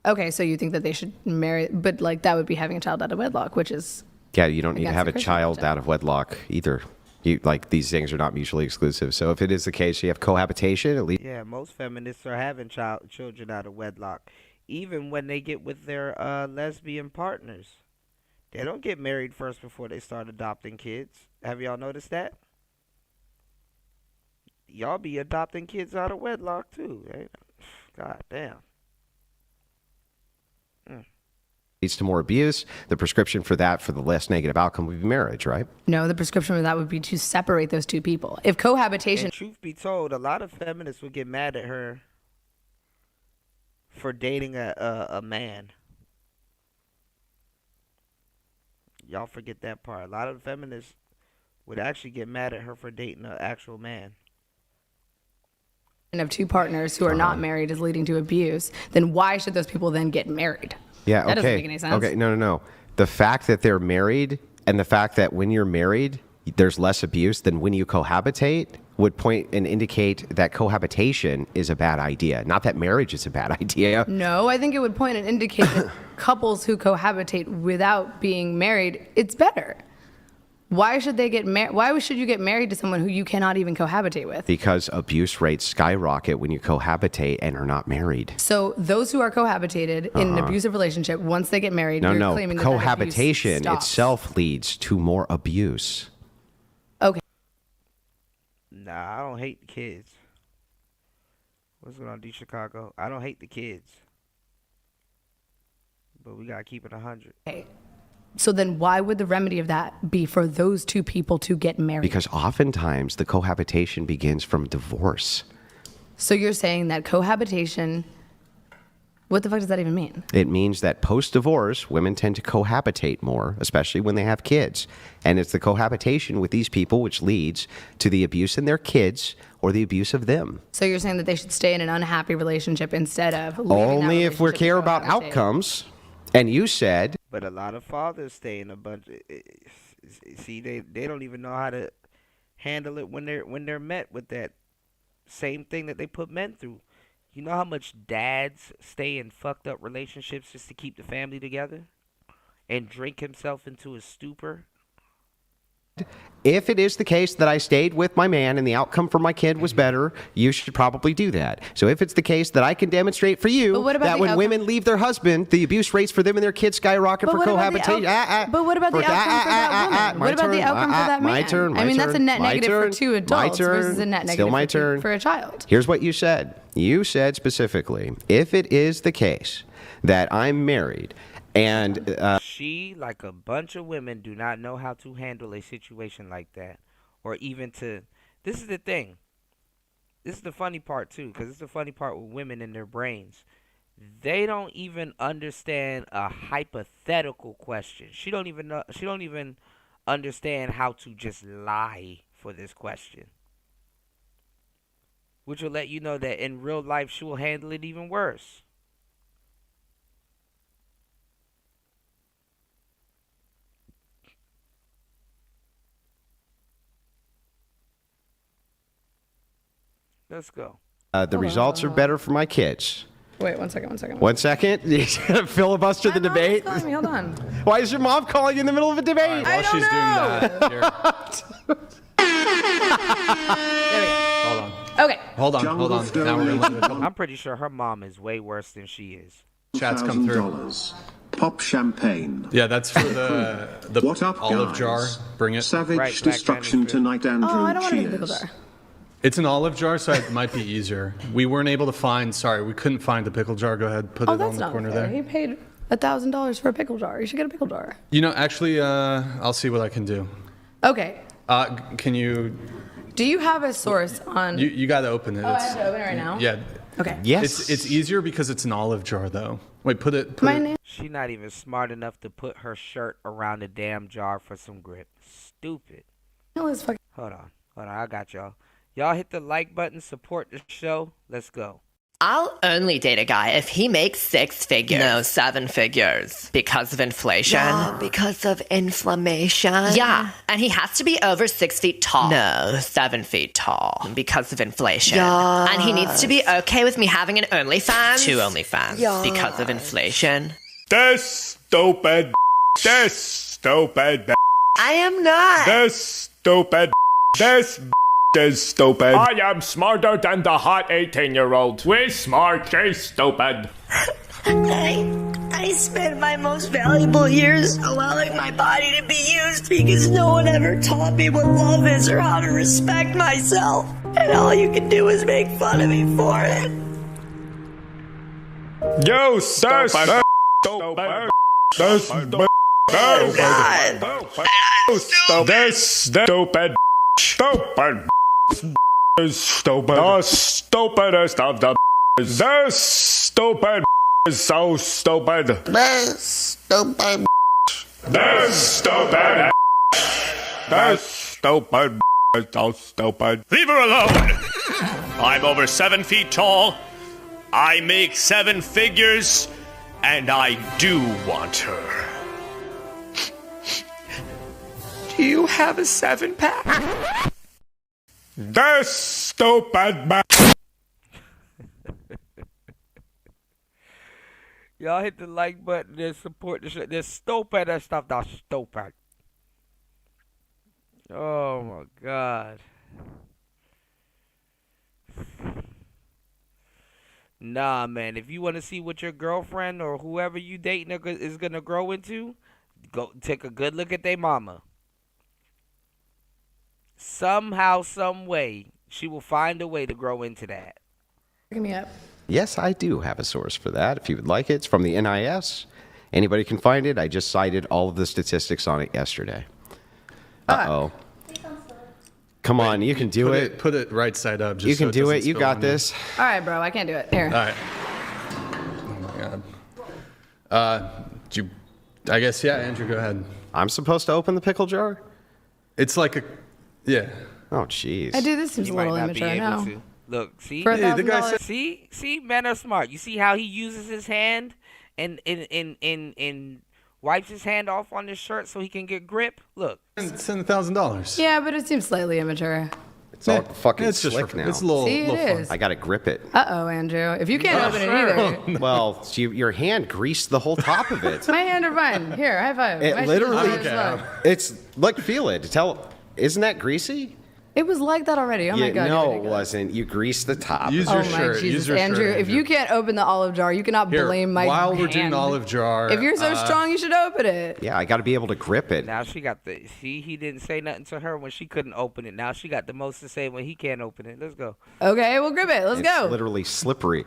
Okay, so you think that they should marry, but like that would be having a child out of wedlock, which is Yeah, you don't need to Against have the a Christian child out of wedlock either. You like these things are not mutually exclusive. So if it is the case, you have cohabitation at least. Yeah, most feminists are having children out of wedlock, even when they get with their lesbian partners. They don't get married first before they start adopting kids. Have y'all noticed that? Y'all be adopting kids out of wedlock too. Eh? God damn. Leads to more abuse. The prescription for that, for the less negative outcome, would be marriage, right? no. The prescription for that would be to separate those two people. If cohabitation, And truth be told, a lot of feminists would get mad at her for dating a man. Y'all forget that part. A lot of feminists would actually get mad at her for dating an actual man. of two partners who are not married is leading to abuse, then why should those people then get married? Yeah, That okay. doesn't make any sense. Okay, no. The fact that they're married and the fact that when you're married, there's less abuse than when you cohabitate would point and indicate that cohabitation is a bad idea. Not that marriage is a bad idea. No, I think it would point and indicate that couples who cohabitate without being married, it's better. Why should they get married? Why should you get married to someone who you cannot even cohabitate with? Because abuse rates skyrocket when you cohabitate and are not married. So those who are cohabitated in an abusive relationship, once they get married, you're No. claiming that that abuse Cohabitation stops. itself leads to more abuse. Okay. Nah, I don't hate the kids. What's going on, D Chicago? I don't hate the kids. But we gotta keep it 100. Okay. So then why would the remedy of that be for those two people to get married? Because oftentimes the cohabitation begins from divorce. So you're saying that cohabitation, what the fuck does that even mean? It means that post-divorce, women tend to cohabitate more, especially when they have kids. And it's the cohabitation with these people which leads to the abuse in their kids or the abuse of them. So you're saying that they should stay in an unhappy relationship instead of leaving Only that if we relationship care to about cohabitate. outcomes. And you said, But a lot of fathers stay in a bunch. See, they don't even know how to handle it when they're met with that same thing that they put men through. You know how much dads stay in fucked up relationships just to keep the family together and drink himself into a stupor? If it is the case that I stayed with my man and the outcome for my kid was better, you should probably do that. So if it's the case that I can demonstrate for you that when women leave their husband, the abuse rates for them and their kids skyrocket for cohabitation. But what about the outcome for that woman? What about the outcome for that man? My turn. I mean, that's a net negative for two adults versus a net negative for a child. Here's what you said. You said specifically, if it is the case that I'm married and she, like a bunch of women, do not know how to handle a situation like that, or even to. This is the thing. This is the funny part too, because it's the funny part with women in their brains. They don't even understand a hypothetical question. She don't even know. She don't even understand how to just lie for this question, which will let you know that in real life she will handle it even worse. Let's go. The results are better for my kids. Wait, 1 second. 1 second. You gonna filibuster the debate? Calling me, hold on. Why is your mom calling you in the middle of a debate? While she's doing that, here. There we go. Hold on. Okay. Hold on. Now we're gonna let I'm pretty sure her mom is way worse than she is. chats come through. Pop champagne. Yeah, that's for the What up, olive guys? jar. Bring it. Savage destruction tonight, Andrew. Oh, I don't want to get a pickle Cheers. jar. It's an olive jar, so it might be easier. We weren't able to find. Sorry, we couldn't find the pickle jar. Go ahead, put Oh, it on that's the not corner fair. there. He paid $1,000 for a pickle jar. You should get a pickle jar. You know, actually, I'll see what I can do. Okay. Can you? Do you have a source on? You got to open it. Oh, I have to open it right now? Yeah. Okay. Yes. It's easier because it's an olive jar, though. Wait, put it. She not even smart enough to put her shirt around the damn jar for some grip. Stupid. Hold on. I got y'all. Y'all hit the like button, support the show. Let's go. I'll only date a guy if he makes 6 figures. No, 7 figures. Because of inflation. Yeah, because of inflammation. Yeah, and he has to be over 6 feet tall. No, 7 feet tall. Because of inflation. Yes. And he needs to be okay with me having an OnlyFans. 2 OnlyFans. Yes. Because of inflation. This stupid. This stupid. I am not. This stupid. This is stupid. I am smarter than the hot 18-year-old. We smart, she's stupid. I spent my most valuable years allowing my body to be used because no one ever taught me what love is or how to respect myself. And all you can do is make fun of me for it. You stupid. This stupid. Oh, God. This stupid. Stupid. Is stupid. The stupidest of the. This stupid is so stupid. This stupid. This stupid. This stupid is so stupid. Leave her alone. I'm over 7 feet tall. I make 7 figures, and I do want her. Do you have a 7-pack? This stupid man. Y'all hit the like button and support the show. This stupid stuff. That's stupid. Oh my God. Nah, man. If you want to see what your girlfriend or whoever you dating is gonna grow into, go take a good look at their mama. Somehow, some way, she will find a way to grow into that. Pick me up. Yes, I do have a source for that. If you would like it, it's from the NIS. Anybody can find it. I just cited all of the statistics on it yesterday. Uh-oh. Come on, you can do it. Put it right side up. Just You so can it do doesn't it. You spill got on this. All right, bro. I can't do it. Here. All right. Oh my God. I guess, yeah, Andrew, go ahead. I'm supposed to open the pickle jar? It's like a, yeah. Oh, jeez. I do. This seems You a might little not be immature able now. to. Look, see? For $1,000. See, men are smart. You see how he uses his hand and wipes his hand off on his shirt so he can get grip. Look. $10,000. Yeah, but it seems slightly immature. It's all fucking it's just slick now. It's a little, See, it little is. I gotta grip it. Uh-oh, Andrew. If you can't open it either. Well, your hand greased the whole top of it. My hand are fine. Here, high five. It My literally, shoes are fine. it's like, feel it. Isn't that greasy? It was like that already. Oh my God. No, it wasn't. You greased the top. Use Oh your my shirt. Jesus, Use your Andrew. shirt, If you can't open the olive jar, you cannot Here, blame my while we're hand. doing the olive jar. If you're so strong, you should open it. Yeah, I gotta be able to grip it. Now she got the. See, he didn't say nothing to her when she couldn't open it. Now she got the most to say when he can't open it. Let's go. Okay, we'll grip it. Let's It's go. literally slippery.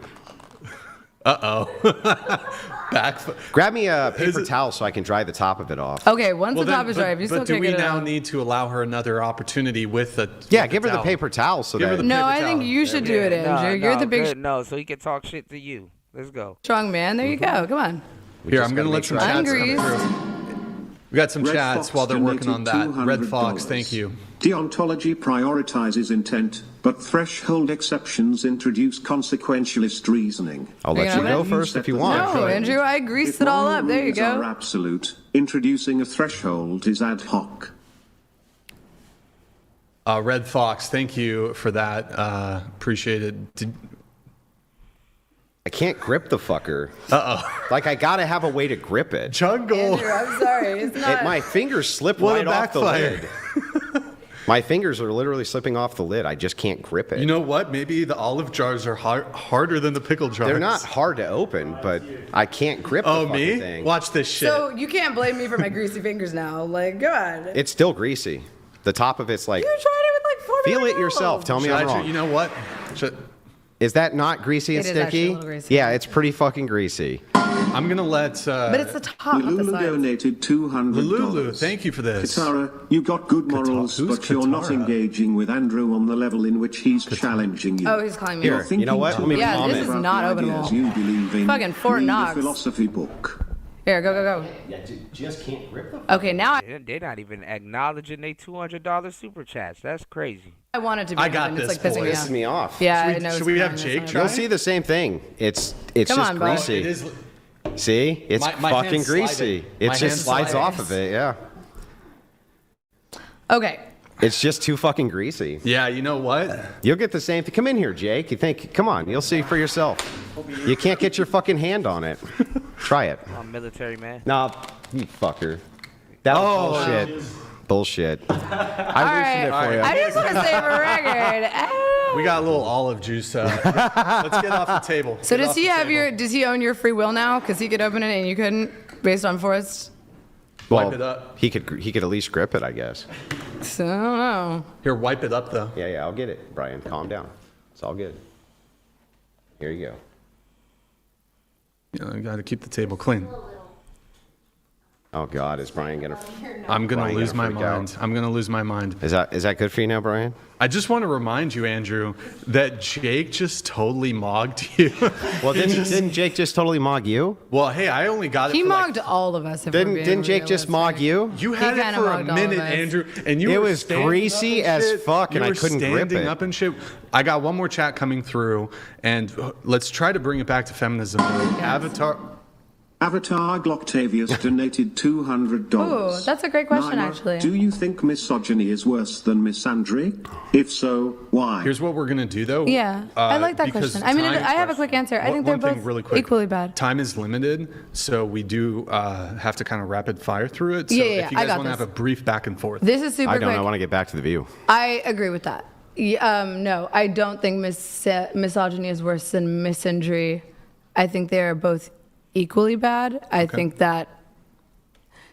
Back. Grab me a paper towel so I can dry the top of it off. Okay, once the top is dry, if you still But do can't we get it now out. need to allow her another opportunity with the Yeah, give her the paper towel so Give her that. the No, paper I think towel. you should do it, Andrew. You're the big good. No, so he can talk shit to you. Let's go. strong man. There you go. Come on. Here, I'm going to let some chats come Ungreased. through. We got some Red chats Fox while they're working on that. donated Red Fox, $200. thank you. Deontology prioritizes intent, but threshold exceptions introduce consequentialist reasoning. I'll let you go first if you want. No, Andrew, I greased it all up. There you Rules are go. absolute. Introducing a threshold is ad hoc. Red Fox, thank you for that. Appreciate it. I can't grip the fucker. Uh-oh. Like, I gotta have a way to grip it. Jungle. Andrew, I'm sorry. It's not. My fingers slip What a right off the backfire. lid. My fingers are literally slipping off the lid. I just can't grip it. You know what? Maybe the olive jars are harder than the pickle jars. They're not hard to open, but I can't grip the fucking thing. Watch this shit. So you can't blame me for my greasy fingers now. Like, go on. It's still greasy. The top of it's like, You tried it with like 4 feel million it yourself. Tell me Should I'm I wrong. You know what? Is that not greasy and It is actually a sticky? little greasy. Yeah, it's pretty fucking greasy. I'm going to let... But it's the top, not the Lulu sides. donated $200. Lulu, thank you for this. Katara, you got good morals, Who's but you're not Katara? engaging with Andrew on the level in which he's challenging you. Oh, he's calling me. You're Here, you know what? Let me Yeah, comment. this is not about the openable. ideas you believe in. Fucking Fort Read a Knox. philosophy book. Here, go. Yeah, just can't grip the Okay, now They're not even acknowledging they $200 super chats. That's crazy. I want it to be. I got open. It's this, like pissing boys. me pisses off. me off. Yeah, Should I know. should it's we have fine, Jake it's try? You'll see the same thing. It's Come just on, bro. greasy. It is... See? It's My fucking hand greasy. slided. It My just hand slides slided. off of it, yeah. Okay. It's just too fucking greasy. Yeah, you know what? You'll get the same thing. Come in here, Jake. Come on, you'll see for yourself. You can't get your fucking hand on it. Try it. I'm military man. Nah, you fucker. That was bullshit. Bullshit. I loosened it for you. I just want to say for record. We got a little olive juice. Let's get off the table. So Get does off he the have table. does he own your free will now? Because he could open it and you couldn't, based on Forrest. Well, Wipe it up. He could at least grip it, I guess. So I don't know. Here, wipe it up, though. Yeah, I'll get it, Brian. Calm down. It's all good. Here you go. You got to keep the table clean. Oh God, is Brian gonna? I'm gonna Brian lose my freak out? mind. I'm gonna lose my mind. Is that good for you now, Brian? I just want to remind you, Andrew, that Jake just totally mogged you. Well, didn't Jake just totally mog you? Well, hey, I only got it. He for mogged all of us. If we're being Didn't Jake just mog you? You had He it kinda for a mogged all of minute, us. Andrew, and you It were was standing greasy up and as shit. fuck, and You I were couldn't grip standing it. up and shit. I got one more chat coming through, and let's try to bring it back to feminism. Avatar Gloctavius donated $200. Oh, that's a great question, Naima, actually. Do you think misogyny is worse than misandry? If so, why? Here's what we're gonna do, though. Yeah, I like that because question. I mean, time- I have a quick answer. I think they're one thing both really quick. equally bad. Time is limited, so we do have to kind of rapid fire through it. So Yeah, if you I guys got want to this. have a brief back and forth. This is super I don't. quick. I want to get back to the view. I agree with that. No, I don't think misogyny is worse than misandry. I think they are both equally bad. I think that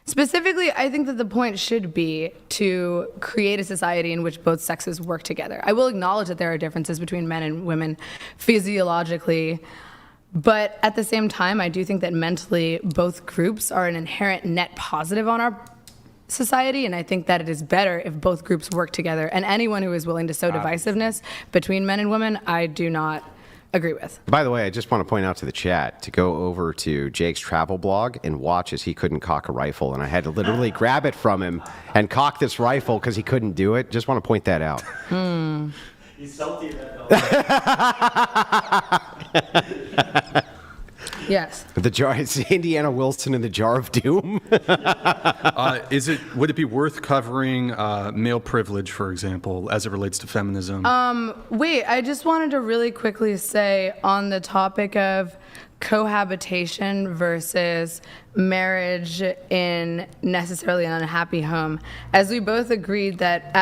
specifically, I think that the point should be to create a society in which both sexes work together. I will acknowledge that there are differences between men and women physiologically, but at the same time, I do think that mentally both groups are an inherent net positive on our society, and I think that it is better if both groups work together. And anyone who is willing to sow divisiveness between men and women, I do not agree with. By the way, I just want to point out to the chat to go over to Jake's travel blog and watch as he couldn't cock a rifle, and I had to literally grab it from him and cock this rifle because he couldn't do it. Just want to point that out. He's salty that Yes. The jar. It's Indiana Wilson in the Jar of Doom. Would it be worth covering male privilege, for example, as it relates to feminism? Wait, I just wanted to really quickly say on the topic of cohabitation versus marriage in necessarily an unhappy home, as we both agreed that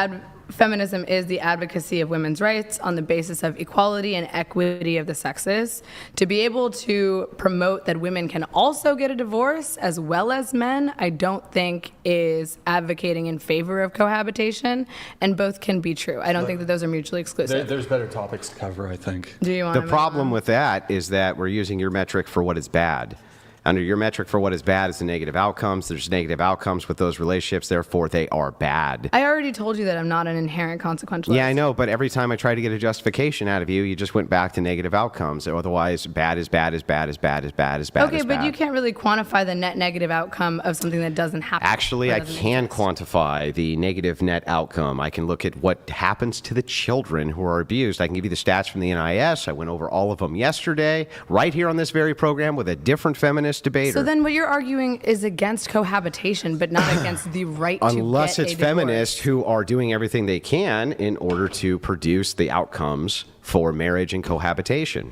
feminism is the advocacy of women's rights on the basis of equality and equity of the sexes. To be able to promote that women can also get a divorce as well as men, I don't think is advocating in favor of cohabitation, and both can be true. I don't think that those are mutually exclusive. There's better topics to cover, I think. Do you want The problem with that is that we're using your metric for what is bad. Under your metric for what is bad is the negative outcomes. There's negative outcomes with those relationships, therefore they are bad. I already told you that I'm not an inherent consequentialist. Yeah, I know, but every time I try to get a justification out of you, you just went back to negative outcomes. Otherwise, bad is bad is bad is bad is bad is bad Okay, is but bad. you can't really quantify the net negative outcome of something that doesn't happen. Actually, I can quantify the negative net outcome. I can look at what happens to the children who are abused. I can give you the stats from the NIS. I went over all of them yesterday, right here on this very program with a different feminist debater. So then what you're arguing is against cohabitation, but not against the right to Unless get it's a divorce. feminists who are doing everything they can in order to produce the outcomes for marriage and cohabitation.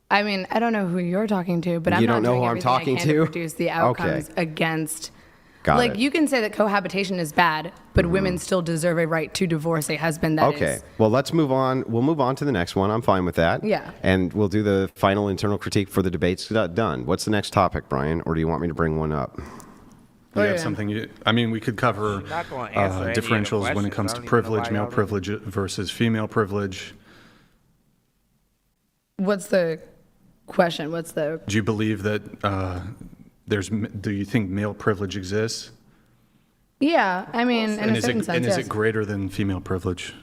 I mean, I don't know who you're talking to, but I'm You not don't know doing who I'm everything I talking can to? produce the outcomes against. Got like it. you can say that cohabitation is bad, but women still deserve a right to divorce a husband that Okay, is. well, let's move on. We'll move on to the next one. I'm fine with that. Yeah. And we'll do the final internal critique for the debates done. What's the next topic, Brian? Or do you want me to bring one up? Do you have something we could cover not gonna answer any of the differentials when it questions. comes I to don't even know privilege, why male y'all privilege versus female privilege. What's the question? What's the? Do you believe that do you think male privilege exists? Yeah, I mean, in a certain sense, is yes. it greater than female privilege?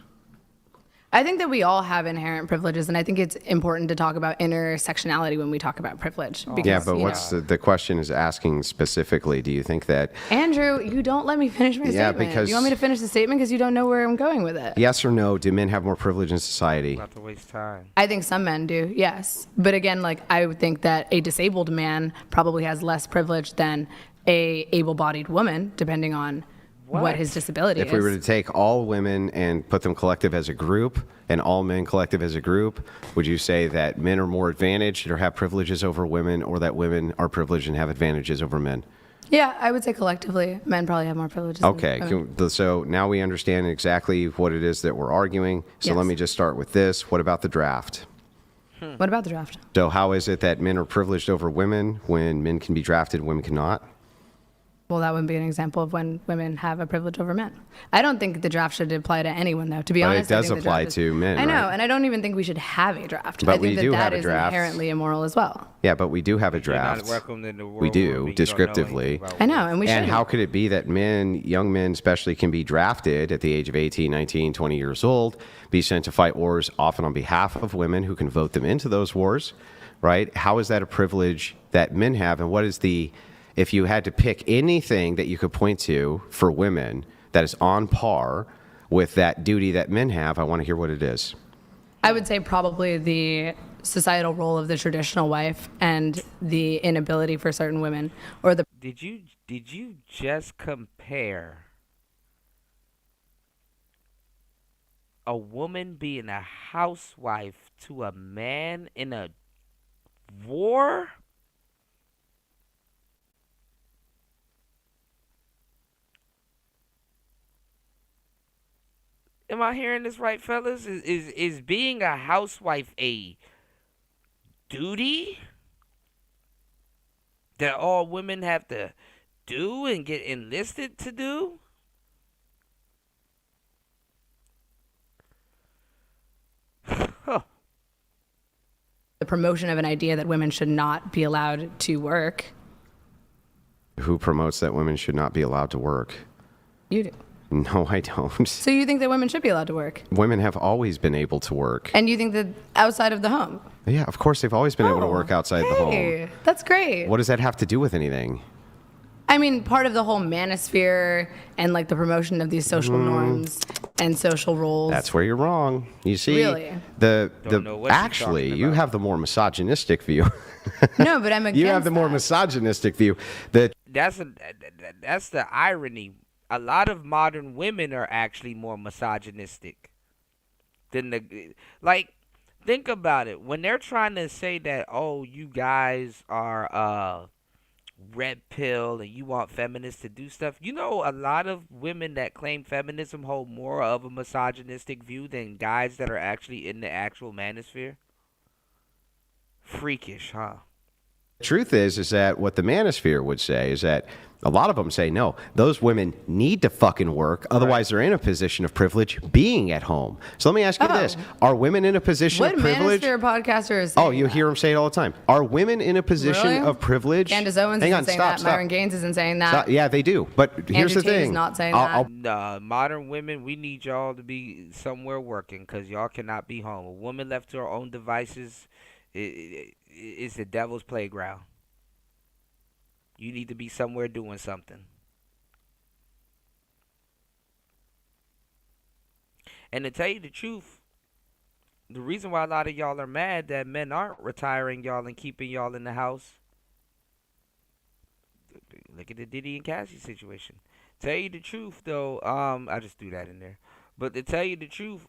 I think that we all have inherent privileges, and I think it's important to talk about intersectionality when we talk about privilege. Because, Yeah, but you what's know. the question is asking specifically, do you think that Andrew, you don't let me finish my Yeah, statement. because- You want me to finish the statement because you don't know where I'm going with it? yes or no, do men have more privilege in society? Not to waste time. I think some men do, yes. But again, like I would think that a disabled man probably has less privilege than a able-bodied woman, depending on what his disability If is. we were to take all women and put them collective as a group and all men collective as a group, would you say that men are more advantaged or have privileges over women, or that women are privileged and have advantages over men? Yeah, I would say collectively, men probably have more privileges. than Okay, women. so now we understand exactly what it is that we're arguing. So Yes. let me just start with this. What about the draft? What about the draft? So how is it that men are privileged over women when men can be drafted and women cannot? Well, that would be an example of when women have a privilege over men. I don't think the draft should apply to anyone, though. To be But it honest, I does think the apply draft to men, I know, right? and I don't even think we should have a draft. But I think we do that have a is draft. inherently immoral as well. Yeah, but we do have a You're draft. not welcomed in the world We where do, you don't know descriptively. anything about I know, and we And shouldn't. how could it be that men, young men especially, can be drafted at the age of 18, 19, 20 years old, be sent to fight wars often on behalf of women who can vote them into those wars, right? How is that a privilege that men have? And what is if you had to pick anything that you could point to for women that is on par with that duty that men have, I want to hear what it is. I would say probably the societal role of the traditional wife and the inability for certain women, or the. Did you just compare a woman being a housewife to a man in a war? Am I hearing this right, fellas? Is being a housewife a duty that all women have to do and get enlisted to do? The promotion of an idea that women should not be allowed to work. Who promotes that women should not be allowed to work? You do. No, I don't. So you think that women should be allowed to work? Women have always been able to work. And you think that outside of the home? Yeah, of course they've always been able to work outside the home. Hey, that's great. What does that have to do with anything? I mean, part of the whole manosphere and like the promotion of these social norms and social roles. That's where you're wrong. You see, Really? Actually, you have the more misogynistic view. No, but I'm against You have the more misogynistic view. That's the irony. A lot of modern women are actually more misogynistic than think about it. When they're trying to say that, oh, you guys are red pill and you want feminists to do stuff, you know, a lot of women that claim feminism hold more of a misogynistic view than guys that are actually in the actual manosphere. Freakish, huh? The truth is that what the manosphere would say is that a lot of them say, no, those women need to fucking work. Otherwise, they're in a position of privilege being at home. So let me ask you this. Are women in a position What of privilege? manosphere podcaster is Oh, you hear them say it all the time. Are women in a position Really? of privilege? Candace Owens Hang isn't on, saying stop. that. Myron Gaines isn't saying that. Stop. Yeah, they do. But here's Andrew the Tate is thing. not saying Nah, modern women, we need y'all to be somewhere working because y'all cannot be home. A woman left to her own devices is the devil's playground. You need to be somewhere doing something. And to tell you the truth, the reason why a lot of y'all are mad that men aren't retiring y'all and keeping y'all in the house, look at the Diddy and Cassie situation. Tell you the truth, though, I just threw that in there. But to tell you the truth,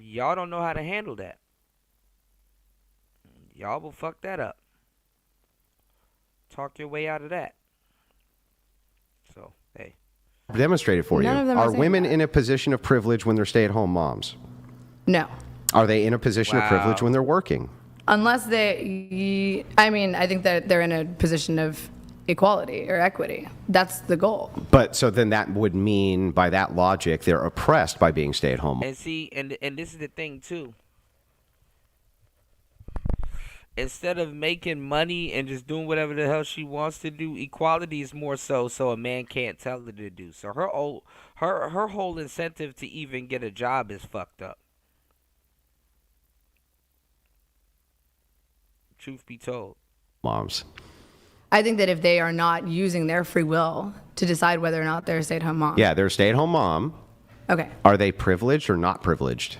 y'all don't know how to handle that. Y'all will fuck that up. Talk your way out of that. So, hey. Demonstrate it for you. None of them are Are saying women in a position of privilege when they're stay-at-home moms? No. Are they in a position of privilege when they're working? Unless I think that they're in a position of equality or equity. That's the goal. But so then that would mean, by that logic, they're oppressed by being stay-at-home. And see, and this is the thing, too. Instead of making money and just doing whatever the hell she wants to do, equality is more so a man can't tell her to do. So her whole incentive to even get a job is fucked up. Truth be told. Moms. I think that if they are not using their free will to decide whether or not they're a stay-at-home mom. Yeah, they're a stay-at-home mom. Okay. Are they privileged or not privileged?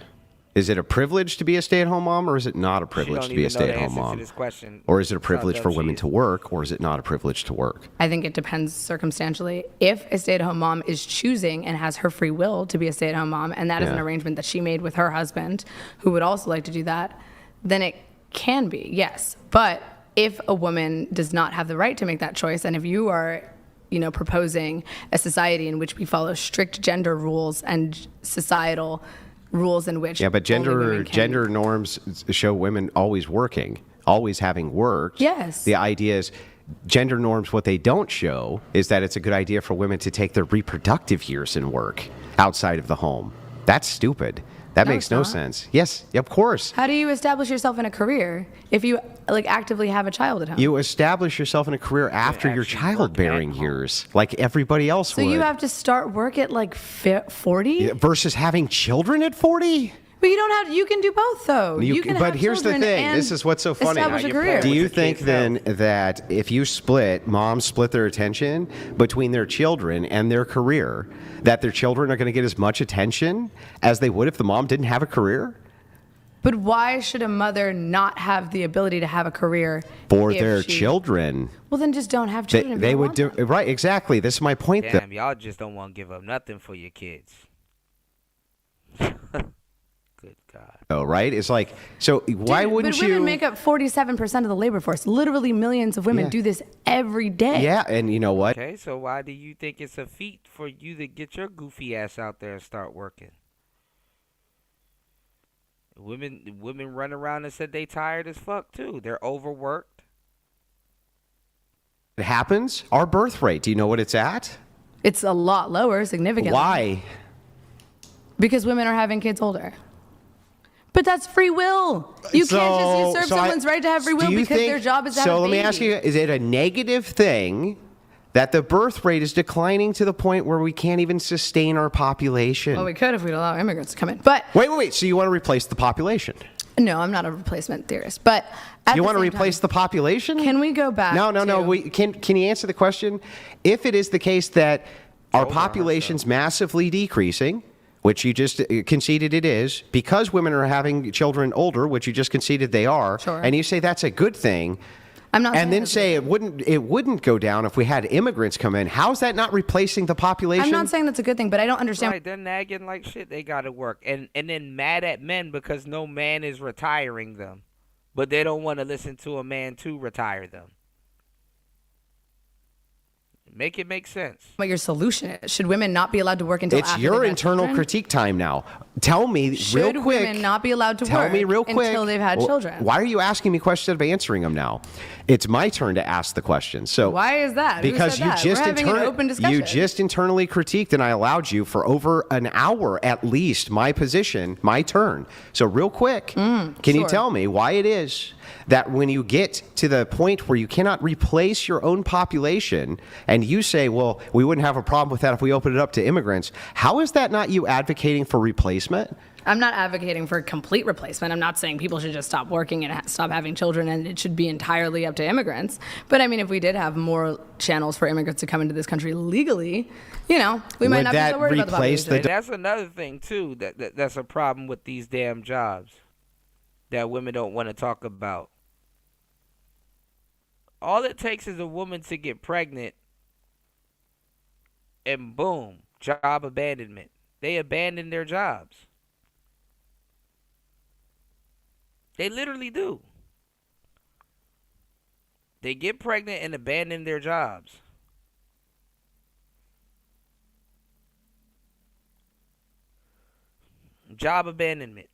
Is it a privilege to be a stay-at-home mom, or is it not a privilege to be a stay-at-home mom? Or is it a privilege for women to work, or is it not a privilege to work? I think it depends circumstantially. If a stay-at-home mom is choosing and has her free will to be a stay-at-home mom, and that is an arrangement that she made with her husband, who would also like to do that, then it can be, yes. But if a woman does not have the right to make that choice, and if you are, proposing a society in which we follow strict gender rules and societal rules in which but gender norms show women always working, always having worked. Yes. The idea is gender norms, what they don't show is that it's a good idea for women to take their reproductive years in work outside of the home. That's stupid. That makes no sense. Yes, of course. How do you establish yourself in a career if you actively have a child at home? You establish yourself in a career after your childbearing years, like everybody else would. So you have to start work at 40? Versus having children at 40? But you don't have. You can do both, though. You can but have here's the children thing. and This is what's so funny. establish a career. Do you think then that if moms split their attention between their children and their career, that their children are going to get as much attention as they would if the mom didn't have a career? But why should a mother not have the ability to have a career For if their she- children. Well, then just don't have children. if you They don't would want do them. right, exactly. This is my point. Damn, y'all just don't want to give up nothing for your kids. Good God. Oh, right? It's like, so why wouldn't But women you? make up 47% of the labor force. Literally millions of women Yeah. do this every day. Yeah, and you know what? Okay, so why do you think it's a feat for you to get your goofy ass out there and start working? Women run around and said they tired as fuck too. They're overworked. It happens. Our birth rate, do you know what it's at? It's a lot lower, significantly. Why? Because women are having kids older. But that's free will. You can't just usurp someone's right to have free will because their job is to have a So let me baby. ask you, is it a negative thing that the birth rate is declining to the point where we can't even sustain our population? Well, we could if we'd allow immigrants to come in. But Wait. So you want to replace the population? No, I'm not a replacement theorist, but You want to replace the population? Can we go back? No. Can you answer the question? If it is the case that our population's massively decreasing, which you just conceded it is, because women are having children older, which you just conceded they are, Sure. and you say that's a good thing, I'm not. and then say it wouldn't go down if we had immigrants come in. How's that not replacing the population? I'm not saying that's a good thing, but I don't understand. Right, they're nagging like shit. They got to work, and then mad at men because no man is retiring them, but they don't want to listen to a man to retire them. Make it make sense. What your solution is? Should women not be allowed to work until It's after your they've had internal children? critique time now. Tell me Should real quick. women not be allowed to Tell work me real quick until they've had children? Why are you asking me questions instead of answering them now? It's my turn to ask the question. So Why is that? Who Because said that? We're having an open discussion. you just internally critiqued, and I allowed you for over an hour at least my position, my turn. So real quick, can you sure. tell me why it is that when you get to the point where you cannot replace your own population, and you say, well, we wouldn't have a problem with that if we opened it up to immigrants, how is that not you advocating for replacement? I'm not advocating for complete replacement. I'm not saying people should just stop working and stop having children and it should be entirely up to immigrants. But I mean, if we did have more channels for immigrants to come into this country legally, we might not be so worried about the population. And that's another thing too that's a problem with these damn jobs that women don't want to talk about. All it takes is a woman to get pregnant and boom, job abandonment. They abandon their jobs. They literally do. They get pregnant and abandon their jobs. Job abandonment.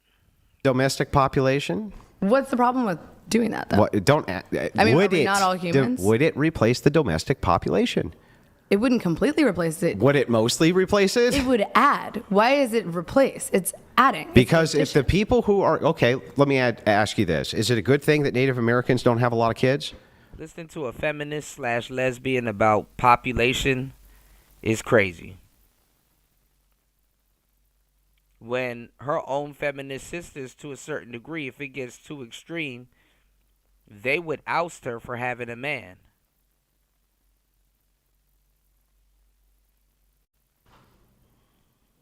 Domestic population? What's the problem with doing that, though? Would are we not all humans? Would it replace the domestic population? It wouldn't completely replace it. Would it mostly replace it? It would add. Why is it replace? It's adding. Because if the people who are okay, let me ask you this: is it a good thing that Native Americans don't have a lot of kids? Listening to a feminist / lesbian about population is crazy. When her own feminist sisters, to a certain degree, if it gets too extreme, they would oust her for having a man.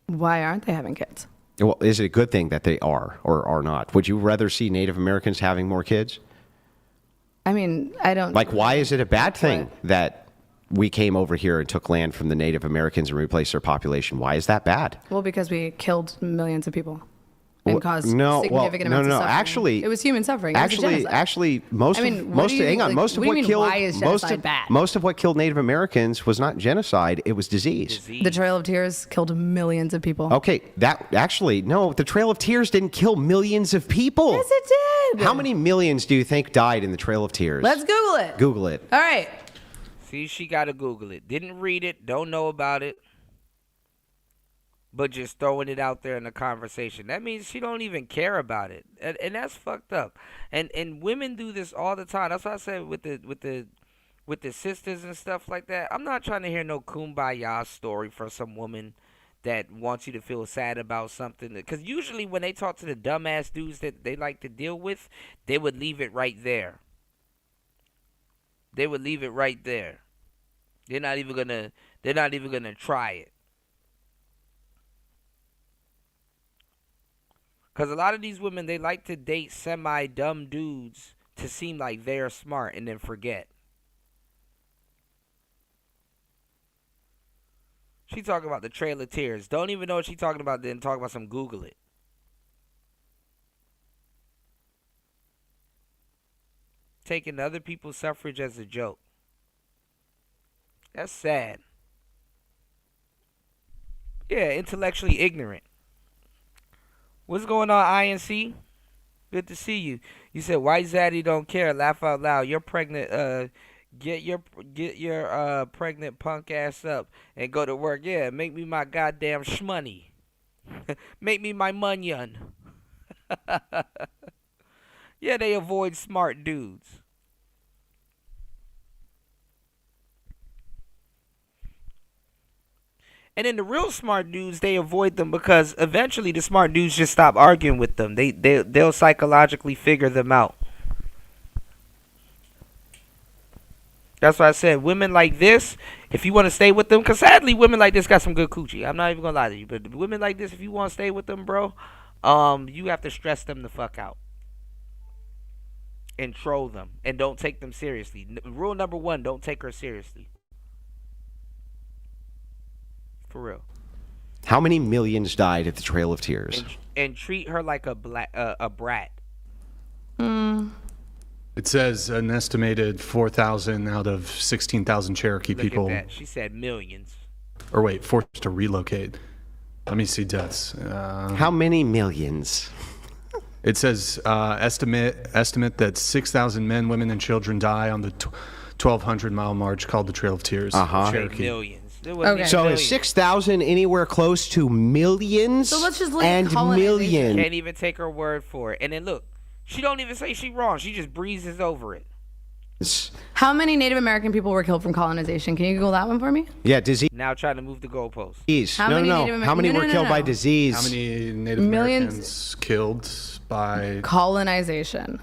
Why aren't they having kids? Well, is it a good thing that they are or are not? Would you rather see Native Americans having more kids? I mean, I don't... Like, why is it a bad thing that we came over here and took land from the Native Americans and replaced their population? Why is that bad? Well, because we killed millions of people and caused significant amounts of suffering. Actually, it was human suffering. It was a genocide. Most I of mean, most what do you hang on, like, most of what do what you mean, killed why is genocide bad? most of what killed Native Americans was not genocide; it was disease. The Trail of Tears killed millions of people. Okay, the Trail of Tears didn't kill millions of people. Yes, it did. How many millions do you think died in the Trail of Tears? Let's Google it. Google it. All right. See, she got to Google it. Didn't read it, don't know about it, but just throwing it out there in the conversation. That means she don't even care about it, and that's fucked up. And women do this all the time. That's why I said with the sisters and stuff like that. I'm not trying to hear no kumbaya story from some woman that wants you to feel sad about something. Because usually when they talk to the dumbass dudes that they like to deal with, they would leave it right there. They would leave it right there. They're not even gonna try it. Because a lot of these women, they like to date semi-dumb dudes to seem like they're smart and then forget. She talking about the Trail of Tears. Don't even know what she talking about, then talk about some Google it. Taking other people's suffrage as a joke. That's sad. Yeah, intellectually ignorant. What's going on, INC? Good to see you. You said White Zaddy don't care. Laugh out loud. You're pregnant. Get your pregnant punk ass up and go to work. Yeah, make me my goddamn shmoney. Make me my munyon. Yeah, they avoid smart dudes. And then the real smart dudes, they avoid them because eventually the smart dudes just stop arguing with them. They'll psychologically figure them out. That's why I said women like this, if you want to stay with them, because sadly women like this got some good coochie. I'm not even going to lie to you. But women like this, if you want to stay with them, bro, you have to stress them the fuck out. And troll them. And don't take them seriously. Rule number 1, don't take her seriously. For real. How many millions died at the Trail of Tears? And treat her like a brat. It says an estimated 4,000 out of 16,000 Cherokee Look people. at that. She said millions. Or wait, forced to relocate. Let me see deaths. How many millions? It says estimate that 6,000 men, women, and children die on the 1,200-mile march called the Trail of Tears. Cherokee. Millions. Okay. So is 6,000 anywhere close to millions? So let's just look and at colonization. million. Can't even take her word for it. And then look, she don't even say she wrong. She just breezes over it. How many Native American people were killed from colonization? Can you Google that one for me? Yeah, disease. Now trying to move the goalposts. How many Native How many were killed by disease? How many Native Millions. Americans killed by Colonization.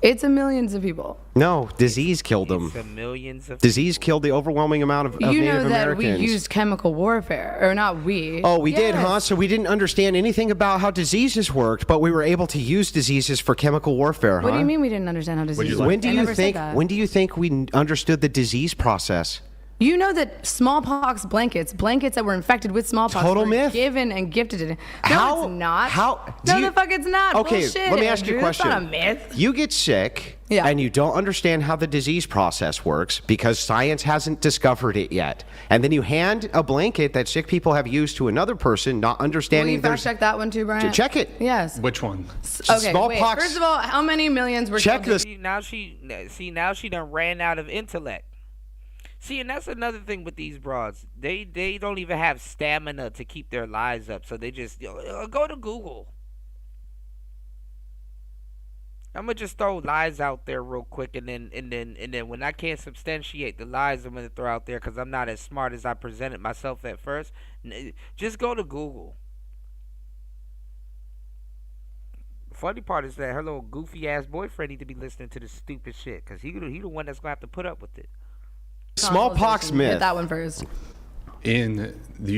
It's a millions of people. No, disease killed them. It's a millions of Disease killed the overwhelming amount of You Native know that Americans. we used chemical warfare, or not we. Oh, we did, Yes. huh? So we didn't understand anything about how diseases worked, but we were able to use diseases for chemical warfare, huh? What do you mean we didn't understand how disease worked? When do I you never said think? that. When do you think we understood the disease process? You know that smallpox blankets that were infected with smallpox, Total were myth. given and gifted to. No, How- it's not. how- No, do you- the fuck it's not. Okay, Bullshit, let me ask you a Andrew. That's question. not a myth. You get sick, Yeah. and you don't understand how the disease process works because science hasn't discovered it yet. And then you hand a blanket that sick people have used to another person, not Will understanding you fact check that one too, Brian? Check it. Yes. Which one? Okay, Smallpox. wait. First of all, how many millions were Check killed? this. Now she done ran out of intellect. See, and that's another thing with these broads. They don't even have stamina to keep their lives up, so they just go to Google. I'm gonna just throw lies out there real quick, and then when I can't substantiate the lies I'm gonna throw out there because I'm not as smart as I presented myself at first, just go to Google. Funny part is that her little goofy ass boyfriend need to be listening to this stupid shit because he the one that's gonna have to put up with it. Smallpox myth. Hit that one first. in the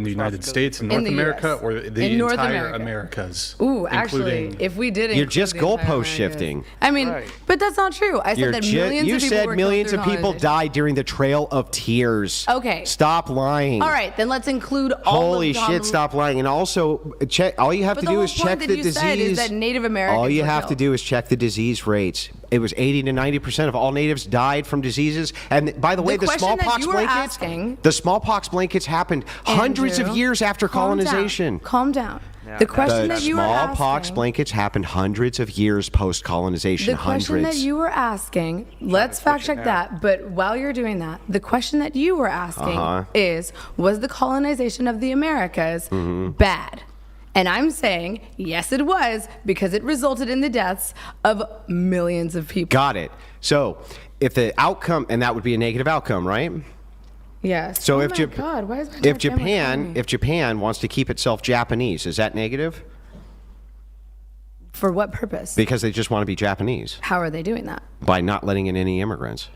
United States, in North US. America, or the In North entire America. Americas? Ooh, actually, including- if we did, You're include just the entire goalpost Americas. shifting. I mean, but that's not true. I said that millions You of people said were millions killed of through people colonization. died during the Trail of Tears. Okay. Stop lying. All right, then let's include all Holy of shit! Stop lying. And also, check. All you have But to the do whole is point check that the you disease. said is that Native Americans All you were have to killed. do is check the disease rates. It was 80 to 90% of all natives died from diseases. And by the way, the question that smallpox you were blankets. asking- The smallpox blankets happened hundreds of Andrew, years after calm down. colonization. Calm down. The question that you were smallpox asking. blankets happened hundreds of years post colonization. The question that you were asking, let's fact check that. But while you're doing that, the question that you were asking Uh-huh. is, was the colonization of the Americas bad? And I'm saying, yes, it was, because it resulted in the deaths of millions of people. Got it. So if the outcome, and that would be a negative outcome, right? Yes. So oh if my Jap- God, why is my if entire family Japan calling me? if Japan wants to keep itself Japanese, is that negative? For what purpose? Because they just want to be Japanese How are they doing that? by not letting in any immigrants.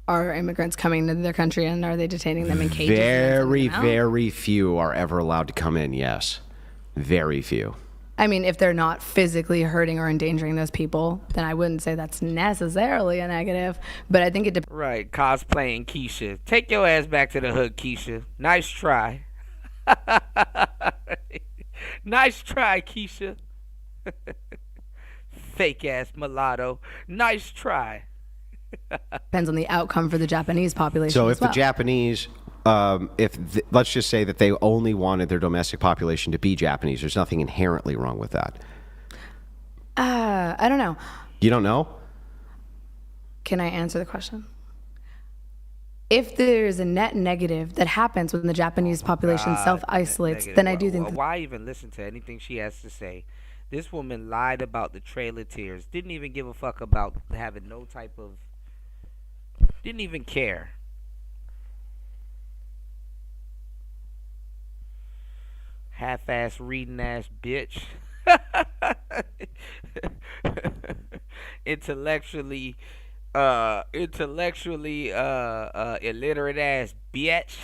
Are immigrants coming into their country and are they detaining them in cages? and Very, sending them out? very few are ever allowed to come in. Yes, very few. I mean, if they're not physically hurting or endangering those people, then I wouldn't say that's necessarily a negative. But I think it depends. Right, cosplaying Keisha. Take your ass back to the hood, Keisha. Nice try. Nice try, Keisha. Fake ass mulatto. Nice try. Depends on the outcome for the Japanese population. So as if the well. Japanese, let's just say that they only wanted their domestic population to be Japanese, there's nothing inherently wrong with that. I don't know. You don't know? Can I answer the question? If there's a net negative that happens when the Japanese population self-isolates, then I do think that Why even listen to anything she has to say? This woman lied about the Trail of Tears. Didn't even give a fuck about having no type of... Didn't even care. half-ass reading ass bitch. intellectually illiterate ass bitch.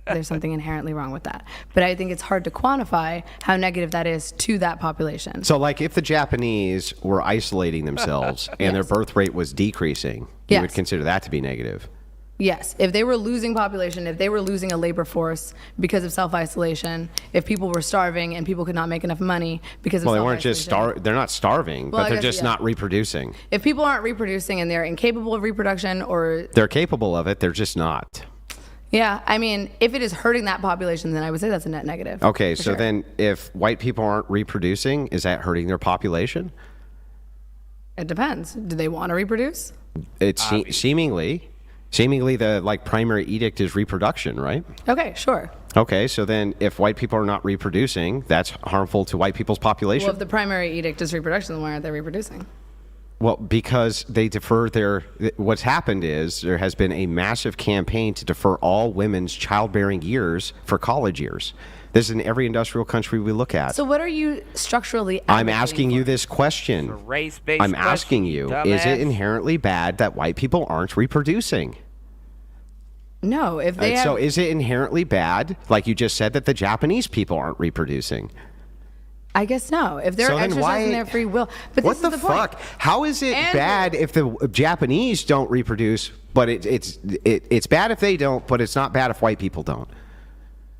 There's something inherently wrong with that. But I think it's hard to quantify how negative that is to that population. So, like, if the Japanese were isolating themselves and their birth rate was decreasing, you would consider that to be negative. Yes, if they were losing population, if they were losing a labor force because of self-isolation, if people were starving and people could not make enough money because of Well, they self-isolation. weren't just they're not starving, Well, but I they're guess, just yeah. not reproducing. If people aren't reproducing and they're incapable of reproduction or... They're capable of it, they're just not. Yeah, I mean, if it is hurting that population, then I would say that's a net negative. Okay, for so sure. then if white people aren't reproducing, is that hurting their population? It depends. Do they want to reproduce? It's seemingly the like primary edict is reproduction, right? Okay, sure. Okay, so then if white people are not reproducing, that's harmful to white people's population? Well, if the primary edict is reproduction, then why aren't they reproducing? Well, because they defer what's happened is there has been a massive campaign to defer all women's childbearing years for college years. This is in every industrial country we look at. So what are you structurally I'm asking you this question. Race-based I'm asking you, is it inherently bad that white people aren't reproducing? No, if they have... So is it inherently bad, like you just said, that the Japanese people aren't reproducing? I guess no. If they're So then exercising why- their free will. But What this the is the point. fuck? How is it Andrew. bad if the Japanese don't reproduce, but it's bad if they don't, but it's not bad if white people don't?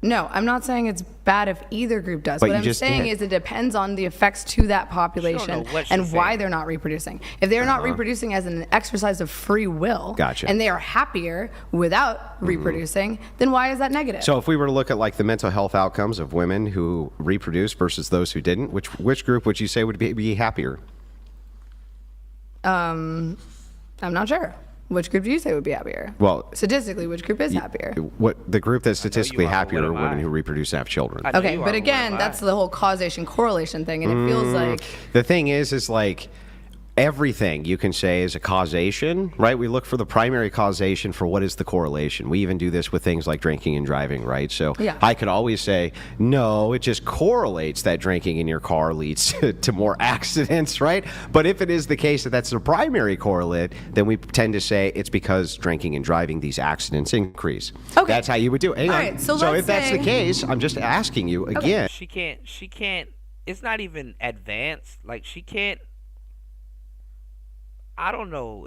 No, I'm not saying it's bad if either group does. But What you I'm just saying did. is it depends on the effects to that population what she's and why saying. they're not reproducing. If they're not reproducing as an exercise of free will, Gotcha. and they are happier without reproducing, then why is that negative? So if we were to look at like the mental health outcomes of women who reproduced versus those who didn't, which group would you say would be happier? I'm not sure. Which group do you say would be happier? Well, Statistically, which group is happier? what the group that's statistically are, happier what are am women I? who reproduce and have children. I know Okay, you but are, again, what am I? that's the whole causation correlation thing, and it feels like The thing is like everything you can say is a causation, right? We look for the primary causation for what is the correlation. We even do this with things like drinking and driving, right? So Yeah. I could always say, no, it just correlates that drinking in your car leads to more accidents, right? But if it is the case that that's the primary correlate, then we tend to say it's because drinking and driving, these accidents increase. Okay. That's how you would do it. Hang All on. right, so if let's that's the say- case, I'm just asking you again. She can't, it's not even advanced. Like, she can't, I don't know.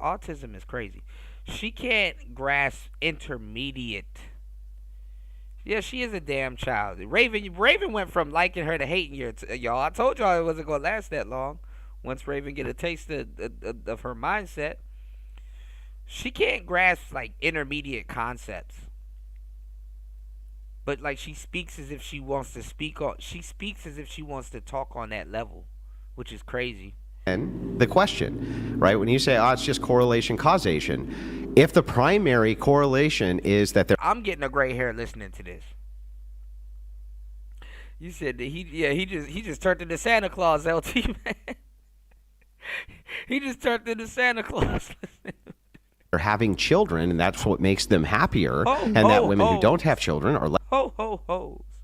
Autism is crazy. She can't grasp intermediate. Yeah, she is a damn child. Raven went from liking her to hating y'all. I told y'all it wasn't gonna last that long. Once Raven get a taste of her mindset, she can't grasp like intermediate concepts. But like she speaks as if she wants to speak on. She speaks as if she wants to talk on that level, which is crazy. And the question, right? When you say, it's just correlation causation, if the primary correlation is that they're I'm getting a gray hair listening to this. You said that he just turned into Santa Claus, LT man. He just turned into Santa Claus. having children, and that's what makes them happier, and that women who don't have children are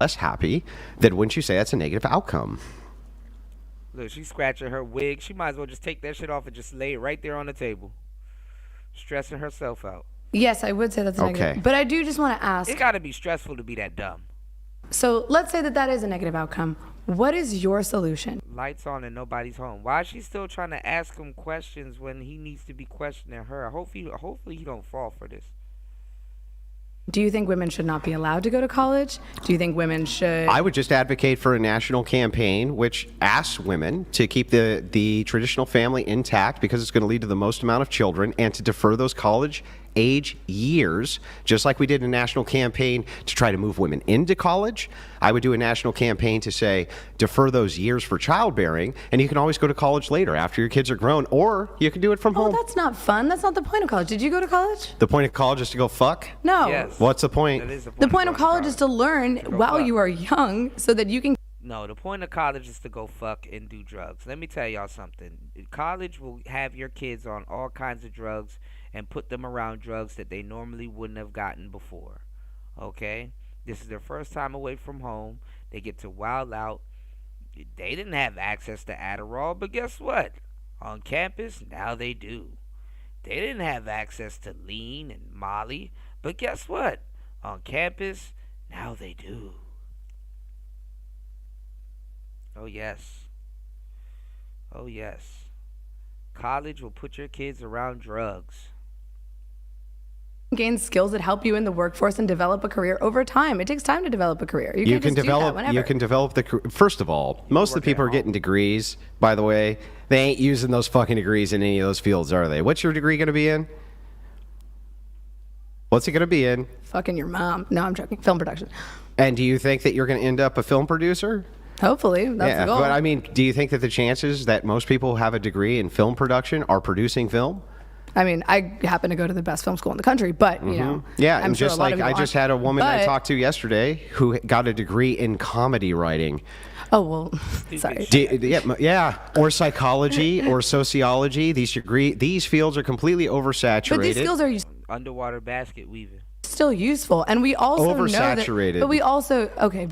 less happy, then wouldn't you say that's a negative outcome? Look, she's scratching her wig. She might as well just take that shit off and just lay it right there on the table. Stressing herself out. yes, I would say that's a negative. Okay. But I do just want to ask. It gotta be stressful to be that dumb. So let's say that is a negative outcome. What is your solution? Lights on and nobody's home. Why is she still trying to ask him questions when he needs to be questioning her? Hopefully he don't fall for this. Do you think women should not be allowed to go to college? Do you think women should? I would just advocate for a national campaign which asks women to keep the traditional family intact because it's going to lead to the most amount of children, and to defer those college age years, just like we did a national campaign to try to move women into college. I would do a national campaign to say defer those years for childbearing, and you can always go to college later after your kids are grown, or you can do it from home. That's not fun. That's not the point of college. Did you go to college? The point of college is to go fuck? No. Yes. What's the point? The point of college is to learn while you are young so that you can. No, the point of college is to go fuck and do drugs. Let me tell y'all something. College will have your kids on all kinds of drugs and put them around drugs that they normally wouldn't have gotten before. Okay? This is their first time away from home. They get to wild out. They didn't have access to Adderall, but guess what? On campus, now they do. They didn't have access to lean and Molly, but guess what? On campus, now they do. Oh, yes. Oh, yes. College will put your kids around drugs. Gain skills that help you in the workforce and develop a career over time. It takes time to develop a career. You can develop. You can develop First of all, most of the people are getting degrees. By the way, they ain't using those fucking degrees in any of those fields, are they? What's your degree going to be in? What's it going to be in? Fucking your mom. No, I'm joking. Film production. And do you think that you're going to end up a film producer? Hopefully, that's the goal. But I mean, do you think that the chances that most people have a degree in film production are producing film? I mean, I happen to go to the best film school in the country, but you know, yeah, I'm and sure just a lot like of you I just had a woman I but- talked to yesterday who got a degree in comedy writing. Oh well, sorry. Or psychology or sociology. These fields are completely oversaturated. But these skills are Underwater basket weaving. still useful, and we also know that. Oversaturated. But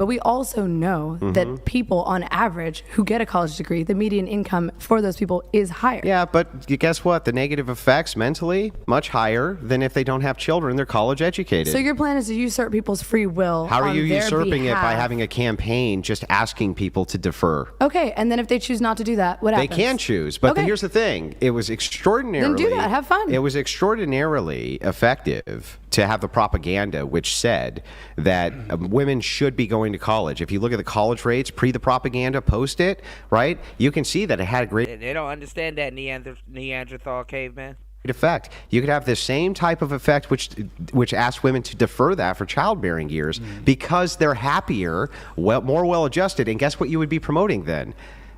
we also know that people on average who get a college degree, the median income for those people is higher. Yeah, but guess what? The negative effects mentally much higher than if they don't have children. They're college educated. So your plan is to usurp people's free will. How are on you their usurping it by behalf. having a campaign just asking people to defer? Okay, and then if they choose not to do that, what They happens? can choose, but Okay. here's the thing: it was extraordinarily. Then do that. Have fun. It was extraordinarily effective to have the propaganda which said that women should be going to college. If you look at the college rates pre the propaganda, post it, right? You can see that it had a great They don't understand that Neanderthal caveman. effect. You could have the same type of effect which asked women to defer that for childbearing years because they're happier, more well adjusted, and guess what you would be promoting then?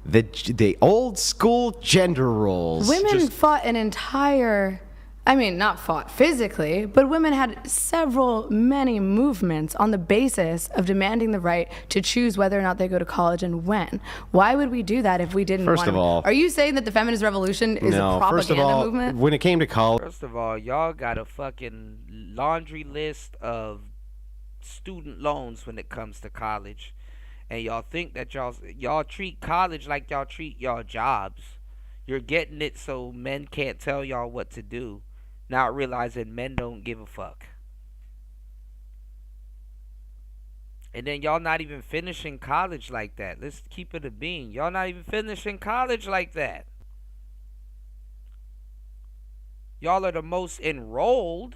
The old school gender roles. Women fought an entire, I mean, not fought physically, but women had many movements on the basis of demanding the right to choose whether or not they go to college and when. Why would we do that if we didn't First want of to? all- Are you saying that the feminist revolution is No, a propaganda first of all, movement? when it came to college, First of all, y'all got a fucking laundry list of student loans when it comes to college. And y'all think that y'all treat college like y'all treat y'all jobs. You're getting it so men can't tell y'all what to do, not realizing men don't give a fuck. And then y'all not even finishing college like that. Let's keep it a bean. Y'all not even finishing college like that. Y'all are the most enrolled,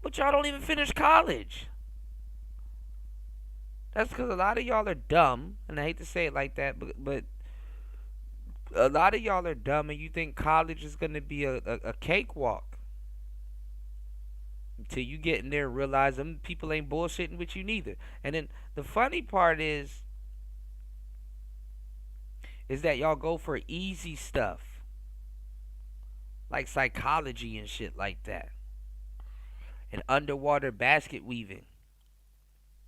but y'all don't even finish college. That's because a lot of y'all are dumb, and I hate to say it like that, but a lot of y'all are dumb, and you think college is going to be a cakewalk. Until you get in there and realize them people ain't bullshitting with you neither. And then the funny part is that y'all go for easy stuff. Like psychology and shit like that. And underwater basket weaving.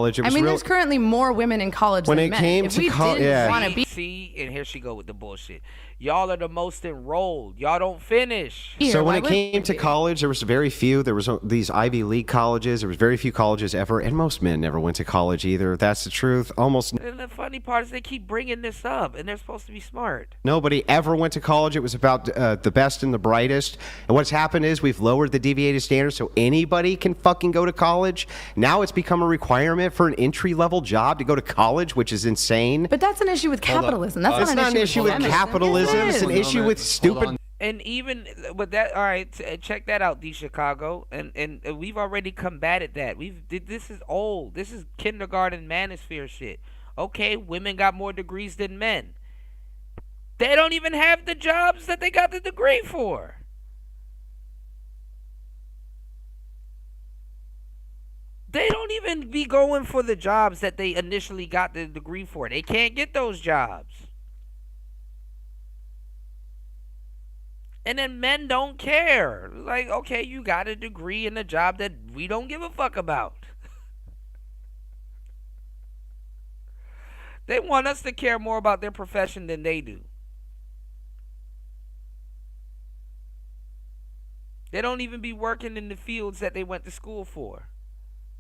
I mean, there's currently more women in college When than it men. came if to we didn't want to be See, and here she go with the bullshit. Y'all are the most enrolled. Y'all don't finish. So when it came to college, there was very few. There was these Ivy League colleges. There was very few colleges ever, and most men never went to college either. That's the truth. Almost And the funny part is they keep bringing this up, and they're supposed to be smart. nobody ever went to college. It was about the best and the brightest. And what's happened is we've lowered the deviated standards so anybody can fucking go to college. Now it's become a requirement for an entry-level job to go to college, which is insane. But that's an issue with capitalism. That's It's not an issue with feminism. capitalism. Yes, It's it an is. issue with stupid. And even with that, all right, check that out, D Chicago. And we've already combated that. This is old. This is kindergarten manosphere shit. Okay, women got more degrees than men. They don't even have the jobs that they got the degree for. They don't even be going for the jobs that they initially got the degree for. They can't get those jobs. And then men don't care. Like, okay, you got a degree in a job that we don't give a fuck about. They want us to care more about their profession than they do. They don't even be working in the fields that they went to school for.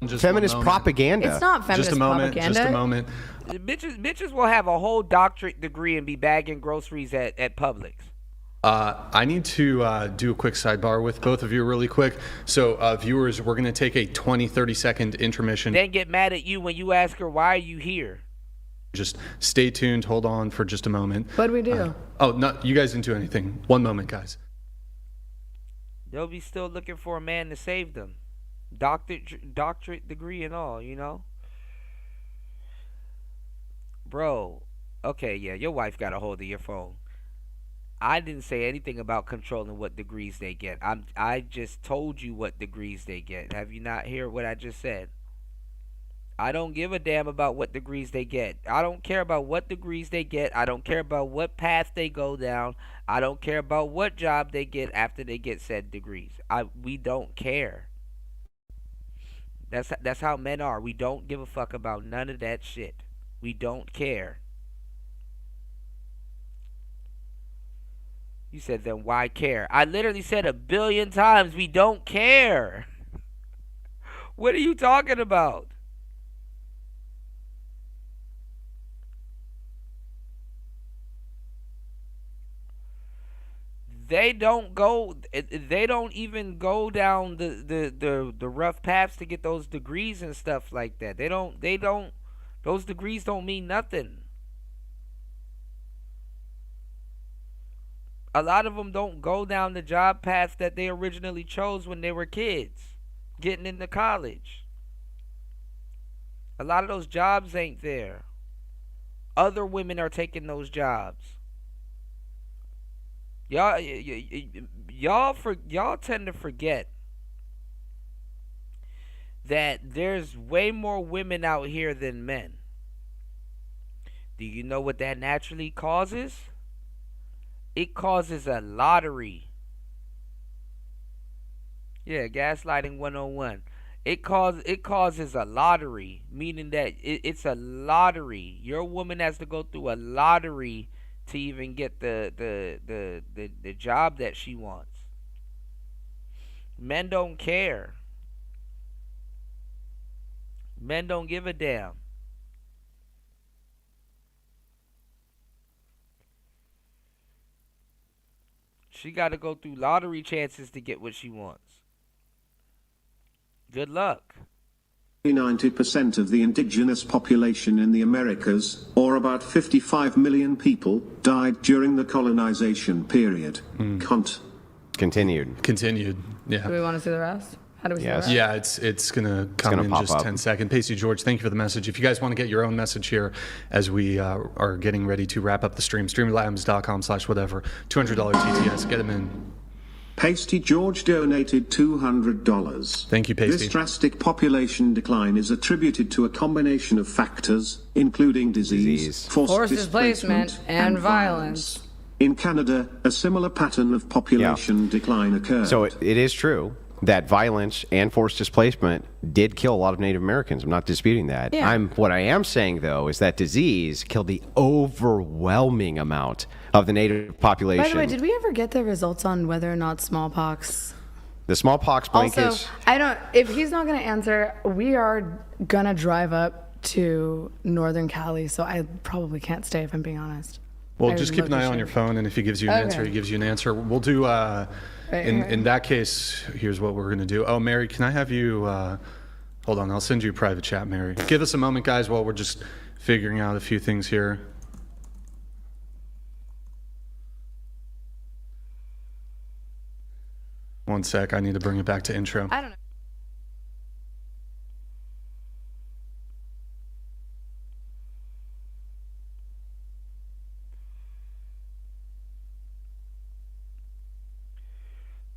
Just feminist one moment. propaganda. It's not feminist Just a moment. propaganda. Just a moment. Bitches will have a whole doctorate degree and be bagging groceries at Publix. I need to do a quick sidebar with both of you really quick. So, viewers, we're going to take a 20, 30-second intermission. Then get mad at you when you ask her, why are you here? Just stay tuned. Hold on for just a moment. What do we do? No, you guys didn't do anything. One moment, guys. They'll be still looking for a man to save them. Doctorate degree and all, you know? Bro, okay, yeah, your wife got a hold of your phone. I didn't say anything about controlling what degrees they get. I just told you what degrees they get. Have you not heard what I just said? I don't give a damn about what degrees they get. I don't care about what degrees they get. I don't care about what path they go down. I don't care about what job they get after they get said degrees. We don't care. That's how men are. We don't give a fuck about none of that shit. We don't care. You said, then why care? I literally said 1 billion times, we don't care. What are you talking about? They don't even go down the rough paths to get those degrees and stuff like that. Those degrees don't mean nothing. A lot of them don't go down the job path that they originally chose when they were kids, getting into college. A lot of those jobs ain't there. Other women are taking those jobs. Y'all tend to forget that there's way more women out here than men. Do you know what that naturally causes? It causes a lottery. Yeah, gaslighting 101. It causes a lottery, meaning that it's a lottery. Your woman has to go through a lottery to even get the job that she wants. Men don't care. Men don't give a damn. She got to go through lottery chances to get what she wants. Good luck. 90% of the indigenous population in the Americas, or about 55 million people, died during the colonization period. Continued. Yeah. Do we want to see the rest? How do we see the rest? Yeah, it's going to come in just 10 seconds. Pasty George, thank you for the message. If you guys want to get your own message here as we are getting ready to wrap up the stream, streamlabs.com/whatever, $200 TTS, get them in. Pasty George donated $200. Thank you, Pasty. This drastic population decline is attributed to a combination of factors, including disease, forced displacement, and violence. In Canada, a similar pattern of population decline occurred. So it is true that violence and forced displacement did kill a lot of Native Americans. I'm not disputing that. Yeah. What I am saying, though, is that disease killed the overwhelming amount of the Native population. By the way, did we ever get the results on whether or not smallpox? The smallpox blankets. Also, if he's not going to answer, we are going to drive up to Northern Cali, so I probably can't stay if I'm being honest. Well, just keep an eye on your phone, and if he gives you an answer, he gives you an answer. We'll do, in that case, here's what we're going to do. Oh, Mary, can I have you, hold on, I'll send you a private chat, Mary. Give us a moment, guys, while we're just figuring out a few things here. One sec, I need to bring it back to intro. I don't know.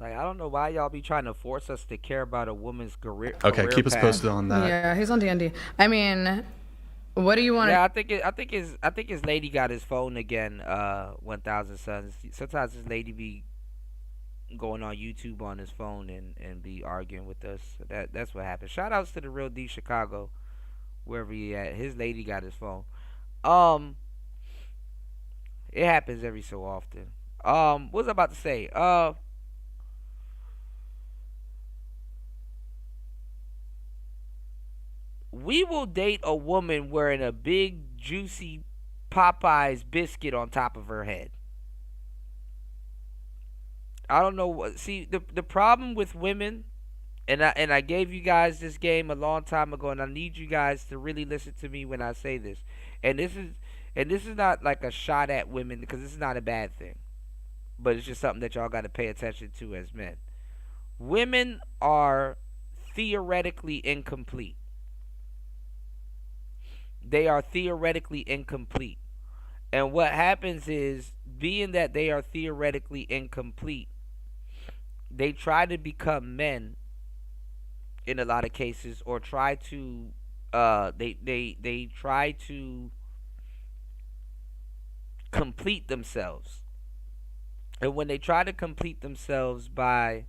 Like, I don't know why y'all be trying to force us to care about a woman's career. Okay, keep us posted on that. Yeah, he's on D&D. I mean, what do you want? Yeah, I think his lady got his phone again. 1,000 Suns. Sometimes his lady be going on YouTube on his phone and be arguing with us. So that's what happened. Shout outs to the Real D Chicago, wherever he at. His lady got his phone. It happens every so often. What was I about to say? we will date a woman wearing a big, juicy Popeyes biscuit on top of her head. I don't know what. See, the problem with women, and I gave you guys this game a long time ago, and I need you guys to really listen to me when I say this. And this is not like a shot at women, because this is not a bad thing, but it's just something that y'all got to pay attention to as men. Women are theoretically incomplete. They are theoretically incomplete. And what happens is, being that they are theoretically incomplete, they try to become men in a lot of cases, or try to they try to complete themselves. And when they try to complete themselves by,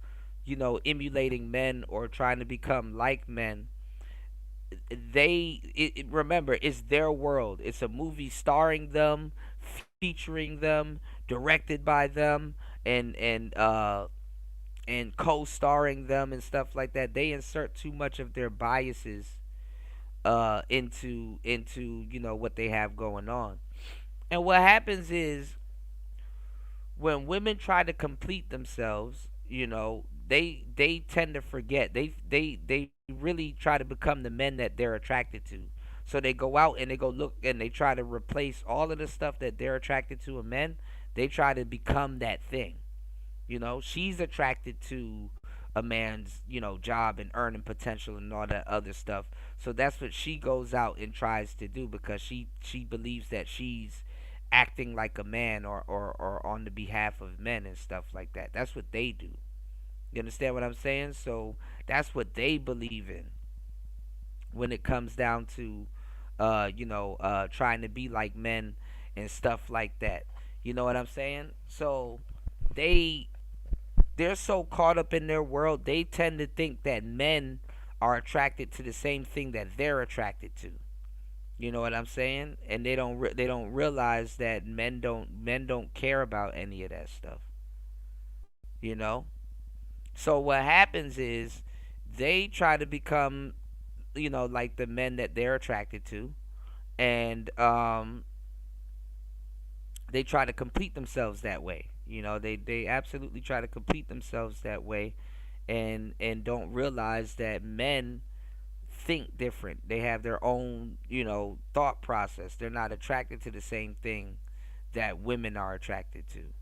emulating men or trying to become like men, remember, it's their world. It's a movie starring them, featuring them, directed by them, and co-starring them and stuff like that. They insert too much of their biases into what they have going on. And what happens is, when women try to complete themselves, they tend to forget. They really try to become the men that they're attracted to. So they go out and they go look and they try to replace all of the stuff that they're attracted to in men. They try to become that thing. She's attracted to a man's, job and earning potential and all that other stuff. So that's what she goes out and tries to do, because she believes that she's acting like a man, or on the behalf of men and stuff like that. That's what they do. You understand what I'm saying? So that's what they believe in when it comes down to, trying to be like men and stuff like that. You know what I'm saying? So they're so caught up in their world, they tend to think that men are attracted to the same thing that they're attracted to. You know what I'm saying? And they don't realize that men don't care about any of that stuff. So what happens is, they try to become, like the men that they're attracted to, and they try to complete themselves that way. They absolutely try to complete themselves that way, and don't realize that men think different. They have their own, thought process. They're not attracted to the same thing that women are attracted to.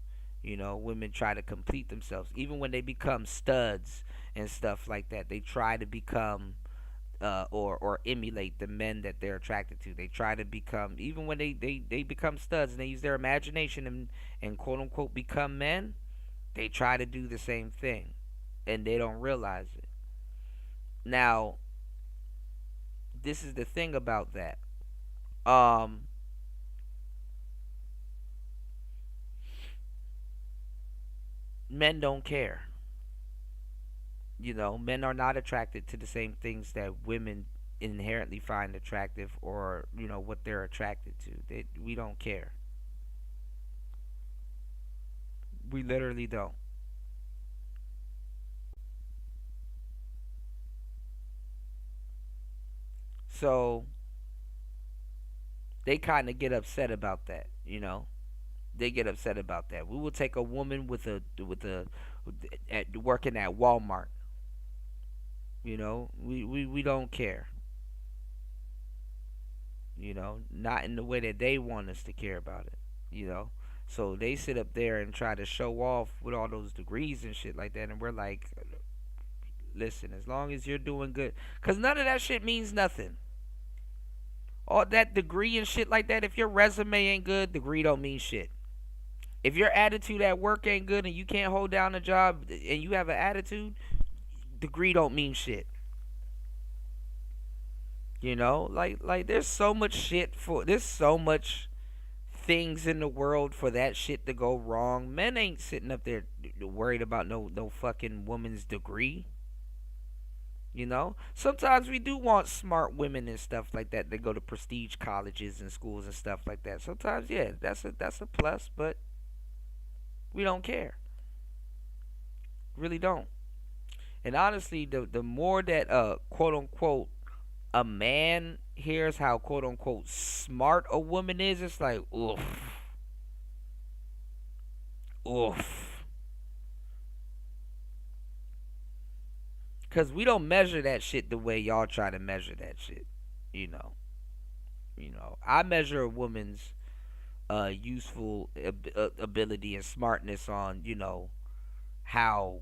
Women try to complete themselves. Even when they become studs and stuff like that, they try to become or emulate the men that they're attracted to. They try to become, even when they become studs and they use their imagination and quote unquote become men, they try to do the same thing, and they don't realize it. Now, this is the thing about that. Men don't care. Men are not attracted to the same things that women inherently find attractive, or what they're attracted to. We don't care. We literally don't. So they kind of get upset about that. They get upset about that. We will take a woman working at Walmart. We don't care. Not in the way that they want us to care about it. So they sit up there and try to show off with all those degrees and shit like that, and we're like, listen, as long as you're doing good, because none of that shit means nothing. All that degree and shit like that, if your resume ain't good, degree don't mean shit. If your attitude at work ain't good and you can't hold down a job and you have an attitude, degree don't mean shit. Like there's so much things in the world for that shit to go wrong. Men ain't sitting up there worried about no fucking woman's degree. Sometimes we do want smart women and stuff like that. They go to prestige colleges and schools and stuff like that. Sometimes, yeah, that's a plus, but we don't care. Really don't. And honestly, the more that quote unquote a man hears how quote unquote smart a woman is, it's like, oof. Oof. Because we don't measure that shit the way y'all try to measure that shit. You know. I measure a woman's useful ability and smartness on, how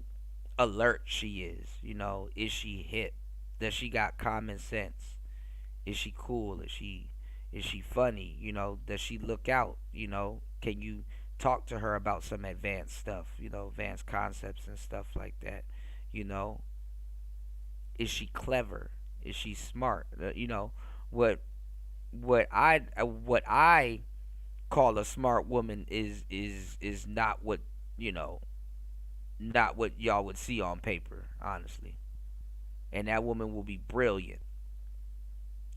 alert she is. Is she hip? Does she got common sense? Is she cool? Is she funny? Does she look out? Can you talk to her about some advanced stuff? Advanced concepts and stuff like that. Is she clever? Is she smart? What I call a smart woman is not what not what y'all would see on paper, honestly. And that woman will be brilliant.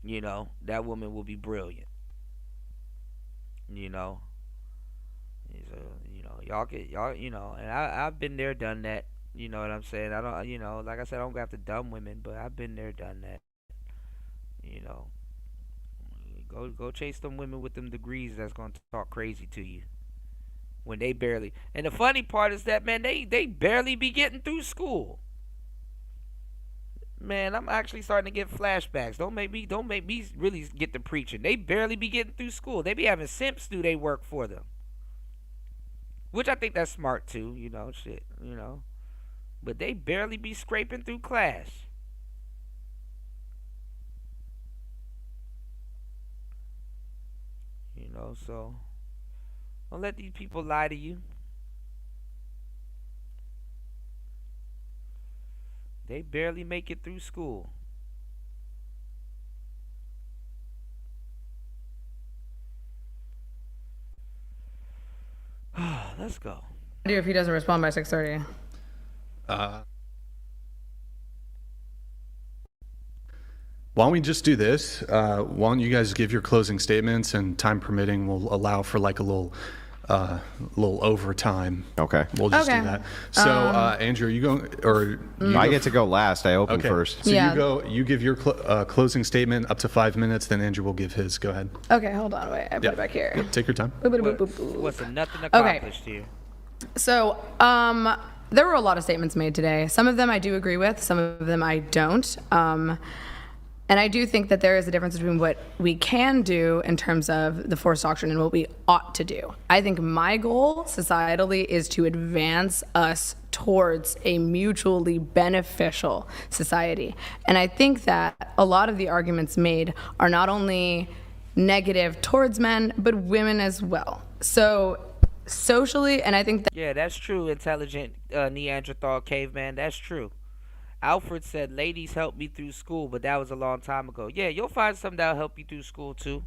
That woman will be brilliant. So, and I've been there, done that. You know what I'm saying? I don't, like I said, I don't go after dumb women, but I've been there, done that. Go chase them women with them degrees that's gonna talk crazy to you when they barely. And the funny part is that, man, they barely be getting through school. Man, I'm actually starting to get flashbacks. Don't make me really get to preaching. They barely be getting through school. They be having simps do they work for them, which I think that's smart too. Shit. But they barely be scraping through class. So don't let these people lie to you. They barely make it through school. Let's go. Do if he doesn't respond by 6:30. Why don't we just do this? Why don't you guys give your closing statements, and time permitting, we'll allow for like a little overtime. Okay. We'll just do that. So, Andrew, are you going, or I get to go last. I open first. So you give your closing statement up to 5 minutes, then Andrew will give his. Go ahead. Okay, hold on. Wait, I put it back here. Yep, take your time. What's a nothing accomplished here? So, there were a lot of statements made today. Some of them I do agree with, some of them I don't. And I do think that there is a difference between what we can do in terms of the force doctrine and what we ought to do. I think my goal societally is to advance us towards a mutually beneficial society. And I think that a lot of the arguments made are not only negative towards men, but women as well. So socially, and I think that... Yeah, that's true, intelligent Neanderthal caveman. That's true. Alfred said, ladies helped me through school, but that was a long time ago. Yeah, you'll find something that'll help you through school too.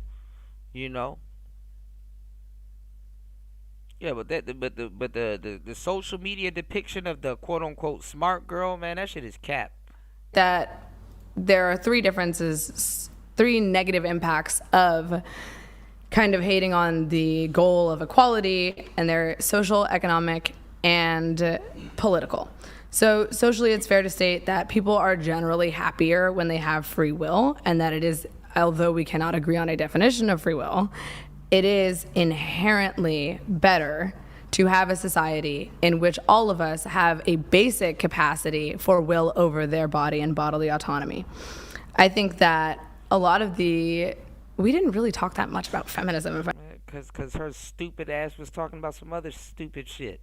Yeah, but the social media depiction of the quote unquote smart girl, man, that shit is cap. That there are three negative impacts of kind of hating on the goal of equality, and they're social, economic, and political. So socially, it's fair to state that people are generally happier when they have free will, and that it is, although we cannot agree on a definition of free will, it is inherently better to have a society in which all of us have a basic capacity for will over their body and bodily autonomy. I think that a lot of we didn't really talk that much about feminism. Because her stupid ass was talking about some other stupid shit.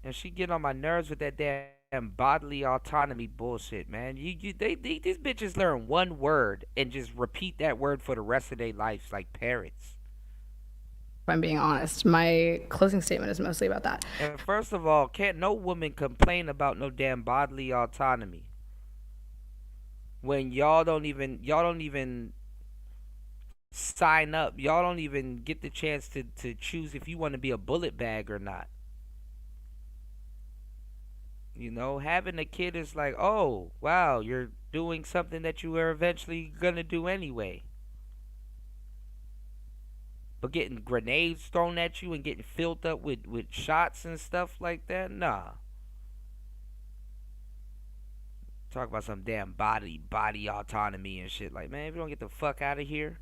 And she get on my nerves with that damn bodily autonomy bullshit, man. These bitches learn one word and just repeat that word for the rest of their lives like parrots. If I'm being honest, my closing statement is mostly about that. And first of all, can't no woman complain about no damn bodily autonomy when y'all don't even sign up. Y'all don't even get the chance to choose if you want to be a bullet bag or not. Having a kid is like, oh, wow, you're doing something that you were eventually going to do anyway. But getting grenades thrown at you and getting filled up with shots and stuff like that, nah. Talk about some damn body autonomy and shit. Like, man, if you don't get the fuck out of here.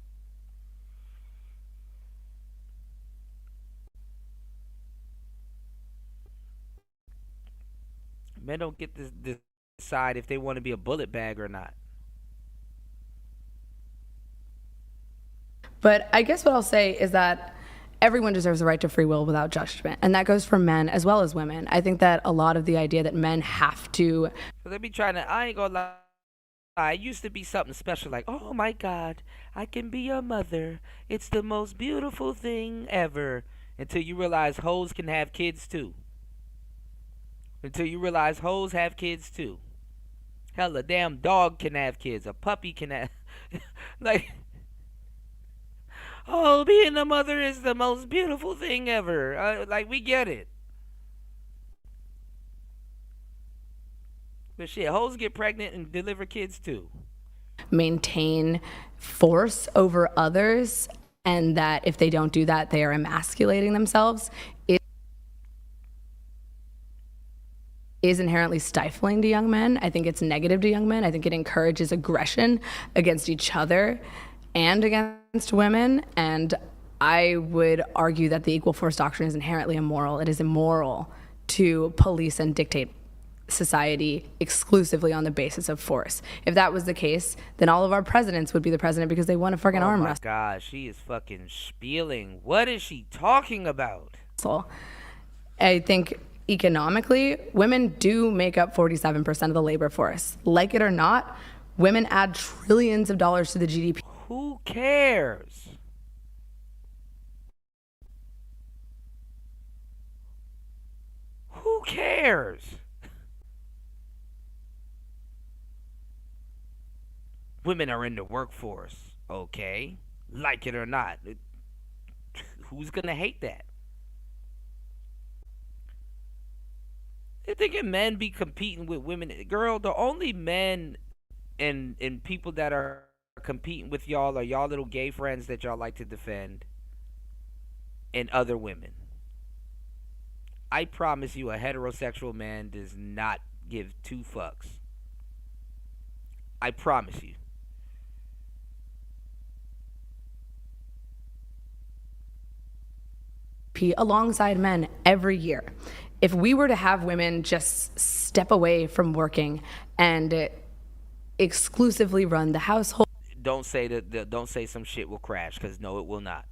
Men don't get to decide if they want to be a bullet bag or not. But I guess what I'll say is that everyone deserves the right to free will without judgment. And that goes for men as well as women. I think that a lot of the idea that men have to... So they be trying to, I ain't gonna lie, it used to be something special like, oh my God, I can be your mother. It's the most beautiful thing ever. Until you realize hoes can have kids too. Until you realize hoes have kids too. Hell, a damn dog can have kids. A puppy can have... like... Oh, being a mother is the most beautiful thing ever. Like, we get it. But shit, hoes get pregnant and deliver kids too. Maintain force over others, and that if they don't do that, they are emasculating themselves. It is inherently stifling to young men. I think it's negative to young men. I think it encourages aggression against each other and against women, and I would argue that the equal force doctrine is inherently immoral. It is immoral to police and dictate society exclusively on the basis of force. If that was the case, then all of our presidents would be the president because they won a fucking arm wrestle. Oh my God, she is fucking spieling. What is she talking about? I think economically, women do make up 47% of the labor force. Like it or not, women add trillions of dollars to the GDP. Who cares? Who cares? Women are in the workforce, okay? Like it or not. Who's gonna hate that? They thinking men be competing with women. Girl, the only men and people that are competing with y'all are y'all little gay friends that y'all like to defend and other women. I promise you a heterosexual man does not give two fucks. I promise you. Alongside men every year. If we were to have women just step away from working and exclusively run the household, don't say some shit will crash, because no, it will not.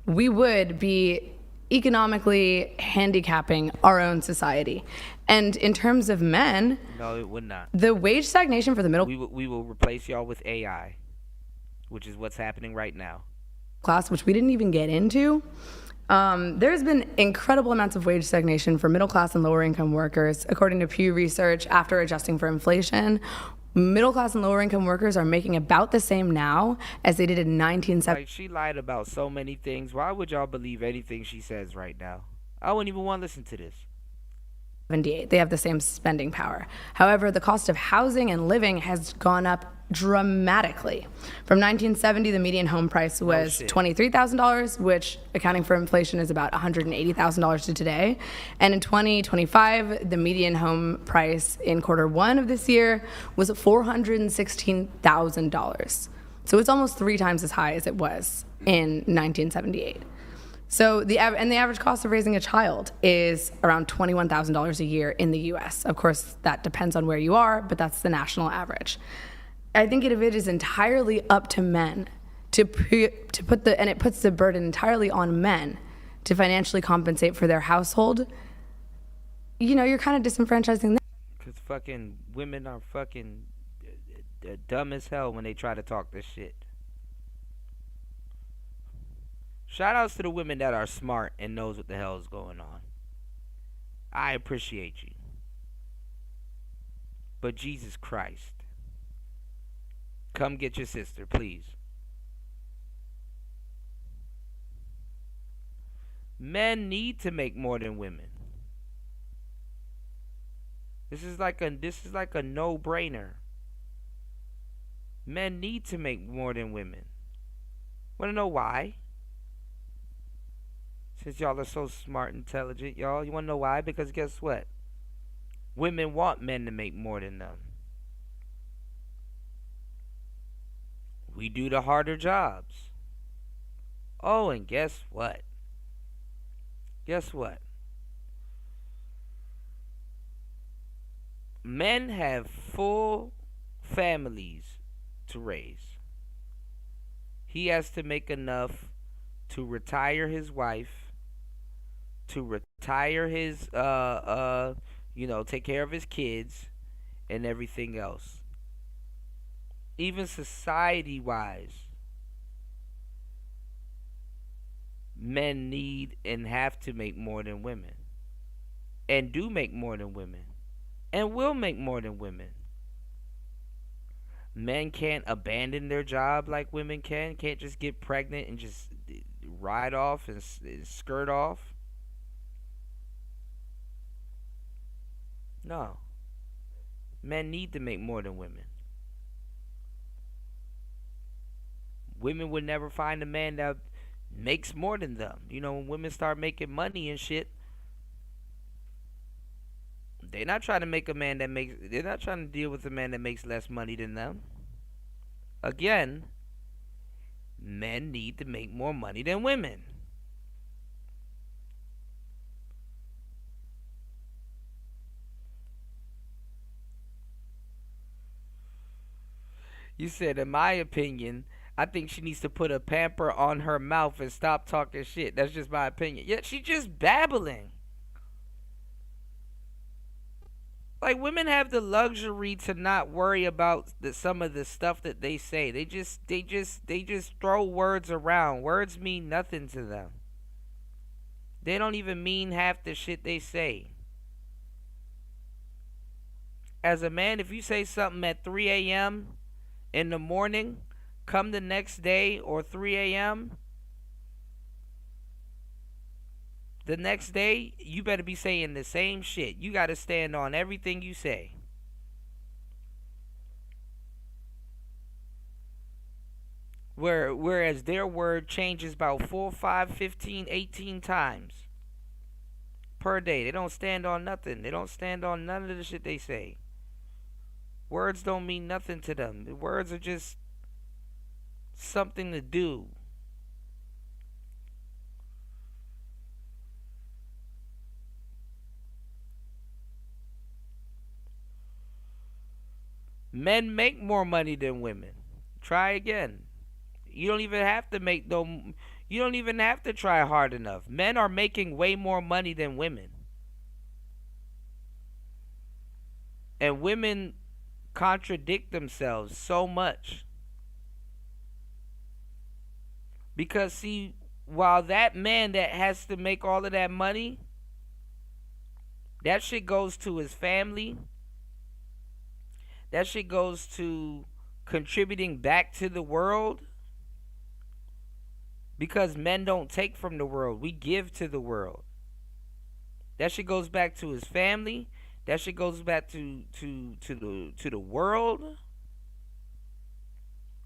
We would be economically handicapping our own society. And in terms of men, no, it would not. The wage stagnation for the middle we will replace y'all with AI, which is what's happening right now. Class, which we didn't even get into. There's been incredible amounts of wage stagnation for middle class and lower income workers. According to Pew Research, after adjusting for inflation, middle class and lower income workers are making about the same now as they did in 1970. Like, she lied about so many things. Why would y'all believe anything she says right now? I wouldn't even want to listen to this. They have the same spending power. However, the cost of housing and living has gone up dramatically. From 1970, the median home price was $23,000, which, accounting for inflation, is about $180,000 to today. And in 2025, the median home price in Q1 of this year was $416,000. So it's almost 3 times as high as it was in 1978. So the average cost of raising a child is around $21,000 a year in the U.S. Of course, that depends on where you are, but that's the national average. I think it is entirely up to men to put and it puts the burden entirely on men to financially compensate for their household. You know, you're kind of disenfranchising them. Because fucking women are fucking dumb as hell when they try to talk this shit. Shout outs to the women that are smart and knows what the hell is going on. I appreciate you. But Jesus Christ. Come get your sister, please. Men need to make more than women. This is like a no-brainer. Men need to make more than women. Wanna know why? Since y'all are so smart and intelligent, y'all, you wanna know why? Because guess what? Women want men to make more than them. We do the harder jobs. Oh, and guess what? Guess what? Men have full families to raise. He has to make enough to retire his wife, to retire his, take care of his kids and everything else. Even society-wise, men need and have to make more than women, and do make more than women, and will make more than women. Men can't abandon their job like women can't just get pregnant and just ride off and skirt off. No. Men need to make more than women. Women would never find a man that makes more than them. You know, when women start making money and shit, they're not trying to make a man that makes, they're not trying to deal with a man that makes less money than them. Again, men need to make more money than women. You said, in my opinion, I think she needs to put a pamper on her mouth and stop talking shit. That's just my opinion. Yet she's just babbling. Like, women have the luxury to not worry about some of the stuff that they say. They just throw words around. Words mean nothing to them. They don't even mean half the shit they say. As a man, if you say something at 3 a.m. in the morning, come the next day or 3 a.m., the next day, you better be saying the same shit. You got to stand on everything you say. Whereas their word changes about 4, 5, 15, 18 times per day. They don't stand on nothing. They don't stand on none of the shit they say. Words don't mean nothing to them. The words are just something to do. Men make more money than women. Try again. You don't even have to you don't even have to try hard enough. Men are making way more money than women. And women contradict themselves so much. Because see, while that man that has to make all of that money, that shit goes to his family. That shit goes to contributing back to the world. Because men don't take from the world. We give to the world. That shit goes back to his family. That shit goes back to the world.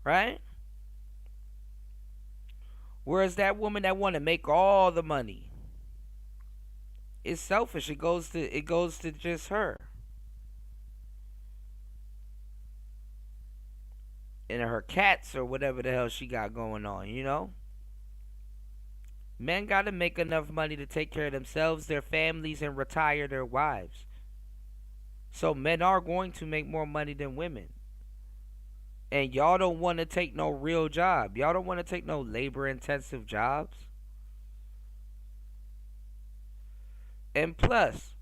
Right? Whereas that woman that want to make all the money is selfish. It goes to just her. And her cats or whatever the hell she got going on, you know? Men got to make enough money to take care of themselves, their families, and retire their wives. So men are going to make more money than women. And y'all don't want to take no real job. Y'all don't want to take no labor-intensive jobs. And plus,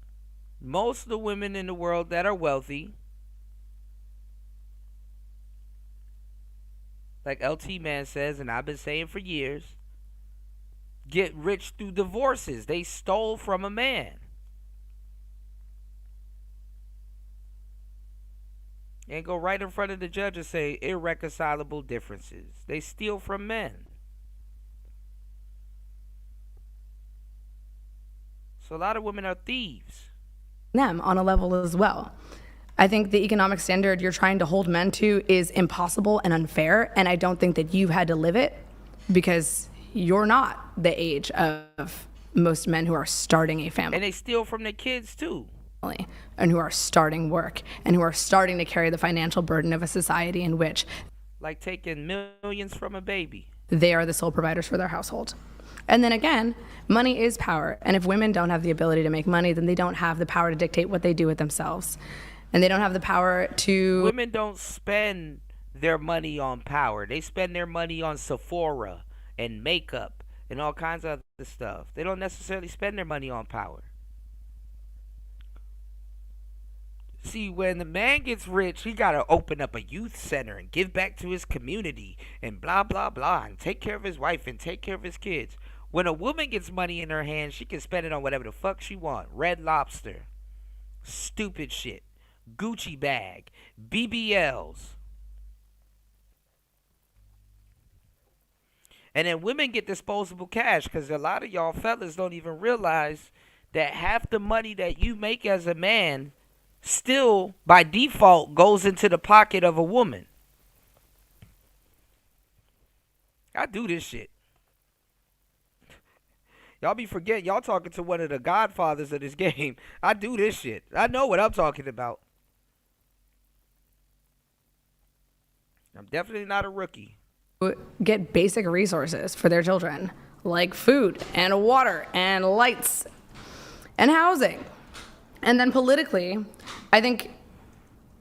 most of the women in the world that are wealthy, like LT Man says, and I've been saying for years, get rich through divorces. They stole from a man. And go right in front of the judge and say irreconcilable differences. They steal from men. So a lot of women are thieves. Them on a level as well. I think the economic standard you're trying to hold men to is impossible and unfair, and I don't think that you've had to live it because you're not the age of most men who are starting a family. And they steal from their kids too. And who are starting work and who are starting to carry the financial burden of a society in which like taking millions from a baby. They are the sole providers for their household. And then again, money is power. And if women don't have the ability to make money, then they don't have the power to dictate what they do with themselves. And they don't have the power to... Women don't spend their money on power. They spend their money on Sephora and makeup and all kinds of other stuff. They don't necessarily spend their money on power. See, when the man gets rich, he got to open up a youth center and give back to his community and blah, blah, blah, and take care of his wife and take care of his kids. When a woman gets money in her hands, she can spend it on whatever the fuck she wants. Red Lobster, stupid shit, Gucci bag, BBLs. And then women get disposable cash because a lot of y'all fellas don't even realize that half the money that you make as a man still, by default, goes into the pocket of a woman. I do this shit. Y'all be forgetting, y'all talking to one of the godfathers of this game. I do this shit. I know what I'm talking about. I'm definitely not a rookie. Get basic resources for their children, like food and water and lights and housing. And then politically, I think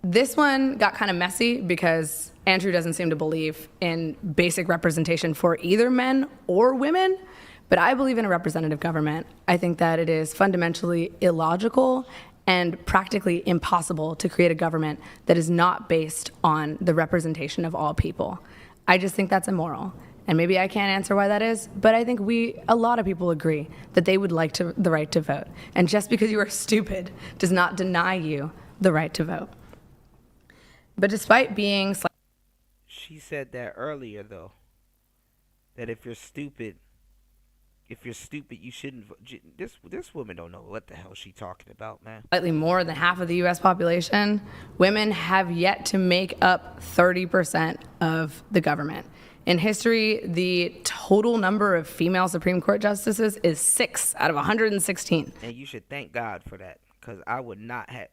this one got kind of messy because Andrew doesn't seem to believe in basic representation for either men or women. But I believe in a representative government. I think that it is fundamentally illogical and practically impossible to create a government that is not based on the representation of all people. I just think that's immoral. And maybe I can't answer why that is, but I think a lot of people agree that they would like the right to vote. And just because you are stupid does not deny you the right to vote. But despite being... She said that earlier, though, that if you're stupid, you shouldn't vote. This woman don't know what the hell she talking about, man. Slightly more than half of the U.S. population, women have yet to make up 30% of the government. In history, the total number of female Supreme Court justices is 6 out of 116. And you should thank God for that, because I would not have...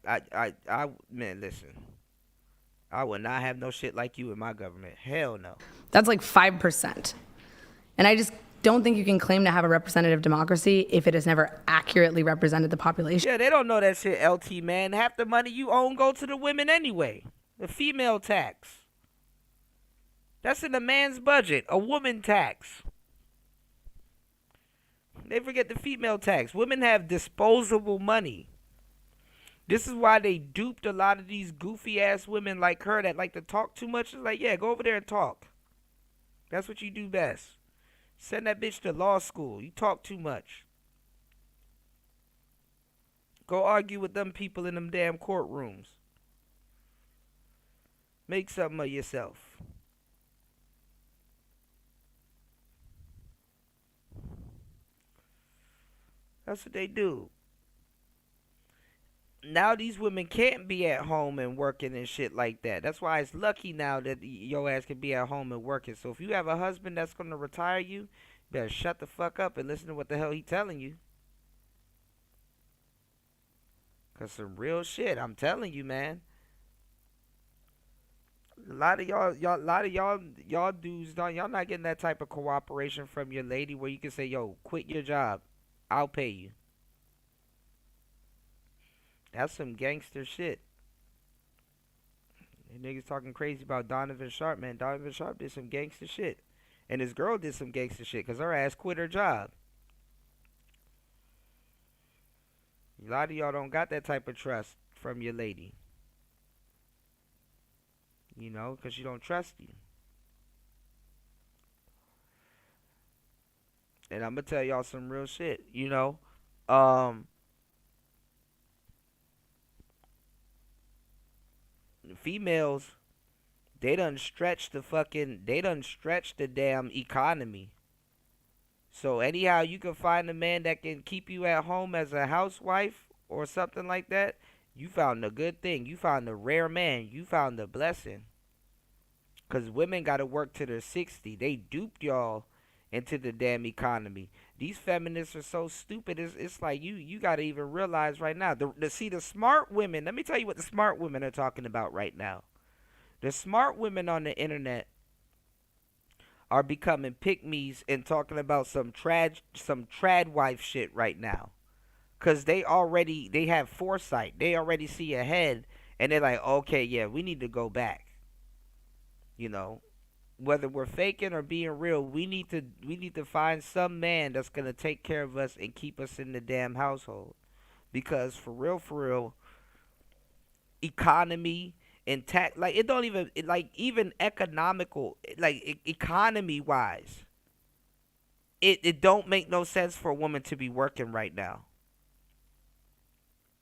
Man, listen. I would not have no shit like you in my government. Hell no. That's like 5%. And I just don't think you can claim to have a representative democracy if it has never accurately represented the population. Yeah, they don't know that shit, LT, man. Half the money you own go to the women anyway. The female tax. That's in a man's budget. A woman tax. They forget the female tax. Women have disposable money. This is why they duped a lot of these goofy ass women like her that like to talk too much. It's like, yeah, go over there and talk. That's what you do best. Send that bitch to law school. You talk too much. Go argue with them people in them damn courtrooms. Make something of yourself. That's what they do. Now these women can't be at home and working and shit like that. That's why it's lucky now that your ass can be at home and working. So if you have a husband that's going to retire you, better shut the fuck up and listen to what the hell he telling you. Cause some real shit, I'm telling you, man. A lot of y'all dudes, y'all not getting that type of cooperation from your lady where you can say, yo, quit your job. I'll pay you. That's some gangster shit. And niggas talking crazy about Donovan Sharp, man. Donovan Sharp did some gangster shit. And his girl did some gangster shit because her ass quit her job. A lot of y'all don't got that type of trust from your lady. You know, because she don't trust you. And I'm going to tell y'all some real shit, you know. Females, they done stretched the damn economy. So anyhow you can find a man that can keep you at home as a housewife or something like that, you found a good thing. You found a rare man. You found a blessing. Because women got to work to their 60. They duped y'all into the damn economy. These feminists are so stupid. It's like you got to even realize right now. The smart women, let me tell you what the smart women are talking about right now. The smart women on the internet are becoming pick-me's and talking about some trad wife shit right now. Because they have foresight. They already see ahead. And they're like, okay, yeah, we need to go back. You know, whether we're faking or being real, we need to find some man that's going to take care of us and keep us in the damn household. Because for real, economy and tax, like, it don't even, even economical, economy wise, it don't make no sense for a woman to be working right now.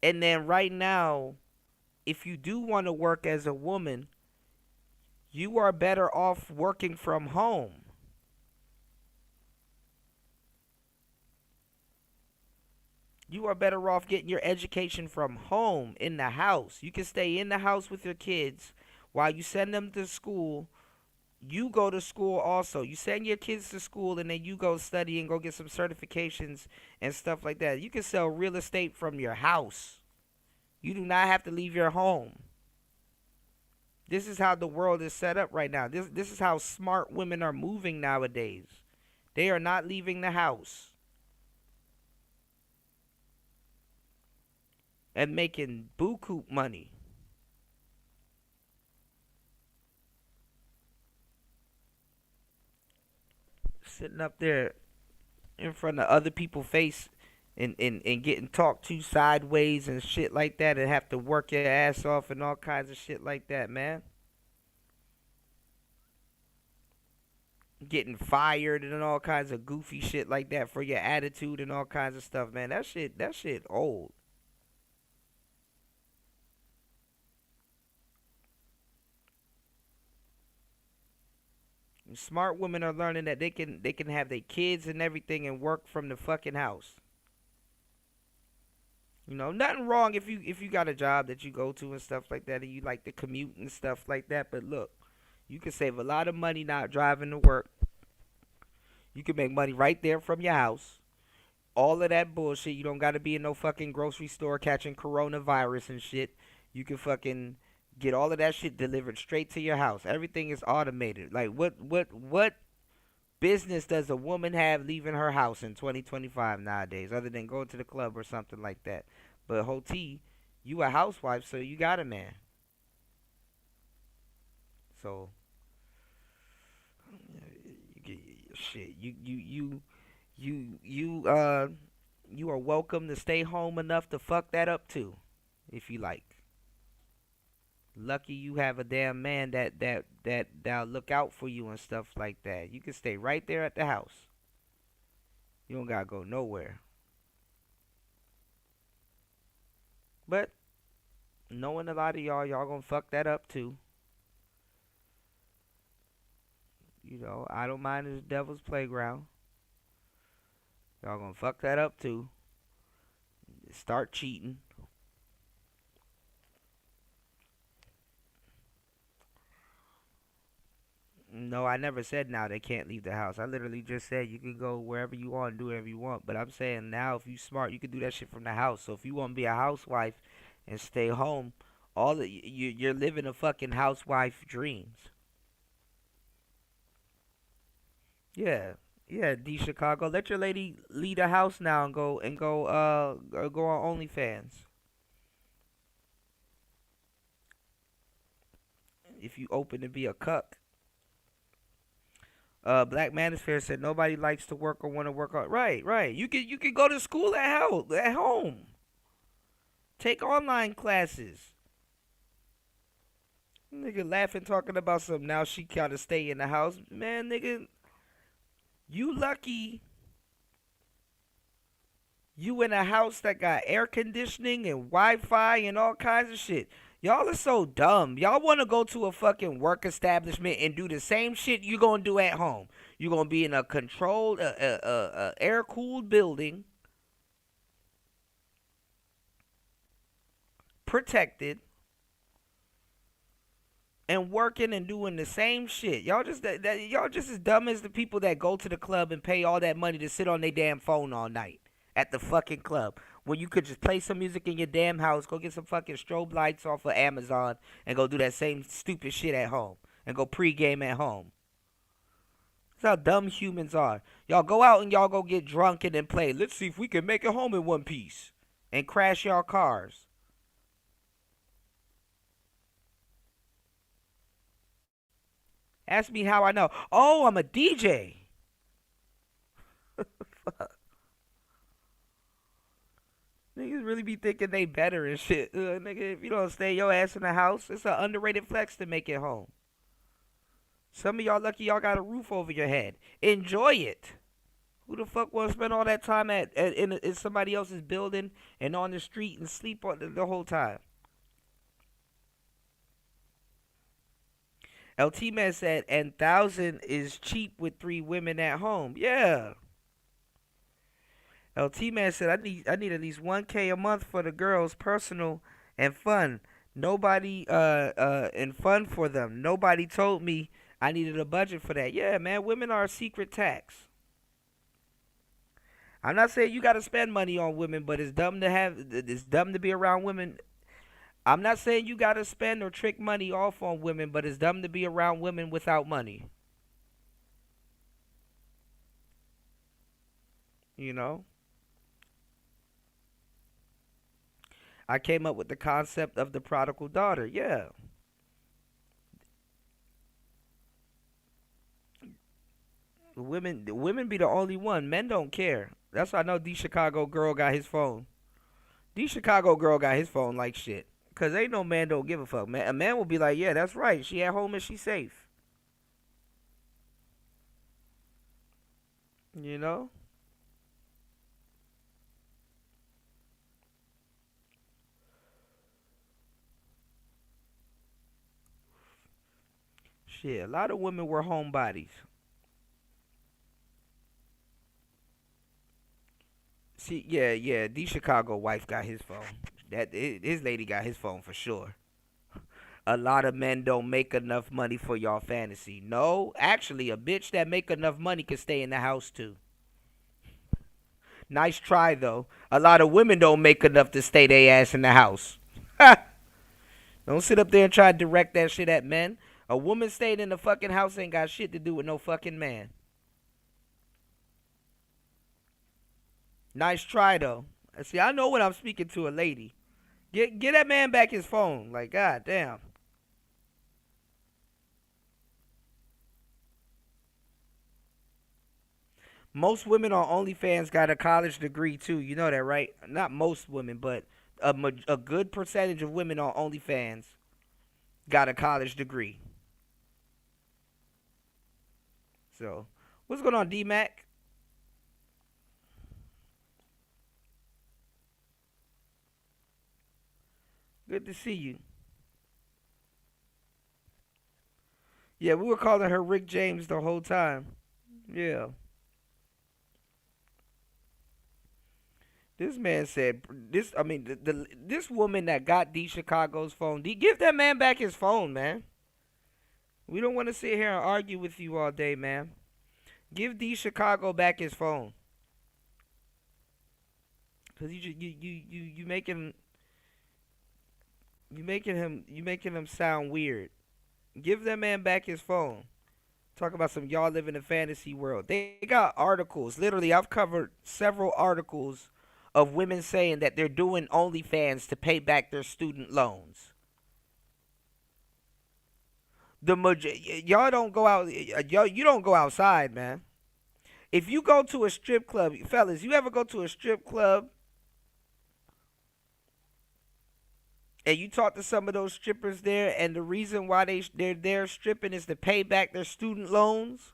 And then right now, if you do want to work as a woman, you are better off working from home. You are better off getting your education from home, in the house. You can stay in the house with your kids while you send them to school. You go to school also. You send your kids to school and then you go study and go get some certifications and stuff like that. You can sell real estate from your house. You do not have to leave your home. This is how the world is set up right now. This is how smart women are moving nowadays. They are not leaving the house. And making buku money. Sitting up there in front of other people's face and getting talked to sideways and shit like that, and have to work your ass off and all kinds of shit like that, man. Getting fired and all kinds of goofy shit like that for your attitude and all kinds of stuff, man. That shit old. Smart women are learning that they can have their kids and everything and work from the fucking house. You know, nothing wrong if you got a job that you go to and stuff like that and you like to commute and stuff like that. But look, you can save a lot of money not driving to work. You can make money right there from your house. All of that bullshit. You don't got to be in no fucking grocery store catching coronavirus and shit. You can fucking get all of that shit delivered straight to your house. Everything is automated. Like, what business does a woman have leaving her house in 2025 nowadays, other than going to the club or something like that? But Hoti, you a housewife, so you got a man. So, shit, you are welcome to stay home enough to fuck that up too, if you like. Lucky you have a damn man that'll look out for you and stuff like that. You can stay right there at the house. You don't gotta go nowhere. But knowing a lot of y'all gonna fuck that up too. You know, I don't mind the devil's playground. Y'all gonna fuck that up too. Start cheating. No, I never said now they can't leave the house. I literally just said you can go wherever you want and do whatever you want. But I'm saying now, if you smart, you can do that shit from the house. So if you want to be a housewife and stay home, you're living a fucking housewife dreams. Yeah, D Chicago. Let your lady lead a house now and go on OnlyFans. If you open to be a cuck. Black Manosphere said nobody likes to work or want to work on. Right. You can go to school at home. Take online classes. Nigga laughing, talking about some now she gotta stay in the house. Man, nigga, you lucky you in a house that got air conditioning and Wi-Fi and all kinds of shit. Y'all are so dumb. Y'all want to go to a fucking work establishment and do the same shit you gonna do at home. You're gonna be in a controlled, air-cooled building, protected, and working and doing the same shit. Y'all just as dumb as the people that go to the club and pay all that money to sit on their damn phone all night at the fucking club. When you could just play some music in your damn house, go get some fucking strobe lights off of Amazon, and go do that same stupid shit at home. And go pregame at home. That's how dumb humans are. Y'all go out and y'all go get drunk and then play. Let's see if we can make it home in one piece. And crash y'all cars. Ask me how I know. Oh, I'm a DJ. Fuck. Niggas really be thinking they better and shit. Nigga, if you don't stay your ass in the house, it's an underrated flex to make it home. Some of y'all lucky y'all got a roof over your head. Enjoy it. Who the fuck want to spend all that time in somebody else's building and on the street and sleep on the whole time? LT Man said, and 1,000 is cheap with 3 women at home. Yeah. LT Man said, I need at least $1K a month for the girls, personal and fun. Nobody and fun for them. Nobody told me I needed a budget for that. Yeah, man, women are a secret tax. I'm not saying you gotta spend money on women, but it's dumb to be around women. I'm not saying you gotta spend or trick money off on women, but it's dumb to be around women without money. You know? I came up with the concept of the prodigal daughter. Yeah. Women be the only one. Men don't care. That's why I know D Chicago girl got his phone. D Chicago girl got his phone like shit. Cause ain't no man don't give a fuck. Man, a man will be like, yeah, that's right. She at home and she safe. You know? Shit, a lot of women were homebodies. See, yeah, the Chicago wife got his phone. His lady got his phone for sure. A lot of men don't make enough money for y'all fantasy. No, actually, a bitch that make enough money can stay in the house too. Nice try though. A lot of women don't make enough to stay their ass in the house. Don't sit up there and try to direct that shit at men. A woman staying in the fucking house ain't got shit to do with no fucking man. Nice try though. See, I know when I'm speaking to a lady. Get that man back his phone. Like, god damn. Most women on OnlyFans got a college degree too. You know that, right? Not most women, but a good percentage of women on OnlyFans got a college degree. So, what's going on, D-Mac? Good to see you. Yeah, we were calling her Rick James the whole time. Yeah. This man said, this woman that got D Chicago's phone, give that man back his phone, man. We don't want to sit here and argue with you all day, man. Give D Chicago back his phone. Cause you making him sound weird. Give that man back his phone. Talk about some y'all live in a fantasy world. They got articles. Literally, I've covered several articles of women saying that they're doing OnlyFans to pay back their student loans. Y'all don't go out. You don't go outside, man. If you go to a strip club, fellas, you ever go to a strip club and you talk to some of those strippers there, and the reason why they're there stripping is to pay back their student loans?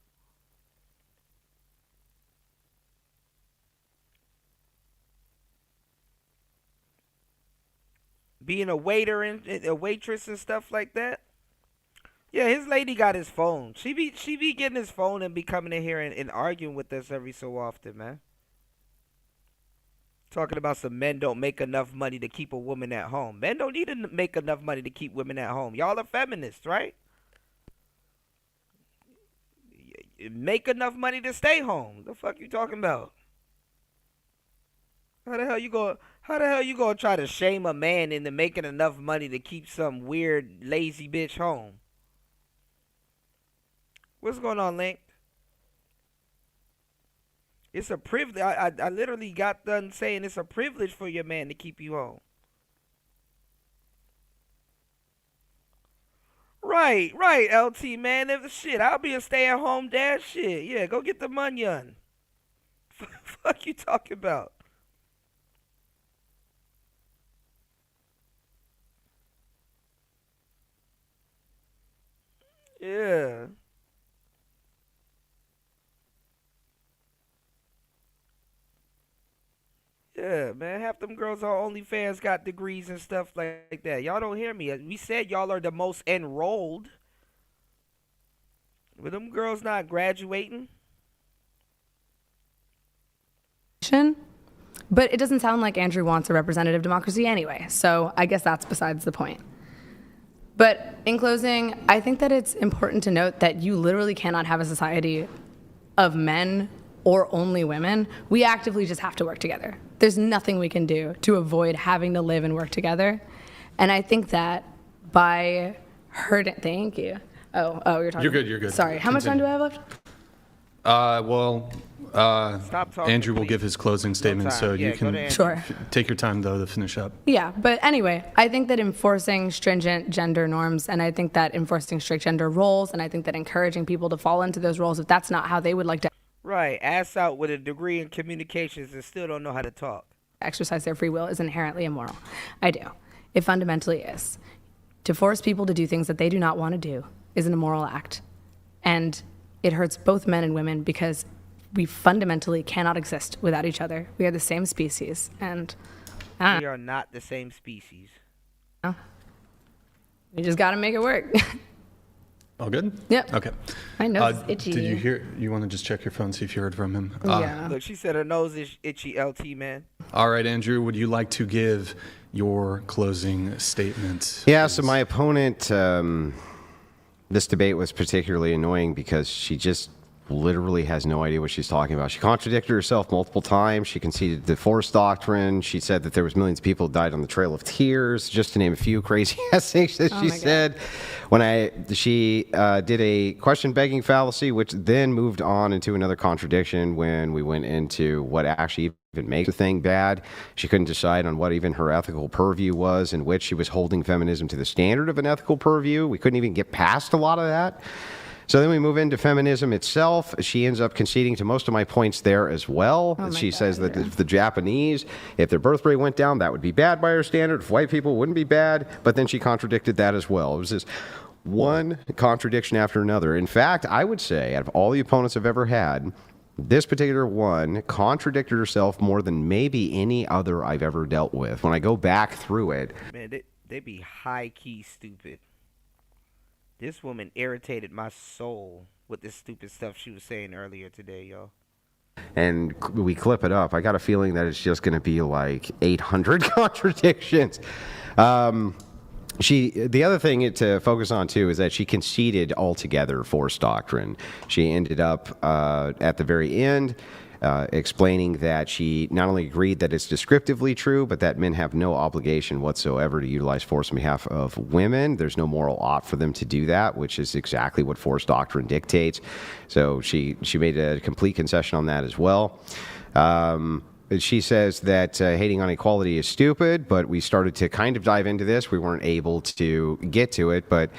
Being a waiter and a waitress and stuff like that. Yeah, his lady got his phone. She be getting his phone and be coming in here and arguing with us every so often, man. Talking about some men don't make enough money to keep a woman at home. Men don't need to make enough money to keep women at home. Y'all are feminists, right? Make enough money to stay home. The fuck you talking about? How the hell you gonna try to shame a man into making enough money to keep some weird lazy bitch home? What's going on, Link? It's a privilege. I literally got done saying it's a privilege for your man to keep you home. Right, LT, man. If shit, I'll be a stay-at-home dad. Shit, yeah, go get the munyon. Fuck you talking about? Yeah. Yeah, man. Half them girls on OnlyFans got degrees and stuff like that. Y'all don't hear me. We said y'all are the most enrolled. But them girls not graduating. But it doesn't sound like Andrew wants a representative democracy anyway. So I guess that's besides the point. But in closing, I think that it's important to note that you literally cannot have a society of men or only women. We actively just have to work together. There's nothing we can do to avoid having to live and work together. And I think that by hurting, thank you. Oh, you're talking. You're good. Sorry, how much time do I have left? Andrew will give his closing statement, so you can take your time, though, to finish up. Yeah, but anyway, I think that enforcing stringent gender norms, and I think that enforcing strict gender roles, and I think that encouraging people to fall into those roles if that's not how they would like to Right, ass out with a degree in communications and still don't know how to talk. Exercise their free will is inherently immoral. I do. It fundamentally is. To force people to do things that they do not want to do is an immoral act. And it hurts both men and women because we fundamentally cannot exist without each other. We are the same species, and we are not the same species. We just got to make it work. All good? Yep. Okay. My nose is itchy. Did you hear? You want to just check your phone, see if you heard from him? Yeah. Look, she said her nose is itchy, LT, man. All right, Andrew, would you like to give your closing statement? Yeah, so my opponent, this debate was particularly annoying because she just literally has no idea what she's talking about. She contradicted herself multiple times. She conceded the Force Doctrine. She said that there was millions of people who died on the Trail of Tears, just to name a few crazy ass things that she said. She did a question-begging fallacy, which then moved on into another contradiction when we went into what actually even makes a thing bad. She couldn't decide on what even her ethical purview was, in which she was holding feminism to the standard of an ethical purview. We couldn't even get past a lot of that. So then we move into feminism itself. She ends up conceding to most of my points there as well. She says that if the Japanese, if their birth rate went down, that would be bad by her standard. If white people, wouldn't be bad. But then she contradicted that as well. It was this one contradiction after another. In fact, I would say, out of all the opponents I've ever had, this particular one contradicted herself more than maybe any other I've ever dealt with. When I go back through it. Man, they be high-key stupid. This woman irritated my soul with this stupid stuff she was saying earlier today, yo. And we clip it up. I got a feeling that it's just going to be like 800 contradictions. The other thing to focus on, too, is that she conceded altogether Force Doctrine. She ended up at the very end explaining that she not only agreed that it's descriptively true, but that men have no obligation whatsoever to utilize force on behalf of women. There's no moral ought for them to do that, which is exactly what Force Doctrine dictates. So she made a complete concession on that as well. She says that hating on equality is stupid, but we started to kind of dive into this. We weren't able to get to it, but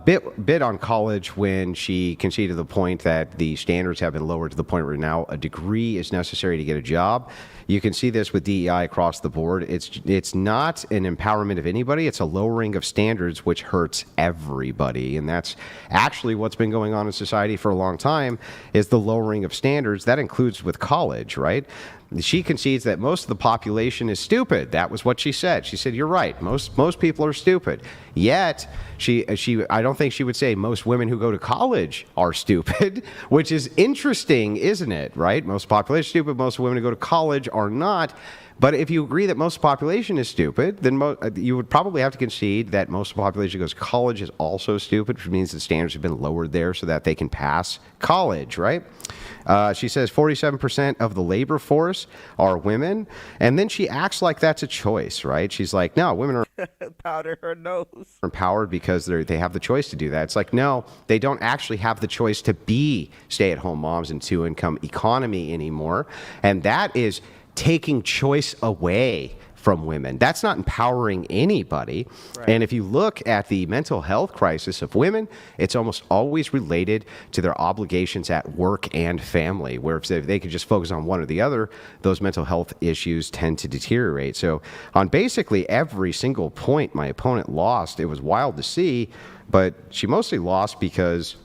bit on college when she conceded the point that the standards have been lowered to the point where now a degree is necessary to get a job. You can see this with DEI across the board. It's not an empowerment of anybody. It's a lowering of standards, which hurts everybody. And that's actually what's been going on in society for a long time, is the lowering of standards. That includes with college, right? She concedes that most of the population is stupid. That was what she said. She said, you're right. Most people are stupid. Yet, I don't think she would say most women who go to college are stupid, which is interesting, isn't it, right? Most population is stupid. Most women who go to college are not. But if you agree that most of the population is stupid, then you would probably have to concede that most of the population who goes to college is also stupid, which means the standards have been lowered there so that they can pass college, right? She says 47% of the labor force force are women. And then she acts like that's a choice, right? She's like, no, women are Powder her nose. empowered because they have the choice to do that. It's like, no, they don't actually have the choice to be stay-at-home moms in two-income economy anymore. And that is taking choice away from women. That's not empowering anybody. Right. And if you look at the mental health crisis of women, it's almost always related to their obligations at work and family, where if they could just focus on one or the other, those mental health issues tend to deteriorate. So on basically every single point my opponent lost, it was wild to see, but she mostly lost because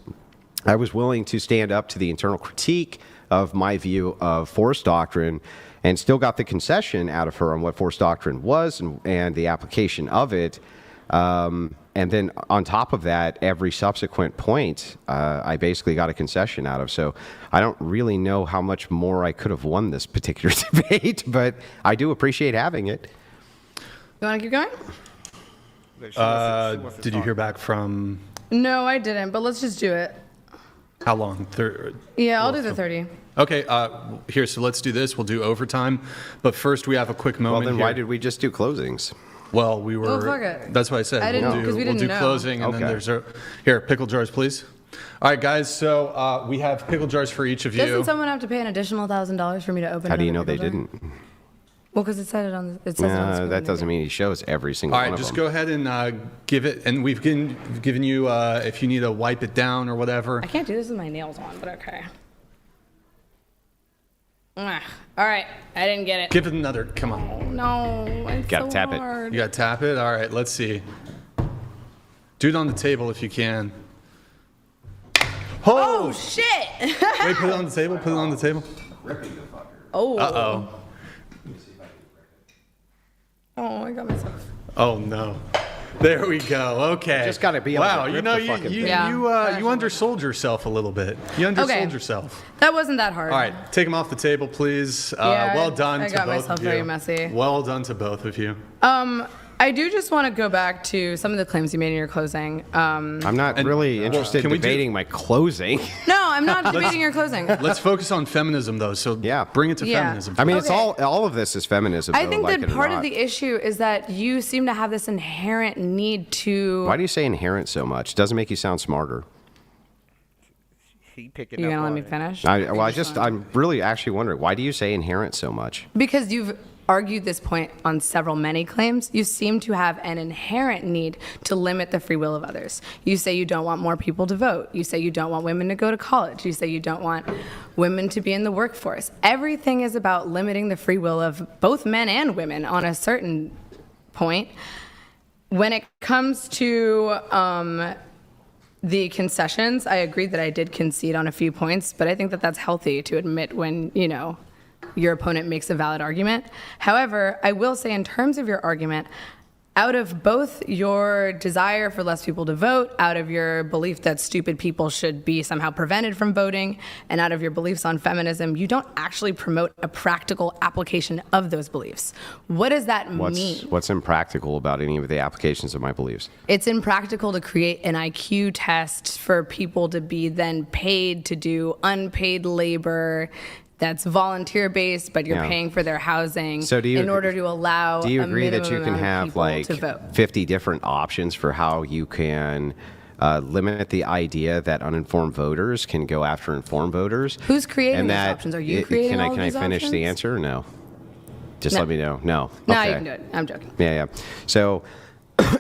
I was willing to stand up to the internal critique of my view of force doctrine, and still got the concession out of her on what force doctrine was and the application of it. And then on top of that, every subsequent point, I basically got a concession out of. So I don't really know how much more I could have won this particular debate, but I do appreciate having it. You want to keep going? Did you hear back from... No, I didn't, but let's just do it. How long? Yeah, I'll do the 30. Okay, here, so let's do this. We'll do overtime. But first, we have a quick moment. Well, then here. why did we just do closings? Well, we were... Oh, fuck it. That's what I said. I didn't, because we didn't know. We'll do closing, and then there's a... Here, pickle jars, please. All right, guys, so we have pickle jars for each of you. Doesn't someone have to pay an additional $1,000 for me to open? How do you know they jar? didn't? Well, because it said it on. It says it on the screen. That doesn't mean he shows every single one of them. All right, just go ahead and give it, and we've given you, if you need to wipe it down or whatever. I can't do this with my nails on, but okay. All right, I didn't get it. Give it another, come on. Oh, no, it's gotta so tap hard. it. You gotta tap it? All right, let's see. Do it on the table if you can. Oh, shit! Wait, put it on the table, put it on the table. Oh. Uh-oh. Oh, I got myself. Oh, no. There we go. Okay. Just gotta be able to wow. grip You know, the fucking thing. you undersold yourself a little bit. You undersold yourself. That wasn't that hard. All right, take them off the table, please. Well done I to got both myself of you. very messy. Well done to both of you. I do just want to go back to some of the claims you made in your closing. I'm not really interested in debating my closing. No, I'm not debating your closing. Let's focus on feminism, though. So bring it to feminism. I mean, it's all of this is feminism. I though, think like that it or part of not. the issue is that you seem to have this inherent need to. Why do you say inherent so much? It doesn't make you sound smarter. You gonna let me finish? I'm really actually wondering, why do you say inherent so much? Because you've argued this point on many claims. You seem to have an inherent need to limit the free will of others. You say you don't want more people to vote. You say you don't want women to go to college. You say you don't want women to be in the workforce. Everything is about limiting the free will of both men and women on a certain point. When it comes to the concessions, I agree that I did concede on a few points, but I think that that's healthy to admit when, your opponent makes a valid argument. However, I will say in terms of your argument, out of both your desire for less people to vote, out of your belief that stupid people should be somehow prevented from voting, and out of your beliefs on feminism, you don't actually promote a practical application of those beliefs. What does that mean? What's impractical about any of the applications of my beliefs? It's impractical to create an IQ test for people to be then paid to do unpaid labor that's volunteer-based, but you're paying for their housing in order to allow Do you a agree that you minimum can amount of have people like to vote? 50 different options for how you can limit the idea that uninformed voters can go after informed voters? Who's creating and these that options? Are you creating all of Can I these finish the options? answer or no? Just No. let me know. No. No, Okay. you can do it. I'm joking. Yeah. So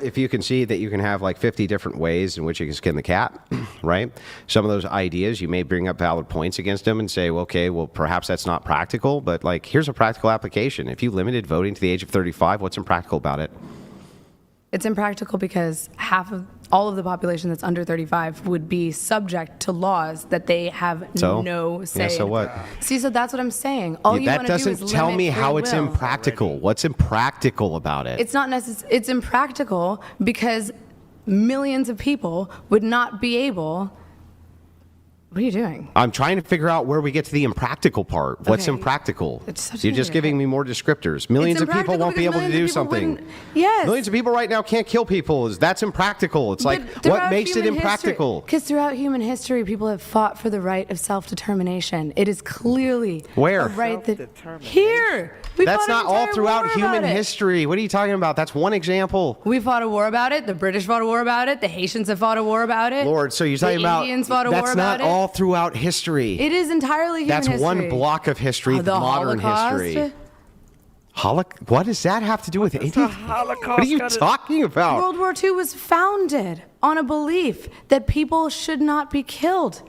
if you can see that you can have like 50 different ways in which you can skin the cat, right? Some of those ideas, you may bring up valid points against them and say, well, okay, well, perhaps that's not practical, but like, here's a practical application. If you limited voting to the age of 35, what's impractical about it? It's impractical because all of the population that's under 35 would be subject to laws that they have no say. Yeah, so what? See, so that's what I'm saying. All you that want to do is doesn't tell limit me free how it's will. impractical. What's impractical about it? It's not necessary. It's impractical because millions of people would not be able. What are you doing? I'm trying to figure out where we get to the impractical part. What's Okay. impractical? It's such You're a just negative giving me more descriptors. Millions of people impractical won't be because able to do millions of people something. wouldn't- Yes. Millions of people right now can't kill people. That's impractical. It's like, what Throughout makes it human impractical? Because throughout human history, people have fought for the right of self-determination. It is clearly Where? a right that here. We That's fought an not all entire throughout war human about it. history. What are you talking about? That's one example. We fought a war about it. The British fought a war about it. The Haitians have fought a war about it. Lord, so you're talking the about Indians fought a war that's about not all throughout history. It is entirely human That's history. one block of history, The modern Holocaust? history. What does that have to do with anything? Holocaust What are you talking about? World War II was founded on a belief that people should not be killed.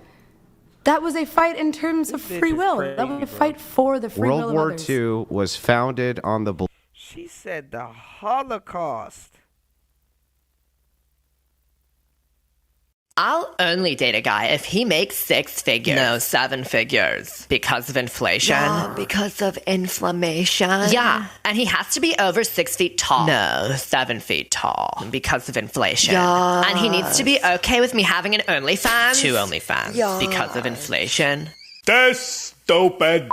That was a fight in terms of free will. That was a fight for the free will World of War others. II was founded on the belief. She said the Holocaust. I'll only date a guy if he makes 6 figures. No, 7 figures. Because of inflation. Yeah, because of inflammation. Yeah, and he has to be over 6 feet tall. No, 7 feet tall. Because of inflation. Yes. And he needs to be okay with me having an OnlyFans. 2 OnlyFans. Yes. Because of inflation. This stupid.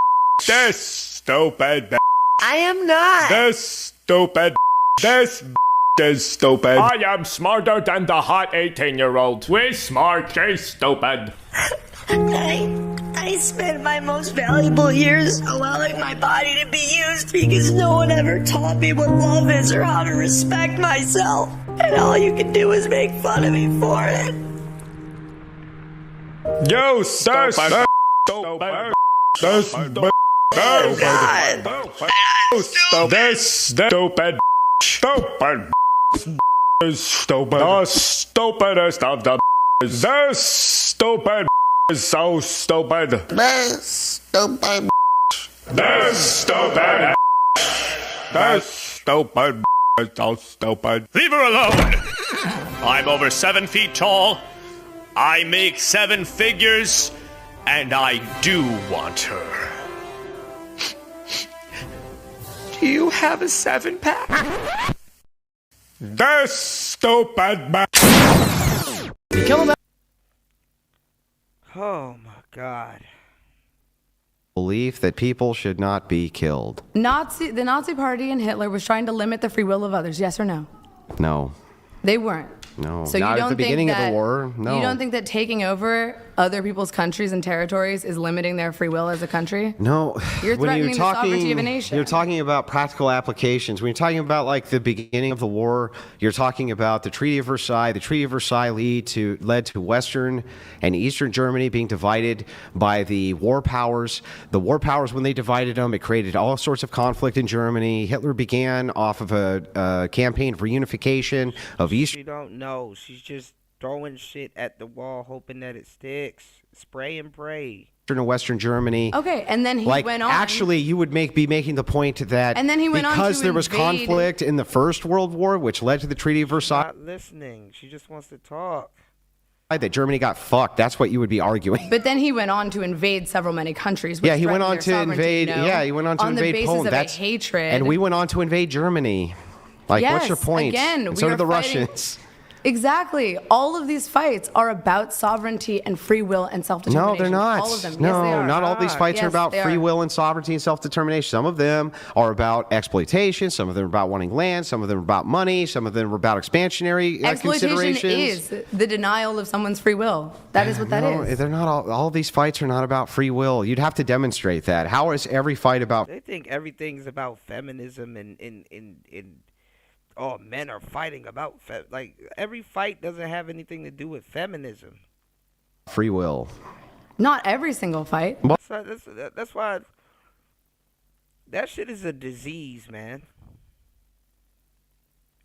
This stupid. I am not. This stupid. This is stupid. I am smarter than the hot 18-year-old. We're smart, she's stupid. I spent my most valuable years allowing my body to be used because no one ever taught me what love is or how to respect myself. And all you can do is make fun of me for it. You stupid. Stupid. This stupid. Oh, God. This stupid. Stupid. Is stupid. The stupidest of the. This stupid is so stupid. This stupid. This stupid. This stupid is so stupid. Leave her alone. I'm over 7 feet tall. I make 7 figures, and I do want her. Do you have a 7-pack? This stupid Oh my God. Belief that people should not be killed. The Nazi Party and Hitler was trying to limit the free will of others. Yes or no? No. They weren't. No. So Not you don't at the beginning think of that, the war. No. You don't think that taking over other people's countries and territories is limiting their free will as a country? No. You're When threatening the sovereignty of a nation. You're talking about practical applications. When you're talking about like the beginning of the war, you're talking about the Treaty of Versailles. The Treaty of Versailles led to Western and Eastern Germany being divided by the war powers. The war powers, when they divided them, it created all sorts of conflict in Germany. Hitler began off of a campaign for unification of Eastern. She don't know. She's just throwing shit at the wall, hoping that it sticks. Spray and pray. And Western Germany. Okay, and then he went on. Actually, you would be making the point that And then he went on because to there was invade- conflict in the First World War, which led to the Treaty of Versailles, Not listening. She just wants to talk. that Germany got fucked. That's what you would be arguing. But then he went on to invade many countries. Which Yeah, he went threatened on their to sovereignty, invade. you know, Yeah, he went on to on the invade basis Poland. of That's a hatred. and we went on to invade Germany. Like, Yes, what's your point? again, And so we did are the fighting- Russians. Exactly. All of these fights are about sovereignty and free will and self-determination. No, they're not. All of them. No, Yes, they are. not all these fights are Yes, about they free are. will and sovereignty and self-determination. Some of them are about exploitation. Some of them are about wanting land. Some of them are about money. Some of them are about expansionary Exploitation considerations. is the denial of someone's free will. That is what that No, is. they're not all these fights are not about free will. You'd have to demonstrate that. How is every fight about They think everything's about feminism and oh, men are fighting about like every fight doesn't have anything to do with feminism. free will? Not every single fight. That's why that shit is a disease, man.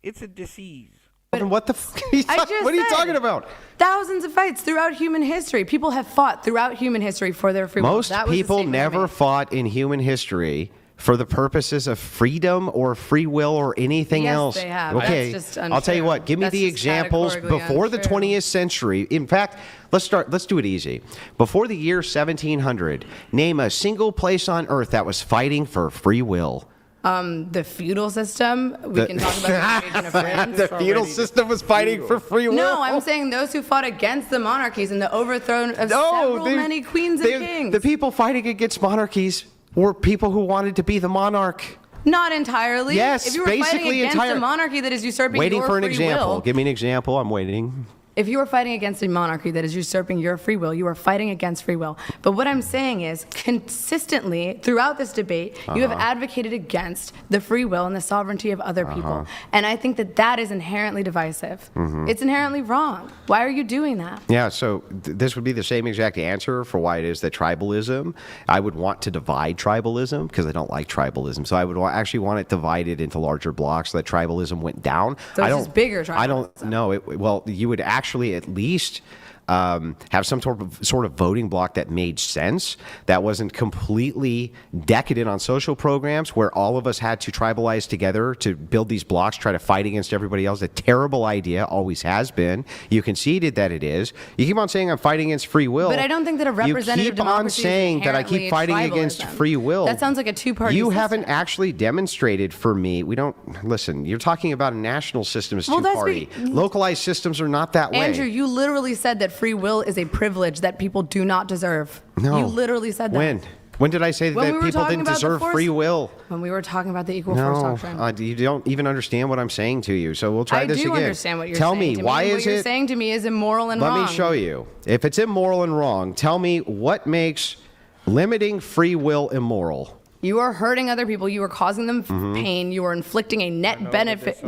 It's a disease. What the fuck are you, I just what are you said talking about? Thousands of fights throughout human history. People have fought throughout human history for their free will. Most That was the people statement I never made. fought in human history for the purposes of freedom or free will or anything Yes, else. they have. Okay, That's just I'll tell you untrue. what. Give me That's the just examples categorically before the untrue. 20th century. In fact, let's do it easy. Before the year 1700, name a single place on earth that was fighting for free will. The feudal system, we can talk about the invasion of France. The feudal system was fighting for free will. No, I'm saying those who fought against the monarchies and the overthrow of many queens and kings. The people fighting against monarchies were people who wanted to be the monarch. Not entirely. Yes, if you were basically fighting against a monarchy that is usurping waiting your for an free example. will, Give me an example. I'm waiting. if you are fighting against a monarchy that is usurping your free will, you are fighting against free will. But what I'm saying is, consistently throughout this debate, you have advocated against the free will and the sovereignty of other people. And I think that that is inherently divisive. It's inherently wrong. Why are you doing that? Yeah, so this would be the same exact answer for why it is that tribalism, I would want to divide tribalism because I don't like tribalism. So I would actually want it divided into larger blocks so that tribalism went down. So it's just bigger tribalism. I don't know. Well, you would actually at least have some sort of voting block that made sense, that wasn't completely decadent on social programs where all of us had to tribalize together to build these blocks, try to fight against everybody else. A terrible idea, always has been. You conceded that it is. You keep on saying I'm fighting against free will. But I don't think that a representative democracy You keep on saying is that I keep fighting against free will. That sounds like a two-party You system. haven't actually demonstrated for me. We don't listen. You're talking about a national system as two-party. Localized systems are not that way. Andrew, you literally said that free will is a privilege that people do not deserve. No. You literally said that. When did I say that people didn't deserve free will? When we were talking about the equal force doctrine. You don't even understand what I'm saying to you. So we'll try this again. I do understand what you're Tell saying me, to why me. is What you're it? saying to me is immoral and wrong. Let me show you. If it's immoral and wrong, tell me what makes limiting free will immoral. You are hurting other people. You are causing them pain. You are inflicting a net benefit,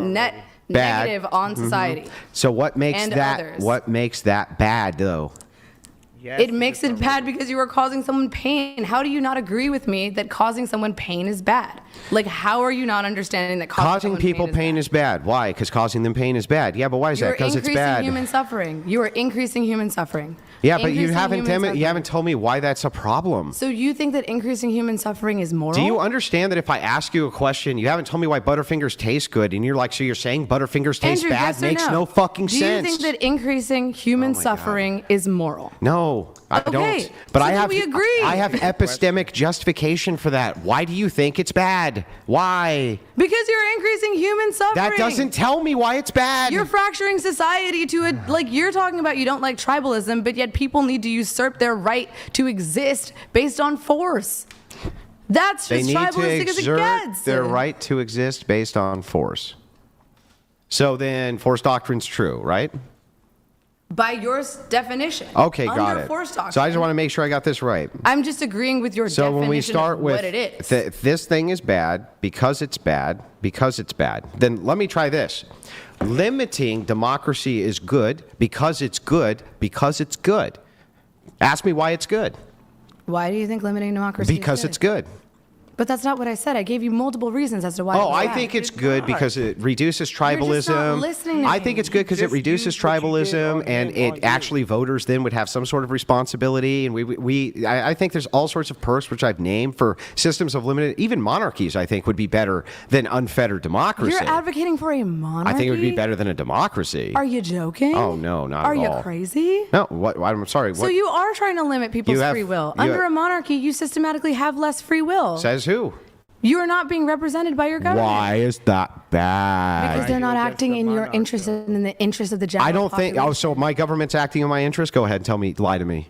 negative on society. So what makes And that? others. What makes that bad, though? It makes it bad because you are causing someone pain. How do you not agree with me that causing someone pain is bad? Like, how are you not understanding that Causing people pain is bad. Why? Because causing them pain is bad. Yeah, but why is that? Because it's bad. You're increasing human suffering. You are increasing human suffering. Yeah, but you Increasing human haven't told me why that's a problem. So you think that increasing human suffering is moral? Do you understand that if I ask you a question, you haven't told me why Butterfingers taste good, and you're like, so you're saying Butterfingers taste Andrew, bad? yes or Makes no fucking sense. Do you think that increasing human suffering is moral? No, I don't. But so I have. we agree. I have epistemic justification for that. Why do you think it's bad? Why? Because you're increasing human suffering. That doesn't tell me why it's bad. You're fracturing society to a, like, you're talking about you don't like tribalism, but yet people need to usurp their right to exist based on force. That's They just need to tribalistic as it exert gets. their right to exist based on force. So then, force doctrine's true, right? By your definition. Okay, got Under it. force doctrine. So I just want to make sure I got this right. I'm just agreeing with your So definition when we start of with what it is. this thing is bad because it's bad, then let me try this. Limiting democracy is good because it's good because it's good. Ask me why it's good. Why do you think limiting democracy Because is good? it's good. But that's not what I said. I gave you multiple reasons as to why. Oh, it's I bad. think it's good because it reduces You're just not tribalism. listening to I me. think it's good because it reduces tribalism, and it actually voters then would have some sort of responsibility. And I think there's all sorts of perks which I've named for systems of limited, even monarchies. I think would be better than unfettered democracy. You're advocating for a monarchy? I think it would be better than a democracy. Are you joking? Oh no, not Are at you all. crazy? No, what? I'm sorry. So What you are trying to limit people's free will. Under a monarchy, you systematically have less free will. says who? You are not being represented by your government. Why is that bad? Because they're not acting in your interest and in the interest of the general I don't think. population. Oh, so my government's acting in my interest? Go ahead and tell me. Lie to me.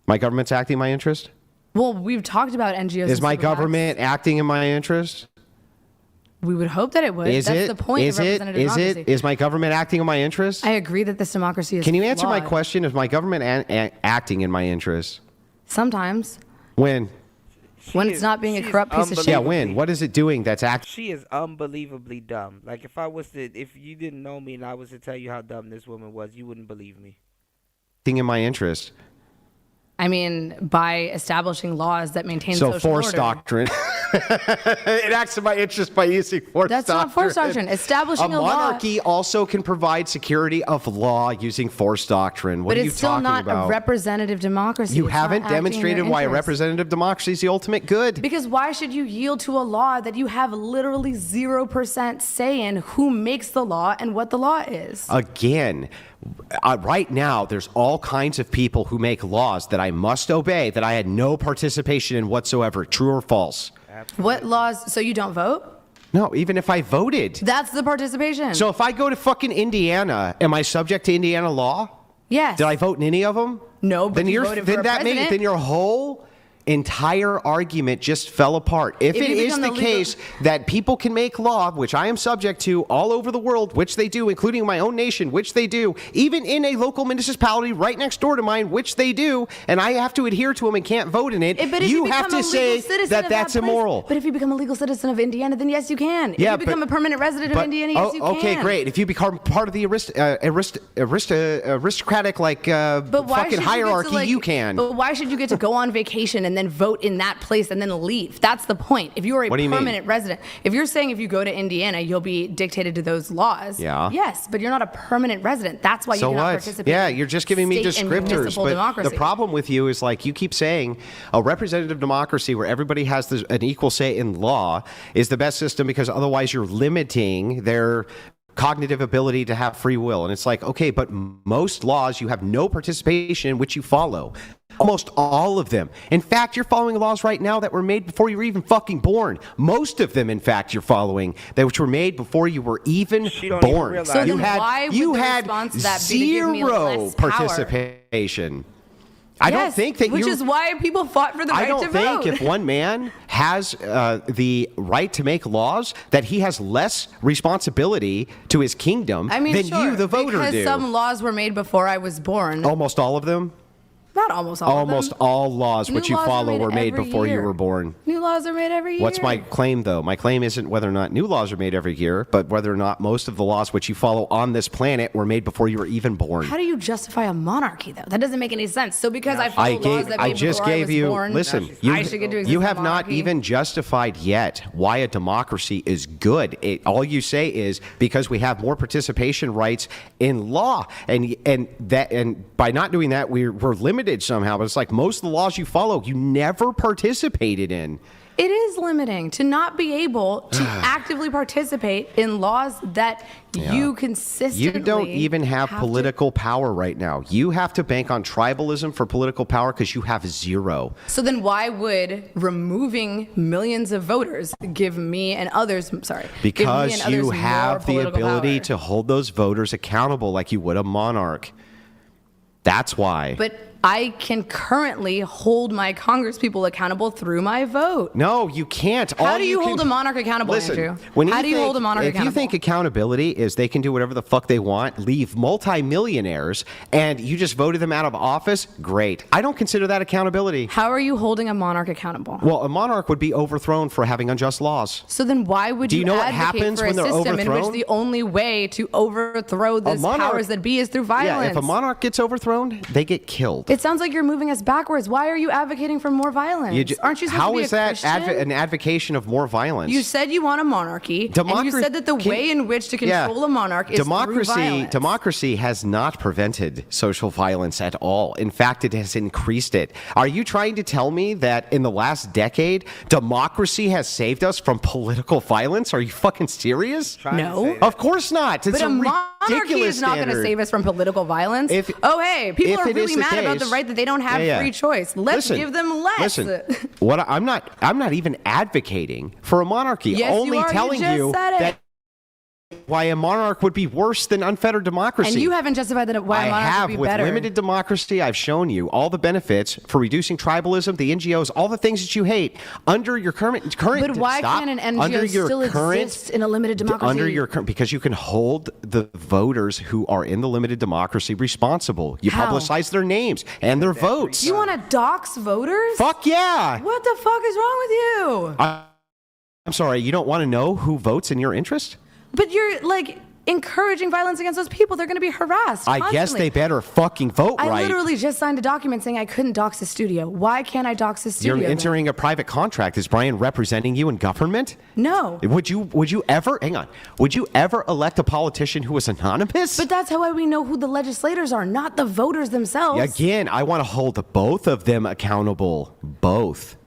My government's acting in my interest? Well, we've talked about NGOs. Is my and government acting in my interest? We would hope that it would. Is That's it? the point Is of it? representative Is democracy. it? Is my government acting in my interest? I agree that this democracy is Can you answer my flawed. question? Is my government acting in my interest? Sometimes. When? When it's not being a corrupt piece of shit. Yeah, when? What is it doing that's acting? She is unbelievably dumb. Like, if you didn't know me and I was to tell you how dumb this woman was, you wouldn't believe me. In my interest. I mean, by establishing laws that maintain So social force order. doctrine. It acts in my interest by using force That's doctrine. not force doctrine. Establishing a law. monarchy also can provide security of law using force doctrine. What But are you it's still talking not about? a representative democracy. You It's not haven't acting in your demonstrated why a interest. representative democracy is the ultimate good. Because why should you yield to a law that you have literally 0% say in who makes the law and what the law is? Again, right now, there's all kinds of people who make laws that I must obey that I had no participation in whatsoever. True or false? What laws? So you don't vote? No, even if I voted. That's the participation. So if I go to fucking Indiana, am I subject to Indiana law? Yes. Did I vote in any of them? No, but then you you're, voted then for a that president. then your whole entire argument just fell apart. If it you is become the the legal- case that people can make law, which I am subject to all over the world, which they do, including my own nation, which they do, even in a local municipality right next door to mine, which they do, and I have to adhere to them and can't vote in it, But if you become have a to legal say citizen that of that's place- immoral. But if you become a legal citizen of Indiana, then yes, you can. If Yeah, you become but- a permanent resident of Indiana, yes, you can. Okay, great. If you become part of the aristocratic But why fucking should hierarchy, you can. But why should you get to go on vacation and then vote in that place and then leave? That's the point. If you are a What do you mean? permanent resident, if you're saying if you go to Indiana, you'll be dictated to those laws. Yeah. Yes, but you're not a permanent resident. That's why you So cannot what? participate. Yeah, in you're just giving me state and descriptors. municipal But democracy. the problem with you is like you keep saying a representative democracy where everybody has an equal say in law is the best system because otherwise you're limiting their cognitive ability to have free will. And it's like, okay, but most laws you have no participation in which you follow. Almost all of them. In fact, you're following laws right now that were made before you were even fucking born. Most of them, in fact, you're following that which were made before you were even born. So you then had why would you the had response to that be to give me zero less power? participation. I don't Yes, think that which you. is why people fought for the I right don't to think vote. if one man has the right to make laws, that he has less responsibility to his kingdom I mean, than sure, you, the voter, because do. some laws were made before I was born. Almost all of them. Not almost all Almost of them. all laws New which you laws are follow made were made every before you year. were born. New laws are made every year. What's my claim, though? My claim isn't whether or not new laws are made every year, but whether or not most of the laws which you follow on this planet were made before you were even born. How do you justify a monarchy, though? That doesn't make any sense. So because I follow laws that I made just before I gave was you. born, Listen, I should get to exist you in a have not monarchy? even justified yet why a democracy is good. All you say is because we have more participation rights in law, and by not doing that, we're limited somehow. But it's like most of the laws you follow, you never participated in. It is limiting to not be able to actively participate in laws that you consistently. You don't even have political power right now. You have to bank on tribalism for political power because you have zero. So then why would removing millions of voters give me and others, Because you have the ability to hold those voters accountable like you would a monarch. That's why. But I can currently hold my congresspeople accountable through my vote. No, you can't. How do you hold a monarch accountable, Andrew? How do you hold a monarch accountable? If you think accountability is they can do whatever the fuck they want, leave multimillionaires, and you just voted them out of office, great. I don't consider that accountability. How are you holding a monarch accountable? Well, a monarch would be overthrown for having unjust laws. So then why would Do you you know what advocate happens for a when they're system in which overthrown? the only way to overthrow this powers that be is through violence? Yeah, if a monarch gets overthrown, they get killed. It sounds like you're moving us backwards. Why are you advocating for more violence? Aren't you supposed How to be is a that Christian? an advocation of more violence? You said you want a monarchy, and you said that the way in which to control a monarch is through violence. Democracy has not prevented social violence at all. In fact, it has increased it. Are you trying to tell me that in the last decade, democracy has saved us from political violence? Are you fucking serious? No. Of course not. It's But a monarchy ridiculous is not going to standard. save us from political violence. If people if are it is really the mad about the case- right that they don't have Yeah, yeah. free choice. Let's Listen, give them less. Listen, I'm not even advocating for a monarchy. Yes, you only are. You telling just you said it. that why a monarch would be worse than unfettered democracy. And you haven't justified that why a I monarch have. would be With better. limited democracy, I've shown you all the benefits for reducing tribalism, the NGOs, all the things that you hate under your current. But why stop. can't an Under NGO your still current, exist in a limited democracy? Under your current, because you can hold the voters who are in the limited democracy responsible. You How? publicize their names and their votes. You want to dox voters? Fuck yeah! What the fuck is wrong with you? I'm sorry, you don't want to know who votes in your interest? But you're like encouraging violence against those people. They're going to be harassed. I guess constantly. they better fucking vote I right. literally just signed a document saying I couldn't dox the studio. Why can't I dox the studio? You're then? entering a private contract. Is Brian representing you in government? No. Would you ever elect a politician who was anonymous? But that's how we know who the legislators are, not the voters themselves. Again, I want to hold both of them accountable. Both.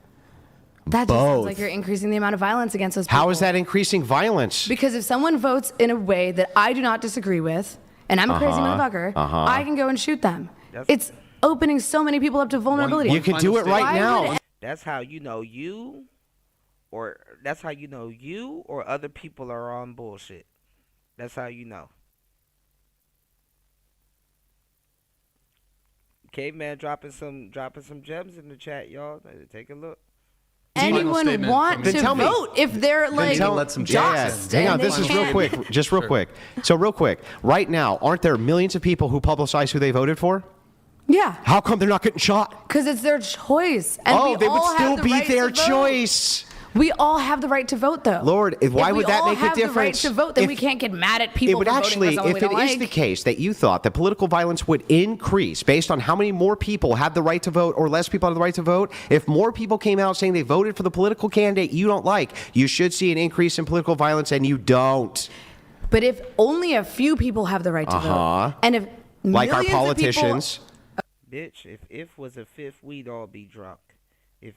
That just sounds like you're increasing the amount of violence against those people. How is that increasing violence? Because if someone votes in a way that I do not disagree with, and I'm a crazy motherfucker, I can go and shoot them. It's opening so many people up to vulnerability. You can do it right now. That's how you know you or that's how you know you or other people are on bullshit. That's how you know. Caveman dropping some gems in the chat, y'all. Take a look. Anyone want to vote if they're like just? Hang on, this is real quick. Just real quick. So real quick, right now, aren't there millions of people who publicize who they voted for? Yeah. How come they're not getting shot? Because it's their choice. And they would still be their choice. We all have the right to vote, though. Lord, why would that make a difference? If we all have the right to vote, then we can't get mad at people it would for actually, voting for someone if we it don't is like. the case that you thought that political violence would increase based on how many more people have the right to vote or less people have the right to vote, if more people came out saying they voted for the political candidate you don't like, you should see an increase in political violence, and you don't. But if only a few people have the right to vote, and if like our millions politicians. Bitch, if was a fifth, we'd all be drunk.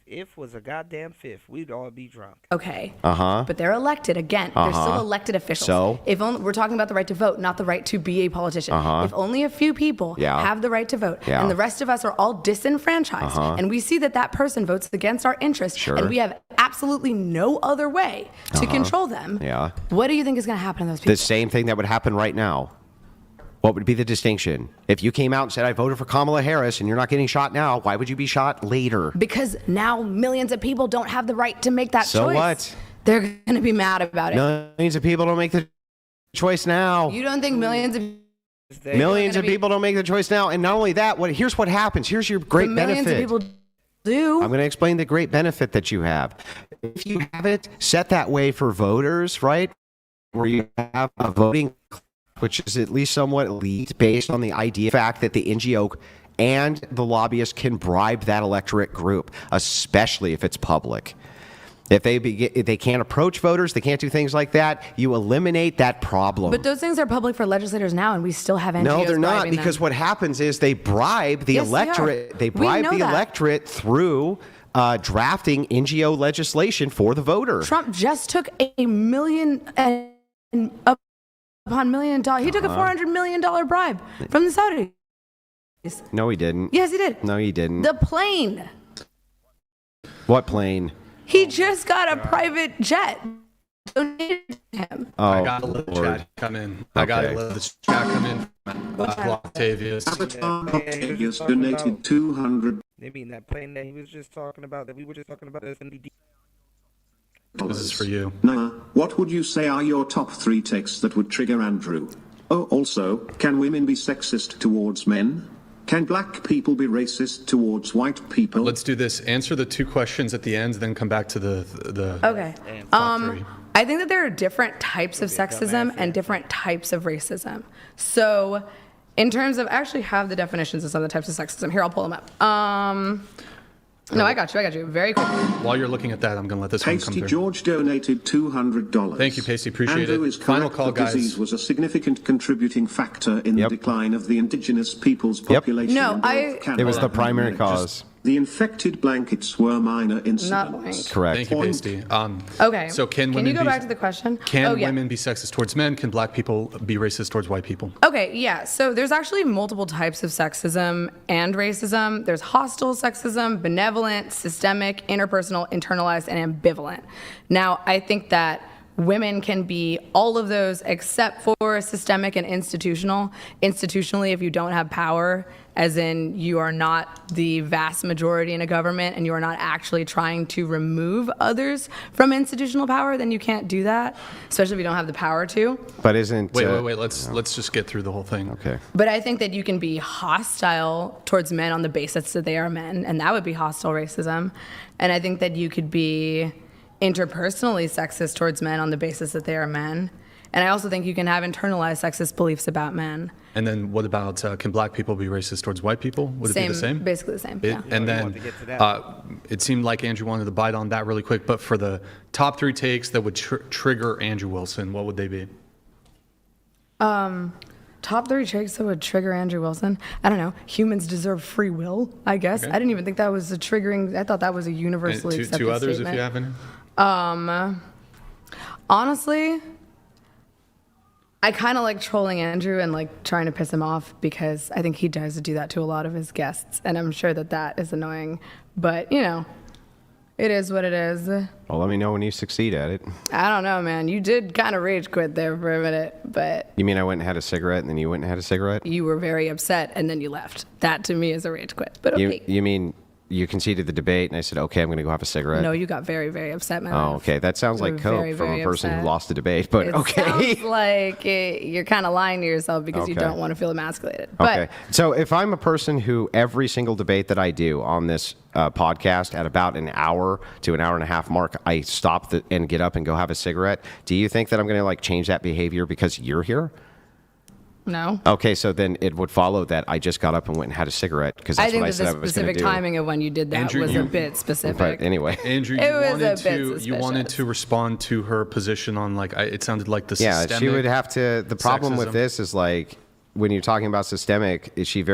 If was a goddamn fifth, we'd all be drunk. Okay. Uh-huh. But they're elected again. They're still elected officials. So? If only, we're talking about the right to vote, not the right to be a politician. Uh-huh. If only a few people have the right to vote, and the rest of us are all disenfranchised, and we see that that person votes against our interests, and we have absolutely no other way to control them. Yeah. What do you think is going to happen to those people? The same thing that would happen right now. What would be the distinction? If you came out and said, I voted for Kamala Harris and you're not getting shot now, why would you be shot later? Because now millions of people don't have the right to make that choice. So what? They're going to be mad about it. Millions of people don't make the choice now. You don't think millions of people don't make the choice now? And not only that, here's what happens. Here's your great millions benefit. Of people do. I'm going to explain the great benefit that you have. If you have it set that way for voters, right, where you have a voting which is at least somewhat elite based on the fact that the NGO and the lobbyists can bribe that electorate group, especially if it's public. If they can't approach voters, they can't do things like that, you eliminate that problem. But those things are public for legislators now, and we still have NGOs No, they're not, bribing because them. what happens is they bribe the electorate. They bribe the electorate through drafting NGO legislation for the voter. Trump just took $1 million upon $1 million. He took a $400 million bribe from the Saudis. No, he didn't. Yes, he did. No, he didn't. The plane. What plane? He just got a private jet donated to him. Oh, I got to let the chat come in. I got to let the chat come in. Octavius. Octavius donated 200. They mean that plane that he was just talking about, that we were just talking about, that's going to be This is for you. Nah, what would you say are your top 3 takes that would trigger Andrew? Oh, also, can women be sexist towards men? Can black people be racist towards white people? Let's do this. Answer the 2 questions at the end, then come back to the Okay. top 3. I think that there are different types of sexism and different types of racism. So, in terms of, I actually have the definitions of some of the types of sexism. Here, I'll pull them up. No, I got you. Very quick. While you're looking at that, I'm going to let this one come Pasty through. George donated $200. Thank you, Pasty. Appreciate Andrew it. is Final correct. call, the guys. disease was a significant contributing factor in the decline of the indigenous people's population. No, in both Canada It was the and primary America. cause. The infected blankets were minor incidents. Correct. Thank you, Pasty. Okay. So can you women go be, back to the question? Can women be sexist towards men? Can black people be racist towards white people? Okay, yeah. So there's actually multiple types of sexism and racism. There's hostile sexism, benevolent, systemic, interpersonal, internalized, and ambivalent. Now, I think that women can be all of those except for systemic and institutional. Institutionally, if you don't have power, as in you are not the vast majority in a government and you are not actually trying to remove others from institutional power, then you can't do that, especially if you don't have the power to. But isn't... Wait. Let's just get through the whole thing. Okay. But I think that you can be hostile towards men on the basis that they are men, and that would be hostile racism. And I think that you could be interpersonally sexist towards men on the basis that they are men. And I also think you can have internalized sexist beliefs about men. And then what about, can black people be racist towards white people? Would it be the same? Basically the same, yeah. And then it seemed like Andrew wanted to bite on that really quick, but for the top 3 takes that would trigger Andrew Wilson, what would they be? Top 3 takes that would trigger Andrew Wilson. I don't know. Humans deserve free will, I guess. Okay. I didn't even think that was a triggering. I thought that was a universally And accepted two others, statement. if you have any? Honestly, I kind of like trolling Andrew and like trying to piss him off because I think he does do that to a lot of his guests, and I'm sure that that is annoying. But you know, It is what it is. Well, let me know when you succeed at it. I don't know, man. You did kind of rage quit there for a minute, but You mean I went and had a cigarette and then you went and had a cigarette? you were very upset and then you left. That to me is a rage quit. But okay. You mean you conceded the debate and I said, okay, I'm going to go have a cigarette? No, you got very, very upset, man. Oh, okay. That sounds like coke Very, from a very person who upset. lost the debate, but It okay. sounds like you're kind of lying to yourself because you Okay. don't want to feel emasculated. But Okay. So if I'm a person who every single debate that I do on this podcast at about an hour to an hour and a half mark, I stop and get up and go have a cigarette, do you think that I'm going to like change that behavior because you're here? no. Okay, so then it would follow that I just got up and went and had a cigarette because I that's think what I that said I the was going to specific do. timing of when you did that Andrew, was you- a bit specific. But anyway. Andrew, It you was a wanted bit to wanted to respond to her position on like it sounded like the Yeah, systemic she would have to. The problem with sexism. this is like when you're talking about systemic, she's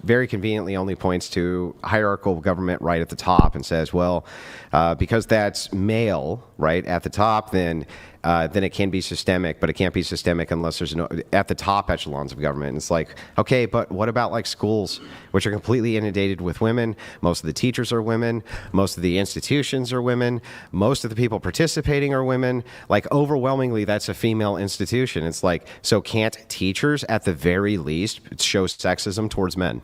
very conveniently only points to hierarchical government right at the top and says, well, because that's male right at the top, then it can be systemic, but it can't be systemic unless there's at the top echelons of government. And it's like, okay, but what about like schools, which are completely inundated with women? Most of the teachers are women. Most of the institutions are women. Most of the people participating are women. Like overwhelmingly, that's a female institution. It's like, so can't teachers at the very least show sexism towards men?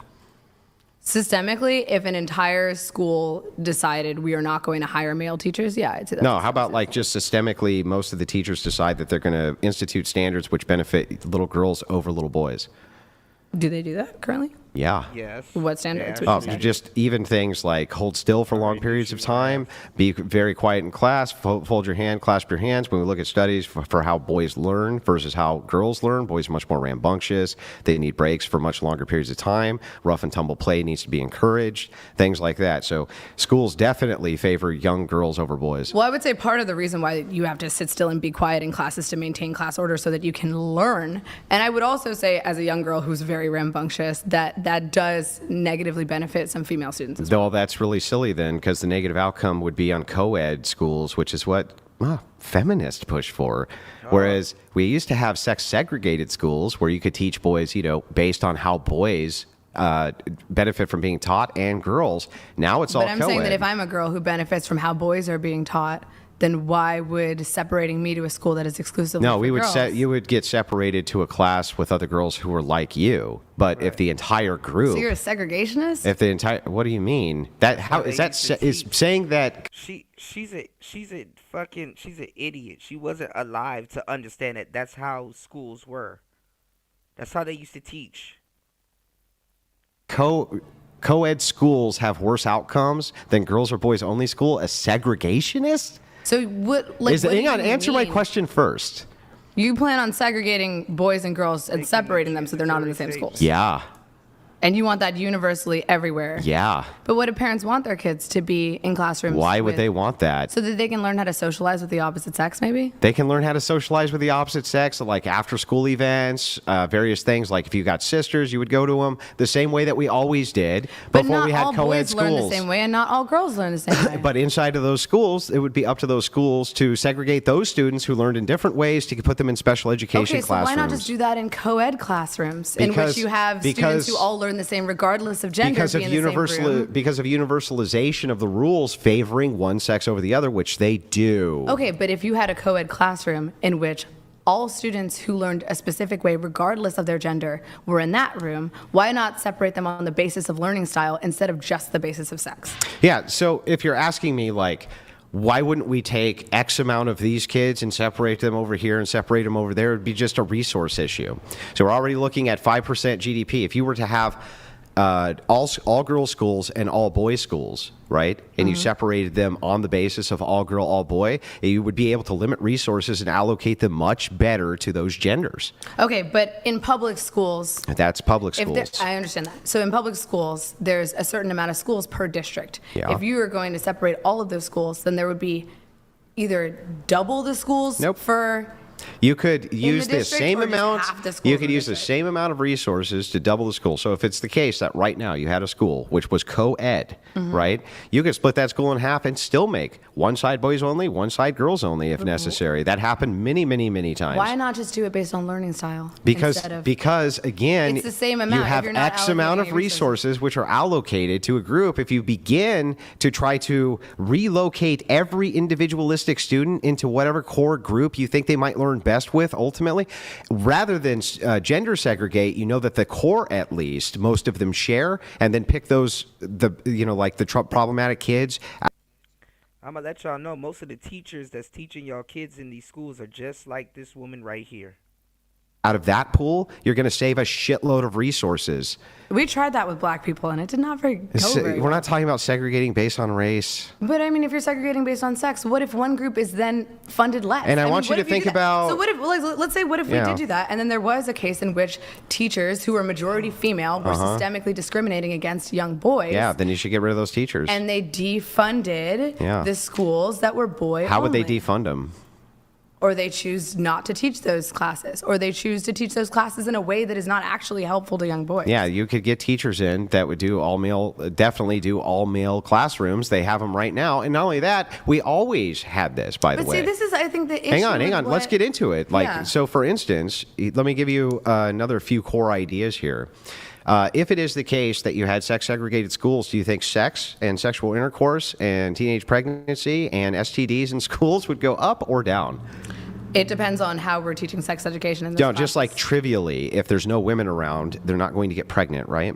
Systemically, if an entire school decided we are not going to hire male teachers, yeah, I'd say that's No, how about like just systemically, most of the teachers decide that they're going to institute standards which benefit little girls over little boys? Do they do that currently? Yeah. Yes. What standards? Oh, just even things like hold still for long periods of time, be very quiet in class, fold your hand, clasp your hands. When we look at studies for how boys learn versus how girls learn, boys are much more rambunctious. They need breaks for much longer periods of time. Rough and tumble play needs to be encouraged, things like that. So schools definitely favor young girls over boys. Well, I would say part of the reason why you have to sit still and be quiet in class is to maintain class order so that you can learn. And I would also say, as a young girl who's very rambunctious, that does negatively benefit some female students as well. Well, that's really silly then, because the negative outcome would be on co-ed schools, which is what feminists push for. Whereas we used to have sex-segregated schools where you could teach boys, based on how boys benefit from being taught and girls. Now it's all But I'm co-ed. saying that if I'm a girl who benefits from how boys are being taught, then why would separating me to a school that is exclusively No, for we would girls? you would get separated to a class with other girls who were like you. But if the entire group, So you're a segregationist? if the entire, what do you mean? That how is that is saying that? She's an idiot. She wasn't alive to understand that that's how schools were. That's how they used to teach. Co-ed schools have worse outcomes than girls or boys only school. A segregationist? So what? Like, what do hang on, you answer my mean? question first. You plan on segregating boys and girls and separating them so they're not in the same schools. Yeah. And you want that universally everywhere. Yeah. But what do parents want their kids to be in classrooms? Why would with? they want that? So that they can learn how to socialize with the opposite sex, maybe? They can learn how to socialize with the opposite sex, like after school events, various things. Like if you got sisters, you would go to them the same way that we always did But before not we had all co-ed boys learn schools. the same way and not all girls learn the same way. But inside of those schools, it would be up to those schools to segregate those students who learned in different ways to put them in special education Okay, so classrooms. why not just do that in co-ed classrooms in Because- which you have students who all learn the same regardless of gender because of be in the same room? because of universalization of the rules favoring one sex over the other, which they do. Okay, but if you had a co-ed classroom in which all students who learned a specific way, regardless of their gender, were in that room, why not separate them on the basis of learning style instead of just the basis of sex? Yeah, so if you're asking me, like, why wouldn't we take X amount of these kids and separate them over here and separate them over there? It would be just a resource issue. So we're already looking at 5% GDP. If you were to have all girls schools and all boys schools, right? And you separated them on the basis of all girl, all boy, you would be able to limit resources and allocate them much better to those genders. Okay, but in public schools, That's public if there- schools. I understand that. So in public schools, there's a certain amount of schools per district. Yeah. If you were going to separate all of those schools, then there would be either double the schools for You could use the district same or just amount. half the schools You in could the use the same amount of resources to double the school. So if it's the case that right now you had a school which was co-ed, right? You could split that school in half and still make one side boys only, one side girls only if necessary. That happened many, many, many times. Why not just do it based on learning style? Because instead of, because again, it's the same amount you if have you're not X amount of allocating resources which are allocated to a group. If you begin to try to relocate every individualistic student into whatever core group you think they might learn best with, ultimately, rather than gender segregate, you know that the core, at least most of them share, and then pick those like the problematic kids. I'm gonna let y'all know most of the teachers that's teaching y'all kids in these schools are just like this woman right here. Out of that pool, you're going to save a shitload of resources. we tried that with black people, and it did not go very We're well. not talking about segregating based on race. But I mean, if you're segregating based on sex, what if one group is then funded less? And I mean, want you what to if think do that? about- So what if, let's say, what if we Yeah. did do that, and then there was a case in which teachers who were majority female were systemically discriminating against young boys. Yeah, then you should get rid of those teachers. And they defunded Yeah. the schools that were boy How would only. they defund them? Or they choose not to teach those classes, or they choose to teach those classes in a way that is not actually helpful to young boys. Yeah, you could get teachers in that would do all male, definitely do all male classrooms. They have them right now. And not only that, we always had this, by the But way. see, this is, I think, the issue. Hang on. with Let's what- get into it. Yeah. So for instance, let me give you another few core ideas here. If it is the case that you had sex segregated schools, do you think sex and sexual intercourse and teenage pregnancy and STDs in schools would go up or down? It depends on how we're teaching sex education in this No, class. just like trivially, if there's no women around, they're not going to get pregnant, right?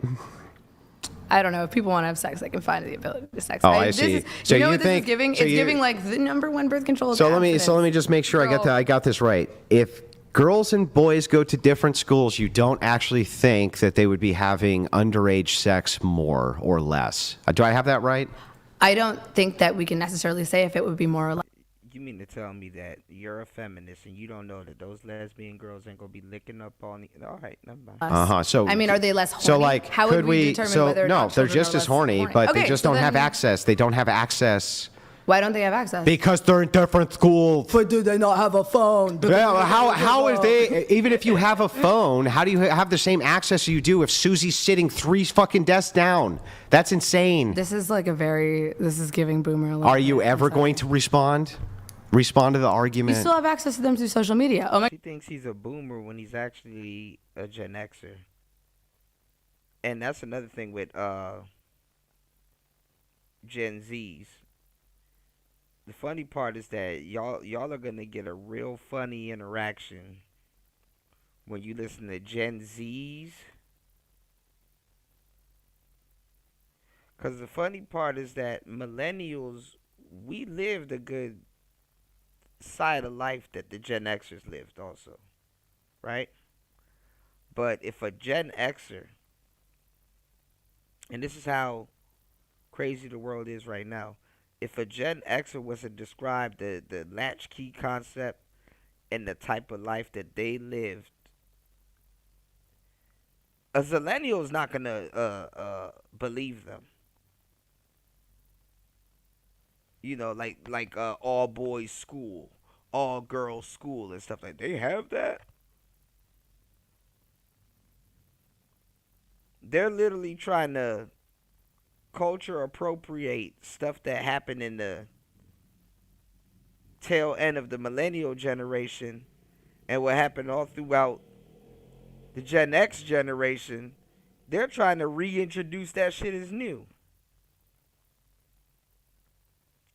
I don't know. If people want to have sex, they can find the ability to sex. Oh, I this see. Is, So you know you what this think- is giving? so It's you- giving like the number one birth control. Is So let me abstinence. just make sure Girl. I got this right. If girls and boys go to different schools, you don't actually think that they would be having underage sex more or less. Do I have that right? I don't think that we can necessarily say if it would be more or less. You mean to tell me that you're a feminist and you don't know that those lesbian girls ain't gonna be licking up on the... All right, never mind. So I mean, are they less horny? So like, How could would we determine whether or no, not they're children just are as less horny, but they Okay, just so don't have then- access. They don't have access Why don't they have access? because they're in different schools. But do they not have a phone? Well, how is they? Even if you have a phone, how do you have the same access as you do if Susie's sitting 3 fucking desks down? That's insane. This is like this is giving boomer a little Are you ever going to respond? Respond to the You argument. still have access to them through social media. Oh my. He thinks he's a boomer when he's actually a Gen Xer. And that's another thing with Gen Zs. The funny part is that y'all are gonna get a real funny interaction when you listen to Gen Zs. Cause the funny part is that millennials, we lived a good side of life that the Gen Xers lived also, right? But if a Gen Xer, and this is how crazy the world is right now, if a Gen Xer was to describe the latchkey concept and the type of life that they lived, a Zillennial is not gonna believe them. You know, like all boys school, all girls school and stuff like that. They have that. They're literally trying to culture appropriate stuff that happened in the tail end of the millennial generation and what happened all throughout the Gen X generation. They're trying to reintroduce that shit as new.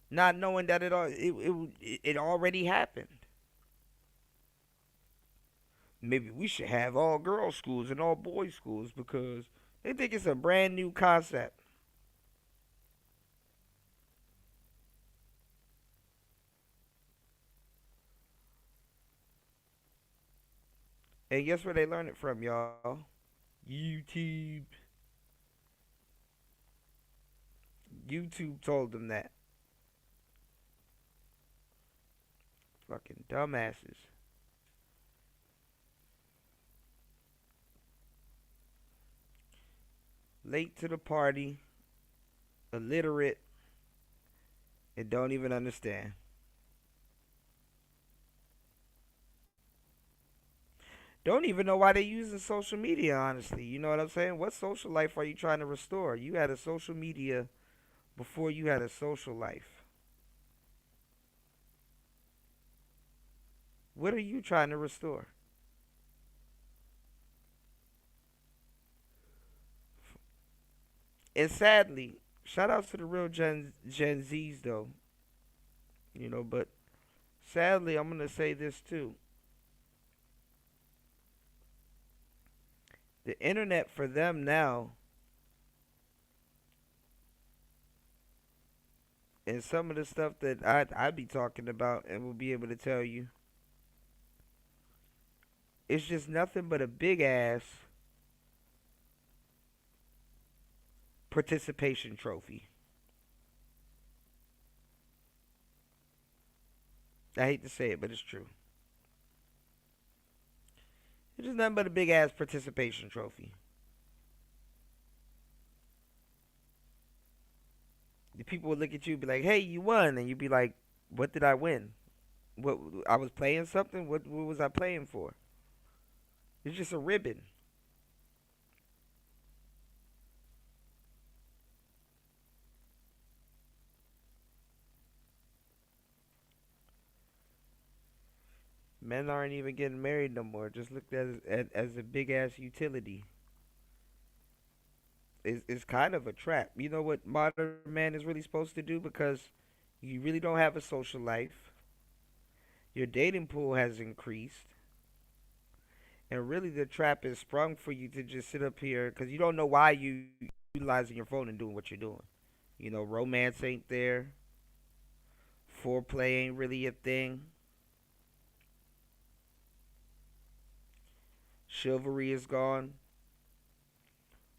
Not knowing that it already happened. Maybe we should have all girls schools and all boys schools because they think it's a brand new concept. And guess where they learn it from, y'all? YouTube. YouTube told them that. Fucking dumbasses. Late to the party, illiterate, and don't even understand. don't even know why they're using social media, honestly. You know what I'm saying? What social life are you trying to restore? You had a social media before you had a social life. What are you trying to restore? And sadly, shout outs to the real Gen Zs though. You know, but sadly, I'm going to say this too. The internet for them now, and some of the stuff that I'd be talking about and will be able to tell you, it's just nothing but a big ass participation trophy. I hate to say it, but it's true. It's just nothing but a big ass participation trophy. The people would look at you and be like, "Hey, you won," and you'd be like, "What did I win? What, I was playing something? What was I playing for?" It's just a ribbon. Men aren't even getting married no more. Just looked at as a big ass utility. It's kind of a trap. You know what modern man is really supposed to do? Because you really don't have a social life. Your dating pool has increased. And really the trap is sprung for you to just sit up here because you don't know why you utilizing your phone and doing what you're doing. You know, romance ain't there. Foreplay ain't really a thing. Chivalry is gone.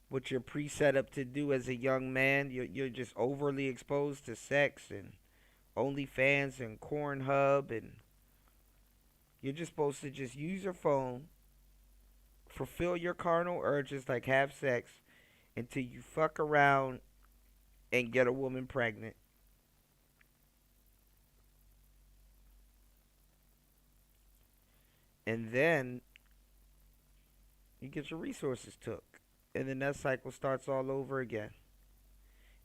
What you're pre-set up to do as a young man, you're just overly exposed to sex and OnlyFans and Pornhub, and you're just supposed to just use your phone, fulfill your carnal urges like have sex until you fuck around and get a woman pregnant. And then you get your resources took. And then that cycle starts all over again.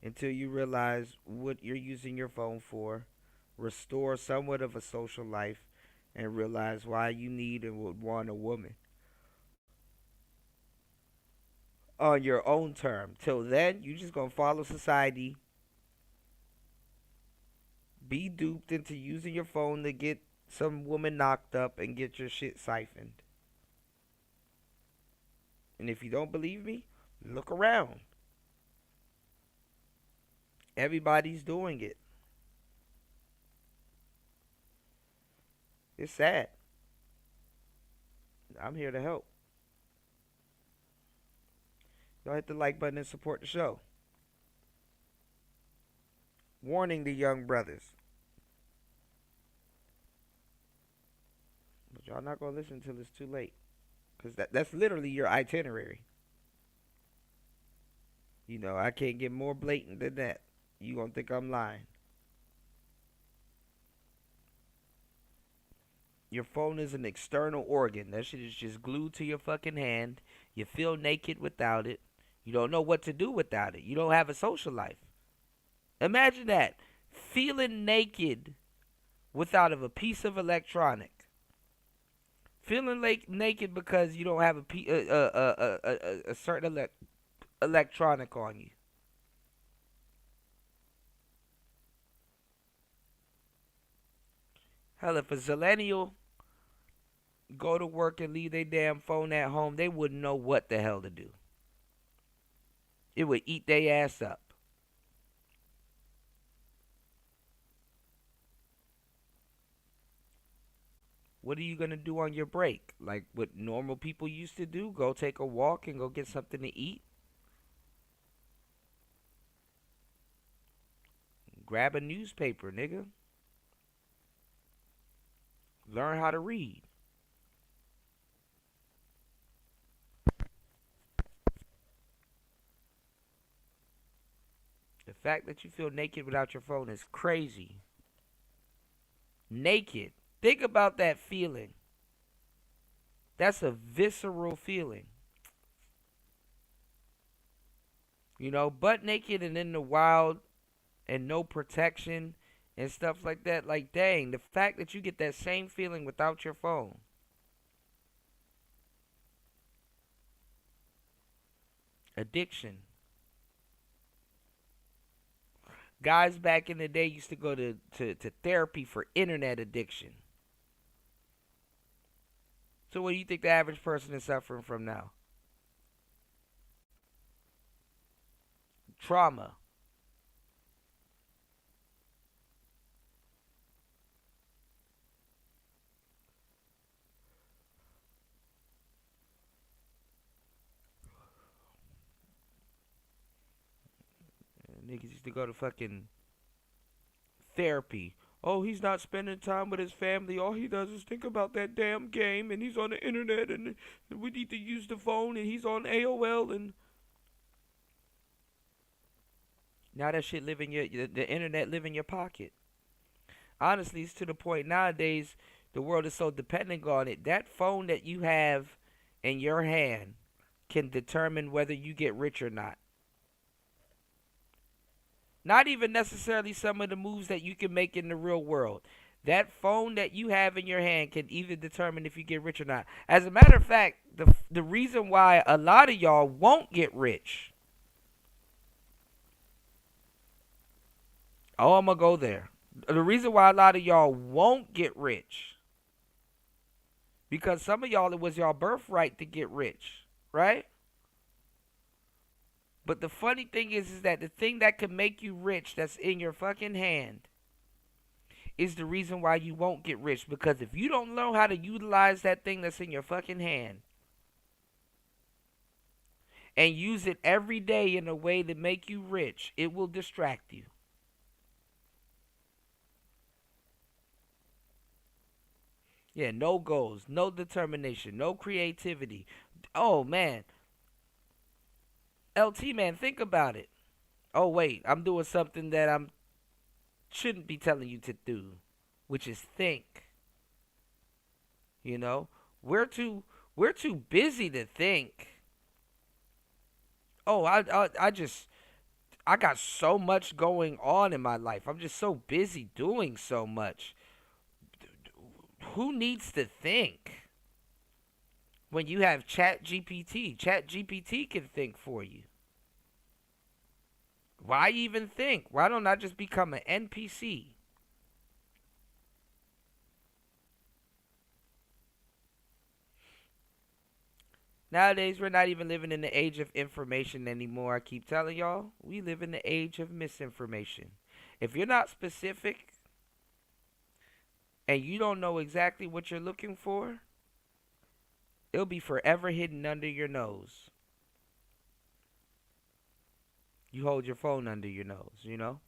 Until you realize what you're using your phone for, restore somewhat of a social life, and realize why you need and would want a woman. On your own term. Till then, you just gonna follow society. Be duped into using your phone to get some woman knocked up and get your shit siphoned. And if you don't believe me, look around. Everybody's doing it. It's sad. I'm here to help. Y'all hit the like button and support the show. Warning the young brothers. But y'all not going to listen until it's too late. Because that's literally your itinerary. You know, I can't get more blatant than that. You gonna think I'm lying. Your phone is an external organ. That shit is just glued to your fucking hand. You feel naked without it. You don't know what to do without it. You don't have a social life. Imagine that. Feeling naked without a piece of electronic. Feeling like naked because you don't have a certain electronic on you. Hell, if a zillennial go to work and leave their damn phone at home, they wouldn't know what the hell to do. It would eat their ass up. What are you going to do on your break? Like what normal people used to do? Go take a walk and go get something to eat? Grab a newspaper, nigga. Learn how to read. The fact that you feel naked without your phone is crazy. Naked. Think about that feeling. That's a visceral feeling. You know, butt naked and in the wild and no protection and stuff like that. Like, dang, the fact that you get that same feeling without your phone. Addiction. Guys back in the day used to go to therapy for internet addiction. So what do you think the average person is suffering from now? Trauma. Niggas used to go to fucking therapy. Oh, he's not spending time with his family. All he does is think about that damn game, and he's on the internet, and we need to use the phone, and he's on AOL, and now that shit live in the internet live in your pocket. Honestly, it's to the point nowadays the world is so dependent on it. That phone that you have in your hand can determine whether you get rich or not. Not even necessarily some of the moves that you can make in the real world. That phone that you have in your hand can either determine if you get rich or not. As a matter of fact, the reason why a lot of y'all won't get rich. Oh, I'm going to go there. The reason why a lot of y'all won't get rich. Because some of y'all, it was your birthright to get rich. Right? But the funny thing is that the thing that can make you rich that's in your fucking hand is the reason why you won't get rich. Because if you don't know how to utilize that thing that's in your fucking hand and use it every day in a way to make you rich, it will distract you. Yeah, no goals, no determination, no creativity. Oh, man. LT, man, think about it. Oh, wait, I'm doing something that I shouldn't be telling you to do, which is think. You know, we're too busy to think. Oh, I got so much going on in my life. I'm just so busy doing so much. Who needs to think? When you have ChatGPT, ChatGPT can think for you. Why even think? Why don't I just become an NPC? Nowadays, we're not even living in the age of information anymore. I keep telling y'all, we live in the age of misinformation. If you're not specific and you don't know exactly what you're looking for, it'll be forever hidden under your nose. You hold your phone under your nose, you know?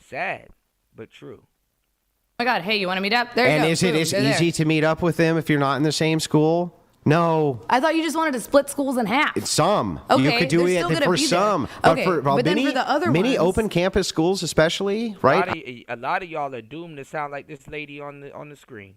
Sad, but true. Oh my God, hey, you want to meet up? There you go. And is it easy to meet up with them if you're not in the same school? No. I thought you just wanted to split schools in half. It's some. Okay, you could do they're it still gonna for be there. some. Okay, but then for the other many ones- open campus schools especially, right? A lot of y'all are doomed to sound like this lady on the screen.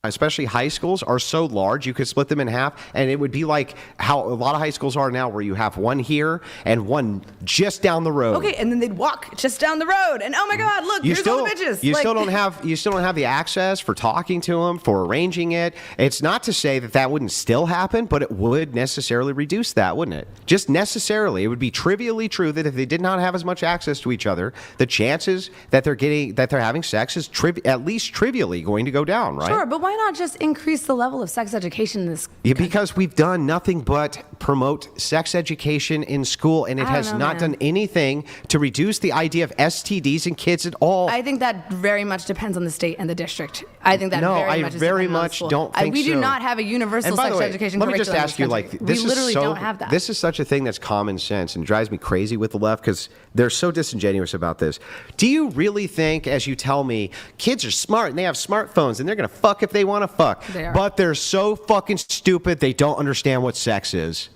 Especially high schools are so large, you could split them in half, and it would be like how a lot of high schools are now, where you have one here and one just down the road. Okay, and then they'd walk just down the road, and oh my God, look, here's all the bitches. You Like- still don't have the access for talking to them, for arranging it. It's not to say that wouldn't still happen, but it would necessarily reduce that, wouldn't it? Just necessarily, it would be trivially true that if they did not have as much access to each other, the chances that they're having sex is at least trivially going to go down, right? Sure, but why not just increase the level of sex education in this? Yeah, because we've done nothing but promote sex education in school, and it I don't has know, not man. done anything to reduce the idea of STDs in kids at all. I think that very much depends on the state and the district. I think that No, very I much is very dependent on the much school. don't think we do so. not have a universal And by sex the way, education let me curriculum. just ask you, in this like, country. this we is literally so, don't have that. This is such a thing that's common sense and drives me crazy with the left because they're so disingenuous about this. Do you really think, as you tell me, kids are smart and they have smartphones and they're going to fuck if they want to fuck, They are. but they're so fucking stupid they don't understand what sex is?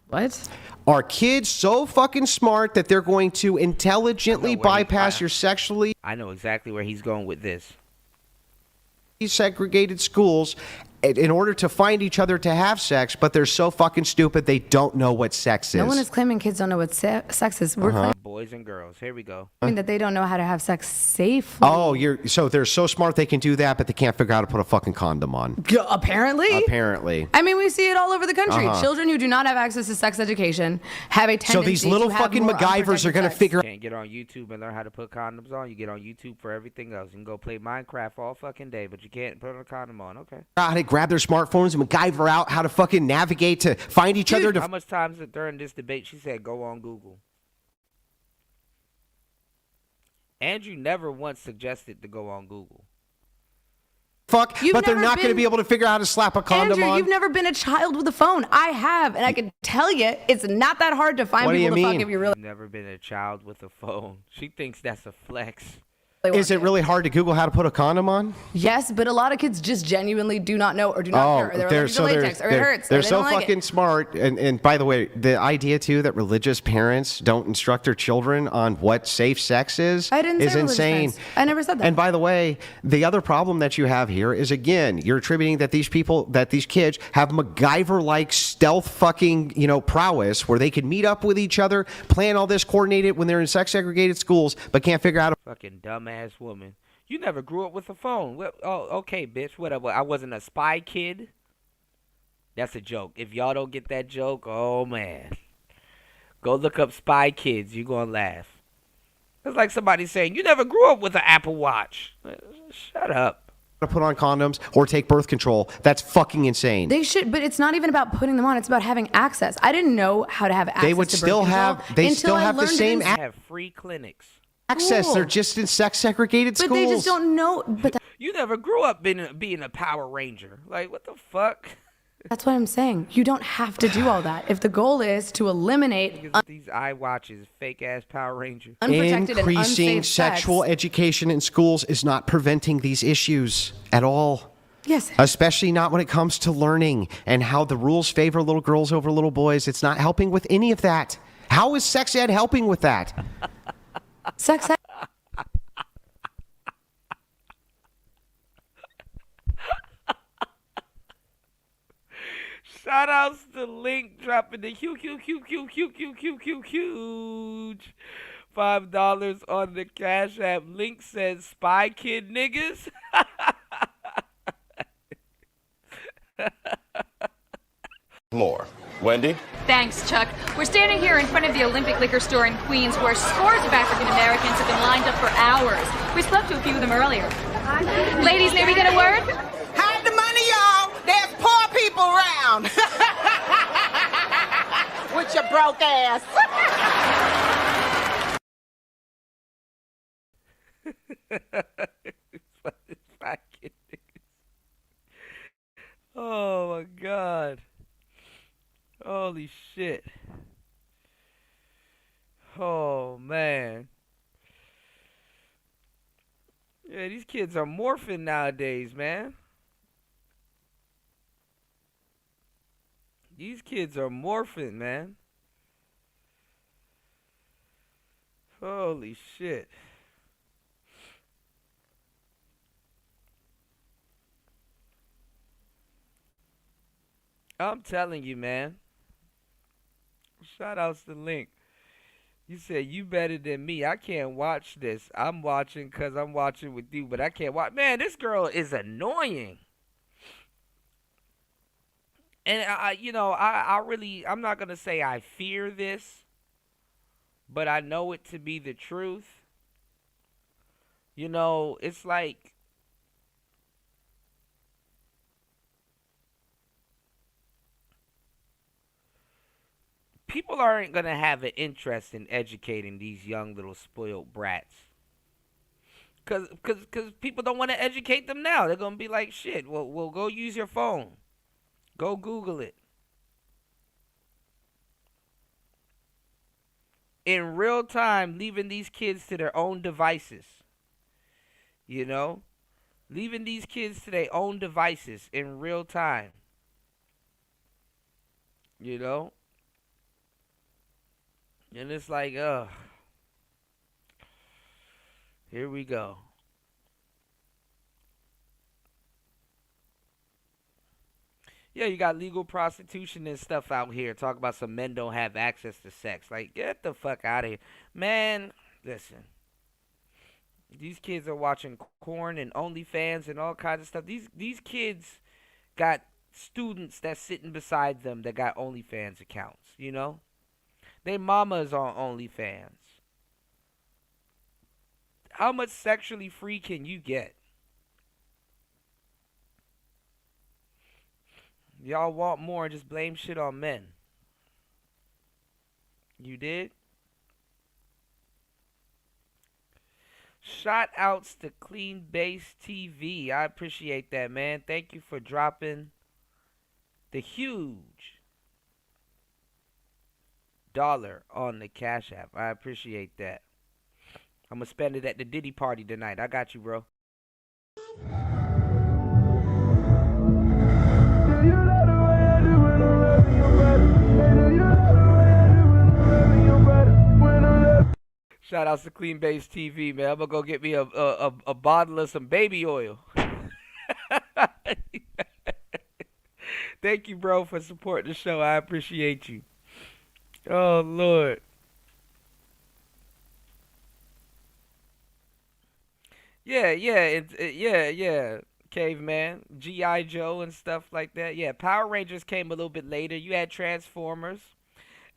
What? Are kids so fucking smart that they're going to intelligently bypass your sexually I know exactly where he's going with this. segregated schools in order to find each other to have sex, but they're so fucking stupid they don't know what sex is? No one is claiming kids don't know what sex is. We're claiming Boys and girls. Here we go. that they don't know how to have sex safely. Oh, they're so smart they can do that, but they can't figure out how to put a fucking condom on. Apparently. Apparently. I mean, we see it all over the country. Uh-huh. Children who do not have access to sex education have a tendency So these little to have fucking more MacGyvers are going to figure Can't get on YouTube and learn how to put condoms on. You get on YouTube for everything else. You can go play Minecraft all fucking day, but you can't put a condom on. Okay. out how to grab their smartphones and MacGyver out how to fucking navigate to find each other. How much times during this debate she said, go on Google? Andrew never once suggested to go on Google. Fuck, but they're not going to been- be able to figure out how to slap a condom Andrew, on. you've never been a child with a phone. I have, and I can tell you, it's not that hard to find What do people you to mean? fuck if you really. Never been a child with a phone. She thinks that's a flex. Is it really hard to Google how to put a condom on? Yes, but a lot of kids just genuinely do not know or do not care. Or they're allergic to latex, or it hurts. They're or they so don't like fucking it. smart. And by the way, the idea too that religious parents don't instruct their children on what safe sex is I didn't say is religious insane. parents. I never said that. And by the way, the other problem that you have here is again, you're attributing that these kids have MacGyver-like stealth fucking, prowess where they can meet up with each other, plan all this coordinated when they're in sex segregated schools, but can't figure out Fucking dumbass woman. You never grew up with a phone. Well, oh, okay, bitch. Whatever. I wasn't a spy kid. That's a joke. If y'all don't get that joke, oh man. Go look up Spy Kids. You gonna laugh. It's like somebody saying, you never grew up with an Apple Watch. Shut up. to put on condoms or take birth control. That's fucking insane. They should, but it's not even about putting them on. It's about having access. I didn't know how to have access. They would to birth still control have. They until still I have the learned it same in- Have free clinics. access. Cool. They're just in sex segregated But schools. they just don't know. But You never grew up being a Power Ranger. Like, what the fuck? that's what I'm saying. You don't have to do all that. If the goal is to eliminate Because these iWatches, fake ass Power Ranger. unprotected and Increasing unsafe sex. sexual education in schools is not preventing these issues at all. Yes. Especially not when it comes to learning and how the rules favor little girls over little boys. It's not helping with any of that. How is sex ed helping with that? Sex ed. Shout outs to Link dropping the huge $5 on the Cash App. Link says Spy Kid niggas. More. Wendy? Thanks, Chuck. We're standing here in front of the Olympic Liquor Store in Queens where scores of African Americans have been lined up for hours. We spoke to a few of them earlier. Ladies, may we get a word? Hide the money, y'all. There's poor people around. With your broke ass. Spy Kid niggas. Oh my God. Holy shit. Oh man. Yeah, these kids are morphing nowadays, man. These kids are morphing, man. Holy shit. I'm telling you, man. Shout outs to Link. You said you better than me. I can't watch this. I'm watching because I'm watching with you, but I can't watch. Man, this girl is annoying. And I'm not going to say I fear this, but I know it to be the truth. You know, it's like, people aren't going to have an interest in educating these young little spoiled brats. Because people don't want to educate them now. They're going to be like, shit, well, go use your phone. Go Google it. In real time, leaving these kids to their own devices. You know? Leaving these kids to their own devices in real time. You know? And it's like, here we go. Yeah, you got legal prostitution and stuff out here. Talk about some men don't have access to sex. Like, get the fuck out of here. Man, listen. These kids are watching Corn and OnlyFans and all kinds of stuff. These kids got students that's sitting beside them that got OnlyFans accounts, you know? They mamas on OnlyFans. How much sexually free can you get? Y'all want more and just blame shit on men. You did? Shout outs to Clean Base TV. I appreciate that, man. Thank you for dropping the huge dollar on the Cash App. I appreciate that. I'm going to spend it at the Diddy party tonight. I got you, bro. Shout outs to Clean Base TV, man. I'm going to go get me a bottle of some baby oil. Thank you, bro, for supporting the show. I appreciate you. Oh, Lord. Yeah. Caveman, G.I. Joe and stuff like that. Yeah, Power Rangers came a little bit later. You had Transformers.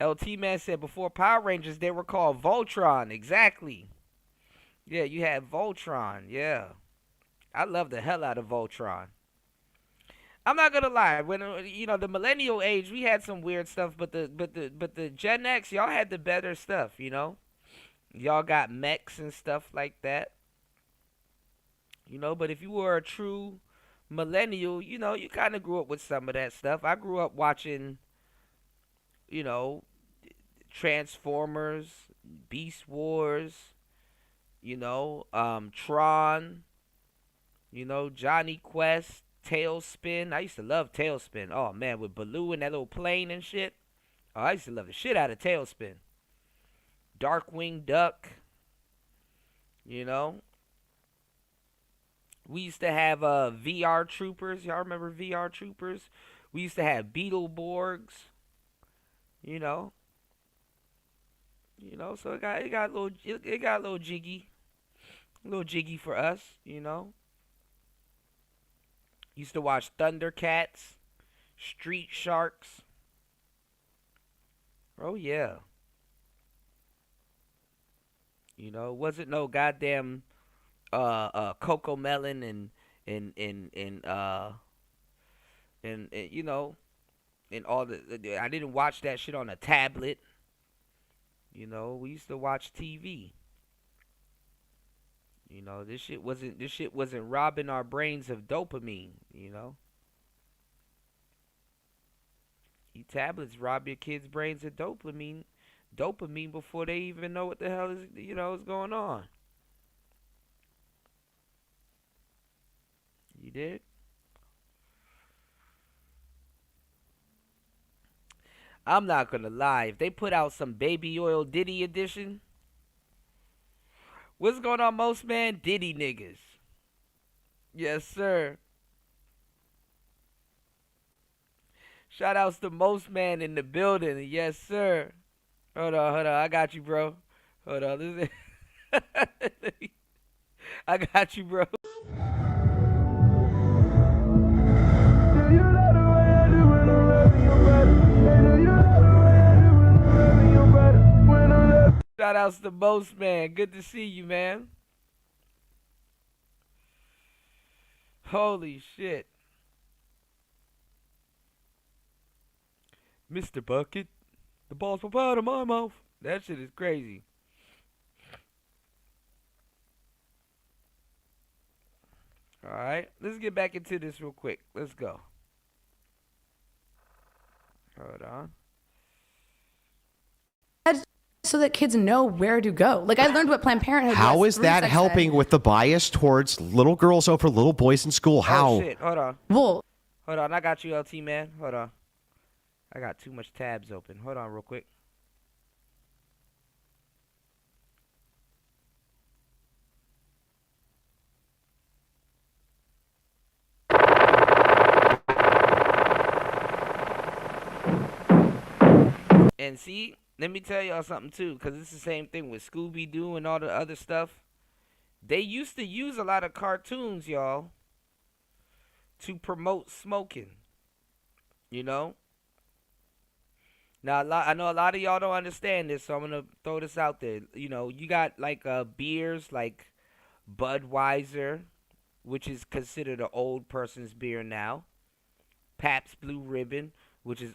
LT Man said before Power Rangers, they were called Voltron. Exactly. Yeah, you had Voltron. Yeah. I love the hell out of Voltron. I'm not gonna lie. When the millennial age, we had some weird stuff, but the Gen X, y'all had the better stuff, you know? Y'all got mechs and stuff like that. You know, but if you were a true millennial, you know, you kind of grew up with some of that stuff. I grew up watching, you know, Transformers, Beast Wars, you know, Tron, you know, Johnny Quest, Tailspin. I used to love Tailspin. Oh, man, with Baloo and that little plane and shit. Oh, I used to love the shit out of Tailspin. Darkwing Duck, you know. We used to have VR Troopers. Y'all remember VR Troopers? We used to have Beetleborgs. You know, so it got a little jiggy for us. You know, used to watch Thundercats, Street Sharks. Oh yeah. You know, wasn't no goddamn Coco Melon and you know, and all the I didn't watch that shit on a tablet. You know, we used to watch TV. You know, this shit wasn't robbing our brains of dopamine, you know. These tablets rob your kids' brains of dopamine before they even know what the hell is going on. You did? I'm not gonna lie. If they put out some Baby Oil Diddy edition, what's going on, Most Man? Diddy niggas. Yes, sir. Shout outs to Most Man in the building. Yes, sir. Hold on. I got you, bro. Hold on. I got you, bro. Shout outs to Most Man. Good to see you, man. Holy shit. Mr. Bucket, the balls pop out of my mouth. That shit is crazy. Alright, let's get back into this real quick. Let's go. Hold on. So that kids know where to go. Like, I learned what Planned Parenthood How was is that helping with the bias towards little girls over little boys in school? How? Oh, shit. Hold on. Well, hold on. I got you, LT, man. Hold on. I got too much tabs open. Hold on real quick. And see, let me tell y'all something too, because it's the same thing with Scooby-Doo and all the other stuff. They used to use a lot of cartoons, y'all, to promote smoking. You know? Now, I know a lot of y'all don't understand this, so I'm going to throw this out there. You know, you got like beers like Budweiser, which is considered an old person's beer now. Pabst Blue Ribbon, which has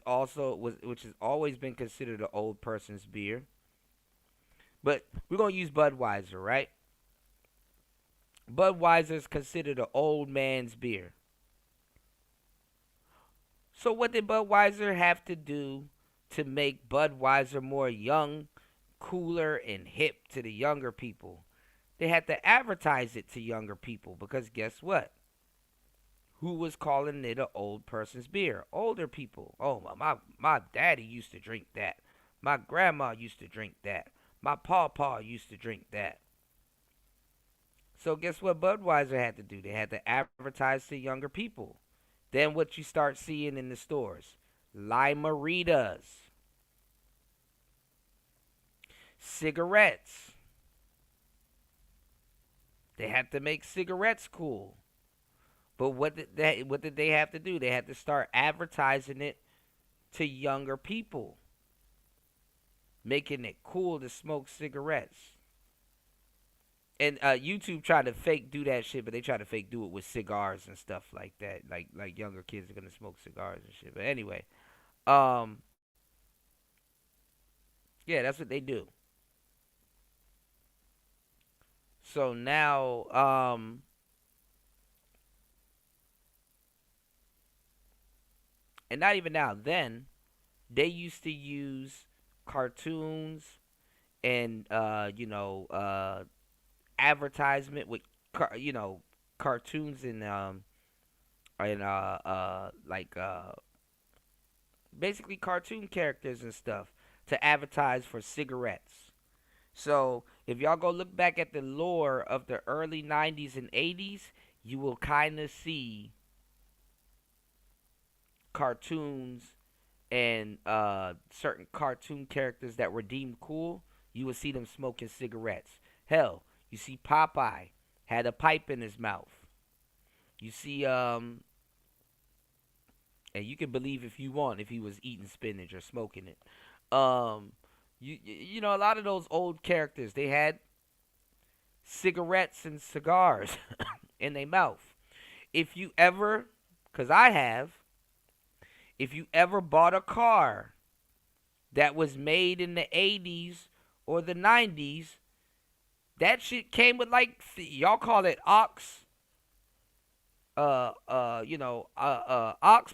always been considered an old person's beer. But we're going to use Budweiser, right? Budweiser is considered an old man's beer. So what did Budweiser have to do to make Budweiser more young, cooler, and hip to the younger people? They had to advertise it to younger people, because guess what? Who was calling it an old person's beer? Older people. Oh, my daddy used to drink that. My grandma used to drink that. My pawpaw used to drink that. So guess what Budweiser had to do? They had to advertise to younger people. Then what you start seeing in the stores? Lime-A-Ritas. Cigarettes. They had to make cigarettes cool. But what did they have to do? They had to start advertising it to younger people. Making it cool to smoke cigarettes. And YouTube tried to fake do that shit, but they try to fake do it with cigars and stuff like that. Like younger kids are gonna smoke cigars and shit. But anyway, yeah, that's what they do. So now, and not even now, then they used to use cartoons and advertisement with cartoons and basically cartoon characters and stuff to advertise for cigarettes. So if y'all go look back at the lore of the early 90s and 80s, you will kind of see cartoons and certain cartoon characters that were deemed cool. You will see them smoking cigarettes. Hell, you see Popeye had a pipe in his mouth. You see, and you can believe if you want if he was eating spinach or smoking it. You know, a lot of those old characters, they had cigarettes and cigars in their mouth. If you ever, because I have, if you ever bought a car that was made in the 80s or the 90s, that shit came with like, y'all call it aux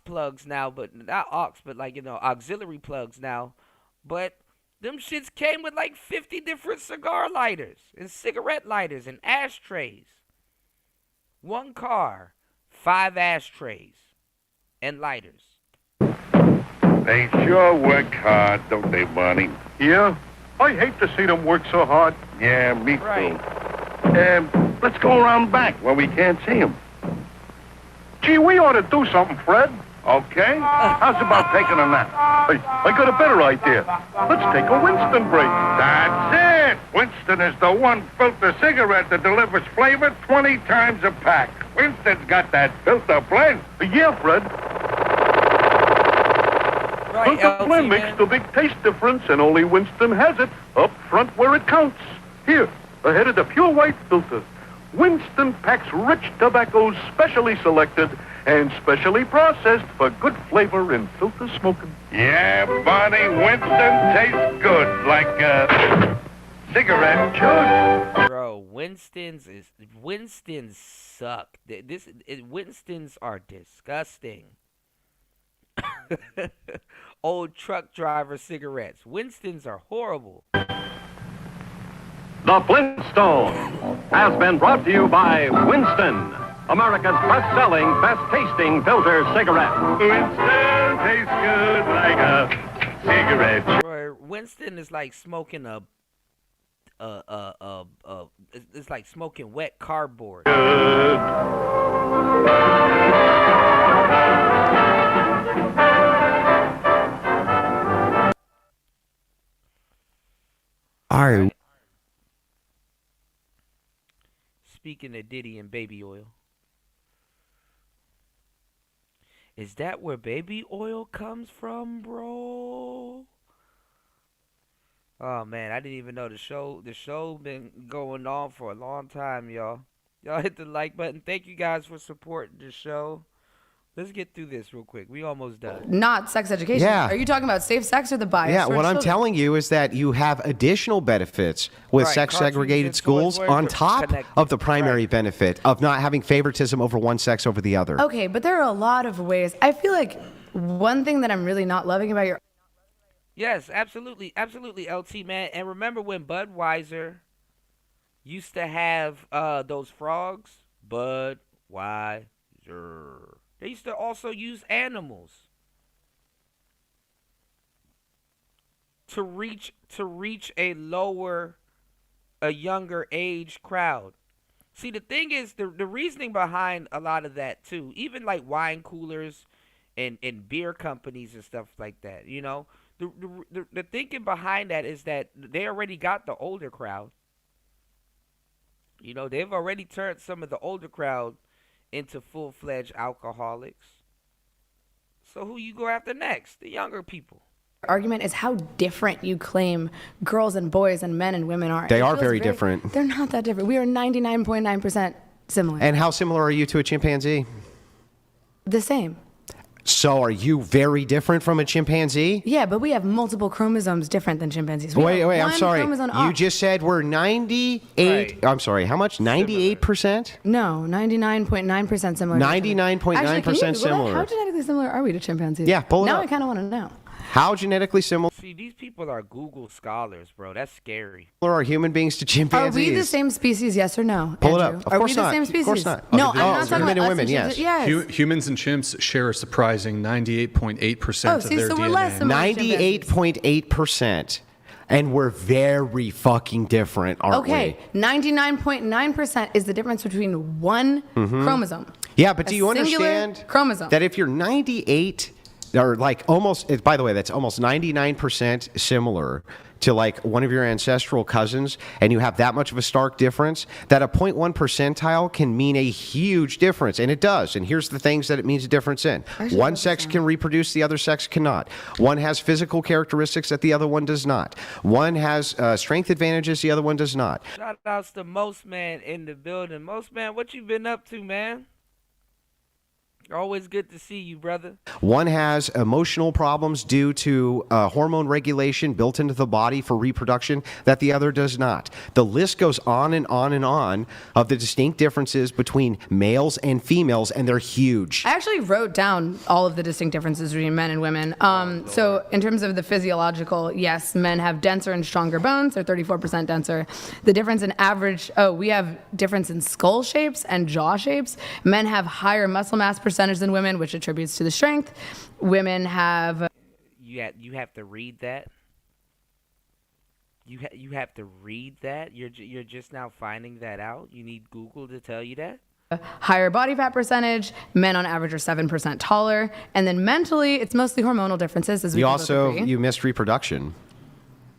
plugs now, but not aux, but like, auxiliary plugs now. But them shits came with like 50 different cigar lighters and cigarette lighters and ashtrays. One car, 5 ashtrays and lighters. They sure work hard, don't they, Barney? Yeah? I hate to see them work so hard. Yeah, me too. Let's go around back where we can't see them. Gee, we ought to do something, Fred. Okay. How's about taking a nap? I got a better idea. Let's take a Winston break. That's it! Winston is the one filter cigarette that delivers flavor 20 times a pack. Winston's got that filter blend. Yeah, Fred. Right, filter blend makes the big taste difference, and only Winston has it up front where it counts. Here, ahead of the pure white filter. Winston packs rich tobaccos specially selected and specially processed for good flavor in filter smoking. Yeah, Barney, Winston tastes good, like a cigarette should. Bro, Winston's suck. Winston's are disgusting. Old truck driver cigarettes. Winston's are horrible. The Flintstone has been brought to you by Winston, America's best-selling, best-tasting filter cigarette. Winston tastes good like a cigarette. Bro, Winston is like smoking it's like smoking wet cardboard. All right. Speaking of Diddy and baby oil. Is that where baby oil comes from, bro? Oh man, I didn't even know the show been going on for a long time, y'all. Y'all hit the like button. Thank you guys for supporting the show. Let's get through this real quick. We almost done. Not sex education. Yeah. Are you talking about safe sex or the bias? Yeah, towards what I'm children? telling you is that you have additional benefits with Right, sex-segregated cartoons and toys schools where on we're top connected. of the primary benefit of not having favoritism over one sex over the other. Okay, but there are a lot of ways. I feel like one thing that I'm really not loving about your Yes, absolutely, absolutely, LT man. And remember when Budweiser used to have those frogs? Budweiser. They used to also use animals to reach a younger age crowd. See, the thing is, the reasoning behind a lot of that too, even like wine coolers and beer companies and stuff like that, you know, the thinking behind that is that they already got the older crowd. You know, they've already turned some of the older crowd into full-fledged alcoholics. So who you go after next? The younger people. argument is how different you claim girls and boys and men and women are. They It are feels very different. They're not that different. We are 99.9% similar. And how similar are you to a chimpanzee? The same. So are you very different from a chimpanzee? Yeah, but we have multiple chromosomes different than chimpanzees. We Wait, have I'm one sorry. chromosome You off. just said we're 98. I'm sorry. How much? 98%? No, 99.9% similar. to 99.9% Actually, can you Google that? similar. How genetically similar are we to chimpanzees? Yeah, pull it now up. I kind of want to know. How genetically similar See, these people are Google scholars, bro. That's scary. are human beings to Are chimpanzees? we the same species? Yes or no? Pull it Andrew? up. Of are course we the not. same Of species? course not. No, Oh, I'm not talking men about and women, us yes. Yes. Humans and chimps share a surprising 98.8% Oh, of see, their so DNA. we're less similar to chimpanzees. 98.8%. And we're very fucking different, aren't Okay, 99.9% is the difference between one Mhm. chromosome. Yeah, but A do you singular understand chromosome. that if you're 98, or like almost, by the way, that's almost 99% similar to like one of your ancestral cousins, and you have that much of a stark difference, that a 0.1 percentile can mean a huge difference. And it does. And here's the things that it means a difference in. One sex can reproduce, the other sex cannot. One has physical characteristics that the other one does not. One has strength advantages, the other one does not. Shout outs to Most Man in the building. Most Man, what you been up to, man? Always good to see you, brother. One has emotional problems due to hormone regulation built into the body for reproduction that the other does not. The list goes on and on and on of the distinct differences between males and females, and they're huge. I actually wrote down all of the distinct differences between men and women. So in terms of the physiological, yes, men have denser and stronger bones. They're 34% denser. The difference in average, we have difference in skull shapes and jaw shapes. Men have higher muscle mass percentage than women, which attributes to the strength. Women have... You have to read that. You have to read that. You're just now finding that out. You need Google to tell you that. higher body fat percentage. Men on average are 7% taller. And then mentally, it's mostly hormonal differences. As we You can both also, agree. you missed reproduction.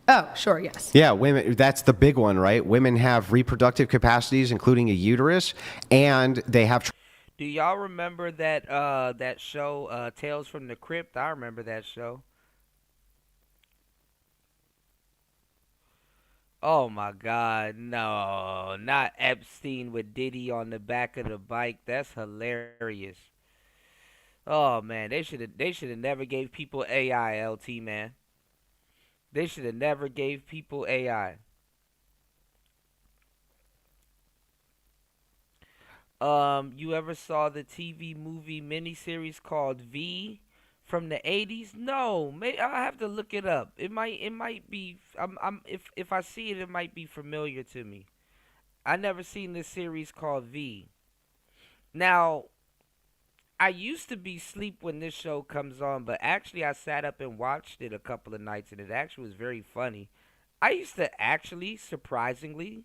Oh, sure, yes. Yeah, women, that's the big one, right? Women have reproductive capacities, including a uterus, and they have... Do y'all remember that that show, Tales from the Crypt? I remember that show. Oh my God, no, not Epstein with Diddy on the back of the bike. That's hilarious. Oh man, they should have never gave people AI, LT man. They should have never gave people AI. You ever saw the TV movie miniseries called V from the 80s? No, I have to look it up. It might be. If I see it, it might be familiar to me. I never seen this series called V. Now, I used to be asleep when this show comes on, but actually I sat up and watched it a couple of nights, and it actually was very funny. I used to actually, surprisingly,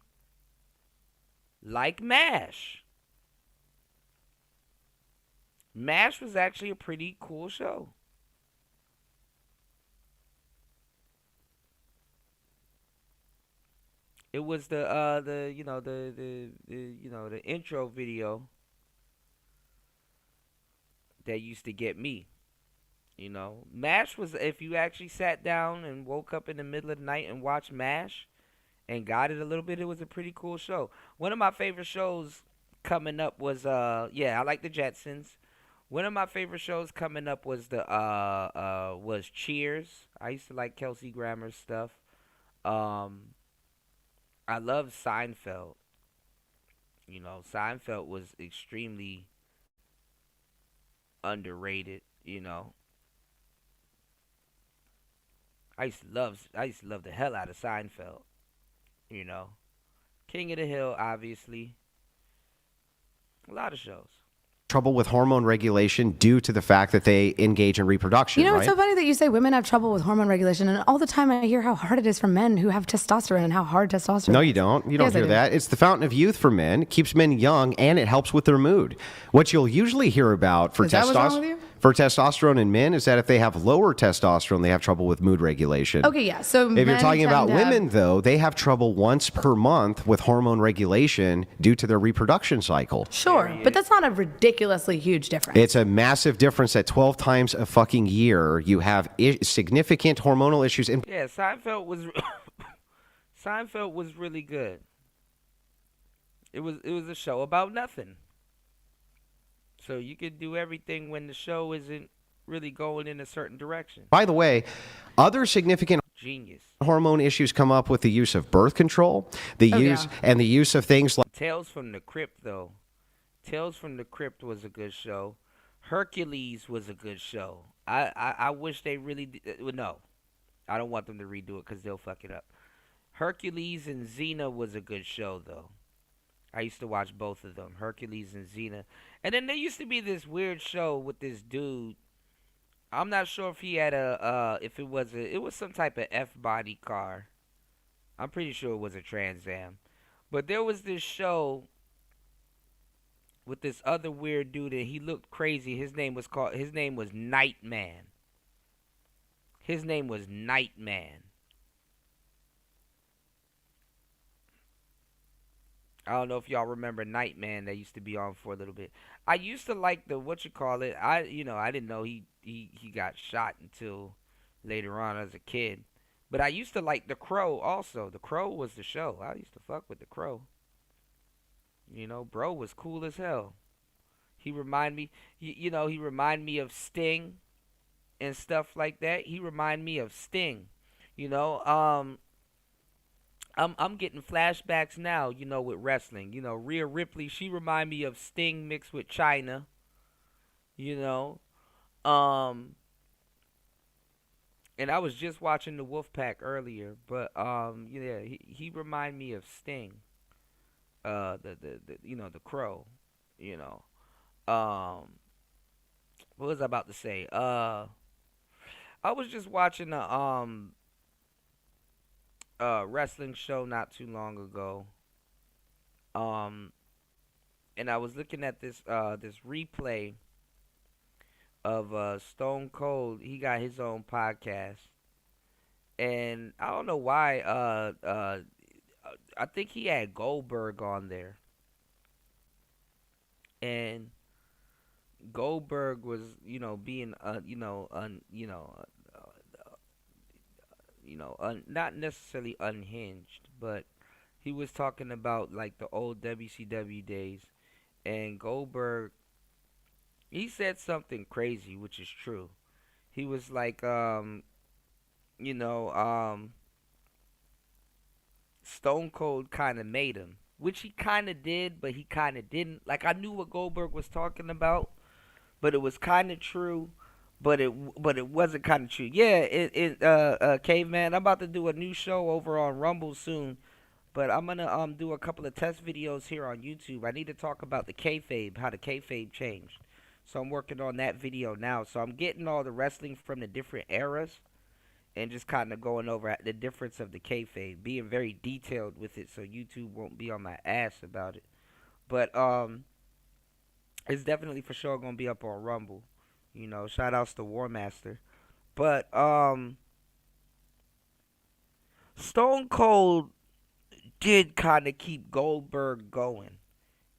like MASH. MASH was actually a pretty cool show. It was the the intro video that used to get me. MASH was, if you actually sat down and woke up in the middle of the night and watched MASH and got it a little bit, it was a pretty cool show. One of my favorite shows coming up was I like the Jetsons. One of my favorite shows coming up was was Cheers. I used to like Kelsey Grammer's stuff. I love Seinfeld. Seinfeld was extremely underrated. I used to love the hell out of Seinfeld. King of the Hill, obviously. A lot of shows. Trouble with hormone regulation due to the fact that they engage in reproduction, It's right? so funny that you say women have trouble with hormone regulation, and all the time I hear how hard it is for men who have testosterone and how hard testosterone No, is. you don't. You don't Yes, I hear do. that. It's the fountain of youth for men. It keeps men young, and it helps with their mood. What you'll usually hear about for Is that what's wrong with you? testosterone in men is that if they have lower testosterone, they have trouble with mood regulation. Okay, yeah. So If you're men talking tend about to have- women, though, they have trouble once per month with hormone regulation due to their reproduction cycle. Sure, but that's not a ridiculously huge difference. It's a massive difference that 12 times a fucking year you have significant hormonal issues. Yeah, Seinfeld was Seinfeld was really good. It was a show about nothing. So you can do everything when the show isn't really going in a certain direction. By the way, other significant Genius. hormone issues come up with the use of birth control, the use of things like Tales from the Crypt, though. Tales from the Crypt was a good show. Hercules was a good show. I wish they really no. I don't want them to redo it because they'll fuck it up. Hercules and Xena was a good show, though. I used to watch both of them, Hercules and Xena. And then there used to be this weird show with this dude. I'm not sure if he had it was some type of F-body car. I'm pretty sure it was a Trans Am. But there was this show with this other weird dude, and he looked crazy. His name was Nightman. His name was Nightman. I don't know if y'all remember Nightman that used to be on for a little bit. I used to like the I didn't know he got shot until later on as a kid. But I used to like The Crow also. The Crow was the show. I used to fuck with The Crow. Bro was cool as hell. He remind me he remind me of Sting and stuff like that. He remind me of Sting. I'm getting flashbacks now, with wrestling. Rhea Ripley, she remind me of Sting mixed with China. And I was just watching the Wolfpack earlier, but he remind me of Sting. The Crow, what was I about to say? I was just watching a wrestling show not too long ago. And I was looking at this replay of Stone Cold. He got his own podcast. And I don't know why I think he had Goldberg on there. And Goldberg was, being not necessarily unhinged, but he was talking about like the old WCW days, and Goldberg, he said something crazy, which is true. He was like, Stone Cold kind of made him, which he kind of did, but he kind of didn't. Like, I knew what Goldberg was talking about, but it was kind of true. But it wasn't kind of true. Yeah, Caveman, I'm about to do a new show over on Rumble soon. But I'm gonna do a couple of test videos here on YouTube. I need to talk about the kayfabe, how the kayfabe changed. So I'm working on that video now. So I'm getting all the wrestling from the different eras and just kind of going over the difference of the kayfabe, being very detailed with it so YouTube won't be on my ass about it. But it's definitely for sure gonna be up on Rumble. Shout outs to War Master. But Stone Cold did kind of keep Goldberg going,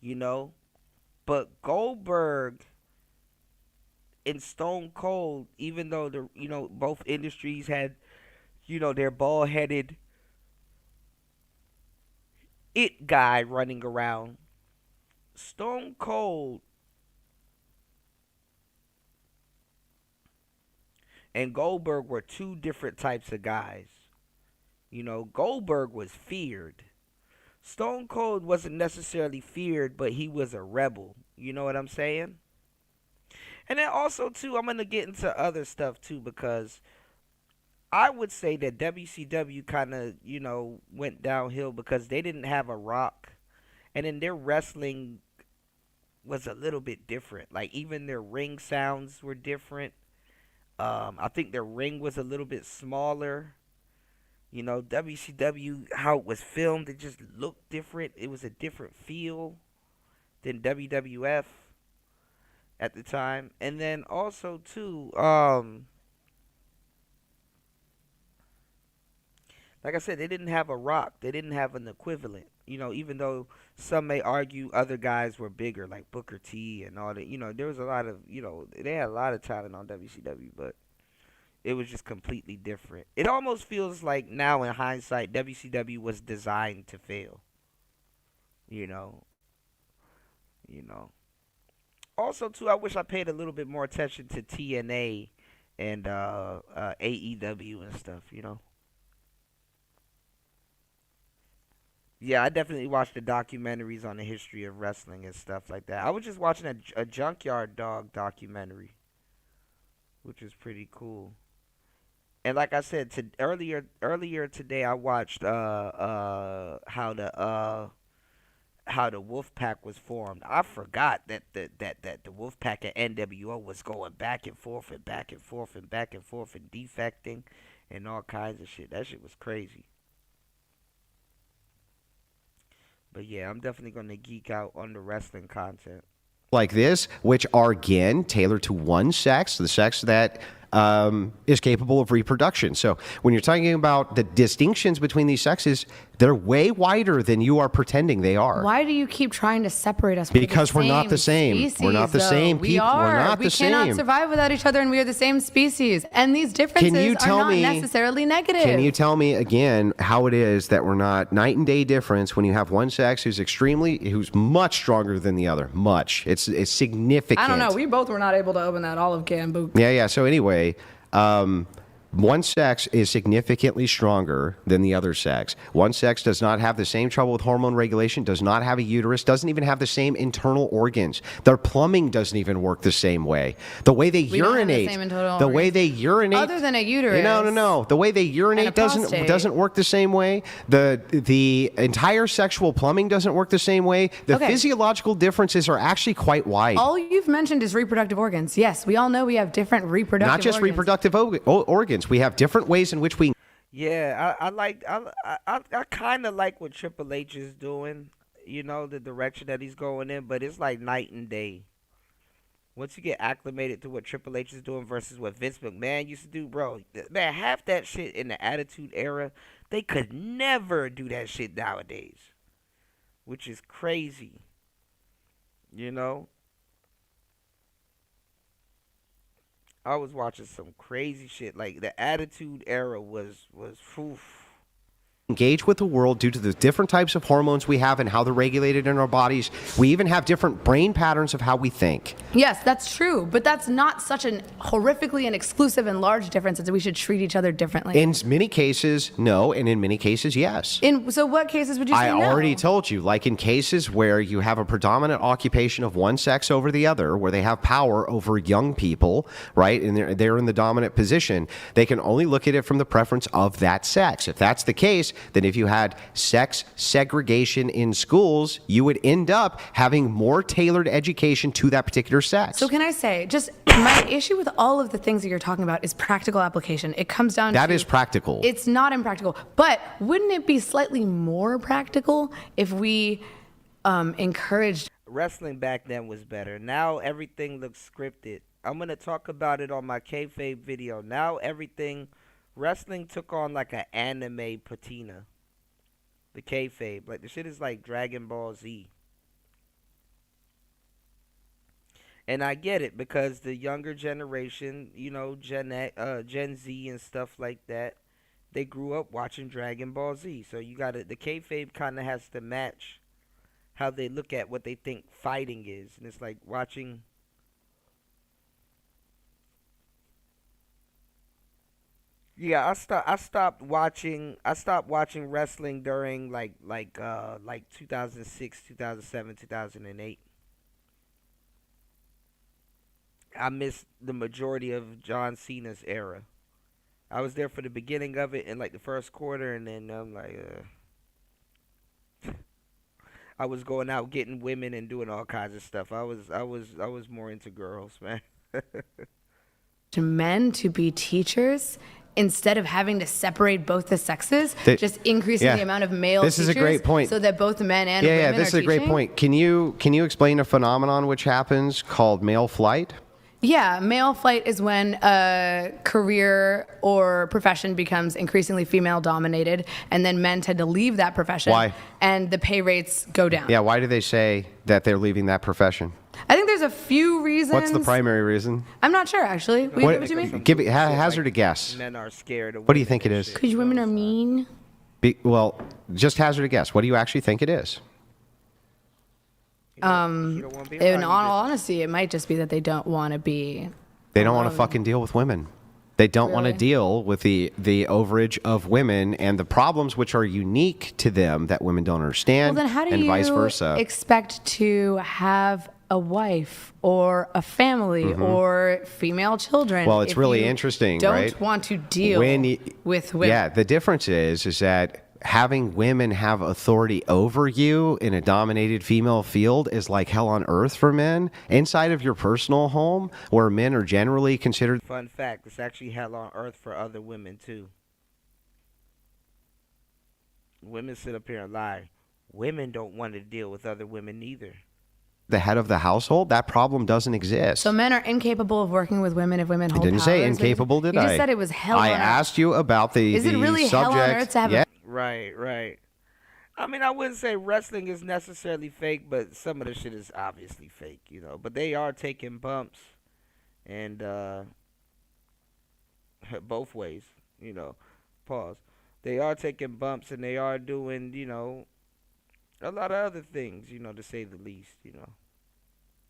you know. But Goldberg and Stone Cold, even though both industries had, their bald-headed it guy running around, Stone Cold and Goldberg were two different types of guys. Goldberg was feared. Stone Cold wasn't necessarily feared, but he was a rebel. You know what I'm saying? And then also, too, I'm going to get into other stuff, too, because I would say that WCW kind of, went downhill because they didn't have a Rock. And then their wrestling was a little bit different. Like, even their ring sounds were different. I think their ring was a little bit smaller. WCW, how it was filmed, it just looked different. It was a different feel than WWF at the time. And then also, too, like I said, they didn't have a Rock. They didn't have an equivalent. Even though some may argue other guys were bigger, like Booker T and all that. There was a lot of, they had a lot of talent on WCW, but it was just completely different. It almost feels like now in hindsight, WCW was designed to fail. Also, too, I wish I paid a little bit more attention to TNA and AEW and stuff, Yeah, I definitely watched the documentaries on the history of wrestling and stuff like that. I was just watching a Junkyard Dog documentary, which is pretty cool. And like I said, earlier today, I watched how the Wolfpack was formed. I forgot that the Wolfpack and NWO was going back and forth and back and forth and back and forth and defecting and all kinds of shit. That shit was crazy. But yeah, I'm definitely gonna geek out on the wrestling content like this, which are again tailored to one sex, the sex that is capable of reproduction. So when you're talking about the distinctions between these sexes, they're way wider than you are pretending they are. Why do you keep trying to separate us? Because we're not the same. Species, we're not the same people. We are. We're not the same. We cannot survive without each other, and we are the same species. And these differences are not necessarily negative. Can you tell me again how it is that we're not night and day difference when you have one sex who's much stronger than the other? Much. It's significant. I don't know. We both were not able to open that olive can, Book. Yeah. So anyway. One sex is significantly stronger than the other sex. One sex does not have the same trouble with hormone regulation, does not have a uterus, doesn't even have the same internal organs. Their plumbing doesn't even work the same way. The way they urinate, other than a uterus. No. The way they urinate doesn't work the same way. The entire sexual plumbing doesn't work the same way. The physiological differences are actually quite wide. All you've mentioned is reproductive organs. Yes, we all know we have different reproductive organs. Not just reproductive organs. We have different ways in which we. Yeah, I kind of like what Triple H is doing. The direction that he's going in, but it's like night and day. Once you get acclimated to what Triple H is doing versus what Vince McMahon used to do, bro, man, half that shit in the Attitude Era, they could never do that shit nowadays, which is crazy. I was watching some crazy shit. Like, the Attitude Era was oof. Engage with the world due to the different types of hormones we have and how they're regulated in our bodies. We even have different brain patterns of how we think. Yes, that's true, but that's not such an horrifically and exclusive and large difference that we should treat each other differently. In many cases, no, and in many cases, yes. So what cases would you say no? I already told you, like in cases where you have a predominant occupation of one sex over the other, where they have power over young people, right, and they're in the dominant position, they can only look at it from the preference of that sex. If that's the case, then if you had sex segregation in schools, you would end up having more tailored education to that particular sex. So can I say, just my issue with all of the things that you're talking about is practical application. It comes down to... That is practical. It's not impractical. But wouldn't it be slightly more practical if we encouraged... Wrestling back then was better. Now everything looks scripted. I'm going to talk about it on my kayfabe video. Now wrestling took on like an anime patina. The kayfabe. Like, the shit is like Dragon Ball Z. And I get it because the younger generation, you know, Gen Z and stuff like that, they grew up watching Dragon Ball Z. So you got to, the kayfabe kind of has to match how they look at what they think fighting is. And it's like watching. Yeah, I stopped watching wrestling during like 2006, 2007, 2008. I missed the majority of John Cena's era. I was there for the beginning of it in like the first quarter, and then I'm like, I was going out getting women and doing all kinds of stuff. I was more into girls, man. To men to be teachers instead of having to separate both the sexes, just increasing the amount of male This teachers is a great point. so that both men and women Yeah, this is a great point. Can you explain a phenomenon which happens called male flight? Yeah, male flight is when a career or profession becomes increasingly female dominated, and then men tend to leave that profession. Why? And the pay rates go down. Yeah, why do they say that they're leaving that profession? I think there's a few reasons. What's the primary reason? I'm not sure, actually. Will you give it to me? Give me hazard a guess. Men are scared of What do you think it is? Because women are mean. Well, just hazard a guess. What do you actually think it is? In all honesty, it might just be that they don't want to be. They don't want to fucking deal with women. They don't want to Really? deal with the overage of women and the problems which are unique to them that women don't understand, Well, then how do and you vice versa. expect to have a wife or a family or female children? Well, it's if really you interesting, don't right? want to deal with women. Yeah, the difference is that having women have authority over you in a dominated female field is like hell on earth for men. Inside of your personal home, where men are generally considered. Fun fact, it's actually hell on earth for other women too. Women sit up here and lie. Women don't want to deal with other women either. The head of the household, that problem doesn't exist. So men are incapable of working with women if women I hold didn't say powers. incapable, did you I? You just said it was hell I on earth. asked you about the Is it really subject. hell on earth to have yeah. Right. I mean, I wouldn't say wrestling is necessarily fake, but some of the shit is obviously fake, you know. But they are taking bumps, and both ways, you know. Pause. They are taking bumps, and they are doing, you know, a lot of other things, you know, to say the least, you know.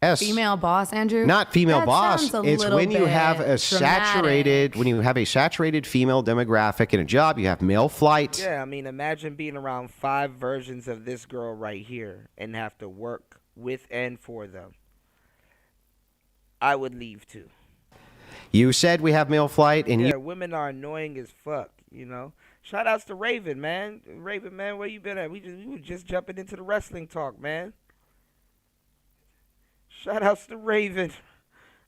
Yes. Female boss, Andrew? Not female That boss. sounds a It's little when you have a bit saturated, when you have a saturated female demographic in a job, you have male flight. Yeah, I mean, imagine being around 5 versions of this girl right here and have to work with and for them. I would leave too. You said we have male flight, and Yeah, women are annoying as fuck, you know. Shout outs to Raven, man. Raven, man, where you been at? We were just jumping into the wrestling talk, man. Shout outs to Raven.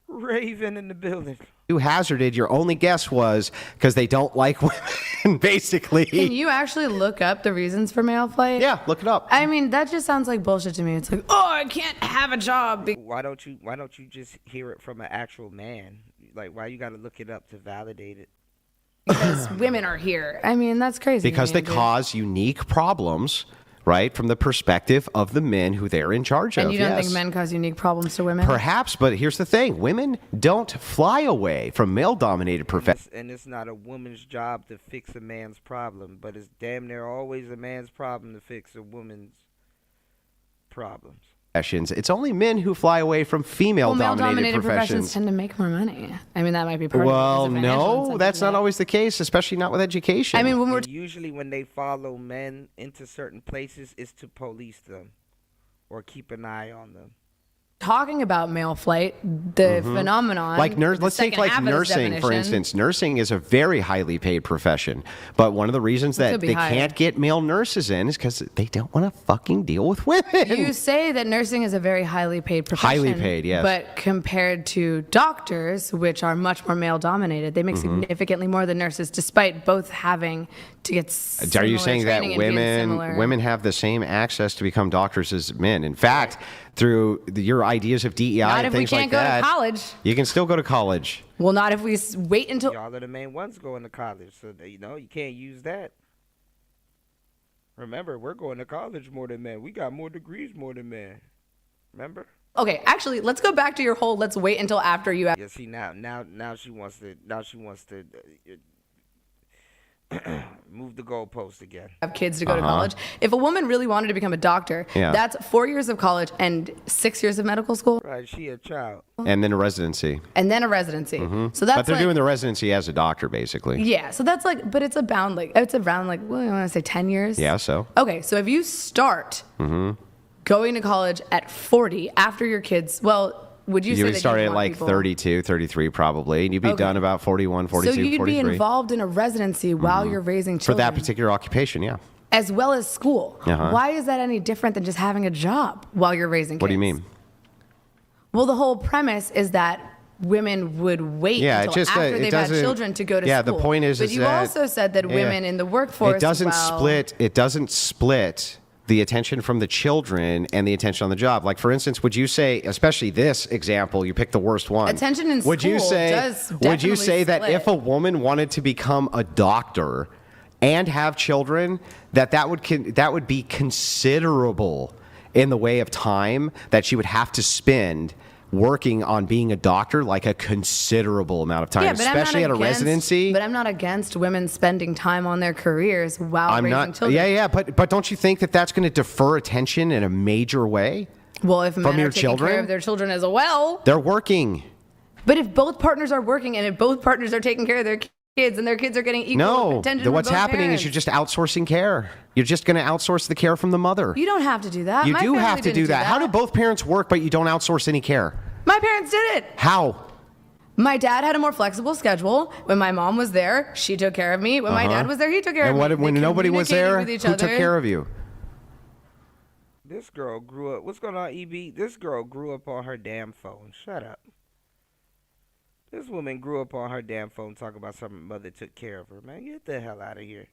Raven in the building. you hazarded. Your only guess was because they don't like women, basically. Can you actually look up the reasons for male flight? Yeah, look it up. I mean, that just sounds like bullshit to me. It's like, oh, I can't have a job. Why don't you just hear it from an actual man? Like, why you got to look it up to validate it? Because women are here. I mean, that's crazy. Because to me, they dude. cause unique problems, right, from the perspective of the men who they're in charge of. And you don't yes. think men cause unique problems to women? Perhaps, but here's the thing. Women don't fly away from male-dominated professions. And it's not a woman's job to fix a man's problem, but it's damn near always a man's problem to fix a woman's problems. It's only men who fly away from female-dominated professions tend to make more money. I mean, that might be part Well, of it. no, that's not always the case, especially not with education. I mean, when we're And usually when they follow men into certain places, it's to police them or keep an eye on them. talking about male flight, the phenomenon. Like the let's take second like half of this nursing, for definition- instance. Nursing is a very highly paid profession, but one of the reasons It that could be they higher. can't get male nurses in is because they don't want to fucking deal with women. You say that nursing is a very highly paid profession. Highly paid, yes. But compared to doctors, which are much more male dominated, they make significantly more than nurses, despite both having to get Are you similar saying that training and being similar. women have the same access to become doctors as men? In fact, through your ideas of DEI Not and if we things can't like go that, to college. you can still go to college. Well, not if we wait until. Y'all are the main ones going to college, so you know you can't use that. Remember, we're going to college more than men. We got more degrees more than men. Remember? Okay, actually, let's go back to your whole. Let's wait until after you. Yeah. See now she wants to move the goalpost again. Have kids to go to college. If a woman really wanted to become a doctor, that's 4 years of college and 6 years of medical school. Right. She a child. And then a residency. And then a residency. So that's But they're like, doing the residency as a doctor, basically. Yeah. So that's like, but it's around like, well, I want to say 10 years. Yeah. So. Okay. So if you start going to college at 40 after your kids, well, would you say would that start you'd at want like people- 32, 33 probably, and you'd be done about 41, 42, So you'd 43. be involved in a residency while you're raising For children. that particular occupation, yeah. As well as school. Why is that any different than just having a job while you're raising kids? What do you mean? Well, the whole premise is that women would wait until after they've had children to go to school. Yeah, the point is But you that, also said that women in the workforce It doesn't split the attention from the children and the attention on the job. Like, for instance, would you say, especially this example, you picked the worst one. Attention in would you school say, does Would you definitely say that split. if a woman wanted to become a doctor and have children, that would be considerable in the way of time that she would have to spend working on being a doctor, like a considerable amount of time, Yeah, but especially I'm at not a residency. But I'm not against women spending time on their careers while raising children. Yeah, but don't you think that that's going to defer attention in a major way? Well, if men your are taking children? care of their children as well. They're working. But if both partners are working and if both partners are taking care of their kids and their kids are getting equal attention from what's both happening parents, is you're just outsourcing care. You're just going to outsource the care from the mother. You don't have to do that. You My do family have to didn't do that. How do both parents work, but you don't outsource any care? My parents did it. How? My dad had a more flexible schedule. When my mom was there, she took care of me. When my dad was there, he took care of me. And when They nobody was communicated there, with each who took other. care of you? This girl grew up. What's going on, EB? This girl grew up on her damn phone. Shut up. This woman grew up on her damn phone talking about some mother took care of her. Man, get the hell out of here.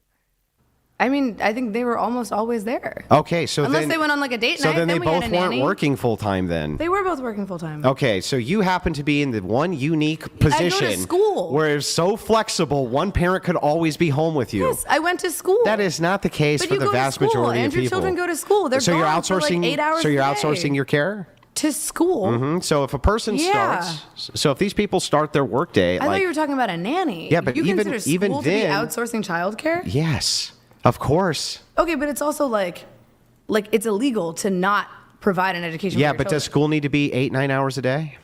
I mean, I think they were almost always there. Okay, so Unless then, they went on like a date so night. then they we had both a weren't nanny. working full time then. They were both working full time. Okay, so you happen to be in the one unique position school. where it's so flexible, one parent could always be home with you. Yes, I went to school. That is not the case But for you the go to vast school, majority and of people. your children go to school. They're so you're gone for, outsourcing. like 8 hours so you're a day. outsourcing your care to school. So if a person Yeah. starts, so if these people start their workday, I thought you were talking about a nanny. Yeah, but you even- consider even school then- to be outsourcing childcare? yes, of course. Okay, but it's also like it's illegal to not provide an education. Yeah, for your but does children. school need to be 8-9 hours a day?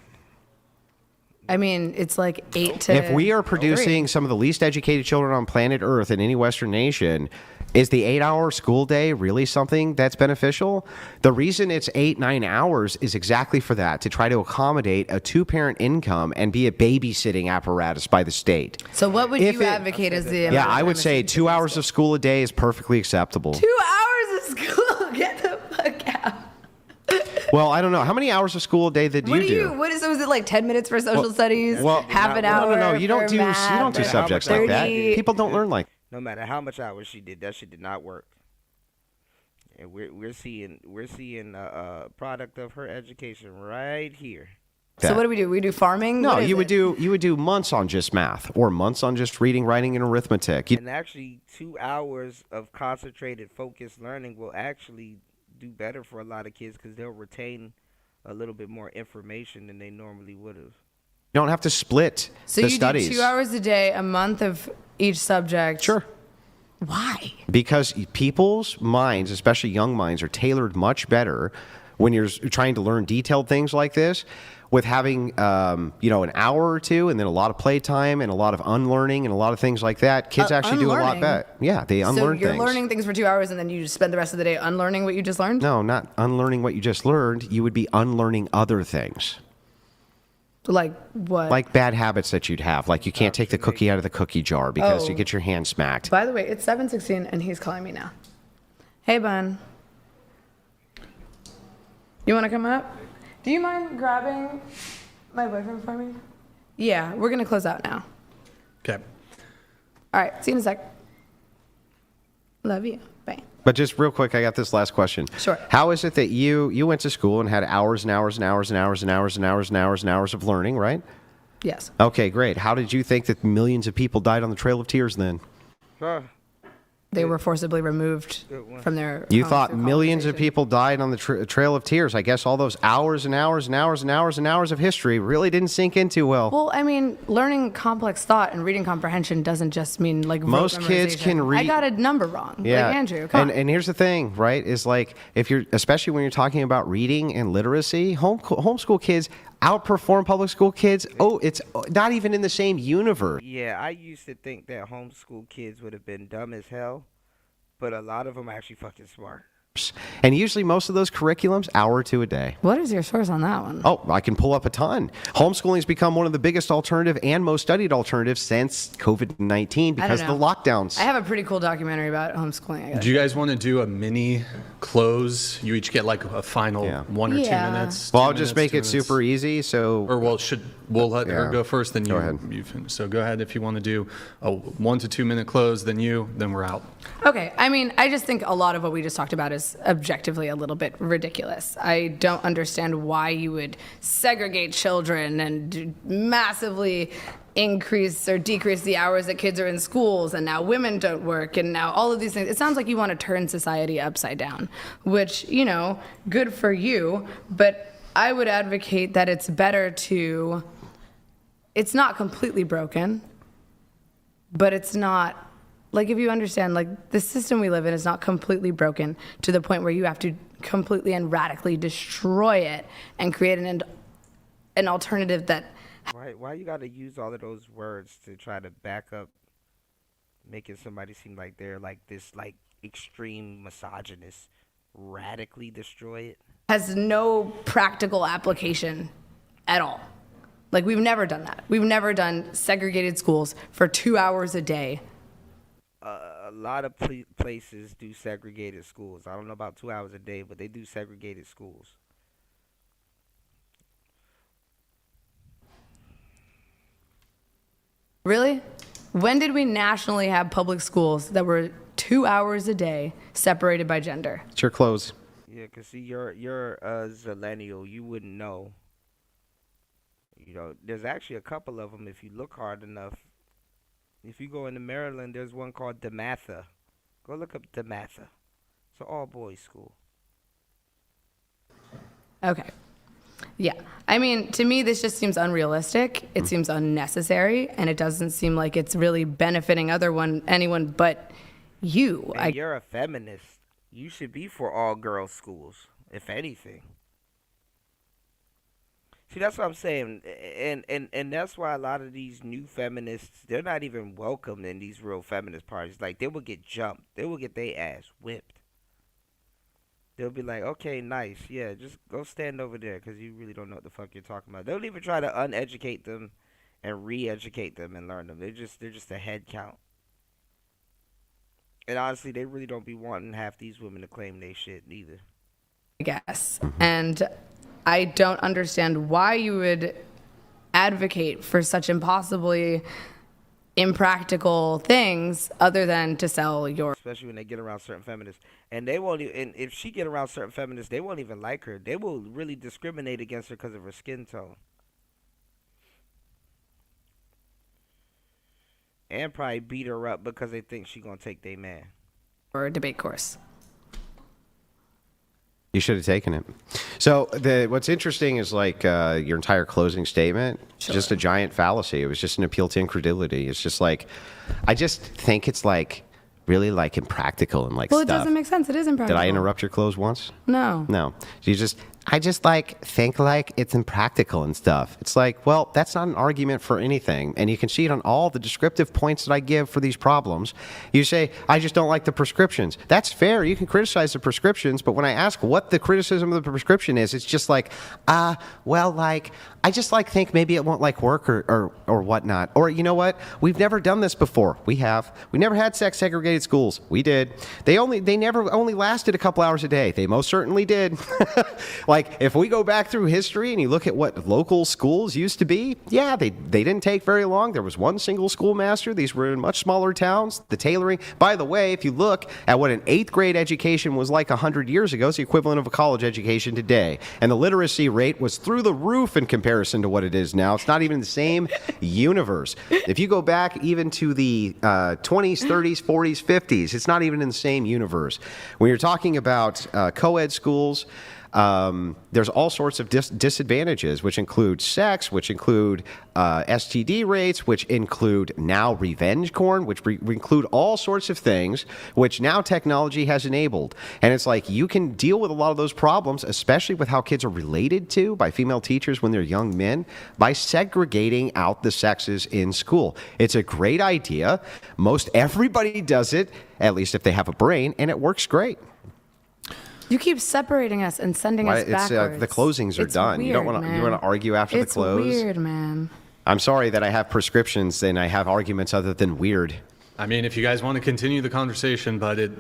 I mean, it's like 8 to. If we are producing some of the least educated children on planet Earth in any Western nation, is the 8-hour school day really something that's beneficial? The reason it's 8-9 hours is exactly for that, to try to accommodate a 2-parent income and be a babysitting apparatus by the state. So what would If you advocate as the? Yeah, I would say 2 hours of school a day is perfectly acceptable. 2 hours of school. Get the fuck out. Well, I don't know. How many hours of school a day did What you do do? you? What is? Was it like 10 minutes for social studies? Half an hour. No, you don't for do math, you don't do subjects like that. 30. People don't learn like. No matter how much hours she did, that shit did not work. And we're seeing a product of her education right here. So what do? We do farming? No, What is you would it? do months on just math or months on just reading, writing, and arithmetic. And actually, 2 hours of concentrated, focused learning will actually do better for a lot of kids because they'll retain a little bit more information than they normally would have. You don't have to split So the you studies. do 2 hours a day, a month of each subject. Sure. Why? Because people's minds, especially young minds, are tailored much better when you're trying to learn detailed things like this, with having an hour or two and then a lot of playtime and a lot of unlearning and a lot of things like that. Kids actually do a lot unlearning? better. Yeah, they unlearn So you're things. learning things for 2 hours and then you just spend the rest of the day unlearning what you just learned? No, not unlearning what you just learned. You would be unlearning other things. Like what? Like bad habits that you'd have. Like you can't take the cookie out of the cookie jar because Oh. you get your hand smacked. By the way, it's 7:16 and he's calling me now. Hey, Bun. You want to come up? Do you mind grabbing my boyfriend for me? Yeah, we're going to close out now. Okay. All right, see you in a sec. Love you. Bye. But just real quick, I got this last question. Sure. How is it that you went to school and had hours and hours and hours and hours and hours and hours and hours and hours of learning, right? Yes. Okay, great. How did you think that millions of people died on the Trail of Tears then? they were forcibly removed from their You homes thought through millions of people died on the Trail of Tears. I guess all those hours and hours and hours and hours and hours of history really didn't sink in too well. Well, I mean, learning complex thought and reading comprehension doesn't just mean like rote Most kids memorization. can read. I got a number wrong. Yeah. Like Andrew, come on. And here's the thing, right? Is like if you're, especially when you're talking about reading and literacy, homeschool kids outperform public school kids. Oh, it's not even in the same universe. Yeah, I used to think that homeschool kids would have been dumb as hell, but a lot of them are actually fucking smart. And usually most of those curriculums, hour or two a day. What is your source on that one? Oh, I can pull up a ton. Homeschooling has become one of the biggest alternative and most studied alternatives since COVID-19 because of the lockdowns. I have a pretty cool documentary about homeschooling. I guess. Do you guys want to do a mini close? You each get like a final 1 or 2 minutes. Well, I'll just make it super easy. So, or we'll let her go first, then Go ahead. you finish. So go ahead if you want to do a 1 to 2 minute close, then we're out. Okay, I mean, I just think a lot of what we just talked about is objectively a little bit ridiculous. I don't understand why you would segregate children and massively increase or decrease the hours that kids are in schools, and now women don't work, and now all of these things. It sounds like you want to turn society upside down, which, you know, good for you, but I would advocate that it's better to, it's not completely broken, but it's not, like, if you understand, like, the system we live in is not completely broken to the point where you have to completely and radically destroy it and create an alternative that. Why you gotta use all of those words to try to back up making somebody seem like they're like this like extreme misogynist? Radically destroy it? Has no practical application at all. Like, we've never done that. We've never done segregated schools for 2 hours a day. A lot of places do segregated schools. I don't know about 2 hours a day, but they do segregated schools. Really? When did we nationally have public schools that were 2 hours a day separated by gender? It's your close. Yeah, 'cause see, you're a zillennial. You wouldn't know. You know, there's actually a couple of them if you look hard enough. If you go into Maryland, there's one called DeMatha. Go look up DeMatha. It's an all-boys school. Okay. Yeah. I mean, to me, this just seems unrealistic. It seems unnecessary, and it doesn't seem like it's really benefiting anyone but you. And you're a feminist. You should be for all-girls schools, if anything. See, that's what I'm saying, and that's why a lot of these new feminists, they're not even welcome in these real feminist parties. Like, they will get jumped. They will get their ass whipped. They'll be like, okay, nice, yeah, just go stand over there because you really don't know what the fuck you're talking about. They'll even try to uneducate them and re-educate them and learn them. They're just a head count. And honestly, they really don't be wanting half these women to claim they shit neither. I guess. And I don't understand why you would advocate for such impossibly impractical things other than to sell your. Especially when they get around certain feminists. And they won't even, and if she get around certain feminists, they won't even like her. They will really discriminate against her because of her skin tone. And probably beat her up because they think she gonna take their man. Or a debate course. You should have taken it. So what's interesting is like your entire closing statement, just a giant fallacy. It was just an appeal to incredulity. It's just like, I just think it's like really like impractical and like Well, stuff. it doesn't make sense. It is impractical. Did I interrupt your close once? No. No. I just like think like it's impractical and stuff. It's like, well, that's not an argument for anything. And you can see it on all the descriptive points that I give for these problems. You say, I just don't like the prescriptions. That's fair. You can criticize the prescriptions. But when I ask what the criticism of the prescription is, it's just like, well, like, I just like think maybe it won't like work or whatnot. Or you know what? We've never done this before. We have. We never had sex segregated schools. We did. They never only lasted a couple hours a day. They most certainly did. Like, if we go back through history and you look at what local schools used to be, yeah, they didn't take very long. There was one single schoolmaster. These were in much smaller towns. The tailoring, by the way, if you look at what an 8th grade education was like 100 years ago, it's the equivalent of a college education today. And the literacy rate was through the roof in comparison to what it is now. It's not even the same universe. If you go back even to the 20s, 30s, 40s, 50s, it's not even in the same universe. When you're talking about co-ed schools, there's all sorts of disadvantages, which include sex, which include STD rates, which include now revenge porn, which include all sorts of things, which now technology has enabled. And it's like you can deal with a lot of those problems, especially with how kids are related to by female teachers when they're young men, by segregating out the sexes in school. It's a great idea. Most everybody does it, at least if they have a brain, and it works great. You keep separating us and sending us backwards. The closings are done. Weird, you don't want to argue after the close. It's weird, man. I'm sorry that I have prescriptions and I have arguments other than weird. I mean, if you guys want to continue the conversation, but it's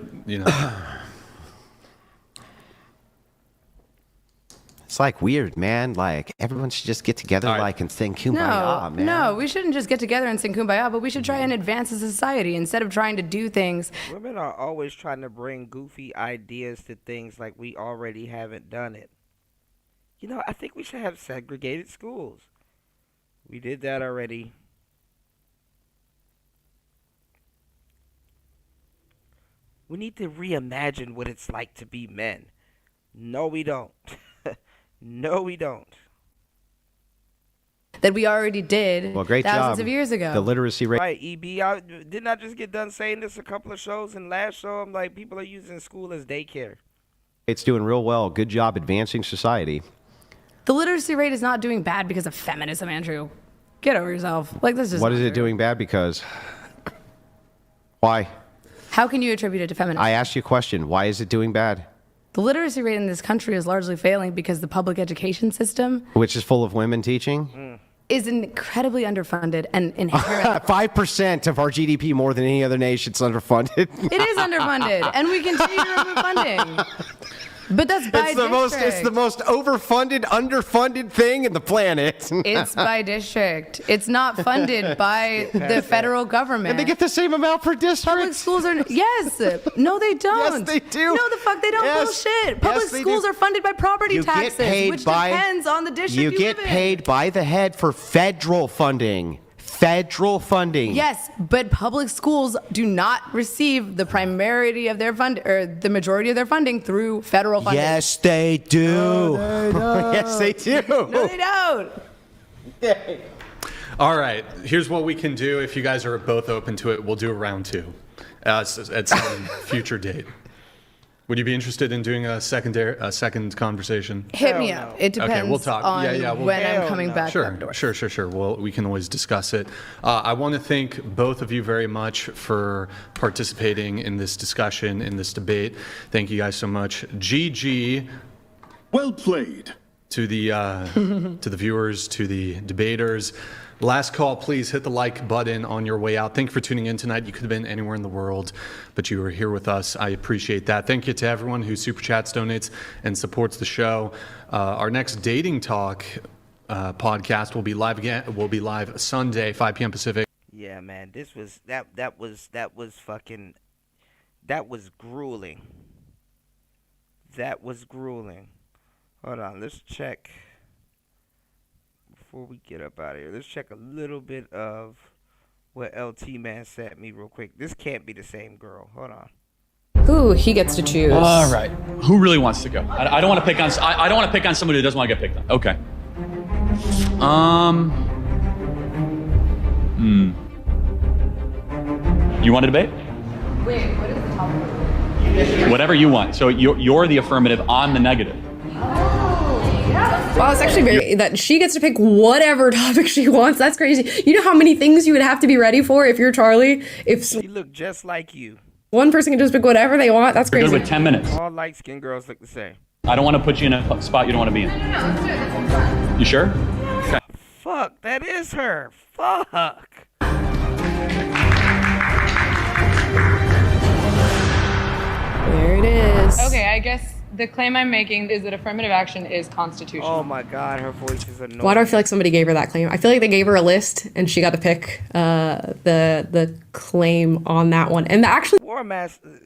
like weird, man. Like everyone should just get together, and sing Kumbaya, man. No, we shouldn't just get together and sing Kumbaya, but we should try and advance as a society instead of trying to do things. Women are always trying to bring goofy ideas to things like we already haven't done it. You know, I think we should have segregated schools. We did that already. We need to reimagine what it's like to be men. No, we don't. No, we don't. That we already did thousands of years ago. The literacy rate. Right, EB. Didn't I just get done saying this a couple of shows? And last show, I'm like, people are using school as daycare. It's doing real well. Good job advancing society. The literacy rate is not doing bad because of feminism, Andrew. Get over yourself. Like, this is What is it doing bad because? Why? How can you attribute it to feminism? I asked you a question. Why is it doing bad? The literacy rate in this country is largely failing because the public education system, which is full of women teaching, is incredibly underfunded and inherently 5% of our GDP more than any other nation's underfunded. It is underfunded, and we continue to remove funding. But that's by district. It's the most overfunded, underfunded thing in the planet. It's by district. It's not funded by the federal government. And they get the same amount per district. Public schools are yes. No, they don't. Yes, they do. No, the fuck they don't. Yes. Bullshit. Public schools are funded by property taxes, which depends on the district you get live in. paid by the head for federal funding. Federal funding. Yes, but public schools do not receive the primarity of their fund or the majority of their funding through federal funding. Yes, they do. No, they don't. Yes, they do. No, they don't. All right, here's what we can do. If you guys are both open to it, we'll do a round 2 at some future date. Would you be interested in doing a second conversation? Hit me up. It depends okay, we'll talk. on when I'm coming back. Sure. Well, we can always discuss it. I want to thank both of you very much for participating in this discussion, in this debate. Thank you guys so much. GG. Well played. To the viewers, to the debaters. Last call, please hit the like button on your way out. Thank you for tuning in tonight. You could have been anywhere in the world, but you were here with us. I appreciate that. Thank you to everyone who super chats, donates, and supports the show. Our next Dating Talk podcast will be live again. Will be live Sunday, 5 p.m. Pacific. Yeah, man, this was that was grueling. That was grueling. Hold on, let's check. Before we get up out of here, let's check a little bit of what LT Man sent me real quick. This can't be the same girl. Hold on. Ooh, he gets to choose. All right. Who really wants to go? I don't want to pick on. I don't want to pick on somebody who doesn't want to get picked on. Okay. You want to debate? Wait, what is the topic? Whatever you want. So you're the affirmative. I'm the negative. Wow, it's actually very that she gets to pick whatever topic she wants. That's crazy. You know how many things you would have to be ready for if you're Charlie? If she looked just like you. One person can just pick whatever they want. That's crazy. We're good with 10 minutes. All light-skinned girls look the same. I don't want to put you in a spot you don't want to be in. No, let's do it. This one's fun. You sure? Okay. Fuck, that is her. Fuck. There it is. Okay, I guess The claim I'm making is that affirmative action is constitutional. Oh my God, her voice is annoying. Why do I feel like somebody gave her that claim? I feel like they gave her a list and she got to pick the claim on that one. And actually, War Master,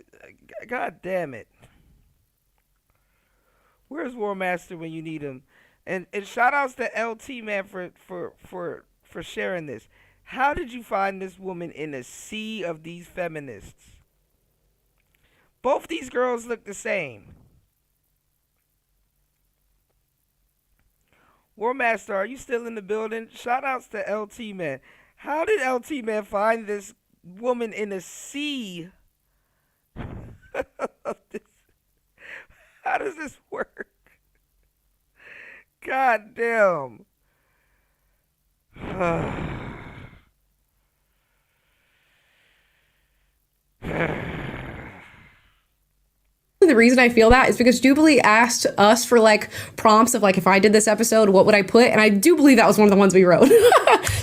God damn it. Where's War Master when you need him? And shout outs to LT man for sharing this. How did you find this woman in a sea of these feminists? Both these girls look the same. War Master, are you still in the building? Shout outs to LT man. How did LT man find this woman in a sea of this? How does this work? God damn. the reason I feel that is because Jubilee asked us for like prompts of like, if I did this episode, what would I put? And I do believe that was one of the ones we wrote.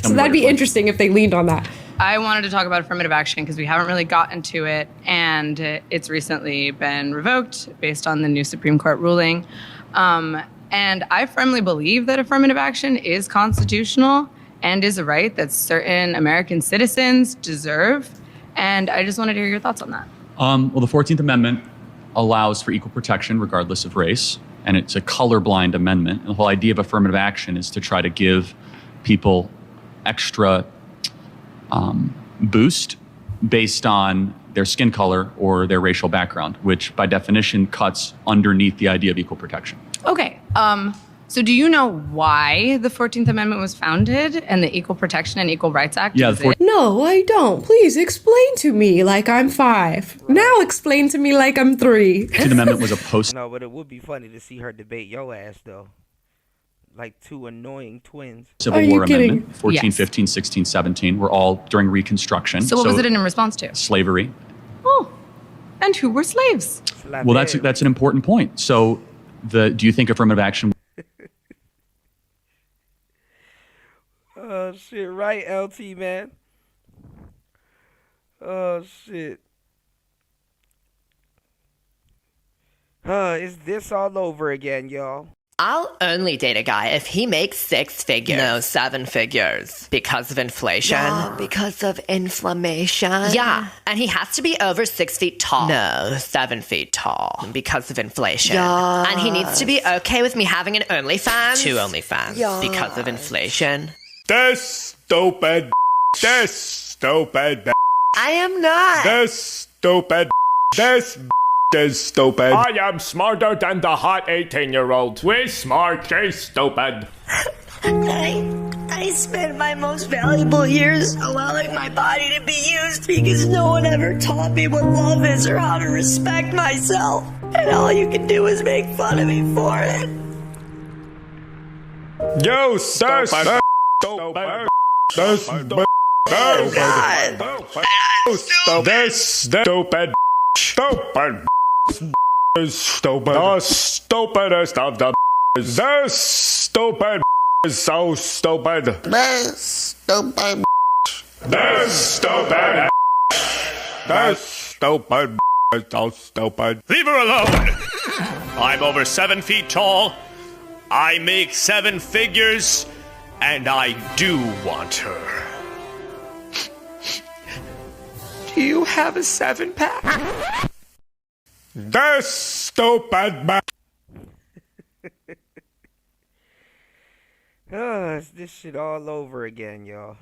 So that'd be interesting if they leaned on that. I wanted to talk about affirmative action because we haven't really gotten to it, and it's recently been revoked based on the new Supreme Court ruling. And I firmly believe that affirmative action is constitutional and is a right that certain American citizens deserve. And I just wanted to hear your thoughts on that. Well, the 14th Amendment allows for equal protection regardless of race, and it's a colorblind amendment. And the whole idea of affirmative action is to try to give people extra boost based on their skin color or their racial background, which by definition cuts underneath the idea of equal protection. Okay. So do you know why the 14th Amendment was founded and the Equal Protection and Equal Rights Act? Yeah, No, I don't. Please explain to me like I'm 5. Now explain to me like I'm 3. The 14th Amendment was a post. No, but it would be funny to see her debate your ass, though. Like two annoying twins. Civil War Amendment, 14, 15, 16, 17, were all during Reconstruction. So what was it in response to? Slavery. Oh, and who were slaves? Well, that's an important point. So do you think affirmative action... Oh, shit. Right, LT, man. Oh, shit. Is this all over again, y'all? I'll only date a guy if he makes 6 figures. No, 7 figures. Because of inflation. Yeah, because of inflammation. Yeah, and he has to be over 6 feet tall. No, 7 feet tall. Because of inflation. Yes. And he needs to be okay with me having an OnlyFans. 2 OnlyFans. Yes. Because of inflation. This stupid. This stupid. I am not. This stupid. This is stupid. I am smarter than the hot 18-year-old. We smart, she's stupid. I spent my most valuable years allowing my body to be used because no one ever taught me what love is or how to respect myself. And all you can do is make fun of me for it. You stupid. Stupid. This stupid. Oh, God. This stupid. Stupid. Is stupid. The stupidest of the. This stupid is so stupid. This stupid. This stupid. This stupid is so stupid. Leave her alone. I'm over 7 feet tall. I make 7 figures, and I do want her. Do you have a 7-pack? This stupid. It's this shit all over again, y'all.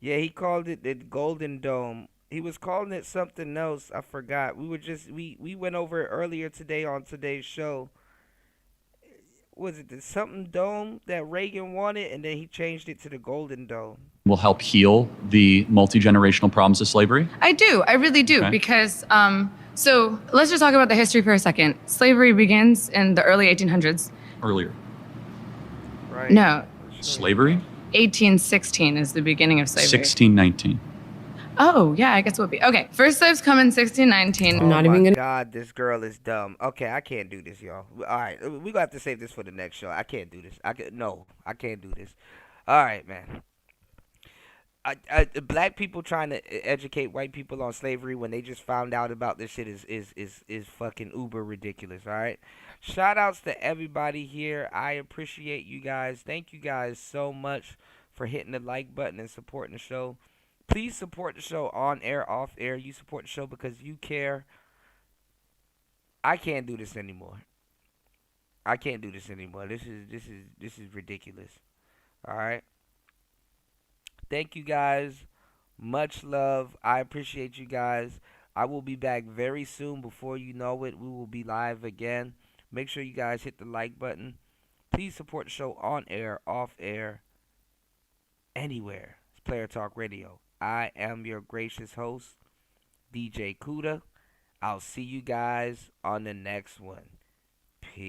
Yeah, he called it the Golden Dome. He was calling it something else. I forgot. We went over it earlier today on today's show. Was it the something dome that Reagan wanted, and then he changed it to the Golden Dome? will help heal the multi-generational problems of slavery? I do. I really do. Okay. Because, so let's just talk about the history for a second. Slavery begins in the early 1800s. Earlier. Right. No. Slavery? 1816 is the beginning of slavery. 1619. Oh, yeah, I guess it would be. Okay, first slaves come in 1619. Oh my God, this girl is dumb. Okay, I can't do this, y'all. All right, we're going to have to save this for the next show. I can't do this. I can't do this. All right, man. black people trying to educate white people on slavery when they just found out about this shit is fucking uber ridiculous. All right. Shout outs to everybody here. I appreciate you guys. Thank you guys so much for hitting the like button and supporting the show. Please support the show on air, off air. You support the show because you care. I can't do this anymore. I can't do this anymore. This is ridiculous. All right. Thank you guys. Much love. I appreciate you guys. I will be back very soon. Before you know it, we will be live again. Make sure you guys hit the like button. Please support the show on air, off air, anywhere. It's Player Talk Radio. I am your gracious host, DJ Kuda. I'll see you guys on the next one. Peace.